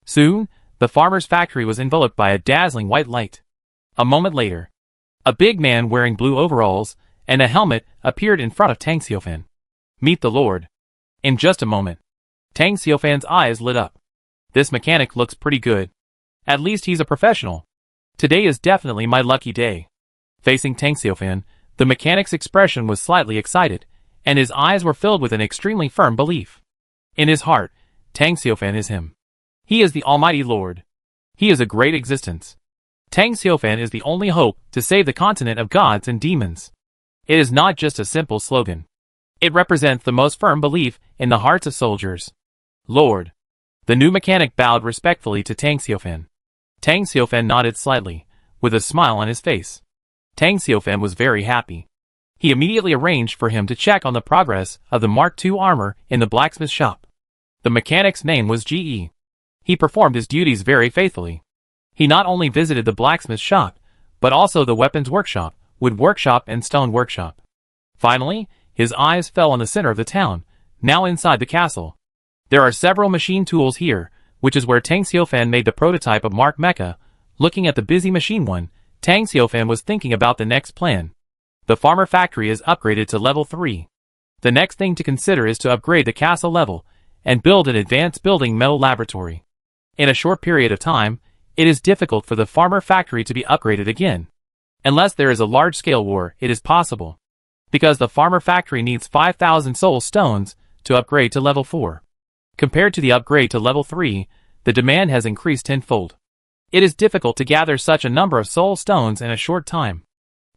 [SPEAKER 1] Soon, the Farmer's Factory was enveloped by a dazzling white light. A moment later, a big man wearing blue overalls and a helmet appeared in front of Tang Xiufan. Meet the Lord. In just a moment, Tang Xiufan's eyes lit up. This mechanic looks pretty good. At least he's a professional. Today is definitely my lucky day. Facing Tang Xiufan, the mechanic's expression was slightly excited, and his eyes were filled with an extremely firm belief. In his heart, Tang Xiufan is him. He is the Almighty Lord. He is a great existence. Tang Xiufan is the only hope to save the continent of gods and demons. It is not just a simple slogan. It represents the most firm belief in the hearts of soldiers. Lord. The new mechanic bowed respectfully to Tang Xiufan. Tang Xiufan nodded slightly, with a smile on his face. Tang Xiufan was very happy. He immediately arranged for him to check on the progress of the Mark II armor in the blacksmith shop. The mechanic's name was Ge. He performed his duties very faithfully. He not only visited the blacksmith shop, but also the weapons workshop, wood workshop and stone workshop. Finally, his eyes fell on the center of the town, now inside the castle. There are several machine tools here, which is where Tang Xiufan made the prototype of Mark Mecha. Looking at the busy machine one, Tang Xiufan was thinking about the next plan. The Farmer Factory is upgraded to level 3. The next thing to consider is to upgrade the castle level, and build an advanced building metal laboratory. In a short period of time, it is difficult for the Farmer Factory to be upgraded again. Unless there is a large-scale war, it is possible. Because the Farmer Factory needs 5,000 soul stones to upgrade to level 4. Compared to the upgrade to level 3, the demand has increased tenfold. It is difficult to gather such a number of soul stones in a short time.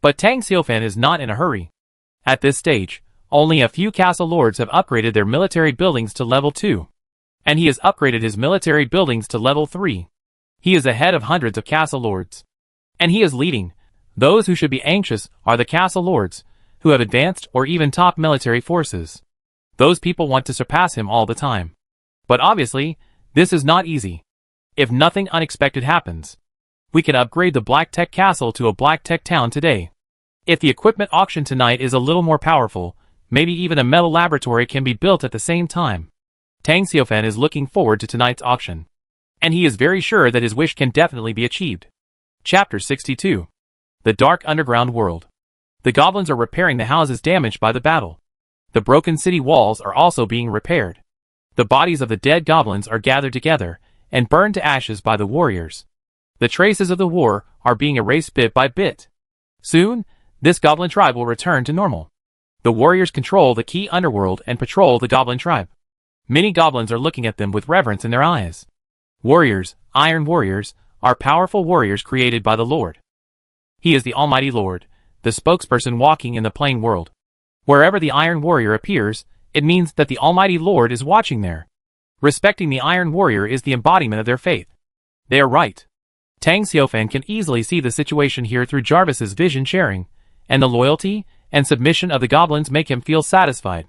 [SPEAKER 1] But Tang Xiufan is not in a hurry. At this stage, only a few castle lords have upgraded their military buildings to level 2. And he has upgraded his military buildings to level 3. He is ahead of hundreds of castle lords. And he is leading. Those who should be anxious are the castle lords, who have advanced or even top military forces. Those people want to surpass him all the time. But obviously, this is not easy. If nothing unexpected happens, we can upgrade the Black Tech Castle to a Black Tech Town today. If the equipment auction tonight is a little more powerful, maybe even a metal laboratory can be built at the same time. Tang Xiaofan is looking forward to tonight's auction. And he is very sure that his wish can definitely be achieved. Chapter 62. The Dark Underground World. The goblins are repairing the houses damaged by the battle. The broken city walls are also being repaired. The bodies of the dead goblins are gathered together and burned to ashes by the warriors. The traces of the war are being erased bit by bit. Soon, this goblin tribe will return to normal. The warriors control the key underworld and patrol the goblin tribe. Many goblins are looking at them with reverence in their eyes. Warriors, Iron Warriors, are powerful warriors created by the Lord. He is the Almighty Lord, the spokesperson walking in the plain world. Wherever the Iron Warrior appears, it means that the Almighty Lord is watching there. Respecting the Iron Warrior is the embodiment of their faith. They are right. Tang Xiaofan can easily see the situation here through Jarvis's vision sharing, and the loyalty and submission of the goblins make him feel satisfied.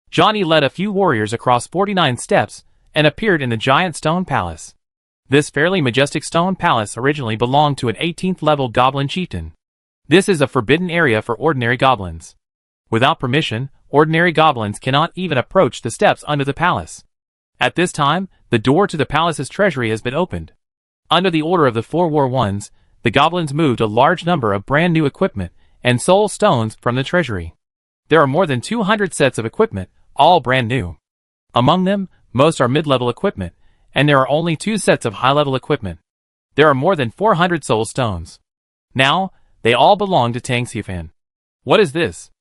[SPEAKER 1] Johnny led a few warriors across 49 steps and appeared in the giant stone palace. This fairly majestic stone palace originally belonged to an 18th level goblin chieftain. This is a forbidden area for ordinary goblins. Without permission, ordinary goblins cannot even approach the steps under the palace. At this time, the door to the palace's treasury has been opened. Under the order of the 4 War Ones, the goblins moved a large number of brand new equipment and soul stones from the treasury. There are more than 200 sets of equipment, all brand new. Among them, most are mid-level equipment, and there are only 2 sets of high-level equipment. There are more than 400 soul stones. Now, they all belong to Tang Xiaofan. What is this?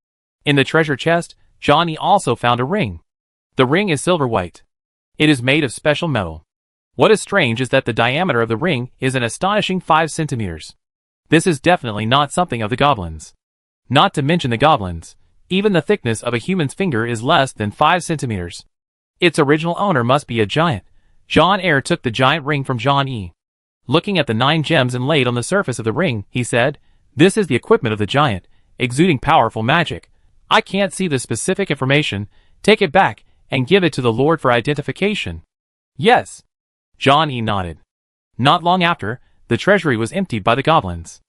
[SPEAKER 1] In the treasure chest, Johnny also found a ring. The ring is silver white. It is made of special metal. What is strange is that the diameter of the ring is an astonishing 5 centimeters. This is definitely not something of the goblins. Not to mention the goblins, even the thickness of a human's finger is less than 5 centimeters. Its original owner must be a giant. John Eyre took the giant ring from John E. Looking at the 9 gems inlaid on the surface of the ring, he said, "This is the equipment of the giant, exuding powerful magic. I can't see the specific information. Take it back and give it to the Lord for identification." "Yes." John E. nodded. Not long after, the treasury was emptied by the goblins.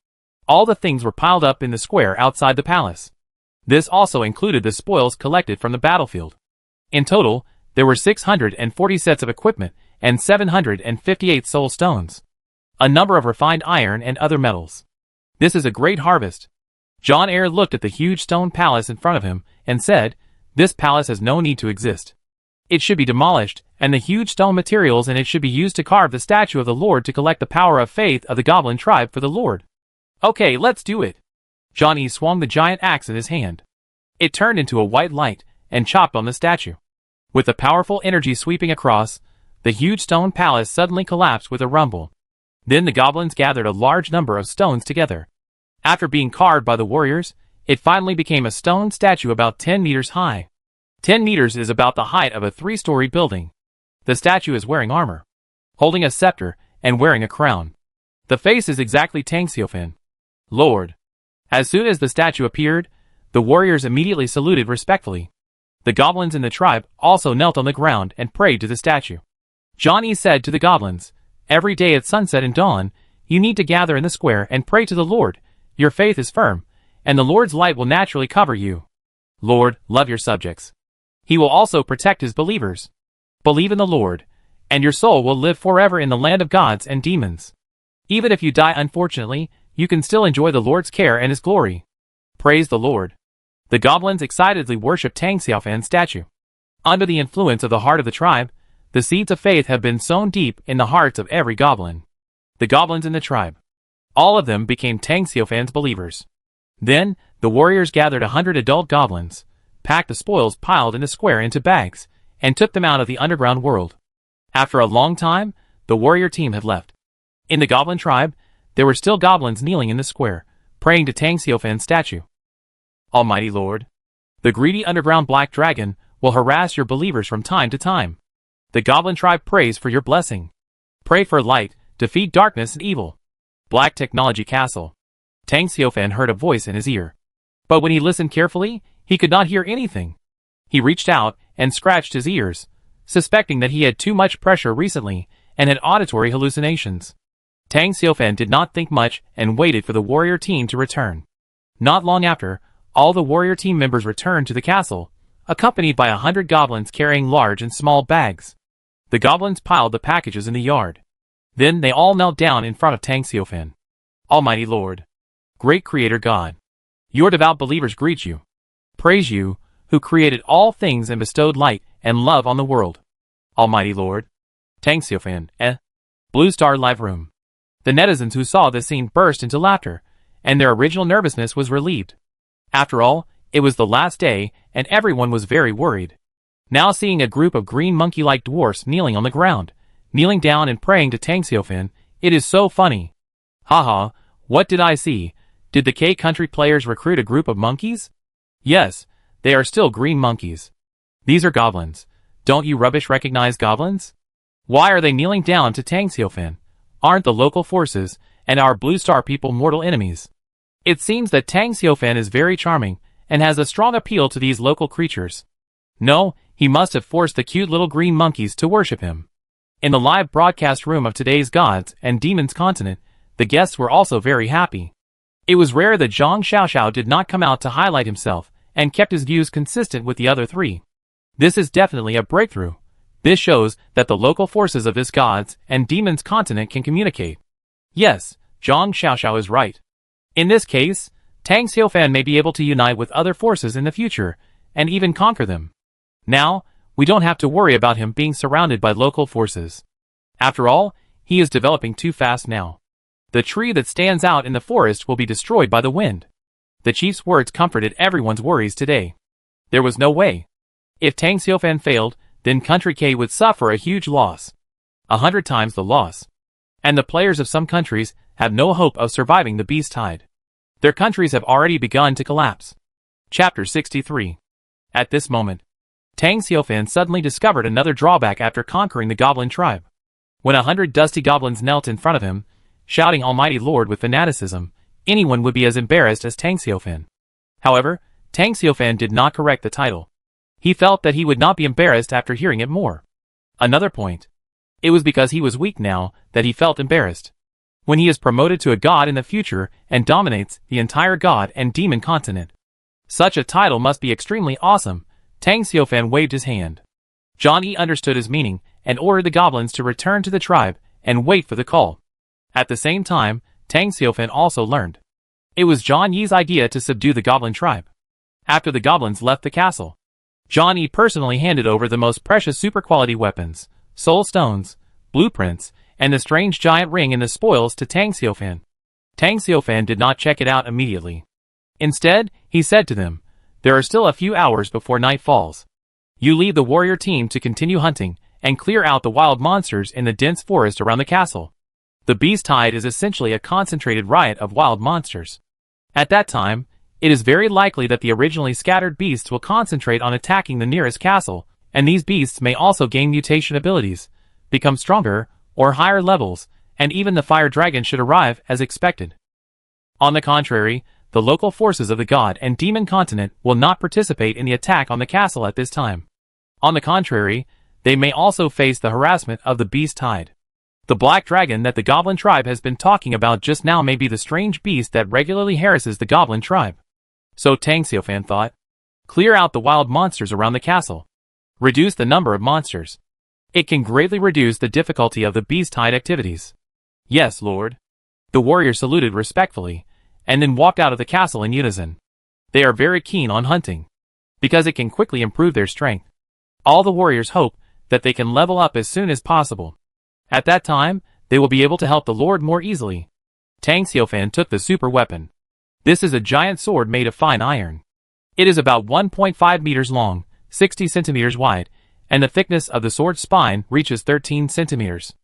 [SPEAKER 1] All the things were piled up in the square outside the palace. This also included the spoils collected from the battlefield. In total, there were 640 sets of equipment and 758 soul stones. A number of refined iron and other metals. This is a great harvest. John Eyre looked at the huge stone palace in front of him and said, "This palace has no need to exist. It should be demolished, and the huge stone materials in it should be used to carve the statue of the Lord to collect the power of faith of the goblin tribe for the Lord." "Okay, let's do it." Johnny swung the giant axe in his hand. It turned into a white light and chopped on the statue. With the powerful energy sweeping across, the huge stone palace suddenly collapsed with a rumble. Then the goblins gathered a large number of stones together. After being carved by the warriors, it finally became a stone statue about 10 meters high. 10 meters is about the height of a 3-story building. The statue is wearing armor, holding a scepter, and wearing a crown. The face is exactly Tang Xiaofan. Lord. As soon as the statue appeared, the warriors immediately saluted respectfully. The goblins in the tribe also knelt on the ground and prayed to the statue. Johnny said to the goblins, "Every day at sunset and dawn, you need to gather in the square and pray to the Lord. Your faith is firm, and the Lord's light will naturally cover you. Lord, love your subjects. He will also protect his believers. Believe in the Lord, and your soul will live forever in the land of gods and demons. Even if you die unfortunately, you can still enjoy the Lord's care and his glory. Praise the Lord." The goblins excitedly worshiped Tang Xiaofan's statue. Under the influence of the heart of the tribe, the seeds of faith have been sown deep in the hearts of every goblin. The goblins in the tribe. All of them became Tang Xiaofan's believers. Then, the warriors gathered 100 adult goblins, packed the spoils piled in the square into bags, and took them out of the underground world. After a long time, the warrior team had left. In the goblin tribe, there were still goblins kneeling in the square, praying to Tang Xiaofan's statue. "Almighty Lord, the greedy underground black dragon will harass your believers from time to time. The goblin tribe prays for your blessing. Pray for light Defeat darkness and evil. Black Technology Castle. Tang Xiaofan heard a voice in his ear. But when he listened carefully, he could not hear anything. He reached out and scratched his ears, suspecting that he had too much pressure recently and had auditory hallucinations. Tang Xiaofan did not think much and waited for the warrior team to return. Not long after, all the warrior team members returned to the castle, accompanied by 100 goblins carrying large and small bags. The goblins piled the packages in the yard. Then they all knelt down in front of Tang Xiaofan. Almighty Lord, great Creator God, your devout believers greet you. Praise you, who created all things and bestowed light and love on the world. Almighty Lord. Tang Xiaofan, Blue Star Live Room. The netizens who saw this scene burst into laughter, and their original nervousness was relieved. After all, it was the last day, and everyone was very worried. Now seeing a group of green monkey-like dwarfs kneeling on the ground, kneeling down and praying to Tang Xiaofan, it is so funny. Haha, what did I see? Did the K-Country players recruit a group of monkeys? Yes, they are still green monkeys. These are goblins. Don't you rubbish recognize goblins? Why are they kneeling down to Tang Xiaofan? Aren't the local forces and our Blue Star people mortal enemies? It seems that Tang Xiaofan is very charming and has a strong appeal to these local creatures. No, he must have forced the cute little green monkeys to worship him. In the live broadcast room of today's Gods and Demons continent, the guests were also very happy. It was rare that Zhang Xiaoxiao did not come out to highlight himself and kept his views consistent with the other three. This is definitely a breakthrough. This shows that the local forces of this Gods and Demons continent can communicate. Yes, Zhang Xiaoxiao is right. In this case, Tang Xiaofan may be able to unite with other forces in the future and even conquer them. Now, we don't have to worry about him being surrounded by local forces. After all, he is developing too fast now. The tree that stands out in the forest will be destroyed by the wind. The chief's words comforted everyone's worries today. There was no way. If Tang Xiaofan failed, then Country K would suffer a huge loss. 100 times the loss. And the players of some countries have no hope of surviving the beast tide. Their countries have already begun to collapse. Chapter 63. At this moment, Tang Xiaofan suddenly discovered another drawback after conquering the goblin tribe. When 100 dusty goblins knelt in front of him, shouting Almighty Lord with fanaticism, anyone would be as embarrassed as Tang Xiaofan. However, Tang Xiaofan did not correct the title. He felt that he would not be embarrassed after hearing it more. Another point. It was because he was weak now that he felt embarrassed. When he is promoted to a god in the future and dominates the entire god and demon continent, such a title must be extremely awesome. Tang Xiaofan waved his hand. John Yi understood his meaning and ordered the goblins to return to the tribe and wait for the call. At the same time, Tang Xiaofan also learned. It was John Yi's idea to subdue the goblin tribe. After the goblins left the castle, John Yi personally handed over the most precious super-quality weapons, soul stones, blueprints, and the strange giant ring in the spoils to Tang Xiaofan. Tang Xiaofan did not check it out immediately. Instead, he said to them, "There are still a few hours before night falls. You lead the warrior team to continue hunting and clear out the wild monsters in the dense forest around the castle. The beast tide is essentially a concentrated riot of wild monsters. At that time, it is very likely that the originally scattered beasts will concentrate on attacking the nearest castle, and these beasts may also gain mutation abilities, become stronger, or higher levels, and even the fire dragon should arrive as expected. On the contrary, the local forces of the god and demon continent will not participate in the attack on the castle at this time. On the contrary, they may also face the harassment of the beast tide. The black dragon that the goblin tribe has been talking about just now may be the strange beast that regularly harasses the goblin tribe." So Tang Xiaofan thought. Clear out the wild monsters around the castle. Reduce the number of monsters. It can greatly reduce the difficulty of the beast tide activities. "Yes, Lord." The warrior saluted respectfully, and then walked out of the castle in unison. They are very keen on hunting, because it can quickly improve their strength. All the warriors hope that they can level up as soon as possible. At that time, they will be able to help the Lord more easily. Tang Xiaofan took the super weapon. This is a giant sword made of fine iron. It is about 1.5 meters long, 60 centimeters wide, and the thickness of the sword's spine reaches 13 centimeters.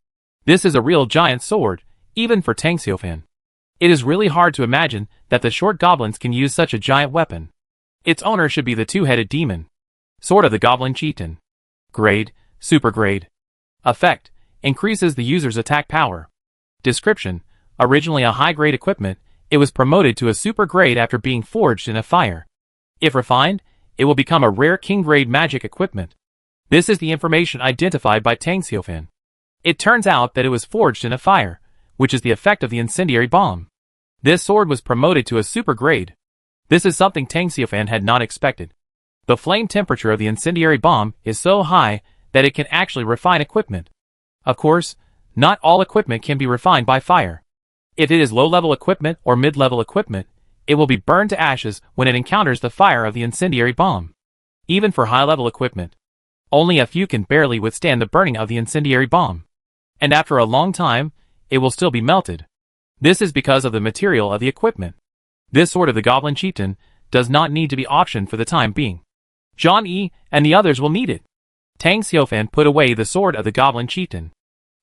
[SPEAKER 1] This is a real giant sword, even for Tang Xiaofan. It is really hard to imagine that the short goblins can use such a giant weapon. Its owner should be the two-headed demon. Sword of the Goblin Chieftain. Grade, Super Grade. Effect, increases the user's attack power. Description: originally a high-grade equipment, it was promoted to a super-grade after being forged in a fire. If refined, it will become a rare king-grade magic equipment. This is the information identified by Tang Xiaofan. It turns out that it was forged in a fire, which is the effect of the incendiary bomb. This sword was promoted to a super-grade. This is something Tang Xiaofan had not expected. The flame temperature of the incendiary bomb is so high that it can actually refine equipment. Of course, not all equipment can be refined by fire. If it is low-level equipment or mid-level equipment, it will be burned to ashes when it encounters the fire of the incendiary bomb. Even for high-level equipment, only a few can barely withstand the burning of the incendiary bomb. And after a long time, it will still be melted. This is because of the material of the equipment. This sword of the Goblin Chieftain does not need to be auctioned for the time being. Zhang Yi and the others will need it. Tang Xiaofan put away the sword of the Goblin Chieftain.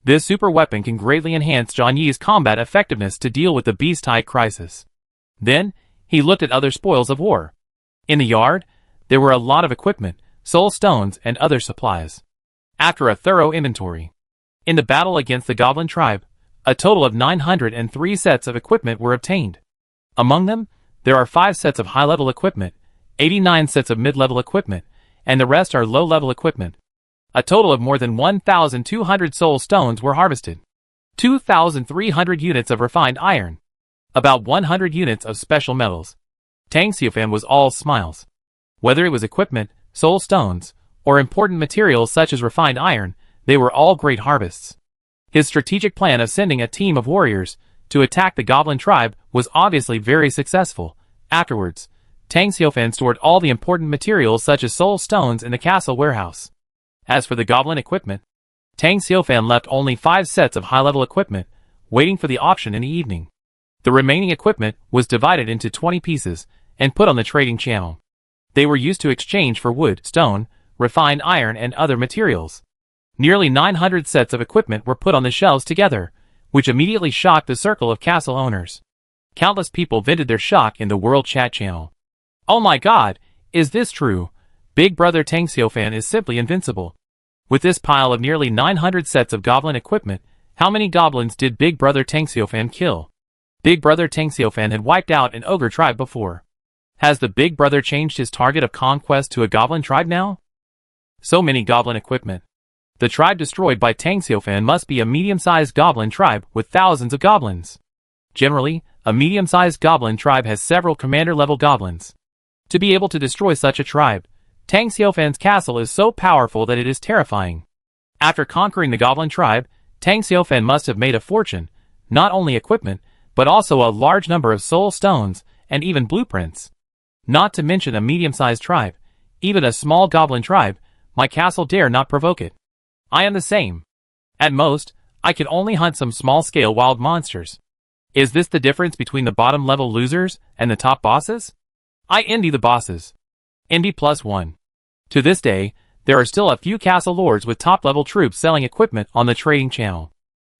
[SPEAKER 1] This super weapon can greatly enhance Zhang Yi's combat effectiveness to deal with the beast-type crisis. Then, he looked at other spoils of war. In the yard, there were a lot of equipment, soul stones, and other supplies. After a thorough inventory, in the battle against the Goblin tribe, a total of 903 sets of equipment were obtained. Among them, there are 5 sets of high-level equipment, 89 sets of mid-level equipment, and the rest are low-level equipment. A total of more than 1,200 soul stones were harvested. 2,300 units of refined iron. About 100 units of special metals. Tang Xiaofan was all smiles. Whether it was equipment, soul stones, or important materials such as refined iron, they were all great harvests. His strategic plan of sending a team of warriors to attack the Goblin tribe was obviously very successful. Afterwards, Tang Xiaofan stored all the important materials such as soul stones in the castle warehouse. As for the Goblin equipment, Tang Xiaofan left only 5 sets of high-level equipment, waiting for the auction in the evening. The remaining equipment was divided into 20 pieces and put on the trading channel. They were used to exchange for wood, stone, refined iron, and other materials. Nearly 900 sets of equipment were put on the shelves together, which immediately shocked the circle of castle owners. Countless people vented their shock in the World Chat channel. Oh my god, is this true? Big Brother Tang Xiaofan is simply invincible. With this pile of nearly 900 sets of goblin equipment, how many goblins did Big Brother Tang Xiaofan kill? Big Brother Tang Xiaofan had wiped out an ogre tribe before. Has the Big Brother changed his target of conquest to a goblin tribe now? So many goblin equipment. The tribe destroyed by Tang Xiaofan must be a medium-sized goblin tribe with thousands of goblins. Generally, a medium-sized goblin tribe has several commander-level goblins. To be able to destroy such a tribe, Tang Xiaofan's castle is so powerful that it is terrifying. After conquering the goblin tribe, Tang Xiaofan must have made a fortune, not only equipment, but also a large number of soul stones, and even blueprints. Not to mention a medium-sized tribe, even a small goblin tribe, my castle dare not provoke it. I am the same. At most, I can only hunt some small-scale wild monsters. Is this the difference between the bottom-level losers and the top bosses? I envy the bosses. Envy +1. To this day, there are still a few castle lords with top-level troops selling equipment on the trading channel.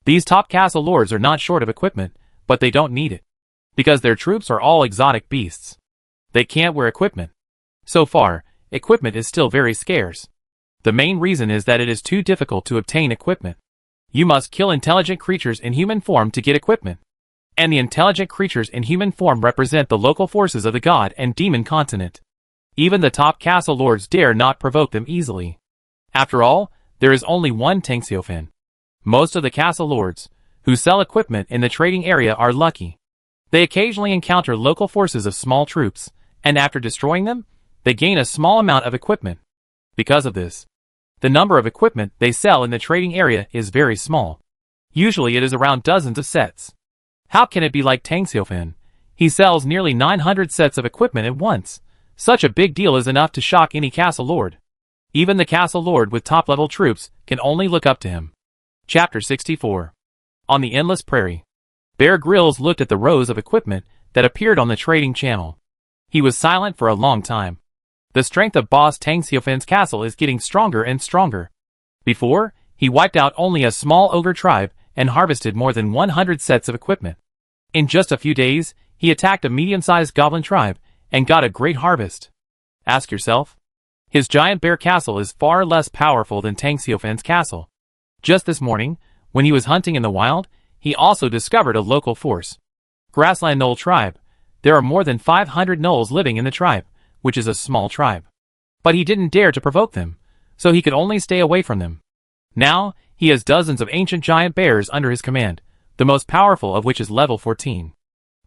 [SPEAKER 1] These top castle lords are not short of equipment, but they don't need it. Because their troops are all exotic beasts. They can't wear equipment. So far, equipment is still very scarce. The main reason is that it is too difficult to obtain equipment. You must kill intelligent creatures in human form to get equipment. And the intelligent creatures in human form represent the local forces of the god and demon continent. Even the top castle lords dare not provoke them easily. After all, there is only one Tang Xiaofan. Most of the castle lords, who sell equipment in the trading area, are lucky. They occasionally encounter local forces of small troops, and after destroying them, they gain a small amount of equipment. Because of this, the number of equipment they sell in the trading area is very small. Usually it is around dozens of sets. How can it be like Tang Xiaofan? He sells nearly 900 sets of equipment at once. Such a big deal is enough to shock any castle lord. Even the castle lord with top-level troops can only look up to him. Chapter 64. On the Endless Prairie. Bear Grylls looked at the rows of equipment that appeared on the trading channel. He was silent for a long time. The strength of boss Tang Xiaofan's castle is getting stronger and stronger. Before, he wiped out only a small ogre tribe and harvested more than 100 sets of equipment. In just a few days, he attacked a medium-sized goblin tribe and got a great harvest. Ask yourself. His giant bear castle is far less powerful than Tang Xiaofan's castle. Just this morning, when he was hunting in the wild, he also discovered a local force. Grassland Knoll Tribe. There are more than 500 gnolls living in the tribe, which is a small tribe. But he didn't dare to provoke them, so he could only stay away from them. Now, he has dozens of ancient giant bears under his command, the most powerful of which is level 14.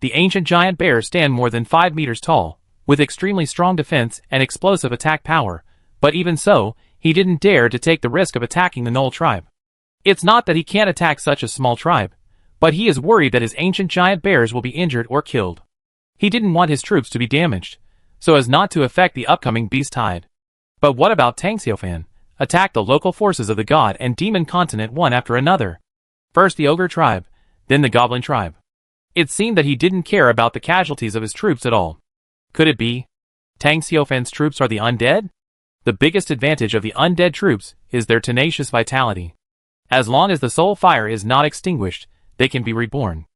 [SPEAKER 1] The ancient giant bears stand more than 5 meters tall, with extremely strong defense and explosive attack power, but even so, he didn't dare to take the risk of attacking the Gnoll tribe. It's not that he can't attack such a small tribe, but he is worried that his ancient giant bears will be injured or killed. He didn't want his troops to be damaged, so as not to affect the upcoming beast tide. But what about Tang Xiaofan? Attack the local forces of the god and demon continent one after another. First the ogre tribe, then the goblin tribe. It seemed that he didn't care about the casualties of his troops at all. Could it be Tang Xiaofan's troops are the undead? The biggest advantage of the undead troops is their tenacious vitality. As long as the soul fire is not extinguished, they can be reborn.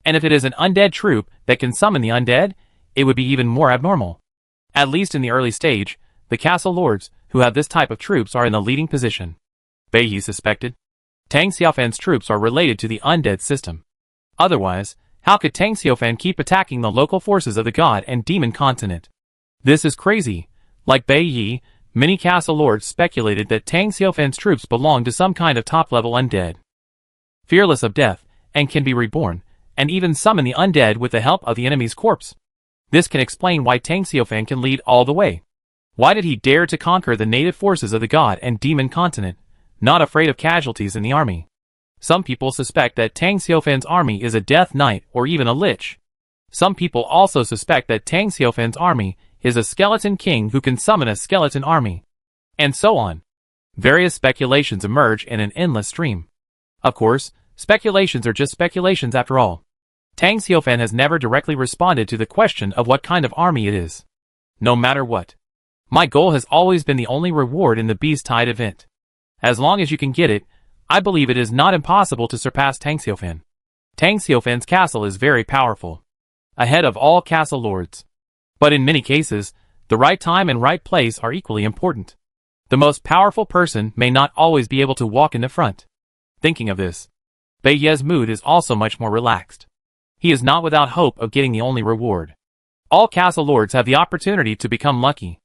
[SPEAKER 1] And if it is an undead troop that can summon the undead, it would be even more abnormal. At least in the early stage, the castle lords who have this type of troops are in the leading position. Bai Yi suspected. Tang Xiaofan's troops are related to the undead system. Otherwise, how could Tang Xiaofan keep attacking the local forces of the god and demon continent? This is crazy. Like Bai Yi, many castle lords speculated that Tang Xiaofan's troops belong to some kind of top-level undead. Fearless of death, and can be reborn, and even summon the undead with the help of the enemy's corpse. This can explain why Tang Xiaofan can lead all the way. Why did he dare to conquer the native forces of the god and demon continent, not afraid of casualties in the army? Some people suspect that Tang Xiaofan's army is a death knight or even a lich. Some people also suspect that Tang Xiaofan's army is a skeleton king who can summon a skeleton army. And so on. Various speculations emerge in an endless stream. Of course, speculations are just speculations after all. Tang Xiaofan has never directly responded to the question of what kind of army it is. No matter what. My goal has always been the only reward in the Beast Tide event. As long as you can get it, I believe it is not impossible to surpass Tang Xiaofan. Tang Xiaofan's castle is very powerful. Ahead of all castle lords. But in many cases, the right time and right place are equally important. The most powerful person may not always be able to walk in the front. Thinking of this, Bai Ye's mood is also much more relaxed. He is not without hope of getting the only reward. All castle lords have the opportunity to become lucky.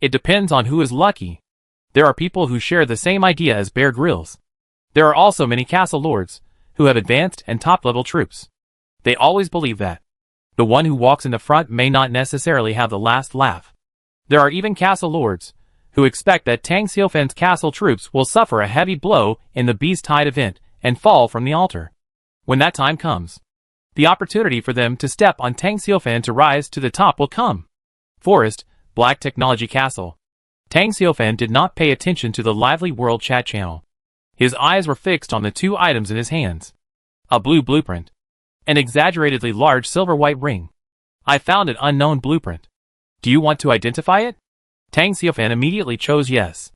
[SPEAKER 1] It depends on who is lucky. There are people who share the same idea as Bear Grylls. There are also many castle lords who have advanced and top-level troops. They always believe that the one who walks in the front may not necessarily have the last laugh. There are even castle lords who expect that Tang Xiaofan's castle troops will suffer a heavy blow in the Beast Tide event and fall from the altar. When that time comes, the opportunity for them to step on Tang Xiaofan to rise to the top will come. Forest, Black Technology Castle. Tang Xiaofan did not pay attention to the lively world chat channel. His eyes were fixed on the two items in his hands. A blue blueprint. An exaggeratedly large silver-white ring. I found an unknown blueprint. Do you want to identify it? Tang Xiaofan immediately chose yes.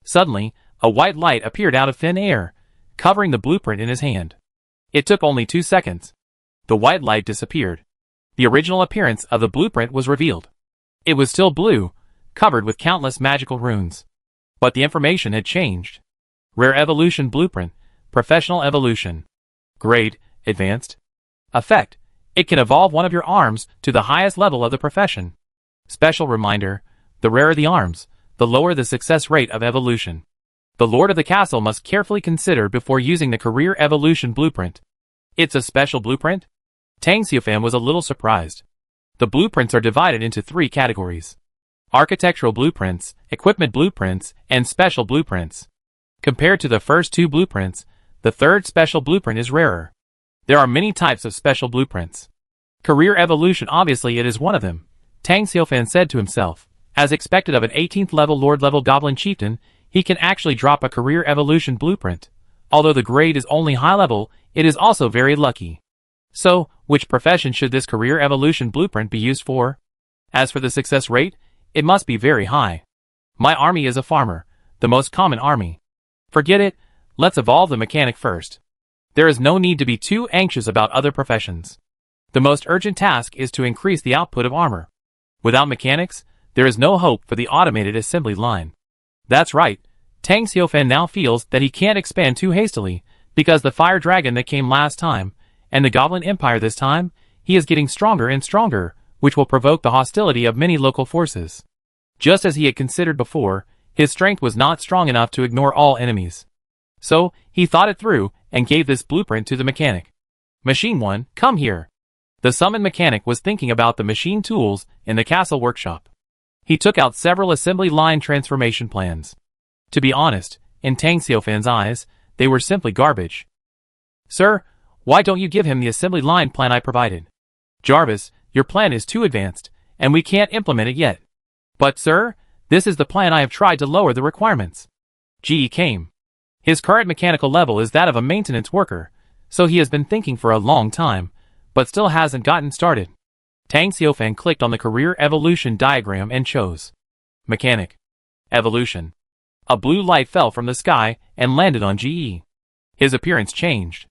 [SPEAKER 1] Suddenly, a white light appeared out of thin air, covering the blueprint in his hand. It took only 2 seconds. The white light disappeared. The original appearance of the blueprint was revealed. It was still blue, covered with countless magical runes. But the information had changed. Rare Evolution Blueprint, Professional Evolution. Grade, Advanced. Effect, it can evolve one of your arms to the highest level of the profession. Special reminder, the rarer the arms, the lower the success rate of evolution. The lord of the castle must carefully consider before using the Career Evolution Blueprint. It's a special blueprint? Tang Xiaofan was a little surprised. The blueprints are divided into 3 categories. Architectural blueprints, equipment blueprints, and special blueprints. Compared to the first 2 blueprints, the third special blueprint is rarer. There are many types of special blueprints. Career Evolution, obviously it is one of them, Tang Xiaofan said to himself. As expected of an 18th level Lord level Goblin Chieftain, he can actually drop a Career Evolution blueprint. Although the grade is only high level, it is also very lucky. So, which profession should this Career Evolution blueprint be used for? As for the success rate, it must be very high. My army is a farmer, the most common army. Forget it, let's evolve the mechanic first. There is no need to be too anxious about other professions. The most urgent task is to increase the output of armor. Without mechanics, there is no hope for the automated assembly line. That's right, Tang Xiaofan now feels that he can't expand too hastily, Because the fire dragon that came last time, and the Goblin Empire this time, he is getting stronger and stronger, which will provoke the hostility of many local forces. Just as he had considered before, his strength was not strong enough to ignore all enemies. So, he thought it through, and gave this blueprint to the mechanic. Machine 1, come here. The summoned mechanic was thinking about the machine tools in the castle workshop. He took out several assembly line transformation plans. To be honest, in Tang Xiufan's eyes, they were simply garbage. Sir, why don't you give him the assembly line plan I provided? Jarvis, your plan is too advanced, and we can't implement it yet. But sir, this is the plan I have tried to lower the requirements. GE came. His current mechanical level is that of a maintenance worker, so he has been thinking for a long time, but still hasn't gotten started. Tang Xiufan clicked on the career evolution diagram and chose Mechanic. Evolution. A blue light fell from the sky and landed on GE. His appearance changed.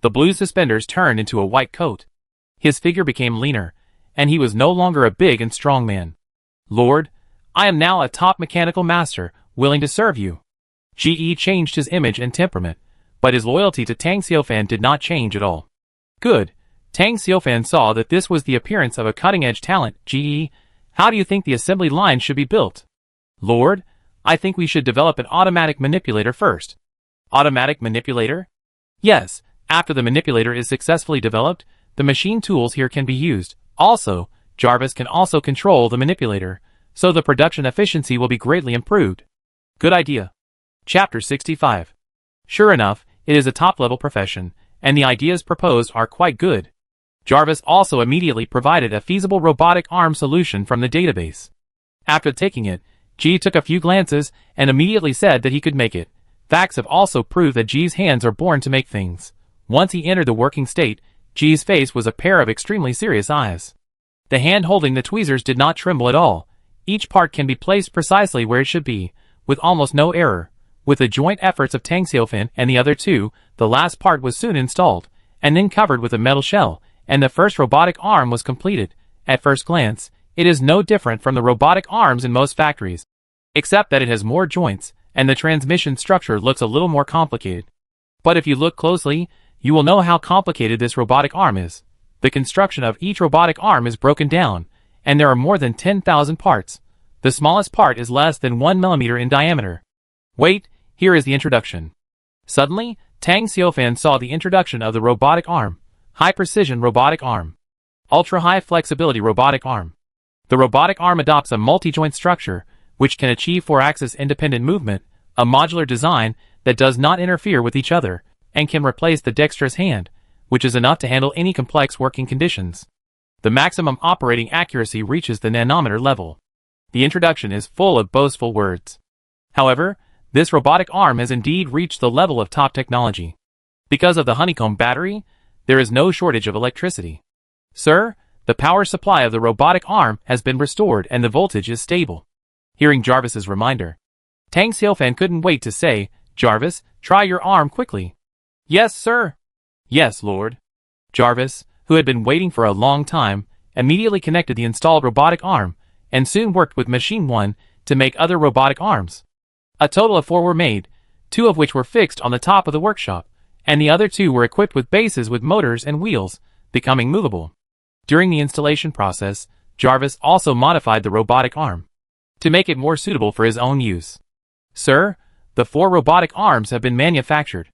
[SPEAKER 1] The blue suspenders turned into a white coat. His figure became leaner, and he was no longer a big and strong man. Lord, I am now a top mechanical master, willing to serve you. GE changed his image and temperament, but his loyalty to Tang Xiufan did not change at all. Good. Tang Xiufan saw that this was the appearance of a cutting-edge talent. GE, how do you think the assembly line should be built? Lord, I think we should develop an automatic manipulator first. Automatic manipulator? Yes, after the manipulator is successfully developed, the machine tools here can be used. Also, Jarvis can also control the manipulator, so the production efficiency will be greatly improved. Good idea. Chapter 65. Sure enough, it is a top-level profession, and the ideas proposed are quite good. Jarvis also immediately provided a feasible robotic arm solution from the database. After taking it, G took a few glances and immediately said that he could make it. Facts have also proved that G's hands are born to make things. Once he entered the working state, G's face was a pair of extremely serious eyes. The hand holding the tweezers did not tremble at all. Each part can be placed precisely where it should be, with almost no error. With the joint efforts of Tang Xiufan and the other two, the last part was soon installed, and then covered with a metal shell, and the first robotic arm was completed. At first glance, it is no different from the robotic arms in most factories, except that it has more joints, and the transmission structure looks a little more complicated. But if you look closely, you will know how complicated this robotic arm is. The construction of each robotic arm is broken down, and there are more than 10,000 parts. The smallest part is less than 1 millimeter in diameter. Wait, here is the introduction. Suddenly, Tang Xiufan saw the introduction of the robotic arm. High-precision robotic arm. Ultra-high flexibility robotic arm. The robotic arm adopts a multi-joint structure, which can achieve 4-axis independent movement, a modular design that does not interfere with each other, and can replace the dexterous hand, which is enough to handle any complex working conditions. The maximum operating accuracy reaches the nanometer level. The introduction is full of boastful words. However, this robotic arm has indeed reached the level of top technology. Because of the honeycomb battery, there is no shortage of electricity. Sir, the power supply of the robotic arm has been restored and the voltage is stable. Hearing Jarvis's reminder, Tang Xiufan couldn't wait to say, Jarvis, try your arm quickly. Yes, sir. Yes, Lord. Jarvis, who had been waiting for a long time, immediately connected the installed robotic arm, and soon worked with Machine 1 to make other robotic arms. A total of 4 were made, 2 of which were fixed on the top of the workshop, and the other 2 were equipped with bases with motors and wheels, becoming movable. During the installation process, Jarvis also modified the robotic arm to make it more suitable for his own use. Sir, the 4 robotic arms have been manufactured.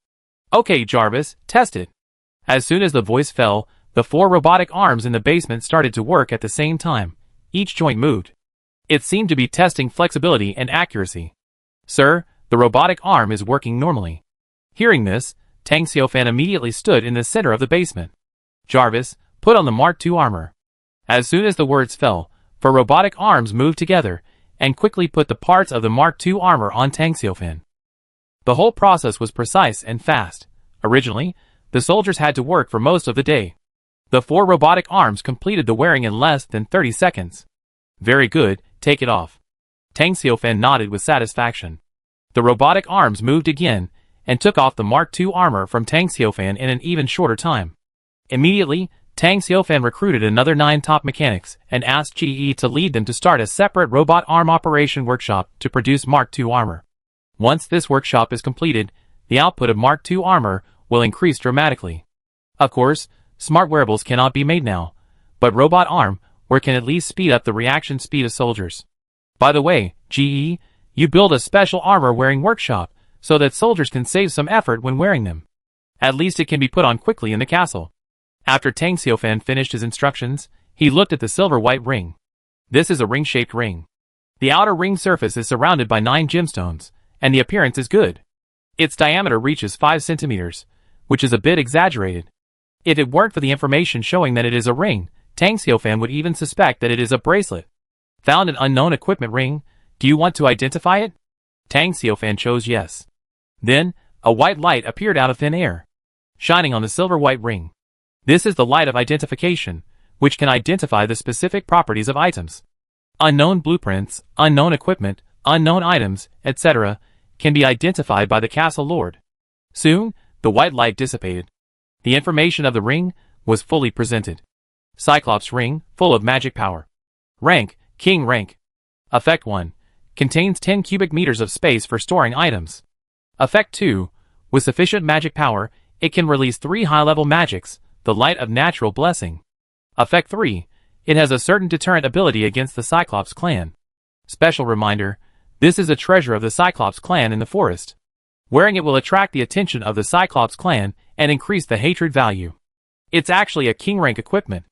[SPEAKER 1] Okay, Jarvis, test it. As soon as the voice fell, the 4 robotic arms in the basement started to work at the same time. Each joint moved. It seemed to be testing flexibility and accuracy. Sir, the robotic arm is working normally. Hearing this, Tang Xiufan immediately stood in the center of the basement. Jarvis, put on the Mark II armor. As soon as the words fell, 4 robotic arms moved together, and quickly put the parts of the Mark II armor on Tang Xiufan. The whole process was precise and fast. Originally, the soldiers had to work for most of the day. The 4 robotic arms completed the wearing in less than 30 seconds. Very good, take it off. Tang Xiufan nodded with satisfaction. The robotic arms moved again, and took off the Mark II armor from Tang Xiufan in an even shorter time. Immediately, Tang Xiufan recruited another 9 top mechanics and asked GE to lead them to start a separate robot arm operation workshop to produce Mark II armor. Once this workshop is completed, the output of Mark II armor will increase dramatically. Of course, smart wearables cannot be made now, but robot arm wear can at least speed up the reaction speed of soldiers. By the way, GE, you build a special armor-wearing workshop so that soldiers can save some effort when wearing them. At least it can be put on quickly in the castle. After Tang Xiaofan finished his instructions, he looked at the silver-white ring. This is a ring-shaped ring. The outer ring surface is surrounded by 9 gemstones, and the appearance is good. Its diameter reaches 5 centimeters, which is a bit exaggerated. If it weren't for the information showing that it is a ring, Tang Xiaofan would even suspect that it is a bracelet. Found an unknown equipment ring. Do you want to identify it? Tang Xiaofan chose yes. Then, a white light appeared out of thin air, shining on the silver-white ring. This is the light of identification, which can identify the specific properties of items. Unknown blueprints, unknown equipment, unknown items, etc., can be identified by the castle lord. Soon, the white light dissipated. The information of the ring was fully presented. Cyclops ring, full of magic power. Rank, King rank. Effect 1. Contains 10 cubic meters of space for storing items. Effect 2. With sufficient magic power, it can release 3 high-level magics, the light of natural blessing. Effect 3. It has a certain deterrent ability against the Cyclops clan. Special reminder, this is a treasure of the Cyclops clan in the forest. Wearing it will attract the attention of the Cyclops clan and increase the hatred value. It's actually a king rank equipment.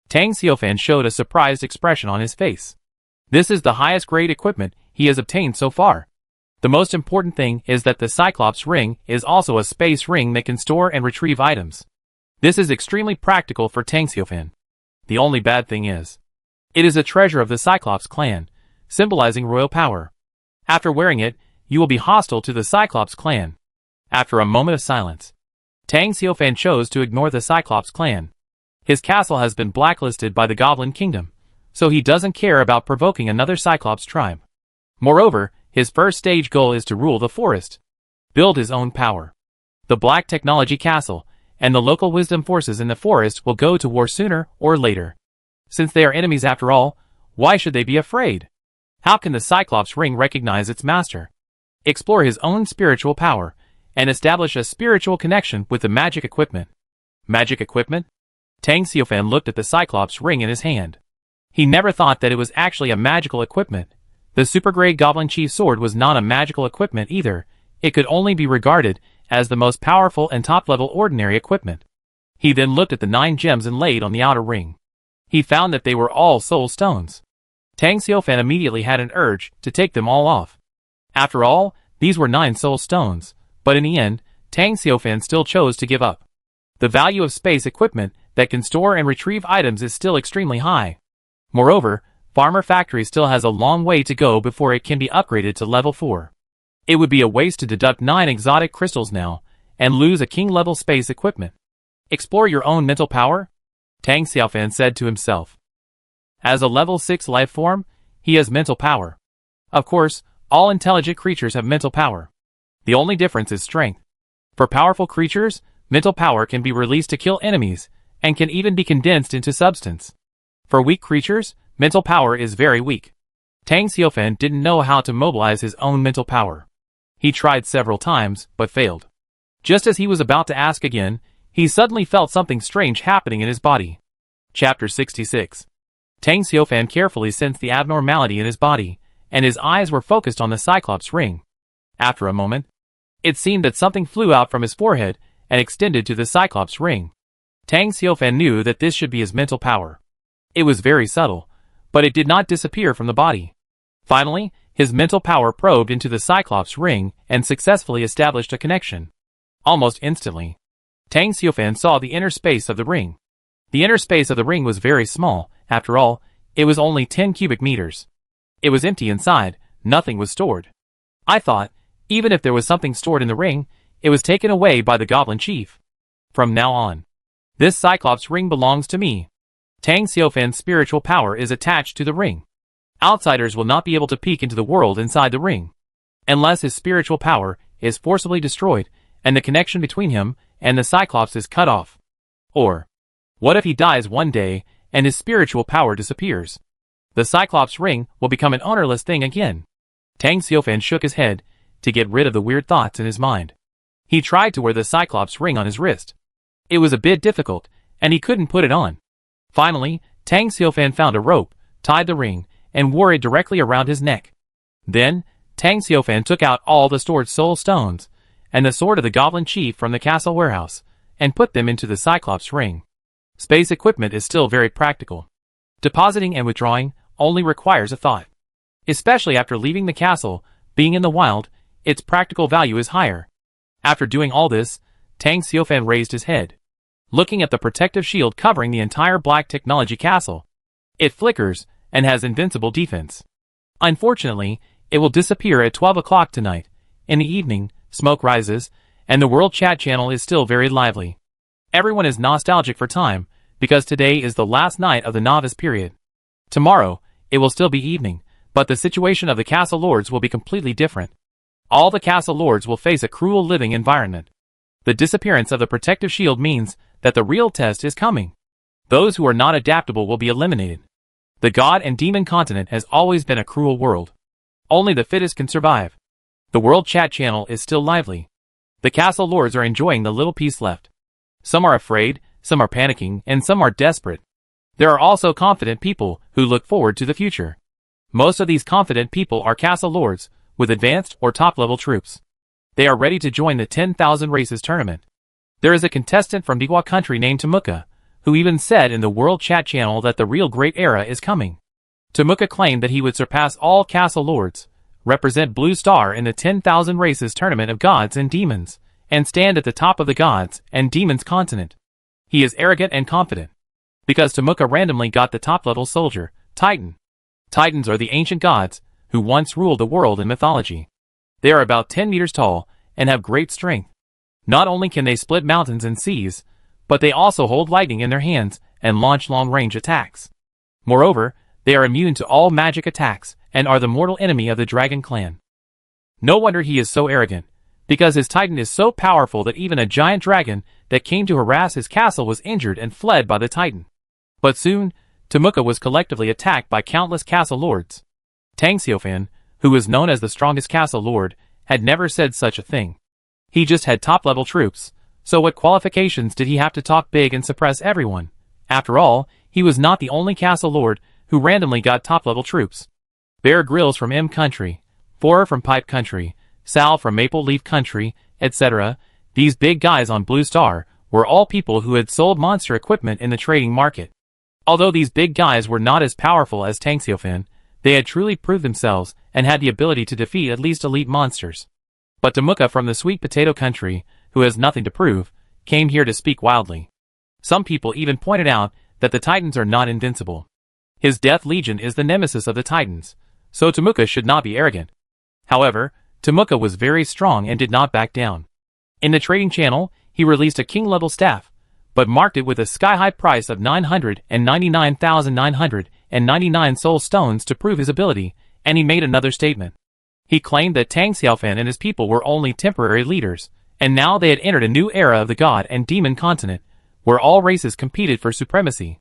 [SPEAKER 1] Tang Xiaofan showed a surprised expression on his face. This is the highest grade equipment he has obtained so far. The most important thing is that the Cyclops ring is also a space ring that can store and retrieve items. This is extremely practical for Tang Xiaofan. The only bad thing is, it is a treasure of the Cyclops clan, symbolizing royal power. After wearing it, you will be hostile to the Cyclops clan. After a moment of silence, Tang Xiaofan chose to ignore the Cyclops clan. His castle has been blacklisted by the Goblin Kingdom, so he doesn't care about provoking another Cyclops tribe. Moreover, his first stage goal is to rule the forest, build his own power. The Black Technology Castle and the local wisdom forces in the forest will go to war sooner or later. Since they are enemies after all, why should they be afraid? How can the Cyclops ring recognize its master, explore his own spiritual power, and establish a spiritual connection with the magic equipment? Magic equipment? Tang Xiaofan looked at the Cyclops ring in his hand. He never thought that it was actually a magical equipment. The super-grade Goblin Chief sword was not a magical equipment either. It could only be regarded as the most powerful and top-level ordinary equipment. He then looked at the 9 gems inlaid on the outer ring. He found that they were all soul stones. Tang Xiaofan immediately had an urge to take them all off. After all, these were 9 soul stones, but in the end, Tang Xiaofan still chose to give up. The value of space equipment that can store and retrieve items is still extremely high. Moreover, Farmer Factory still has a long way to go before it can be upgraded to level 4. It would be a waste to deduct 9 exotic crystals now, and lose a king-level space equipment. Explore your own mental power? Tang Xiaofan said to himself. As a level 6 life form, he has mental power. Of course, all intelligent creatures have mental power. The only difference is strength. For powerful creatures, mental power can be released to kill enemies, and can even be condensed into substance. For weak creatures, mental power is very weak. Tang Xiaofan didn't know how to mobilize his own mental power. He tried several times, but failed. Just as he was about to ask again, he suddenly felt something strange happening in his body. Chapter 66. Tang Xiaofan carefully sensed the abnormality in his body, and his eyes were focused on the Cyclops ring. After a moment, it seemed that something flew out from his forehead and extended to the Cyclops ring. Tang Xiaofan knew that this should be his mental power. It was very subtle, but it did not disappear from the body. Finally, his mental power probed into the Cyclops ring and successfully established a connection. Almost instantly, Tang Xiaofan saw the inner space of the ring. The inner space of the ring was very small. After all, it was only 10 cubic meters. It was empty inside, nothing was stored. I thought, even if there was something stored in the ring, it was taken away by the Goblin Chief. From now on, this Cyclops ring belongs to me. Tang Xiaofan's spiritual power is attached to the ring. Outsiders will not be able to peek into the world inside the ring, unless his spiritual power is forcibly destroyed and the connection between him and the Cyclops is cut off. Or, what if he dies one day and his spiritual power disappears? The Cyclops ring will become an ownerless thing again. Tang Xiaofan shook his head to get rid of the weird thoughts in his mind. He tried to wear the Cyclops ring on his wrist. It was a bit difficult, and he couldn't put it on. Finally, Tang Xiaofan found a rope, tied the ring, and wore it directly around his neck. Then, Tang Xiaofan took out all the stored soul stones, and the sword of the goblin chief from the castle warehouse, and put them into the Cyclops ring. Space equipment is still very practical. Depositing and withdrawing only requires a thought. Especially after leaving the castle, being in the wild, its practical value is higher. After doing all this, Tang Xiaofan raised his head, looking at the protective shield covering the entire Black Technology Castle. It flickers and has invincible defense. Unfortunately, it will disappear at 12 o'clock tonight. In the evening, smoke rises, and the world chat channel is still very lively. Everyone is nostalgic for time, because today is the last night of the novice period. Tomorrow, it will still be evening, but the situation of the castle lords will be completely different. All the castle lords will face a cruel living environment. The disappearance of the protective shield means that the real test is coming. Those who are not adaptable will be eliminated. The god and demon continent has always been a cruel world. Only the fittest can survive. The world chat channel is still lively. The castle lords are enjoying the little peace left. Some are afraid, some are panicking, and some are desperate. There are also confident people who look forward to the future. Most of these confident people are castle lords, with advanced or top-level troops. They are ready to join the 10,000 races tournament. There is a contestant from Dihua country named Mecha, who even said in the world chat channel that the real great era is coming. Mecha claimed that he would surpass all castle lords, represent Blue Star in the 10,000 races tournament of gods and demons, and stand at the top of the gods and demons continent. He is arrogant and confident. Because Mecha randomly got the top-level soldier, Titan. Titans are the ancient gods, who once ruled the world in mythology. They are about 10 meters tall, and have great strength. Not only can they split mountains and seas, but they also hold lightning in their hands, and launch long-range attacks. Moreover, they are immune to all magic attacks, and are the mortal enemy of the Dragon Clan. No wonder he is so arrogant, because his Titan is so powerful that even a giant dragon that came to harass his castle was injured and fled by the Titan. But soon, Mecha was collectively attacked by countless castle lords. Tang Xiaofan, who was known as the strongest castle lord, had never said such a thing. He just had top-level troops, so what qualifications did he have to talk big and suppress everyone? After all, he was not the only castle lord who randomly got top-level troops. Bear Grylls from M Country, Four from Pipe Country, Sal from Maple Leaf Country, etc., these big guys on Blue Star, were all people who had sold monster equipment in the trading market. Although these big guys were not as powerful as Tang Xiaofan, they had truly proved themselves and had the ability to defeat at least elite monsters. But Mecha from the Sweet Potato Country, who has nothing to prove, came here to speak wildly. Some people even pointed out that the Titans are not invincible. His Death Legion is the nemesis of the Titans, so Mecha should not be arrogant. However, Mecha was very strong and did not back down. In the trading channel, he released a king-level staff, but marked it with a sky-high price of 999,999 soul stones to prove his ability, and he made another statement. He claimed that Tang Xiaofan and his people were only temporary leaders, and now they had entered a new era of the god and demon continent, where all races competed for supremacy.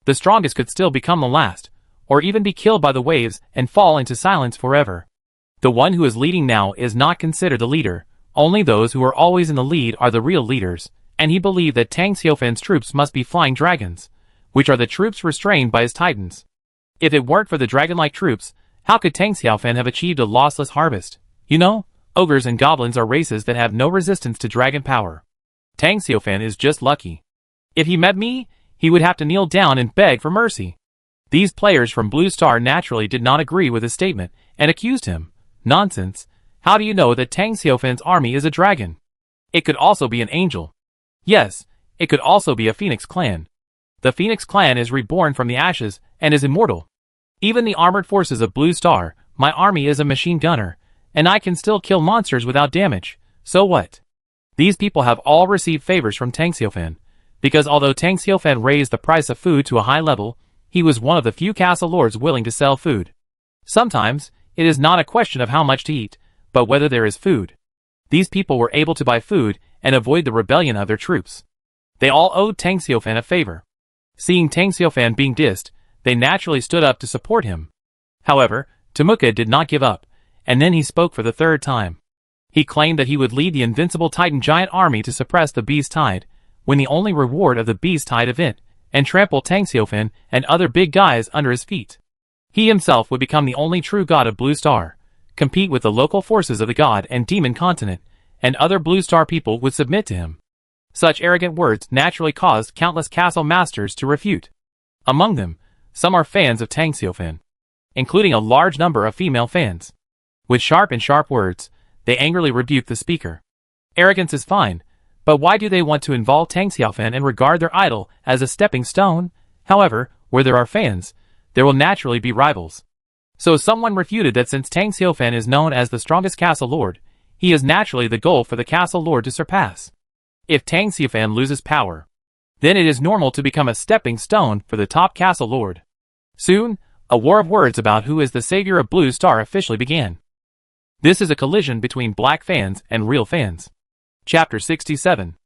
[SPEAKER 1] The strongest could still become the last, or even be killed by the waves and fall into silence forever. The one who is leading now is not considered the leader, only those who are always in the lead are the real leaders, and he believed that Tang Xiaofan's troops must be flying dragons, which are the troops restrained by his Titans. If it weren't for the dragon-like troops, how could Tang Xiaofan have achieved a lossless harvest? You know, ogres and goblins are races that have no resistance to dragon power. Tang Xiaofan is just lucky. If he met me, he would have to kneel down and beg for mercy. These players from Blue Star naturally did not agree with his statement, and accused him. Nonsense. How do you know that Tang Xiaofan's army is a dragon? It could also be an angel. Yes, it could also be a Phoenix clan. The Phoenix clan is reborn from the ashes and is immortal. Even the armored forces of Blue Star, my army is a machine gunner, and I can still kill monsters without damage, so what? These people have all received favors from Tang Xiaofan, because although Tang Xiaofan raised the price of food to a high level, he was one of the few castle lords willing to sell food. Sometimes, it is not a question of how much to eat, but whether there is food. These people were able to buy food and avoid the rebellion of their troops. They all owed Tang Xiaofan a favor. Seeing Tang Xiaofan being dissed, they naturally stood up to support him. However, Mecha did not give up, and then he spoke for the third time. He claimed that he would lead the invincible Titan giant army to suppress the Beast Tide, win the only reward of the Beast Tide event, and trample Tang Xiaofan and other big guys under his feet. He himself would become the only true god of Blue Star, compete with the local forces of the god and demon continent, and other Blue Star people would submit to him. Such arrogant words naturally caused countless castle masters to refute. Among them, some are fans of Tang Xiaofan, including a large number of female fans. With sharp words, they angrily rebuke the speaker. Arrogance is fine, but why do they want to involve Tang Xiaofan and regard their idol as a stepping stone? However, where there are fans, there will naturally be rivals. So someone refuted that since Tang Xiaofan is known as the strongest castle lord, he is naturally the goal for the castle lord to surpass. If Tang Xiaofan loses power, then it is normal to become a stepping stone for the top castle lord. Soon, a war of words about who is the savior of Blue Star officially began. This is a collision between black fans and real fans. Chapter 67.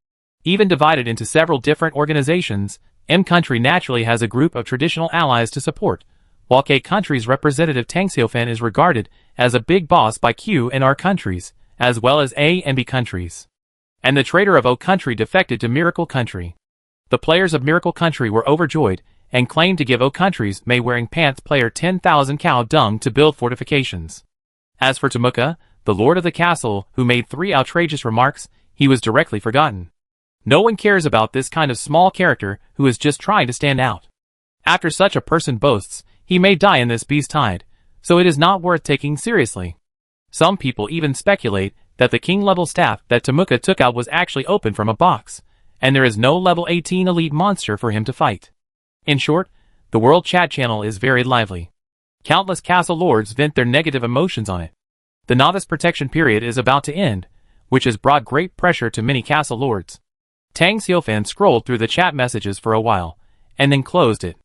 [SPEAKER 1] Even divided into several different organizations, M country naturally has a group of traditional allies to support, while K country's representative Tang Xiaofan is regarded as a big boss by Q and R countries, as well as A and B countries. And the traitor of O country defected to Miracle country. The players of Miracle country were overjoyed and claimed to give O country's May wearing pants player 10,000 cow dung to build fortifications. As for Mecha, the lord of the castle, who made 3 outrageous remarks, he was directly forgotten. No one cares about this kind of small character who is just trying to stand out. After such a person boasts, he may die in this beast tide, so it is not worth taking seriously. Some people even speculate that the king-level staff that Mecha took out was actually opened from a box, and there is no level 18 elite monster for him to fight. In short, the world chat channel is very lively. Countless castle lords vent their negative emotions on it. The novice protection period is about to end, which has brought great pressure to many castle lords. Tang Xiaofan scrolled through the chat messages for a while, and then closed it.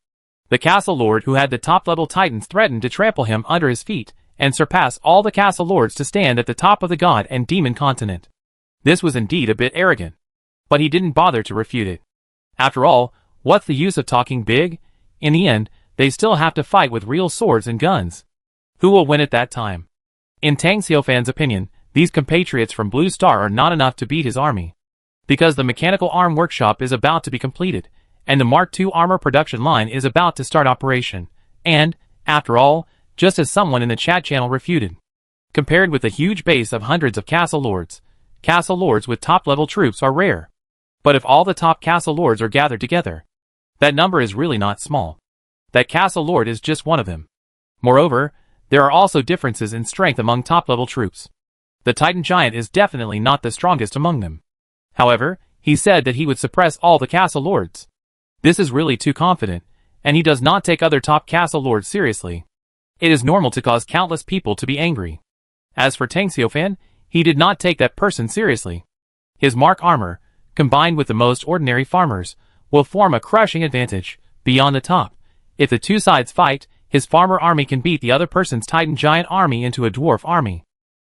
[SPEAKER 1] The castle lord who had the top-level titans threatened to trample him under his feet, and surpass all the castle lords to stand at the top of the god and demon continent. This was indeed a bit arrogant, but he didn't bother to refute it. After all, what's the use of talking big? In the end, they still have to fight with real swords and guns. Who will win at that time? In Tang Xiaofan's opinion, these compatriots from Blue Star are not enough to beat his army. Because the mechanical arm workshop is about to be completed, and the Mark II armor production line is about to start operation, and, after all, just as someone in the chat channel refuted. Compared with the huge base of hundreds of castle lords with top-level troops are rare. But if all the top castle lords are gathered together, that number is really not small. That castle lord is just one of them. Moreover, there are also differences in strength among top-level troops. The Titan Giant is definitely not the strongest among them. However, he said that he would suppress all the castle lords. This is really too confident, and he does not take other top castle lords seriously. It is normal to cause countless people to be angry. As for Tang Xiaofan, he did not take that person seriously. His mark armor, combined with the most ordinary farmers, will form a crushing advantage, beyond the top. If the two sides fight, his farmer army can beat the other person's Titan Giant army into a dwarf army.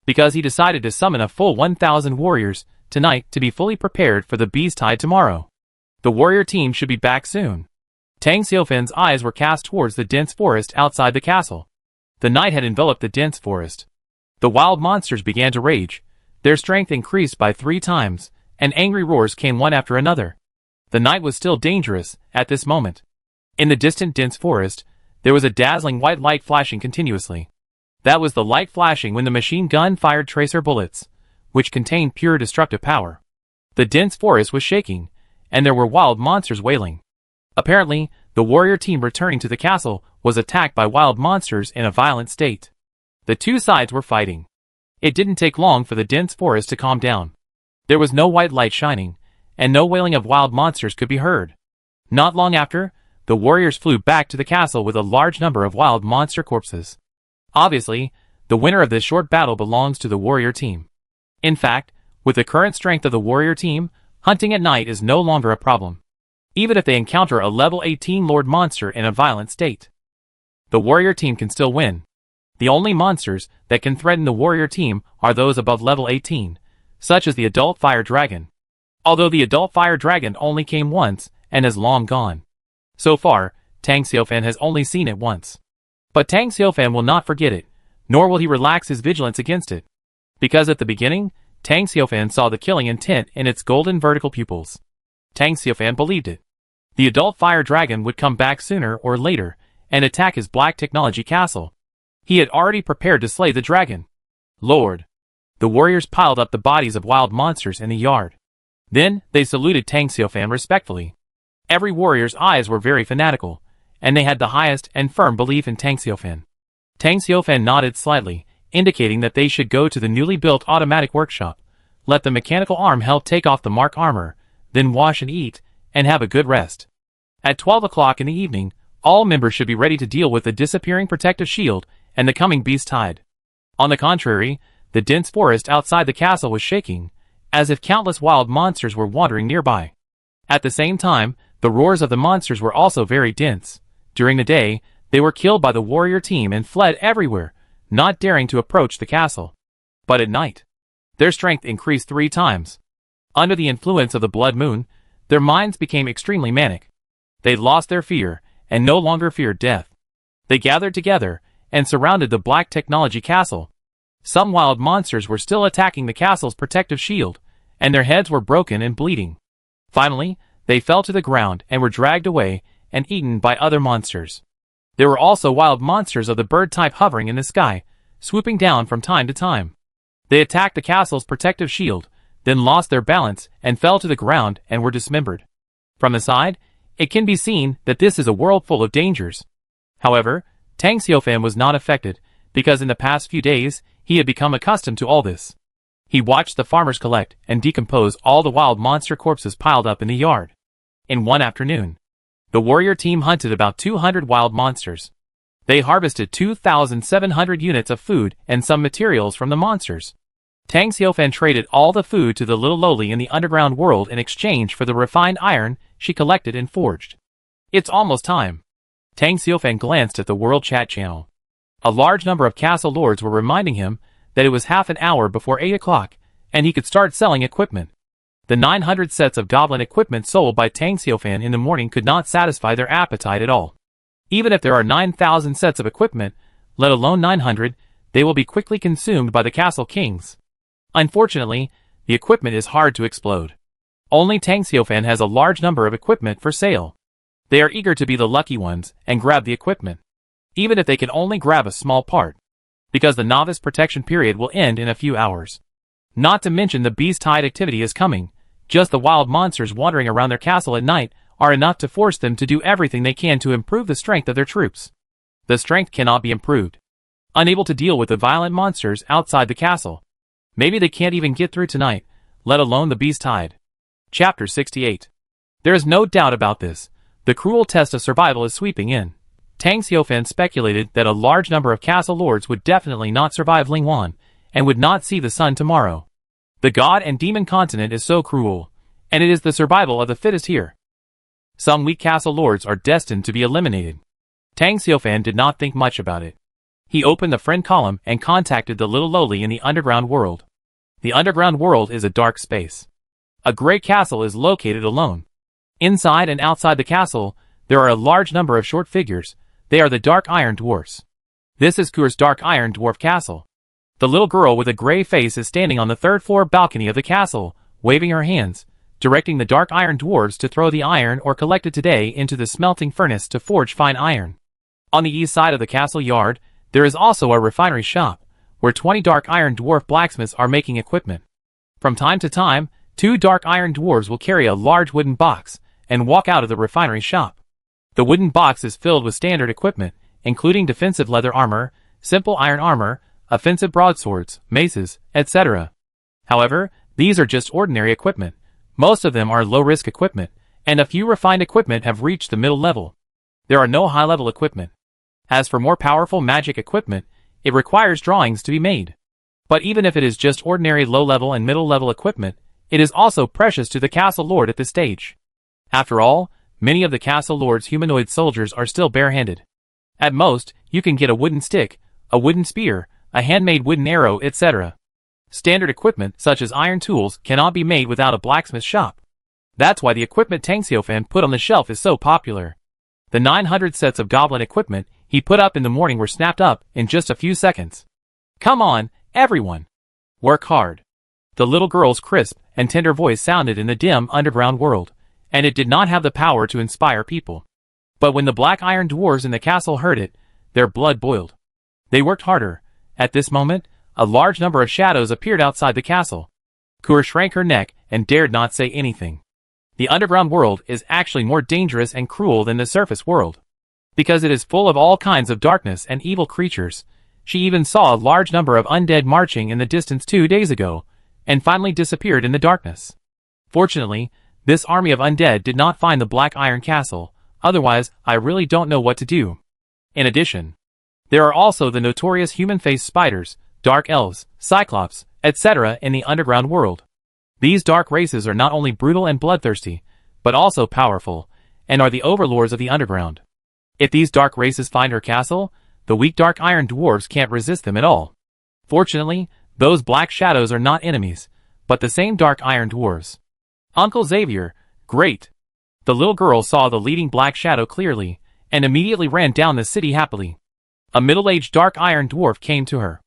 [SPEAKER 1] Because he decided to summon a full 1,000 warriors tonight to be fully prepared for the Beast Tide tomorrow. The warrior team should be back soon. Tang Xiaofan's eyes were cast towards the dense forest outside the castle. The night had enveloped the dense forest. The wild monsters began to rage. Their strength increased by 3 times, and angry roars came one after another. The night was still dangerous at this moment. In the distant dense forest, there was a dazzling white light flashing continuously. That was the light flashing when the machine gun fired tracer bullets, which contained pure destructive power. The dense forest was shaking, and there were wild monsters wailing. Apparently, the warrior team returning to the castle was attacked by wild monsters in a violent state. The two sides were fighting. It didn't take long for the dense forest to calm down. There was no white light shining, and no wailing of wild monsters could be heard. Not long after, the warriors flew back to the castle with a large number of wild monster corpses. Obviously, the winner of this short battle belongs to the warrior team. In fact, with the current strength of the warrior team, hunting at night is no longer a problem. Even if they encounter a level 18 Lord monster in a violent state, the warrior team can still win. The only monsters that can threaten the warrior team are those above level 18, such as the adult fire dragon. Although the adult fire dragon only came once and is long gone. So far, Tang Xiaofan has only seen it once. But Tang Xiaofan will not forget it, nor will he relax his vigilance against it. Because at the beginning, Tang Xiaofan saw the killing intent in its golden vertical pupils. Tang Xiaofan believed it. The adult fire dragon would come back sooner or later and attack his black technology castle. He had already prepared to slay the dragon. Lord! The warriors piled up the bodies of wild monsters in the yard. Then, they saluted Tang Xiaofan respectfully. Every warrior's eyes were very fanatical, and they had the highest and firm belief in Tang Xiaofan. Tang Xiaofan nodded slightly, indicating that they should go to the newly built automatic workshop, let the mechanical arm help take off the mark armor, then wash and eat, and have a good rest. At 12 o'clock in the evening, all members should be ready to deal with the disappearing protective shield and the coming beast tide. On the contrary, the dense forest outside the castle was shaking, as if countless wild monsters were wandering nearby. At the same time, the roars of the monsters were also very dense. During the day, they were killed by the warrior team and fled everywhere, not daring to approach the castle. But at night, their strength increased 3 times. Under the influence of the blood moon, their minds became extremely manic. They lost their fear, and no longer feared death. They gathered together, and surrounded the black technology castle. Some wild monsters were still attacking the castle's protective shield, and their heads were broken and bleeding. Finally, they fell to the ground and were dragged away and eaten by other monsters. There were also wild monsters of the bird type hovering in the sky, swooping down from time to time. They attacked the castle's protective shield, then lost their balance and fell to the ground and were dismembered. From the side, it can be seen that this is a world full of dangers. However, Tang Xiaofan was not affected, because in the past few days, he had become accustomed to all this. He watched the farmers collect and decompose all the wild monster corpses piled up in the yard. In one afternoon, the warrior team hunted about 200 wild monsters. They harvested 2,700 units of food and some materials from the monsters. Tang Xiaofan traded all the food to the little lowly in the underground world in exchange for the refined iron she collected and forged. It's almost time. Tang Xiaofan glanced at the world chat channel. A large number of castle lords were reminding him that it was half an hour before 8 o'clock, and he could start selling equipment. The 900 sets of goblin equipment sold by Tang Xiaofan in the morning could not satisfy their appetite at all. Even if there are 9,000 sets of equipment, let alone 900, they will be quickly consumed by the castle kings. Unfortunately, the equipment is hard to explode. Only Tang Xiaofan has a large number of equipment for sale. They are eager to be the lucky ones and grab the equipment, even if they can only grab a small part, because the novice protection period will end in a few hours. Not to mention the beast tide activity is coming. Just the wild monsters wandering around their castle at night are enough to force them to do everything they can to improve the strength of their troops. The strength cannot be improved. Unable to deal with the violent monsters outside the castle. Maybe they can't even get through tonight, let alone the beast tide. Chapter 68. There is no doubt about this. The cruel test of survival is sweeping in. Tang Xiaofan speculated that a large number of castle lords would definitely not survive Lingwan, and would not see the sun tomorrow. The god and demon continent is so cruel, and it is the survival of the fittest here. Some weak castle lords are destined to be eliminated. Tang Xiaofan did not think much about it. He opened the friend column and contacted the little lowly in the underground world. The underground world is a dark space. A great castle is located alone. Inside and outside the castle, there are a large number of short figures. They are the Dark Iron Dwarfs. This is Kur's Dark Iron Dwarf Castle. The little girl with a gray face is standing on the 3rd floor balcony of the castle, waving her hands, directing the Dark Iron Dwarves to throw the iron or collected today into the smelting furnace to forge fine iron. On the east side of the castle yard, there is also a refinery shop, where 20 Dark Iron Dwarf blacksmiths are making equipment. From time to time, 2 Dark Iron Dwarves will carry a large wooden box and walk out of the refinery shop. The wooden box is filled with standard equipment, including defensive leather armor, simple iron armor, offensive broadswords, maces, etc. However, these are just ordinary equipment. Most of them are low-risk equipment, and a few refined equipment have reached the middle level. There are no high-level equipment. As for more powerful magic equipment, it requires drawings to be made. But even if it is just ordinary low-level and middle-level equipment, it is also precious to the castle lord at this stage. After all, many of the castle lord's humanoid soldiers are still barehanded. At most, you can get a wooden stick, a wooden spear, a handmade wooden arrow, etc. Standard equipment, such as iron tools, cannot be made without a blacksmith shop. That's why the equipment Tang Xiaofan put on the shelf is so popular. The 900 sets of goblin equipment he put up in the morning were snapped up in just a few seconds. Come on, everyone! Work hard. The little girl's crisp and tender voice sounded in the dim underground world, and it did not have the power to inspire people. But when the black iron dwarves in the castle heard it, their blood boiled. They worked harder. At this moment, a large number of shadows appeared outside the castle. Kur shrank her neck and dared not say anything. The underground world is actually more dangerous and cruel than the surface world, because it is full of all kinds of darkness and evil creatures. She even saw a large number of undead marching in the distance 2 days ago, and finally disappeared in the darkness. Fortunately, this army of undead did not find the Black Iron Castle, otherwise I really don't know what to do. In addition, there are also the notorious human-faced spiders, dark elves, cyclops, etc. in the underground world. These dark races are not only brutal and bloodthirsty, but also powerful, and are the overlords of the underground. If these dark races find her castle, the weak dark iron dwarves can't resist them at all. Fortunately, those black shadows are not enemies, but the same dark iron dwarves. Uncle Xavier, great! The little girl saw the leading black shadow clearly, and immediately ran down the city happily. A middle-aged dark iron dwarf came to her.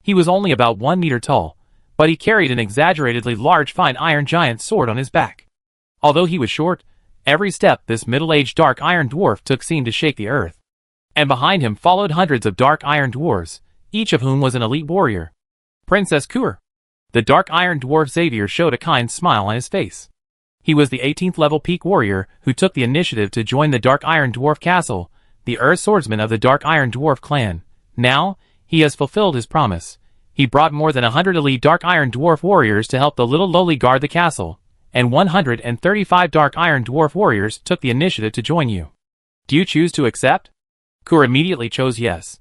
[SPEAKER 1] He was only about 1 meter tall, but he carried an exaggeratedly large fine iron giant sword on his back. Although he was short, every step this middle-aged dark iron dwarf took seemed to shake the earth. And behind him followed hundreds of dark iron dwarves, each of whom was an elite warrior. Princess Kur. The dark iron dwarf Xavier showed a kind smile on his face. He was the 18th level peak warrior who took the initiative to join the dark iron dwarf castle, the Earth swordsman of the dark iron dwarf clan. Now, he has fulfilled his promise. He brought more than 100 elite dark iron dwarf warriors to help the little lowly guard the castle, and 135 dark iron dwarf warriors took the initiative to join you. Do you choose to accept? Kur immediately chose yes.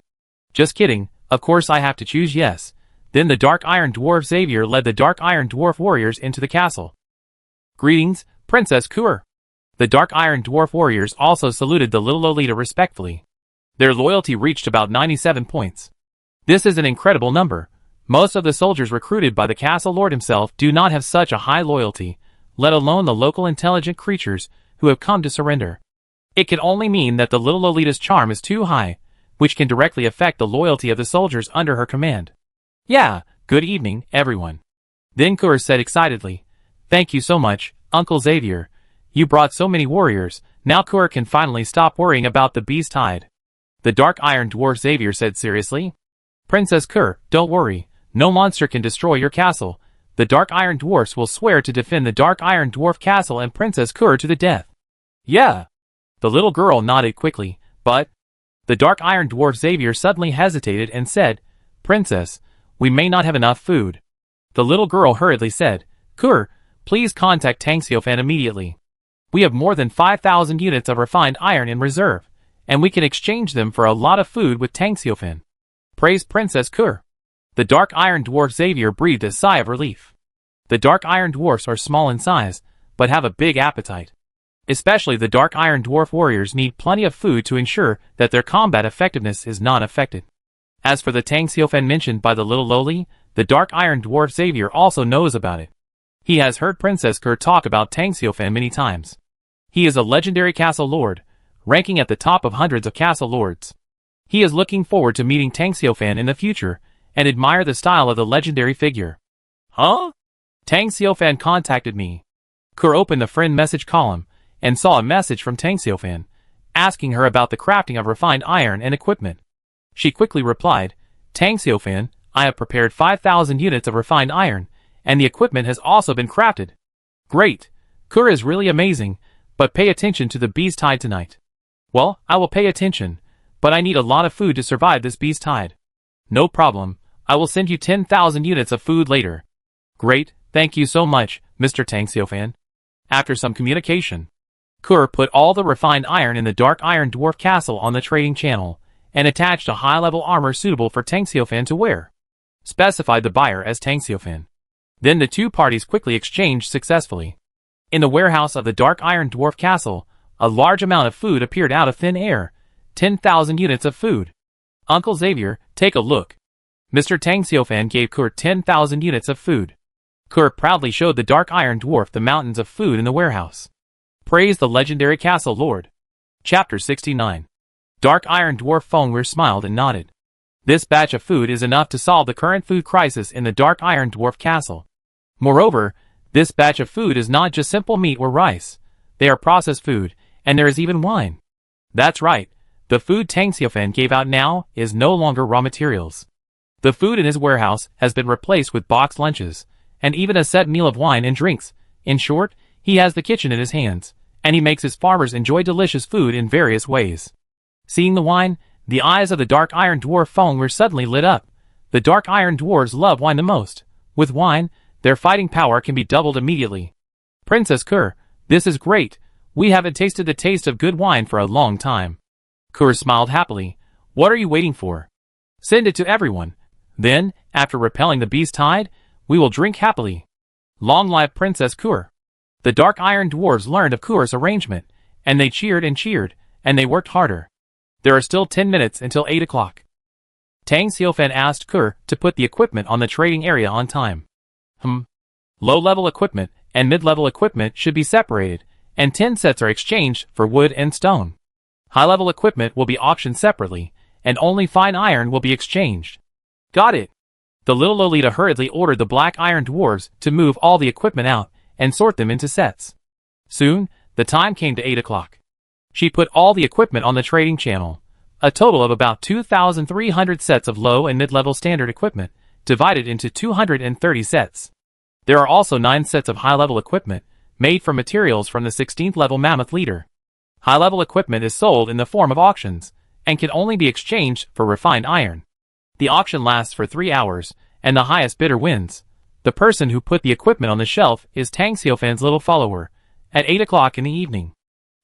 [SPEAKER 1] Just kidding, of course I have to choose yes. Then the dark iron dwarf Xavier led the dark iron dwarf warriors into the castle. Greetings, Princess Kur. The dark iron dwarf warriors also saluted the little Lolita respectfully. Their loyalty reached about 97 points. This is an incredible number. Most of the soldiers recruited by the castle lord himself do not have such a high loyalty, let alone the local intelligent creatures who have come to surrender. It can only mean that the little Lolita's charm is too high, which can directly affect the loyalty of the soldiers under her command. Yeah, good evening, everyone. Then Kur said excitedly, thank you so much, Uncle Xavier. You brought so many warriors, now Kur can finally stop worrying about the beast tide. The dark iron dwarf Xavier said seriously. Princess Kur, don't worry, no monster can destroy your castle. The dark iron dwarfs will swear to defend the dark iron dwarf castle and Princess Kur to the death. Yeah. The little girl nodded quickly, but the dark iron dwarf Xavier suddenly hesitated and said, Princess, we may not have enough food. The little girl hurriedly said, Kur, please contact Tang Xiaofan immediately. We have more than 5,000 units of refined iron in reserve, and we can exchange them for a lot of food with Tang Xiaofan. Praise Princess Kur. The dark iron dwarf Xavier breathed a sigh of relief. The dark iron dwarfs are small in size, but have a big appetite. Especially the dark iron dwarf warriors need plenty of food to ensure that their combat effectiveness is not affected. As for the Tang Xiaofan mentioned by the little lowly, the dark iron dwarf Xavier also knows about it. He has heard Princess Kur talk about Tang Xiaofan many times. He is a legendary castle lord, ranking at the top of hundreds of castle lords. He is looking forward to meeting Tang Xiaofan in the future, and admire the style of the legendary figure. Huh? Tang Xiaofan contacted me. Kur opened the friend message column, and saw a message from Tang Xiaofan, asking her about the crafting of refined iron and equipment. She quickly replied, Tang Xiaofan, I have prepared 5,000 units of refined iron, and the equipment has also been crafted. Great! Kur is really amazing, but pay attention to the beast tide tonight. Well, I will pay attention, but I need a lot of food to survive this beast tide. No problem, I will send you 10,000 units of food later. Great, thank you so much, Mr. Tang Xiaofan. After some communication, Kur put all the refined iron in the dark iron dwarf castle on the trading channel, and attached a high-level armor suitable for Tang Xiaofan to wear. Specified the buyer as Tang Xiaofan. Then the two parties quickly exchanged successfully. In the warehouse of the dark iron dwarf castle, a large amount of food appeared out of thin air, 10,000 units of food. Uncle Xavier, take a look. Mr. Tang Xiaofan gave Kur 10,000 units of food. Kur proudly showed the dark iron dwarf the mountains of food in the warehouse. Praise the legendary castle lord. Chapter 69. Dark iron dwarf Fengwer smiled and nodded. This batch of food is enough to solve the current food crisis in the dark iron dwarf castle. Moreover, this batch of food is not just simple meat or rice. They are processed food, and there is even wine. That's right, the food Tang Xiaofan gave out now is no longer raw materials. The food in his warehouse has been replaced with boxed lunches, and even a set meal of wine and drinks. In short, he has the kitchen in his hands, and he makes his farmers enjoy delicious food in various ways. Seeing the wine, the eyes of the Dark Iron Dwarf Feng were suddenly lit up. The Dark Iron Dwarves love wine the most. With wine, their fighting power can be doubled immediately. Princess Kur, this is great. We haven't tasted the taste of good wine for a long time. Kur smiled happily. What are you waiting for? Send it to everyone. Then, after repelling the beast tide, we will drink happily. Long live Princess Kur. The Dark Iron Dwarves learned of Kur's arrangement, and they cheered, and they worked harder. There are still 10 minutes until 8 o'clock. Tang Xiaofan asked Kur to put the equipment on the trading area on time. Low-level equipment and mid-level equipment should be separated, and 10 sets are exchanged for wood and stone. High-level equipment will be auctioned separately, and only fine iron will be exchanged. Got it. The little Lolita hurriedly ordered the Black Iron Dwarves to move all the equipment out and sort them into sets. Soon, the time came to 8 o'clock. She put all the equipment on the trading channel, a total of about 2,300 sets of low and mid-level standard equipment, divided into 230 sets. There are also 9 sets of high-level equipment, made from materials from the 16th level Mammoth Leader. High-level equipment is sold in the form of auctions, and can only be exchanged for refined iron. The auction lasts for 3 hours, and the highest bidder wins. The person who put the equipment on the shelf is Tang Xiaofan's little follower, at 8 o'clock in the evening.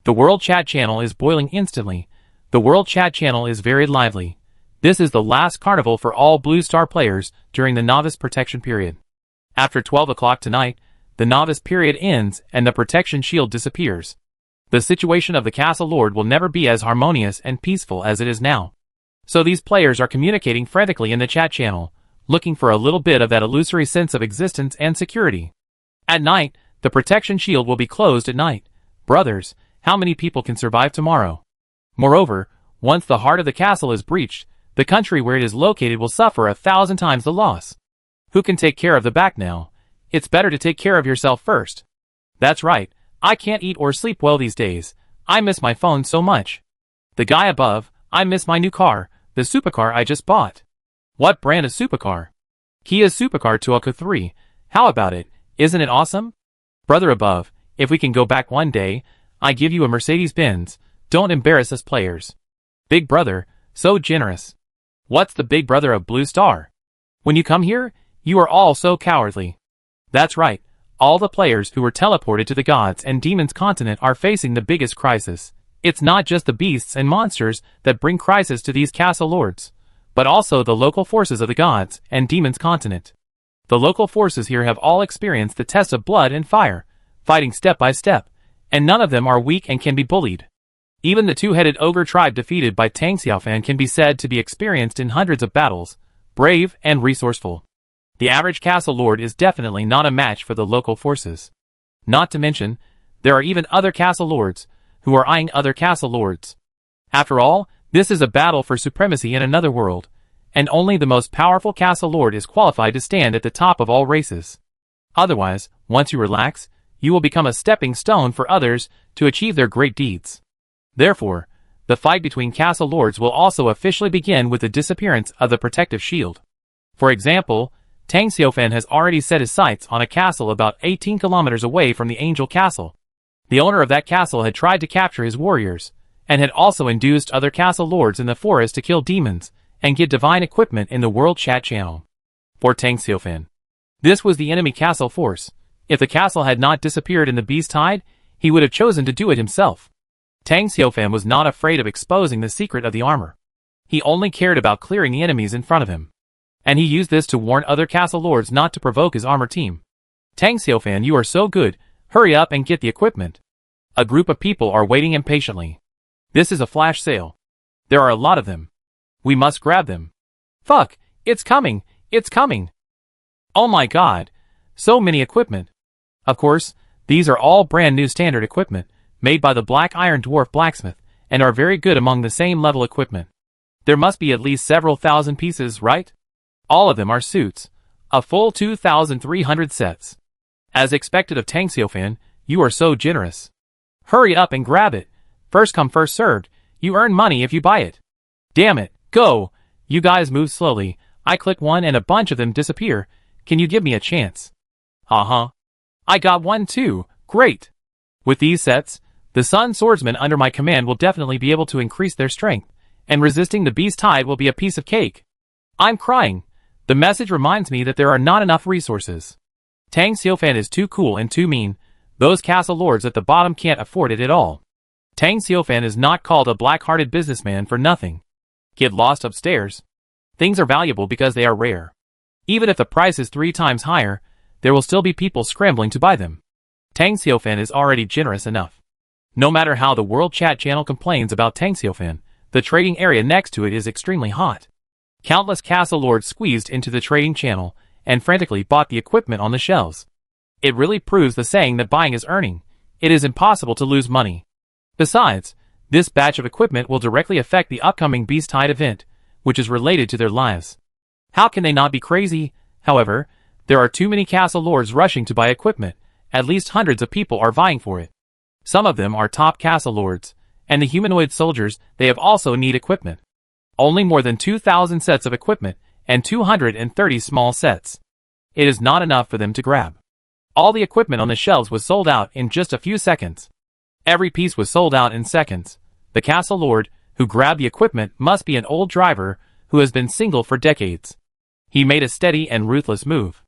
[SPEAKER 1] The World Chat channel is boiling instantly. The World Chat channel is very lively. This is the last carnival for all Blue Star players during the novice protection period. After 12 o'clock tonight, the novice period ends and the protection shield disappears. The situation of the Castle Lord will never be as harmonious and peaceful as it is now. So these players are communicating frantically in the chat channel, looking for a little bit of that illusory sense of existence and security. At night, the protection shield will be closed at night. Brothers, how many people can survive tomorrow? Moreover, once the heart of the castle is breached, the country where it is located will suffer 1,000 times the loss. Who can take care of the back now? It's better to take care of yourself first. That's right, I can't eat or sleep well these days. I miss my phone so much. The guy above, I miss my new car, the supercar I just bought. What brand of supercar? Kia Supercar 203. How about it? Isn't it awesome? Brother above, if we can go back one day, I give you a Mercedes-Benz. Don't embarrass us players. Big brother, so generous. What's the big brother of Blue Star? When you come here, you are all so cowardly. That's right, all the players who were teleported to the gods and demons continent are facing the biggest crisis. It's not just the beasts and monsters that bring crisis to these castle lords, but also the local forces of the gods and demons continent. The local forces here have all experienced the test of blood and fire, fighting step by step, and none of them are weak and can be bullied. Even the two-headed ogre tribe defeated by Tang Xiaofan can be said to be experienced in hundreds of battles, brave and resourceful. The average castle lord is definitely not a match for the local forces. Not to mention, there are even other castle lords, who are eyeing other castle lords. After all, this is a battle for supremacy in another world, and only the most powerful castle lord is qualified to stand at the top of all races. Otherwise, once you relax, you will become a stepping stone for others to achieve their great deeds. Therefore, the fight between castle lords will also officially begin with the disappearance of the protective shield. For example, Tang Xiaofan has already set his sights on a castle about 18 kilometers away from the Angel Castle. The owner of that castle had tried to capture his warriors, and had also induced other castle lords in the forest to kill demons and get divine equipment in the World Chat channel. For Tang Xiaofan, this was the enemy castle force. If the castle had not disappeared in the beast tide, he would have chosen to do it himself. Tang Xiaofan was not afraid of exposing the secret of the armor. He only cared about clearing the enemies in front of him. And he used this to warn other castle lords not to provoke his armor team. Tang Xiaofan, you are so good, hurry up and get the equipment. A group of people are waiting impatiently. This is a flash sale. There are a lot of them. We must grab them. Fuck, it's coming, it's coming. Oh my god, so many equipment. Of course, these are all brand new standard equipment, made by the Black Iron Dwarf blacksmith, and are very good among the same level equipment. There must be at least several thousand pieces, right? All of them are suits. A full 2,300 sets. As expected of Tang Xiaofan, you are so generous. Hurry up and grab it. First come first served, you earn money if you buy it. Damn it, go! You guys move slowly, I click one and a bunch of them disappear. Can you give me a chance? I got one too, great! With these sets, the Sun Swordsmen under my command will definitely be able to increase their strength, and resisting the beast tide will be a piece of cake. I'm crying. The message reminds me that there are not enough resources. Tang Xiaofan is too cool and too mean. Those castle lords at the bottom can't afford it at all. Tang Xiaofan is not called a black-hearted businessman for nothing. Get lost upstairs. Things are valuable because they are rare. Even if the price is 3 times higher, there will still be people scrambling to buy them. Tang Xiaofan is already generous enough. No matter how the World Chat channel complains about Tang Xiaofan, the trading area next to it is extremely hot. Countless castle lords squeezed into the trading channel and frantically bought the equipment on the shelves. It really proves the saying that buying is earning. It is impossible to lose money. Besides, this batch of equipment will directly affect the upcoming Beast Tide event, which is related to their lives. How can they not be crazy? However, there are too many castle lords rushing to buy equipment. At least hundreds of people are vying for it. Some of them are top castle lords, and the humanoid soldiers, they have also need equipment. Only more than 2,000 sets of equipment, and 230 small sets. It is not enough for them to grab. All the equipment on the shelves was sold out in just a few seconds. Every piece was sold out in seconds. The castle lord, who grabbed the equipment, must be an old driver who has been single for decades. He made a steady and ruthless move.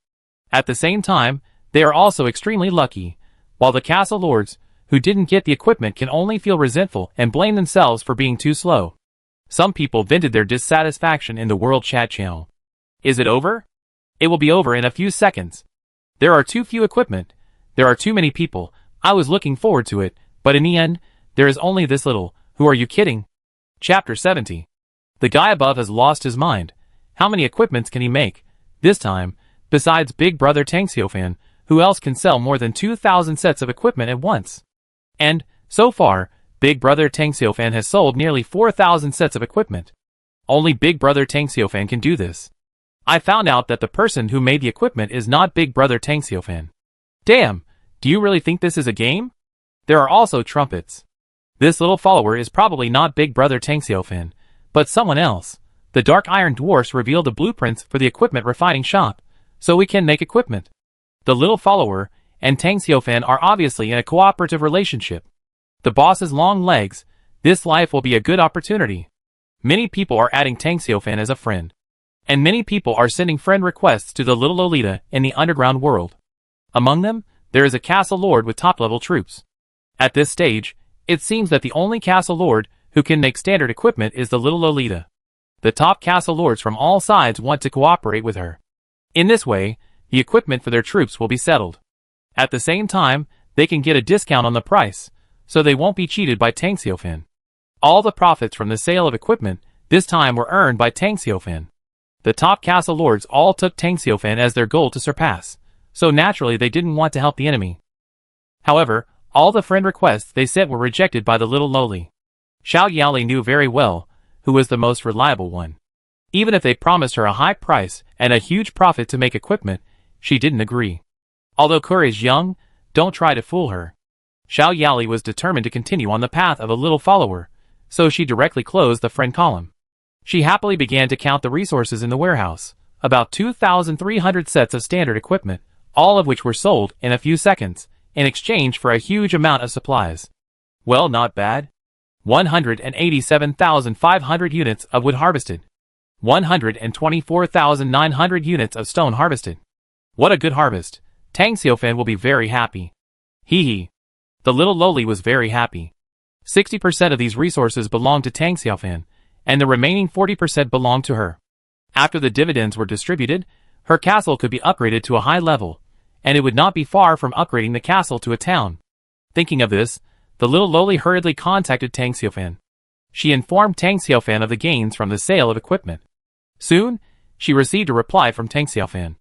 [SPEAKER 1] At the same time, they are also extremely lucky, while the castle lords, who didn't get the equipment, can only feel resentful and blame themselves for being too slow. Some people vented their dissatisfaction in the World Chat channel. Is it over? It will be over in a few seconds. There are too few equipment. There are too many people. I was looking forward to it, but in the end, there is only this little. Who are you kidding? Chapter 70. The guy above has lost his mind. How many equipments can he make? This time, besides Big Brother Tang Xiaofan, who else can sell more than 2,000 sets of equipment at once? And, so far, Big Brother Tang Xiaofan has sold nearly 4,000 sets of equipment. Only Big Brother Tang Xiaofan can do this. I found out that the person who made the equipment is not Big Brother Tang Xiaofan. Damn, do you really think this is a game? There are also trumpets. This little follower is probably not Big Brother Tang Xiaofan, but someone else. The Dark Iron Dwarfs revealed the blueprints for the equipment refining shop, so we can make equipment. The little follower and Tang Xiaofan are obviously in a cooperative relationship. The boss's long legs, this life will be a good opportunity. Many people are adding Tang Xiaofan as a friend. And many people are sending friend requests to the little Lolita in the underground world. Among them, there is a castle lord with top-level troops. At this stage, it seems that the only castle lord who can make standard equipment is the little Lolita. The top castle lords from all sides want to cooperate with her. In this way, the equipment for their troops will be settled. At the same time, they can get a discount on the price, so they won't be cheated by Tang Xiaofan. All the profits from the sale of equipment this time were earned by Tang Xiaofan. The top castle lords all took Tang Xiaofan as their goal to surpass, so naturally they didn't want to help the enemy. However, all the friend requests they sent were rejected by the little lowly. Xiao Yaoli knew very well who was the most reliable one. Even if they promised her a high price and a huge profit to make equipment, she didn't agree. Although Kur is young, don't try to fool her. Xiao Yaoli was determined to continue on the path of a little follower, so she directly closed the friend column. She happily began to count the resources in the warehouse, about 2,300 sets of standard equipment, all of which were sold in a few seconds, in exchange for a huge amount of supplies. Well, not bad. 187,500 units of wood harvested. 124,900 units of stone harvested. What a good harvest. Tang Xiaofan will be very happy. Hee hee. The little lowly was very happy. 60% of these resources belonged to Tang Xiaofan, and the remaining 40% belonged to her. After the dividends were distributed, her castle could be upgraded to a high level, and it would not be far from upgrading the castle to a town. Thinking of this, the little lowly hurriedly contacted Tang Xiaofan. She informed Tang Xiaofan of the gains from the sale of equipment. Soon, she received a reply from Tang Xiaofan.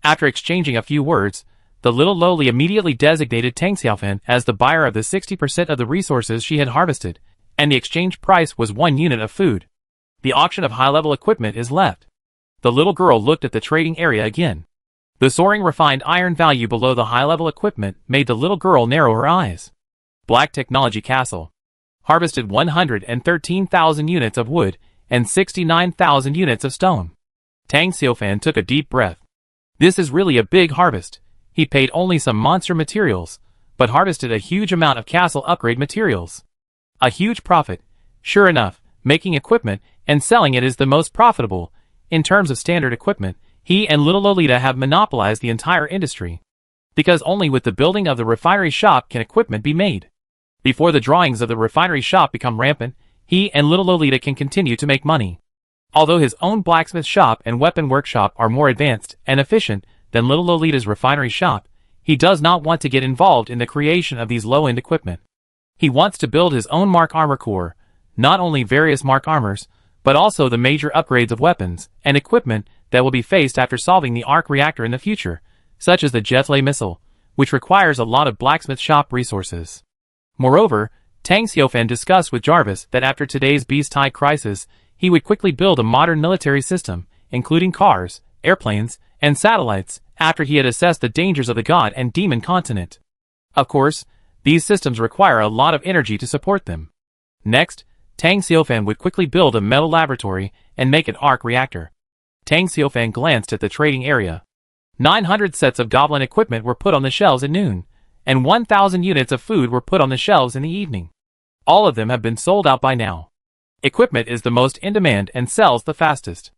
[SPEAKER 1] After exchanging a few words, the little lowly immediately designated Tang Xiaofan as the buyer of the 60% of the resources she had harvested, and the exchange price was 1 unit of food. The auction of high-level equipment is left. The little girl looked at the trading area again. The soaring refined iron value below the high-level equipment made the little girl narrow her eyes. Black Technology Castle. Harvested 113,000 units of wood and 69,000 units of stone. Tang Xiaofan took a deep breath. This is really a big harvest. He paid only some monster materials, but harvested a huge amount of castle upgrade materials. A huge profit. Sure enough, making equipment and selling it is the most profitable. In terms of standard equipment, he and little Lolita have monopolized the entire industry. Because only with the building of the refinery shop can equipment be made. Before the drawings of the refinery shop become rampant, he and little Lolita can continue to make money. Although his own blacksmith shop and weapon workshop are more advanced and efficient than little Lolita's refinery shop, he does not want to get involved in the creation of these low-end equipment. He wants to build his own Mark Armor Core, not only various Mark Armors, but also the major upgrades of weapons and equipment that will be faced after solving the arc reactor in the future, such as the Jethlay missile, which requires a lot of blacksmith shop resources. Moreover, Tang Xiaofan discussed with Jarvis that after today's beast-tide crisis, he would quickly build a modern military system, including cars, airplanes, and satellites, after he had assessed the dangers of the god and demon continent. Of course, these systems require a lot of energy to support them. Next, Tang Xiaofan would quickly build a metal laboratory and make an arc reactor. Tang Xiaofan glanced at the trading area. 900 sets of goblin equipment were put on the shelves at noon, and 1,000 units of food were put on the shelves in the evening. All of them have been sold out by now. Equipment is the most in demand and sells the fastest.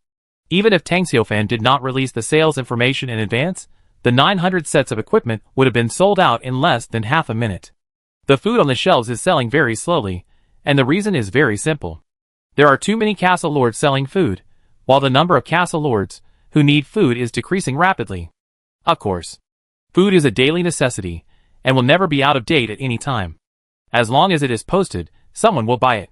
[SPEAKER 1] Even if Tang Xiaofan did not release the sales information in advance, the 900 sets of equipment would have been sold out in less than half a minute. The food on the shelves is selling very slowly, and the reason is very simple. There are too many castle lords selling food, while the number of castle lords who need food is decreasing rapidly. Of course, food is a daily necessity, and will never be out of date at any time. As long as it is posted, someone will buy it.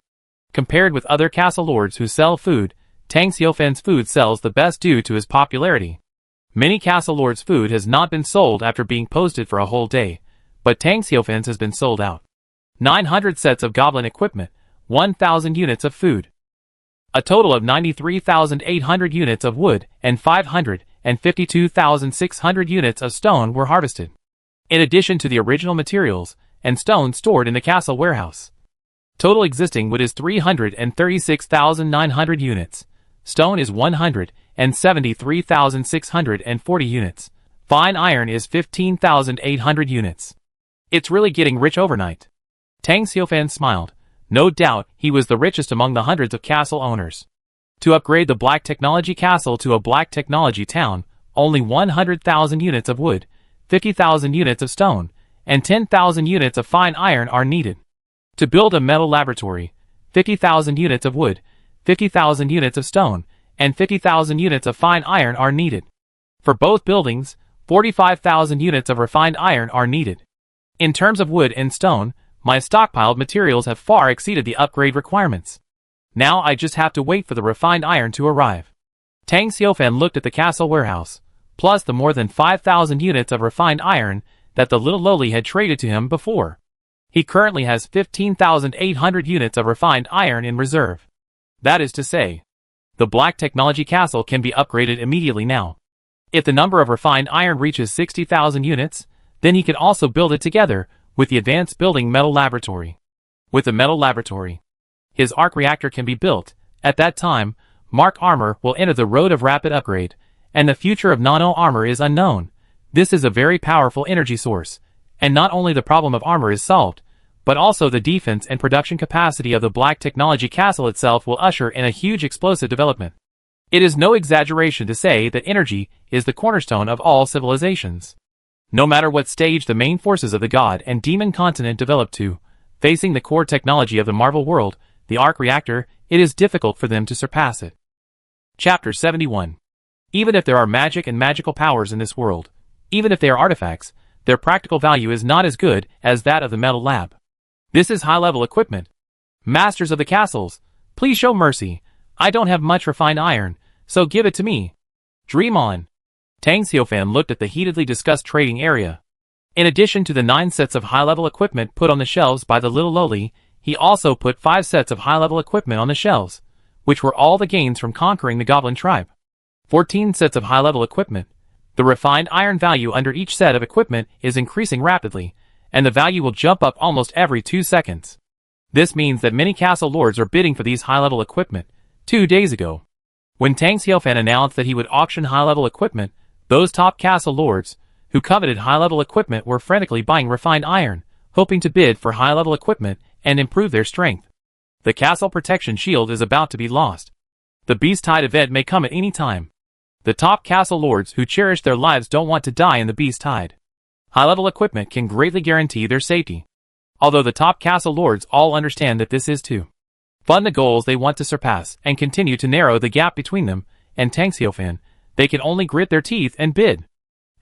[SPEAKER 1] Compared with other castle lords who sell food, Tang Xiaofan's food sells the best due to his popularity. Many castle lords' food has not been sold after being posted for a whole day, but Tang Xiaofan's has been sold out. 900 sets of goblin equipment, 1,000 units of food. A total of 93,800 units of wood and 552,600 units of stone were harvested, in addition to the original materials and stone stored in the castle warehouse. Total existing wood is 336,900 units. Stone is 173,640 units. Fine iron is 15,800 units. It's really getting rich overnight. Tang Xiaofan smiled. No doubt, he was the richest among the hundreds of castle owners. To upgrade the Black Technology Castle to a Black Technology Town, only 100,000 units of wood, 50,000 units of stone, and 10,000 units of fine iron are needed. To build a metal laboratory, 50,000 units of wood, 50,000 units of stone, and 50,000 units of fine iron are needed. For both buildings, 45,000 units of refined iron are needed. In terms of wood and stone, my stockpiled materials have far exceeded the upgrade requirements. Now I just have to wait for the refined iron to arrive. Tang Xiaofan looked at the castle warehouse, plus the more than 5,000 units of refined iron that the little lowly had traded to him before. He currently has 15,800 units of refined iron in reserve. That is to say, the Black Technology Castle can be upgraded immediately now. If the number of refined iron reaches 60,000 units, then he can also build it together with the advanced building metal laboratory. With the metal laboratory, his arc reactor can be built. At that time, Mark Armor will enter the road of rapid upgrade, and the future of nano armor is unknown. This is a very powerful energy source, and not only the problem of armor is solved, but also the defense and production capacity of the Black Technology Castle itself will usher in a huge explosive development. It is no exaggeration to say that energy is the cornerstone of all civilizations. No matter what stage the main forces of the god and demon continent develop to, facing the core technology of the Marvel world, the arc reactor, it is difficult for them to surpass it. Chapter 71. Even if there are magic and magical powers in this world, even if they are artifacts, their practical value is not as good as that of the metal lab. This is high-level equipment. Masters of the castles, please show mercy. I don't have much refined iron, so give it to me. Dream on. Tang Xiaofan looked at the heatedly discussed trading area. In addition to the 9 sets of high-level equipment put on the shelves by the little lowly, he also put 5 sets of high-level equipment on the shelves, which were all the gains from conquering the goblin tribe. 14 sets of high-level equipment, The refined iron value under each set of equipment is increasing rapidly, and the value will jump up almost every 2 seconds. This means that many castle lords are bidding for these high-level equipment. 2 days ago, when Tang Xiaofan announced that he would auction high-level equipment, those top castle lords, who coveted high-level equipment, were frantically buying refined iron, hoping to bid for high-level equipment and improve their strength. The castle protection shield is about to be lost. The Beast Tide event may come at any time. The top castle lords who cherish their lives don't want to die in the Beast Tide. High-level equipment can greatly guarantee their safety. Although the top castle lords all understand that this is to fund the goals they want to surpass and continue to narrow the gap between them and Tang Xiaofan, they can only grit their teeth and bid.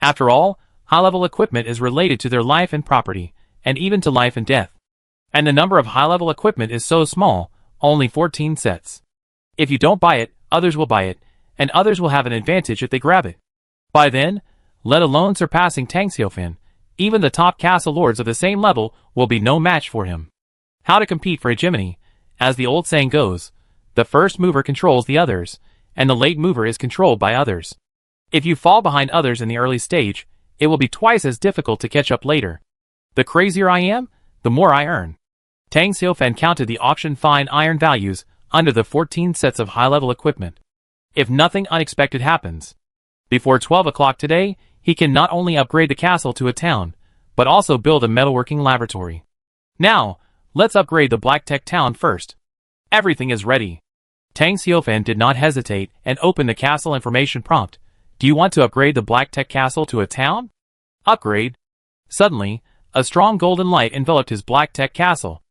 [SPEAKER 1] After all, high-level equipment is related to their life and property, and even to life and death. And the number of high-level equipment is so small, only 14 sets. If you don't buy it, others will buy it, and others will have an advantage if they grab it. By then, let alone surpassing Tang Xiaofan, even the top castle lords of the same level will be no match for him. How to compete for hegemony? As the old saying goes, the first mover controls the others, and the late mover is controlled by others. If you fall behind others in the early stage, it will be twice as difficult to catch up later. The crazier I am, the more I earn. Tang Xiaofan counted the auction fine iron values under the 14 sets of high-level equipment. If nothing unexpected happens, before 12 o'clock today, he can not only upgrade the castle to a town, but also build a metalworking laboratory. Now, let's upgrade the Black Tech town first. Everything is ready. Tang Xiaofan did not hesitate and opened the castle information prompt. Do you want to upgrade the Black Tech castle to a town? Upgrade. Suddenly, a strong golden light enveloped his Black Tech castle.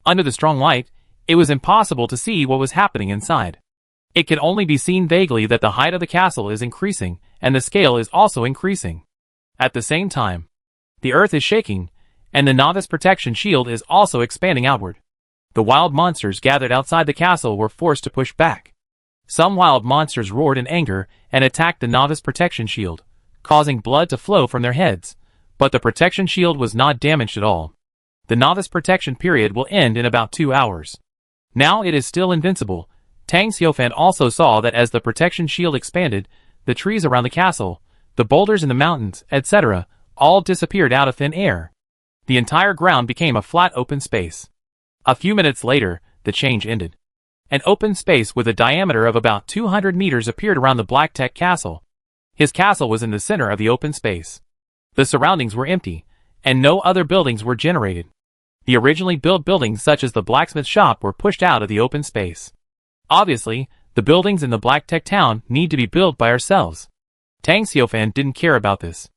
[SPEAKER 1] Under the strong light, it was impossible to see what was happening inside. It could only be seen vaguely that the height of the castle is increasing, and the scale is also increasing. At the same time, the earth is shaking, and the novice protection shield is also expanding outward. The wild monsters gathered outside the castle were forced to push back. Some wild monsters roared in anger and attacked the novice protection shield, causing blood to flow from their heads, but the protection shield was not damaged at all. The novice protection period will end in about 2 hours. Now it is still invincible. Tang Xiaofan also saw that as the protection shield expanded, the trees around the castle, the boulders in the mountains, etc., all disappeared out of thin air. The entire ground became a flat open space. A few minutes later, the change ended. An open space with a diameter of about 200 meters appeared around the Black Tech castle. His castle was in the center of the open space. The surroundings were empty, and no other buildings were generated. The originally built buildings such as the blacksmith shop were pushed out of the open space. Obviously, the buildings in the Black Tech town need to be built by ourselves. Tang Xiaofan didn't care about this.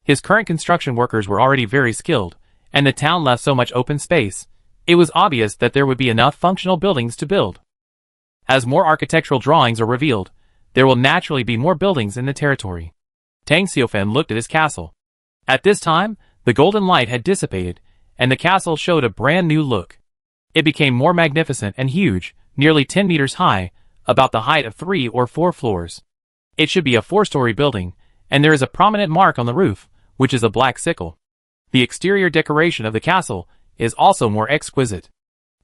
[SPEAKER 1] His current construction workers were already very skilled, and the town left so much open space, it was obvious that there would be enough functional buildings to build. As more architectural drawings are revealed, there will naturally be more buildings in the territory. Tang Xiaofan looked at his castle. At this time, the golden light had dissipated, and the castle showed a brand new look. It became more magnificent and huge, nearly 10 meters high, about the height of 3 or 4 floors. It should be a 4-story building, and there is a prominent mark on the roof, which is a black sickle. The exterior decoration of the castle is also more exquisite.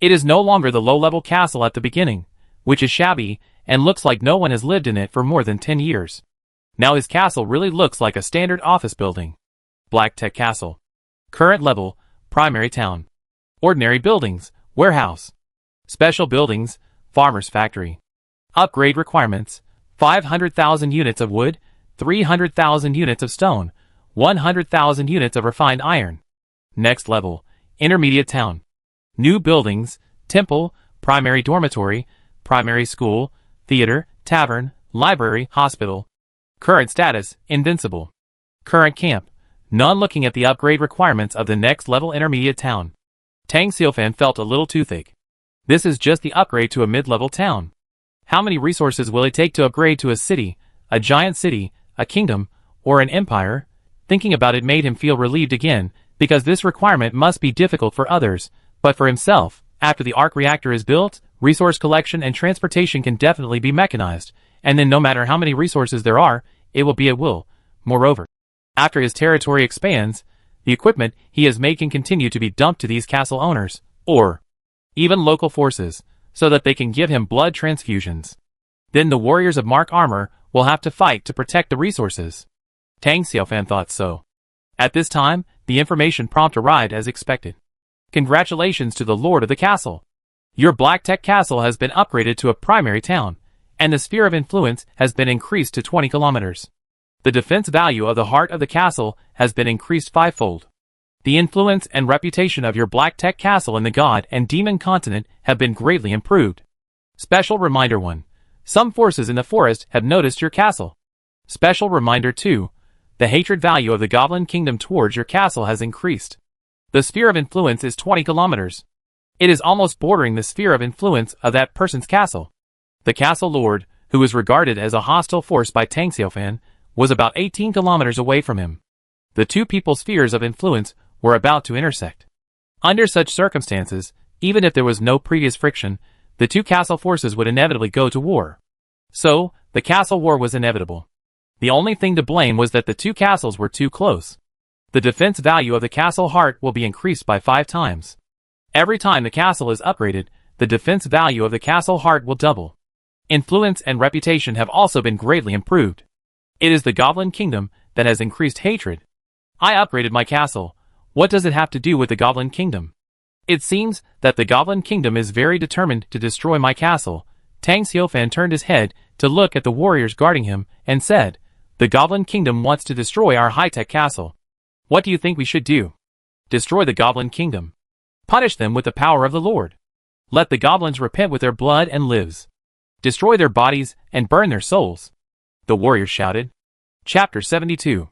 [SPEAKER 1] It is no longer the low-level castle at the beginning, which is shabby and looks like no one has lived in it for more than 10 years. Now his castle really looks like a standard office building. Black Tech Castle. Current level, primary town. Ordinary buildings, warehouse. Special buildings, farmer's factory. Upgrade requirements, 500,000 units of wood, 300,000 units of stone, 100,000 units of refined iron. Next level, intermediate town. New buildings, temple, primary dormitory, primary school, theater, tavern, library, hospital. Current status, invincible. Current camp, none. Looking at the upgrade requirements of the next level intermediate town, Tang Xiaofan felt a little toothache. This is just the upgrade to a mid-level town. How many resources will it take to upgrade to a city, a giant city, a kingdom, or an empire? Thinking about it made him feel relieved again, because this requirement must be difficult for others, but for himself, after the arc reactor is built, resource collection and transportation can definitely be mechanized, and then no matter how many resources there are, it will be at will. Moreover, after his territory expands, the equipment he has made can continue to be dumped to these castle owners, or even local forces, so that they can give him blood transfusions. Then the warriors of Mark Armor will have to fight to protect the resources. Tang Xiaofan thought so. At this time, the information prompt arrived as expected. Congratulations to the Lord of the Castle. Your Black Tech Castle has been upgraded to a primary town, and the sphere of influence has been increased to 20 kilometers. The defense value of the heart of the castle has been increased 5-fold. The influence and reputation of your Black Tech Castle in the God and Demon continent have been greatly improved. Special Reminder 1. Some forces in the forest have noticed your castle. Special Reminder 2. The hatred value of the Goblin Kingdom towards your castle has increased. The sphere of influence is 20 kilometers. It is almost bordering the sphere of influence of that person's castle. The castle lord, who was regarded as a hostile force by Tang Xiaofan, was about 18 kilometers away from him. The two people's spheres of influence were about to intersect. Under such circumstances, even if there was no previous friction, the two castle forces would inevitably go to war. So, the castle war was inevitable. The only thing to blame was that the two castles were too close. The defense value of the castle heart will be increased by 5 times. Every time the castle is upgraded, the defense value of the castle heart will double. Influence and reputation have also been greatly improved. It is the Goblin Kingdom that has increased hatred. I upgraded my castle. What does it have to do with the Goblin Kingdom? It seems that the Goblin Kingdom is very determined to destroy my castle. Tang Xiaofan turned his head to look at the warriors guarding him and said, "The Goblin Kingdom wants to destroy our high-tech castle. What do you think we should do? Destroy the Goblin Kingdom. Punish them with the power of the Lord. Let the goblins repent with their blood and lives. Destroy their bodies and burn their souls." The warriors shouted. Chapter 72.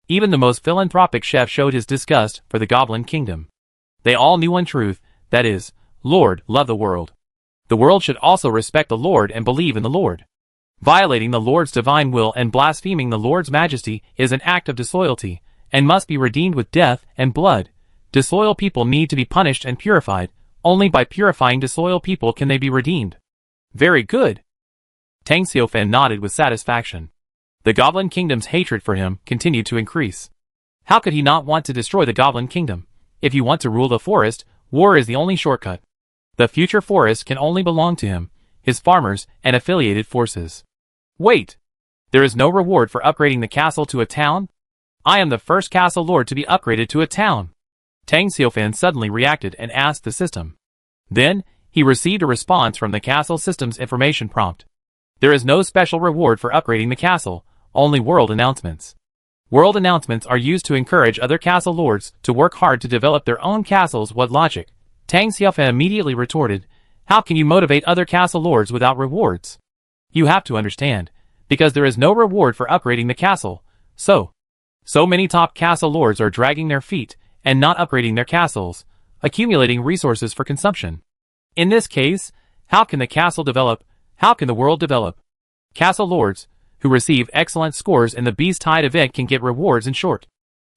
[SPEAKER 1] Even the most philanthropic chef showed his disgust for the Goblin Kingdom. They all knew one truth, that is, Lord, love the world. The world should also respect the Lord and believe in the Lord. Violating the Lord's divine will and blaspheming the Lord's majesty is an act of disloyalty, and must be redeemed with death and blood. Disloyal people need to be punished and purified. Only by purifying disloyal people can they be redeemed. Very good. Tang Xiaofan nodded with satisfaction. The Goblin Kingdom's hatred for him continued to increase. How could he not want to destroy the Goblin Kingdom? If you want to rule the forest, war is the only shortcut. The future forest can only belong to him, his farmers, and affiliated forces. Wait! There is no reward for upgrading the castle to a town? I am the first castle lord to be upgraded to a town. Tang Xiaofan suddenly reacted and asked the system. Then, he received a response from the castle system's information prompt. There is no special reward for upgrading the castle, only world announcements. World announcements are used to encourage other castle lords to work hard to develop their own castles. What logic? Tang Xiaofan immediately retorted, how can you motivate other castle lords without rewards? You have to understand, because there is no reward for upgrading the castle, so many top castle lords are dragging their feet and not upgrading their castles, accumulating resources for consumption. In this case, how can the castle develop? How can the world develop? Castle lords, who receive excellent scores in the Beast Tide event can get rewards in short.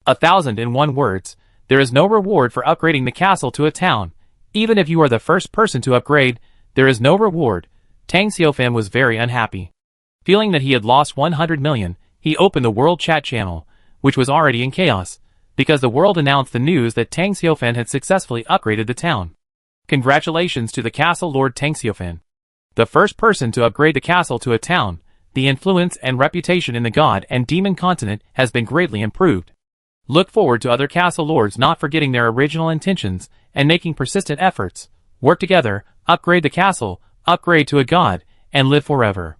[SPEAKER 1] 1,001 words, there is no reward for upgrading the castle to a town. Even if you are the first person to upgrade, there is no reward. Tang Xiaofan was very unhappy. Feeling that he had lost 100 million, he opened the world chat channel, which was already in chaos, because the world announced the news that Tang Xiaofan had successfully upgraded the town. Congratulations to the castle lord Tang Xiaofan. The first person to upgrade the castle to a town, the influence and reputation in the God and Demon continent has been greatly improved. Look forward to other castle lords not forgetting their original intentions and making persistent efforts. Work together, upgrade the castle, upgrade to a god, and live forever.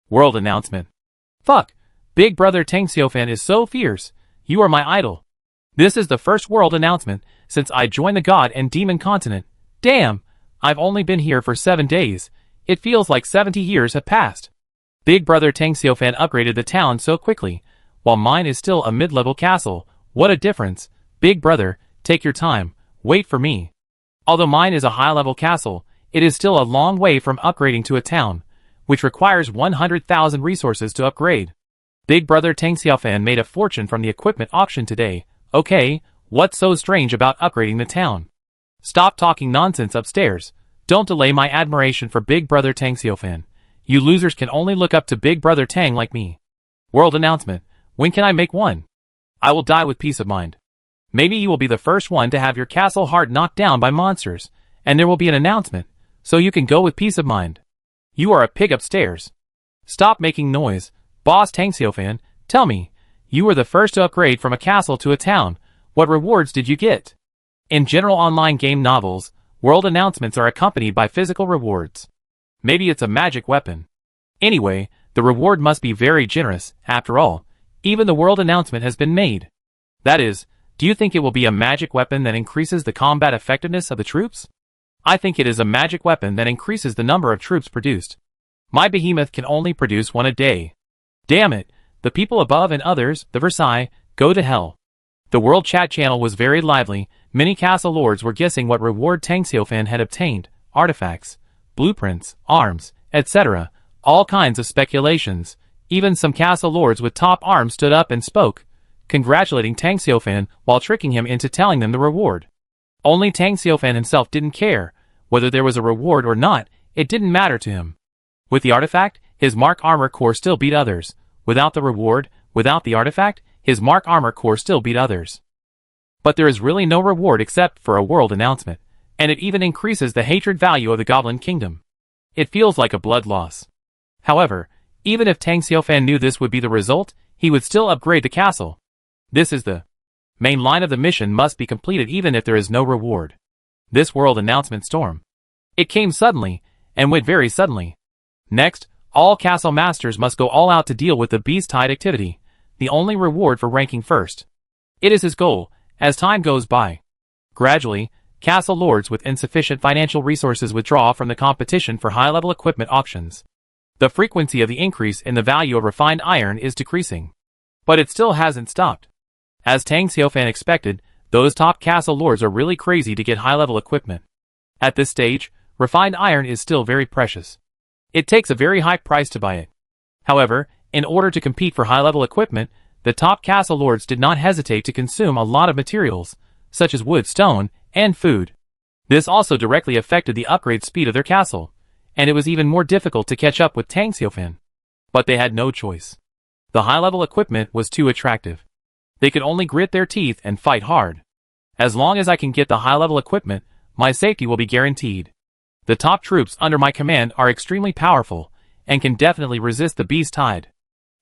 [SPEAKER 1] World announcement. Fuck! Big brother Tang Xiaofan is so fierce. You are my idol. This is the first world announcement since I joined the God and Demon continent. Damn! I've only been here for 7 days. It feels like 70 years have passed. Big brother Tang Xiaofan upgraded the town so quickly, while mine is still a mid-level castle. What a difference. Big brother, take your time. Wait for me. Although mine is a high-level castle, it is still a long way from upgrading to a town, which requires 100,000 resources to upgrade. Big brother Tang Xiaofan made a fortune from the equipment auction today. Okay, what's so strange about upgrading the town? Stop talking nonsense upstairs. Don't delay my admiration for Big brother Tang Xiaofan. You losers can only look up to Big brother Tang like me. World announcement. When can I make one? I will die with peace of mind. Maybe you will be the first one to have your castle heart knocked down by monsters, and there will be an announcement, so you can go with peace of mind. You are a pig upstairs. Stop making noise. Boss Tang Xiaofan, tell me, You were the first to upgrade from a castle to a town. What rewards did you get? In general online game novels, world announcements are accompanied by physical rewards. Maybe it's a magic weapon. Anyway, the reward must be very generous. After all, even the world announcement has been made. That is, do you think it will be a magic weapon that increases the combat effectiveness of the troops? I think it is a magic weapon that increases the number of troops produced. My behemoth can only produce one a day. Damn it, the people above and others, the Versailles, go to hell. The world chat channel was very lively. Many castle lords were guessing what reward Tang Xiaofan had obtained, artifacts, blueprints, arms, etc. All kinds of speculations. Even some castle lords with top arms stood up and spoke, congratulating Tang Xiaofan while tricking him into telling them the reward. Only Tang Xiaofan himself didn't care. Whether there was a reward or not, it didn't matter to him. With the artifact, his Mark Armor Core still beat others. Without the reward, without the artifact, his Mark Armor Core still beat others. But there is really no reward except for a world announcement, and it even increases the hatred value of the Goblin Kingdom. It feels like a blood loss. However, even if Tang Xiaofan knew this would be the result, he would still upgrade the castle. This is the main line of the mission must be completed even if there is no reward. This world announcement storm. It came suddenly, and went very suddenly. Next, all castle masters must go all out to deal with the Beast Tide activity, the only reward for ranking first. It is his goal, as time goes by. Gradually, castle lords with insufficient financial resources withdraw from the competition for high-level equipment auctions. The frequency of the increase in the value of refined iron is decreasing. But it still hasn't stopped. As Tang Xiaofan expected, those top castle lords are really crazy to get high-level equipment. At this stage, refined iron is still very precious. It takes a very high price to buy it. However, in order to compete for high-level equipment, the top castle lords did not hesitate to consume a lot of materials, such as wood, stone, and food. This also directly affected the upgrade speed of their castle, and it was even more difficult to catch up with Tang Xiaofan. But they had no choice. The high-level equipment was too attractive. They could only grit their teeth and fight hard. As long as I can get the high-level equipment, my safety will be guaranteed. The top troops under my command are extremely powerful, and can definitely resist the Beast Tide.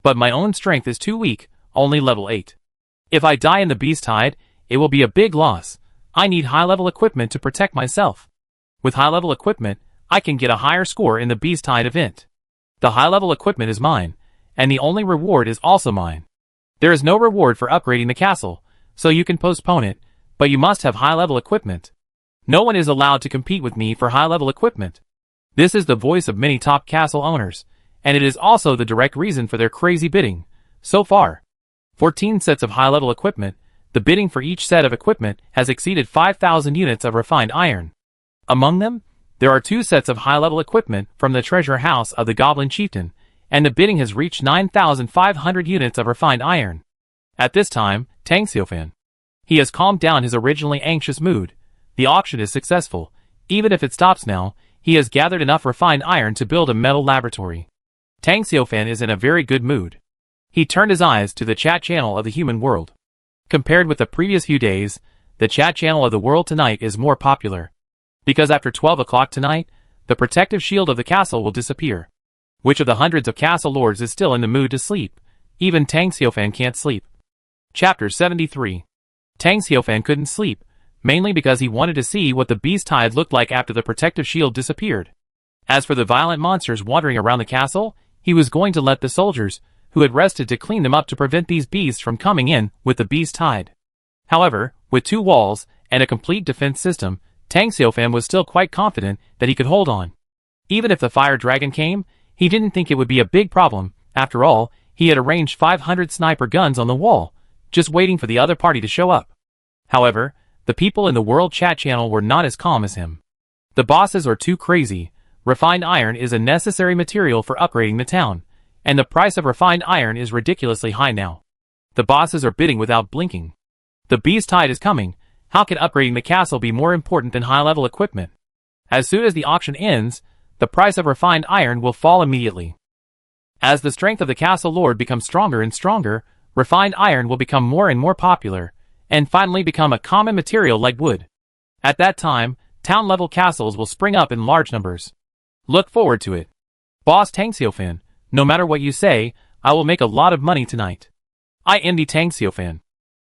[SPEAKER 1] But my own strength is too weak, only level 8. If I die in the Beast Tide, it will be a big loss. I need high-level equipment to protect myself. With high-level equipment, I can get a higher score in the Beast Tide event. The high-level equipment is mine, and the only reward is also mine. There is no reward for upgrading the castle, so you can postpone it, but you must have high-level equipment. No one is allowed to compete with me for high-level equipment. This is the voice of many top castle owners, and it is also the direct reason for their crazy bidding. So far, 14 sets of high-level equipment. The bidding for each set of equipment has exceeded 5,000 units of refined iron. Among them, there are 2 sets of high-level equipment from the treasure house of the Goblin Chieftain, and the bidding has reached 9,500 units of refined iron. At this time, Tang Xiaofan. He has calmed down his originally anxious mood. The auction is successful. Even if it stops now, he has gathered enough refined iron to build a metal laboratory. Tang Xiaofan is in a very good mood. He turned his eyes to the chat channel of the human world. Compared with the previous few days, the chat channel of the world tonight is more popular. Because after 12 o'clock tonight, the protective shield of the castle will disappear. Which of the hundreds of castle lords is still in the mood to sleep? Even Tang Xiaofan can't sleep. Chapter 73. Tang Xiaofan couldn't sleep, mainly because he wanted to see what the Beast Tide looked like after the protective shield disappeared. As for the violent monsters wandering around the castle, he was going to let the soldiers, who had rested to clean them up to prevent these beasts from coming in with the Beast Tide. However, with 2 walls and a complete defense system, Tang Xiaofan was still quite confident that he could hold on. Even if the fire dragon came, he didn't think it would be a big problem. After all, he had arranged 500 sniper guns on the wall, just waiting for the other party to show up. However, the people in the world chat channel were not as calm as him. The bosses are too crazy. Refined iron is a necessary material for upgrading the town, and the price of refined iron is ridiculously high now. The bosses are bidding without blinking. The Beast Tide is coming. How can upgrading the castle be more important than high-level equipment? As soon as the auction ends, the price of refined iron will fall immediately. As the strength of the castle lord becomes stronger and stronger, refined iron will become more and more popular, and finally become a common material like wood. At that time, town-level castles will spring up in large numbers. Look forward to it. Boss Tang Xiaofan, no matter what you say, I will make a lot of money tonight. I envy Tang Xiaofan.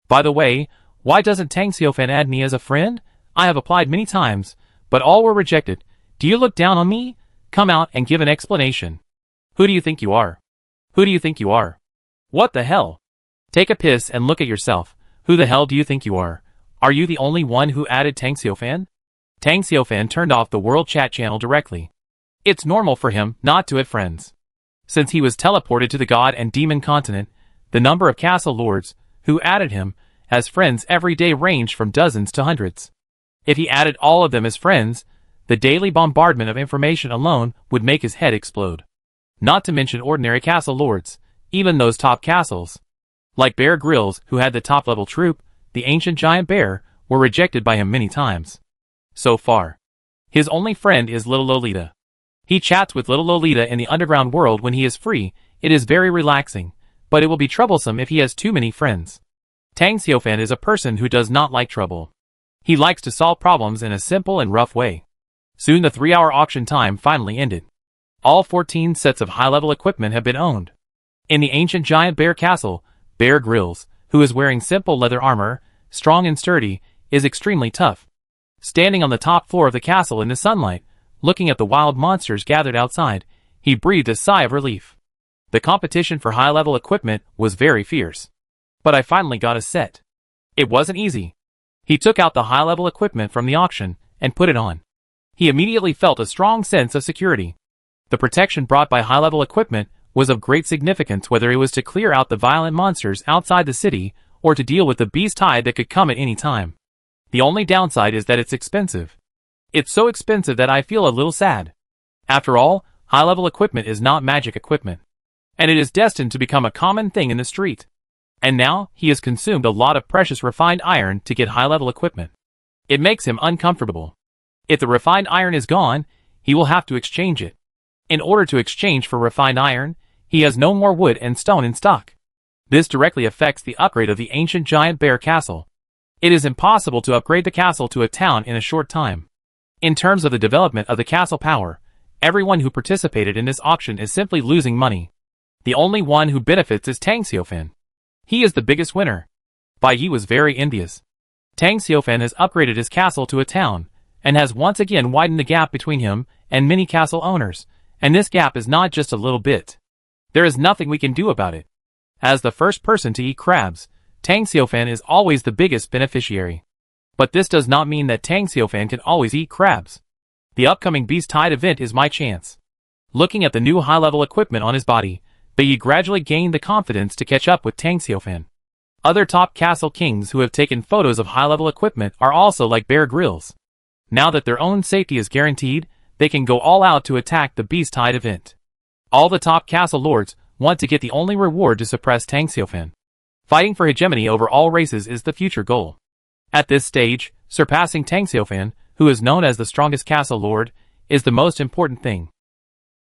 [SPEAKER 1] By the way, why doesn't Tang Xiaofan add me as a friend? I have applied many times, but all were rejected. Do you look down on me? Come out and give an explanation. Who do you think you are? Who do you think you are? What the hell? Take a piss and look at yourself. Who the hell do you think you are? Are you the only one who added Tang Xiaofan? Tang Xiaofan turned off the world chat channel directly. It's normal for him not to have friends. Since he was teleported to the god and demon continent, the number of castle lords who added him as friends every day ranged from dozens to hundreds. If he added all of them as friends, the daily bombardment of information alone would make his head explode. Not to mention ordinary castle lords, even those top castles. Like Bear Grylls, who had the top-level troop, the ancient giant bear, were rejected by him many times. So far, his only friend is little Lolita. He chats with little Lolita in the underground world when he is free. It is very relaxing, but it will be troublesome if he has too many friends. Tang Xiaofan is a person who does not like trouble. He likes to solve problems in a simple and rough way. Soon the 3-hour auction time finally ended. All 14 sets of high-level equipment have been owned. In the ancient giant bear castle, Bear Grylls, who is wearing simple leather armor, strong and sturdy, is extremely tough. Standing on the top floor of the castle in the sunlight, looking at the wild monsters gathered outside, he breathed a sigh of relief. The competition for high-level equipment was very fierce. But I finally got a set. It wasn't easy. He took out the high-level equipment from the auction and put it on. He immediately felt a strong sense of security. The protection brought by high-level equipment was of great significance, whether it was to clear out the violent monsters outside the city or to deal with the beast tide that could come at any time. The only downside is that it's expensive. It's so expensive that I feel a little sad. After all, high-level equipment is not magic equipment, and it is destined to become a common thing in the street. And now, he has consumed a lot of precious refined iron to get high-level equipment. It makes him uncomfortable. If the refined iron is gone, he will have to exchange it. In order to exchange for refined iron, he has no more wood and stone in stock. This directly affects the upgrade of the ancient giant bear castle. It is impossible to upgrade the castle to a town in a short time. In terms of the development of the castle power, everyone who participated in this auction is simply losing money. The only one who benefits is Tang Xiaofan. He is the biggest winner. Bai Yi was very envious. Tang Xiaofan has upgraded his castle to a town, and has once again widened the gap between him and many castle owners, and this gap is not just a little bit. There is nothing we can do about it. As the first person to eat crabs, Tang Xiaofan is always the biggest beneficiary. But this does not mean that Tang Xiaofan can always eat crabs. The upcoming Beast Tide event is my chance. Looking at the new high-level equipment on his body, Bai Yi gradually gained the confidence to catch up with Tang Xiaofan. Other top castle kings who have taken photos of high-level equipment are also like Bear Grylls. Now that their own safety is guaranteed, they can go all out to attack the Beast Tide event. All the top castle lords want to get the only reward to suppress Tang Xiaofan. Fighting for hegemony over all races is the future goal. At this stage, surpassing Tang Xiaofan, who is known as the strongest castle lord, is the most important thing.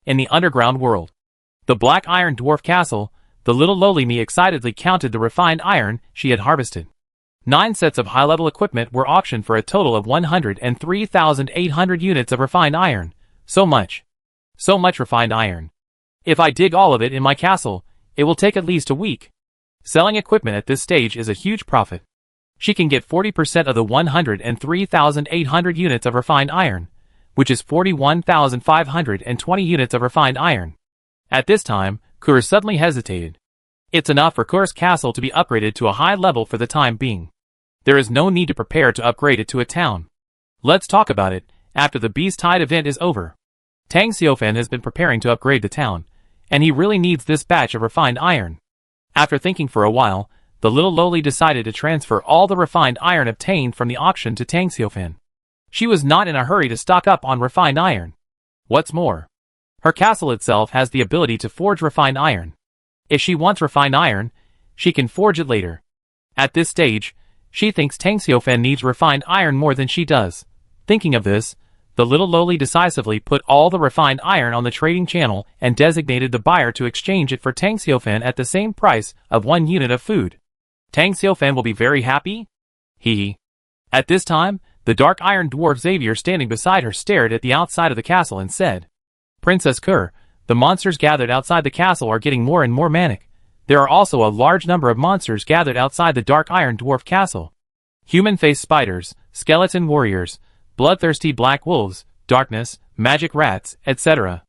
[SPEAKER 1] In the underground world, the Black Iron Dwarf Castle, the little lowly me excitedly counted the refined iron she had harvested. 9 sets of high-level equipment were auctioned for a total of 103,800 units of refined iron. So much. So much refined iron. If I dig all of it in my castle, it will take at least a week. Selling equipment at this stage is a huge profit. She can get 40% of the 103,800 units of refined iron, which is 41,520 units of refined iron. At this time, Kur suddenly hesitated. It's enough for Kur's castle to be upgraded to a high level for the time being. There is no need to prepare to upgrade it to a town. Let's talk about it after the Beast Tide event is over. Tang Xiaofan has been preparing to upgrade the town, and he really needs this batch of refined iron. After thinking for a while, the little lowly decided to transfer all the refined iron obtained from the auction to Tang Xiaofan. She was not in a hurry to stock up on refined iron. What's more, her castle itself has the ability to forge refined iron. If she wants refined iron, she can forge it later. At this stage, she thinks Tang Xiaofan needs refined iron more than she does. Thinking of this, the little lowly decisively put all the refined iron on the trading channel and designated the buyer to exchange it for Tang Xiaofan at the same price of 1 unit of food. Tang Xiaofan will be very happy? Hee. At this time, the dark iron dwarf Xavier standing beside her stared at the outside of the castle and said, Princess Kur, the monsters gathered outside the castle are getting more and more manic. there are also a large number of monsters gathered outside the Dark Iron Dwarf Castle. Human-faced spiders, skeleton warriors, bloodthirsty black wolves, darkness, magic rats, etc.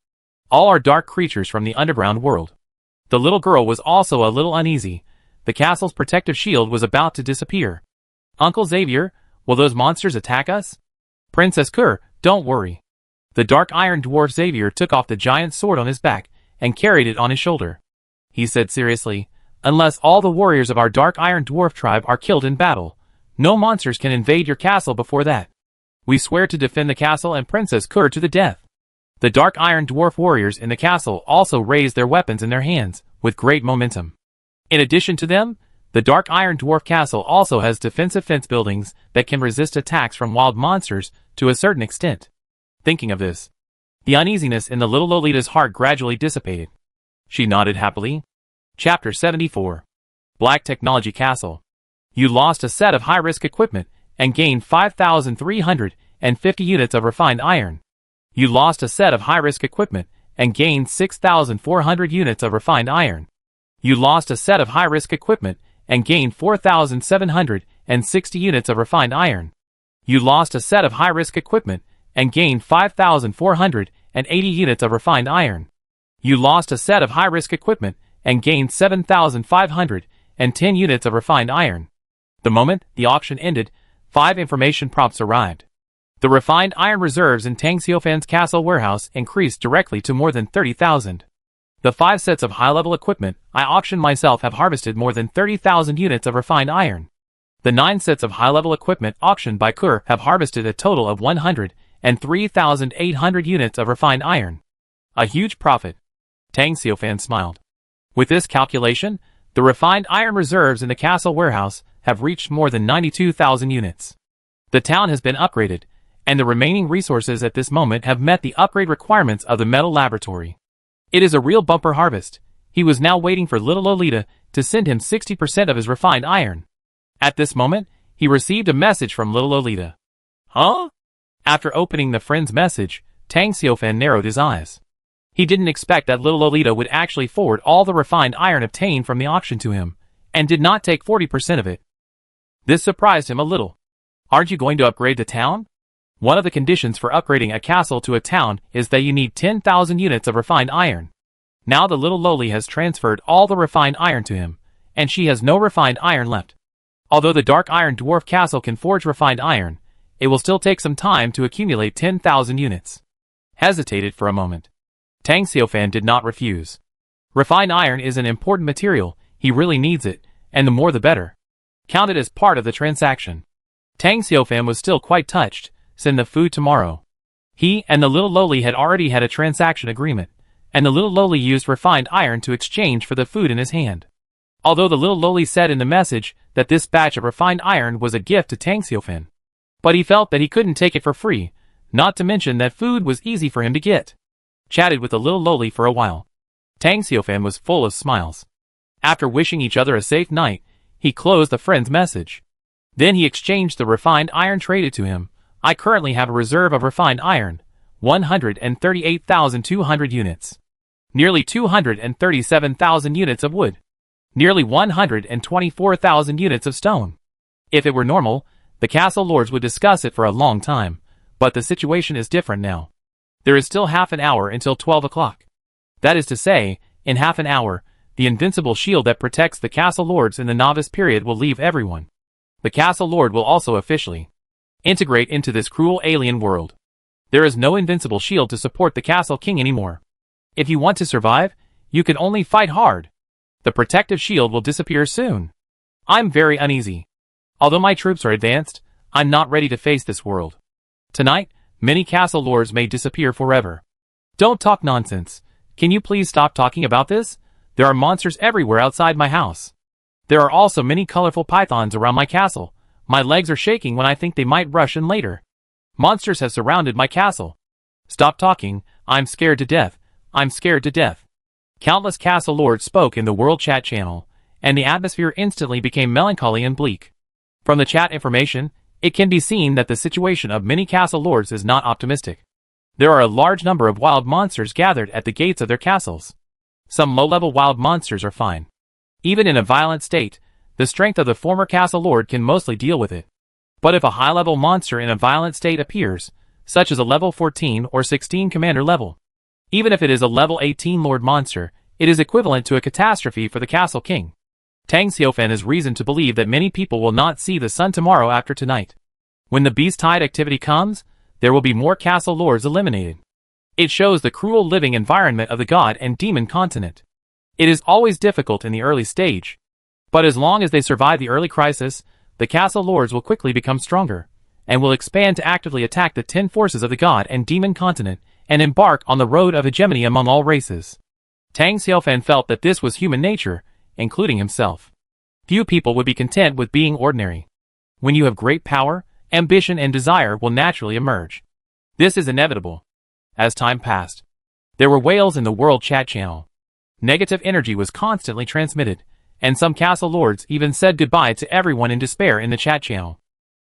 [SPEAKER 1] All are dark creatures from the underground world. The little girl was also a little uneasy. The castle's protective shield was about to disappear. Uncle Xavier, will those monsters attack us? Princess Kerr, don't worry. The Dark Iron Dwarf Xavier took off the giant sword on his back and carried it on his shoulder. He said seriously, unless all the warriors of our Dark Iron Dwarf tribe are killed in battle, no monsters can invade your castle before that. We swear to defend the castle and Princess Kerr to the death. The Dark Iron Dwarf warriors in the castle also raised their weapons in their hands, with great momentum. In addition to them, the Dark Iron Dwarf Castle also has defensive fence buildings that can resist attacks from wild monsters to a certain extent. Thinking of this, the uneasiness in the little Lolita's heart gradually dissipated. She nodded happily. Chapter 74. Black Technology Castle. You lost a set of high-risk equipment and gained 5,350 units of refined iron. You lost a set of high-risk equipment and gained 6,400 units of refined iron. You lost a set of high-risk equipment and gained 4,760 units of refined iron. You lost a set of high-risk equipment and gained 5,480 units of refined iron. You lost a set of high-risk equipment and gained 7,510 units of refined iron. The moment the auction ended, 5 information prompts arrived. The refined iron reserves in Tang Xiufan's castle warehouse increased directly to more than 30,000. The 5 sets of high-level equipment I auctioned myself have harvested more than 30,000 units of refined iron. The 9 sets of high-level equipment auctioned by Kerr have harvested a total of 103,800 units of refined iron. A huge profit. Tang Xiufan smiled. With this calculation, the refined iron reserves in the castle warehouse have reached more than 92,000 units. The town has been upgraded, and the remaining resources at this moment have met the upgrade requirements of the metal laboratory. It is a real bumper harvest. He was now waiting for little Lolita to send him 60% of his refined iron. At this moment, he received a message from little Lolita. Huh? After opening the friend's message, Tang Xiufan narrowed his eyes. He didn't expect that little Lolita would actually forward all the refined iron obtained from the auction to him, and did not take 40% of it. This surprised him a little. Aren't you going to upgrade the town? One of the conditions for upgrading a castle to a town is that you need 10,000 units of refined iron. Now the little Loli has transferred all the refined iron to him, and she has no refined iron left. Although the Dark Iron Dwarf Castle can forge refined iron, it will still take some time to accumulate 10,000 units. Hesitated for a moment. Tang Xiufan did not refuse. Refined iron is an important material, he really needs it, and the more the better. Count it as part of the transaction. Tang Xiufan was still quite touched. Send the food tomorrow. He and the little Loli had already had a transaction agreement, and the little Loli used refined iron to exchange for the food in his hand. Although the little Loli said in the message that this batch of refined iron was a gift to Tang Xiufan, but he felt that he couldn't take it for free, not to mention that food was easy for him to get. Chatted with the little Loli for a while. Tang Xiufan was full of smiles. After wishing each other a safe night, he closed the friend's message. Then he exchanged the refined iron traded to him. I currently have a reserve of refined iron, 138,200 units. Nearly 237,000 units of wood. Nearly 124,000 units of stone. If it were normal, the castle lords would discuss it for a long time, but the situation is different now. There is still half an hour until 12 o'clock. That is to say, in half an hour, the invincible shield that protects the castle lords in the novice period will leave everyone. The castle lord will also officially integrate into this cruel alien world. There is no invincible shield to support the castle king anymore. If you want to survive, you can only fight hard. The protective shield will disappear soon. I'm very uneasy. Although my troops are advanced, I'm not ready to face this world. Tonight, many castle lords may disappear forever. Don't talk nonsense. Can you please stop talking about this? There are monsters everywhere outside my house. There are also many colorful pythons around my castle. My legs are shaking when I think they might rush in later. Monsters have surrounded my castle. Stop talking, I'm scared to death. I'm scared to death. Countless castle lords spoke in the World Chat channel, and the atmosphere instantly became melancholy and bleak. From the chat information, it can be seen that the situation of many castle lords is not optimistic. There are a large number of wild monsters gathered at the gates of their castles. Some low-level wild monsters are fine. Even in a violent state, the strength of the former castle lord can mostly deal with it. But if a high-level monster in a violent state appears, such as a level 14 or 16 commander level, even if it is a level 18 lord monster, it is equivalent to a catastrophe for the castle king. Tang Xiaofan has reason to believe that many people will not see the sun tomorrow after tonight. When the beast tide activity comes, there will be more castle lords eliminated. It shows the cruel living environment of the god and demon continent. It is always difficult in the early stage, but as long as they survive the early crisis, the castle lords will quickly become stronger, and will expand to actively attack the 10 forces of the god and demon continent, and embark on the road of hegemony among all races. Tang Xiaofan felt that this was human nature, including himself. Few people would be content with being ordinary. When you have great power, ambition and desire will naturally emerge. This is inevitable. As time passed, there were wails in the world chat channel. Negative energy was constantly transmitted, and some castle lords even said goodbye to everyone in despair in the chat channel.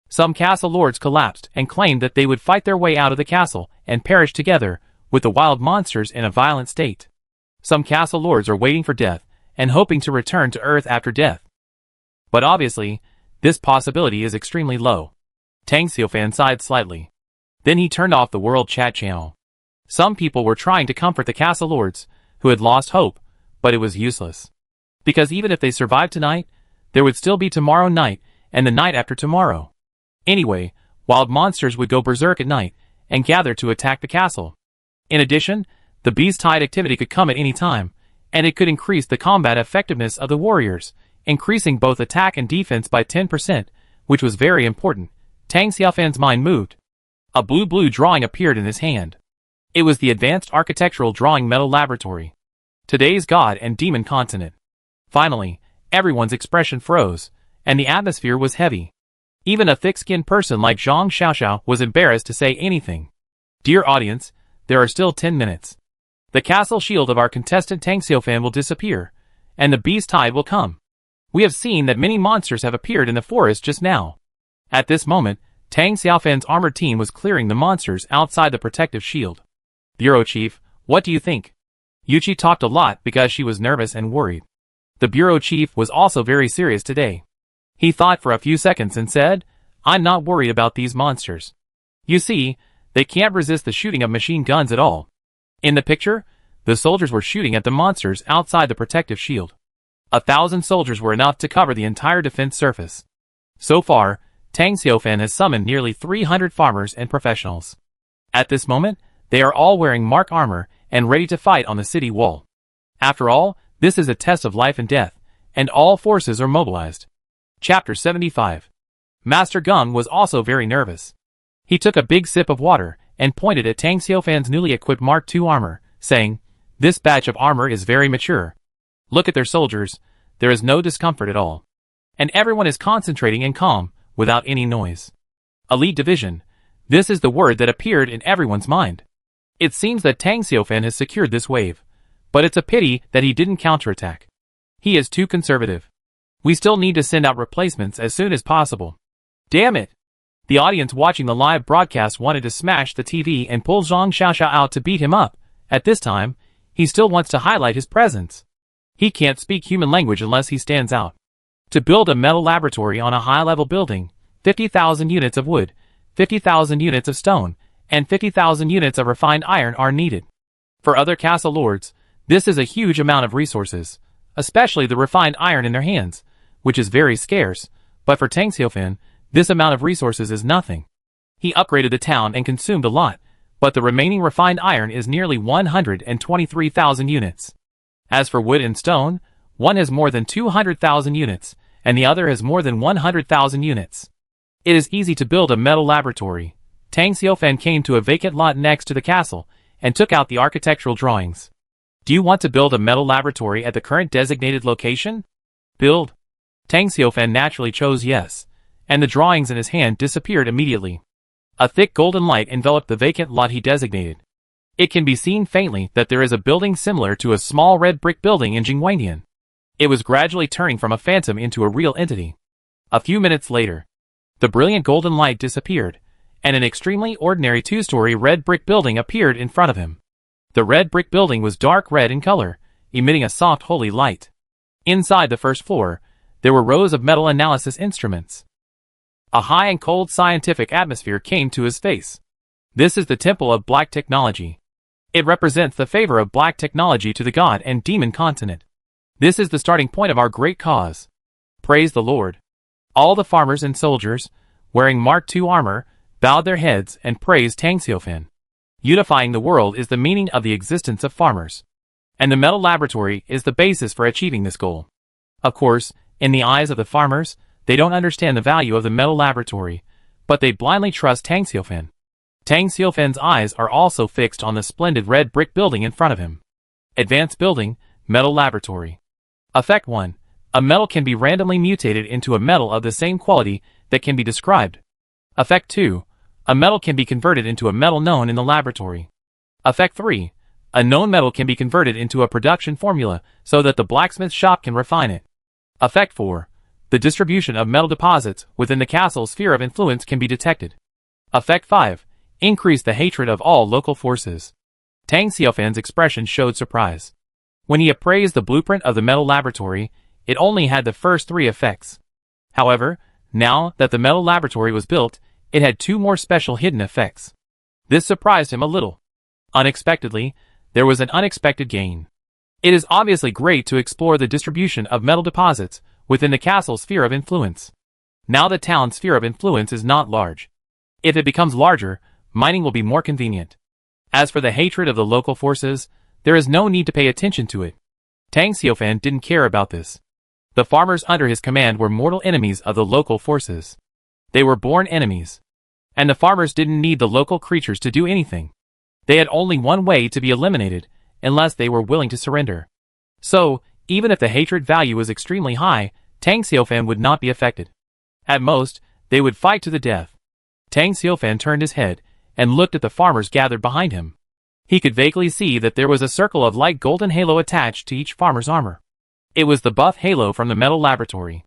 [SPEAKER 1] Some castle lords collapsed and claimed that they would fight their way out of the castle and perish together with the wild monsters in a violent state. Some castle lords are waiting for death and hoping to return to Earth after death. But obviously, this possibility is extremely low. Tang Xiaofan sighed slightly. Then he turned off the world chat channel. Some people were trying to comfort the castle lords, who had lost hope, but it was useless. Because even if they survived tonight, there would still be tomorrow night and the night after tomorrow. Anyway, wild monsters would go berserk at night and gather to attack the castle. In addition, the beast tide activity could come at any time, and it could increase the combat effectiveness of the warriors, increasing both attack and defense by 10%, which was very important. Tang Xiaofan's mind moved. A blue drawing appeared in his hand. It was the Advanced Architectural Drawing Metal Laboratory. Today's god and demon continent. Finally, everyone's expression froze, and the atmosphere was heavy. Even a thick-skinned person like Zhang Xiaoxiao was embarrassed to say anything. Dear audience, there are still 10 minutes. The castle shield of our contestant Tang Xiaofan will disappear, and the beast tide will come. We have seen that many monsters have appeared in the forest just now. At this moment, Tang Xiaofan's armored team was clearing the monsters outside the protective shield. Bureau Chief, what do you think? Yuchi talked a lot because she was nervous and worried. The bureau chief was also very serious today. He thought for a few seconds and said, I'm not worried about these monsters. You see, they can't resist the shooting of machine guns at all. In the picture, the soldiers were shooting at the monsters outside the protective shield. 1,000 soldiers were enough to cover the entire defense surface. So far, Tang Xiaofan has summoned nearly 300 farmers and professionals. At this moment, they are all wearing mark armor and ready to fight on the city wall. After all, this is a test of life and death, and all forces are mobilized. Chapter 75. Master Geng was also very nervous. He took a big sip of water and pointed at Tang Xiaofan's newly equipped Mark II armor, saying, This batch of armor is very mature. Look at their soldiers, there is no discomfort at all. And everyone is concentrating and calm, without any noise. Elite Division. This is the word that appeared in everyone's mind. It seems that Tang Xiaofan has secured this wave, but it's a pity that he didn't counterattack. He is too conservative. We still need to send out replacements as soon as possible. Damn it! The audience watching the live broadcast wanted to smash the TV and pull Zhang Xiaoxiao out to beat him up. At this time, he still wants to highlight his presence. He can't speak human language unless he stands out. To build a metal laboratory on a high-level building, 50,000 units of wood, 50,000 units of stone, and 50,000 units of refined iron are needed. For other castle lords, this is a huge amount of resources, especially the refined iron in their hands, which is very scarce, but for Tang Xiaofan, this amount of resources is nothing. He upgraded the town and consumed a lot, but the remaining refined iron is nearly 123,000 units. As for wood and stone, one has more than 200,000 units, and the other has more than 100,000 units. It is easy to build a metal laboratory. Tang Xiaofan came to a vacant lot next to the castle, and took out the architectural drawings. Do you want to build a metal laboratory at the current designated location? Build. Tang Xiaofan naturally chose yes, and the drawings in his hand disappeared immediately. A thick golden light enveloped the vacant lot he designated. It can be seen faintly that there is a building similar to a small red brick building in Jingwandian. It was gradually turning from a phantom into a real entity. A few minutes later, the brilliant golden light disappeared, and an extremely ordinary two-story red brick building appeared in front of him. The red brick building was dark red in color, emitting a soft holy light. Inside the first floor, there were rows of metal analysis instruments. A high and cold scientific atmosphere came to his face. This is the temple of black technology. It represents the favor of black technology to the god and demon continent. This is the starting point of our great cause. Praise the Lord. All the farmers and soldiers, wearing Mark II armor, bowed their heads and praised Tang Xiaofan. Unifying the world is the meaning of the existence of farmers. And the metal laboratory is the basis for achieving this goal. Of course, in the eyes of the farmers, they don't understand the value of the metal laboratory, but they blindly trust Tang Xiaofan. Tang Xiaofan's eyes are also fixed on the splendid red brick building in front of him. Advanced building, metal laboratory. Effect 1. A metal can be randomly mutated into a metal of the same quality that can be described. Effect 2. A metal can be converted into a metal known in the laboratory. Effect 3. A known metal can be converted into a production formula so that the blacksmith shop can refine it. Effect 4. The distribution of metal deposits within the castle's sphere of influence can be detected. Effect 5. Increase the hatred of all local forces. Tang Xiaofan's expression showed surprise. When he appraised the blueprint of the metal laboratory, it only had the first 3 effects. However, now that the metal laboratory was built, it had 2 more special hidden effects. This surprised him a little. Unexpectedly, there was an unexpected gain. It is obviously great to explore the distribution of metal deposits within the castle's sphere of influence. Now the town's sphere of influence is not large. If it becomes larger, mining will be more convenient. As for the hatred of the local forces, there is no need to pay attention to it. Tang Xiaofan didn't care about this. The farmers under his command were mortal enemies of the local forces. They were born enemies. And the farmers didn't need the local creatures to do anything. They had only one way to be eliminated, unless they were willing to surrender. So, even if the hatred value was extremely high, Tang Xiaofan would not be affected. At most, they would fight to the death. Tang Xiaofan turned his head and looked at the farmers gathered behind him. He could vaguely see that there was a circle of light golden halo attached to each farmer's armor. It was the buff halo from the metal laboratory.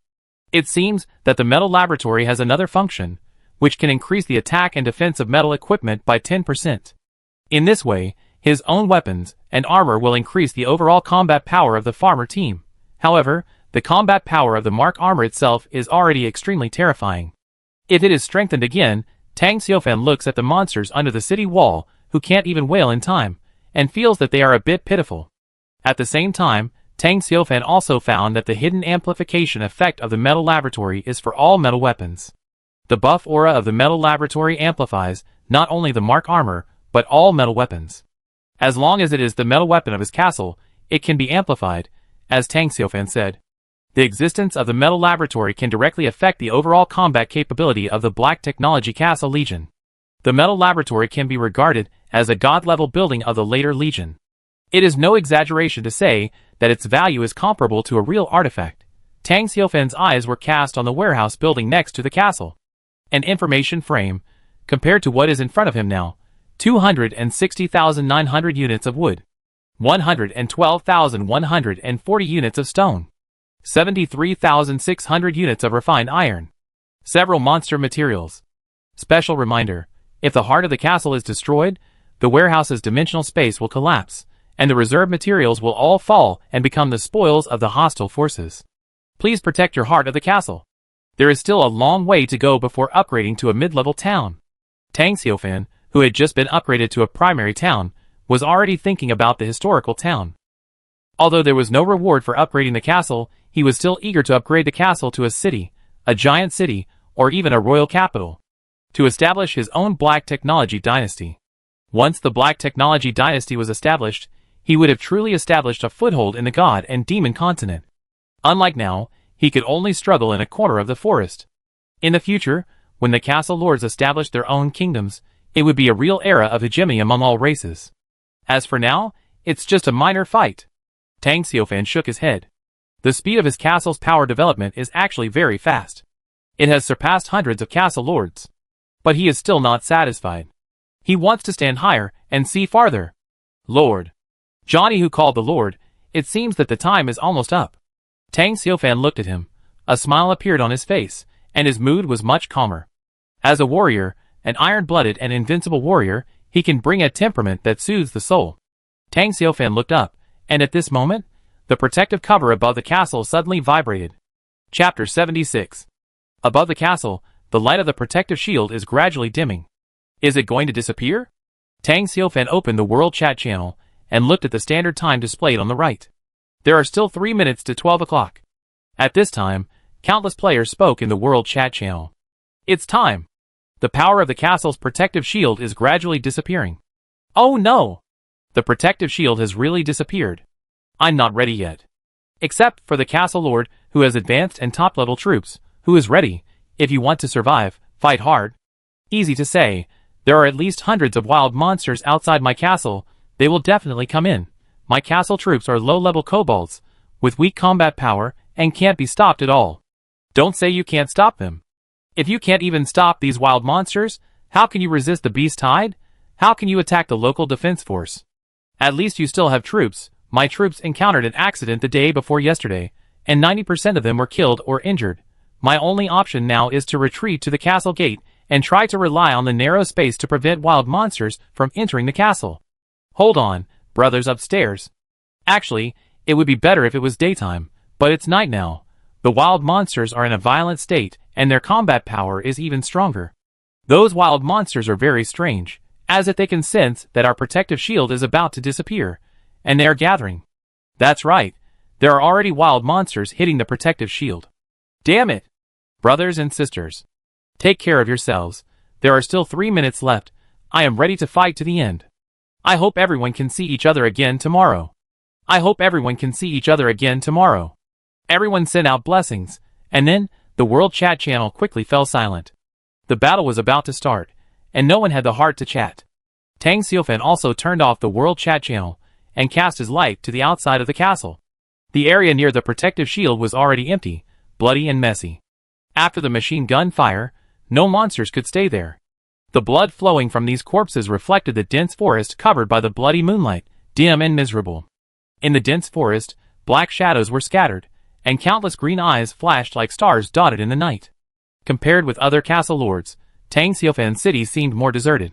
[SPEAKER 1] It seems that the metal laboratory has another function, which can increase the attack and defense of metal equipment by 10%. In this way, his own weapons and armor will increase the overall combat power of the farmer team. However, the combat power of the Mark armor itself is already extremely terrifying. If it is strengthened again, Tang Xiaofan looks at the monsters under the city wall who can't even wail in time, and feels that they are a bit pitiful. At the same time, Tang Xiaofan also found that the hidden amplification effect of the metal laboratory is for all metal weapons. The buff aura of the metal laboratory amplifies not only the Mark armor, but all metal weapons. As long as it is the metal weapon of his castle, it can be amplified, as Tang Xiaofan said. The existence of the metal laboratory can directly affect the overall combat capability of the Black Technology Castle Legion. The metal laboratory can be regarded as a god-level building of the later Legion. It is no exaggeration to say that its value is comparable to a real artifact. Tang Xiaofan's eyes were cast on the warehouse building next to the castle. An information frame, compared to what is in front of him now, 260,900 units of wood, 112,140 units of stone, 73,600 units of refined iron, several monster materials. Special reminder, if the heart of the castle is destroyed, the warehouse's dimensional space will collapse, and the reserve materials will all fall and become the spoils of the hostile forces. Please protect your heart of the castle. There is still a long way to go before upgrading to a mid-level town. Tang Xiaofan, who had just been upgraded to a primary town, was already thinking about the historical town. Although there was no reward for upgrading the castle, he was still eager to upgrade the castle to a city, a giant city, or even a royal capital, to establish his own Black Technology dynasty. Once the Black Technology dynasty was established, he would have truly established a foothold in the god and demon continent. Unlike now, he could only struggle in a corner of the forest. In the future, when the castle lords established their own kingdoms, it would be a real era of hegemony among all races. As for now, it's just a minor fight. Tang Xiaofan shook his head. The speed of his castle's power development is actually very fast. It has surpassed hundreds of castle lords. But he is still not satisfied. He wants to stand higher and see farther. Lord. Johnny, who called the Lord, it seems that the time is almost up. Tang Xiaofan looked at him. A smile appeared on his face, and his mood was much calmer. As a warrior, an iron-blooded and invincible warrior, he can bring a temperament that soothes the soul. Tang Xiaofan looked up, and at this moment, The protective cover above the castle suddenly vibrated. Chapter 76. Above the castle, the light of the protective shield is gradually dimming. Is it going to disappear? Tang Xiaofan opened the world chat channel and looked at the standard time displayed on the right. There are still 3 minutes to 12 o'clock. At this time, countless players spoke in the world chat channel. It's time. The power of the castle's protective shield is gradually disappearing. Oh no! The protective shield has really disappeared. I'm not ready yet. Except for the castle lord, who has advanced and top-level troops, who is ready. If you want to survive, fight hard. Easy to say. There are at least hundreds of wild monsters outside my castle. They will definitely come in. My castle troops are low-level kobolds, with weak combat power, and can't be stopped at all. Don't say you can't stop them. If you can't even stop these wild monsters, how can you resist the beast tide? How can you attack the local defense force? At least you still have troops. My troops encountered an accident the day before yesterday, and 90% of them were killed or injured. My only option now is to retreat to the castle gate and try to rely on the narrow space to prevent wild monsters from entering the castle. Hold on, brothers upstairs. Actually, it would be better if it was daytime, but it's night now. The wild monsters are in a violent state, and their combat power is even stronger. Those wild monsters are very strange, as if they can sense that our protective shield is about to disappear, and they are gathering. That's right, there are already wild monsters hitting the protective shield. Damn it! Brothers and sisters, take care of yourselves. There are still 3 minutes left. I am ready to fight to the end. I hope everyone can see each other again tomorrow. I hope everyone can see each other again tomorrow. Everyone sent out blessings, and then the world chat channel quickly fell silent. The battle was about to start, and no one had the heart to chat. Tang Xiaofan also turned off the world chat channel and cast his light to the outside of the castle. The area near the protective shield was already empty, bloody and messy. After the machine gun fire, no monsters could stay there. The blood flowing from these corpses reflected the dense forest covered by the bloody moonlight, dim and miserable. In the dense forest, black shadows were scattered, and countless green eyes flashed like stars dotted in the night. Compared with other castle lords, Tang Xiaofan's city seemed more deserted.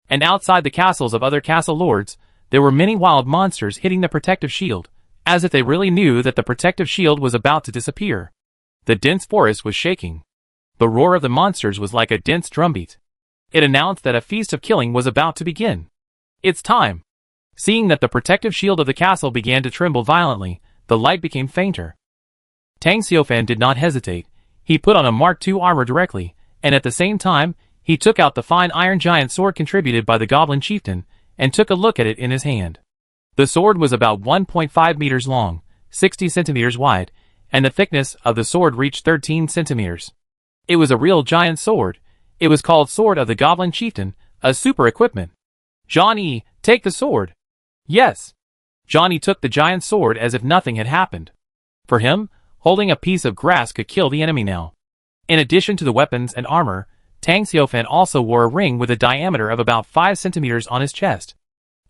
[SPEAKER 1] And outside the castles of other castle lords, there were many wild monsters hitting the protective shield, as if they really knew that the protective shield was about to disappear. The dense forest was shaking. The roar of the monsters was like a dense drumbeat. It announced that a feast of killing was about to begin. It's time. Seeing that the protective shield of the castle began to tremble violently, the light became fainter. Tang Xiaofan did not hesitate. He put on a Mark II armor directly, and at the same time, he took out the fine iron giant sword contributed by the goblin chieftain, and took a look at it in his hand. The sword was about 1.5 meters long, 60 centimeters wide, and the thickness of the sword reached 13 centimeters. It was a real giant sword. It was called Sword of the Goblin Chieftain, a super equipment. Johnny, take the sword. Yes. Johnny took the giant sword as if nothing had happened. For him, holding a piece of grass could kill the enemy now. In addition to the weapons and armor, Tang Xiaofan also wore a ring with a diameter of about 5 centimeters on his chest.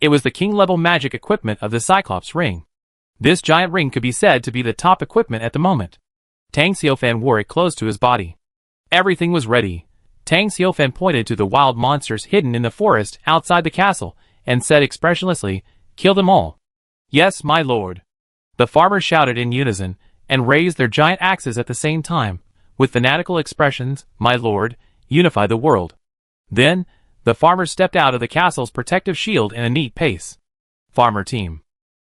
[SPEAKER 1] It was the king-level magic equipment of the Cyclops ring. This giant ring could be said to be the top equipment at the moment. Tang Xiaofan wore it close to his body. Everything was ready. Tang Xiaofan pointed to the wild monsters hidden in the forest outside the castle, and said expressionlessly, "Kill them all." "Yes, my lord." The farmers shouted in unison, and raised their giant axes at the same time, with fanatical expressions, "My lord, unify the world." Then, the farmers stepped out of the castle's protective shield in a neat pace. Farmer team.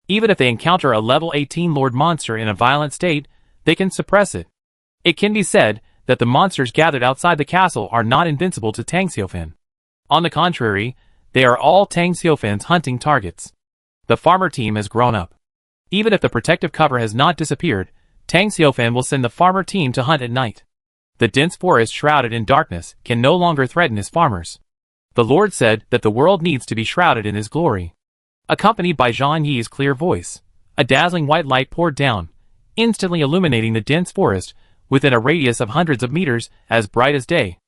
[SPEAKER 1] Even if they encounter a level 18 lord monster in a violent state, they can suppress it. It can be said that the monsters gathered outside the castle are not invincible to Tang Xiaofan. On the contrary, they are all Tang Xiaofan's hunting targets. The farmer team has grown up. Even if the protective cover has not disappeared, Tang Xiaofan will send the farmer team to hunt at night. The dense forest shrouded in darkness can no longer threaten his farmers. The Lord said that the world needs to be shrouded in his glory. Accompanied by Zhang Yi's clear voice, a dazzling white light poured down, instantly illuminating the dense forest within a radius of hundreds of meters, as bright as day.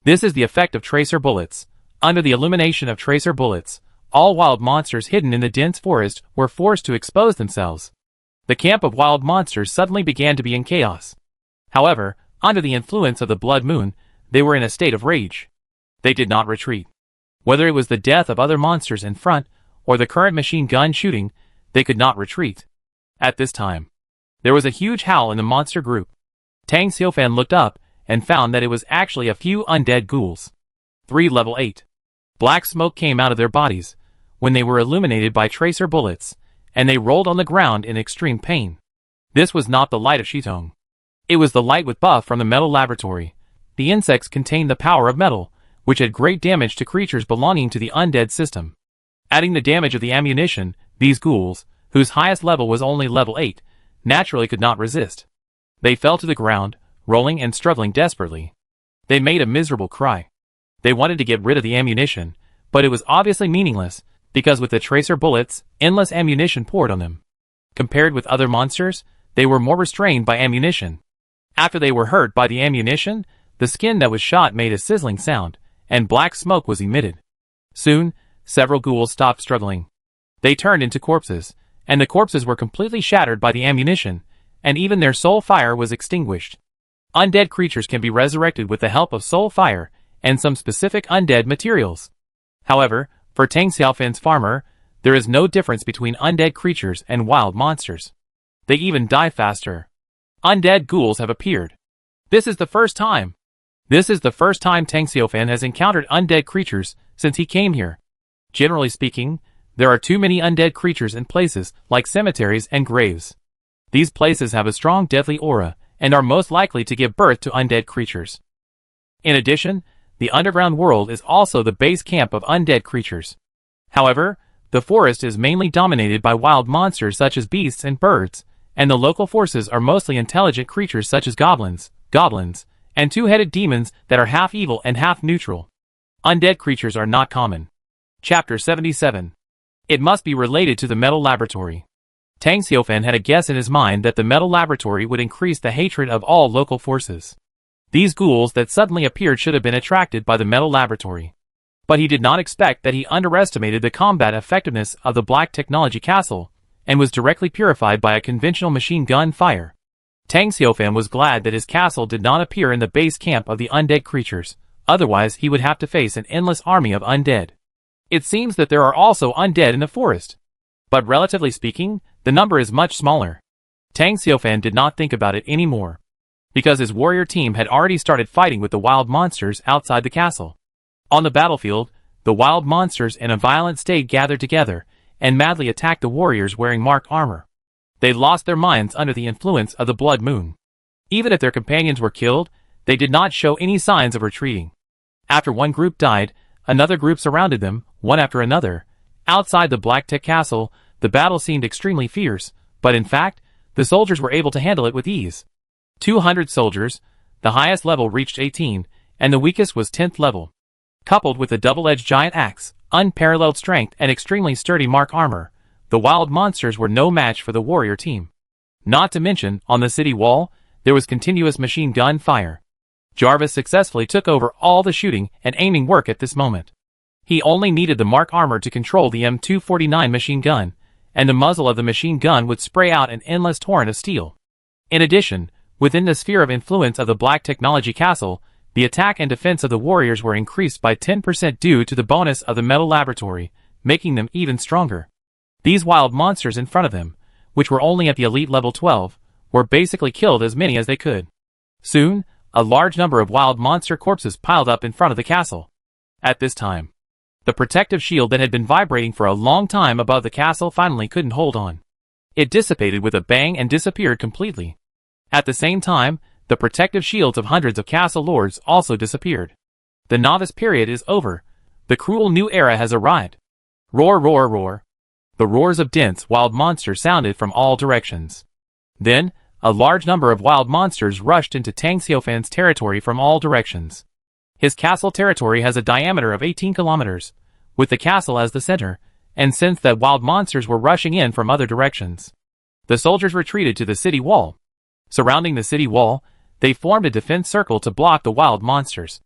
[SPEAKER 1] This is the effect of tracer bullets. Under the illumination of tracer bullets, all wild monsters hidden in the dense forest were forced to expose themselves. The camp of wild monsters suddenly began to be in chaos. However, under the influence of the blood moon, they were in a state of rage. They did not retreat. Whether it was the death of other monsters in front, or the current machine gun shooting, they could not retreat. At this time, there was a huge howl in the monster group. Tang Xiaofan looked up and found that it was actually a few undead ghouls. 3 level 8. Black smoke came out of their bodies when they were illuminated by tracer bullets, and they rolled on the ground in extreme pain. This was not the light of Shitong. It was the light with buff from the metal laboratory. The insects contained the power of metal, which had great damage to creatures belonging to the undead system. Adding the damage of the ammunition, these ghouls, whose highest level was only level 8, naturally could not resist. They fell to the ground, rolling and struggling desperately. They made a miserable cry. They wanted to get rid of the ammunition, but it was obviously meaningless, because with the tracer bullets, endless ammunition poured on them. Compared with other monsters, they were more restrained by ammunition. After they were hurt by the ammunition, the skin that was shot made a sizzling sound, and black smoke was emitted. Soon, several ghouls stopped struggling. They turned into corpses, and the corpses were completely shattered by the ammunition, and even their soul fire was extinguished. Undead creatures can be resurrected with the help of soul fire and some specific undead materials. However, for Tang Xiaofan's farmer, there is no difference between undead creatures and wild monsters. They even die faster. Undead ghouls have appeared. This is the first time Tang Xiaofan has encountered undead creatures since he came here. Generally speaking, there are too many undead creatures in places like cemeteries and graves. These places have a strong deadly aura and are most likely to give birth to undead creatures. In addition, the underground world is also the base camp of undead creatures. However, the forest is mainly dominated by wild monsters such as beasts and birds, and the local forces are mostly intelligent creatures such as goblins, and two-headed demons that are half evil and half neutral. Undead creatures are not common. Chapter 77. It must be related to the metal laboratory. Tang Xiaofan had a guess in his mind that the metal laboratory would increase the hatred of all local forces. These ghouls that suddenly appeared should have been attracted by the metal laboratory. But he did not expect that he underestimated the combat effectiveness of the Black Technology Castle, and was directly purified by a conventional machine gun fire. Tang Xiaofan was glad that his castle did not appear in the base camp of the undead creatures, otherwise he would have to face an endless army of undead. It seems that there are also undead in the forest. But relatively speaking, the number is much smaller. Tang Xiaofan did not think about it anymore, because his warrior team had already started fighting with the wild monsters outside the castle. On the battlefield, the wild monsters in a violent state gathered together and madly attacked the warriors wearing mark armor. They lost their minds under the influence of the blood moon. Even if their companions were killed, they did not show any signs of retreating. After one group died, another group surrounded them, one after another. Outside the Black Tech Castle, the battle seemed extremely fierce, but in fact, the soldiers were able to handle it with ease. 200 soldiers, the highest level reached 18, and the weakest was 10th level. Coupled with a double-edged giant axe, unparalleled strength and extremely sturdy mark armor, the wild monsters were no match for the warrior team. Not to mention, on the city wall, there was continuous machine gun fire. Jarvis successfully took over all the shooting and aiming work at this moment. He only needed the mark armor to control the M249 machine gun, and the muzzle of the machine gun would spray out an endless torrent of steel. In addition, within the sphere of influence of the Black Technology Castle, the attack and defense of the warriors were increased by 10% due to the bonus of the metal laboratory, making them even stronger. These wild monsters in front of them, which were only at the elite level 12, were basically killed as many as they could. Soon, a large number of wild monster corpses piled up in front of the castle. At this time, the protective shield that had been vibrating for a long time above the castle finally couldn't hold on. It dissipated with a bang and disappeared completely. At the same time, the protective shields of hundreds of castle lords also disappeared. The novice period is over. The cruel new era has arrived. Roar, roar, roar. The roars of dense wild monsters sounded from all directions. Then, a large number of wild monsters rushed into Tang Xiaofan's territory from all directions. His castle territory has a diameter of 18 kilometers, with the castle as the center, and since that wild monsters were rushing in from other directions, the soldiers retreated to the city wall. Surrounding the city wall, they formed a defense circle to block the wild monsters.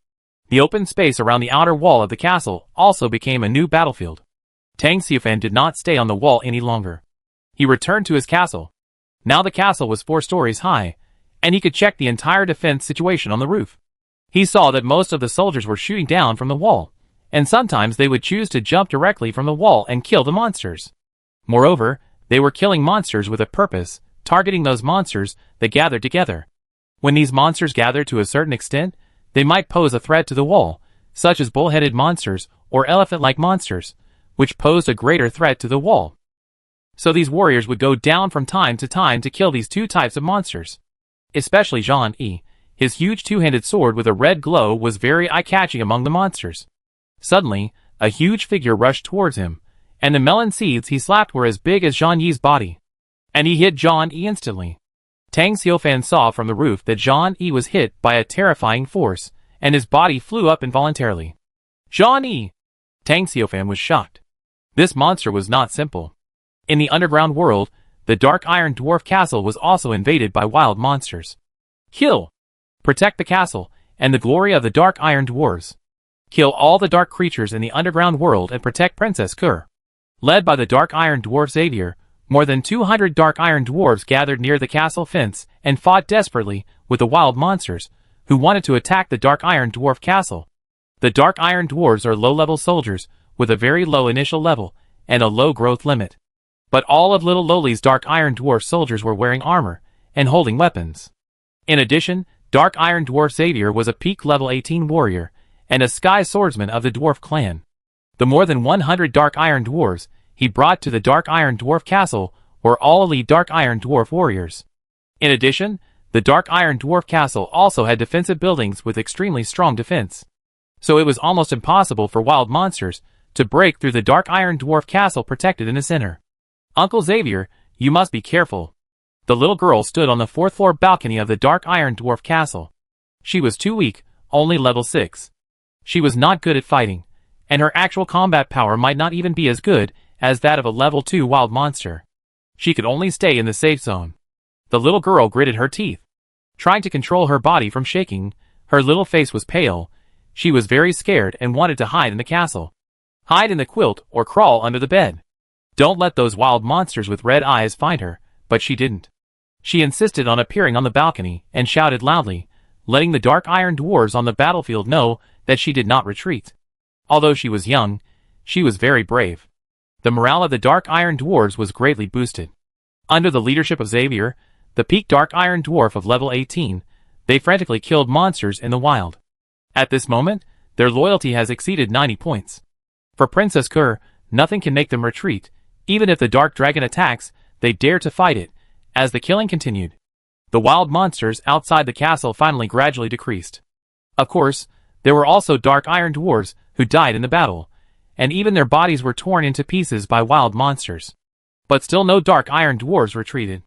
[SPEAKER 1] The open space around the outer wall of the castle also became a new battlefield. Tang Xiaofan did not stay on the wall any longer. He returned to his castle. Now the castle was 4 stories high, and he could check the entire defense situation on the roof. He saw that most of the soldiers were shooting down from the wall, and sometimes they would choose to jump directly from the wall and kill the monsters. Moreover, They were killing monsters with a purpose, targeting those monsters that gathered together. When these monsters gathered to a certain extent, they might pose a threat to the wall, such as bull-headed monsters or elephant-like monsters, which posed a greater threat to the wall. So these warriors would go down from time to kill these two types of monsters. Especially Jean-E. His huge two-handed sword with a red glow was very eye-catching among the monsters. Suddenly, a huge figure rushed towards him, and the melon seeds he slapped were as big as Jean-Yi's body. And he hit Jean-E instantly. Tang Xiaofan saw from the roof that Jean-E was hit by a terrifying force, and his body flew up involuntarily. Jean-E! Tang Xiaofan was shocked. This monster was not simple. In the underground world, the Dark Iron Dwarf Castle was also invaded by wild monsters. Kill! Protect the castle, and the glory of the Dark Iron Dwarves. Kill all the dark creatures in the underground world and protect Princess Kur. Led by the Dark Iron Dwarf Xavier, more than 200 Dark Iron Dwarves gathered near the castle fence and fought desperately with the wild monsters, who wanted to attack the Dark Iron Dwarf Castle. The Dark Iron Dwarves are low-level soldiers, with a very low initial level, and a low growth limit. But all of Little Loli's Dark Iron Dwarf soldiers were wearing armor, and holding weapons. In addition, Dark Iron Dwarf Xavier was a peak level 18 warrior, and a sky swordsman of the Dwarf clan. The more than 100 Dark Iron Dwarves he brought to the Dark Iron Dwarf Castle were all elite Dark Iron Dwarf warriors. In addition, the Dark Iron Dwarf Castle also had defensive buildings with extremely strong defense. So it was almost impossible for wild monsters to break through the Dark Iron Dwarf Castle protected in the center. Uncle Xavier, you must be careful. The little girl stood on the 4th floor balcony of the Dark Iron Dwarf Castle. She was too weak, only level 6. She was not good at fighting, and her actual combat power might not even be as good as that of a level 2 wild monster. She could only stay in the safe zone. The little girl gritted her teeth. Trying to control her body from shaking, her little face was pale. She was very scared and wanted to hide in the castle. Hide in the quilt or crawl under the bed. Don't let those wild monsters with red eyes find her, but she didn't. She insisted on appearing on the balcony and shouted loudly, letting the Dark Iron Dwarves on the battlefield know that she did not retreat. Although she was young, she was very brave. The morale of the Dark Iron Dwarves was greatly boosted. Under the leadership of Xavier, the peak Dark Iron Dwarf of level 18, they frantically killed monsters in the wild. At this moment, their loyalty has exceeded 90 points. For Princess Kur, nothing can make them retreat. Even if the Dark Dragon attacks, they dare to fight it. As the killing continued, the wild monsters outside the castle finally gradually decreased. Of course, there were also Dark Iron Dwarves who died in the battle, and even their bodies were torn into pieces by wild monsters. But still no Dark Iron Dwarves retreated.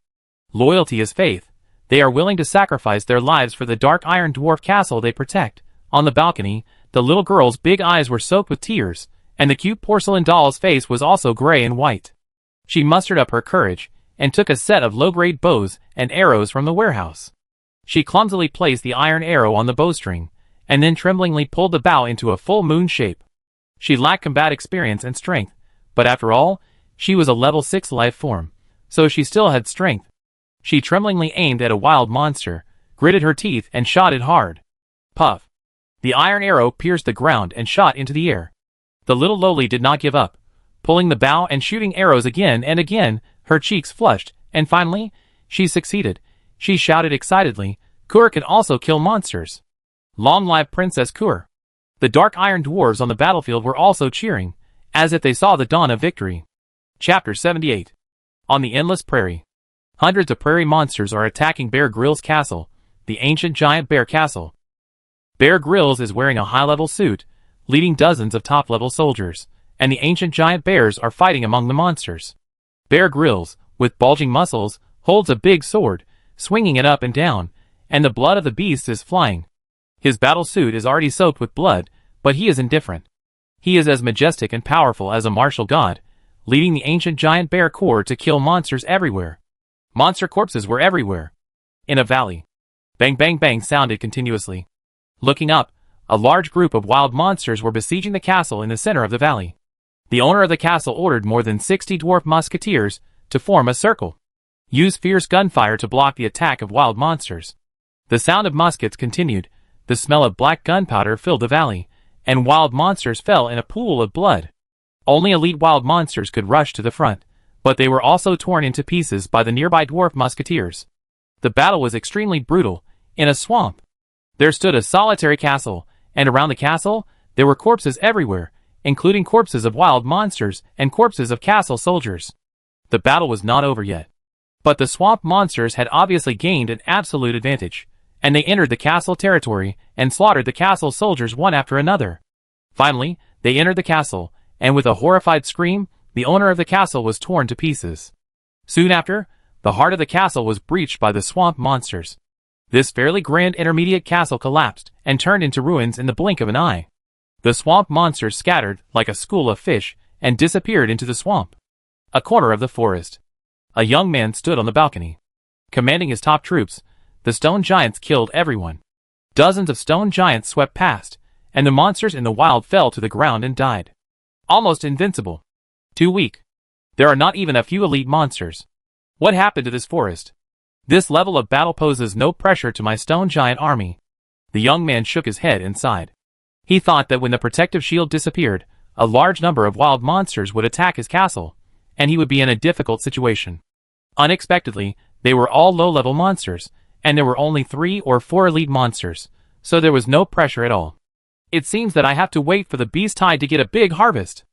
[SPEAKER 1] Loyalty is faith. They are willing to sacrifice their lives for the Dark Iron Dwarf Castle they protect. On the balcony, the little girl's big eyes were soaked with tears, and the cute porcelain doll's face was also gray and white. She mustered up her courage, and took a set of low-grade bows and arrows from the warehouse. She clumsily placed the iron arrow on the bowstring, and then tremblingly pulled the bow into a full moon shape. She lacked combat experience and strength, but after all, she was a level 6 life form, so she still had strength. She tremblingly aimed at a wild monster, gritted her teeth and shot it hard. Puff! The iron arrow pierced the ground and shot into the air. The little Loli did not give up, pulling the bow and shooting arrows again and again. Her cheeks flushed, and finally, she succeeded. She shouted excitedly, "Kur can also kill monsters! Long live Princess Kur!" The Dark Iron Dwarves on the battlefield were also cheering, as if they saw the dawn of victory. Chapter 78. On the Endless Prairie. Hundreds of prairie monsters are attacking Bear Grylls' castle, the ancient giant bear castle. Bear Grylls is wearing a high-level suit, leading dozens of top-level soldiers, and the ancient giant bears are fighting among the monsters. Bear Grylls, with bulging muscles, holds a big sword, swinging it up and down, and the blood of the beasts is flying. His battle suit is already soaked with blood, but he is indifferent. He is as majestic and powerful as a martial god, leading the ancient giant bear corps to kill monsters everywhere. Monster corpses were everywhere. In a valley. Bang bang bang sounded continuously. Looking up, a large group of wild monsters were besieging the castle in the center of the valley. The owner of the castle ordered more than 60 dwarf musketeers to form a circle. Use fierce gunfire to block the attack of wild monsters. The sound of muskets continued, the smell of black gunpowder filled the valley, and wild monsters fell in a pool of blood. Only elite wild monsters could rush to the front, but they were also torn into pieces by the nearby dwarf musketeers. The battle was extremely brutal. In a swamp, there stood a solitary castle, and around the castle, there were corpses everywhere, including corpses of wild monsters and corpses of castle soldiers. The battle was not over yet. But the swamp monsters had obviously gained an absolute advantage, and they entered the castle territory and slaughtered the castle soldiers one after another. Finally, they entered the castle, and with a horrified scream, the owner of the castle was torn to pieces. Soon after, the heart of the castle was breached by the swamp monsters. This fairly grand intermediate castle collapsed and turned into ruins in the blink of an eye. The swamp monsters scattered like a school of fish and disappeared into the swamp. A corner of the forest. A young man stood on the balcony. Commanding his top troops, the stone giants killed everyone. Dozens of stone giants swept past, and the monsters in the wild fell to the ground and died. Almost invincible. Too weak. There are not even a few elite monsters. What happened to this forest? This level of battle poses no pressure to my stone giant army. The young man shook his head and sighed. He thought that when the protective shield disappeared, a large number of wild monsters would attack his castle, and he would be in a difficult situation. Unexpectedly, they were all low-level monsters, and there were only 3 or 4 elite monsters, so there was no pressure at all. It seems that I have to wait for the beast tide to get a big harvest.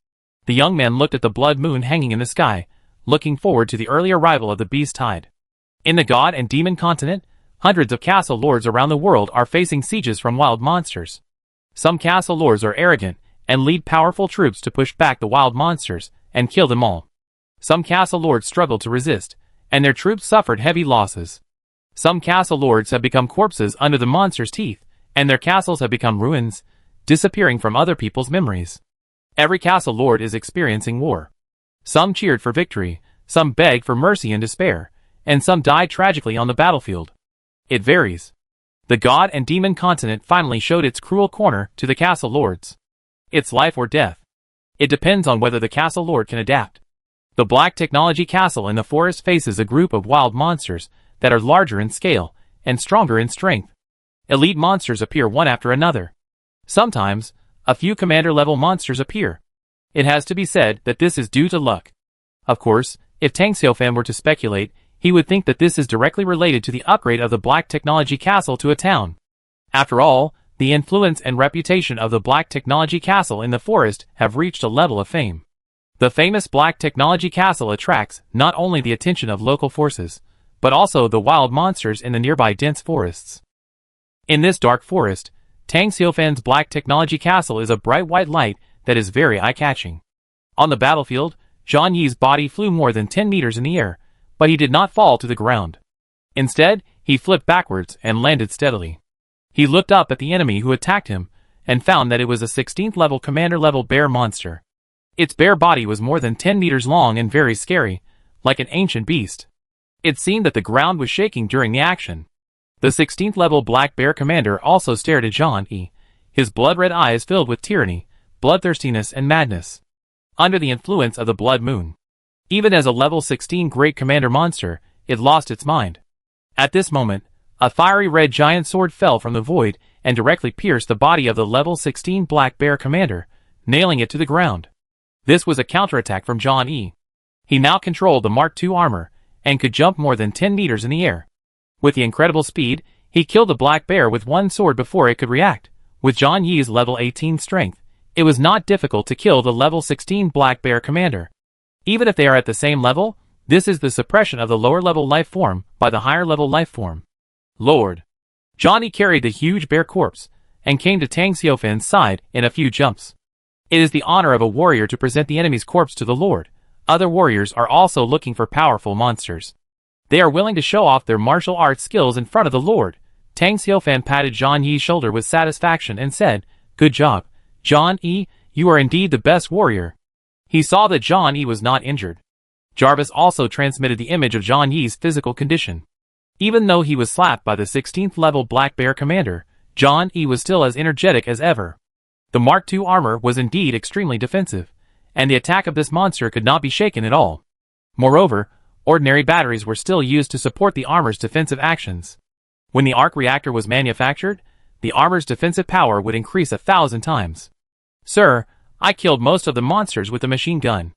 [SPEAKER 1] The young man looked at the blood moon hanging in the sky, looking forward to the early arrival of the beast tide. In the god and demon continent, hundreds of castle lords around the world are facing sieges from wild monsters. Some castle lords are arrogant and lead powerful troops to push back the wild monsters and kill them all. Some castle lords struggled to resist, and their troops suffered heavy losses. Some castle lords have become corpses under the monsters' teeth, and their castles have become ruins, disappearing from other people's memories. Every castle lord is experiencing war. Some cheered for victory, some begged for mercy in despair, and some died tragically on the battlefield. It varies. The god and demon continent finally showed its cruel corner to the castle lords. It's life or death. It depends on whether the castle lord can adapt. The Black Technology Castle in the forest faces a group of wild monsters that are larger in scale and stronger in strength. Elite monsters appear one after another. Sometimes, a few commander-level monsters appear. It has to be said that this is due to luck. Of course, if Tang Xiaofan were to speculate, he would think that this is directly related to the upgrade of the Black Technology Castle to a town. After all, the influence and reputation of the Black Technology Castle in the forest have reached a level of fame. The famous Black Technology Castle attracts not only the attention of local forces, but also the wild monsters in the nearby dense forests. In this dark forest, Tang Xiufan's Black Technology Castle is a bright white light that is very eye-catching. On the battlefield, Zhang Yi's body flew more than 10 meters in the air, but he did not fall to the ground. Instead, he flipped backwards and landed steadily. He looked up at the enemy who attacked him, and found that it was a 16th level commander-level bear monster. Its bare body was more than 10 meters long and very scary, like an ancient beast. It seemed that the ground was shaking during the action. The 16th level black bear commander also stared at Zhang Yi, his blood-red eyes filled with tyranny, bloodthirstiness and madness. Under the influence of the blood moon. Even as a level 16 great commander monster, it lost its mind. At this moment, a fiery red giant sword fell from the void and directly pierced the body of the level 16 black bear commander, nailing it to the ground. This was a counterattack from Zhang Yi. He now controlled the Mark II armor, and could jump more than 10 meters in the air. With the incredible speed, he killed the black bear with one sword before it could react. With Zhang Yi's level 18 strength, it was not difficult to kill the level 16 black bear commander. Even if they are at the same level, this is the suppression of the lower level life form by the higher level life form. Lord. Zhang Yi carried the huge bear corpse, and came to Tang Xiufan's side in a few jumps. It is the honor of a warrior to present the enemy's corpse to the Lord. Other warriors are also looking for powerful monsters. They are willing to show off their martial arts skills in front of the Lord. Tang Xiufan patted Zhang Yi's shoulder with satisfaction and said, "Good job, Zhang Yi, you are indeed the best warrior." He saw that Zhang Yi was not injured. Jarvis also transmitted the image of Zhang Yi's physical condition. Even though he was slapped by the 16th level black bear commander, Zhang Yi was still as energetic as ever. The Mark II armor was indeed extremely defensive, and the attack of this monster could not be shaken at all. Moreover, ordinary batteries were still used to support the armor's defensive actions. When the arc reactor was manufactured, the armor's defensive power would increase 1,000 times. "Sir, I killed most of the monsters with the machine gun."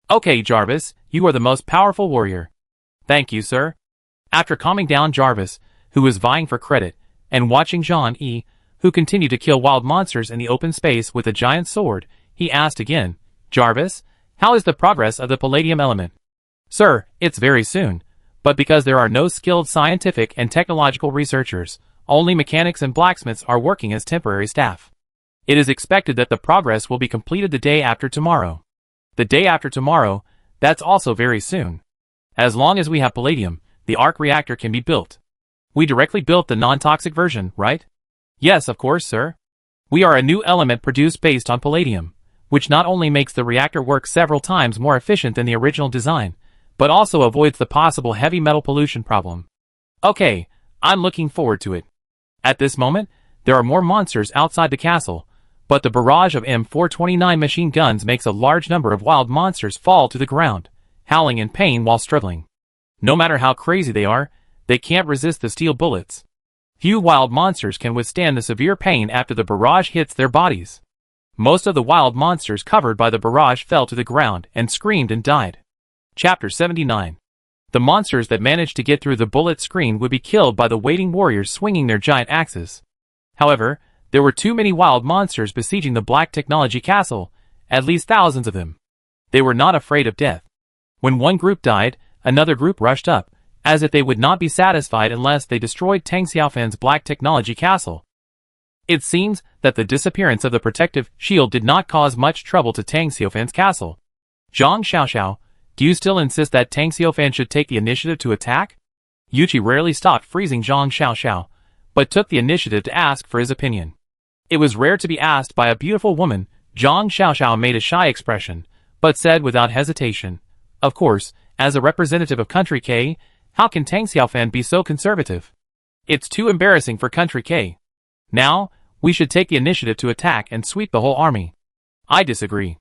[SPEAKER 1] Okay, Jarvis, you are the most powerful warrior. Thank you, sir. After calming down Jarvis, who was vying for credit, and watching Jean-E, who continued to kill wild monsters in the open space with a giant sword, he asked again, Jarvis, how is the progress of the palladium element? Sir, it's very soon, but because there are no skilled scientific and technological researchers, only mechanics and blacksmiths are working as temporary staff. It is expected that the progress will be completed the day after tomorrow. The day after tomorrow, that's also very soon. As long as we have palladium, the arc reactor can be built. We directly built the non-toxic version, right? Yes, of course, sir. We are a new element produced based on palladium, which not only makes the reactor work several times more efficient than the original design, but also avoids the possible heavy metal pollution problem. Okay, I'm looking forward to it. At this moment, there are more monsters outside the castle, but the barrage of M429 machine guns makes a large number of wild monsters fall to the ground, howling in pain while struggling. No matter how crazy they are, they can't resist the steel bullets. Few wild monsters can withstand the severe pain after the barrage hits their bodies. Most of the wild monsters covered by the barrage fell to the ground and screamed and died. Chapter 79. The monsters that managed to get through the bullet screen would be killed by the waiting warriors swinging their giant axes. However, there were too many wild monsters besieging the Black Technology Castle, at least thousands of them. They were not afraid of death. When one group died, another group rushed up, as if they would not be satisfied unless they destroyed Tang Xiaofan's Black Technology Castle. It seems that the disappearance of the protective shield did not cause much trouble to Tang Xiaofan's castle. Zhang Xiaoxiao, do you still insist that Tang Xiaofan should take the initiative to attack? Yuqi rarely stopped freezing Zhang Xiaoxiao, but took the initiative to ask for his opinion. It was rare to be asked by a beautiful woman. Zhang Xiaoxiao made a shy expression, but said without hesitation, of course, as a representative of Country K, how can Tang Xiaofan be so conservative? It's too embarrassing for Country K. Now, we should take the initiative to attack and sweep the whole army. I disagree.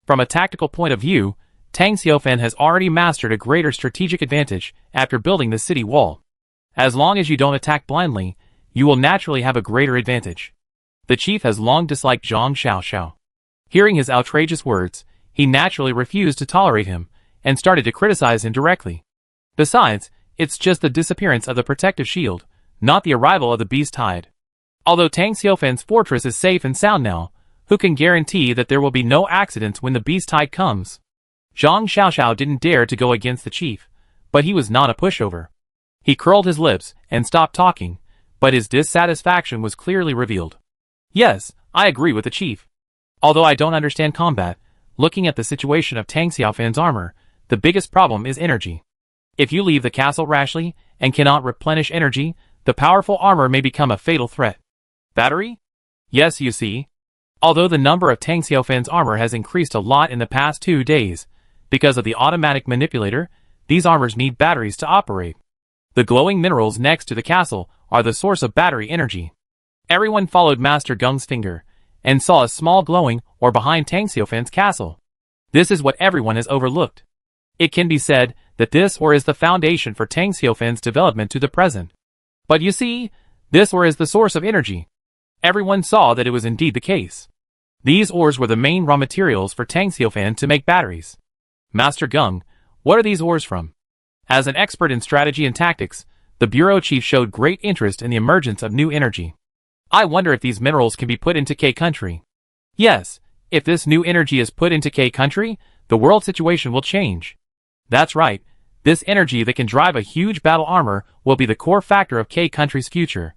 [SPEAKER 1] From a tactical point of view, Tang Xiaofan has already mastered a greater strategic advantage after building the city wall. As long as you don't attack blindly, you will naturally have a greater advantage. The chief has long disliked Zhang Xiaoxiao. Hearing his outrageous words, he naturally refused to tolerate him, and started to criticize him directly. Besides, it's just the disappearance of the protective shield, not the arrival of the beast tide. Although Tang Xiaofan's fortress is safe and sound now, who can guarantee that there will be no accidents when the beast tide comes? Zhang Xiaoxiao didn't dare to go against the chief, but he was not a pushover. He curled his lips and stopped talking, but his dissatisfaction was clearly revealed. Yes, I agree with the chief. Although I don't understand combat, looking at the situation of Tang Xiaofan's armor, the biggest problem is energy. If you leave the castle rashly and cannot replenish energy, the powerful armor may become a fatal threat. Battery? Yes, you see. Although the number of Tang Xiaofan's armor has increased a lot in the past 2 days, because of the automatic manipulator, these armors need batteries to operate. The glowing minerals next to the castle are the source of battery energy. Everyone followed Master Gung's finger, and saw a small glowing ore behind Tang Xiaofan's castle. This is what everyone has overlooked. It can be said that this ore is the foundation for Tang Xiaofan's development to the present. But you see, this ore is the source of energy. Everyone saw that it was indeed the case. These ores were the main raw materials for Tang Xiaofan to make batteries. Master Gung, what are these ores from? As an expert in strategy and tactics, the bureau chief showed great interest in the emergence of new energy. I wonder if these minerals can be put into K country. Yes, if this new energy is put into K country, the world situation will change. That's right, this energy that can drive a huge battle armor will be the core factor of K country's future.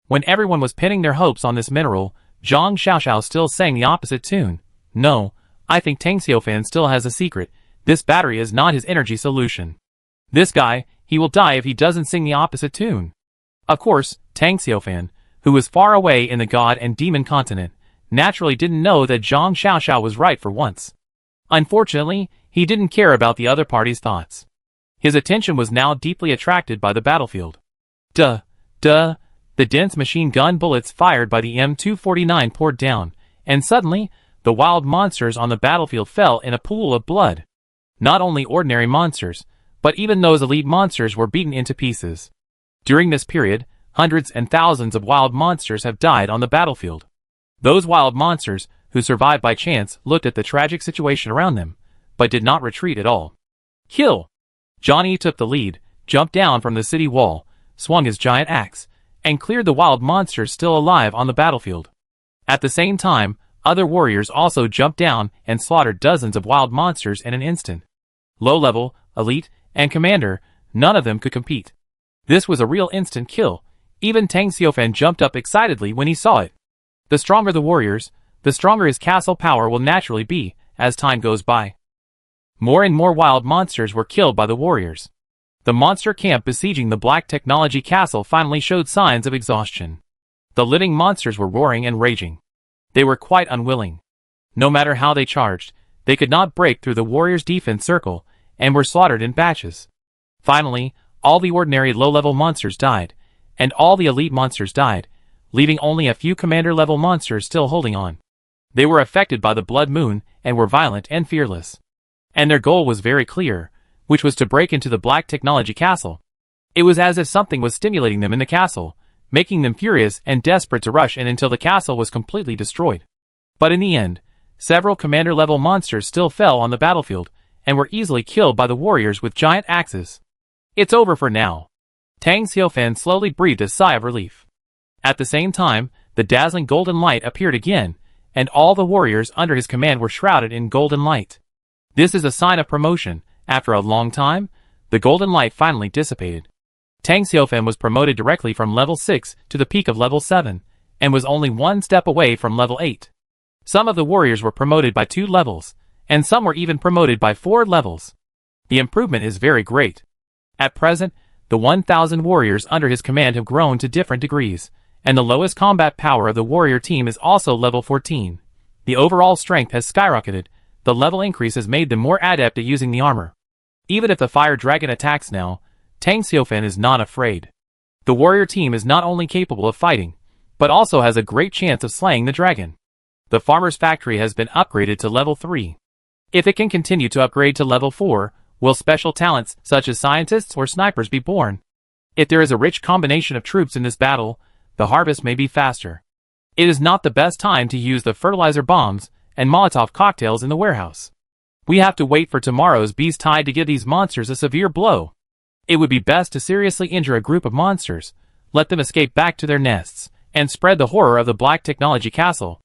[SPEAKER 1] When everyone was pinning their hopes on this mineral, Zhang Xiaoxiao still sang the opposite tune. No, I think Tang Xiaofan still has a secret. This battery is not his energy solution. This guy, he will die if he doesn't sing the opposite tune. Of course, Tang Xiaofan, who was far away in the God and Demon continent, naturally didn't know that Zhang Xiaoxiao was right for once. Unfortunately, he didn't care about the other party's thoughts. His attention was now deeply attracted by the battlefield. The dense machine gun bullets fired by the M249 poured down, and suddenly, the wild monsters on the battlefield fell in a pool of blood. Not only ordinary monsters, but even those elite monsters were beaten into pieces. During this period, hundreds and thousands of wild monsters have died on the battlefield. Those wild monsters, who survived by chance, looked at the tragic situation around them, but did not retreat at all. Kill! Johnny took the lead, jumped down from the city wall, swung his giant axe, and cleared the wild monsters still alive on the battlefield. At the same time, other warriors also jumped down and slaughtered dozens of wild monsters in an instant. Low level, elite, and commander, none of them could compete. This was a real instant kill. Even Tang Xiaofan jumped up excitedly when he saw it. The stronger the warriors, the stronger his castle power will naturally be as time goes by. More and more wild monsters were killed by the warriors. The monster camp besieging the Black Technology Castle finally showed signs of exhaustion. The living monsters were roaring and raging. They were quite unwilling. No matter how they charged, they could not break through the warriors' defense circle and were slaughtered in batches. Finally, all the ordinary low-level monsters died, and all the elite monsters died, leaving only a few commander-level monsters still holding on. They were affected by the blood moon and were violent and fearless. And their goal was very clear, which was to break into the Black Technology Castle. It was as if something was stimulating them in the castle, making them furious and desperate to rush in until the castle was completely destroyed. But in the end, several commander-level monsters still fell on the battlefield, and were easily killed by the warriors with giant axes. It's over for now. Tang Xiaofan slowly breathed a sigh of relief. At the same time, the dazzling golden light appeared again, and all the warriors under his command were shrouded in golden light. This is a sign of promotion. After a long time, the golden light finally dissipated. Tang Xiaofan was promoted directly from level 6 to the peak of level 7, and was only one step away from level 8. Some of the warriors were promoted by 2 levels, and some were even promoted by 4 levels. The improvement is very great. At present, the 1,000 warriors under his command have grown to different degrees, and the lowest combat power of the warrior team is also level 14. The overall strength has skyrocketed. The level increase has made them more adept at using the armor. Even if the fire dragon attacks now, Tang Xiaofan is not afraid. The warrior team is not only capable of fighting, but also has a great chance of slaying the dragon. The farmer's factory has been upgraded to level 3. If it can continue to upgrade to level 4, will special talents such as scientists or snipers be born? If there is a rich combination of troops in this battle, the harvest may be faster. It is not the best time to use the fertilizer bombs and Molotov cocktails in the warehouse. We have to wait for tomorrow's beast tide to give these monsters a severe blow. It would be best to seriously injure a group of monsters, let them escape back to their nests, and spread the horror of the Black Technology Castle.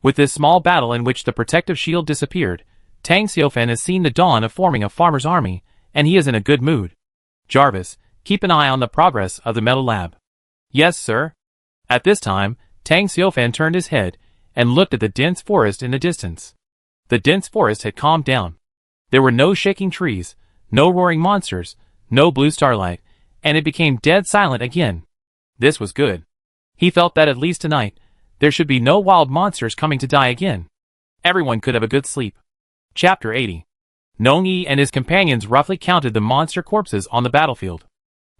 [SPEAKER 1] With this small battle in which the protective shield disappeared, Tang Xiaofan has seen the dawn of forming a farmer's army, and he is in a good mood. Jarvis, keep an eye on the progress of the metal lab. Yes, sir. At this time, Tang Xiaofan turned his head and looked at the dense forest in the distance. The dense forest had calmed down. There were no shaking trees, no roaring monsters, no blue starlight, and it became dead silent again. This was good. He felt that at least tonight, there should be no wild monsters coming to die again. Everyone could have a good sleep. Chapter 80. Nong Yi and his companions roughly counted the monster corpses on the battlefield.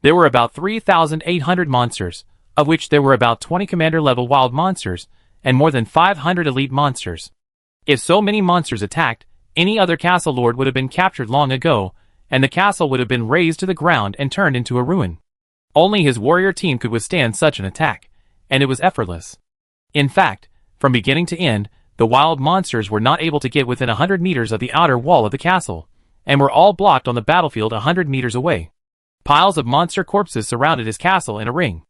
[SPEAKER 1] There were about 3,800 monsters, of which there were about 20 commander-level wild monsters, and more than 500 elite monsters. If so many monsters attacked, any other castle lord would have been captured long ago, and the castle would have been razed to the ground and turned into a ruin. Only his warrior team could withstand such an attack, and it was effortless. In fact, from beginning to end, the wild monsters were not able to get within 100 meters of the outer wall of the castle, and were all blocked on the battlefield 100 meters away. Piles of monster corpses surrounded his castle in a ring.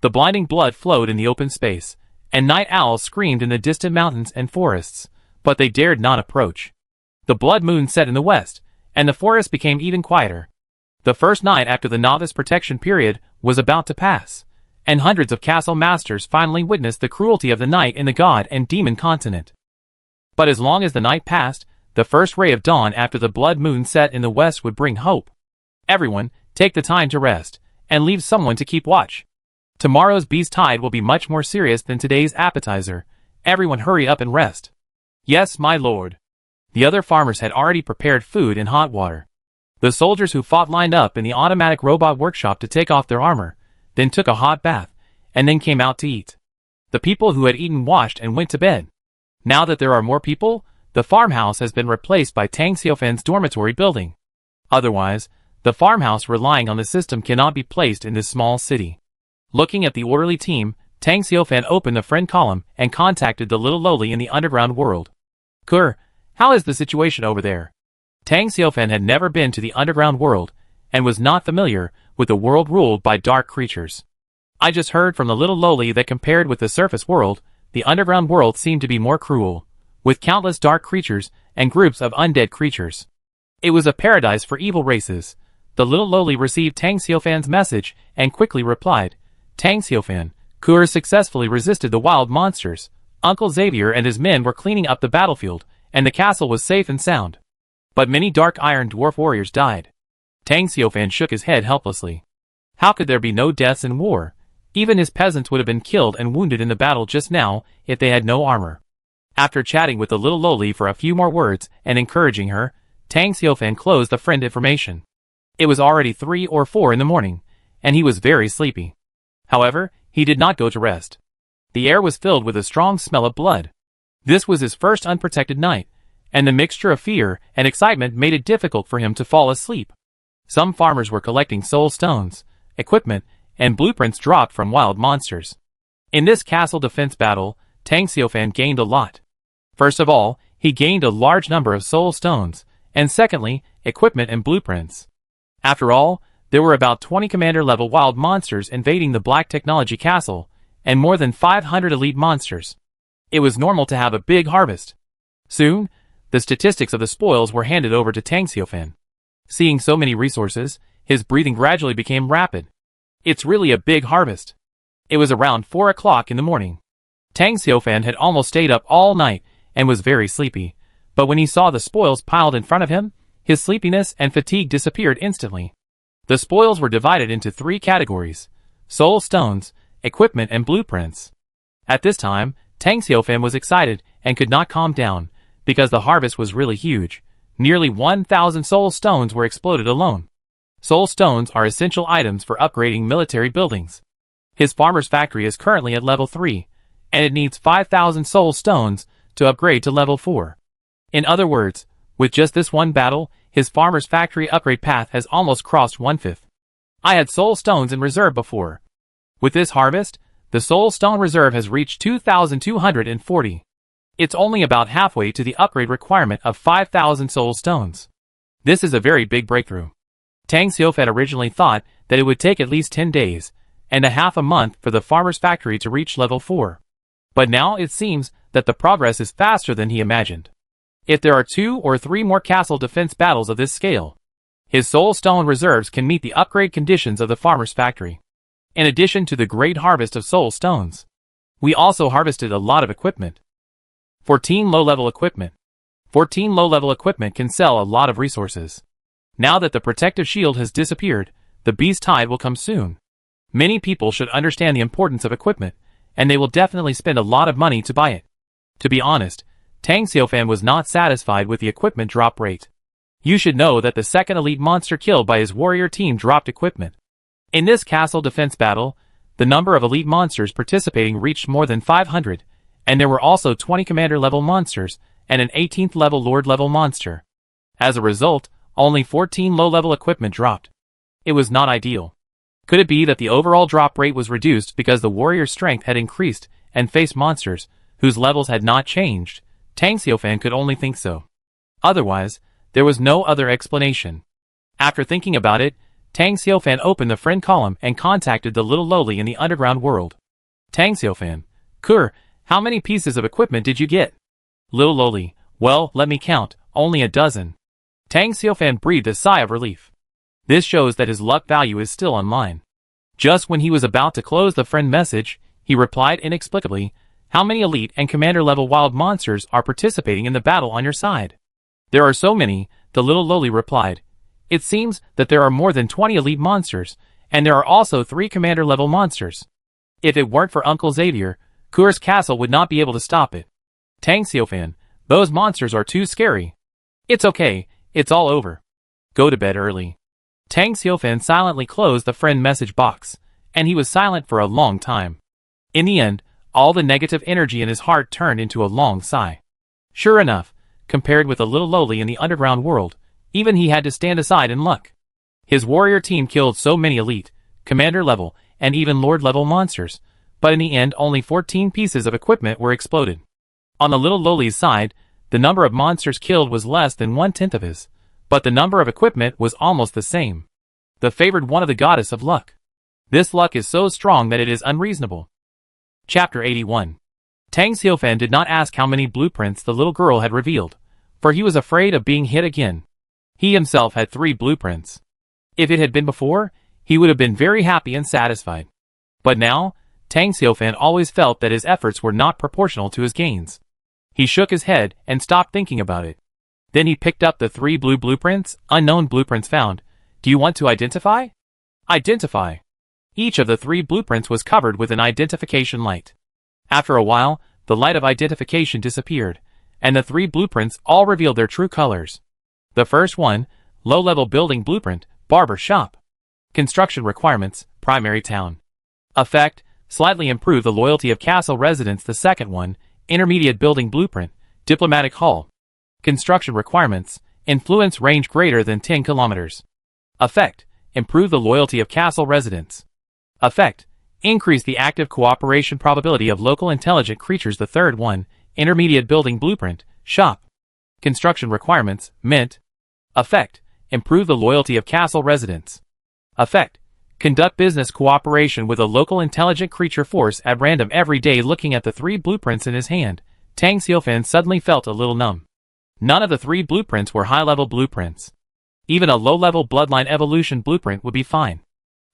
[SPEAKER 1] The blinding blood flowed in the open space, and night owls screamed in the distant mountains and forests, but they dared not approach. The blood moon set in the west, and the forest became even quieter. The first night after the novice protection period was about to pass, and hundreds of castle masters finally witnessed the cruelty of the night in the god and demon continent. But as long as the night passed, the first ray of dawn after the blood moon set in the west would bring hope. Everyone, take the time to rest, and leave someone to keep watch. Tomorrow's beast tide will be much more serious than today's appetizer. Everyone hurry up and rest. Yes, my lord. The other farmers had already prepared food and hot water. The soldiers who fought lined up in the automatic robot workshop to take off their armor, then took a hot bath, and then came out to eat. The people who had eaten washed and went to bed. Now that there are more people, the farmhouse has been replaced by Tang Xiaofan's dormitory building. Otherwise, the farmhouse relying on the system cannot be placed in this small city. Looking at the orderly team, Tang Xiaofan opened the friend column and contacted the little lowly in the underground world. Kur, how is the situation over there? Tang Xiaofan had never been to the underground world, and was not familiar with the world ruled by dark creatures. I just heard from the little lowly that compared with the surface world, the underground world seemed to be more cruel, with countless dark creatures and groups of undead creatures. It was a paradise for evil races. The little lowly received Tang Xiaofan's message and quickly replied, Tang Xiaofan, Kur successfully resisted the wild monsters. Uncle Xavier and his men were cleaning up the battlefield, and the castle was safe and sound. But many dark iron dwarf warriors died. Tang Xiaofan shook his head helplessly. How could there be no deaths in war? Even his peasants would have been killed and wounded in the battle just now if they had no armor. After chatting with the little lowly for a few more words and encouraging her, Tang Xiaofan closed the friend information. It was already 3 or 4 in the morning, and he was very sleepy. However, he did not go to rest. The air was filled with a strong smell of blood. This was his first unprotected night, and the mixture of fear and excitement made it difficult for him to fall asleep. Some farmers were collecting soul stones, equipment, and blueprints dropped from wild monsters. In this castle defense battle, Tang Xiaofan gained a lot. First of all, he gained a large number of soul stones, and secondly, equipment and blueprints. After all, there were about 20 commander-level wild monsters invading the Black Technology Castle, and more than 500 elite monsters. It was normal to have a big harvest. Soon, the statistics of the spoils were handed over to Tang Xiaofan. Seeing so many resources, his breathing gradually became rapid. It's really a big harvest. It was around 4 o'clock in the morning. Tang Xiaofan had almost stayed up all night and was very sleepy, but when he saw the spoils piled in front of him, his sleepiness and fatigue disappeared instantly. The spoils were divided into 3 categories: soul stones, equipment, and blueprints. At this time, Tang Xiaofan was excited and could not calm down, because the harvest was really huge. Nearly 1,000 soul stones were exploded alone. Soul stones are essential items for upgrading military buildings. His farmer's factory is currently at level 3, and it needs 5,000 soul stones to upgrade to level 4. In other words, with just this one battle, his farmer's factory upgrade path has almost crossed 1/5. I had soul stones in reserve before. With this harvest, the soul stone reserve has reached 2,240. It's only about halfway to the upgrade requirement of 5,000 soul stones. This is a very big breakthrough. Tang Xiaofan originally thought that it would take at least 10 days, and a half a month for the farmer's factory to reach level 4. But now it seems that the progress is faster than he imagined. If there are 2 or 3 more castle defense battles of this scale, his soul stone reserves can meet the upgrade conditions of the farmer's factory. In addition to the great harvest of soul stones, we also harvested a lot of equipment. 14 low-level equipment. 14 low-level equipment can sell a lot of resources. Now that the protective shield has disappeared, the beast tide will come soon. Many people should understand the importance of equipment, and they will definitely spend a lot of money to buy it. To be honest, Tang Xiaofan was not satisfied with the equipment drop rate. You should know that the second elite monster killed by his warrior team dropped equipment. In this castle defense battle, the number of elite monsters participating reached more than 500, and there were also 20 commander-level monsters and an 18th-level lord-level monster. As a result, only 14 low-level equipment dropped. It was not ideal. Could it be that the overall drop rate was reduced because the warrior's strength had increased and faced monsters whose levels had not changed? Tang Xiaofan could only think so. Otherwise, there was no other explanation. After thinking about it, Tang Xiaofan opened the friend column and contacted the little lowly in the underground world. Tang Xiaofan, Kur, how many pieces of equipment did you get? Little lowly, well, let me count, only a dozen. Tang Xiaofan breathed a sigh of relief. This shows that his luck value is still online. Just when he was about to close the friend message, he replied inexplicably, how many elite and commander-level wild monsters are participating in the battle on your side? There are so many, the little lowly replied. It seems that there are more than 20 elite monsters, and there are also 3 commander-level monsters. If it weren't for Uncle Xavier, Kur's castle would not be able to stop it. Tang Xiaofan, those monsters are too scary. It's okay, it's all over. Go to bed early. Tang Xiaofan silently closed the friend message box, and he was silent for a long time. In the end, all the negative energy in his heart turned into a long sigh. Sure enough, compared with the little lowly in the underground world, even he had to stand aside in luck. His warrior team killed so many elite, commander level, and even lord level monsters, but in the end only 14 pieces of equipment were exploded. On the little lowly's side, the number of monsters killed was less than 1/10 of his, But the number of equipment was almost the same. The favored one of the goddess of luck. This luck is so strong that it is unreasonable. Chapter 81. Tang Xiaofan did not ask how many blueprints the little girl had revealed, for he was afraid of being hit again. He himself had 3 blueprints. If it had been before, he would have been very happy and satisfied. But now, Tang Xiaofan always felt that his efforts were not proportional to his gains. He shook his head and stopped thinking about it. Then he picked up the 3 blue blueprints, unknown blueprints found. Do you want to identify? Identify. Each of the 3 blueprints was covered with an identification light. After a while, the light of identification disappeared, and the 3 blueprints all revealed their true colors. The first one, low-level building blueprint, barber shop. Construction requirements, primary town. Effect, slightly improve the loyalty of castle residents. The second one, intermediate building blueprint, diplomatic hall. Construction requirements, influence range greater than 10 kilometers. Effect, improve the loyalty of castle residents. Effect, increase the active cooperation probability of local intelligent creatures. The third one, intermediate building blueprint, shop. Construction requirements, mint. Effect, improve the loyalty of castle residents. Effect, conduct business cooperation with a local intelligent creature force at random every day. Looking at the 3 blueprints in his hand, Tang Xiaofan suddenly felt a little numb. None of the 3 blueprints were high-level blueprints. Even a low-level bloodline evolution blueprint would be fine.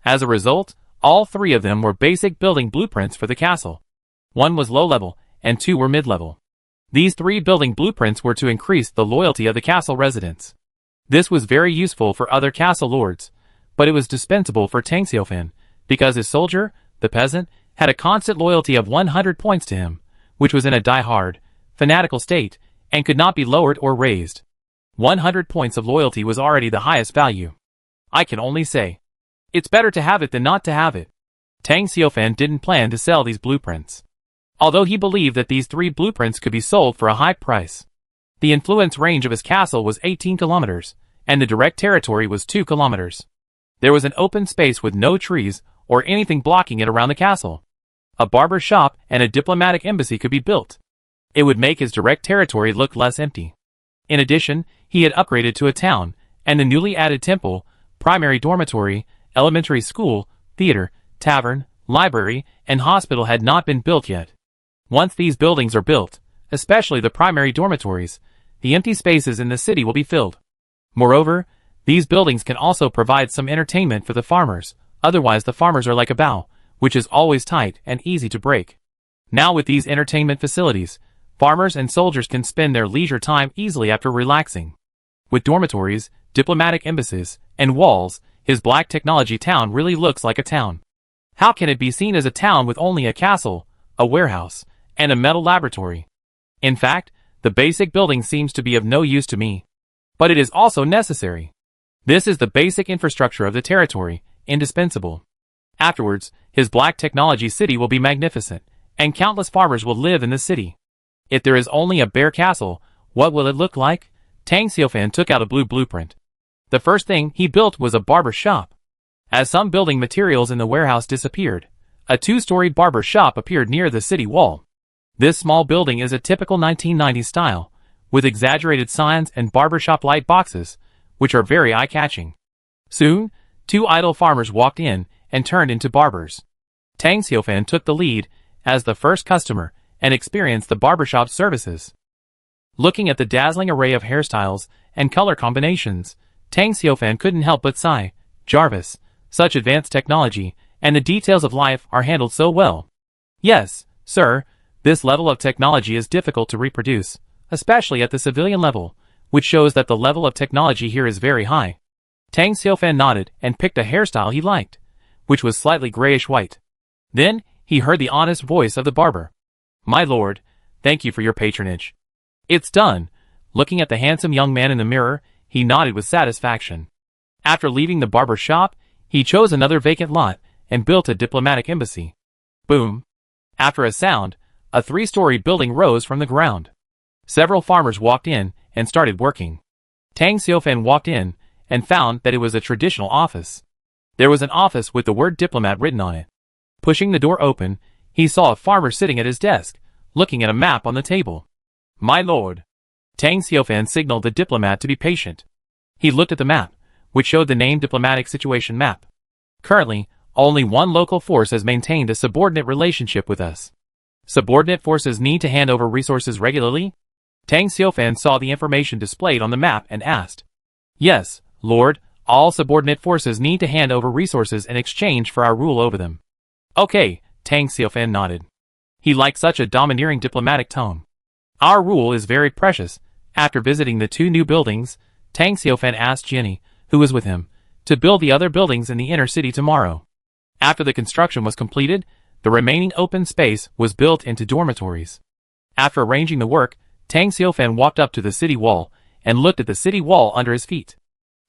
[SPEAKER 1] As a result, all 3 of them were basic building blueprints for the castle. 1 was low-level, and 2 were mid-level. These 3 building blueprints were to increase the loyalty of the castle residents. This was very useful for other castle lords, but it was dispensable for Tang Xiaofan, because his soldier, the peasant, had a constant loyalty of 100 points to him, which was in a die-hard, fanatical state, and could not be lowered or raised. 100 points of loyalty was already the highest value. I can only say, it's better to have it than not to have it. Tang Xiaofan didn't plan to sell these blueprints, although he believed that these 3 blueprints could be sold for a high price. The influence range of his castle was 18 kilometers, and the direct territory was 2 kilometers. There was an open space with no trees or anything blocking it around the castle. A barber shop and a diplomatic embassy could be built. It would make his direct territory look less empty. In addition, he had upgraded to a town, and the newly added temple, primary dormitory, elementary school, theater, tavern, library, and hospital had not been built yet. Once these buildings are built, especially the primary dormitories, the empty spaces in the city will be filled. Moreover, these buildings can also provide some entertainment for the farmers, otherwise the farmers are like a bow, which is always tight and easy to break. Now with these entertainment facilities, farmers and soldiers can spend their leisure time easily after relaxing. With dormitories, diplomatic embassies, and walls, his black technology town really looks like a town. How can it be seen as a town with only a castle, a warehouse, and a metal laboratory? In fact, the basic building seems to be of no use to me. But it is also necessary. This is the basic infrastructure of the territory, indispensable. Afterwards, his black technology city will be magnificent, and countless farmers will live in the city. If there is only a bare castle, what will it look like? Tang Xiaofan took out a blue blueprint. The first thing he built was a barber shop. As some building materials in the warehouse disappeared, a 2-story barber shop appeared near the city wall. This small building is a typical 1990s style, with exaggerated signs and barbershop light boxes, which are very eye-catching. Soon, 2 idle farmers walked in and turned into barbers. Tang Xiaofan took the lead as the first customer and experienced the barbershop services. Looking at the dazzling array of hairstyles and color combinations, Tang Xiaofan couldn't help but sigh. Jarvis, such advanced technology, and the details of life are handled so well. Yes, sir, this level of technology is difficult to reproduce, especially at the civilian level, which shows that the level of technology here is very high. Tang Xiaofan nodded and picked a hairstyle he liked, which was slightly grayish-white. Then, he heard the honest voice of the barber. My lord, thank you for your patronage. It's done. Looking at the handsome young man in the mirror, he nodded with satisfaction. After leaving the barber shop, he chose another vacant lot and built a diplomatic embassy. Boom. After a sound, a 3-story building rose from the ground. Several farmers walked in and started working. Tang Xiaofan walked in and found that it was a traditional office. There was an office with the word diplomat written on it. Pushing the door open, he saw a farmer sitting at his desk, looking at a map on the table. My lord. Tang Xiaofan signaled the diplomat to be patient. He looked at the map, which showed the name Diplomatic Situation Map. Currently, only one local force has maintained a subordinate relationship with us. Subordinate forces need to hand over resources regularly? Tang Xiaofan saw the information displayed on the map and asked. Yes, Lord, all subordinate forces need to hand over resources in exchange for our rule over them. Okay, Tang Xiaofan nodded. He liked such a domineering diplomatic tone. Our rule is very precious. After visiting the 2 new buildings, Tang Xiaofan asked Jenny, who was with him, to build the other buildings in the inner city tomorrow. After the construction was completed, the remaining open space was built into dormitories. After arranging the work, Tang Xiaofan walked up to the city wall and looked at the city wall under his feet.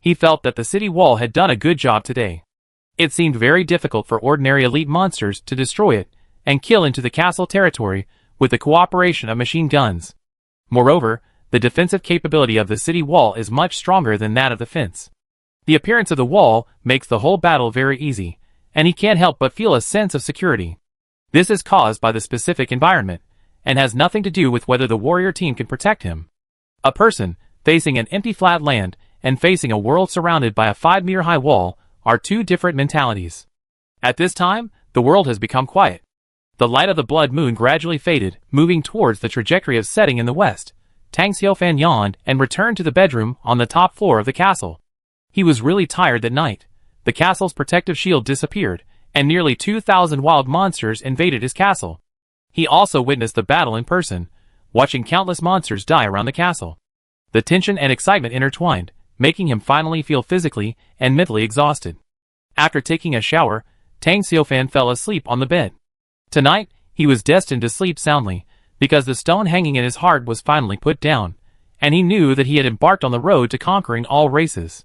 [SPEAKER 1] He felt that the city wall had done a good job today. It seemed very difficult for ordinary elite monsters to destroy it and kill into the castle territory with the cooperation of machine guns. Moreover, the defensive capability of the city wall is much stronger than that of the fence. The appearance of the wall makes the whole battle very easy, and he can't help but feel a sense of security. This is caused by the specific environment, and has nothing to do with whether the warrior team can protect him. A person facing an empty flat land and facing a world surrounded by a 5-meter-high wall are 2 different mentalities. At this time, the world has become quiet. The light of the blood moon gradually faded, moving towards the trajectory of setting in the west. Tang Xiaofan yawned and returned to the bedroom on the top floor of the castle. He was really tired that night. The castle's protective shield disappeared, and nearly 2,000 wild monsters invaded his castle. He also witnessed the battle in person, watching countless monsters die around the castle. The tension and excitement intertwined, making him finally feel physically and mentally exhausted. After taking a shower, Tang Xiaofan fell asleep on the bed. Tonight, he was destined to sleep soundly, because the stone hanging in his heart was finally put down, and he knew that he had embarked on the road to conquering all races.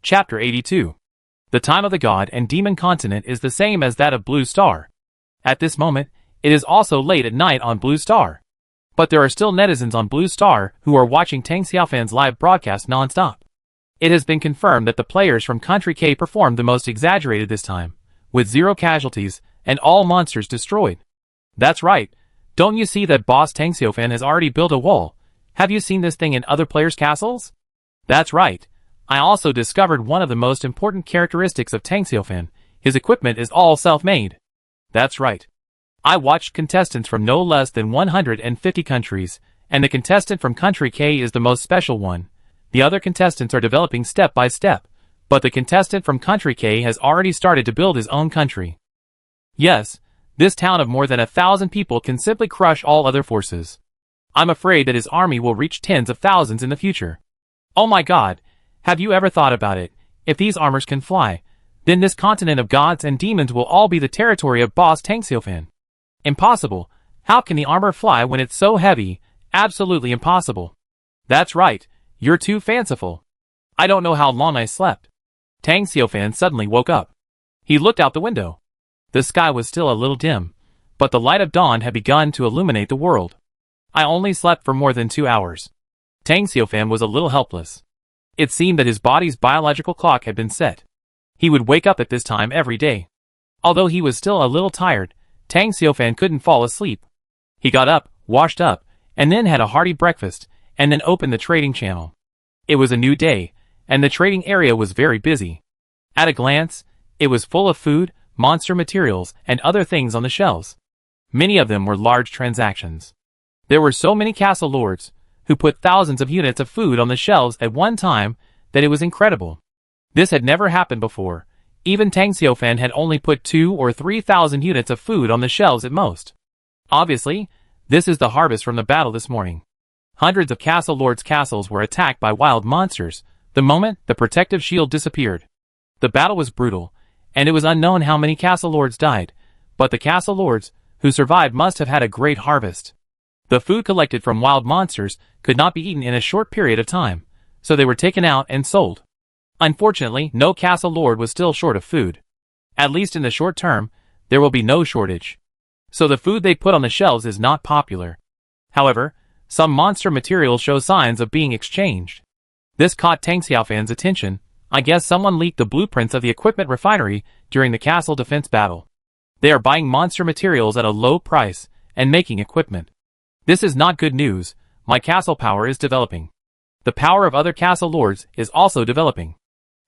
[SPEAKER 1] Chapter 82. The time of the God and Demon continent is the same as that of Blue Star. At this moment, it is also late at night on Blue Star. But there are still netizens on Blue Star who are watching Tang Xiaofan's live broadcast non-stop. It has been confirmed that the players from Country K performed the most exaggerated this time, with 0 casualties and all monsters destroyed. That's right. Don't you see that boss Tang Xiaofan has already built a wall? Have you seen this thing in other players' castles? That's right. I also discovered one of the most important characteristics of Tang Xiaofan. His equipment is all self-made. That's right. I watched contestants from no less than 150 countries, and the contestant from Country K is the most special one. The other contestants are developing step by step, but the contestant from Country K has already started to build his own country. Yes, this town of more than 1,000 people can simply crush all other forces. I'm afraid that his army will reach tens of thousands in the future. Oh my God, have you ever thought about it? If these armors can fly, then this continent of gods and demons will all be the territory of boss Tang Xiaofan. Impossible. How can the armor fly when it's so heavy? Absolutely impossible. That's right. You're too fanciful. I don't know how long I slept. Tang Xiaofan suddenly woke up. He looked out the window. The sky was still a little dim, but the light of dawn had begun to illuminate the world. I only slept for more than 2 hours. Tang Xiaofan was a little helpless. It seemed that his body's biological clock had been set. He would wake up at this time every day. Although he was still a little tired, Tang Xiaofan couldn't fall asleep. He got up, washed up, and then had a hearty breakfast, and then opened the trading channel. It was a new day, and the trading area was very busy. At a glance, it was full of food, monster materials, and other things on the shelves. Many of them were large transactions. There were so many castle lords, who put thousands of units of food on the shelves at one time, that it was incredible. This had never happened before. Even Tang Xiaofan had only put 2,000 or 3,000 units of food on the shelves at most. Obviously, this is the harvest from the battle this morning. Hundreds of castle lords' castles were attacked by wild monsters the moment the protective shield disappeared. The battle was brutal, and it was unknown how many castle lords died, but the castle lords who survived must have had a great harvest. The food collected from wild monsters could not be eaten in a short period of time, so they were taken out and sold. Unfortunately, no castle lord was still short of food. At least in the short term, there will be no shortage. So the food they put on the shelves is not popular. However, some monster materials show signs of being exchanged. This caught Tang Xiaofan's attention. I guess someone leaked the blueprints of the equipment refinery during the castle defense battle. They are buying monster materials at a low price and making equipment. This is not good news. My castle power is developing. The power of other castle lords is also developing.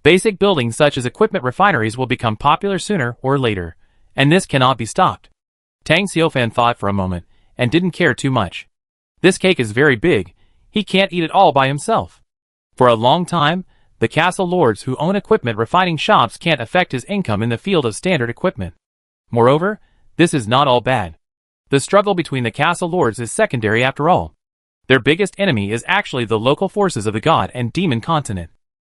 [SPEAKER 1] Basic buildings such as equipment refineries will become popular sooner or later, and this cannot be stopped. Tang Xiaofan thought for a moment, and didn't care too much. This cake is very big, he can't eat it all by himself. For a long time, the castle lords who own equipment refining shops can't affect his income in the field of standard equipment. Moreover, this is not all bad. The struggle between the castle lords is secondary after all. Their biggest enemy is actually the local forces of the god and demon continent.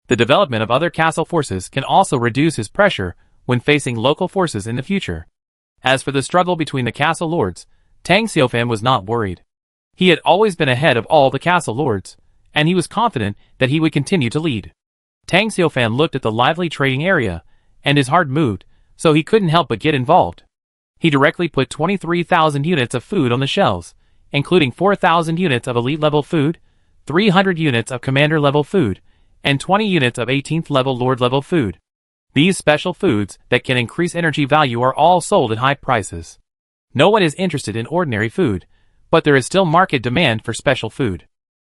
[SPEAKER 1] The development of other castle forces can also reduce his pressure when facing local forces in the future. As for the struggle between the castle lords, Tang Xiaofan was not worried. He had always been ahead of all the castle lords, and he was confident that he would continue to lead. Tang Xiaofan looked at the lively trading area, and his heart moved, so he couldn't help but get involved. He directly put 23,000 units of food on the shelves, including 4,000 units of elite-level food, 300 units of commander-level food, and 20 units of 18th-level lord-level food. These special foods that can increase energy value are all sold at high prices. No one is interested in ordinary food, but there is still market demand for special food.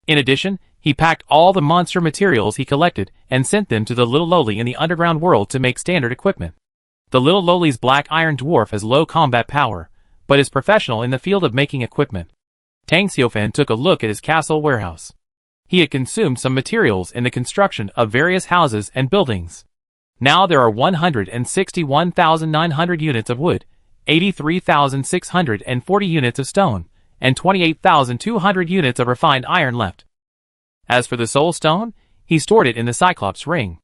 [SPEAKER 1] In addition, he packed all the monster materials he collected and sent them to the little lowly in the underground world to make standard equipment. The little lowly's black iron dwarf has low combat power, but is professional in the field of making equipment. Tang Xiaofan took a look at his castle warehouse. He had consumed some materials in the construction of various houses and buildings. Now there are 161,900 units of wood, 83,640 units of stone, and 28,200 units of refined iron left. As for the soul stone, he stored it in the Cyclops ring.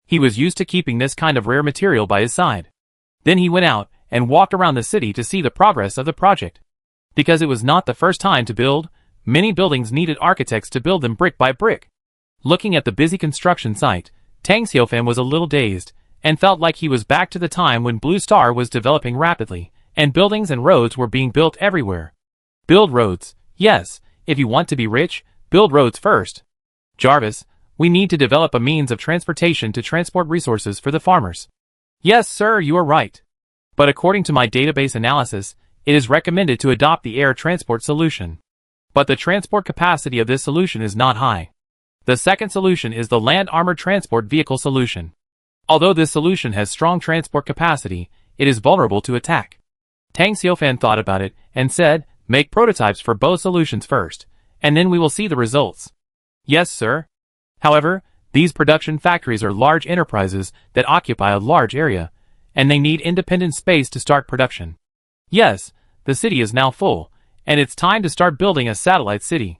[SPEAKER 1] He was used to keeping this kind of rare material by his side. Then he went out and walked around the city to see the progress of the project. Because it was not the first time to build, many buildings needed architects to build them brick by brick. Looking at the busy construction site, Tang Xiaofan was a little dazed, and felt like he was back to the time when Blue Star was developing rapidly, and buildings and roads were being built everywhere. Build roads, yes, if you want to be rich, build roads first. Jarvis, we need to develop a means of transportation to transport resources for the farmers. Yes, sir, you are right. But according to my database analysis, it is recommended to adopt the air transport solution. But the transport capacity of this solution is not high. The second solution is the land armored transport vehicle solution. Although this solution has strong transport capacity, it is vulnerable to attack. Tang Xiaofan thought about it and said, make prototypes for both solutions first, and then we will see the results. Yes, sir. However, these production factories are large enterprises that occupy a large area, and they need independent space to start production. Yes, the city is now full, and it's time to start building a satellite city.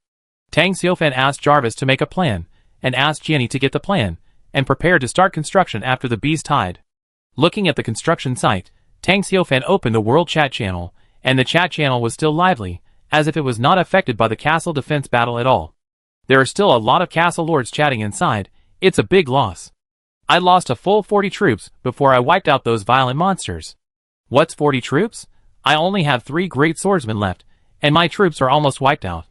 [SPEAKER 1] Tang Xiaofan asked Jarvis to make a plan, and asked Jenny to get the plan, and prepare to start construction after the beast tide. Looking at the construction site, Tang Xiaofan opened the world chat channel, and the chat channel was still lively, as if it was not affected by the castle defense battle at all. There are still a lot of castle lords chatting inside. It's a big loss. I lost a full 40 troops before I wiped out those violent monsters. What's 40 troops? I only have 3 great swordsmen left, and my troops are almost wiped out.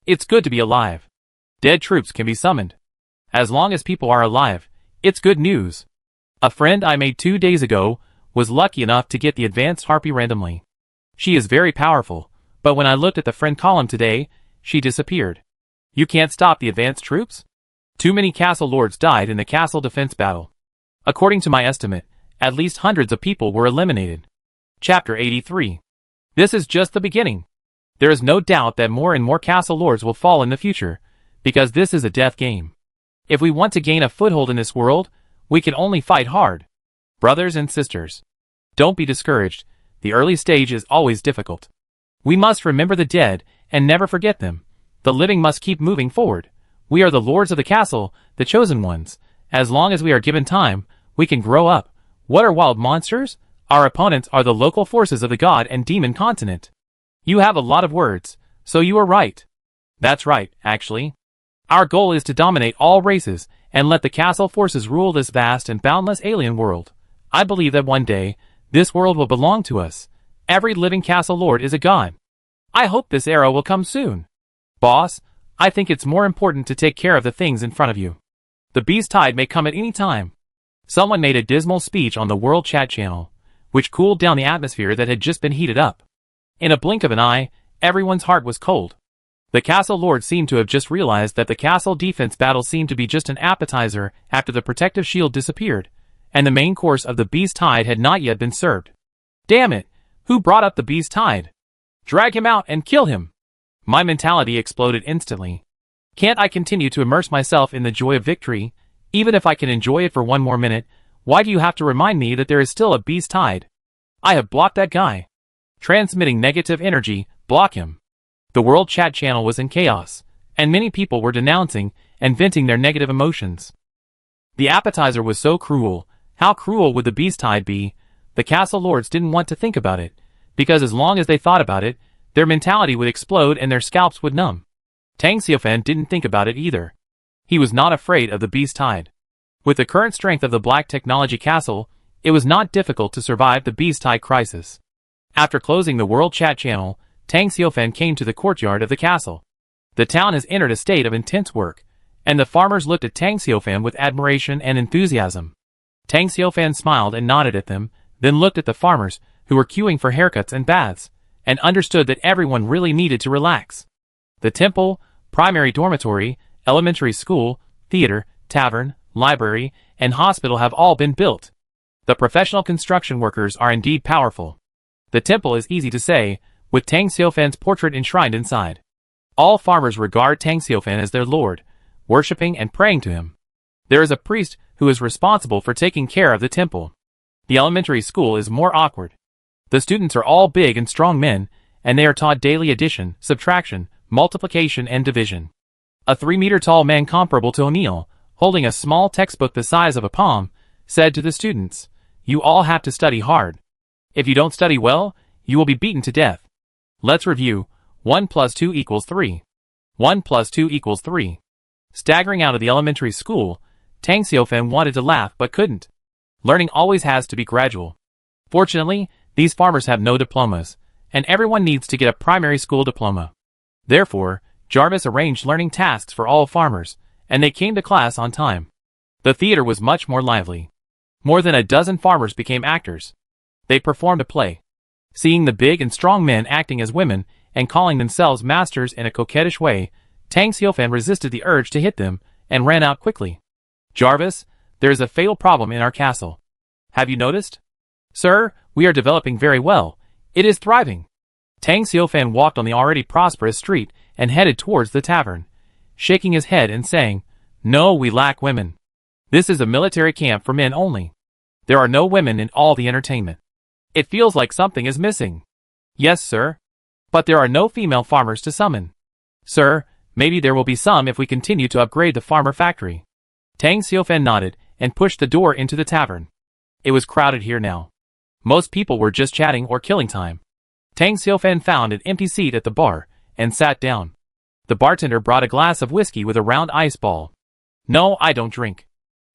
[SPEAKER 1] It's good to be alive. Dead troops can be summoned. As long as people are alive, it's good news. A friend I made 2 days ago was lucky enough to get the advanced harpy randomly. She is very powerful, but when I looked at the friend column today, she disappeared. You can't stop the advanced troops? Too many castle lords died in the castle defense battle. According to my estimate, at least hundreds of people were eliminated. Chapter 83. This is just the beginning. There is no doubt that more and more castle lords will fall in the future, because this is a death game. If we want to gain a foothold in this world, we can only fight hard. Brothers and sisters, don't be discouraged. The early stage is always difficult. We must remember the dead and never forget them. The living must keep moving forward. We are the lords of the castle, the chosen ones. As long as we are given time, we can grow up. What are wild monsters? Our opponents are the local forces of the god and demon continent. You have a lot of words, so you are right. That's right, actually. Our goal is to dominate all races and let the castle forces rule this vast and boundless alien world. I believe that one day, this world will belong to us. Every living castle lord is a god. I hope this era will come soon. Boss, I think it's more important to take care of the things in front of you. The beast tide may come at any time. Someone made a dismal speech on the world chat channel, which cooled down the atmosphere that had just been heated up. In a blink of an eye, everyone's heart was cold. The castle lord seemed to have just realized that the castle defense battle seemed to be just an appetizer after the protective shield disappeared, and the main course of the beast tide had not yet been served. Damn it! Who brought up the beast tide? Drag him out and kill him! My mentality exploded instantly. Can't I continue to immerse myself in the joy of victory, even if I can enjoy it for one more minute? Why do you have to remind me that there is still a beast tide? I have blocked that guy. Transmitting negative energy, block him. The world chat channel was in chaos, and many people were denouncing and venting their negative emotions. The appetizer was so cruel. How cruel would the beast tide be? The castle lords didn't want to think about it, because as long as they thought about it, their mentality would explode and their scalps would numb. Tang Xiaofan didn't think about it either. He was not afraid of the beast tide. With the current strength of the Black Technology Castle, it was not difficult to survive the beast tide crisis. After closing the world chat channel, Tang Xiaofan came to the courtyard of the castle. The town has entered a state of intense work, and the farmers looked at Tang Xiaofan with admiration and enthusiasm. Tang Xiaofan smiled and nodded at them, then looked at the farmers, who were queuing for haircuts and baths, and understood that everyone really needed to relax. The temple, primary dormitory, elementary school, theater, tavern, library, and hospital have all been built. The professional construction workers are indeed powerful. The temple is easy to say, with Tang Xiaofan's portrait enshrined inside. All farmers regard Tang Xiaofan as their lord, worshipping and praying to him. There is a priest who is responsible for taking care of the temple. The elementary school is more awkward. The students are all big and strong men, and they are taught daily addition, subtraction, multiplication and division. A 3-meter-tall man comparable to O'Neill, holding a small textbook the size of a palm, said to the students, "You all have to study hard. If you don't study well, you will be beaten to death. Let's review. 1 plus 2 equals 3. 1 plus 2 equals 3. Staggering out of the elementary school, Tang Xiaofan wanted to laugh but couldn't. Learning always has to be gradual. Fortunately, these farmers have no diplomas, and everyone needs to get a primary school diploma. Therefore, Jarvis arranged learning tasks for all farmers, and they came to class on time. The theater was much more lively. More than a dozen farmers became actors. They performed a play. Seeing the big and strong men acting as women and calling themselves masters in a coquettish way, Tang Xiaofan resisted the urge to hit them and ran out quickly. "Jarvis, there is a fatal problem in our castle. Have you noticed?" "Sir, we are developing very well. It is thriving." Tang Xiaofan walked on the already prosperous street and headed towards the tavern, shaking his head and saying, "No, we lack women. This is a military camp for men only. There are no women in all the entertainment. It feels like something is missing." "Yes, sir. But there are no female farmers to summon." "Sir, maybe there will be some if we continue to upgrade the farmer factory." Tang Xiaofan nodded and pushed the door into the tavern. It was crowded here now. Most people were just chatting or killing time. Tang Xiaofan found an empty seat at the bar and sat down. The bartender brought a glass of whiskey with a round ice ball. "No, I don't drink.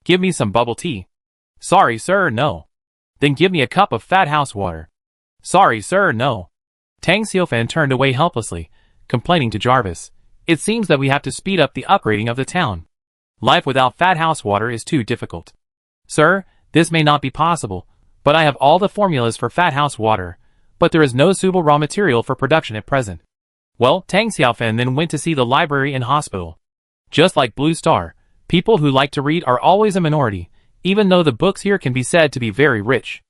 [SPEAKER 1] Give me some bubble tea." "Sorry, sir, no." "Then give me a cup of fat house water." "Sorry, sir, no." Tang Xiaofan turned away helplessly, complaining to Jarvis, "It seems that we have to speed up the upgrading of the town. Life without fat house water is too difficult." "Sir, this may not be possible, but I have all the formulas for fat house water, but there is no suitable raw material for production at present." Well, Tang Xiaofan then went to see the library and hospital. Just like Blue Star, people who like to read are always a minority, even though the books here can be said to be very rich.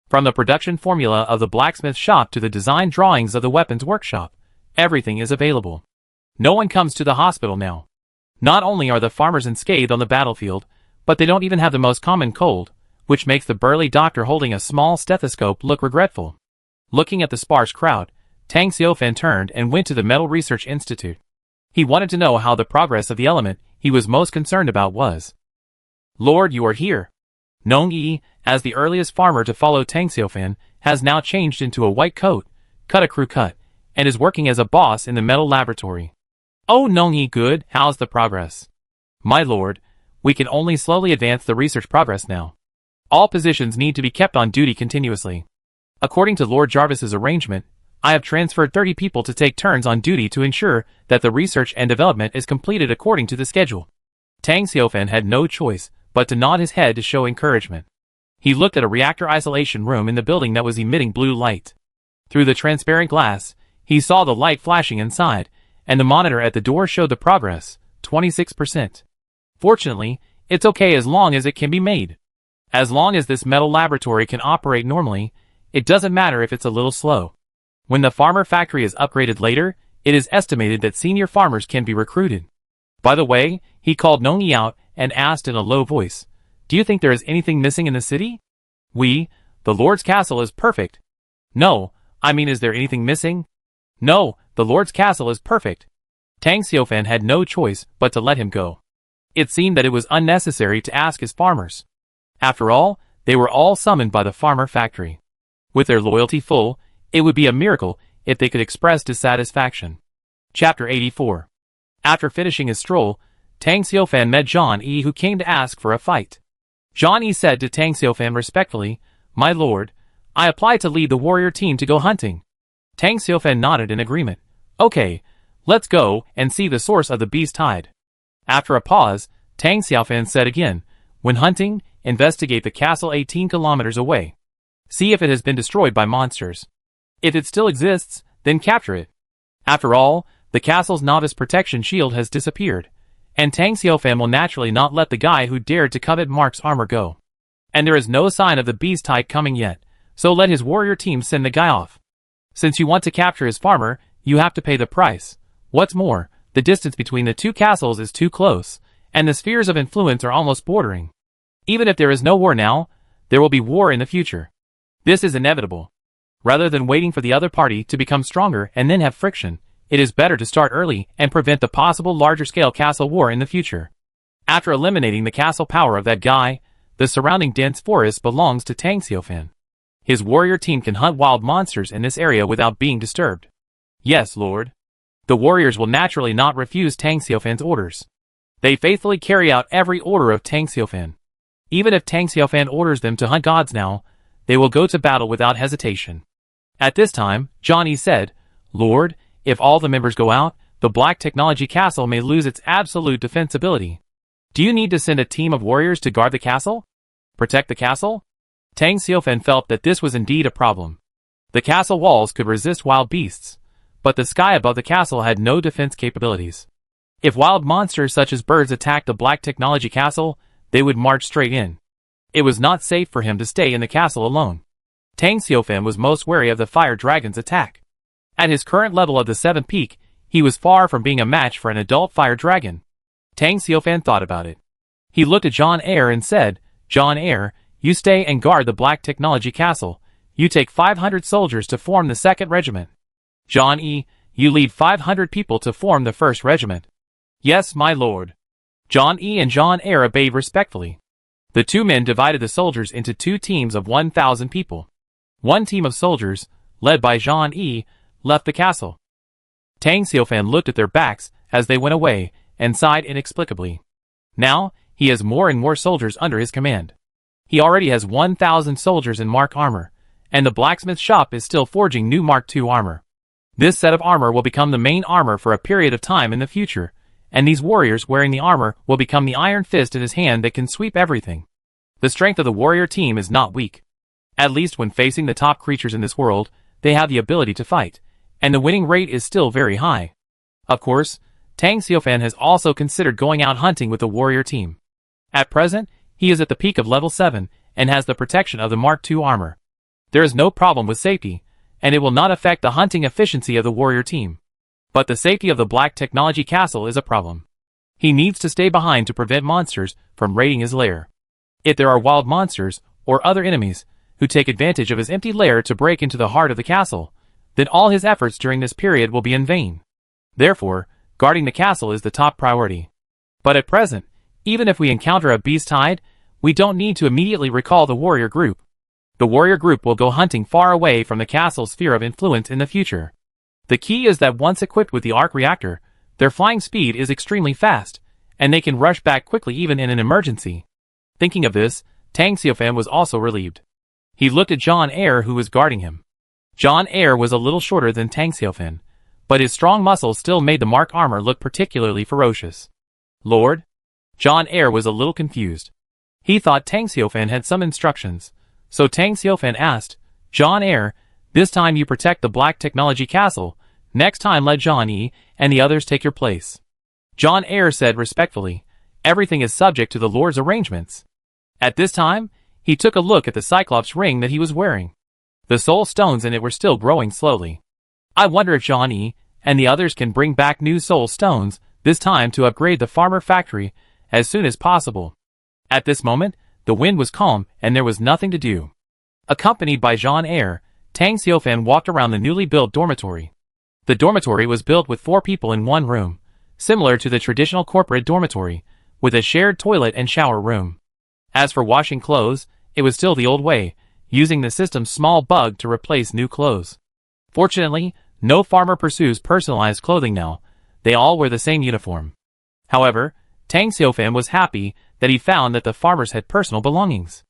[SPEAKER 1] From the production formula of the blacksmith shop to the design drawings of the weapons workshop, everything is available. No one comes to the hospital now. Not only are the farmers unscathed on the battlefield, but they don't even have the most common cold, which makes the burly doctor holding a small stethoscope look regretful. Looking at the sparse crowd, Tang Xiaofan turned and went to the Metal Research Institute. He wanted to know how the progress of the element he was most concerned about was. "Lord, you are here." Nong Yi, as the earliest farmer to follow Tang Xiaofan, has now changed into a white coat, cut a crew cut, and is working as a boss in the metal laboratory. "Oh, Nong Yi, good, how's the progress?" "My lord, we can only slowly advance the research progress now. All positions need to be kept on duty continuously. According to Lord Jarvis's arrangement, I have transferred 30 people to take turns on duty to ensure that the research and development is completed according to the schedule." Tang Xiaofan had no choice but to nod his head to show encouragement. He looked at a reactor isolation room in the building that was emitting blue light. Through the transparent glass, he saw the light flashing inside, and the monitor at the door showed the progress, 26%. Fortunately, it's okay as long as it can be made. As long as this metal laboratory can operate normally, it doesn't matter if it's a little slow. When the farmer factory is upgraded later, it is estimated that senior farmers can be recruited. By the way, he called Nongyi out and asked in a low voice, "Do you think there is anything missing in the city?" The Lord's castle is perfect. No, I mean, is there anything missing? No, the Lord's castle is perfect. Tang Xiaofan had no choice but to let him go. It seemed that it was unnecessary to ask his farmers. After all, they were all summoned by the farmer factory. With their loyalty full, it would be a miracle if they could express dissatisfaction. Chapter 84. After finishing his stroll, Tang Xiaofan met Zhang Yi, who came to ask for a fight. Zhang Yi said to Tang Xiaofan respectfully, "My lord, I applied to lead the warrior team to go hunting." Tang Xiaofan nodded in agreement. "Okay, let's go and see the source of the beast tide." After a pause, Tang Xiaofan said again, "When hunting, investigate the castle 18 kilometers away. See if it has been destroyed by monsters. If it still exists, then capture it." After all, the castle's novice protection shield has disappeared, and Tang Xiaofan will naturally not let the guy who dared to covet Mark's armor go. And there is no sign of the beast type coming yet, so let his warrior team send the guy off. Since you want to capture his farmer, you have to pay the price. What's more, the distance between the two castles is too close, and the spheres of influence are almost bordering. Even if there is no war now, there will be war in the future. This is inevitable. Rather than waiting for the other party to become stronger and then have friction, it is better to start early and prevent the possible larger-scale castle war in the future. After eliminating the castle power of that guy, the surrounding dense forest belongs to Tang Xiaofan. His warrior team can hunt wild monsters in this area without being disturbed. Yes, Lord. The warriors will naturally not refuse Tang Xiaofan's orders. They faithfully carry out every order of Tang Xiaofan. Even if Tang Xiaofan orders them to hunt gods now, they will go to battle without hesitation. At this time, Zhang Yi said, "Lord, if all the members go out, the Black Technology Castle may lose its absolute defensibility. Do you need to send a team of warriors to guard the castle? Protect the castle?" Tang Xiaofan felt that this was indeed a problem. The castle walls could resist wild beasts, but the sky above the castle had no defense capabilities. If wild monsters such as birds attacked the Black Technology Castle, they would march straight in. It was not safe for him to stay in the castle alone. Tang Xiaofan was most wary of the fire dragon's attack. At his current level of the 7th peak, he was far from being a match for an adult fire dragon. Tang Xiaofan thought about it. He looked at Zhang Yi and said, "Zhang Yi, you stay and guard the Black Technology Castle. You take 500 soldiers to form the 2nd Regiment. Zhang Yi, you lead 500 people to form the 1st Regiment." "Yes, my lord." Zhang Yi and Zhang Yi obeyed respectfully. The two men divided the soldiers into 2 teams of 1,000 people. One team of soldiers, led by Zhang Yi, left the castle. Tang Xiaofan looked at their backs as they went away and sighed inexplicably. Now, he has more and more soldiers under his command. He already has 1,000 soldiers in Mark armor, and the blacksmith shop is still forging new Mark II armor. This set of armor will become the main armor for a period of time in the future, and these warriors wearing the armor will become the iron fist in his hand that can sweep everything. The strength of the warrior team is not weak. At least when facing the top creatures in this world, they have the ability to fight, and the winning rate is still very high. Of course, Tang Xiaofan has also considered going out hunting with the warrior team. At present, he is at the peak of level 7 and has the protection of the Mark II armor. There is no problem with safety, and it will not affect the hunting efficiency of the warrior team. But the safety of the Black Technology Castle is a problem. He needs to stay behind to prevent monsters from raiding his lair. If there are wild monsters, or other enemies, who take advantage of his empty lair to break into the heart of the castle, then all his efforts during this period will be in vain. Therefore, guarding the castle is the top priority. But at present, even if we encounter a beast tide, we don't need to immediately recall the warrior group. The warrior group will go hunting far away from the castle's sphere of influence in the future. The key is that once equipped with the arc reactor, their flying speed is extremely fast, and they can rush back quickly even in an emergency. Thinking of this, Tang Xiaofan was also relieved. He looked at Zhang Yi, who was guarding him. Zhang Yi was a little shorter than Tang Xiaofan, but his strong muscles still made the Mark armor look particularly ferocious. "Lord?" Zhang Yi was a little confused. He thought Tang Xiaofan had some instructions, so Tang Xiaofan asked, "Zhang Yi, this time you protect the Black Technology Castle, Next time let John E. and the others take your place. John Eyre said respectfully, everything is subject to the Lord's arrangements. At this time, he took a look at the Cyclops ring that he was wearing. The soul stones in it were still growing slowly. I wonder if John E. and the others can bring back new soul stones, this time to upgrade the farmer factory as soon as possible. At this moment, the wind was calm and there was nothing to do. Accompanied by John Eyre, Tang Xiaofan walked around the newly built dormitory. The dormitory was built with 4 people in one room, similar to the traditional corporate dormitory, with a shared toilet and shower room. As for washing clothes, it was still the old way, using the system's small bug to replace new clothes. Fortunately, no farmer pursues personalized clothing now. They all wear the same uniform. However, Tang Xiaofan was happy that he found that the farmers had personal belongings.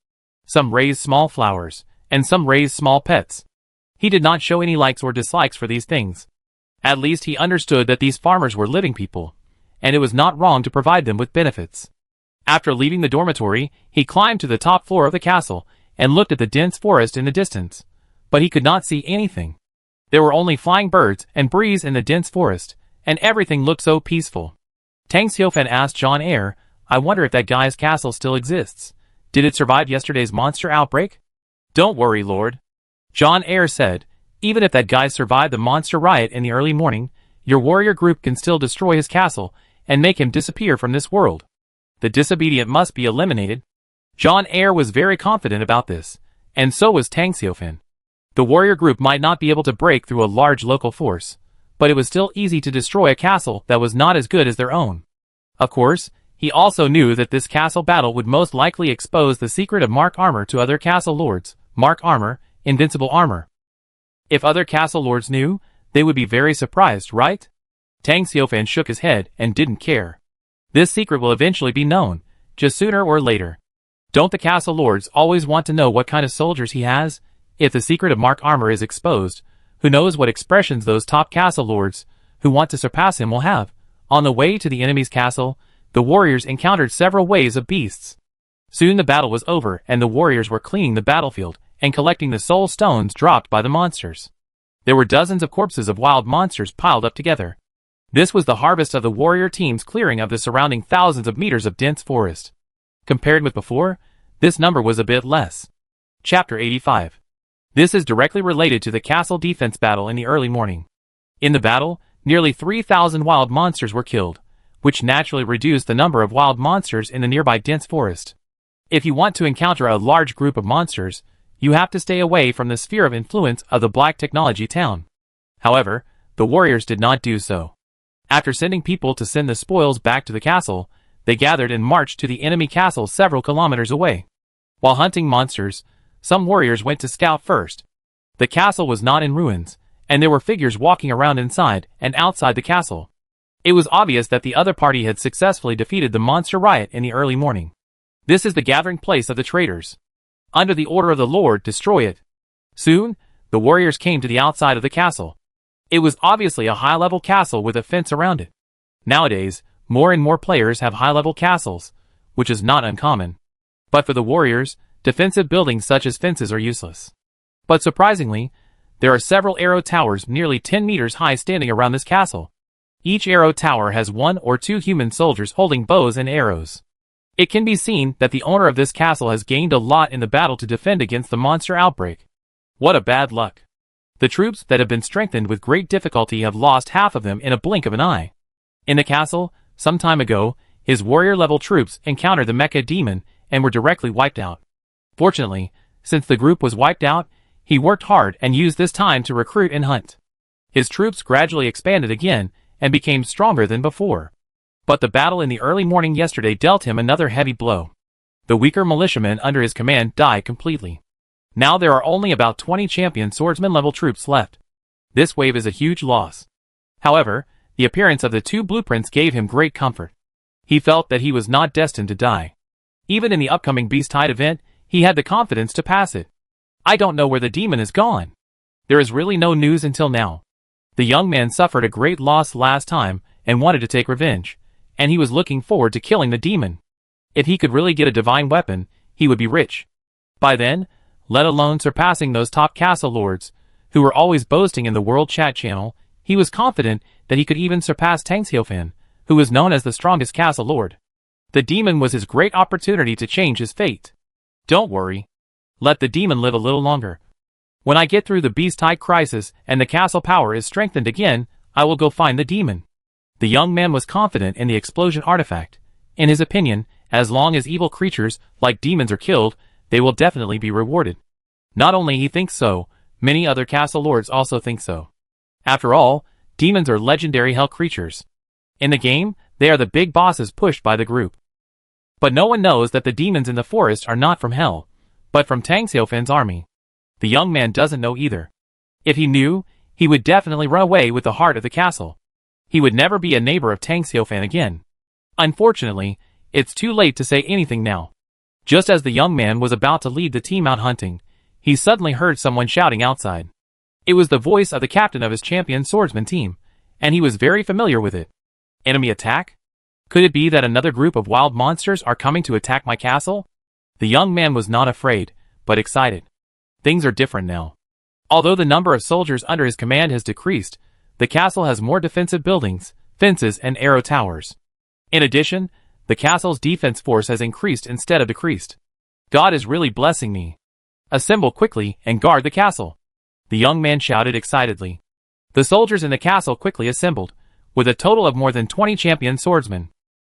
[SPEAKER 1] Some raised small flowers, and some raised small pets. He did not show any likes or dislikes for these things. At least he understood that these farmers were living people, and it was not wrong to provide them with benefits. After leaving the dormitory, he climbed to the top floor of the castle and looked at the dense forest in the distance, but he could not see anything. There were only flying birds and breeze in the dense forest, and everything looked so peaceful. Tang Xiaofan asked John Eyre, I wonder if that guy's castle still exists. Did it survive yesterday's monster outbreak? Don't worry, Lord. John Eyre said, even if that guy survived the monster riot in the early morning, your warrior group can still destroy his castle and make him disappear from this world. The disobedient must be eliminated. John Eyre was very confident about this, and so was Tang Xiaofan. The warrior group might not be able to break through a large local force, but it was still easy to destroy a castle that was not as good as their own. Of course, he also knew that this castle battle would most likely expose the secret of Mark Armor to other castle lords. Mark Armor, invincible armor. If other castle lords knew, they would be very surprised, right? Tang Xiaofan shook his head and didn't care. This secret will eventually be known, just sooner or later. Don't the castle lords always want to know what kind of soldiers he has? If the secret of Mark Armor is exposed, who knows what expressions those top castle lords, who want to surpass him, will have. On the way to the enemy's castle, the warriors encountered several waves of beasts. Soon the battle was over and the warriors were cleaning the battlefield and collecting the soul stones dropped by the monsters. There were dozens of corpses of wild monsters piled up together. This was the harvest of the warrior team's clearing of the surrounding thousands of meters of dense forest. Compared with before, this number was a bit less. Chapter 85. This is directly related to the castle defense battle in the early morning. In the battle, nearly 3,000 wild monsters were killed, which naturally reduced the number of wild monsters in the nearby dense forest. If you want to encounter a large group of monsters, you have to stay away from the sphere of influence of the Black Technology Town. However, the warriors did not do so. After sending people to send the spoils back to the castle, they gathered and marched to the enemy castle several kilometers away. While hunting monsters, some warriors went to scout first. The castle was not in ruins, and there were figures walking around inside and outside the castle. It was obvious that the other party had successfully defeated the monster riot in the early morning. This is the gathering place of the traitors. Under the order of the Lord, destroy it. Soon, the warriors came to the outside of the castle. It was obviously a high-level castle with a fence around it. Nowadays, more and more players have high-level castles, which is not uncommon. But for the warriors, defensive buildings such as fences are useless. But surprisingly, there are several arrow towers nearly 10 meters high standing around this castle. Each arrow tower has 1 or 2 human soldiers holding bows and arrows. It can be seen that the owner of this castle has gained a lot in the battle to defend against the monster outbreak. What a bad luck. The troops that have been strengthened with great difficulty have lost half of them in a blink of an eye. In the castle, some time ago, his warrior-level troops encountered the Mecha demon and were directly wiped out. Fortunately, since the group was wiped out, he worked hard and used this time to recruit and hunt. His troops gradually expanded again and became stronger than before. But the battle in the early morning yesterday dealt him another heavy blow. The weaker militiamen under his command died completely. Now there are only about 20 champion swordsman-level troops left. This wave is a huge loss. However, the appearance of the 2 blueprints gave him great comfort. He felt that he was not destined to die. Even in the upcoming Beast Tide event, he had the confidence to pass it. I don't know where the demon is gone. There is really no news until now. The young man suffered a great loss last time and wanted to take revenge, and he was looking forward to killing the demon. If he could really get a divine weapon, he would be rich. By then, let alone surpassing those top castle lords, who were always boasting in the world chat channel, He was confident that he could even surpass Tang Xiaofan, who was known as the strongest castle lord. The demon was his great opportunity to change his fate. Don't worry. Let the demon live a little longer. When I get through the beast-type crisis and the castle power is strengthened again, I will go find the demon. The young man was confident in the explosion artifact. In his opinion, as long as evil creatures like demons are killed, they will definitely be rewarded. Not only he thinks so, many other castle lords also think so. After all, demons are legendary hell creatures. In the game, they are the big bosses pushed by the group. But no one knows that the demons in the forest are not from hell, but from Tang Xiaofan's army. The young man doesn't know either. If he knew, he would definitely run away with the heart of the castle. He would never be a neighbor of Tang Xiaofan again. Unfortunately, it's too late to say anything now. Just as the young man was about to lead the team out hunting, he suddenly heard someone shouting outside. It was the voice of the captain of his champion swordsman team, and he was very familiar with it. Enemy attack? Could it be that another group of wild monsters are coming to attack my castle? The young man was not afraid, but excited. Things are different now. Although the number of soldiers under his command has decreased, the castle has more defensive buildings, fences, and arrow towers. In addition, the castle's defense force has increased instead of decreased. God is really blessing me. Assemble quickly and guard the castle. The young man shouted excitedly. The soldiers in the castle quickly assembled, with a total of more than 20 champion swordsmen.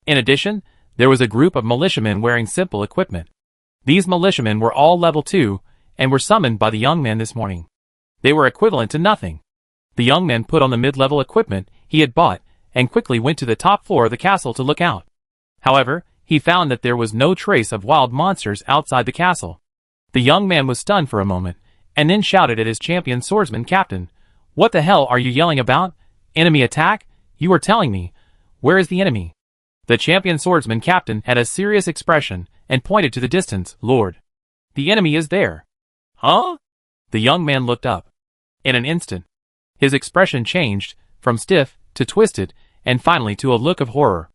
[SPEAKER 1] In addition, there was a group of militiamen wearing simple equipment. These militiamen were all level 2, and were summoned by the young man this morning. They were equivalent to nothing. The young man put on the mid-level equipment he had bought, and quickly went to the top floor of the castle to look out. However, he found that there was no trace of wild monsters outside the castle. The young man was stunned for a moment, and then shouted at his champion swordsman captain, "What the hell are you yelling about? Enemy attack? You are telling me. Where is the enemy?" The champion swordsman captain had a serious expression, and pointed to the distance. "Lord, the enemy is there." "Huh?" The young man looked up. In an instant, his expression changed, from stiff to twisted, and finally to a look of horror.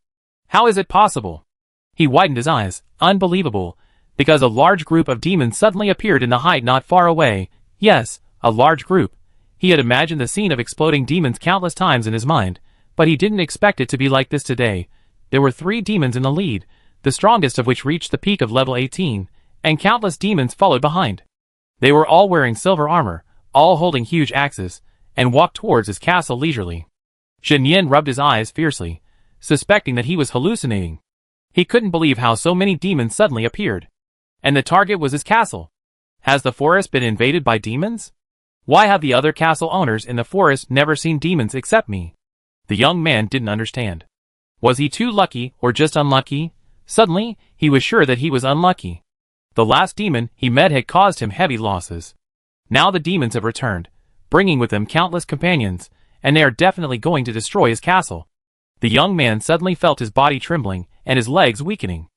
[SPEAKER 1] How is it possible? He widened his eyes. Unbelievable, because a large group of demons suddenly appeared in the height not far away. Yes, a large group. He had imagined the scene of exploding demons countless times in his mind, but he didn't expect it to be like this today. There were 3 demons in the lead, the strongest of which reached the peak of level 18, and countless demons followed behind. They were all wearing silver armor, all holding huge axes, and walked towards his castle leisurely. Shen Yin rubbed his eyes fiercely, suspecting that he was hallucinating. He couldn't believe how so many demons suddenly appeared. And the target was his castle. Has the forest been invaded by demons? Why have the other castle owners in the forest never seen demons except me? The young man didn't understand. Was he too lucky or just unlucky? Suddenly, he was sure that he was unlucky. The last demon he met had caused him heavy losses. Now the demons have returned, bringing with them countless companions, and they are definitely going to destroy his castle. The young man suddenly felt his body trembling and his legs weakening.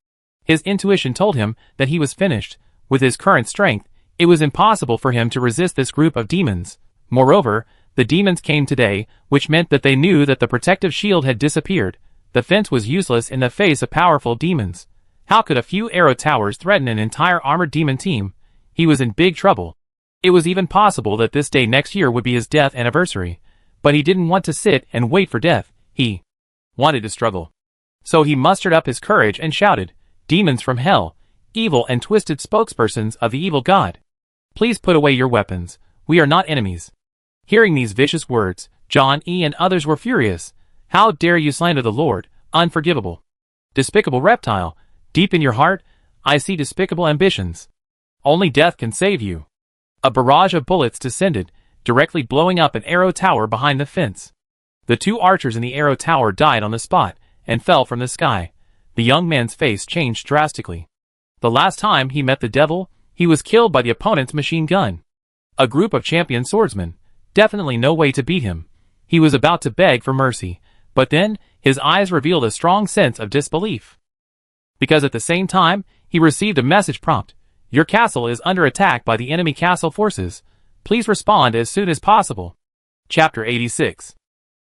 [SPEAKER 1] His intuition told him that he was finished. With his current strength, it was impossible for him to resist this group of demons. Moreover, the demons came today, which meant that they knew that the protective shield had disappeared. The fence was useless in the face of powerful demons. How could a few arrow towers threaten an entire armored demon team? He was in big trouble. It was even possible that this day next year would be his death anniversary. But he didn't want to sit and wait for death. He wanted to struggle. So he mustered up his courage and shouted, "Demons from hell, evil and twisted spokespersons of the evil god. Please put away your weapons. We are not enemies." Hearing these vicious words, John E. and others were furious. "How dare you slander the Lord? Unforgivable. Despicable reptile. Deep in your heart, I see despicable ambitions. Only death can save you." A barrage of bullets descended, directly blowing up an arrow tower behind the fence. The 2 archers in the arrow tower died on the spot, and fell from the sky. The young man's face changed drastically. The last time he met the devil, he was killed by the opponent's machine gun. A group of champion swordsmen. Definitely no way to beat him. He was about to beg for mercy, but then, his eyes revealed a strong sense of disbelief. Because at the same time, he received a message prompt. "Your castle is under attack by the enemy castle forces. Please respond as soon as possible." Chapter 86.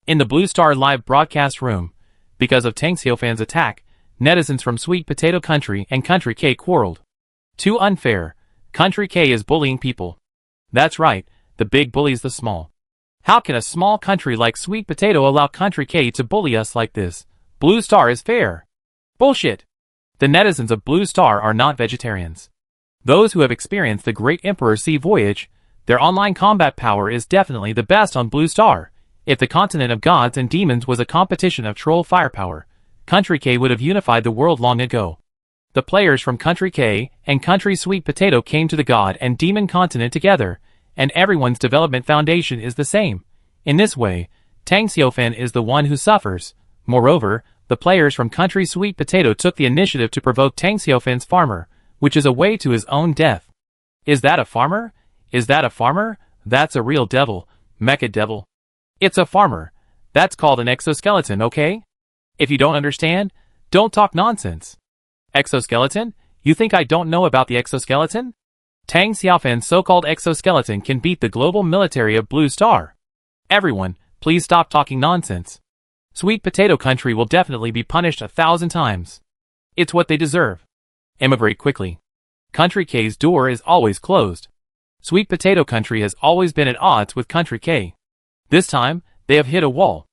[SPEAKER 1] In the Blue Star live broadcast room, because of Tang Xiaofan's attack, netizens from Sweet Potato Country and Country K quarreled. Too unfair. Country K is bullying people. That's right, the big bullies the small. How can a small country like Sweet Potato allow Country K to bully us like this? Blue Star is fair. Bullshit. The netizens of Blue Star are not vegetarians. Those who have experienced the Great Emperor Sea Voyage, their online combat power is definitely the best on Blue Star. If the continent of gods and demons was a competition of troll firepower, Country K would have unified the world long ago. The players from Country K and Country Sweet Potato came to the god and demon continent together, and everyone's development foundation is the same. In this way, Tang Xiaofan is the one who suffers. Moreover, the players from Country Sweet Potato took the initiative to provoke Tang Xiaofan's farmer, which is a way to his own death. Is that a farmer? Is that a farmer? That's a real devil, Mecha devil. It's a farmer. That's called an exoskeleton, okay? If you don't understand, don't talk nonsense. Exoskeleton? You think I don't know about the exoskeleton? Tang Xiaofan's so-called exoskeleton can beat the global military of Blue Star. Everyone, please stop talking nonsense. Sweet Potato Country will definitely be punished 1,000 times. It's what they deserve. Emigrate quickly. Country K's door is always closed. Sweet Potato Country has always been at odds with Country K. This time, they have hit a wall.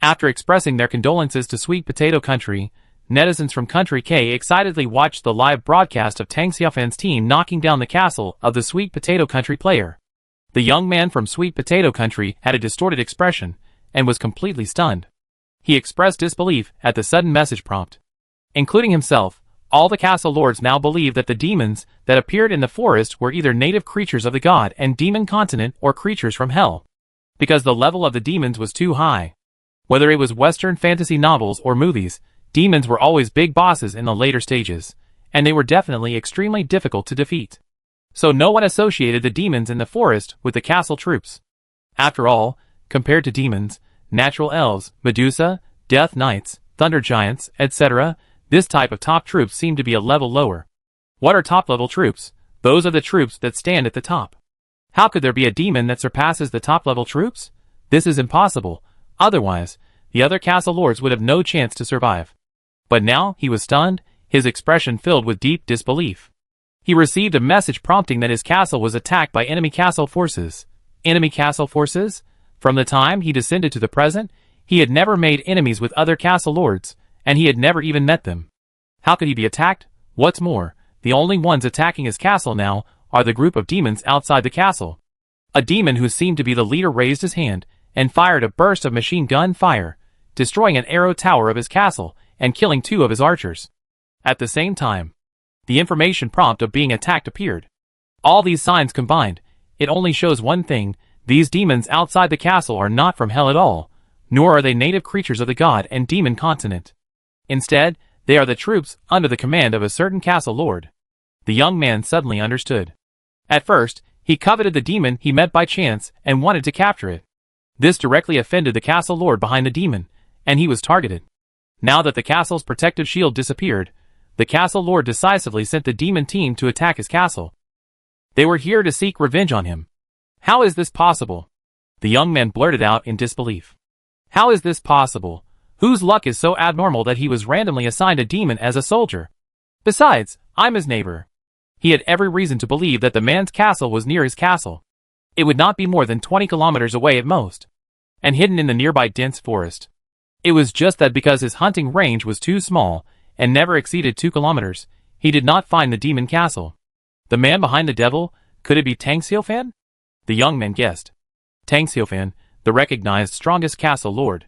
[SPEAKER 1] After expressing their condolences to Sweet Potato Country, netizens from Country K excitedly watched the live broadcast of Tang Xiaofan's team knocking down the castle of the Sweet Potato Country player. The young man from Sweet Potato Country had a distorted expression and was completely stunned. He expressed disbelief at the sudden message prompt. Including himself, all the castle lords now believed that the demons that appeared in the forest were either native creatures of the god and demon continent or creatures from hell. Because the level of the demons was too high. Whether it was Western fantasy novels or movies, demons were always big bosses in the later stages, and they were definitely extremely difficult to defeat. So no one associated the demons in the forest with the castle troops. After all, compared to demons, natural elves, Medusa, death knights, thunder giants, etc., this type of top troops seem to be a level lower. What are top-level troops? Those are the troops that stand at the top. How could there be a demon that surpasses the top-level troops? This is impossible. Otherwise, the other castle lords would have no chance to survive. But now he was stunned, his expression filled with deep disbelief. He received a message prompting that his castle was attacked by enemy castle forces. Enemy castle forces? From the time he descended to the present, he had never made enemies with other castle lords, and he had never even met them. How could he be attacked? What's more, the only ones attacking his castle now are the group of demons outside the castle. A demon who seemed to be the leader raised his hand and fired a burst of machine gun fire, destroying an arrow tower of his castle and killing 2 of his archers. At the same time, the information prompt of being attacked appeared. All these signs combined, it only shows one thing: these demons outside the castle are not from hell at all, nor are they native creatures of the god and demon continent. Instead, they are the troops under the command of a certain castle lord. The young man suddenly understood. At first, he coveted the demon he met by chance and wanted to capture it. This directly offended the castle lord behind the demon, and he was targeted. Now that the castle's protective shield disappeared, the castle lord decisively sent the demon team to attack his castle. They were here to seek revenge on him. How is this possible? The young man blurted out in disbelief. How is this possible? Whose luck is so abnormal that he was randomly assigned a demon as a soldier? Besides, I'm his neighbor. He had every reason to believe that the man's castle was near his castle. It would not be more than 20 kilometers away at most, and hidden in the nearby dense forest. It was just that because his hunting range was too small and never exceeded 2 kilometers, he did not find the demon castle. The man behind the devil, could it be Tang Xiaofan? The young man guessed. Tang Xiaofan, the recognized strongest castle lord.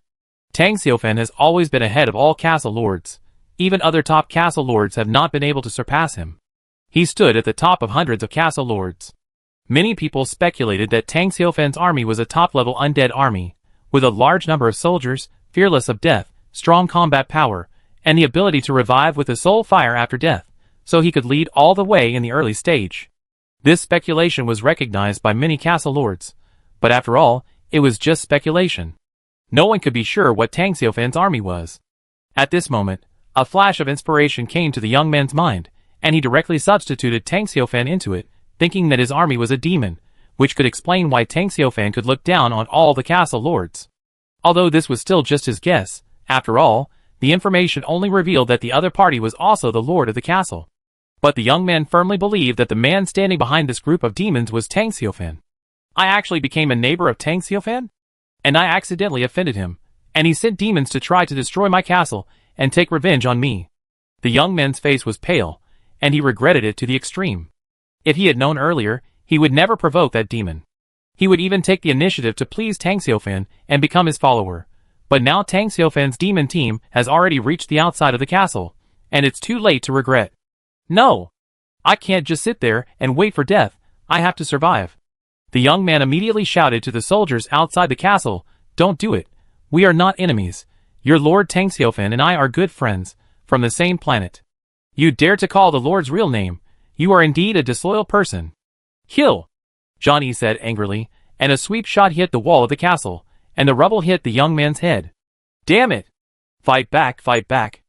[SPEAKER 1] Tang Xiaofan has always been ahead of all castle lords. Even other top castle lords have not been able to surpass him. He stood at the top of hundreds of castle lords. Many people speculated that Tang Xiaofan's army was a top-level undead army, with a large number of soldiers, fearless of death, strong combat power, and the ability to revive with a soul fire after death, so he could lead all the way in the early stage. This speculation was recognized by many castle lords, but after all, it was just speculation. No one could be sure what Tang Xiaofan's army was. At this moment, a flash of inspiration came to the young man's mind, and he directly substituted Tang Xiaofan into it, thinking that his army was a demon, which could explain why Tang Xiaofan could look down on all the castle lords. Although this was still just his guess, after all, the information only revealed that the other party was also the lord of the castle. But the young man firmly believed that the man standing behind this group of demons was Tang Xiaofan. I actually became a neighbor of Tang Xiaofan? and I accidentally offended him, and he sent demons to try to destroy my castle and take revenge on me." The young man's face was pale, and he regretted it to the extreme. If he had known earlier, he would never provoke that demon. He would even take the initiative to please Tang Xiaofan and become his follower. But now Tang Xiaofan's demon team has already reached the outside of the castle, and it's too late to regret. "No! I can't just sit there and wait for death, I have to survive." The young man immediately shouted to the soldiers outside the castle, "Don't do it. We are not enemies. Your Lord Tang Xiaofan and I are good friends, from the same planet. You dare to call the Lord's real name. You are indeed a disloyal person." "Kill!" Johnny said angrily, and a sweep shot hit the wall of the castle, and the rubble hit the young man's head. "Damn it! Fight back, fight back!"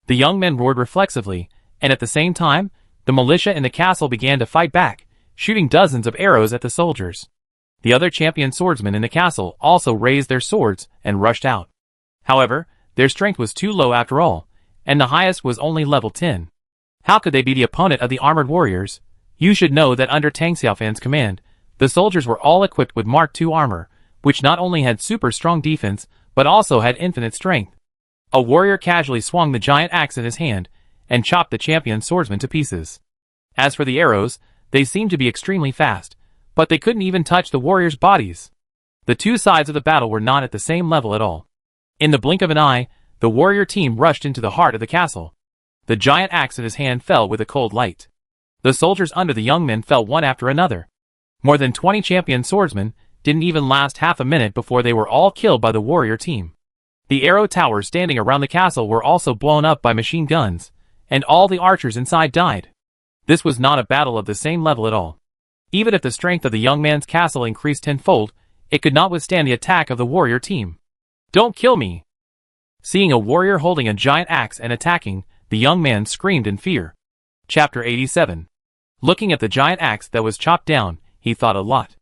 [SPEAKER 1] The young man roared reflexively, and at the same time, the militia in the castle began to fight back, shooting dozens of arrows at the soldiers. The other champion swordsmen in the castle also raised their swords and rushed out. However, their strength was too low after all, and the highest was only level 10. How could they be the opponent of the armored warriors? You should know that under Tang Xiaofan's command, the soldiers were all equipped with Mark II armor, which not only had super strong defense, but also had infinite strength. A warrior casually swung the giant axe in his hand, and chopped the champion swordsman to pieces. As for the arrows, they seemed to be extremely fast, but they couldn't even touch the warriors' bodies. The two sides of the battle were not at the same level at all. In the blink of an eye, the warrior team rushed into the heart of the castle. The giant axe in his hand fell with a cold light. The soldiers under the young men fell one after another. More than 20 champion swordsmen didn't even last half a minute before they were all killed by the warrior team. The arrow towers standing around the castle were also blown up by machine guns, and all the archers inside died. This was not a battle of the same level at all. Even if the strength of the young man's castle increased tenfold, it could not withstand the attack of the warrior team. "Don't kill me!" Seeing a warrior holding a giant axe and attacking, the young man screamed in fear. Chapter 87. Looking at the giant axe that was chopped down, he thought a lot.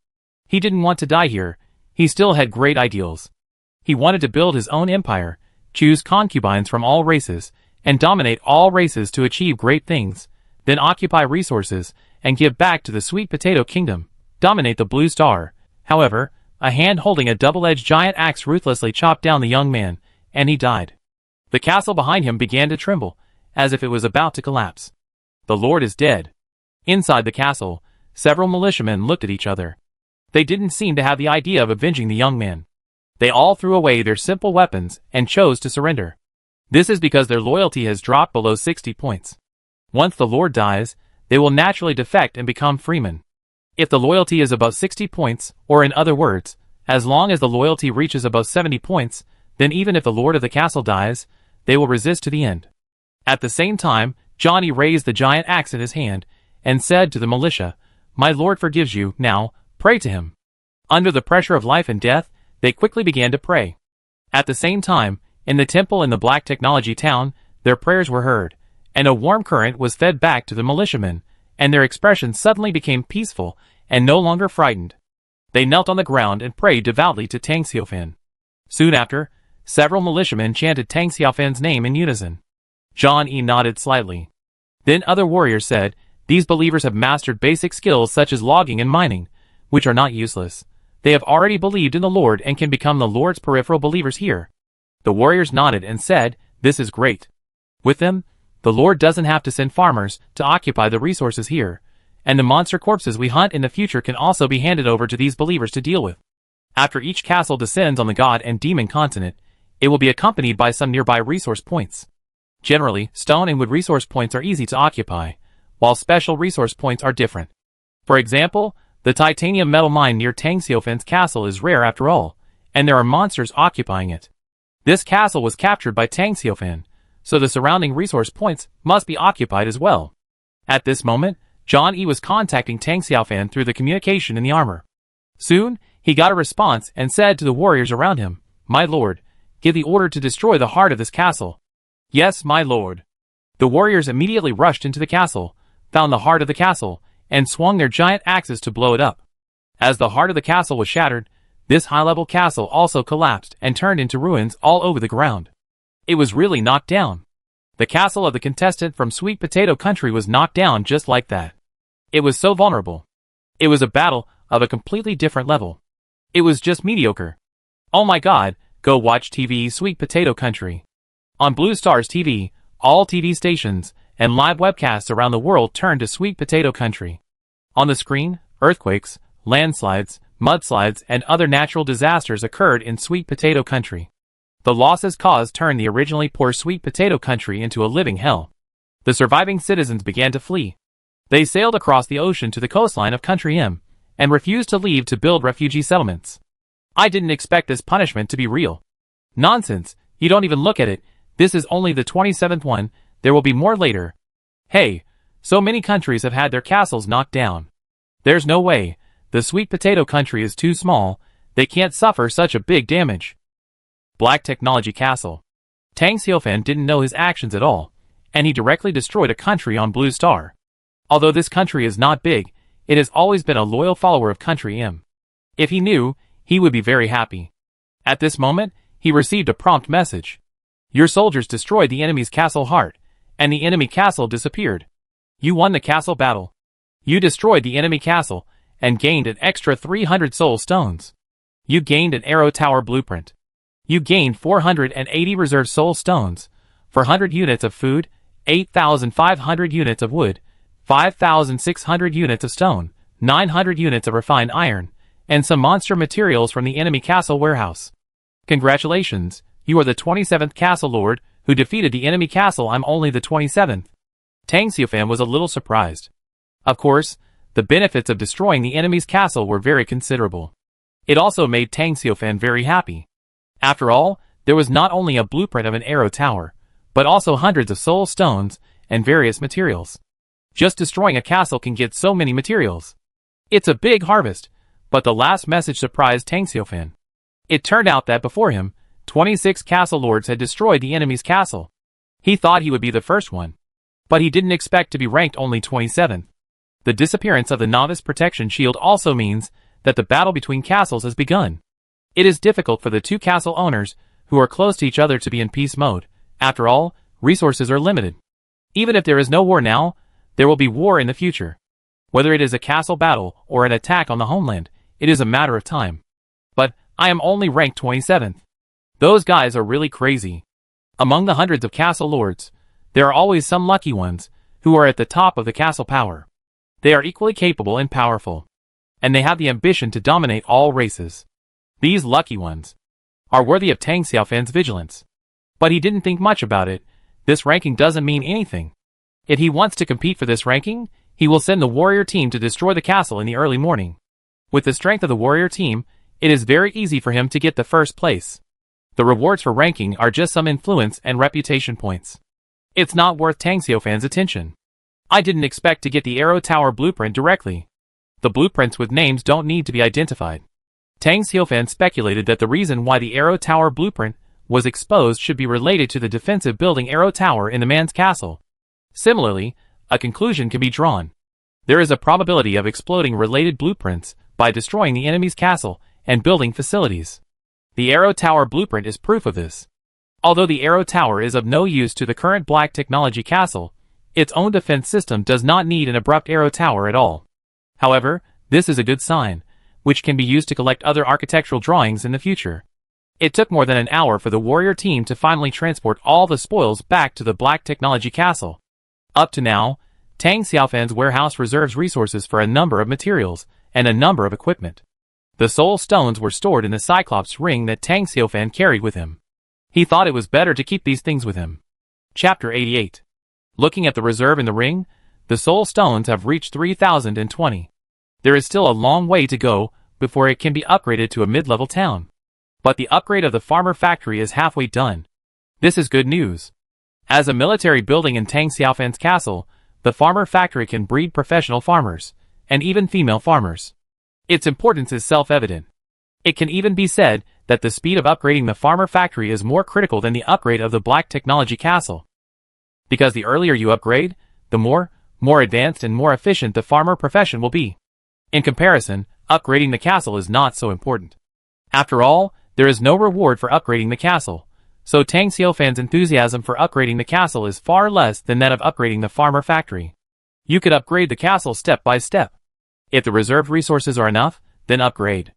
[SPEAKER 1] He didn't want to die here. He still had great ideals. He wanted to build his own empire, choose concubines from all races, and dominate all races to achieve great things, then occupy resources, and give back to the sweet potato kingdom, dominate the blue star. However, a hand holding a double-edged giant axe ruthlessly chopped down the young man, and he died. The castle behind him began to tremble, as if it was about to collapse. The Lord is dead. Inside the castle, several militiamen looked at each other. They didn't seem to have the idea of avenging the young man. They all threw away their simple weapons and chose to surrender. This is because their loyalty has dropped below 60 points. Once the Lord dies, they will naturally defect and become freemen. If the loyalty is above 60 points, or in other words, as long as the loyalty reaches above 70 points, then even if the Lord of the castle dies, they will resist to the end. At the same time, Johnny raised the giant axe in his hand, and said to the militia, "My Lord forgives you, now, pray to him." Under the pressure of life and death, they quickly began to pray. At the same time, in the temple in the Black Technology Town, their prayers were heard, and a warm current was fed back to the militiamen, and their expressions suddenly became peaceful and no longer frightened. They knelt on the ground and prayed devoutly to Tang Xiaofan. Soon after, several militiamen chanted Tang Xiaofan's name in unison. Johnny nodded slightly. Then other warriors said, "These believers have mastered basic skills such as logging and mining, which are not useless. They have already believed in the Lord and can become the Lord's peripheral believers here." The warriors nodded and said, "This is great. With them, the Lord doesn't have to send farmers to occupy the resources here, and the monster corpses we hunt in the future can also be handed over to these believers to deal with. After each castle descends on the god and demon continent, it will be accompanied by some nearby resource points. Generally, stone and wood resource points are easy to occupy, while special resource points are different. For example, the titanium metal mine near Tang Xiaofan's castle is rare after all, and there are monsters occupying it. This castle was captured by Tang Xiaofan, so the surrounding resource points must be occupied as well. At this moment, John E was contacting Tang Xiaofan through the communication in the armor. Soon, he got a response and said to the warriors around him, "My lord, give the order to destroy the heart of this castle." "Yes, my lord." The warriors immediately rushed into the castle, found the heart of the castle, and swung their giant axes to blow it up. As the heart of the castle was shattered, this high-level castle also collapsed and turned into ruins all over the ground. It was really knocked down. The castle of the contestant from Sweet Potato Country was knocked down just like that. It was so vulnerable. It was a battle of a completely different level. It was just mediocre. Oh my god, go watch TV Sweet Potato Country. On Blue Stars TV, all TV stations and live webcasts around the world turn to Sweet Potato Country. On the screen, earthquakes, landslides, mudslides, and other natural disasters occurred in Sweet Potato Country. The losses caused turned the originally poor Sweet Potato Country into a living hell. The surviving citizens began to flee. They sailed across the ocean to the coastline of Country M, and refused to leave to build refugee settlements. I didn't expect this punishment to be real. Nonsense, you don't even look at it, this is only the 27th one, there will be more later. Hey, so many countries have had their castles knocked down. There's no way, the Sweet Potato Country is too small, they can't suffer such a big damage. Black Technology Castle. Tang Xiaofan didn't know his actions at all, and he directly destroyed a country on Blue Star. Although this country is not big, it has always been a loyal follower of Country M. If he knew, he would be very happy. At this moment, he received a prompt message. Your soldiers destroyed the enemy's castle heart, and the enemy castle disappeared. You won the castle battle. You destroyed the enemy castle, and gained an extra 300 soul stones. You gained an arrow tower blueprint. You gained 480 reserve soul stones, 400 units of food, 8,500 units of wood, 5,600 units of stone, 900 units of refined iron, and some monster materials from the enemy castle warehouse. Congratulations, you are the 27th castle lord, who defeated the enemy castle. I'm only the 27th. Tang Xiaofan was a little surprised. Of course, the benefits of destroying the enemy's castle were very considerable. It also made Tang Xiaofan very happy. After all, there was not only a blueprint of an arrow tower, but also hundreds of soul stones and various materials. Just destroying a castle can get so many materials. It's a big harvest, but the last message surprised Tang Xiaofan. It turned out that before him, 26 castle lords had destroyed the enemy's castle. He thought he would be the first one, but he didn't expect to be ranked only 27th. The disappearance of the novice protection shield also means that the battle between castles has begun. It is difficult for the two castle owners, who are close to each other, to be in peace mode. After all, resources are limited. Even if there is no war now, there will be war in the future. Whether it is a castle battle or an attack on the homeland, it is a matter of time. But I am only ranked 27th. Those guys are really crazy. Among the hundreds of castle lords, there are always some lucky ones, who are at the top of the castle power. They are equally capable and powerful, and they have the ambition to dominate all races. These lucky ones are worthy of Tang Xiaofan's vigilance. But he didn't think much about it. This ranking doesn't mean anything. If he wants to compete for this ranking, he will send the warrior team to destroy the castle in the early morning. With the strength of the warrior team, it is very easy for him to get the first place. The rewards for ranking are just some influence and reputation points. It's not worth Tang Xiaofan's attention. I didn't expect to get the arrow tower blueprint directly. The blueprints with names don't need to be identified. Tang Xiaofan speculated that the reason why the arrow tower blueprint was exposed should be related to the defensive building arrow tower in the man's castle. Similarly, a conclusion can be drawn. There is a probability of exploding related blueprints by destroying the enemy's castle and building facilities. The arrow tower blueprint is proof of this. Although the arrow tower is of no use to the current Black Technology Castle, its own defense system does not need an abrupt arrow tower at all. However, this is a good sign, which can be used to collect other architectural drawings in the future. It took more than an hour for the warrior team to finally transport all the spoils back to the Black Technology Castle. Up to now, Tang Xiaofan's warehouse reserves resources for a number of materials and a number of equipment. The soul stones were stored in the Cyclops ring that Tang Xiaofan carried with him. He thought it was better to keep these things with him. Chapter 88. Looking at the reserve in the ring, the soul stones have reached 3,020. There is still a long way to go before it can be upgraded to a mid-level town. But the upgrade of the farmer factory is halfway done. This is good news. As a military building in Tang Xiaofan's castle, the farmer factory can breed professional farmers, and even female farmers. Its importance is self-evident. It can even be said that the speed of upgrading the farmer factory is more critical than the upgrade of the Black Technology Castle. Because the earlier you upgrade, the more advanced and more efficient the farmer profession will be. In comparison, upgrading the castle is not so important. After all, there is no reward for upgrading the castle, so Tang Xiaofan's enthusiasm for upgrading the castle is far less than that of upgrading the farmer factory. You could upgrade the castle step by step. If the reserved resources are enough, then upgrade.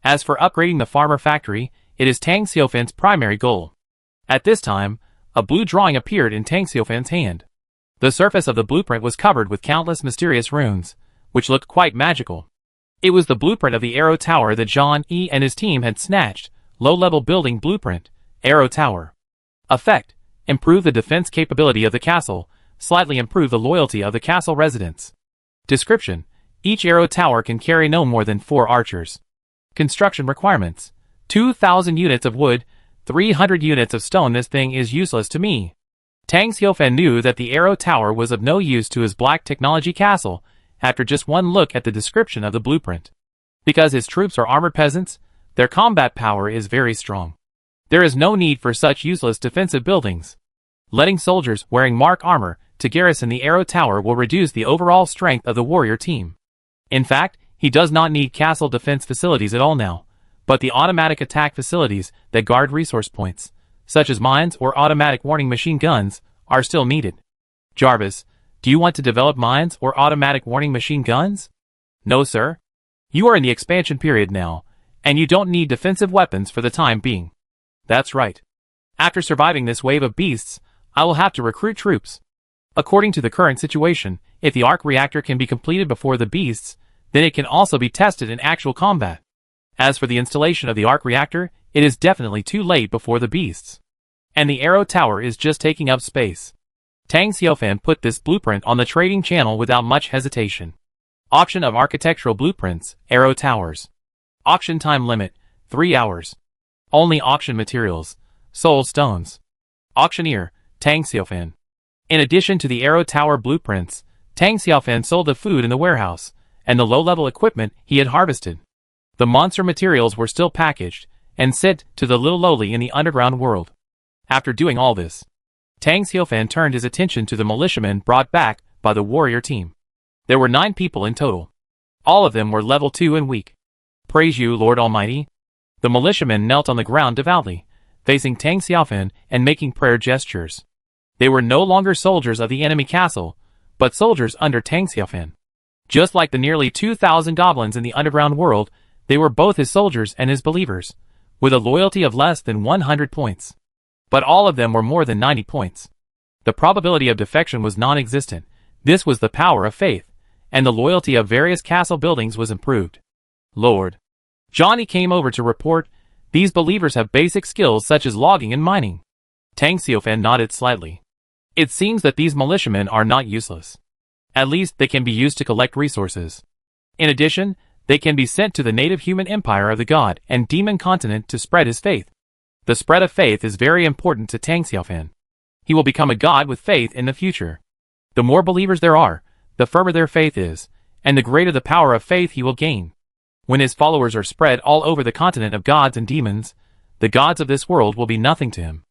[SPEAKER 1] As for upgrading the farmer factory, it is Tang Xiufan's primary goal. At this time, a blue drawing appeared in Tang Xiufan's hand. The surface of the blueprint was covered with countless mysterious runes, which looked quite magical. It was the blueprint of the Arrow Tower that Zhang Yi and his team had snatched. Low-level building blueprint, Arrow Tower. Effect: improve the defense capability of the castle, slightly improve the loyalty of the castle residents. Description: each Arrow Tower can carry no more than 4 archers. Construction requirements: 2,000 units of wood, 300 units of stone. This thing is useless to me. Tang Xiufan knew that the Arrow Tower was of no use to his Black Technology Castle after just one look at the description of the blueprint. Because his troops are armored peasants, their combat power is very strong. There is no need for such useless defensive buildings. Letting soldiers wearing mark armor to garrison the Arrow Tower will reduce the overall strength of the warrior team. In fact, he does not need castle defense facilities at all now, but the automatic attack facilities that guard resource points, such as mines or automatic warning machine guns, are still needed. Jarvis, do you want to develop mines or automatic warning machine guns? No, sir. You are in the expansion period now, and you don't need defensive weapons for the time being. That's right. After surviving this wave of beasts, I will have to recruit troops. According to the current situation, if the arc reactor can be completed before the beasts, then it can also be tested in actual combat. As for the installation of the arc reactor, it is definitely too late before the beasts. And the Arrow Tower is just taking up space. Tang Xiufan put this blueprint on the trading channel without much hesitation. Auction of architectural blueprints, Arrow Towers. Auction time limit, 3 hours. Only auction materials, soul stones. Auctioneer, Tang Xiufan. In addition to the Arrow Tower blueprints, Tang Xiufan sold the food in the warehouse, and the low-level equipment he had harvested. The monster materials were still packaged, and sent to the little lowly in the underground world. After doing all this, Tang Xiufan turned his attention to the militiamen brought back by the warrior team. There were 9 people in total. All of them were level 2 and weak. Praise you, Lord Almighty. The militiamen knelt on the ground devoutly, facing Tang Xiufan and making prayer gestures. They were no longer soldiers of the enemy castle, but soldiers under Tang Xiufan. Just like the nearly 2,000 goblins in the underground world, they were both his soldiers and his believers, with a loyalty of less than 100 points. But all of them were more than 90 points. The probability of defection was non-existent. This was the power of faith, and the loyalty of various castle buildings was improved. Lord. Johnny came over to report, these believers have basic skills such as logging and mining. Tang Xiufan nodded slightly. It seems that these militiamen are not useless. At least they can be used to collect resources. In addition, they can be sent to the native human empire of the god and demon continent to spread his faith. The spread of faith is very important to Tang Xiufan. He will become a god with faith in the future. The more believers there are, the firmer their faith is, and the greater the power of faith he will gain. When his followers are spread all over the continent of gods and demons, the gods of this world will be nothing to him.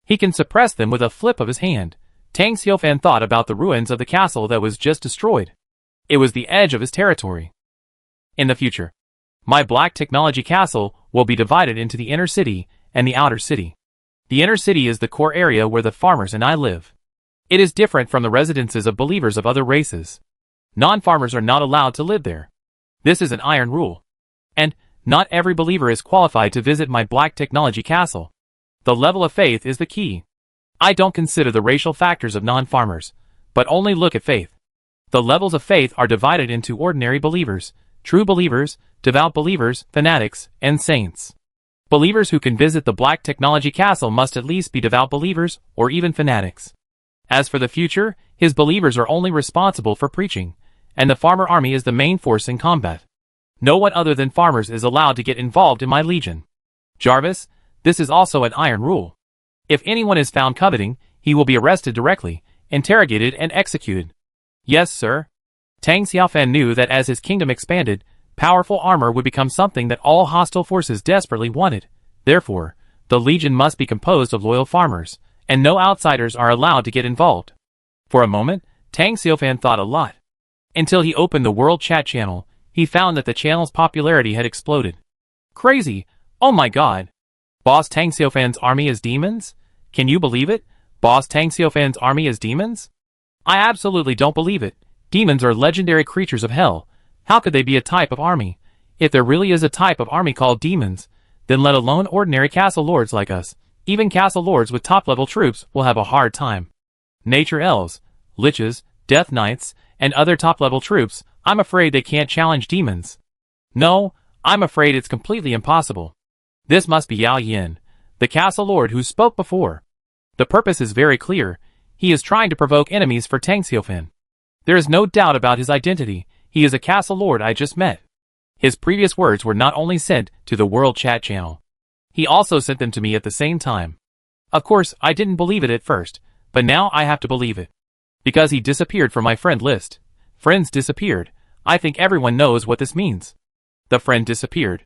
[SPEAKER 1] He can suppress them with a flip of his hand. Tang Xiufan thought about the ruins of the castle that was just destroyed. It was the edge of his territory. In the future, my Black Technology Castle will be divided into the inner city and the outer city. The inner city is the core area where the farmers and I live. It is different from the residences of believers of other races. Non-farmers are not allowed to live there. This is an iron rule. And not every believer is qualified to visit my Black Technology Castle. The level of faith is the key. I don't consider the racial factors of non-farmers, but only look at faith. The levels of faith are divided into ordinary believers, true believers, devout believers, fanatics, and saints. Believers who can visit the Black Technology Castle must at least be devout believers or even fanatics. As for the future, his believers are only responsible for preaching, and the farmer army is the main force in combat. No one other than farmers is allowed to get involved in my legion. Jarvis, this is also an iron rule. If anyone is found coveting, he will be arrested directly, interrogated and executed. Yes, sir. Tang Xiufan knew that as his kingdom expanded, powerful armor would become something that all hostile forces desperately wanted. Therefore, the legion must be composed of loyal farmers, and no outsiders are allowed to get involved. For a moment, Tang Xiufan thought a lot. Until he opened the World Chat channel, he found that the channel's popularity had exploded. Crazy! Oh my god! Boss Tang Xiufan's army is demons? Can you believe it? Boss Tang Xiufan's army is demons? I absolutely don't believe it. Demons are legendary creatures of hell. How could they be a type of army? If there really is a type of army called demons, then let alone ordinary castle lords like us. Even castle lords with top-level troops will have a hard time. Nature elves, liches, death knights, and other top-level troops, I'm afraid they can't challenge demons. No, I'm afraid it's completely impossible. This must be Yao Yin, the castle lord who spoke before. The purpose is very clear. He is trying to provoke enemies for Tang Xiaofan. There is no doubt about his identity. He is a castle lord I just met. His previous words were not only sent to the World Chat channel. He also sent them to me at the same time. Of course, I didn't believe it at first, but now I have to believe it. Because he disappeared from my friend list. Friends disappeared. I think everyone knows what this means. The friend disappeared.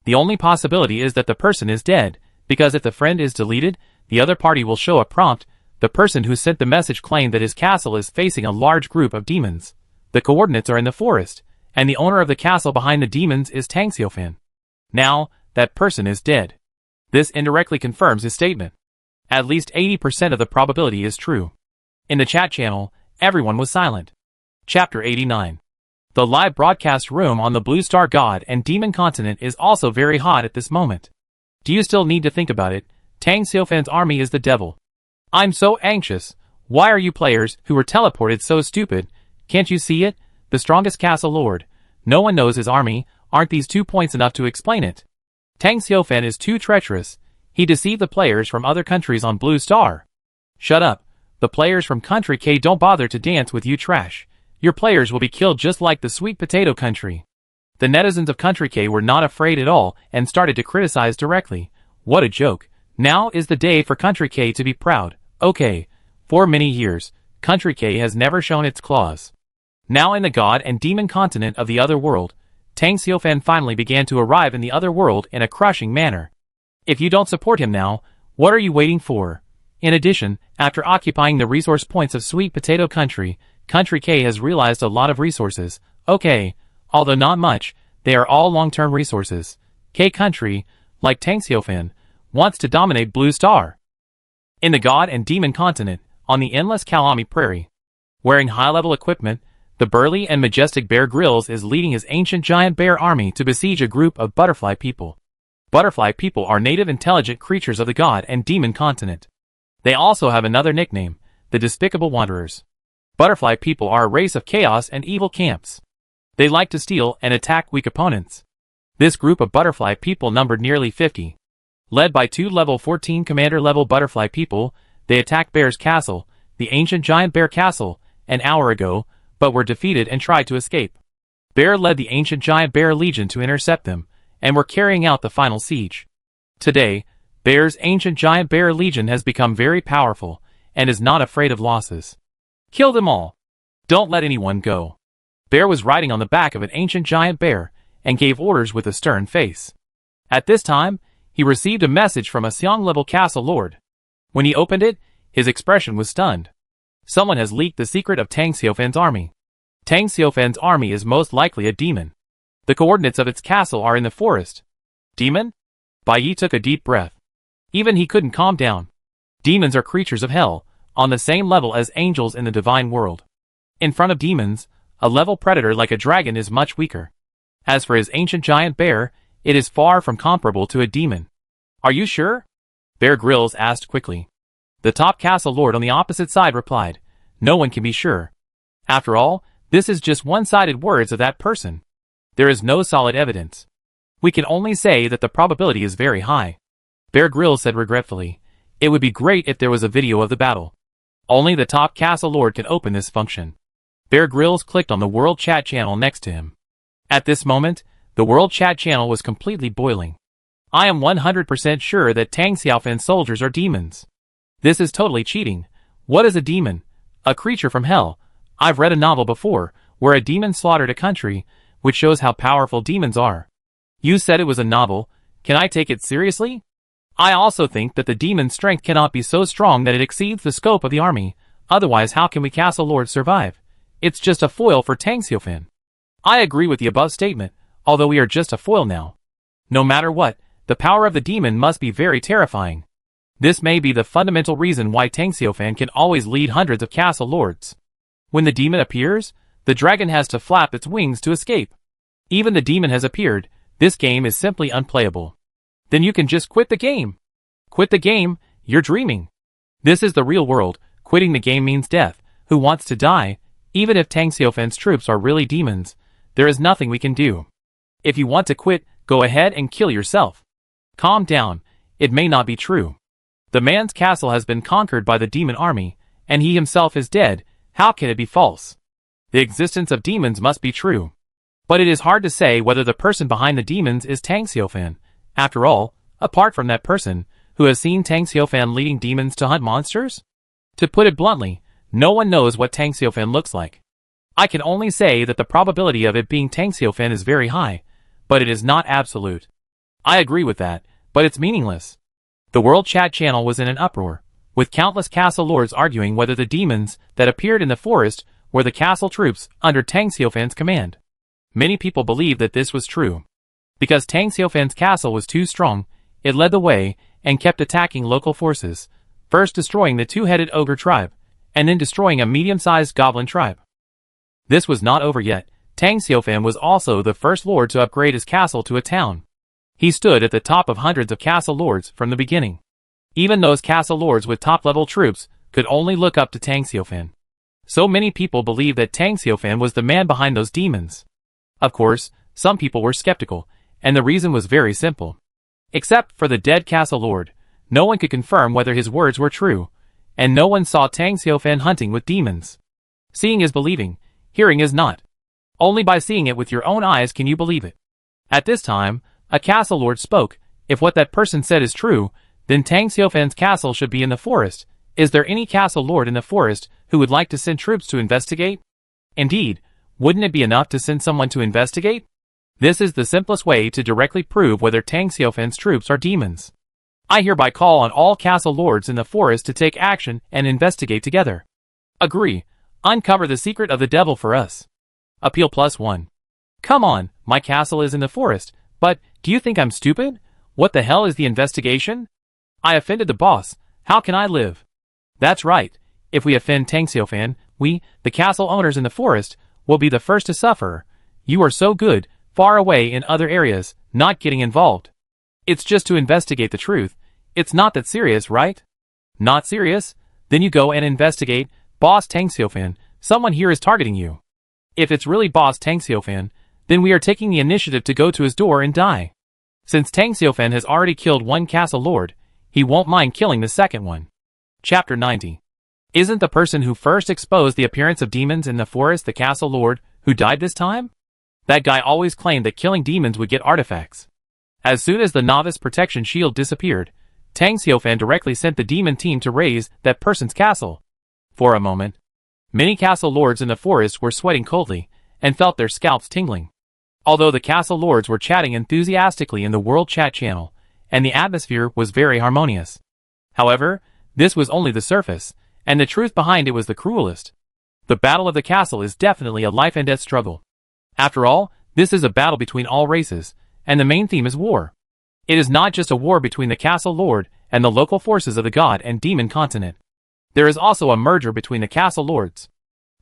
[SPEAKER 1] The only possibility is that the person is dead, because if the friend is deleted, the other party will show a prompt. The person who sent the message claimed that his castle is facing a large group of demons. The coordinates are in the forest, and the owner of the castle behind the demons is Tang Xiaofan. Now, that person is dead. This indirectly confirms his statement. At least 80% of the probability is true. In the chat channel, everyone was silent. Chapter 89. The live broadcast room on the Blue Star God and Demon Continent is also very hot at this moment. Do you still need to think about it? Tang Xiaofan's army is the devil. I'm so anxious. Why are you players who were teleported so stupid? Can't you see it? The strongest castle lord. No one knows his army. Aren't these 2 points enough to explain it? Tang Xiaofan is too treacherous. He deceived the players from other countries on Blue Star. Shut up. The players from Country K don't bother to dance with you trash. Your players will be killed just like the Sweet Potato Country. The netizens of Country K were not afraid at all and started to criticize directly. What a joke. Now is the day for Country K to be proud. Okay. For many years, Country K has never shown its claws. Now in the God and Demon Continent of the other world, Tang Xiaofan finally began to arrive in the other world in a crushing manner. If you don't support him now, what are you waiting for? In addition, after occupying the resource points of Sweet Potato Country, Country K has realized a lot of resources. Okay, although not much, they are all long-term resources. K Country, like Tang Xiaofan, wants to dominate Blue Star. In the God and Demon Continent, on the endless Kalami Prairie, wearing high-level equipment, the burly and majestic Bear Grylls is leading his ancient giant bear army to besiege a group of butterfly people. Butterfly people are native intelligent creatures of the God and Demon Continent. They also have another nickname, the Despicable Wanderers. Butterfly people are a race of chaos and evil camps. They like to steal and attack weak opponents. This group of butterfly people numbered nearly 50. Led by 2 level 14 commander-level butterfly people, they attacked Bear's castle, the ancient giant bear castle, an hour ago, but were defeated and tried to escape. Bear led the ancient giant bear legion to intercept them, and were carrying out the final siege. Today, Bear's ancient giant bear legion has become very powerful, and is not afraid of losses. Kill them all. Don't let anyone go. Bear was riding on the back of an ancient giant bear, and gave orders with a stern face. At this time, he received a message from a Xiong-level castle lord. When he opened it, his expression was stunned. Someone has leaked the secret of Tang Xiaofan's army. Tang Xiaofan's army is most likely a demon. The coordinates of its castle are in the forest. Demon? Bai Yi took a deep breath. Even he couldn't calm down. Demons are creatures of hell, on the same level as angels in the divine world. In front of demons, a level predator like a dragon is much weaker. As for his ancient giant bear, it is far from comparable to a demon. Are you sure? Bear Grylls asked quickly. The top castle lord on the opposite side replied, no one can be sure. After all, this is just one-sided words of that person. There is no solid evidence. We can only say that the probability is very high. Bear Grylls said regretfully, it would be great if there was a video of the battle. Only the top castle lord can open this function. Bear Grylls clicked on the World Chat channel next to him. At this moment, the World Chat channel was completely boiling. I am 100% sure that Tang Xiaofan's soldiers are demons. This is totally cheating. What is a demon? A creature from hell. I've read a novel before, where a demon slaughtered a country, which shows how powerful demons are. You said it was a novel. Can I take it seriously? I also think that the demon's strength cannot be so strong that it exceeds the scope of the army. Otherwise, how can we castle lords survive? It's just a foil for Tang Xiaofan. I agree with the above statement, although we are just a foil now. No matter what, the power of the demon must be very terrifying. This may be the fundamental reason why Tang Xiaofan can always lead hundreds of castle lords. When the demon appears, the dragon has to flap its wings to escape. Even the demon has appeared. This game is simply unplayable. then you can just quit the game. Quit the game? You're dreaming. This is the real world. Quitting the game means death. Who wants to die? Even if Tang Xiufan's troops are really demons, there is nothing we can do. If you want to quit, go ahead and kill yourself. Calm down. It may not be true. The man's castle has been conquered by the demon army, and he himself is dead. How can it be false? The existence of demons must be true. But it is hard to say whether the person behind the demons is Tang Xiufan. After all, apart from that person, who has seen Tang Xiufan leading demons to hunt monsters? To put it bluntly, no one knows what Tang Xiufan looks like. I can only say that the probability of it being Tang Xiufan is very high, but it is not absolute. I agree with that, but it's meaningless. The World Chat channel was in an uproar, with countless castle lords arguing whether the demons that appeared in the forest were the castle troops under Tang Xiufan's command. Many people believed that this was true. Because Tang Xiufan's castle was too strong, it led the way and kept attacking local forces, first destroying the two-headed ogre tribe, and then destroying a medium-sized goblin tribe. This was not over yet. Tang Xiufan was also the first lord to upgrade his castle to a town. He stood at the top of hundreds of castle lords from the beginning. Even those castle lords with top-level troops could only look up to Tang Xiufan. So many people believed that Tang Xiufan was the man behind those demons. Of course, some people were skeptical, and the reason was very simple. Except for the dead castle lord, no one could confirm whether his words were true, and no one saw Tang Xiufan hunting with demons. Seeing is believing, hearing is not. Only by seeing it with your own eyes can you believe it. At this time, a castle lord spoke. If what that person said is true, then Tang Xiufan's castle should be in the forest. Is there any castle lord in the forest who would like to send troops to investigate? Indeed, wouldn't it be enough to send someone to investigate? This is the simplest way to directly prove whether Tang Xiufan's troops are demons. I hereby call on all castle lords in the forest to take action and investigate together. Agree. Uncover the secret of the devil for us. Appeal +1. Come on, my castle is in the forest, but do you think I'm stupid? What the hell is the investigation? I offended the boss. How can I live? That's right. If we offend Tang Xiufan, we, the castle owners in the forest, will be the first to suffer. You are so good, far away in other areas, not getting involved. It's just to investigate the truth. It's not that serious, right? Not serious? Then you go and investigate. Boss Tang Xiufan, someone here is targeting you. If it's really Boss Tang Xiufan, then we are taking the initiative to go to his door and die. Since Tang Xiufan has already killed one castle lord, he won't mind killing the second one. Chapter 90. Isn't the person who first exposed the appearance of demons in the forest the castle lord who died this time? That guy always claimed that killing demons would get artifacts. As soon as the novice protection shield disappeared, Tang Xiufan directly sent the demon team to raise that person's castle. For a moment, many castle lords in the forest were sweating coldly and felt their scalps tingling. Although the castle lords were chatting enthusiastically in the World Chat channel, and the atmosphere was very harmonious. However, this was only the surface, and the truth behind it was the cruelest. The battle of the castle is definitely a life and death struggle. After all, this is a battle between all races, and the main theme is war. It is not just a war between the castle lord and the local forces of the god and demon continent. There is also a merger between the castle lords.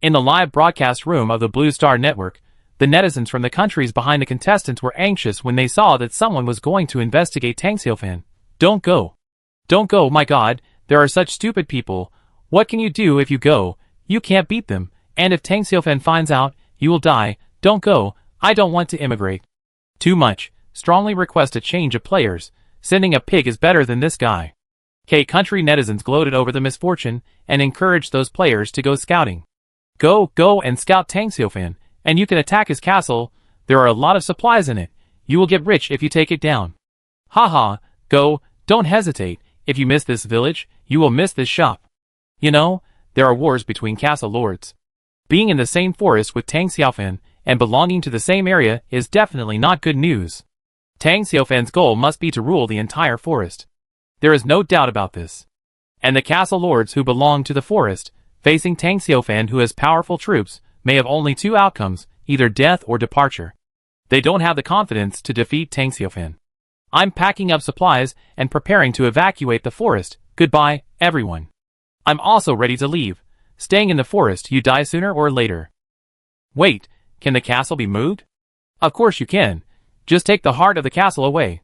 [SPEAKER 1] In the live broadcast room of the Blue Star Network, the netizens from the countries behind the contestants were anxious when they saw that someone was going to investigate Tang Xiufan. Don't go. Don't go, my god, there are such stupid people. What can you do if you go? You can't beat them, and if Tang Xiufan finds out, you will die. Don't go, I don't want to immigrate. Too much. Strongly request a change of players. Sending a pig is better than this guy. Country netizens gloated over the misfortune and encouraged those players to go scouting. Go and scout Tang Xiufan, and you can attack his castle. There are a lot of supplies in it. You will get rich if you take it down. Haha, go, don't hesitate. If you miss this village, you will miss this shop. You know, there are wars between castle lords. Being in the same forest with Tang Xiufan and belonging to the same area is definitely not good news. Tang Xiufan's goal must be to rule the entire forest. There is no doubt about this. And the castle lords who belong to the forest, facing Tang Xiufan who has powerful troops, may have only two outcomes, either death or departure. They don't have the confidence to defeat Tang Xiufan. I'm packing up supplies and preparing to evacuate the forest. Goodbye, everyone. I'm also ready to leave. Staying in the forest, you die sooner or later. Wait, can the castle be moved? Of course you can. Just take the heart of the castle away.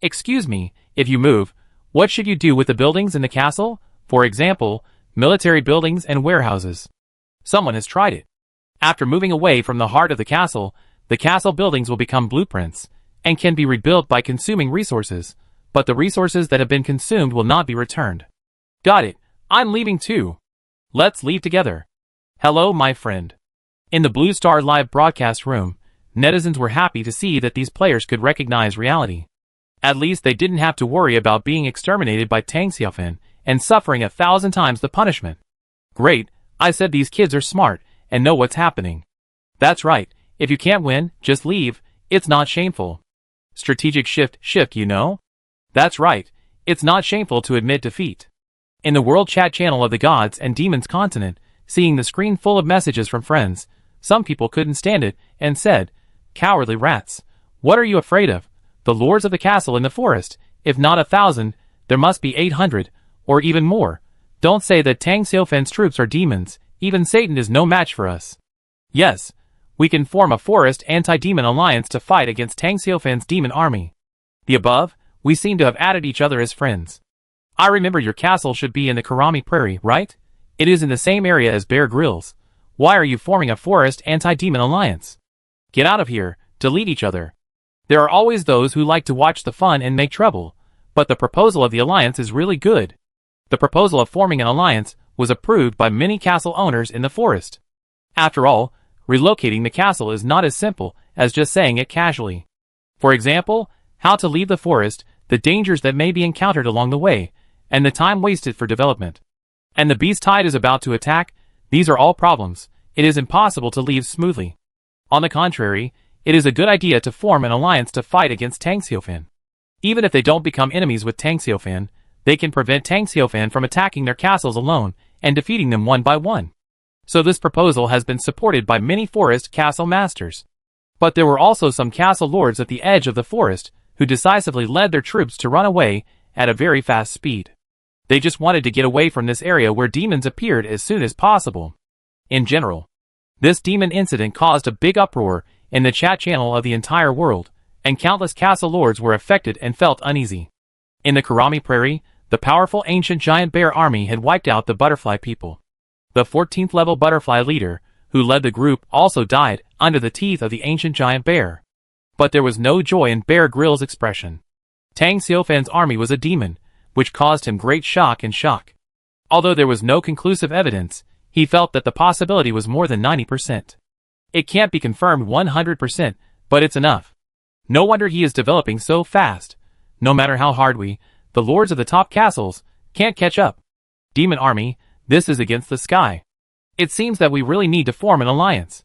[SPEAKER 1] Excuse me, if you move, what should you do with the buildings in the castle? For example, military buildings and warehouses. Someone has tried it. After moving away from the heart of the castle buildings will become blueprints, and can be rebuilt by consuming resources, but the resources that have been consumed will not be returned. Got it. I'm leaving too. Let's leave together. Hello, my friend. In the Blue Star live broadcast room, netizens were happy to see that these players could recognize reality. At least they didn't have to worry about being exterminated by Tang Xiaofan and suffering 1,000 times the punishment. Great, I said these kids are smart and know what's happening. That's right, if you can't win, just leave, it's not shameful. Strategic shift, you know? That's right, it's not shameful to admit defeat. In the world chat channel of the Gods and Demons continent, seeing the screen full of messages from friends, some people couldn't stand it and said, "Cowardly rats, what are you afraid of? The lords of the castle in the forest, if not 1,000, there must be 800, or even more. Don't say that Tang Xiaofan's troops are demons, even Satan is no match for us. Yes, we can form a forest anti-demon alliance to fight against Tang Xiaofan's demon army. The above, we seem to have added each other as friends. I remember your castle should be in the Karami Prairie, right? It is in the same area as Bear Grylls. Why are you forming a forest anti-demon alliance? Get out of here, delete each other. There are always those who like to watch the fun and make trouble, but the proposal of the alliance is really good. The proposal of forming an alliance was approved by many castle owners in the forest. After all, relocating the castle is not as simple as just saying it casually. For example, how to leave the forest, the dangers that may be encountered along the way, and the time wasted for development. And the beast tide is about to attack, these are all problems, it is impossible to leave smoothly. On the contrary, it is a good idea to form an alliance to fight against Tang Xiaofan. Even if they don't become enemies with Tang Xiaofan, they can prevent Tang Xiaofan from attacking their castles alone and defeating them one by one. So this proposal has been supported by many forest castle masters. But there were also some castle lords at the edge of the forest who decisively led their troops to run away at a very fast speed. They just wanted to get away from this area where demons appeared as soon as possible. In general, this demon incident caused a big uproar in the chat channel of the entire world, and countless castle lords were affected and felt uneasy. In the Karami Prairie, the powerful ancient giant bear army had wiped out the butterfly people. The 14th level butterfly leader, who led the group, also died under the teeth of the ancient giant bear. But there was no joy in Bear Grylls' expression. Tang Xiaofan's army was a demon, which caused him great shock. Although there was no conclusive evidence, he felt that the possibility was more than 90%. It can't be confirmed 100%, but it's enough. No wonder he is developing so fast. No matter how hard the lords of the top castles, can't catch up. Demon army, this is against the sky. It seems that we really need to form an alliance.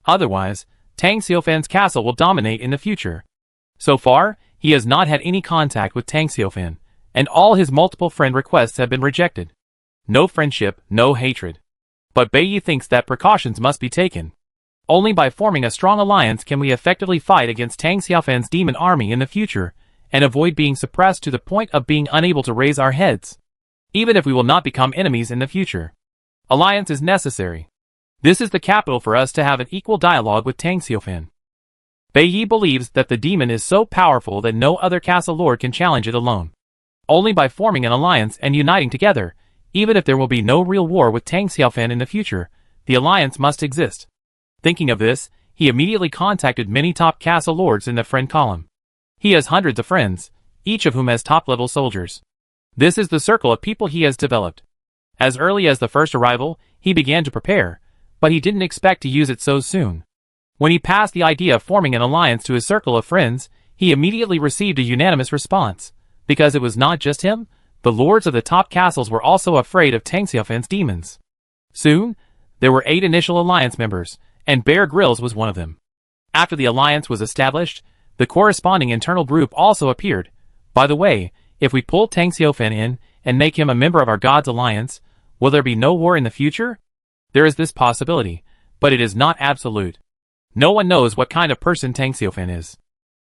[SPEAKER 1] Otherwise, Tang Xiaofan's castle will dominate in the future. So far, he has not had any contact with Tang Xiaofan, and all his multiple friend requests have been rejected. No friendship, no hatred. But Beiyi thinks that precautions must be taken. Only by forming a strong alliance can we effectively fight against Tang Xiaofan's demon army in the future, and avoid being suppressed to the point of being unable to raise our heads. Even if we will not become enemies in the future. Alliance is necessary. This is the capital for us to have an equal dialogue with Tang Xiaofan. Beiyi believes that the demon is so powerful that no other castle lord can challenge it alone. Only by forming an alliance and uniting together, even if there will be no real war with Tang Xiaofan in the future, the alliance must exist. Thinking of this, he immediately contacted many top castle lords in the friend column. He has hundreds of friends, each of whom has top-level soldiers. This is the circle of people he has developed. As early as the first arrival, he began to prepare, but he didn't expect to use it so soon. When he passed the idea of forming an alliance to his circle of friends, he immediately received a unanimous response. Because it was not just him, the lords of the top castles were also afraid of Tang Xiaofan's demons. Soon, there were 8 initial alliance members, and Bear Grylls was one of them. After the alliance was established, the corresponding internal group also appeared. By the way, if we pull Tang Xiaofan in and make him a member of our God's alliance, will there be no war in the future? There is this possibility, but it is not absolute. No one knows what kind of person Tang Xiaofan is.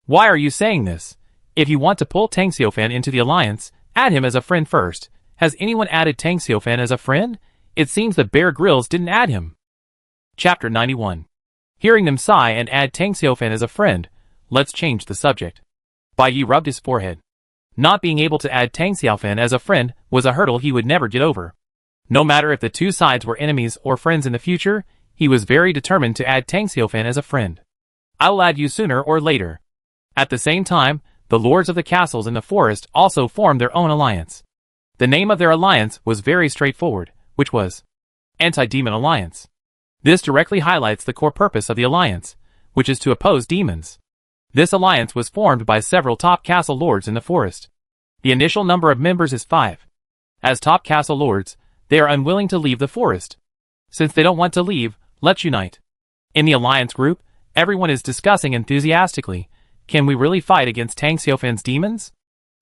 [SPEAKER 1] Why are you saying this? If you want to pull Tang Xiaofan into the alliance, add him as a friend first. Has anyone added Tang Xiaofan as a friend? It seems that Bear Grylls didn't add him. Chapter 91. Hearing them sigh and add Tang Xiaofan as a friend, let's change the subject. Beiyi rubbed his forehead. Not being able to add Tang Xiaofan as a friend was a hurdle he would never get over. No matter if the two sides were enemies or friends in the future, he was very determined to add Tang Xiaofan as a friend. I'll add you sooner or later. At the same time, the lords of the castles in the forest also formed their own alliance. The name of their alliance was very straightforward, which was Anti-Demon Alliance. This directly highlights the core purpose of the alliance, which is to oppose demons. This alliance was formed by several top castle lords in the forest. The initial number of members is 5. As top castle lords, they are unwilling to leave the forest. Since they don't want to leave, let's unite. In the alliance group, everyone is discussing enthusiastically, can we really fight against Tang Xiaofan's demons?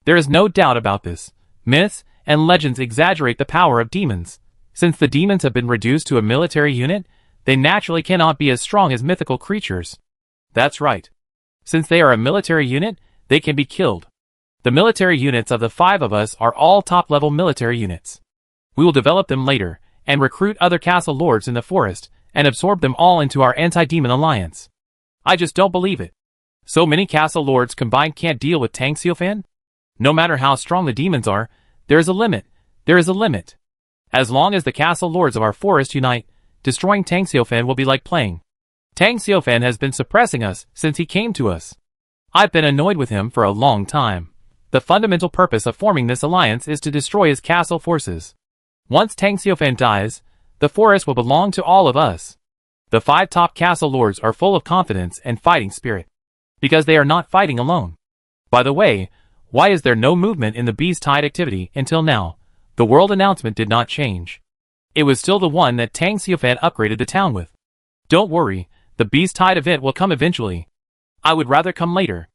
[SPEAKER 1] There is no doubt about this. Myths and legends exaggerate the power of demons. Since the demons have been reduced to a military unit, they naturally cannot be as strong as mythical creatures. That's right. Since they are a military unit, they can be killed. The military units of the 5 of us are all top-level military units. We will develop them later, and recruit other castle lords in the forest, and absorb them all into our anti-demon alliance. I just don't believe it. So many castle lords combined can't deal with Tang Xiaofan? No matter how strong the demons are, there is a limit. There is a limit. As long as the castle lords of our forest unite, destroying Tang Xiaofan will be like playing. Tang Xiaofan has been suppressing us since he came to us. I've been annoyed with him for a long time. The fundamental purpose of forming this alliance is to destroy his castle forces. Once Tang Xiaofan dies, the forest will belong to all of us. The 5 top castle lords are full of confidence and fighting spirit. Because they are not fighting alone. By the way, why is there no movement in the Beast Tide activity until now? The world announcement did not change. It was still the one that Tang Xiaofan upgraded the town with. Don't worry, the Beast Tide event will come eventually. I would rather come later.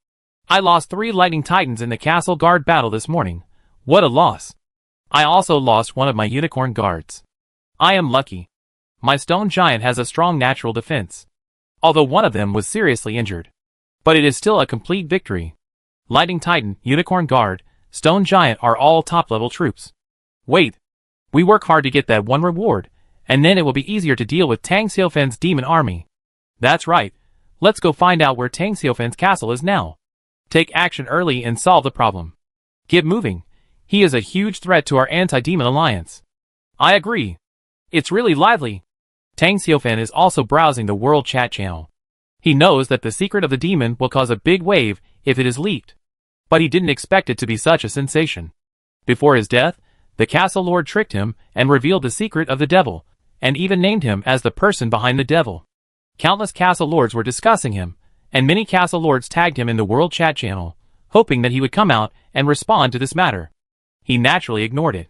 [SPEAKER 1] I lost 3 lightning titans in the castle guard battle this morning. What a loss. I also lost one of my unicorn guards. I am lucky. My stone giant has a strong natural defense. Although one of them was seriously injured. But it is still a complete victory. Lightning Titan, Unicorn Guard, Stone Giant are all top-level troops. Wait. We work hard to get that one reward, and then it will be easier to deal with Tang Xiaofan's demon army. That's right. Let's go find out where Tang Xiaofan's castle is now. Take action early and solve the problem. Get moving. He is a huge threat to our anti-demon alliance. I agree. It's really lively. Tang Xiaofan is also browsing the world chat channel. He knows that the secret of the demon will cause a big wave if it is leaked. But he didn't expect it to be such a sensation. Before his death, the castle lord tricked him and revealed the secret of the devil, and even named him as the person behind the devil. Countless castle lords were discussing him, and many castle lords tagged him in the world chat channel, hoping that he would come out and respond to this matter. He naturally ignored it.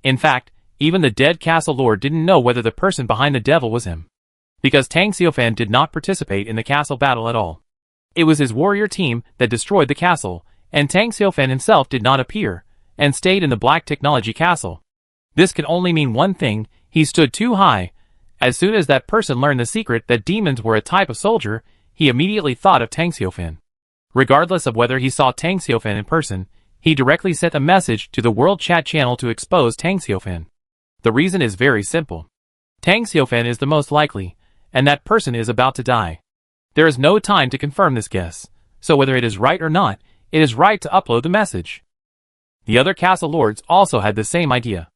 [SPEAKER 1] In fact, even the dead castle lord didn't know whether the person behind the devil was him. Because Tang Xiaofan did not participate in the castle battle at all. It was his warrior team that destroyed the castle, and Tang Xiaofan himself did not appear, and stayed in the Black Technology Castle. This could only mean one thing: he stood too high. As soon as that person learned the secret that demons were a type of soldier, he immediately thought of Tang Xiaofan. Regardless of whether he saw Tang Xiaofan in person, he directly sent a message to the World Chat channel to expose Tang Xiaofan. The reason is very simple. Tang Xiaofan is the most likely, and that person is about to die. There is no time to confirm this guess, so whether it is right or not, it is right to upload the message. The other castle lords also had the same idea.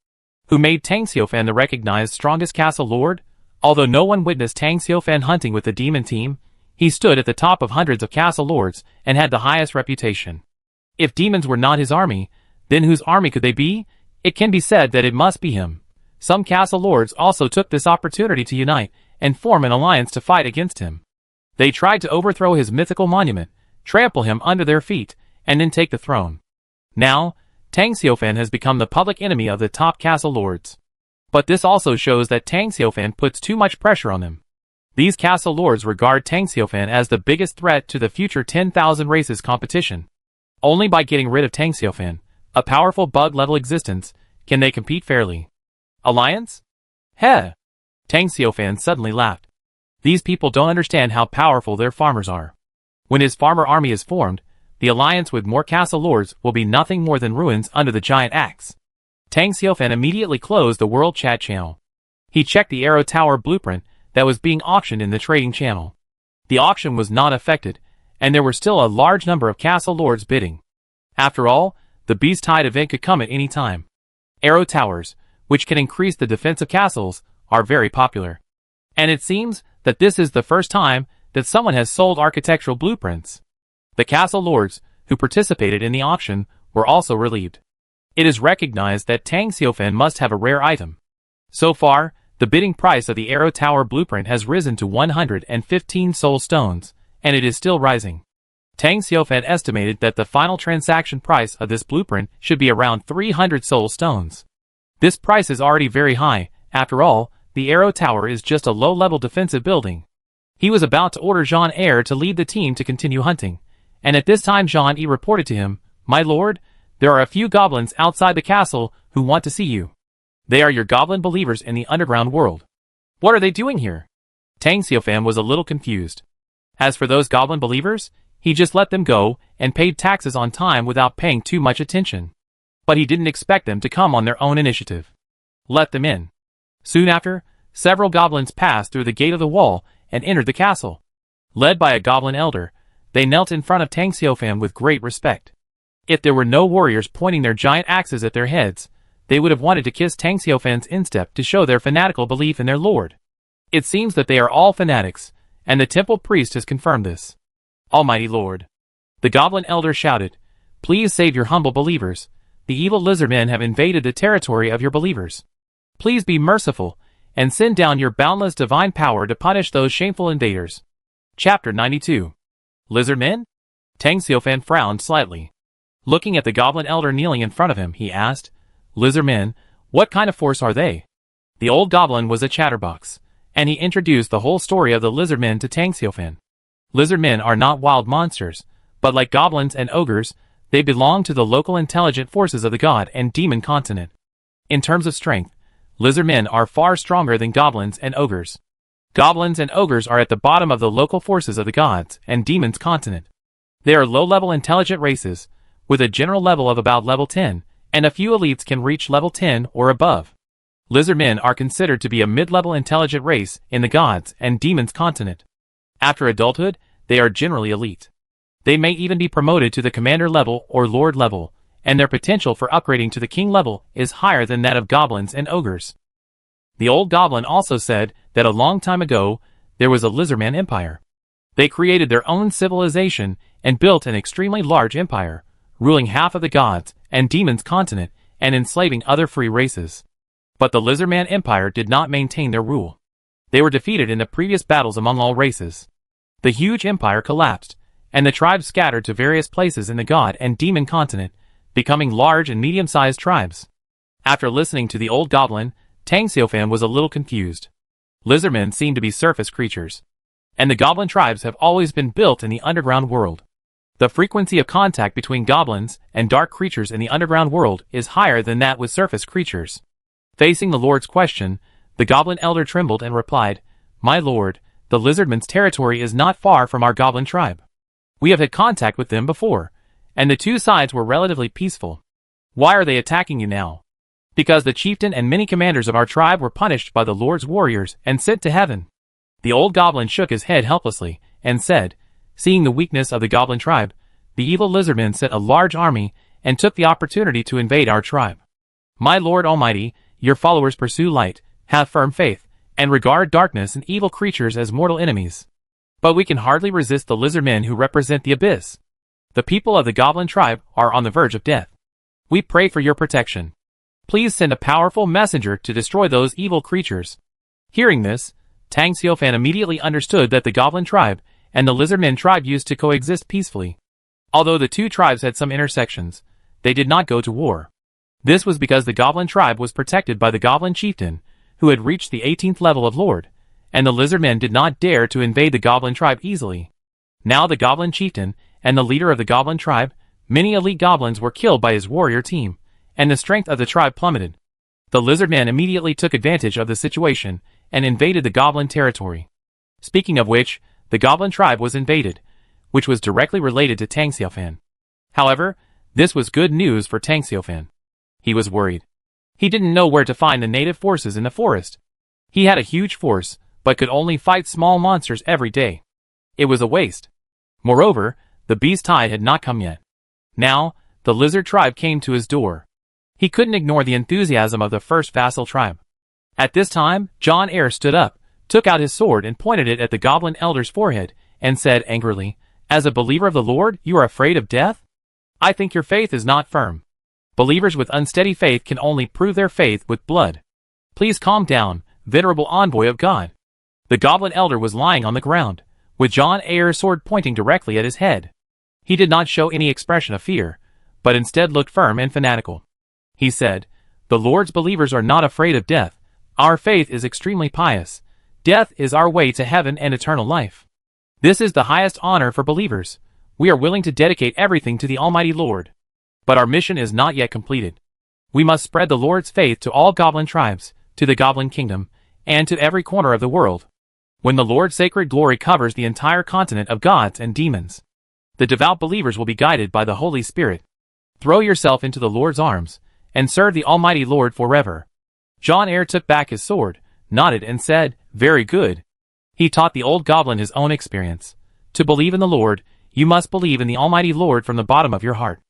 [SPEAKER 1] Who made Tang Xiaofan the recognized strongest castle lord? Although no one witnessed Tang Xiaofan hunting with the demon team, he stood at the top of hundreds of castle lords and had the highest reputation. If demons were not his army, then whose army could they be? It can be said that it must be him. Some castle lords also took this opportunity to unite and form an alliance to fight against him. They tried to overthrow his mythical monument, trample him under their feet, and then take the throne. Now, Tang Xiaofan has become the public enemy of the top castle lords. But this also shows that Tang Xiaofan puts too much pressure on them. These castle lords regard Tang Xiaofan as the biggest threat to the future 10,000 races competition. Only by getting rid of Tang Xiaofan, a powerful bug-level existence, can they compete fairly. Alliance? Heh! Tang Xiaofan suddenly laughed. These people don't understand how powerful their farmers are. When his farmer army is formed, the alliance with more castle lords will be nothing more than ruins under the giant axe. Tang Xiaofan immediately closed the world chat channel. He checked the arrow tower blueprint that was being auctioned in the trading channel. The auction was not affected, and there were still a large number of castle lords bidding. After all, the beast tide event could come at any time. Arrow towers, which can increase the defense of castles, are very popular. And it seems that this is the first time that someone has sold architectural blueprints. The castle lords, who participated in the auction, were also relieved. It is recognized that Tang Xiaofan must have a rare item. So far, the bidding price of the Arrow Tower blueprint has risen to 115 soul stones, and it is still rising. Tang Xiaofan estimated that the final transaction price of this blueprint should be around 300 soul stones. This price is already very high. After all, the Arrow Tower is just a low-level defensive building. He was about to order Jean Eyre to lead the team to continue hunting, and at this time Jean Eyre reported to him, "My lord, there are a few goblins outside the castle who want to see you. They are your goblin believers in the underground world." "What are they doing here?" Tang Xiaofan was a little confused. As for those goblin believers, he just let them go and paid taxes on time without paying too much attention. But he didn't expect them to come on their own initiative. Let them in. Soon after, several goblins passed through the gate of the wall and entered the castle. Led by a goblin elder, they knelt in front of Tang Xiaofan with great respect. If there were no warriors pointing their giant axes at their heads, they would have wanted to kiss Tang Xiaofan's instep to show their fanatical belief in their lord. It seems that they are all fanatics, and the temple priest has confirmed this. "Almighty Lord," the goblin elder shouted, "please save your humble believers. The evil lizard men have invaded the territory of your believers. Please be merciful, and send down your boundless divine power to punish those shameful invaders." Chapter 92. Lizard men? Tang Xiaofan frowned slightly. Looking at the goblin elder kneeling in front of him, he asked, "Lizard men, what kind of force are they?" The old goblin was a chatterbox, and he introduced the whole story of the lizard men to Tang Xiaofan. Lizard men are not wild monsters, but like goblins and ogres, they belong to the local intelligent forces of the god and demon continent. In terms of strength, lizard men are far stronger than goblins and ogres. Goblins and ogres are at the bottom of the local forces of the gods and demons continent. They are low-level intelligent races, with a general level of about level 10, and a few elites can reach level 10 or above. Lizard men are considered to be a mid-level intelligent race in the gods and demons continent. After adulthood, they are generally elite. They may even be promoted to the commander level or lord level, and their potential for upgrading to the king level is higher than that of goblins and ogres. The old goblin also said that a long time ago, there was a lizardman empire. They created their own civilization and built an extremely large empire, ruling half of the gods and demons continent and enslaving other free races. But the lizardman empire did not maintain their rule. They were defeated in the previous battles among all races. The huge empire collapsed, and the tribes scattered to various places in the god and demon continent, becoming large and medium-sized tribes. After listening to the old goblin, Tang Xiaofan was a little confused. Lizardmen seem to be surface creatures, and the goblin tribes have always been built in the underground world. The frequency of contact between goblins and dark creatures in the underground world is higher than that with surface creatures. Facing the Lord's question, the goblin elder trembled and replied, "My lord, the lizardmen's territory is not far from our goblin tribe. We have had contact with them before, and the two sides were relatively peaceful. Why are they attacking you now?" "Because the chieftain and many commanders of our tribe were punished by the Lord's warriors and sent to heaven." The old goblin shook his head helplessly and said, seeing the weakness of the goblin tribe, "The evil lizardmen sent a large army and took the opportunity to invade our tribe. My Lord Almighty, your followers pursue light, have firm faith, and regard darkness and evil creatures as mortal enemies. But we can hardly resist the lizardmen who represent the abyss. The people of the goblin tribe are on the verge of death. We pray for your protection. Please send a powerful messenger to destroy those evil creatures." Hearing this, Tang Xiaofan immediately understood that the goblin tribe and the lizardmen tribe used to coexist peacefully. Although the two tribes had some intersections, they did not go to war. This was because the goblin tribe was protected by the goblin chieftain, who had reached the 18th level of lord, and the lizardmen did not dare to invade the goblin tribe easily. Now the goblin chieftain and the leader of the goblin tribe, many elite goblins were killed by his warrior team, and the strength of the tribe plummeted. The lizardmen immediately took advantage of the situation and invaded the goblin territory. Speaking of which, the goblin tribe was invaded, which was directly related to Tang Xiaofan. However, this was good news for Tang Xiaofan. He was worried. He didn't know where to find the native forces in the forest. He had a huge force, but could only fight small monsters every day. It was a waste. Moreover, the beast tide had not come yet. Now, the lizard tribe came to his door. He couldn't ignore the enthusiasm of the first vassal tribe. At this time, John Eyre stood up, took out his sword and pointed it at the goblin elder's forehead, and said angrily, "As a believer of the Lord, you are afraid of death? I think your faith is not firm. Believers with unsteady faith can only prove their faith with blood. Please calm down, venerable envoy of God." The goblin elder was lying on the ground, with John Eyre's sword pointing directly at his head. He did not show any expression of fear, but instead looked firm and fanatical. He said, "The Lord's believers are not afraid of death. Our faith is extremely pious. Death is our way to heaven and eternal life. This is the highest honor for believers. We are willing to dedicate everything to the Almighty Lord. But our mission is not yet completed. We must spread the Lord's faith to all goblin tribes, to the goblin kingdom, and to every corner of the world. When the Lord's sacred glory covers the entire continent of gods and demons, the devout believers will be guided by the Holy Spirit. Throw yourself into the Lord's arms, and serve the Almighty Lord forever." John Eyre took back his sword, nodded and said, "Very good." He taught the old goblin his own experience. To believe in the Lord, you must believe in the Almighty Lord from the bottom of your heart.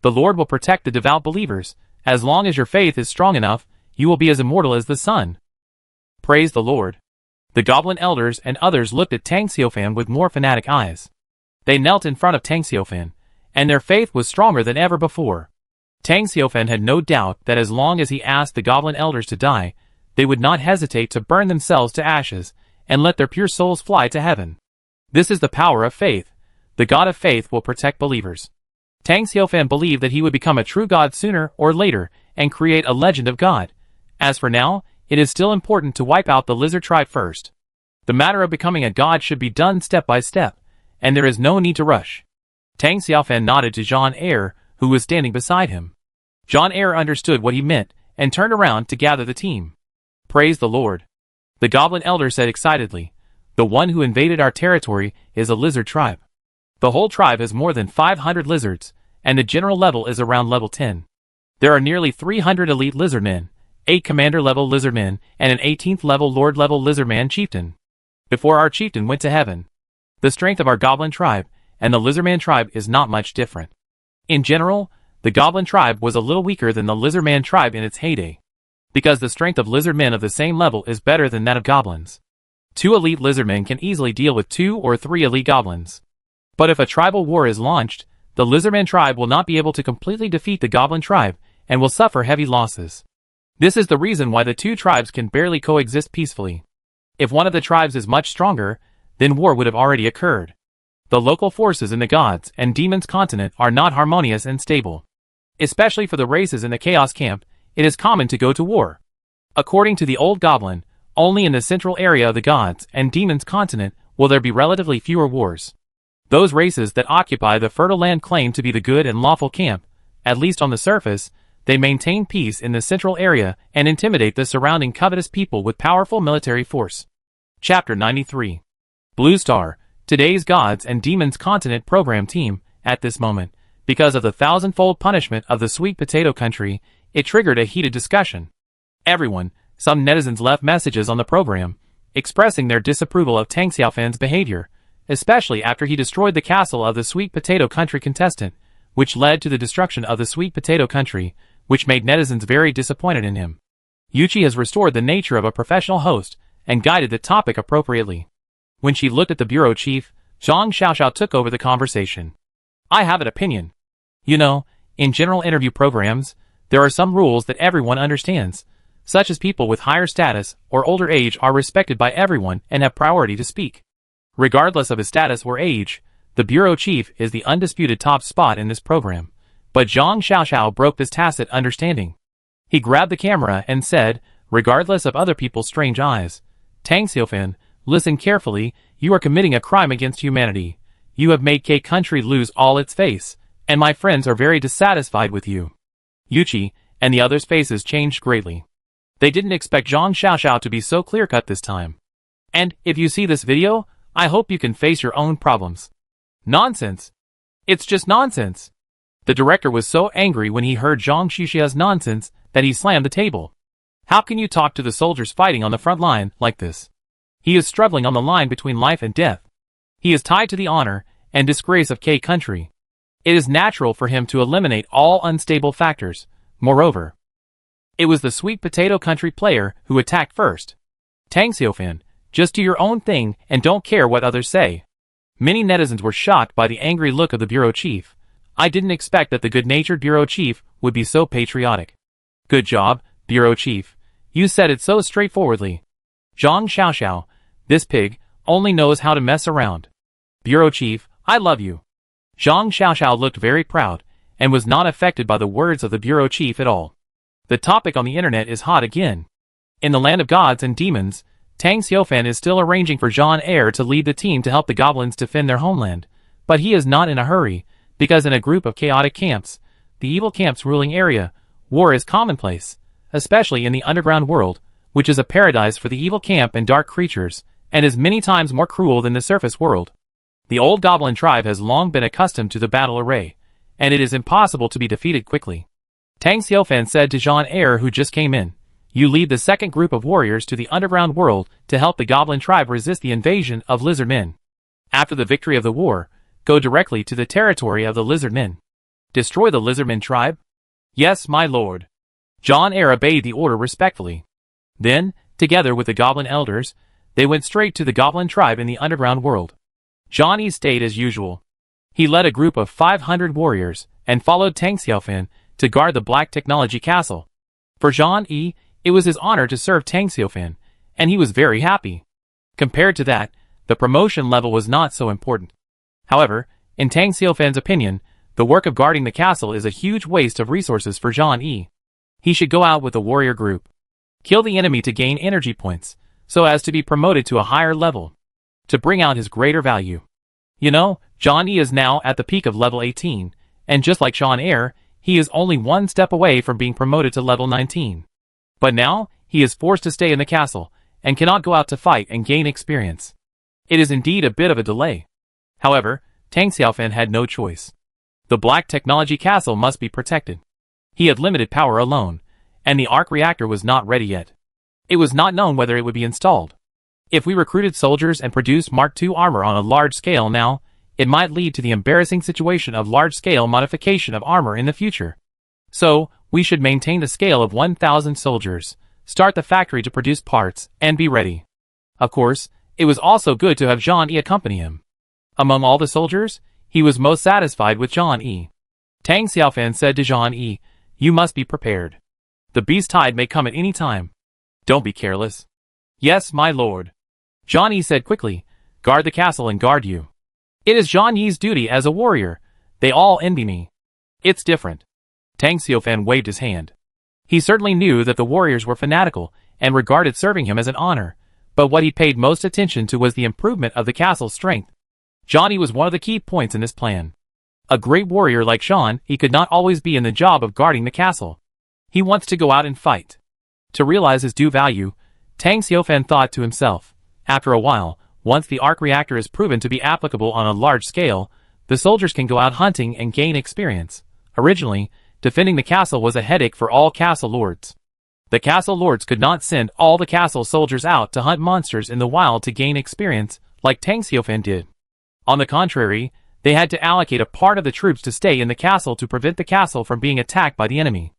[SPEAKER 1] The Lord will protect the devout believers. As long as your faith is strong enough, you will be as immortal as the sun. Praise the Lord. The goblin elders and others looked at Tang Xiaofan with more fanatic eyes. They knelt in front of Tang Xiaofan, and their faith was stronger than ever before. Tang Xiaofan had no doubt that as long as he asked the goblin elders to die, they would not hesitate to burn themselves to ashes and let their pure souls fly to heaven. This is the power of faith. The God of faith will protect believers. Tang Xiaofan believed that he would become a true God sooner or later and create a legend of God. As for now, it is still important to wipe out the lizard tribe first. The matter of becoming a god should be done step by step, and there is no need to rush. Tang Xiaofan nodded to John Eyre, who was standing beside him. John Eyre understood what he meant and turned around to gather the team. Praise the Lord. The goblin elder said excitedly, "The one who invaded our territory is a lizard tribe. The whole tribe has more than 500 lizards, and the general level is around level 10. There are nearly 300 elite lizardmen, 8 commander-level lizardmen, and an 18th-level lord-level lizardman chieftain. Before our chieftain went to heaven, the strength of our goblin tribe and the lizardman tribe is not much different. In general, the goblin tribe was a little weaker than the lizardman tribe in its heyday, because the strength of lizardmen of the same level is better than that of goblins. 2 elite lizardmen can easily deal with 2 or 3 elite goblins. But if a tribal war is launched, the lizardman tribe will not be able to completely defeat the goblin tribe and will suffer heavy losses. This is the reason why the 2 tribes can barely coexist peacefully. If one of the tribes is much stronger, then war would have already occurred. The local forces in the gods and demons continent are not harmonious and stable. Especially for the races in the Chaos Camp, it is common to go to war. According to the old goblin, only in the central area of the gods and demons continent will there be relatively fewer wars. Those races that occupy the fertile land claim to be the good and lawful camp. At least on the surface, they maintain peace in the central area and intimidate the surrounding covetous people with powerful military force. Chapter 93. Blue Star, today's Gods and Demons Continent program team. At this moment, because of the thousand-fold punishment of the sweet potato country, it triggered a heated discussion. Some netizens left messages on the program, expressing their disapproval of Tang Xiaofan's behavior, especially after he destroyed the castle of the sweet potato country contestant, which led to the destruction of the sweet potato country, which made netizens very disappointed in him. Yuchi has restored the nature of a professional host and guided the topic appropriately. When she looked at the bureau chief, Zhang Xiaoxiao took over the conversation. "I have an opinion. You know, in general interview programs, there are some rules that everyone understands, such as people with higher status or older age are respected by everyone and have priority to speak. Regardless of his status or age, the bureau chief is the undisputed top spot in this program." But Zhang Xiaoxiao broke this tacit understanding. He grabbed the camera and said, regardless of other people's strange eyes, "Tang Xiaofan, listen carefully, you are committing a crime against humanity. You have made K country lose all its face, and my friends are very dissatisfied with you." Yuchi and the others' faces changed greatly. They didn't expect Zhang Xiaoxiao to be so clear-cut this time. "And if you see this video, I hope you can face your own problems." Nonsense. It's just nonsense. The director was so angry when he heard Zhang Xiaoxiao's nonsense that he slammed the table. How can you talk to the soldiers fighting on the front line like this? He is struggling on the line between life and death. He is tied to the honor and disgrace of K country. It is natural for him to eliminate all unstable factors. Moreover, it was the sweet potato country player who attacked first. Tang Xiaofan, just do your own thing and don't care what others say. Many netizens were shocked by the angry look of the bureau chief. I didn't expect that the good-natured bureau chief would be so patriotic. Good job, bureau chief. You said it so straightforwardly. Zhang Xiaoxiao, this pig, only knows how to mess around. Bureau chief, I love you. Zhang Xiaoxiao looked very proud, and was not affected by the words of the bureau chief at all. The topic on the internet is hot again. In the land of gods and demons, Tang Xiaofan is still arranging for Zhang Er to lead the team to help the goblins defend their homeland, but he is not in a hurry, because in a group of chaotic camps, the evil camp's ruling area, war is commonplace, especially in the underground world, which is a paradise for the evil camp and dark creatures, and is many times more cruel than the surface world. The old goblin tribe has long been accustomed to the battle array, and it is impossible to be defeated quickly. Tang Xiaofan said to Zhang Er, who just came in, you lead the second group of warriors to the underground world to help the goblin tribe resist the invasion of lizard men. After the victory of the war, go directly to the territory of the lizard men. Destroy the lizard men tribe? Yes, my lord. Zhang Er obeyed the order respectfully. Then, together with the goblin elders, they went straight to the goblin tribe in the underground world. Zhang Yi stayed as usual. He led a group of 500 warriors and followed Tang Xiaofan to guard the Black Technology Castle. For Zhang Yi, it was his honor to serve Tang Xiaofan, and he was very happy. Compared to that, the promotion level was not so important. However, in Tang Xiaofan's opinion, the work of guarding the castle is a huge waste of resources for Zhang Yi. He should go out with the warrior group. Kill the enemy to gain energy points, so as to be promoted to a higher level. To bring out his greater value. You know, Zhang Yi is now at the peak of level 18, and just like Zhang Er, he is only one step away from being promoted to level 19. But now, he is forced to stay in the castle, and cannot go out to fight and gain experience. It is indeed a bit of a delay. However, Tang Xiaofan had no choice. The Black Technology Castle must be protected. He had limited power alone, and the arc reactor was not ready yet. It was not known whether it would be installed. If we recruited soldiers and produced Mark II armor on a large scale now, it might lead to the embarrassing situation of large-scale modification of armor in the future. So, we should maintain the scale of 1,000 soldiers, start the factory to produce parts, and be ready. Of course, it was also good to have Zhang Yi accompany him. Among all the soldiers, he was most satisfied with Zhang Yi. Tang Xiaofan said to Zhang Yi, you must be prepared. The beast tide may come at any time. Don't be careless. Yes, my lord. Zhang Yi said quickly, guard the castle and guard you. It is Zhang Yi's duty as a warrior. They all envy me. It's different. Tang Xiaofan waved his hand. He certainly knew that the warriors were fanatical and regarded serving him as an honor, but what he paid most attention to was the improvement of the castle's strength. Zhang Yi was one of the key points in this plan. A great warrior like Zhang Yi could not always be in the job of guarding the castle. He wants to go out and fight. To realize his due value, Tang Xiaofan thought to himself, after a while, once the arc reactor is proven to be applicable on a large scale, the soldiers can go out hunting and gain experience. Originally, defending the castle was a headache for all castle lords. The castle lords could not send all the castle soldiers out to hunt monsters in the wild to gain experience, like Tang Xiaofan did. On the contrary, they had to allocate a part of the troops to stay in the castle to prevent the castle from being attacked by the enemy.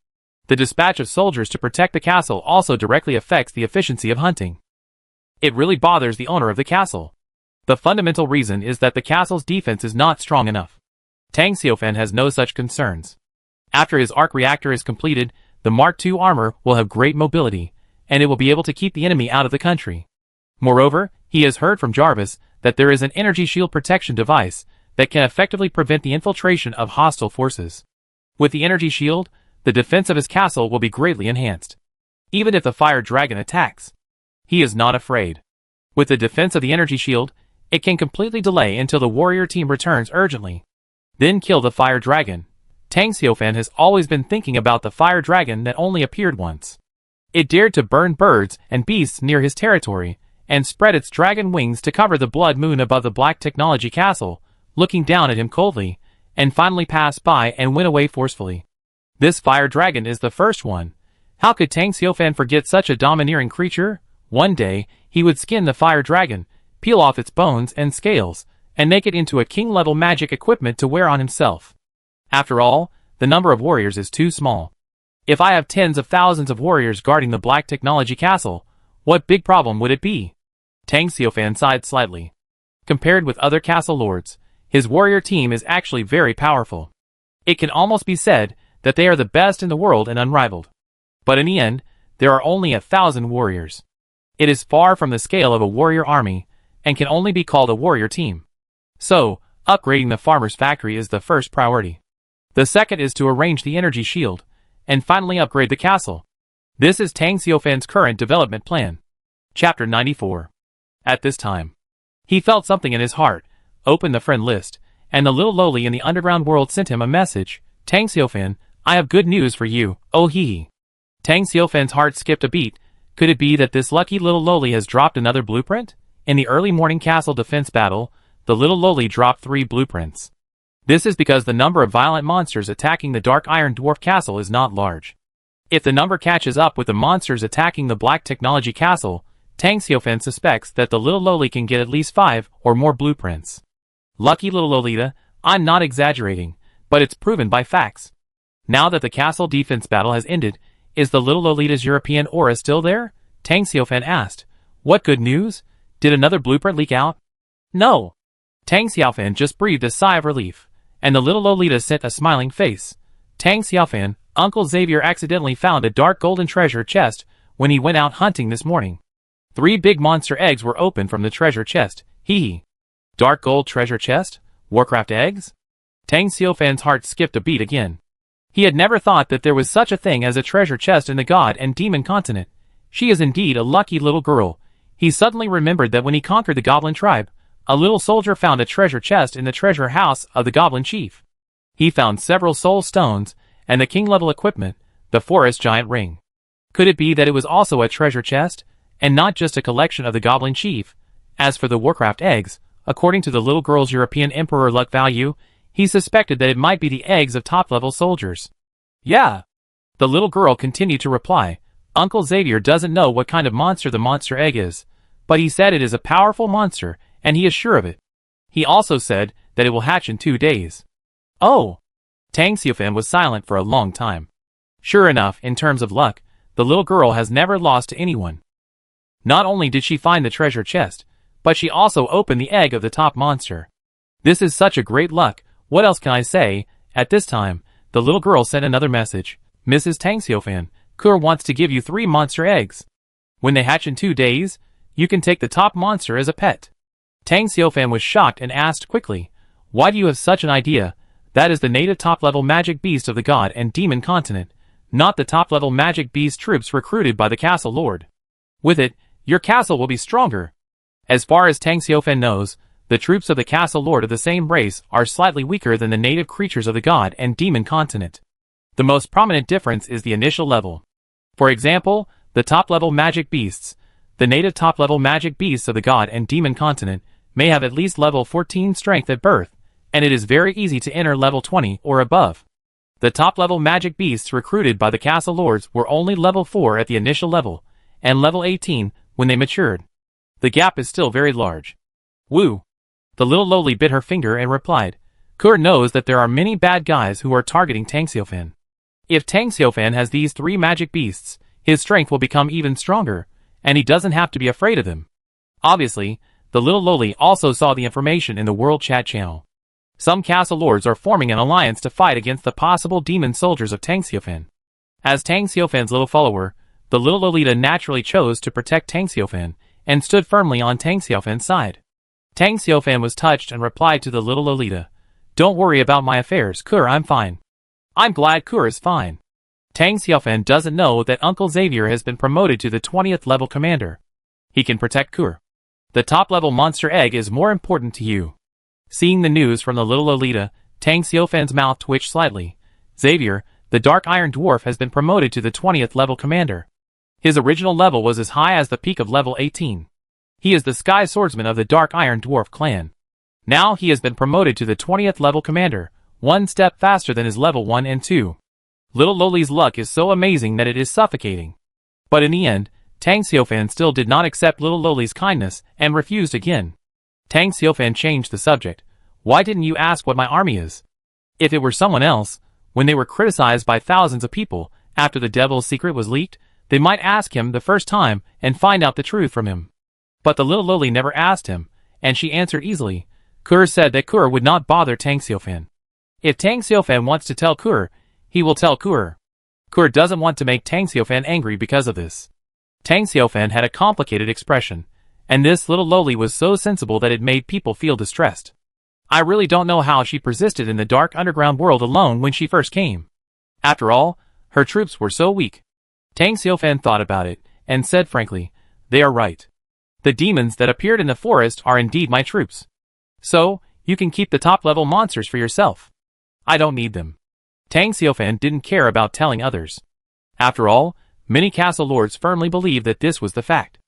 [SPEAKER 1] The dispatch of soldiers to protect the castle also directly affects the efficiency of hunting. It really bothers the owner of the castle. The fundamental reason is that the castle's defense is not strong enough. Tang Xiaofan has no such concerns. After his arc reactor is completed, the Mark II armor will have great mobility, and it will be able to keep the enemy out of the country. Moreover, he has heard from Jarvis that there is an energy shield protection device that can effectively prevent the infiltration of hostile forces. With the energy shield, the defense of his castle will be greatly enhanced. Even if the fire dragon attacks, he is not afraid. With the defense of the energy shield, it can completely delay until the warrior team returns urgently. Then kill the fire dragon. Tang Xiaofan has always been thinking about the fire dragon that only appeared once. It dared to burn birds and beasts near his territory, and spread its dragon wings to cover the blood moon above the Black Technology Castle, looking down at him coldly, and finally passed by and went away forcefully. This fire dragon is the first one. How could Tang Xiaofan forget such a domineering creature? One day, he would skin the fire dragon, peel off its bones and scales, and make it into a king-level magic equipment to wear on himself. After all, the number of warriors is too small. If I have tens of thousands of warriors guarding the Black Technology Castle, what big problem would it be? Tang Xiaofan sighed slightly. Compared with other castle lords, his warrior team is actually very powerful. It can almost be said that they are the best in the world and unrivaled. But in the end, there are only 1,000 warriors. It is far from the scale of a warrior army, and can only be called a warrior team. So, upgrading the farmer's factory is the first priority. The second is to arrange the energy shield, and finally upgrade the castle. This is Tang Xiaofan's current development plan. Chapter 94. At this time, he felt something in his heart, opened the friend list, and the little loli in the underground world sent him a message. Tang Xiaofan, I have good news for you, oh hee. Tang Xiaofan's heart skipped a beat. Could it be that this lucky little loli has dropped another blueprint? In the early morning castle defense battle, the little loli dropped 3 blueprints. This is because the number of violent monsters attacking the Dark Iron Dwarf Castle is not large. If the number catches up with the monsters attacking the Black Technology Castle, Tang Xiaofan suspects that the little loli can get at least 5 or more blueprints. Lucky little Lolita, I'm not exaggerating, but it's proven by facts. Now that the castle defense battle has ended, is the little Lolita's European aura still there? Tang Xiaofan asked. What good news? Did another blueprint leak out? No. Tang Xiaofan just breathed a sigh of relief, and the little Lolita sent a smiling face. Tang Xiaofan, Uncle Xavier accidentally found a dark golden treasure chest when he went out hunting this morning. 3 big monster eggs were opened from the treasure chest. Hee. Dark gold treasure chest? Warcraft eggs? Tang Xiaofan's heart skipped a beat again. He had never thought that there was such a thing as a treasure chest in the God and Demon continent. She is indeed a lucky little girl. He suddenly remembered that when he conquered the Goblin tribe, a little soldier found a treasure chest in the treasure house of the Goblin chief. He found several soul stones, and the king-level equipment, the forest giant ring. Could it be that it was also a treasure chest, and not just a collection of the Goblin chief? As for the Warcraft eggs, according to the little girl's European Emperor luck value, he suspected that it might be the eggs of top-level soldiers. Yeah. The little girl continued to reply. Uncle Xavier doesn't know what kind of monster the monster egg is, but he said it is a powerful monster, and he is sure of it. He also said that it will hatch in 2 days. Oh! Tang Xiaofan was silent for a long time. Sure enough, in terms of luck, the little girl has never lost to anyone. Not only did she find the treasure chest, but she also opened the egg of the top monster. This is such a great luck, what else can I say? At this time, the little girl sent another message. Mrs. Tang Xiaofan, Kur wants to give you 3 monster eggs. When they hatch in 2 days, you can take the top monster as a pet. Tang Xiaofan was shocked and asked quickly, why do you have such an idea? That is the native top-level magic beast of the God and Demon continent, not the top-level magic beast troops recruited by the castle lord. With it, your castle will be stronger. As far as Tang Xiaofan knows, the troops of the castle lord of the same race are slightly weaker than the native creatures of the God and Demon continent. The most prominent difference is the initial level. For example, the top-level magic beasts, the native top-level magic beasts of the God and Demon continent, may have at least level 14 strength at birth, and it is very easy to enter level 20 or above. The top-level magic beasts recruited by the castle lords were only level 4 at the initial level, and level 18 when they matured. The gap is still very large. Woo! The little loli bit her finger and replied, Kur knows that there are many bad guys who are targeting Tang Xiaofan. If Tang Xiaofan has these 3 magic beasts, his strength will become even stronger, and he doesn't have to be afraid of them. Obviously, the little loli also saw the information in the World Chat channel. Some castle lords are forming an alliance to fight against the possible demon soldiers of Tang Xiaofan. As Tang Xiaofan's little follower, the little Lolita naturally chose to protect Tang Xiaofan, and stood firmly on Tang Xiaofan's side. Tang Xiaofan was touched and replied to the little Lolita, Don't worry about my affairs, Kur, I'm fine. I'm glad Kur is fine. Tang Xiaofan doesn't know that Uncle Xavier has been promoted to the 20th level commander. He can protect Kur. The top-level monster egg is more important to you. Seeing the news from the little Lolita, Tang Xiaofan's mouth twitched slightly. Xavier, the Dark Iron Dwarf, has been promoted to the 20th level commander. His original level was as high as the peak of level 18. He is the Sky Swordsman of the Dark Iron Dwarf clan. Now he has been promoted to the 20th level commander, 1 step faster than his level 1 and 2. Little Loli's luck is so amazing that it is suffocating. But in the end, Tang Xiaofan still did not accept little Loli's kindness and refused again. Tang Xiaofan changed the subject. Why didn't you ask what my army is? If it were someone else, when they were criticized by thousands of people after the devil's secret was leaked, they might ask him the first time and find out the truth from him. But the little loli never asked him, and she answered easily. Kur said that Kur would not bother Tang Xiaofan. If Tang Xiaofan wants to tell Kur, he will tell Kur. Kur doesn't want to make Tang Xiaofan angry because of this. Tang Xiaofan had a complicated expression, and this little loli was so sensible that it made people feel distressed. I really don't know how she persisted in the dark underground world alone when she first came. After all, her troops were so weak. Tang Xiaofan thought about it, and said frankly, they are right. The demons that appeared in the forest are indeed my troops. So, you can keep the top-level monsters for yourself. I don't need them. Tang Xiaofan didn't care about telling others. After all, many castle lords firmly believed that this was the fact.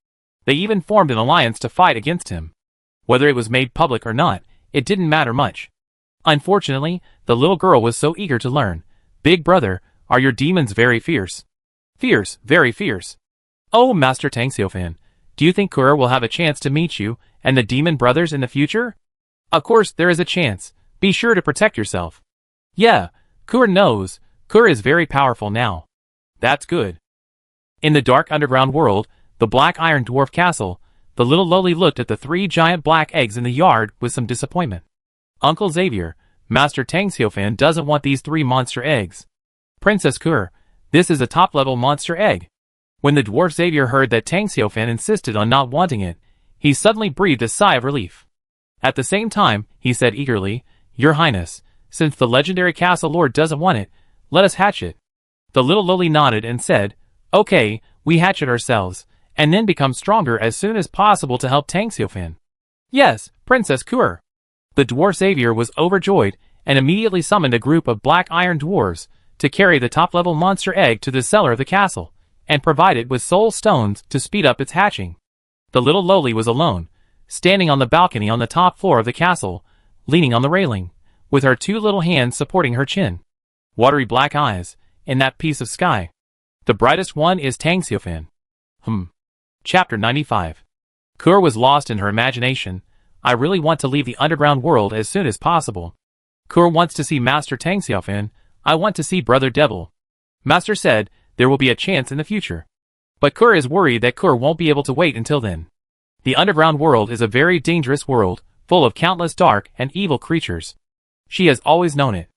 [SPEAKER 1] They even formed an alliance to fight against him. Whether it was made public or not, it didn't matter much. Unfortunately, the little girl was so eager to learn. Big brother, are your demons very fierce? Fierce, very fierce. Oh, Master Tang Xiaofan, do you think Kur will have a chance to meet you and the demon brothers in the future? Of course there is a chance. Be sure to protect yourself. Yeah, Kur knows. Kur is very powerful now. That's good. In the dark underground world, the Black Iron Dwarf Castle, the little loli looked at the 3 giant black eggs in the yard with some disappointment. Uncle Xavier, Master Tang Xiaofan doesn't want these 3 monster eggs. Princess Kur, this is a top-level monster egg. When the dwarf Xavier heard that Tang Xiaofan insisted on not wanting it, he suddenly breathed a sigh of relief. At the same time, he said eagerly, Your Highness, since the legendary castle lord doesn't want it, let us hatch it. The little loli nodded and said, Okay, we hatch it ourselves, and then become stronger as soon as possible to help Tang Xiaofan. Yes, Princess Kur. The dwarf Xavier was overjoyed and immediately summoned a group of black iron dwarves to carry the top-level monster egg to the cellar of the castle, and provide it with soul stones to speed up its hatching. The little loli was alone, standing on the balcony on the top floor of the castle, leaning on the railing, with her 2 little hands supporting her chin. Watery black eyes, in that piece of sky. The brightest one is Tang Xiaofan. Chapter 95. Kur was lost in her imagination. I really want to leave the underground world as soon as possible. Kur wants to see Master Tang Xiaofan. I want to see Brother Devil. Master said there will be a chance in the future. But Kur is worried that Kur won't be able to wait until then. The underground world is a very dangerous world, full of countless dark and evil creatures. She has always known it.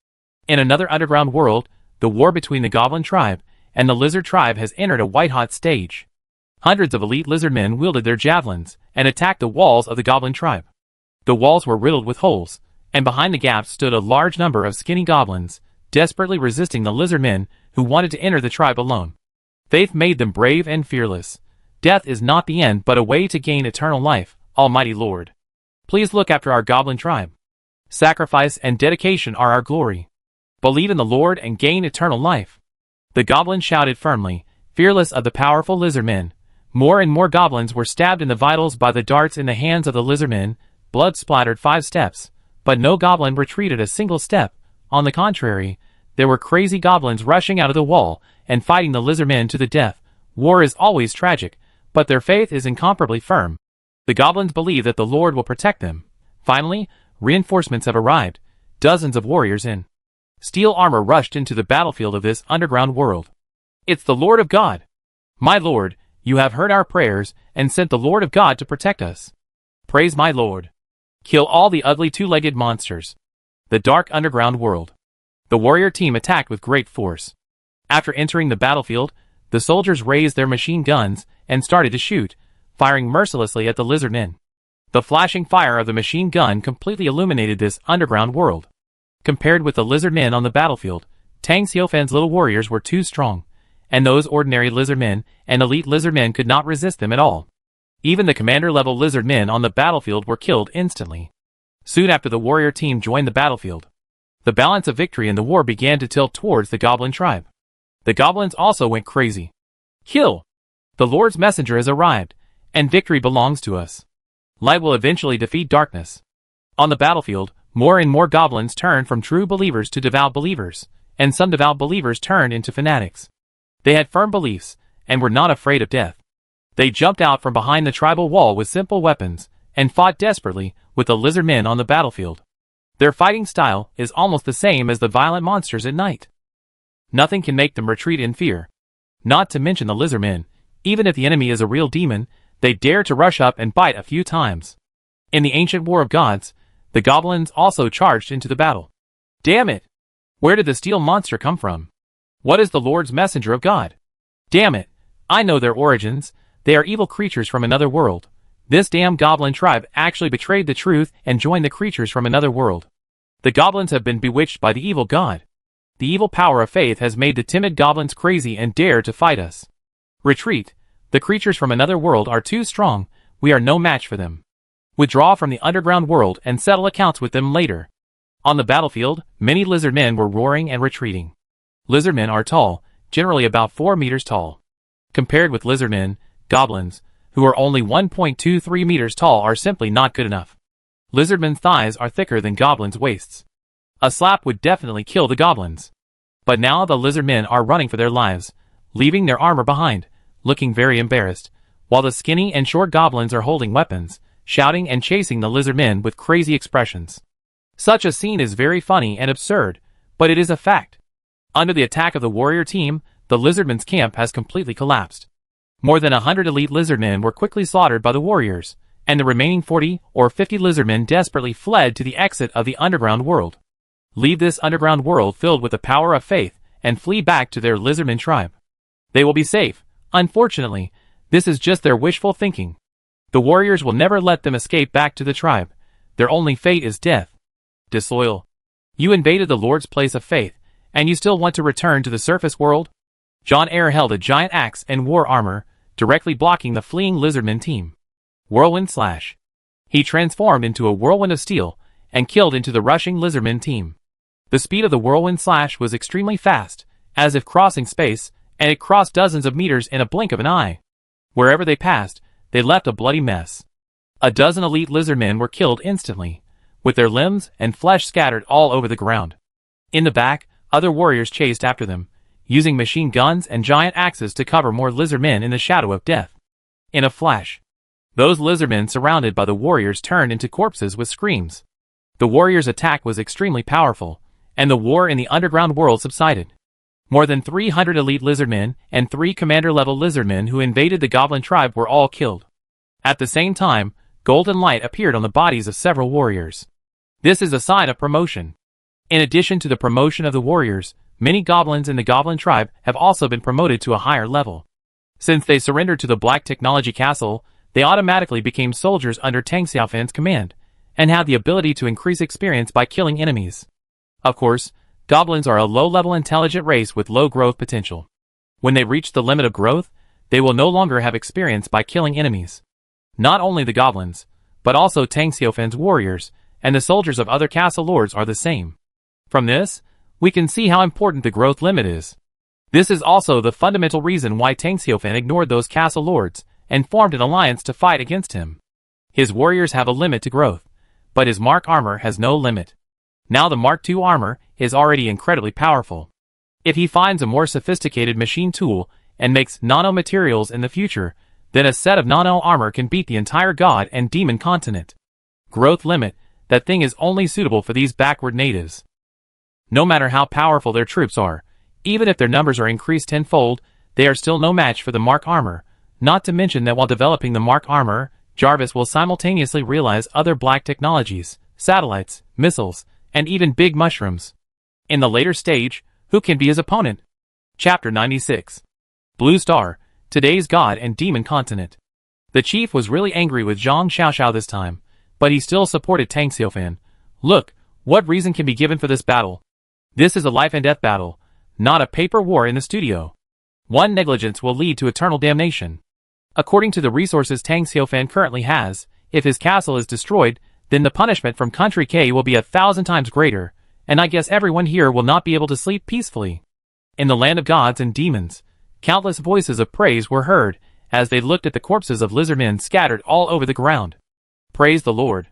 [SPEAKER 1] In another underground world, the war between the Goblin tribe and the Lizard tribe has entered a white-hot stage. Hundreds of elite lizard men wielded their javelins and attacked the walls of the Goblin tribe. The walls were riddled with holes, and behind the gaps stood a large number of skinny goblins, desperately resisting the lizard men who wanted to enter the tribe alone. Faith made them brave and fearless. Death is not the end but a way to gain eternal life, Almighty Lord. Please look after our Goblin tribe. Sacrifice and dedication are our glory. Believe in the Lord and gain eternal life. The goblin shouted firmly, fearless of the powerful lizard men. More and more goblins were stabbed in the vitals by the darts in the hands of the lizard men. Blood splattered 5 steps, but no goblin retreated a single step. On the contrary, there were crazy goblins rushing out of the wall and fighting the lizard men to the death. War is always tragic, but their faith is incomparably firm. The goblins believe that the Lord will protect them. Finally, reinforcements have arrived. Dozens of warriors in steel armor rushed into the battlefield of this underground world. It's the Lord of God. My Lord, you have heard our prayers and sent the Lord of God to protect us. Praise my Lord. Kill all the ugly 2-legged monsters. The dark underground world. The warrior team attacked with great force. After entering the battlefield, the soldiers raised their machine guns and started to shoot, firing mercilessly at the lizard men. The flashing fire of the machine gun completely illuminated this underground world. Compared with the lizard men on the battlefield, Tang Xiaofan's little warriors were too strong, and those ordinary lizard men and elite lizard men could not resist them at all. Even the commander-level lizard men on the battlefield were killed instantly. Soon after the warrior team joined the battlefield, the balance of victory in the war began to tilt towards the Goblin tribe. The goblins also went crazy. Kill! The Lord's messenger has arrived, and victory belongs to us. Light will eventually defeat darkness. On the battlefield, more and more goblins turned from true believers to devout believers, and some devout believers turned into fanatics. They had firm beliefs, and were not afraid of death. They jumped out from behind the tribal wall with simple weapons, and fought desperately with the lizard men on the battlefield. Their fighting style is almost the same as the violent monsters at night. Nothing can make them retreat in fear. Not to mention the lizardmen, even if the enemy is a real demon, they dare to rush up and bite a few times. In the ancient War of Gods, the goblins also charged into the battle. Damn it! Where did the steel monster come from? What is the Lord's messenger of God? Damn it! I know their origins. They are evil creatures from another world. This damn goblin tribe actually betrayed the truth and joined the creatures from another world. The goblins have been bewitched by the evil god. The evil power of faith has made the timid goblins crazy and dare to fight us. Retreat. The creatures from another world are too strong. We are no match for them. Withdraw from the underground world and settle accounts with them later. On the battlefield, many lizardmen were roaring and retreating. Lizardmen are tall, generally about 4 meters tall. Compared with lizardmen, goblins, who are only 1.23 meters tall, are simply not good enough. Lizardmen's thighs are thicker than goblins' waists. A slap would definitely kill the goblins. But now the lizardmen are running for their lives, leaving their armor behind, looking very embarrassed, while the skinny and short goblins are holding weapons, shouting and chasing the lizardmen with crazy expressions. Such a scene is very funny and absurd, but it is a fact. Under the attack of the warrior team, the lizardmen's camp has completely collapsed. More than 100 elite lizardmen were quickly slaughtered by the warriors, and the remaining 40 or 50 lizardmen desperately fled to the exit of the underground world. Leave this underground world filled with the power of faith, and flee back to their lizardman tribe. They will be safe. Unfortunately, this is just their wishful thinking. The warriors will never let them escape back to the tribe. Their only fate is death. Disloyal. You invaded the Lord's place of faith, and you still want to return to the surface world? John Eyre held a giant axe and war armor, directly blocking the fleeing lizardman team. Whirlwind slash. He transformed into a whirlwind of steel, and killed into the rushing lizardman team. The speed of the whirlwind slash was extremely fast, as if crossing space, and it crossed dozens of meters in a blink of an eye. Wherever they passed, they left a bloody mess. A dozen elite lizardmen were killed instantly, with their limbs and flesh scattered all over the ground. In the back, other warriors chased after them, using machine guns and giant axes to cover more lizardmen in the shadow of death. In a flash, those lizardmen surrounded by the warriors turned into corpses with screams. The warriors' attack was extremely powerful, and the war in the underground world subsided. More than 300 elite lizardmen and 3 commander-level lizardmen who invaded the goblin tribe were all killed. At the same time, golden light appeared on the bodies of several warriors. This is a sign of promotion. In addition to the promotion of the warriors, many goblins in the goblin tribe have also been promoted to a higher level. Since they surrendered to the Black Technology Castle, they automatically became soldiers under Tang Xiaofan's command, and had the ability to increase experience by killing enemies. Of course, goblins are a low-level intelligent race with low growth potential. When they reach the limit of growth, they will no longer have experience by killing enemies. Not only the goblins, but also Tang Xiaofan's warriors, and the soldiers of other castle lords are the same. From this, we can see how important the growth limit is. This is also the fundamental reason why Tang Xiaofan ignored those castle lords, and formed an alliance to fight against him. His warriors have a limit to growth, but his Mark armor has no limit. Now the Mark II armor is already incredibly powerful. If he finds a more sophisticated machine tool and makes nanomaterials in the future, then a set of nano armor can beat the entire god and demon continent. Growth limit, that thing is only suitable for these backward natives. No matter how powerful their troops are, even if their numbers are increased tenfold, they are still no match for the Mark armor, not to mention that while developing the Mark armor, Jarvis will simultaneously realize other black technologies, satellites, missiles, and even big mushrooms. In the later stage, who can be his opponent? Chapter 96. Blue Star, today's god and demon continent. The chief was really angry with Zhang Xiaoxiao this time, but he still supported Tang Xiaofan. Look, what reason can be given for this battle? This is a life and death battle, not a paper war in the studio. One negligence will lead to eternal damnation. According to the resources Tang Xiaofan currently has, if his castle is destroyed, then the punishment from Country K will be 1,000 times greater, and I guess everyone here will not be able to sleep peacefully. In the land of gods and demons, countless voices of praise were heard, as they looked at the corpses of lizardmen scattered all over the ground. Praise the Lord.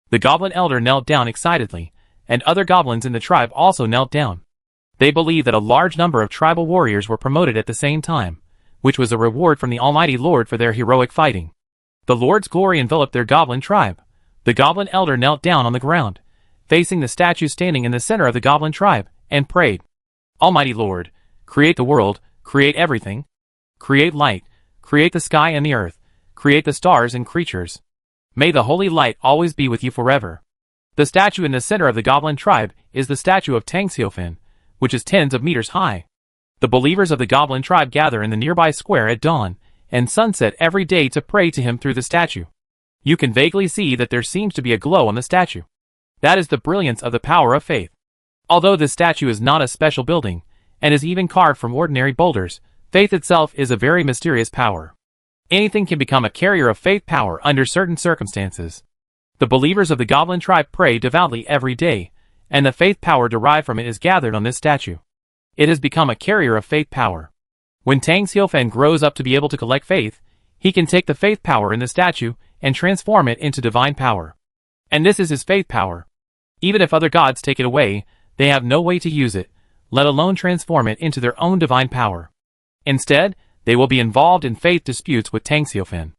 [SPEAKER 1] The goblin elder knelt down excitedly, and other goblins in the tribe also knelt down. They believed that a large number of tribal warriors were promoted at the same time, which was a reward from the Almighty Lord for their heroic fighting. The Lord's glory enveloped their goblin tribe. The goblin elder knelt down on the ground, facing the statue standing in the center of the goblin tribe, and prayed, "Almighty Lord, create the world, create everything. Create light, create the sky and the earth, create the stars and creatures. May the holy light always be with you forever." The statue in the center of the goblin tribe is the statue of Tang Xiaofan, which is tens of meters high. The believers of the goblin tribe gather in the nearby square at dawn and sunset every day to pray to him through the statue. You can vaguely see that there seems to be a glow on the statue. That is the brilliance of the power of faith. Although this statue is not a special building, and is even carved from ordinary boulders, faith itself is a very mysterious power. Anything can become a carrier of faith power under certain circumstances. The believers of the goblin tribe pray devoutly every day, and the faith power derived from it is gathered on this statue. It has become a carrier of faith power. When Tang Xiaofan grows up to be able to collect faith, he can take the faith power in the statue and transform it into divine power. And this is his faith power. Even if other gods take it away, they have no way to use it, let alone transform it into their own divine power. Instead, they will be involved in faith disputes with Tang Xiaofan.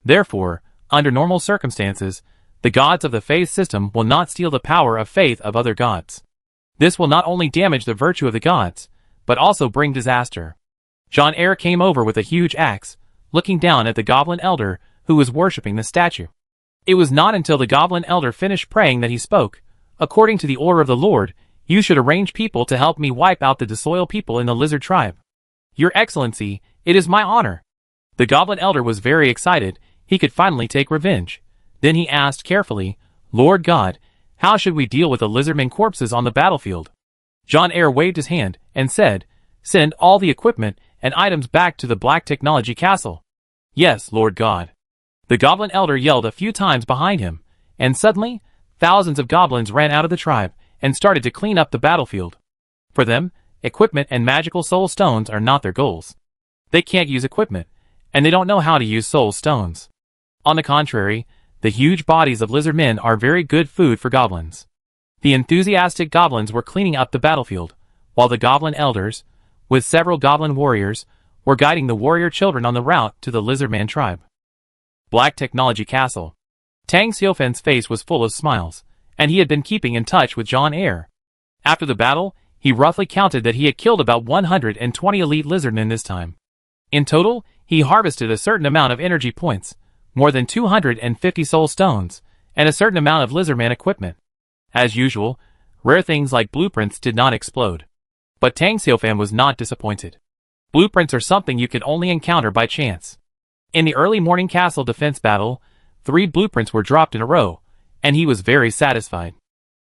[SPEAKER 1] Therefore, under normal circumstances, the gods of the faith system will not steal the power of faith of other gods. This will not only damage the virtue of the gods, but also bring disaster. John Eyre came over with a huge axe, looking down at the goblin elder who was worshipping the statue. It was not until the goblin elder finished praying that he spoke, "According to the order of the Lord, you should arrange people to help me wipe out the disloyal people in the lizard tribe." "Your Excellency, it is my honor." The goblin elder was very excited. He could finally take revenge. Then he asked carefully, "Lord God, how should we deal with the lizardmen corpses on the battlefield?" John Eyre waved his hand and said, "Send all the equipment and items back to the Black Technology Castle." "Yes, Lord God." The goblin elder yelled a few times behind him, and suddenly, thousands of goblins ran out of the tribe and started to clean up the battlefield. For them, equipment and magical soul stones are not their goals. They can't use equipment, and they don't know how to use soul stones. On the contrary, the huge bodies of lizard men are very good food for goblins. The enthusiastic goblins were cleaning up the battlefield, while the goblin elders, with several goblin warriors, were guiding the warrior children on the route to the lizardman tribe. Black Technology Castle. Tang Xiaofan's face was full of smiles, and he had been keeping in touch with John Eyre. After the battle, he roughly counted that he had killed about 120 elite lizardmen this time. In total, he harvested a certain amount of energy points, more than 250 soul stones, and a certain amount of lizardman equipment. As usual, rare things like blueprints did not explode. But Tang Xiaofan was not disappointed. Blueprints are something you can only encounter by chance. In the early morning castle defense battle, 3 blueprints were dropped in a row, and he was very satisfied.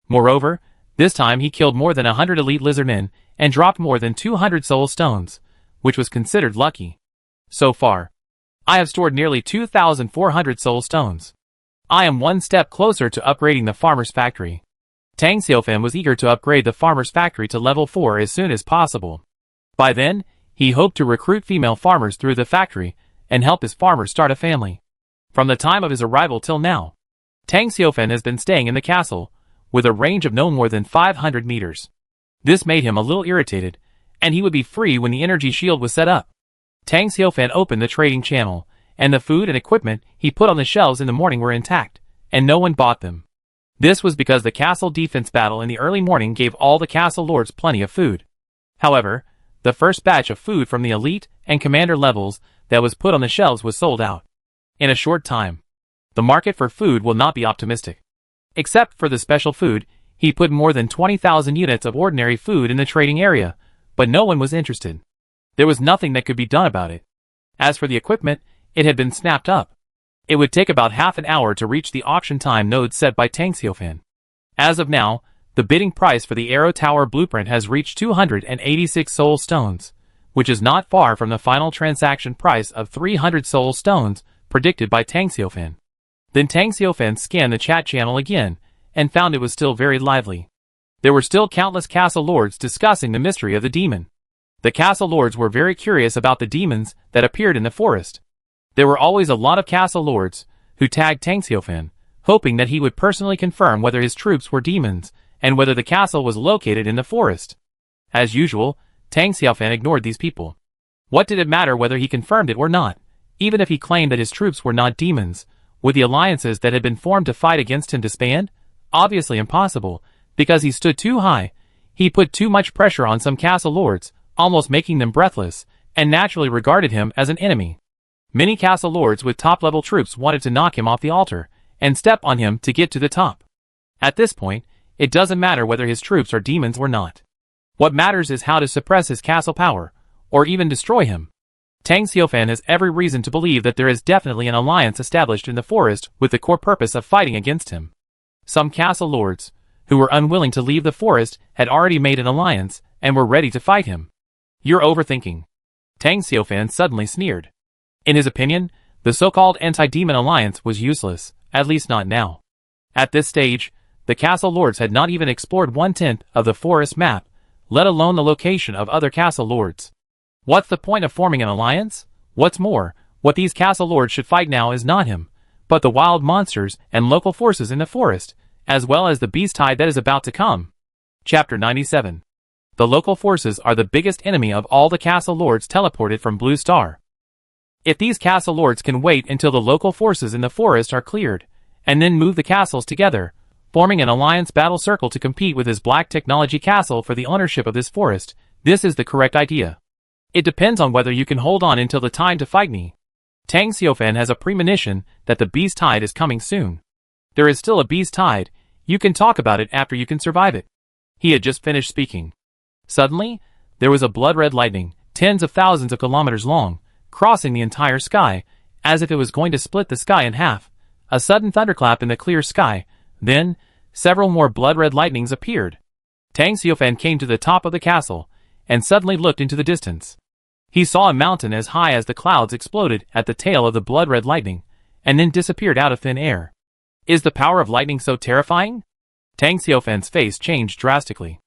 [SPEAKER 1] Moreover, this time he killed more than 100 elite lizardmen and dropped more than 200 soul stones, which was considered lucky. So far, I have stored nearly 2,400 soul stones. I am one step closer to upgrading the farmer's factory. Tang Xiaofan was eager to upgrade the farmer's factory to level 4 as soon as possible. By then, he hoped to recruit female farmers through the factory and help his farmers start a family. From the time of his arrival till now, Tang Xiaofan has been staying in the castle, with a range of no more than 500 meters. This made him a little irritated, and he would be free when the energy shield was set up. Tang Xiaofan opened the trading channel, and the food and equipment he put on the shelves in the morning were intact, and no one bought them. This was because the castle defense battle in the early morning gave all the castle lords plenty of food. However, the first batch of food from the elite and commander levels that was put on the shelves was sold out. In a short time, the market for food will not be optimistic. Except for the special food, he put more than 20,000 units of ordinary food in the trading area, but no one was interested. There was nothing that could be done about it. As for the equipment, it had been snapped up. It would take about half an hour to reach the auction time node set by Tang Xiaofan. As of now, the bidding price for the Arrow Tower blueprint has reached 286 soul stones, which is not far from the final transaction price of 300 soul stones predicted by Tang Xiaofan. Then Tang Xiaofan scanned the chat channel again and found it was still very lively. There were still countless castle lords discussing the mystery of the demon. The castle lords were very curious about the demons that appeared in the forest. There were always a lot of castle lords who tagged Tang Xiaofan, hoping that he would personally confirm whether his troops were demons and whether the castle was located in the forest. As usual, Tang Xiaofan ignored these people. What did it matter whether he confirmed it or not? Even if he claimed that his troops were not demons, would the alliances that had been formed to fight against him disband? Obviously impossible, because he stood too high. He put too much pressure on some castle lords, almost making them breathless, and naturally regarded him as an enemy. Many castle lords with top-level troops wanted to knock him off the altar, and step on him to get to the top. At this point, it doesn't matter whether his troops are demons or not. What matters is how to suppress his castle power, or even destroy him. Tang Xiaofan has every reason to believe that there is definitely an alliance established in the forest with the core purpose of fighting against him. Some castle lords, who were unwilling to leave the forest, had already made an alliance, and were ready to fight him. You're overthinking. Tang Xiaofan suddenly sneered. In his opinion, the so-called anti-demon alliance was useless, at least not now. At this stage, the castle lords had not even explored 1/10 of the forest map, let alone the location of other castle lords. What's the point of forming an alliance? What's more, what these castle lords should fight now is not him, but the wild monsters and local forces in the forest, as well as the beast tide that is about to come. Chapter 97. The local forces are the biggest enemy of all the castle lords teleported from Blue Star. If these castle lords can wait until the local forces in the forest are cleared, and then move the castles together, forming an alliance battle circle to compete with his black technology castle for the ownership of this forest, this is the correct idea. It depends on whether you can hold on until the time to fight me. Tang Xiaofan has a premonition that the beast tide is coming soon. There is still a beast tide, you can talk about it after you can survive it. He had just finished speaking. Suddenly, there was a blood-red lightning, tens of thousands of kilometers long, crossing the entire sky, as if it was going to split the sky in half. A sudden thunderclap in the clear sky, then, several more blood-red lightnings appeared. Tang Xiaofan came to the top of the castle, and suddenly looked into the distance. He saw a mountain as high as the clouds exploded at the tail of the blood-red lightning, and then disappeared out of thin air. Is the power of lightning so terrifying? Tang Xiaofan's face changed drastically.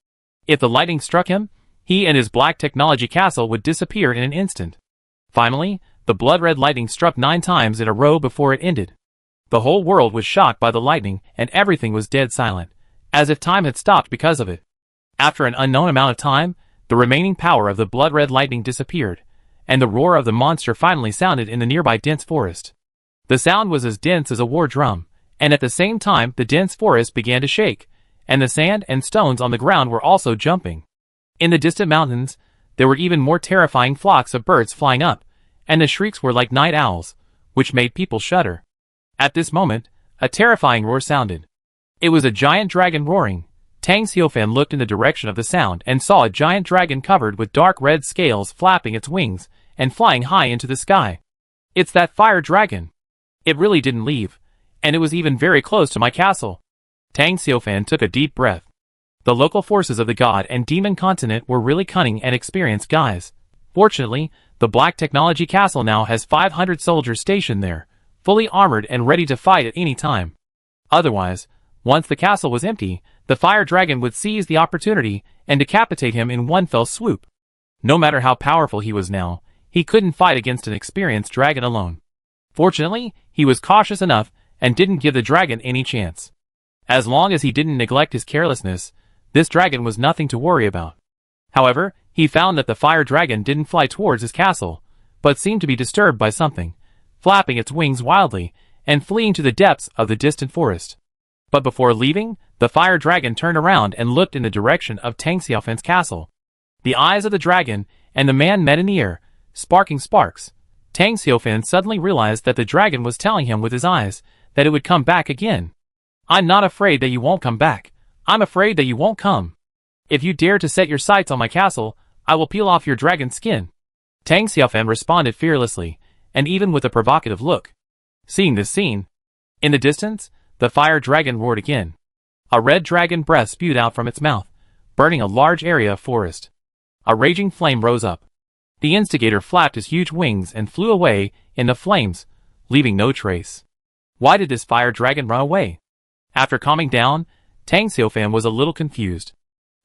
[SPEAKER 1] If the lightning struck him, he and his black technology castle would disappear in an instant. Finally, the blood-red lightning struck 9 times in a row before it ended. The whole world was shocked by the lightning, and everything was dead silent, as if time had stopped because of it. After an unknown amount of time, the remaining power of the blood-red lightning disappeared, and the roar of the monster finally sounded in the nearby dense forest. The sound was as dense as a war drum, and at the same time the dense forest began to shake, and the sand and stones on the ground were also jumping. In the distant mountains, there were even more terrifying flocks of birds flying up, and the shrieks were like night owls, which made people shudder. At this moment, a terrifying roar sounded. It was a giant dragon roaring. Tang Xiaofan looked in the direction of the sound and saw a giant dragon covered with dark red scales flapping its wings and flying high into the sky. It's that fire dragon. It really didn't leave, and it was even very close to my castle. Tang Xiaofan took a deep breath. The local forces of the god and demon continent were really cunning and experienced guys. Fortunately, the black technology castle now has 500 soldiers stationed there, fully armored and ready to fight at any time. Otherwise, once the castle was empty, the fire dragon would seize the opportunity and decapitate him in one fell swoop. No matter how powerful he was now, he couldn't fight against an experienced dragon alone. Fortunately, he was cautious enough and didn't give the dragon any chance. As long as he didn't neglect his carelessness, this dragon was nothing to worry about. However, he found that the fire dragon didn't fly towards his castle, but seemed to be disturbed by something, flapping its wings wildly and fleeing to the depths of the distant forest. But before leaving, the fire dragon turned around and looked in the direction of Tang Xiaofan's castle. The eyes of the dragon and the man met in the air, sparking sparks. Tang Xiaofan suddenly realized that the dragon was telling him with his eyes that it would come back again. I'm not afraid that you won't come back. I'm afraid that you won't come. If you dare to set your sights on my castle, I will peel off your dragon skin. Tang Xiaofan responded fearlessly, and even with a provocative look. Seeing this scene, in the distance, the fire dragon roared again. A red dragon breath spewed out from its mouth, burning a large area of forest. A raging flame rose up. The instigator flapped his huge wings and flew away in the flames, leaving no trace. Why did this fire dragon run away? After calming down, Tang Xiaofan was a little confused.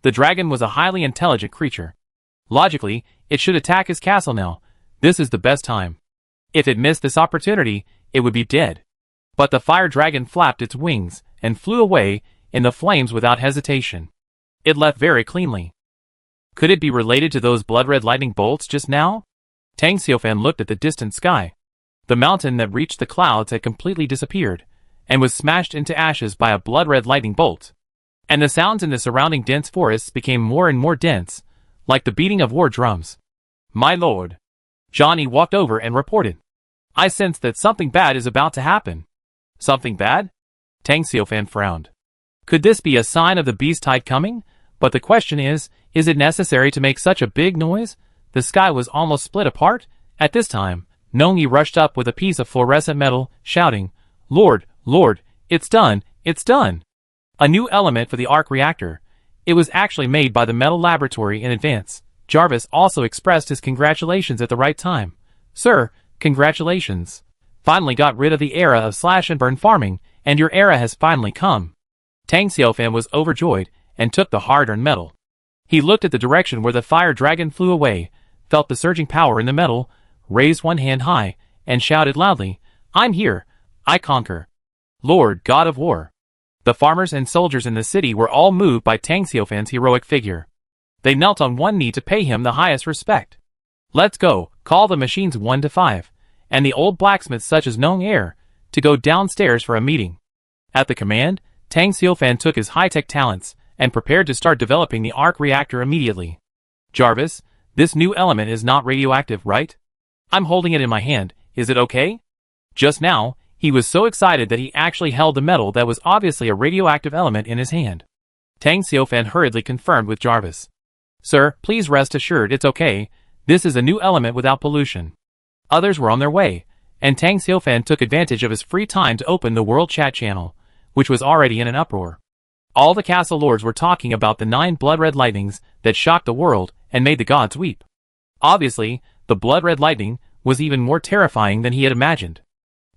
[SPEAKER 1] The dragon was a highly intelligent creature. Logically, it should attack his castle now. This is the best time. If it missed this opportunity, it would be dead. But the fire dragon flapped its wings and flew away in the flames without hesitation. It left very cleanly. Could it be related to those blood-red lightning bolts just now? Tang Xiaofan looked at the distant sky. The mountain that reached the clouds had completely disappeared, and was smashed into ashes by a blood-red lightning bolt. And the sounds in the surrounding dense forests became more and more dense, like the beating of war drums. "My lord." Johnny walked over and reported. "I sense that something bad is about to happen." "Something bad?" Tang Xiaofan frowned. Could this be a sign of the beast tide coming? But the question is it necessary to make such a big noise? The sky was almost split apart. At this time, Nongyi rushed up with a piece of fluorescent metal, shouting, "Lord, Lord, it's done, it's done!" A new element for the arc reactor. It was actually made by the metal laboratory in advance. Jarvis also expressed his congratulations at the right time. "Sir, congratulations. Finally got rid of the era of slash and burn farming, and your era has finally come." Tang Xiaofan was overjoyed and took the hard-earned metal. He looked at the direction where the fire dragon flew away, felt the surging power in the metal, raised one hand high, and shouted loudly, "I'm here! I conquer! Lord, God of War!" The farmers and soldiers in the city were all moved by Tang Xiaofan's heroic figure. They knelt on one knee to pay him the highest respect. "Let's go, call the machines 1 to 5, and the old blacksmiths such as Nong Er, to go downstairs for a meeting." At the command, Tang Xiaofan took his high-tech talents and prepared to start developing the arc reactor immediately. "Jarvis, this new element is not radioactive, right? I'm holding it in my hand, is it okay?" Just now, he was so excited that he actually held the metal that was obviously a radioactive element in his hand. Tang Xiaofan hurriedly confirmed with Jarvis. "Sir, please rest assured it's okay. This is a new element without pollution." Others were on their way, and Tang Xiaofan took advantage of his free time to open the World Chat channel, which was already in an uproar. All the castle lords were talking about the 9 blood-red lightnings that shocked the world and made the gods weep. Obviously, the blood-red lightning was even more terrifying than he had imagined.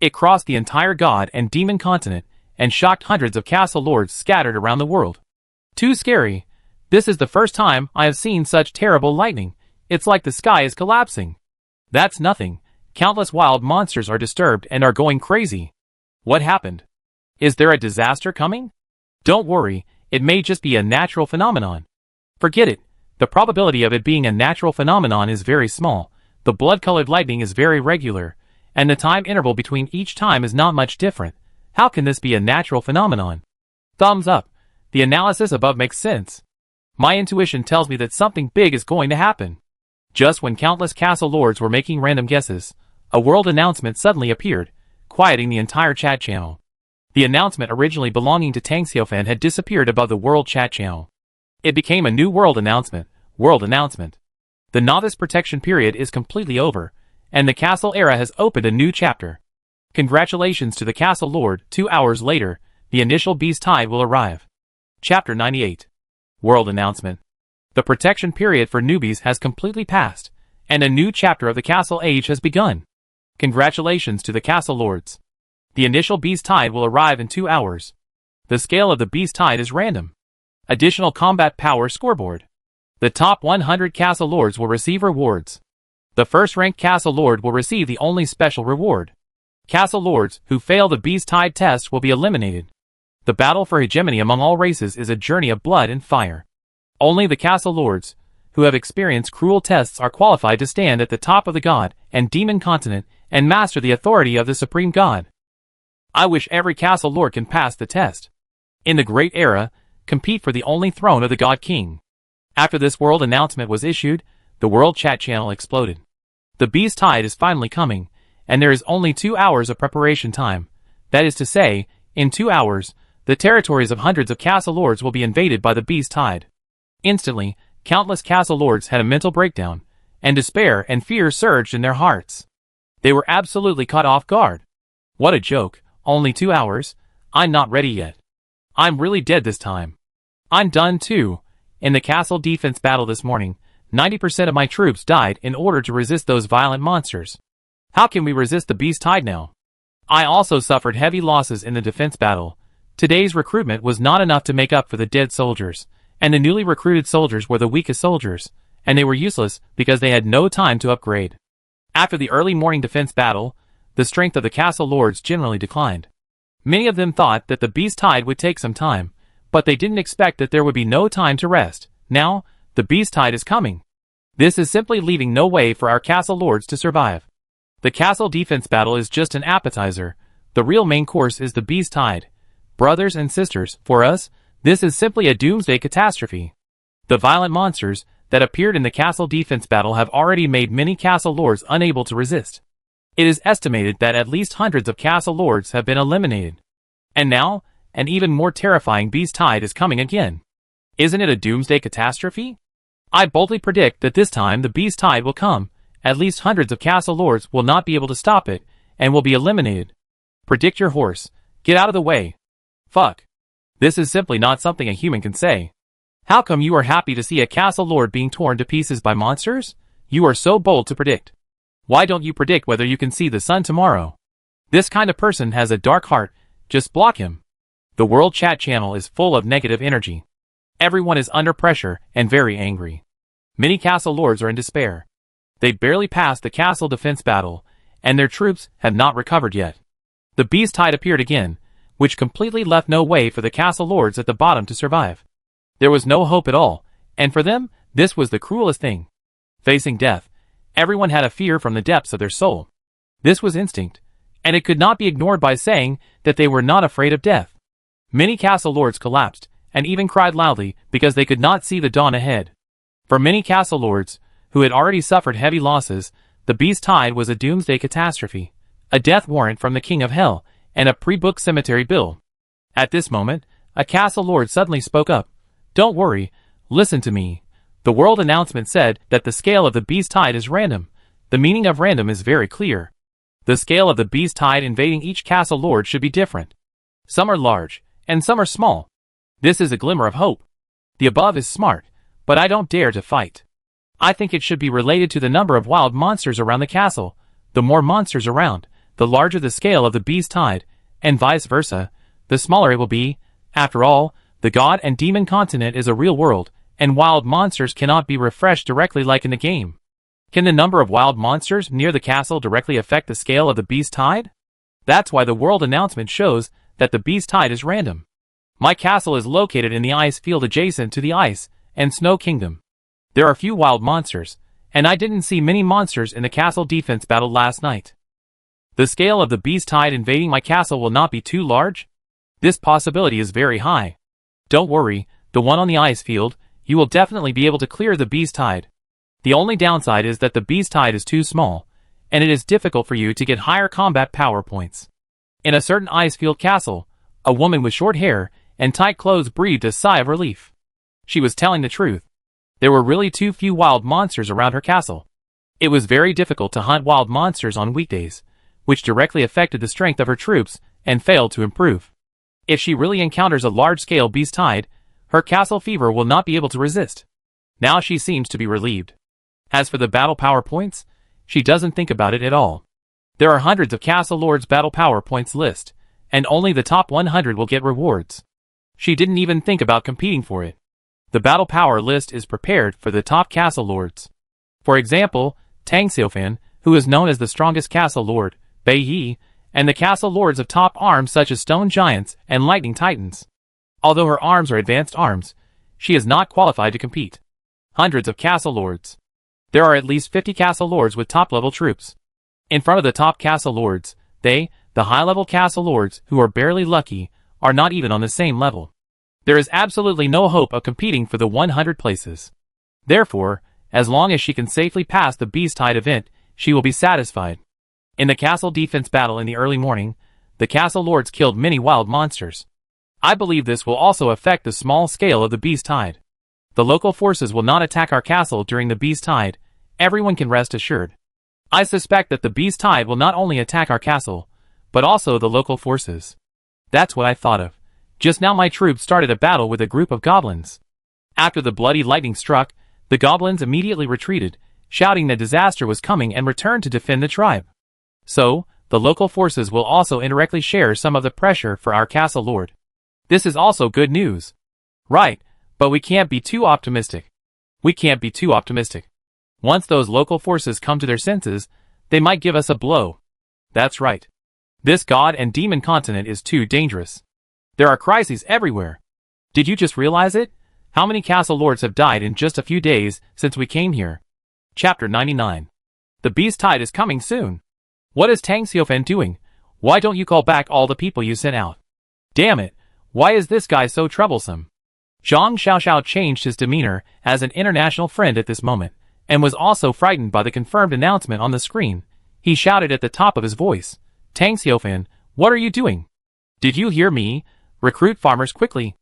[SPEAKER 1] It crossed the entire god and demon continent and shocked hundreds of castle lords scattered around the world. "Too scary. This is the first time I have seen such terrible lightning. It's like the sky is collapsing." "That's nothing. Countless wild monsters are disturbed and are going crazy." "What happened? Is there a disaster coming?" "Don't worry, it may just be a natural phenomenon." "Forget it. The probability of it being a natural phenomenon is very small. The blood-colored lightning is very regular, and the time interval between each time is not much different. How can this be a natural phenomenon?" Thumbs up. The analysis above makes sense. My intuition tells me that something big is going to happen. Just when countless castle lords were making random guesses, a world announcement suddenly appeared, quieting the entire chat channel. The announcement originally belonging to Tang Xiaofan had disappeared above the World Chat channel. It became a new world announcement. World announcement. The novice protection period is completely over, and the castle era has opened a new chapter. Congratulations to the castle lord. 2 hours later, the initial beast tide will arrive. Chapter 98. World announcement. The protection period for newbies has completely passed, and a new chapter of the castle age has begun. Congratulations to the castle lords. The initial beast tide will arrive in 2 hours. The scale of the beast tide is random. Additional combat power scoreboard. The top 100 castle lords will receive rewards. The first-ranked castle lord will receive the only special reward. Castle lords who fail the beast tide test will be eliminated. The battle for hegemony among all races is a journey of blood and fire. Only the castle lords who have experienced cruel tests are qualified to stand at the top of the god and demon continent and master the authority of the supreme god. I wish every castle lord can pass the test. In the Great Era, compete for the only throne of the God King. After this world announcement was issued, the World Chat channel exploded. The beast tide is finally coming, and there is only 2 hours of preparation time. That is to say, in 2 hours, the territories of hundreds of castle lords will be invaded by the beast tide. Instantly, countless castle lords had a mental breakdown, and despair and fear surged in their hearts. They were absolutely caught off guard. What a joke. Only 2 hours? I'm not ready yet. I'm really dead this time. I'm done too. In the castle defense battle this morning, 90% of my troops died in order to resist those violent monsters. How can we resist the beast tide now? I also suffered heavy losses in the defense battle. Today's recruitment was not enough to make up for the dead soldiers, and the newly recruited soldiers were the weakest soldiers, and they were useless because they had no time to upgrade. After the early morning defense battle, the strength of the castle lords generally declined. Many of them thought that the beast tide would take some time, but they didn't expect that there would be no time to rest. Now, the beast tide is coming. This is simply leaving no way for our castle lords to survive. The castle defense battle is just an appetizer. The The real main course is the beast tide. Brothers and sisters, for us, this is simply a doomsday catastrophe. The violent monsters that appeared in the castle defense battle have already made many castle lords unable to resist. It is estimated that at least hundreds of castle lords have been eliminated. And now, an even more terrifying beast tide is coming again. Isn't it a doomsday catastrophe? I boldly predict that this time the beast tide will come. At least hundreds of castle lords will not be able to stop it, and will be eliminated. Predict your horse. Get out of the way. Fuck. This is simply not something a human can say. How come you are happy to see a castle lord being torn to pieces by monsters? You are so bold to predict. Why don't you predict whether you can see the sun tomorrow? This kind of person has a dark heart. Just block him. The world chat channel is full of negative energy. Everyone is under pressure and very angry. Many castle lords are in despair. They barely passed the castle defense battle, and their troops have not recovered yet. The beast tide appeared again, which completely left no way for the castle lords at the bottom to survive. There was no hope at all, and for them, this was the cruelest thing. Facing death, everyone had a fear from the depths of their soul. This was instinct, and it could not be ignored by saying that they were not afraid of death. Many castle lords collapsed, and even cried loudly because they could not see the dawn ahead. For many castle lords, who had already suffered heavy losses, the beast tide was a doomsday catastrophe, a death warrant from the king of hell, and a pre-booked cemetery bill. At this moment, a castle lord suddenly spoke up. Don't worry, listen to me. The world announcement said that the scale of the beast tide is random. The meaning of random is very clear. The scale of the beast tide invading each castle lord should be different. Some are large, and some are small. This is a glimmer of hope. The above is smart, but I don't dare to fight. I think it should be related to the number of wild monsters around the castle. The more monsters around, the larger the scale of the beast tide, and vice versa, the smaller it will be. After all, the god and demon continent is a real world, and wild monsters cannot be refreshed directly like in the game. Can the number of wild monsters near the castle directly affect the scale of the beast tide? That's why the world announcement shows that the beast tide is random. My castle is located in the ice field adjacent to the ice and snow kingdom. There are few wild monsters, and I didn't see many monsters in the castle defense battle last night. The scale of the beast tide invading my castle will not be too large? This possibility is very high. Don't worry, the one on the ice field, you will definitely be able to clear the beast tide. The only downside is that the beast tide is too small, and it is difficult for you to get higher combat power points. In a certain ice field castle, a woman with short hair and tight clothes breathed a sigh of relief. She was telling the truth. There were really too few wild monsters around her castle. It was very difficult to hunt wild monsters on weekdays, which directly affected the strength of her troops and failed to improve. If she really encounters a large-scale beast tide, her castle fever will not be able to resist. Now she seems to be relieved. As for the battle power points, she doesn't think about it at all. There are hundreds of castle lords' battle power points list, and only the top 100 will get rewards. She didn't even think about competing for it. The battle power list is prepared for the top castle lords. For example, Tang Xiaofan, who is known as the strongest castle lord, Bai Yi, and the castle lords of top arms such as stone giants and lightning titans. Although her arms are advanced arms, she is not qualified to compete. Hundreds of castle lords. There are at least 50 castle lords with top-level troops. In front of the top castle lords, they, the high-level castle lords who are barely lucky, are not even on the same level. There is absolutely no hope of competing for the 100 places. Therefore, as long as she can safely pass the beast tide event, she will be satisfied. In the castle defense battle in the early morning, the castle lords killed many wild monsters. I believe this will also affect the small scale of the beast tide. The local forces will not attack our castle during the beast tide. Everyone can rest assured. I suspect that the beast tide will not only attack our castle, but also the local forces. That's what I thought of. Just now my troops started a battle with a group of goblins. After the bloody lightning struck, the goblins immediately retreated, shouting that disaster was coming and returned to defend the tribe. So, the local forces will also indirectly share some of the pressure for our castle lord. This is also good news. Right, but we can't be too optimistic. We can't be too optimistic. Once those local forces come to their senses, they might give us a blow. That's right. This god and demon continent is too dangerous. There are crises everywhere. Did you just realize it? How many castle lords have died in just a few days since we came here? Chapter 99. The beast tide is coming soon. What is Tang Xiaofan doing? Why don't you call back all the people you sent out? Damn it, why is this guy so troublesome? Zhang Xiaoxiao changed his demeanor as an international friend at this moment, and was also frightened by the confirmed announcement on the screen. He shouted at the top of his voice, Tang Xiaofan, what are you doing? Did you hear me? Recruit farmers quickly.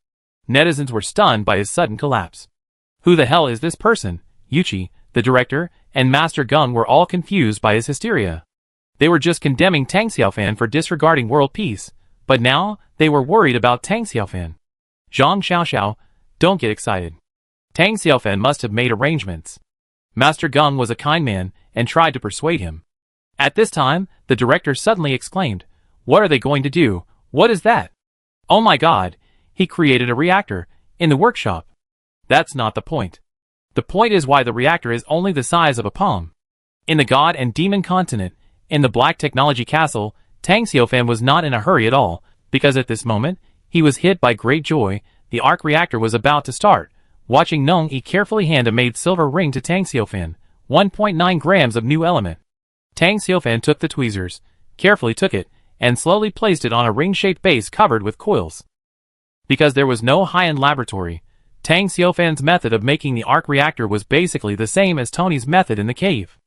[SPEAKER 1] Netizens were stunned by his sudden collapse. Who the hell is this person? Yuchi, the director, and Master Gung were all confused by his hysteria. They were just condemning Tang Xiaofan for disregarding world peace, but now they were worried about Tang Xiaofan. Zhang Xiaoxiao, don't get excited. Tang Xiaofan must have made arrangements. Master Gung was a kind man and tried to persuade him. At this time, the director suddenly exclaimed, what are they going to do? What is that? Oh my god, he created a reactor in the workshop. That's not the point. The point is why the reactor is only the size of a palm. In the God and Demon continent, in the Black Technology Castle, Tang Xiaofan was not in a hurry at all, because at this moment, he was hit by great joy. The arc reactor was about to start. Watching Nong Yi carefully hand a made silver ring to Tang Xiaofan, 1.9 grams of new element. Tang Xiaofan took the tweezers, carefully took it, and slowly placed it on a ring-shaped base covered with coils. Because there was no high-end laboratory, Tang Xiaofan's method of making the arc reactor was basically the same as Tony's method in the cave.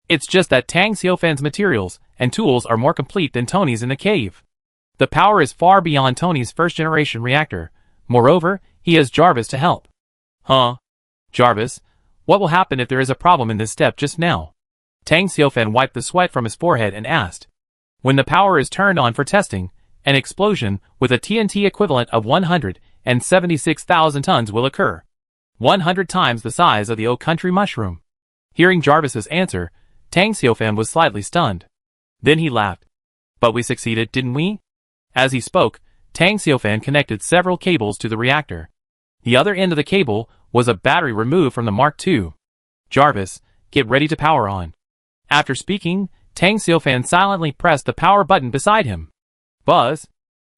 [SPEAKER 1] It's just that Tang Xiaofan's materials and tools are more complete than Tony's in the cave. The power is far beyond Tony's first-generation reactor. Moreover, he has Jarvis to help. Huh? Jarvis? What will happen if there is a problem in this step just now? Tang Xiaofan wiped the sweat from his forehead and asked. When the power is turned on for testing, an explosion with a TNT equivalent of 176,000 tons will occur. 100 times the size of the Oak Country mushroom. Hearing Jarvis's answer, Tang Xiaofan was slightly stunned. Then he laughed. But we succeeded, didn't we? As he spoke, Tang Xiaofan connected several cables to the reactor. The other end of the cable was a battery removed from the Mark II. Jarvis, get ready to power on. After speaking, Tang Xiaofan silently pressed the power button beside him. Buzz!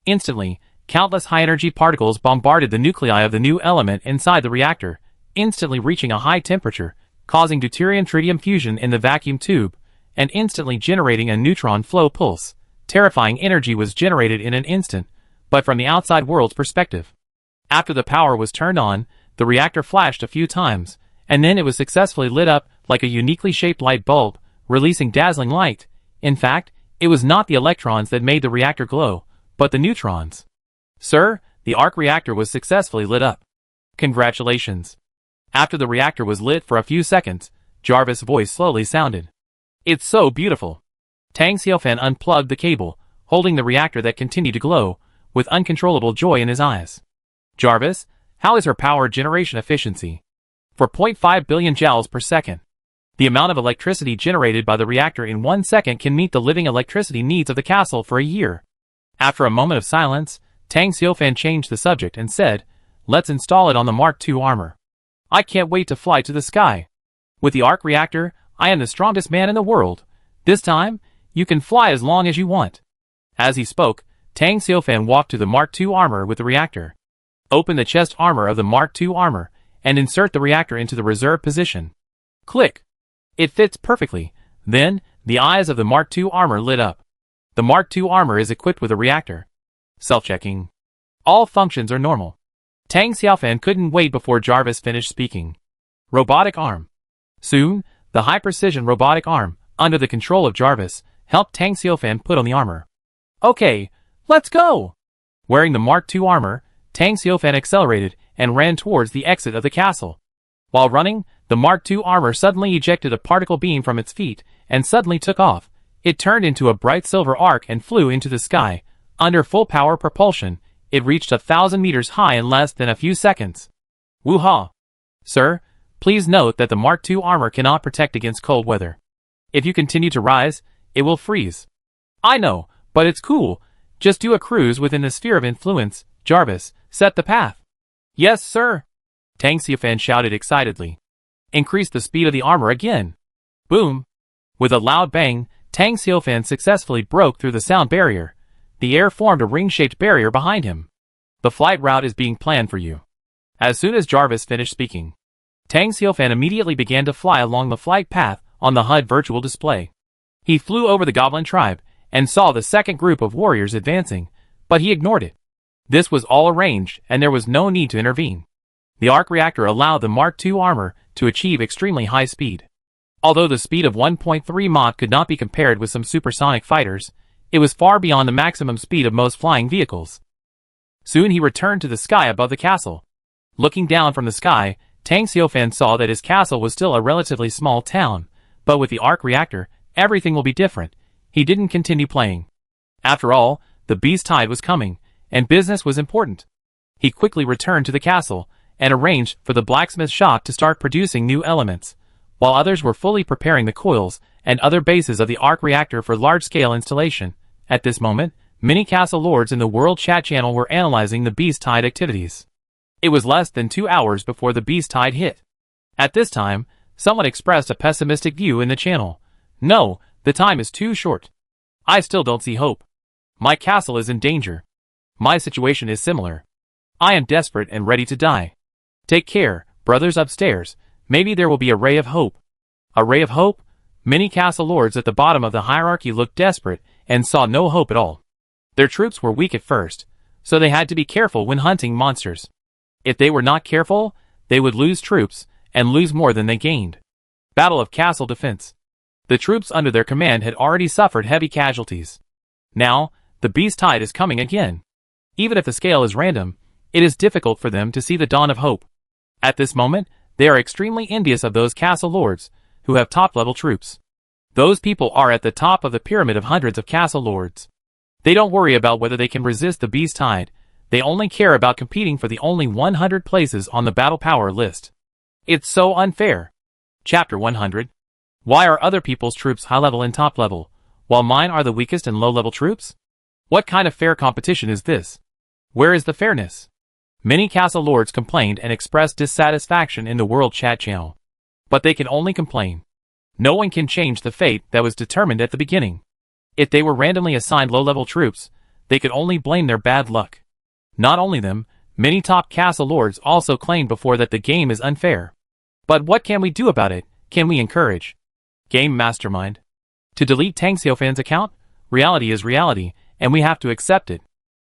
[SPEAKER 1] Instantly, countless high-energy particles bombarded the nuclei of the new element inside the reactor, instantly reaching a high temperature, causing deuterium-tritium fusion in the vacuum tube, and instantly generating a neutron flow pulse. Terrifying energy was generated in an instant, but from the outside world's perspective. After the power was turned on, the reactor flashed a few times, and then it was successfully lit up like a uniquely shaped light bulb, releasing dazzling light. In fact, it was not the electrons that made the reactor glow, but the neutrons. Sir, the arc reactor was successfully lit up. Congratulations. After the reactor was lit for a few seconds, Jarvis' voice slowly sounded. It's so beautiful. Tang Xiaofan unplugged the cable, holding the reactor that continued to glow, with uncontrollable joy in his eyes. Jarvis, how is her power generation efficiency? 4.5 billion joules per second. The amount of electricity generated by the reactor in 1 second can meet the living electricity needs of the castle for a year. After a moment of silence, Tang Xiaofan changed the subject and said, let's install it on the Mark II armor. I can't wait to fly to the sky. With the arc reactor, I am the strongest man in the world. This time, you can fly as long as you want. As he spoke, Tang Xiaofan walked to the Mark II armor with the reactor. Open the chest armor of the Mark II armor, and insert the reactor into the reserve position. Click. It fits perfectly. Then, the eyes of the Mark II armor lit up. The Mark II armor is equipped with a reactor. Self-checking. All functions are normal. Tang Xiaofan couldn't wait before Jarvis finished speaking. Robotic arm. Soon, the high-precision robotic arm, under the control of Jarvis, helped Tang Xiaofan put on the armor. Okay, let's go! Wearing the Mark II armor, Tang Xiaofan accelerated and ran towards the exit of the castle. While running, the Mark II armor suddenly ejected a particle beam from its feet and suddenly took off. It turned into a bright silver arc and flew into the sky. Under full power propulsion, it reached 1,000 meters high in less than a few seconds. Woo-ha! Sir, please note that the Mark II armor cannot protect against cold weather. If you continue to rise, it will freeze. I know, but it's cool. Just do a cruise within the sphere of influence. Jarvis, set the path. Yes, sir. Tang Xiaofan shouted excitedly. Increase the speed of the armor again. Boom. With a loud bang, Tang Xiaofan successfully broke through the sound barrier. The air formed a ring-shaped barrier behind him. The flight route is being planned for you. As soon as Jarvis finished speaking, Tang Xiaofan immediately began to fly along the flight path on the HUD virtual display. He flew over the goblin tribe and saw the second group of warriors advancing, but he ignored it. This was all arranged, and there was no need to intervene. The arc reactor allowed the Mark II armor to achieve extremely high speed. Although the speed of 1.3 Mach could not be compared with some supersonic fighters, it was far beyond the maximum speed of most flying vehicles. Soon he returned to the sky above the castle. Looking down from the sky, Tang Xiaofan saw that his castle was still a relatively small town, but with the arc reactor, everything will be different. He didn't continue playing. After all, the beast tide was coming, and business was important. He quickly returned to the castle, and arranged for the blacksmith shop to start producing new elements, while others were fully preparing the coils and other bases of the arc reactor for large-scale installation. At this moment, many castle lords in the World Chat channel were analyzing the beast tide activities. It was less than 2 hours before the beast tide hit. At this time, someone expressed a pessimistic view in the channel. No, the time is too short. I still don't see hope. My castle is in danger. My situation is similar. I am desperate and ready to die. Take care, brothers upstairs. Maybe there will be a ray of hope. A ray of hope? Many castle lords at the bottom of the hierarchy looked desperate and saw no hope at all. Their troops were weak at first, so they had to be careful when hunting monsters. If they were not careful, they would lose troops, and lose more than they gained. Battle of Castle Defense. The troops under their command had already suffered heavy casualties. Now, the beast tide is coming again. Even if the scale is random, it is difficult for them to see the dawn of hope. At this moment, they are extremely envious of those castle lords, who have top-level troops. Those people are at the top of the pyramid of hundreds of castle lords. They don't worry about whether they can resist the beast tide. They only care about competing for the only 100 places on the battle power list. It's so unfair. Chapter 100. Why are other people's troops high-level and top-level, while mine are the weakest and low-level troops? What kind of fair competition is this? Where is the fairness? Many castle lords complained and expressed dissatisfaction in the World Chat channel. But they can only complain. No one can change the fate that was determined at the beginning. If they were randomly assigned low-level troops, they could only blame their bad luck. Not only them, many top castle lords also claimed before that the game is unfair. But what can we do about it? Can we encourage? Game Mastermind. To delete Tang Xiaofan's account? Reality is reality, and we have to accept it.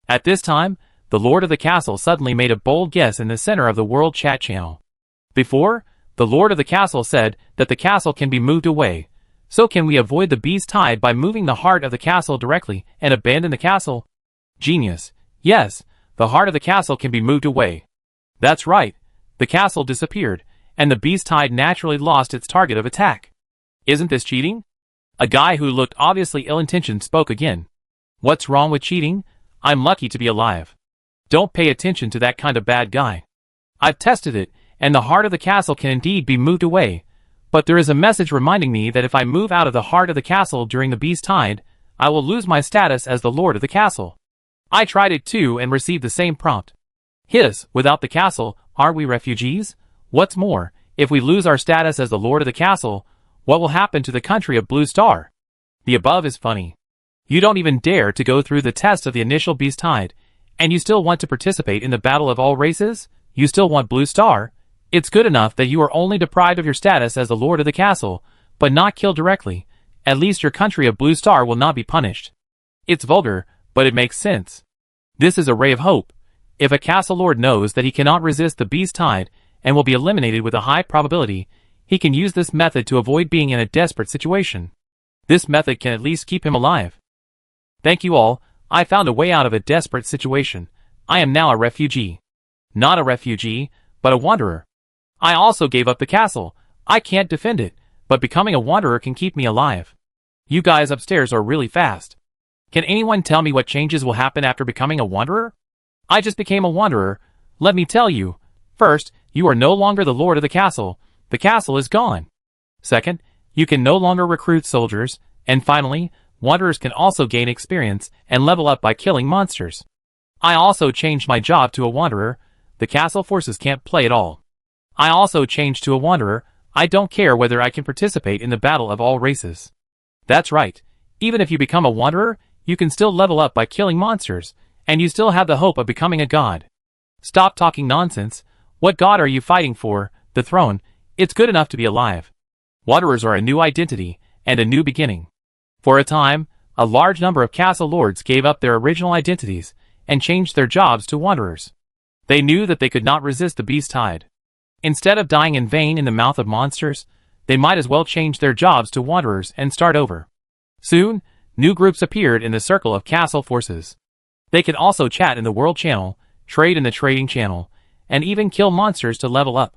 [SPEAKER 1] At this time, the Lord of the Castle suddenly made a bold guess in the center of the World Chat channel. Before, the Lord of the Castle said that the castle can be moved away. So can we avoid the beast tide by moving the heart of the castle directly and abandon the castle? Genius. Yes, the heart of the castle can be moved away. That's right. The castle disappeared, and the beast tide naturally lost its target of attack. Isn't this cheating? A guy who looked obviously ill-intentioned spoke again. What's wrong with cheating? I'm lucky to be alive. Don't pay attention to that kind of bad guy. I've tested it, and the heart of the castle can indeed be moved away, but there is a message reminding me that if I move out of the heart of the castle during the beast tide, I will lose my status as the lord of the castle. I tried it too and received the same prompt. Without the castle, aren't we refugees? What's more, if we lose our status as the lord of the castle, what will happen to the country of Blue Star? The above is funny. You don't even dare to go through the test of the initial beast tide, and you still want to participate in the battle of all races? You still want Blue Star? It's good enough that you are only deprived of your status as the lord of the castle, but not killed directly. At least your country of Blue Star will not be punished. It's vulgar, but it makes sense. This is a ray of hope. If a castle lord knows that he cannot resist the beast tide and will be eliminated with a high probability, he can use this method to avoid being in a desperate situation. This method can at least keep him alive. Thank you all. I found a way out of a desperate situation. I am now a refugee. Not a refugee, but a wanderer. I also gave up the castle. I can't defend it, but becoming a wanderer can keep me alive. You guys upstairs are really fast. Can anyone tell me what changes will happen after becoming a wanderer? I just became a wanderer. Let me tell you. First, you are no longer the lord of the castle. The castle is gone. Second, you can no longer recruit soldiers. And finally, wanderers can also gain experience and level up by killing monsters. I also changed my job to a wanderer. The castle forces can't play at all. I also changed to a wanderer. I don't care whether I can participate in the battle of all races. That's right. Even if you become a wanderer, you can still level up by killing monsters, and you still have the hope of becoming a god. Stop talking nonsense. What god are you fighting for? The throne. It's good enough to be alive. Wanderers are a new identity, and a new beginning. For a time, a large number of castle lords gave up their original identities and changed their jobs to wanderers. They knew that they could not resist the beast tide. Instead of dying in vain in the mouth of monsters, they might as well change their jobs to wanderers and start over. Soon, new groups appeared in the circle of castle forces. They could also chat in the world channel, trade in the trading channel, and even kill monsters to level up.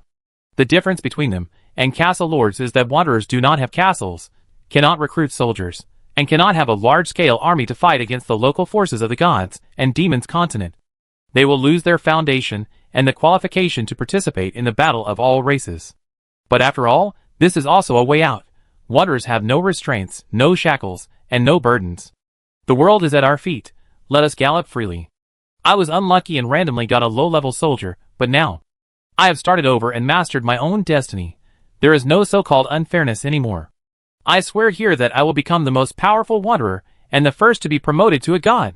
[SPEAKER 1] The difference between them and castle lords is that wanderers do not have castles, cannot recruit soldiers, and cannot have a large-scale army to fight against the local forces of the gods and demons continent. They will lose their foundation and the qualification to participate in the battle of all races. But after all, this is also a way out. Wanderers have no restraints, no shackles, and no burdens. The world is at our feet. Let us gallop freely. I was unlucky and randomly got a low-level soldier, but now I have started over and mastered my own destiny. There is no so-called unfairness anymore. I swear here that I will become the most powerful wanderer and the first to be promoted to a god.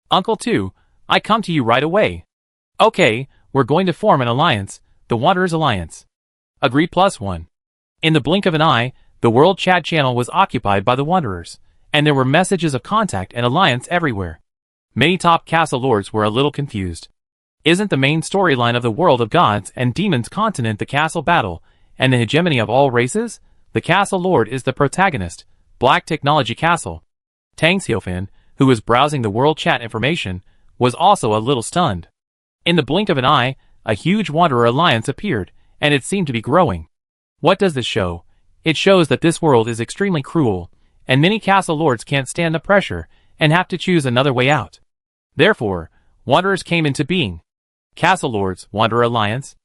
[SPEAKER 1] Uncle 2, I come to you right away. Okay, we're going to form an alliance, the Wanderers Alliance. Agreed +1. In the blink of an eye, the world chat channel was occupied by the wanderers, and there were messages of contact and alliance everywhere. Many top castle lords were a little confused. Isn't the main storyline of the world of gods and demons continent the castle battle and the hegemony of all races? The castle lord is the protagonist, Black Technology Castle. Tang Xiaofan, who was browsing the world chat information, was also a little stunned. In the blink of an eye, a huge wanderer alliance appeared, and it seemed to be growing. What does this show? It shows that this world is extremely cruel, and many castle lords can't stand the pressure and have to choose another way out. Therefore, wanderers came into being. Castle lords, Wanderer Alliance.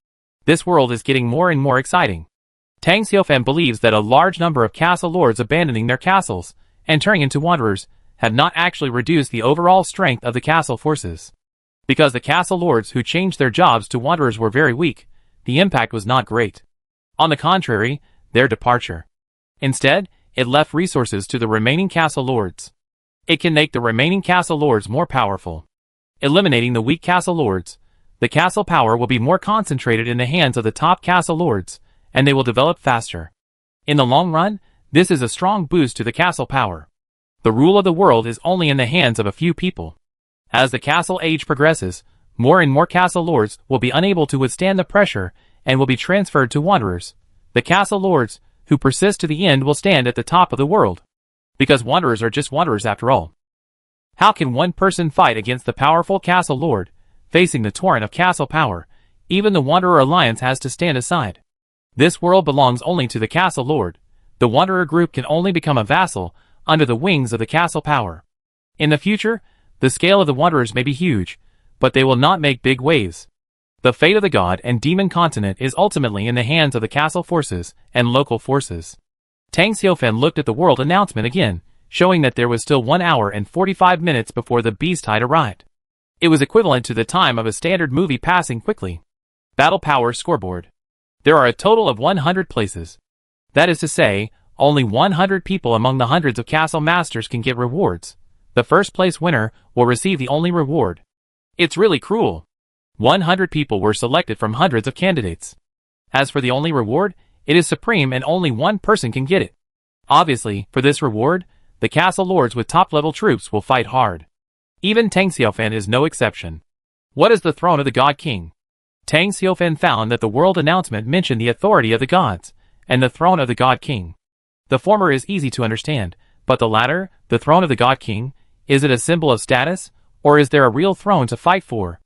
[SPEAKER 1] This world is getting more and more exciting. Tang Xiaofan believes that a large number of castle lords abandoning their castles and turning into wanderers have not actually reduced the overall strength of the castle forces. Because the castle lords who changed their jobs to wanderers were very weak, the impact was not great. On the contrary, their departure. Instead, it left resources to the remaining castle lords. It can make the remaining castle lords more powerful. Eliminating the weak castle lords, the castle power will be more concentrated in the hands of the top castle lords, and they will develop faster. In the long run, this is a strong boost to the castle power. The rule of the world is only in the hands of a few people. As the castle age progresses, more and more castle lords will be unable to withstand the pressure and will be transferred to wanderers. The castle lords, who persist to the end, will stand at the top of the world. Because wanderers are just wanderers after all. How can one person fight against the powerful castle lord? Facing the torrent of castle power, even the Wanderer Alliance has to stand aside. This world belongs only to the castle lord. The Wanderer group can only become a vassal under the wings of the castle power. In the future, the scale of the wanderers may be huge, but they will not make big waves. The fate of the god and demon continent is ultimately in the hands of the castle forces and local forces. Tang Xiaofan looked at the world announcement again, showing that there was still 1 hour and 45 minutes before the beast tide arrived. It was equivalent to the time of a standard movie passing quickly. Battle Power Scoreboard. There are a total of 100 places. That is to say, only 100 people among the hundreds of castle masters can get rewards. The first place winner will receive the only reward. It's really cruel. 100 people were selected from hundreds of candidates. As for the only reward, it is supreme and only one person can get it. Obviously, for this reward, the castle lords with top-level troops will fight hard. Even Tang Xiaofan is no exception. What is the throne of the God King? Tang Xiaofan found that the world announcement mentioned the authority of the gods, and the throne of the God King. The former is easy to understand, but the latter, the throne of the God King, is it a symbol of status, or is there a real throne to fight for?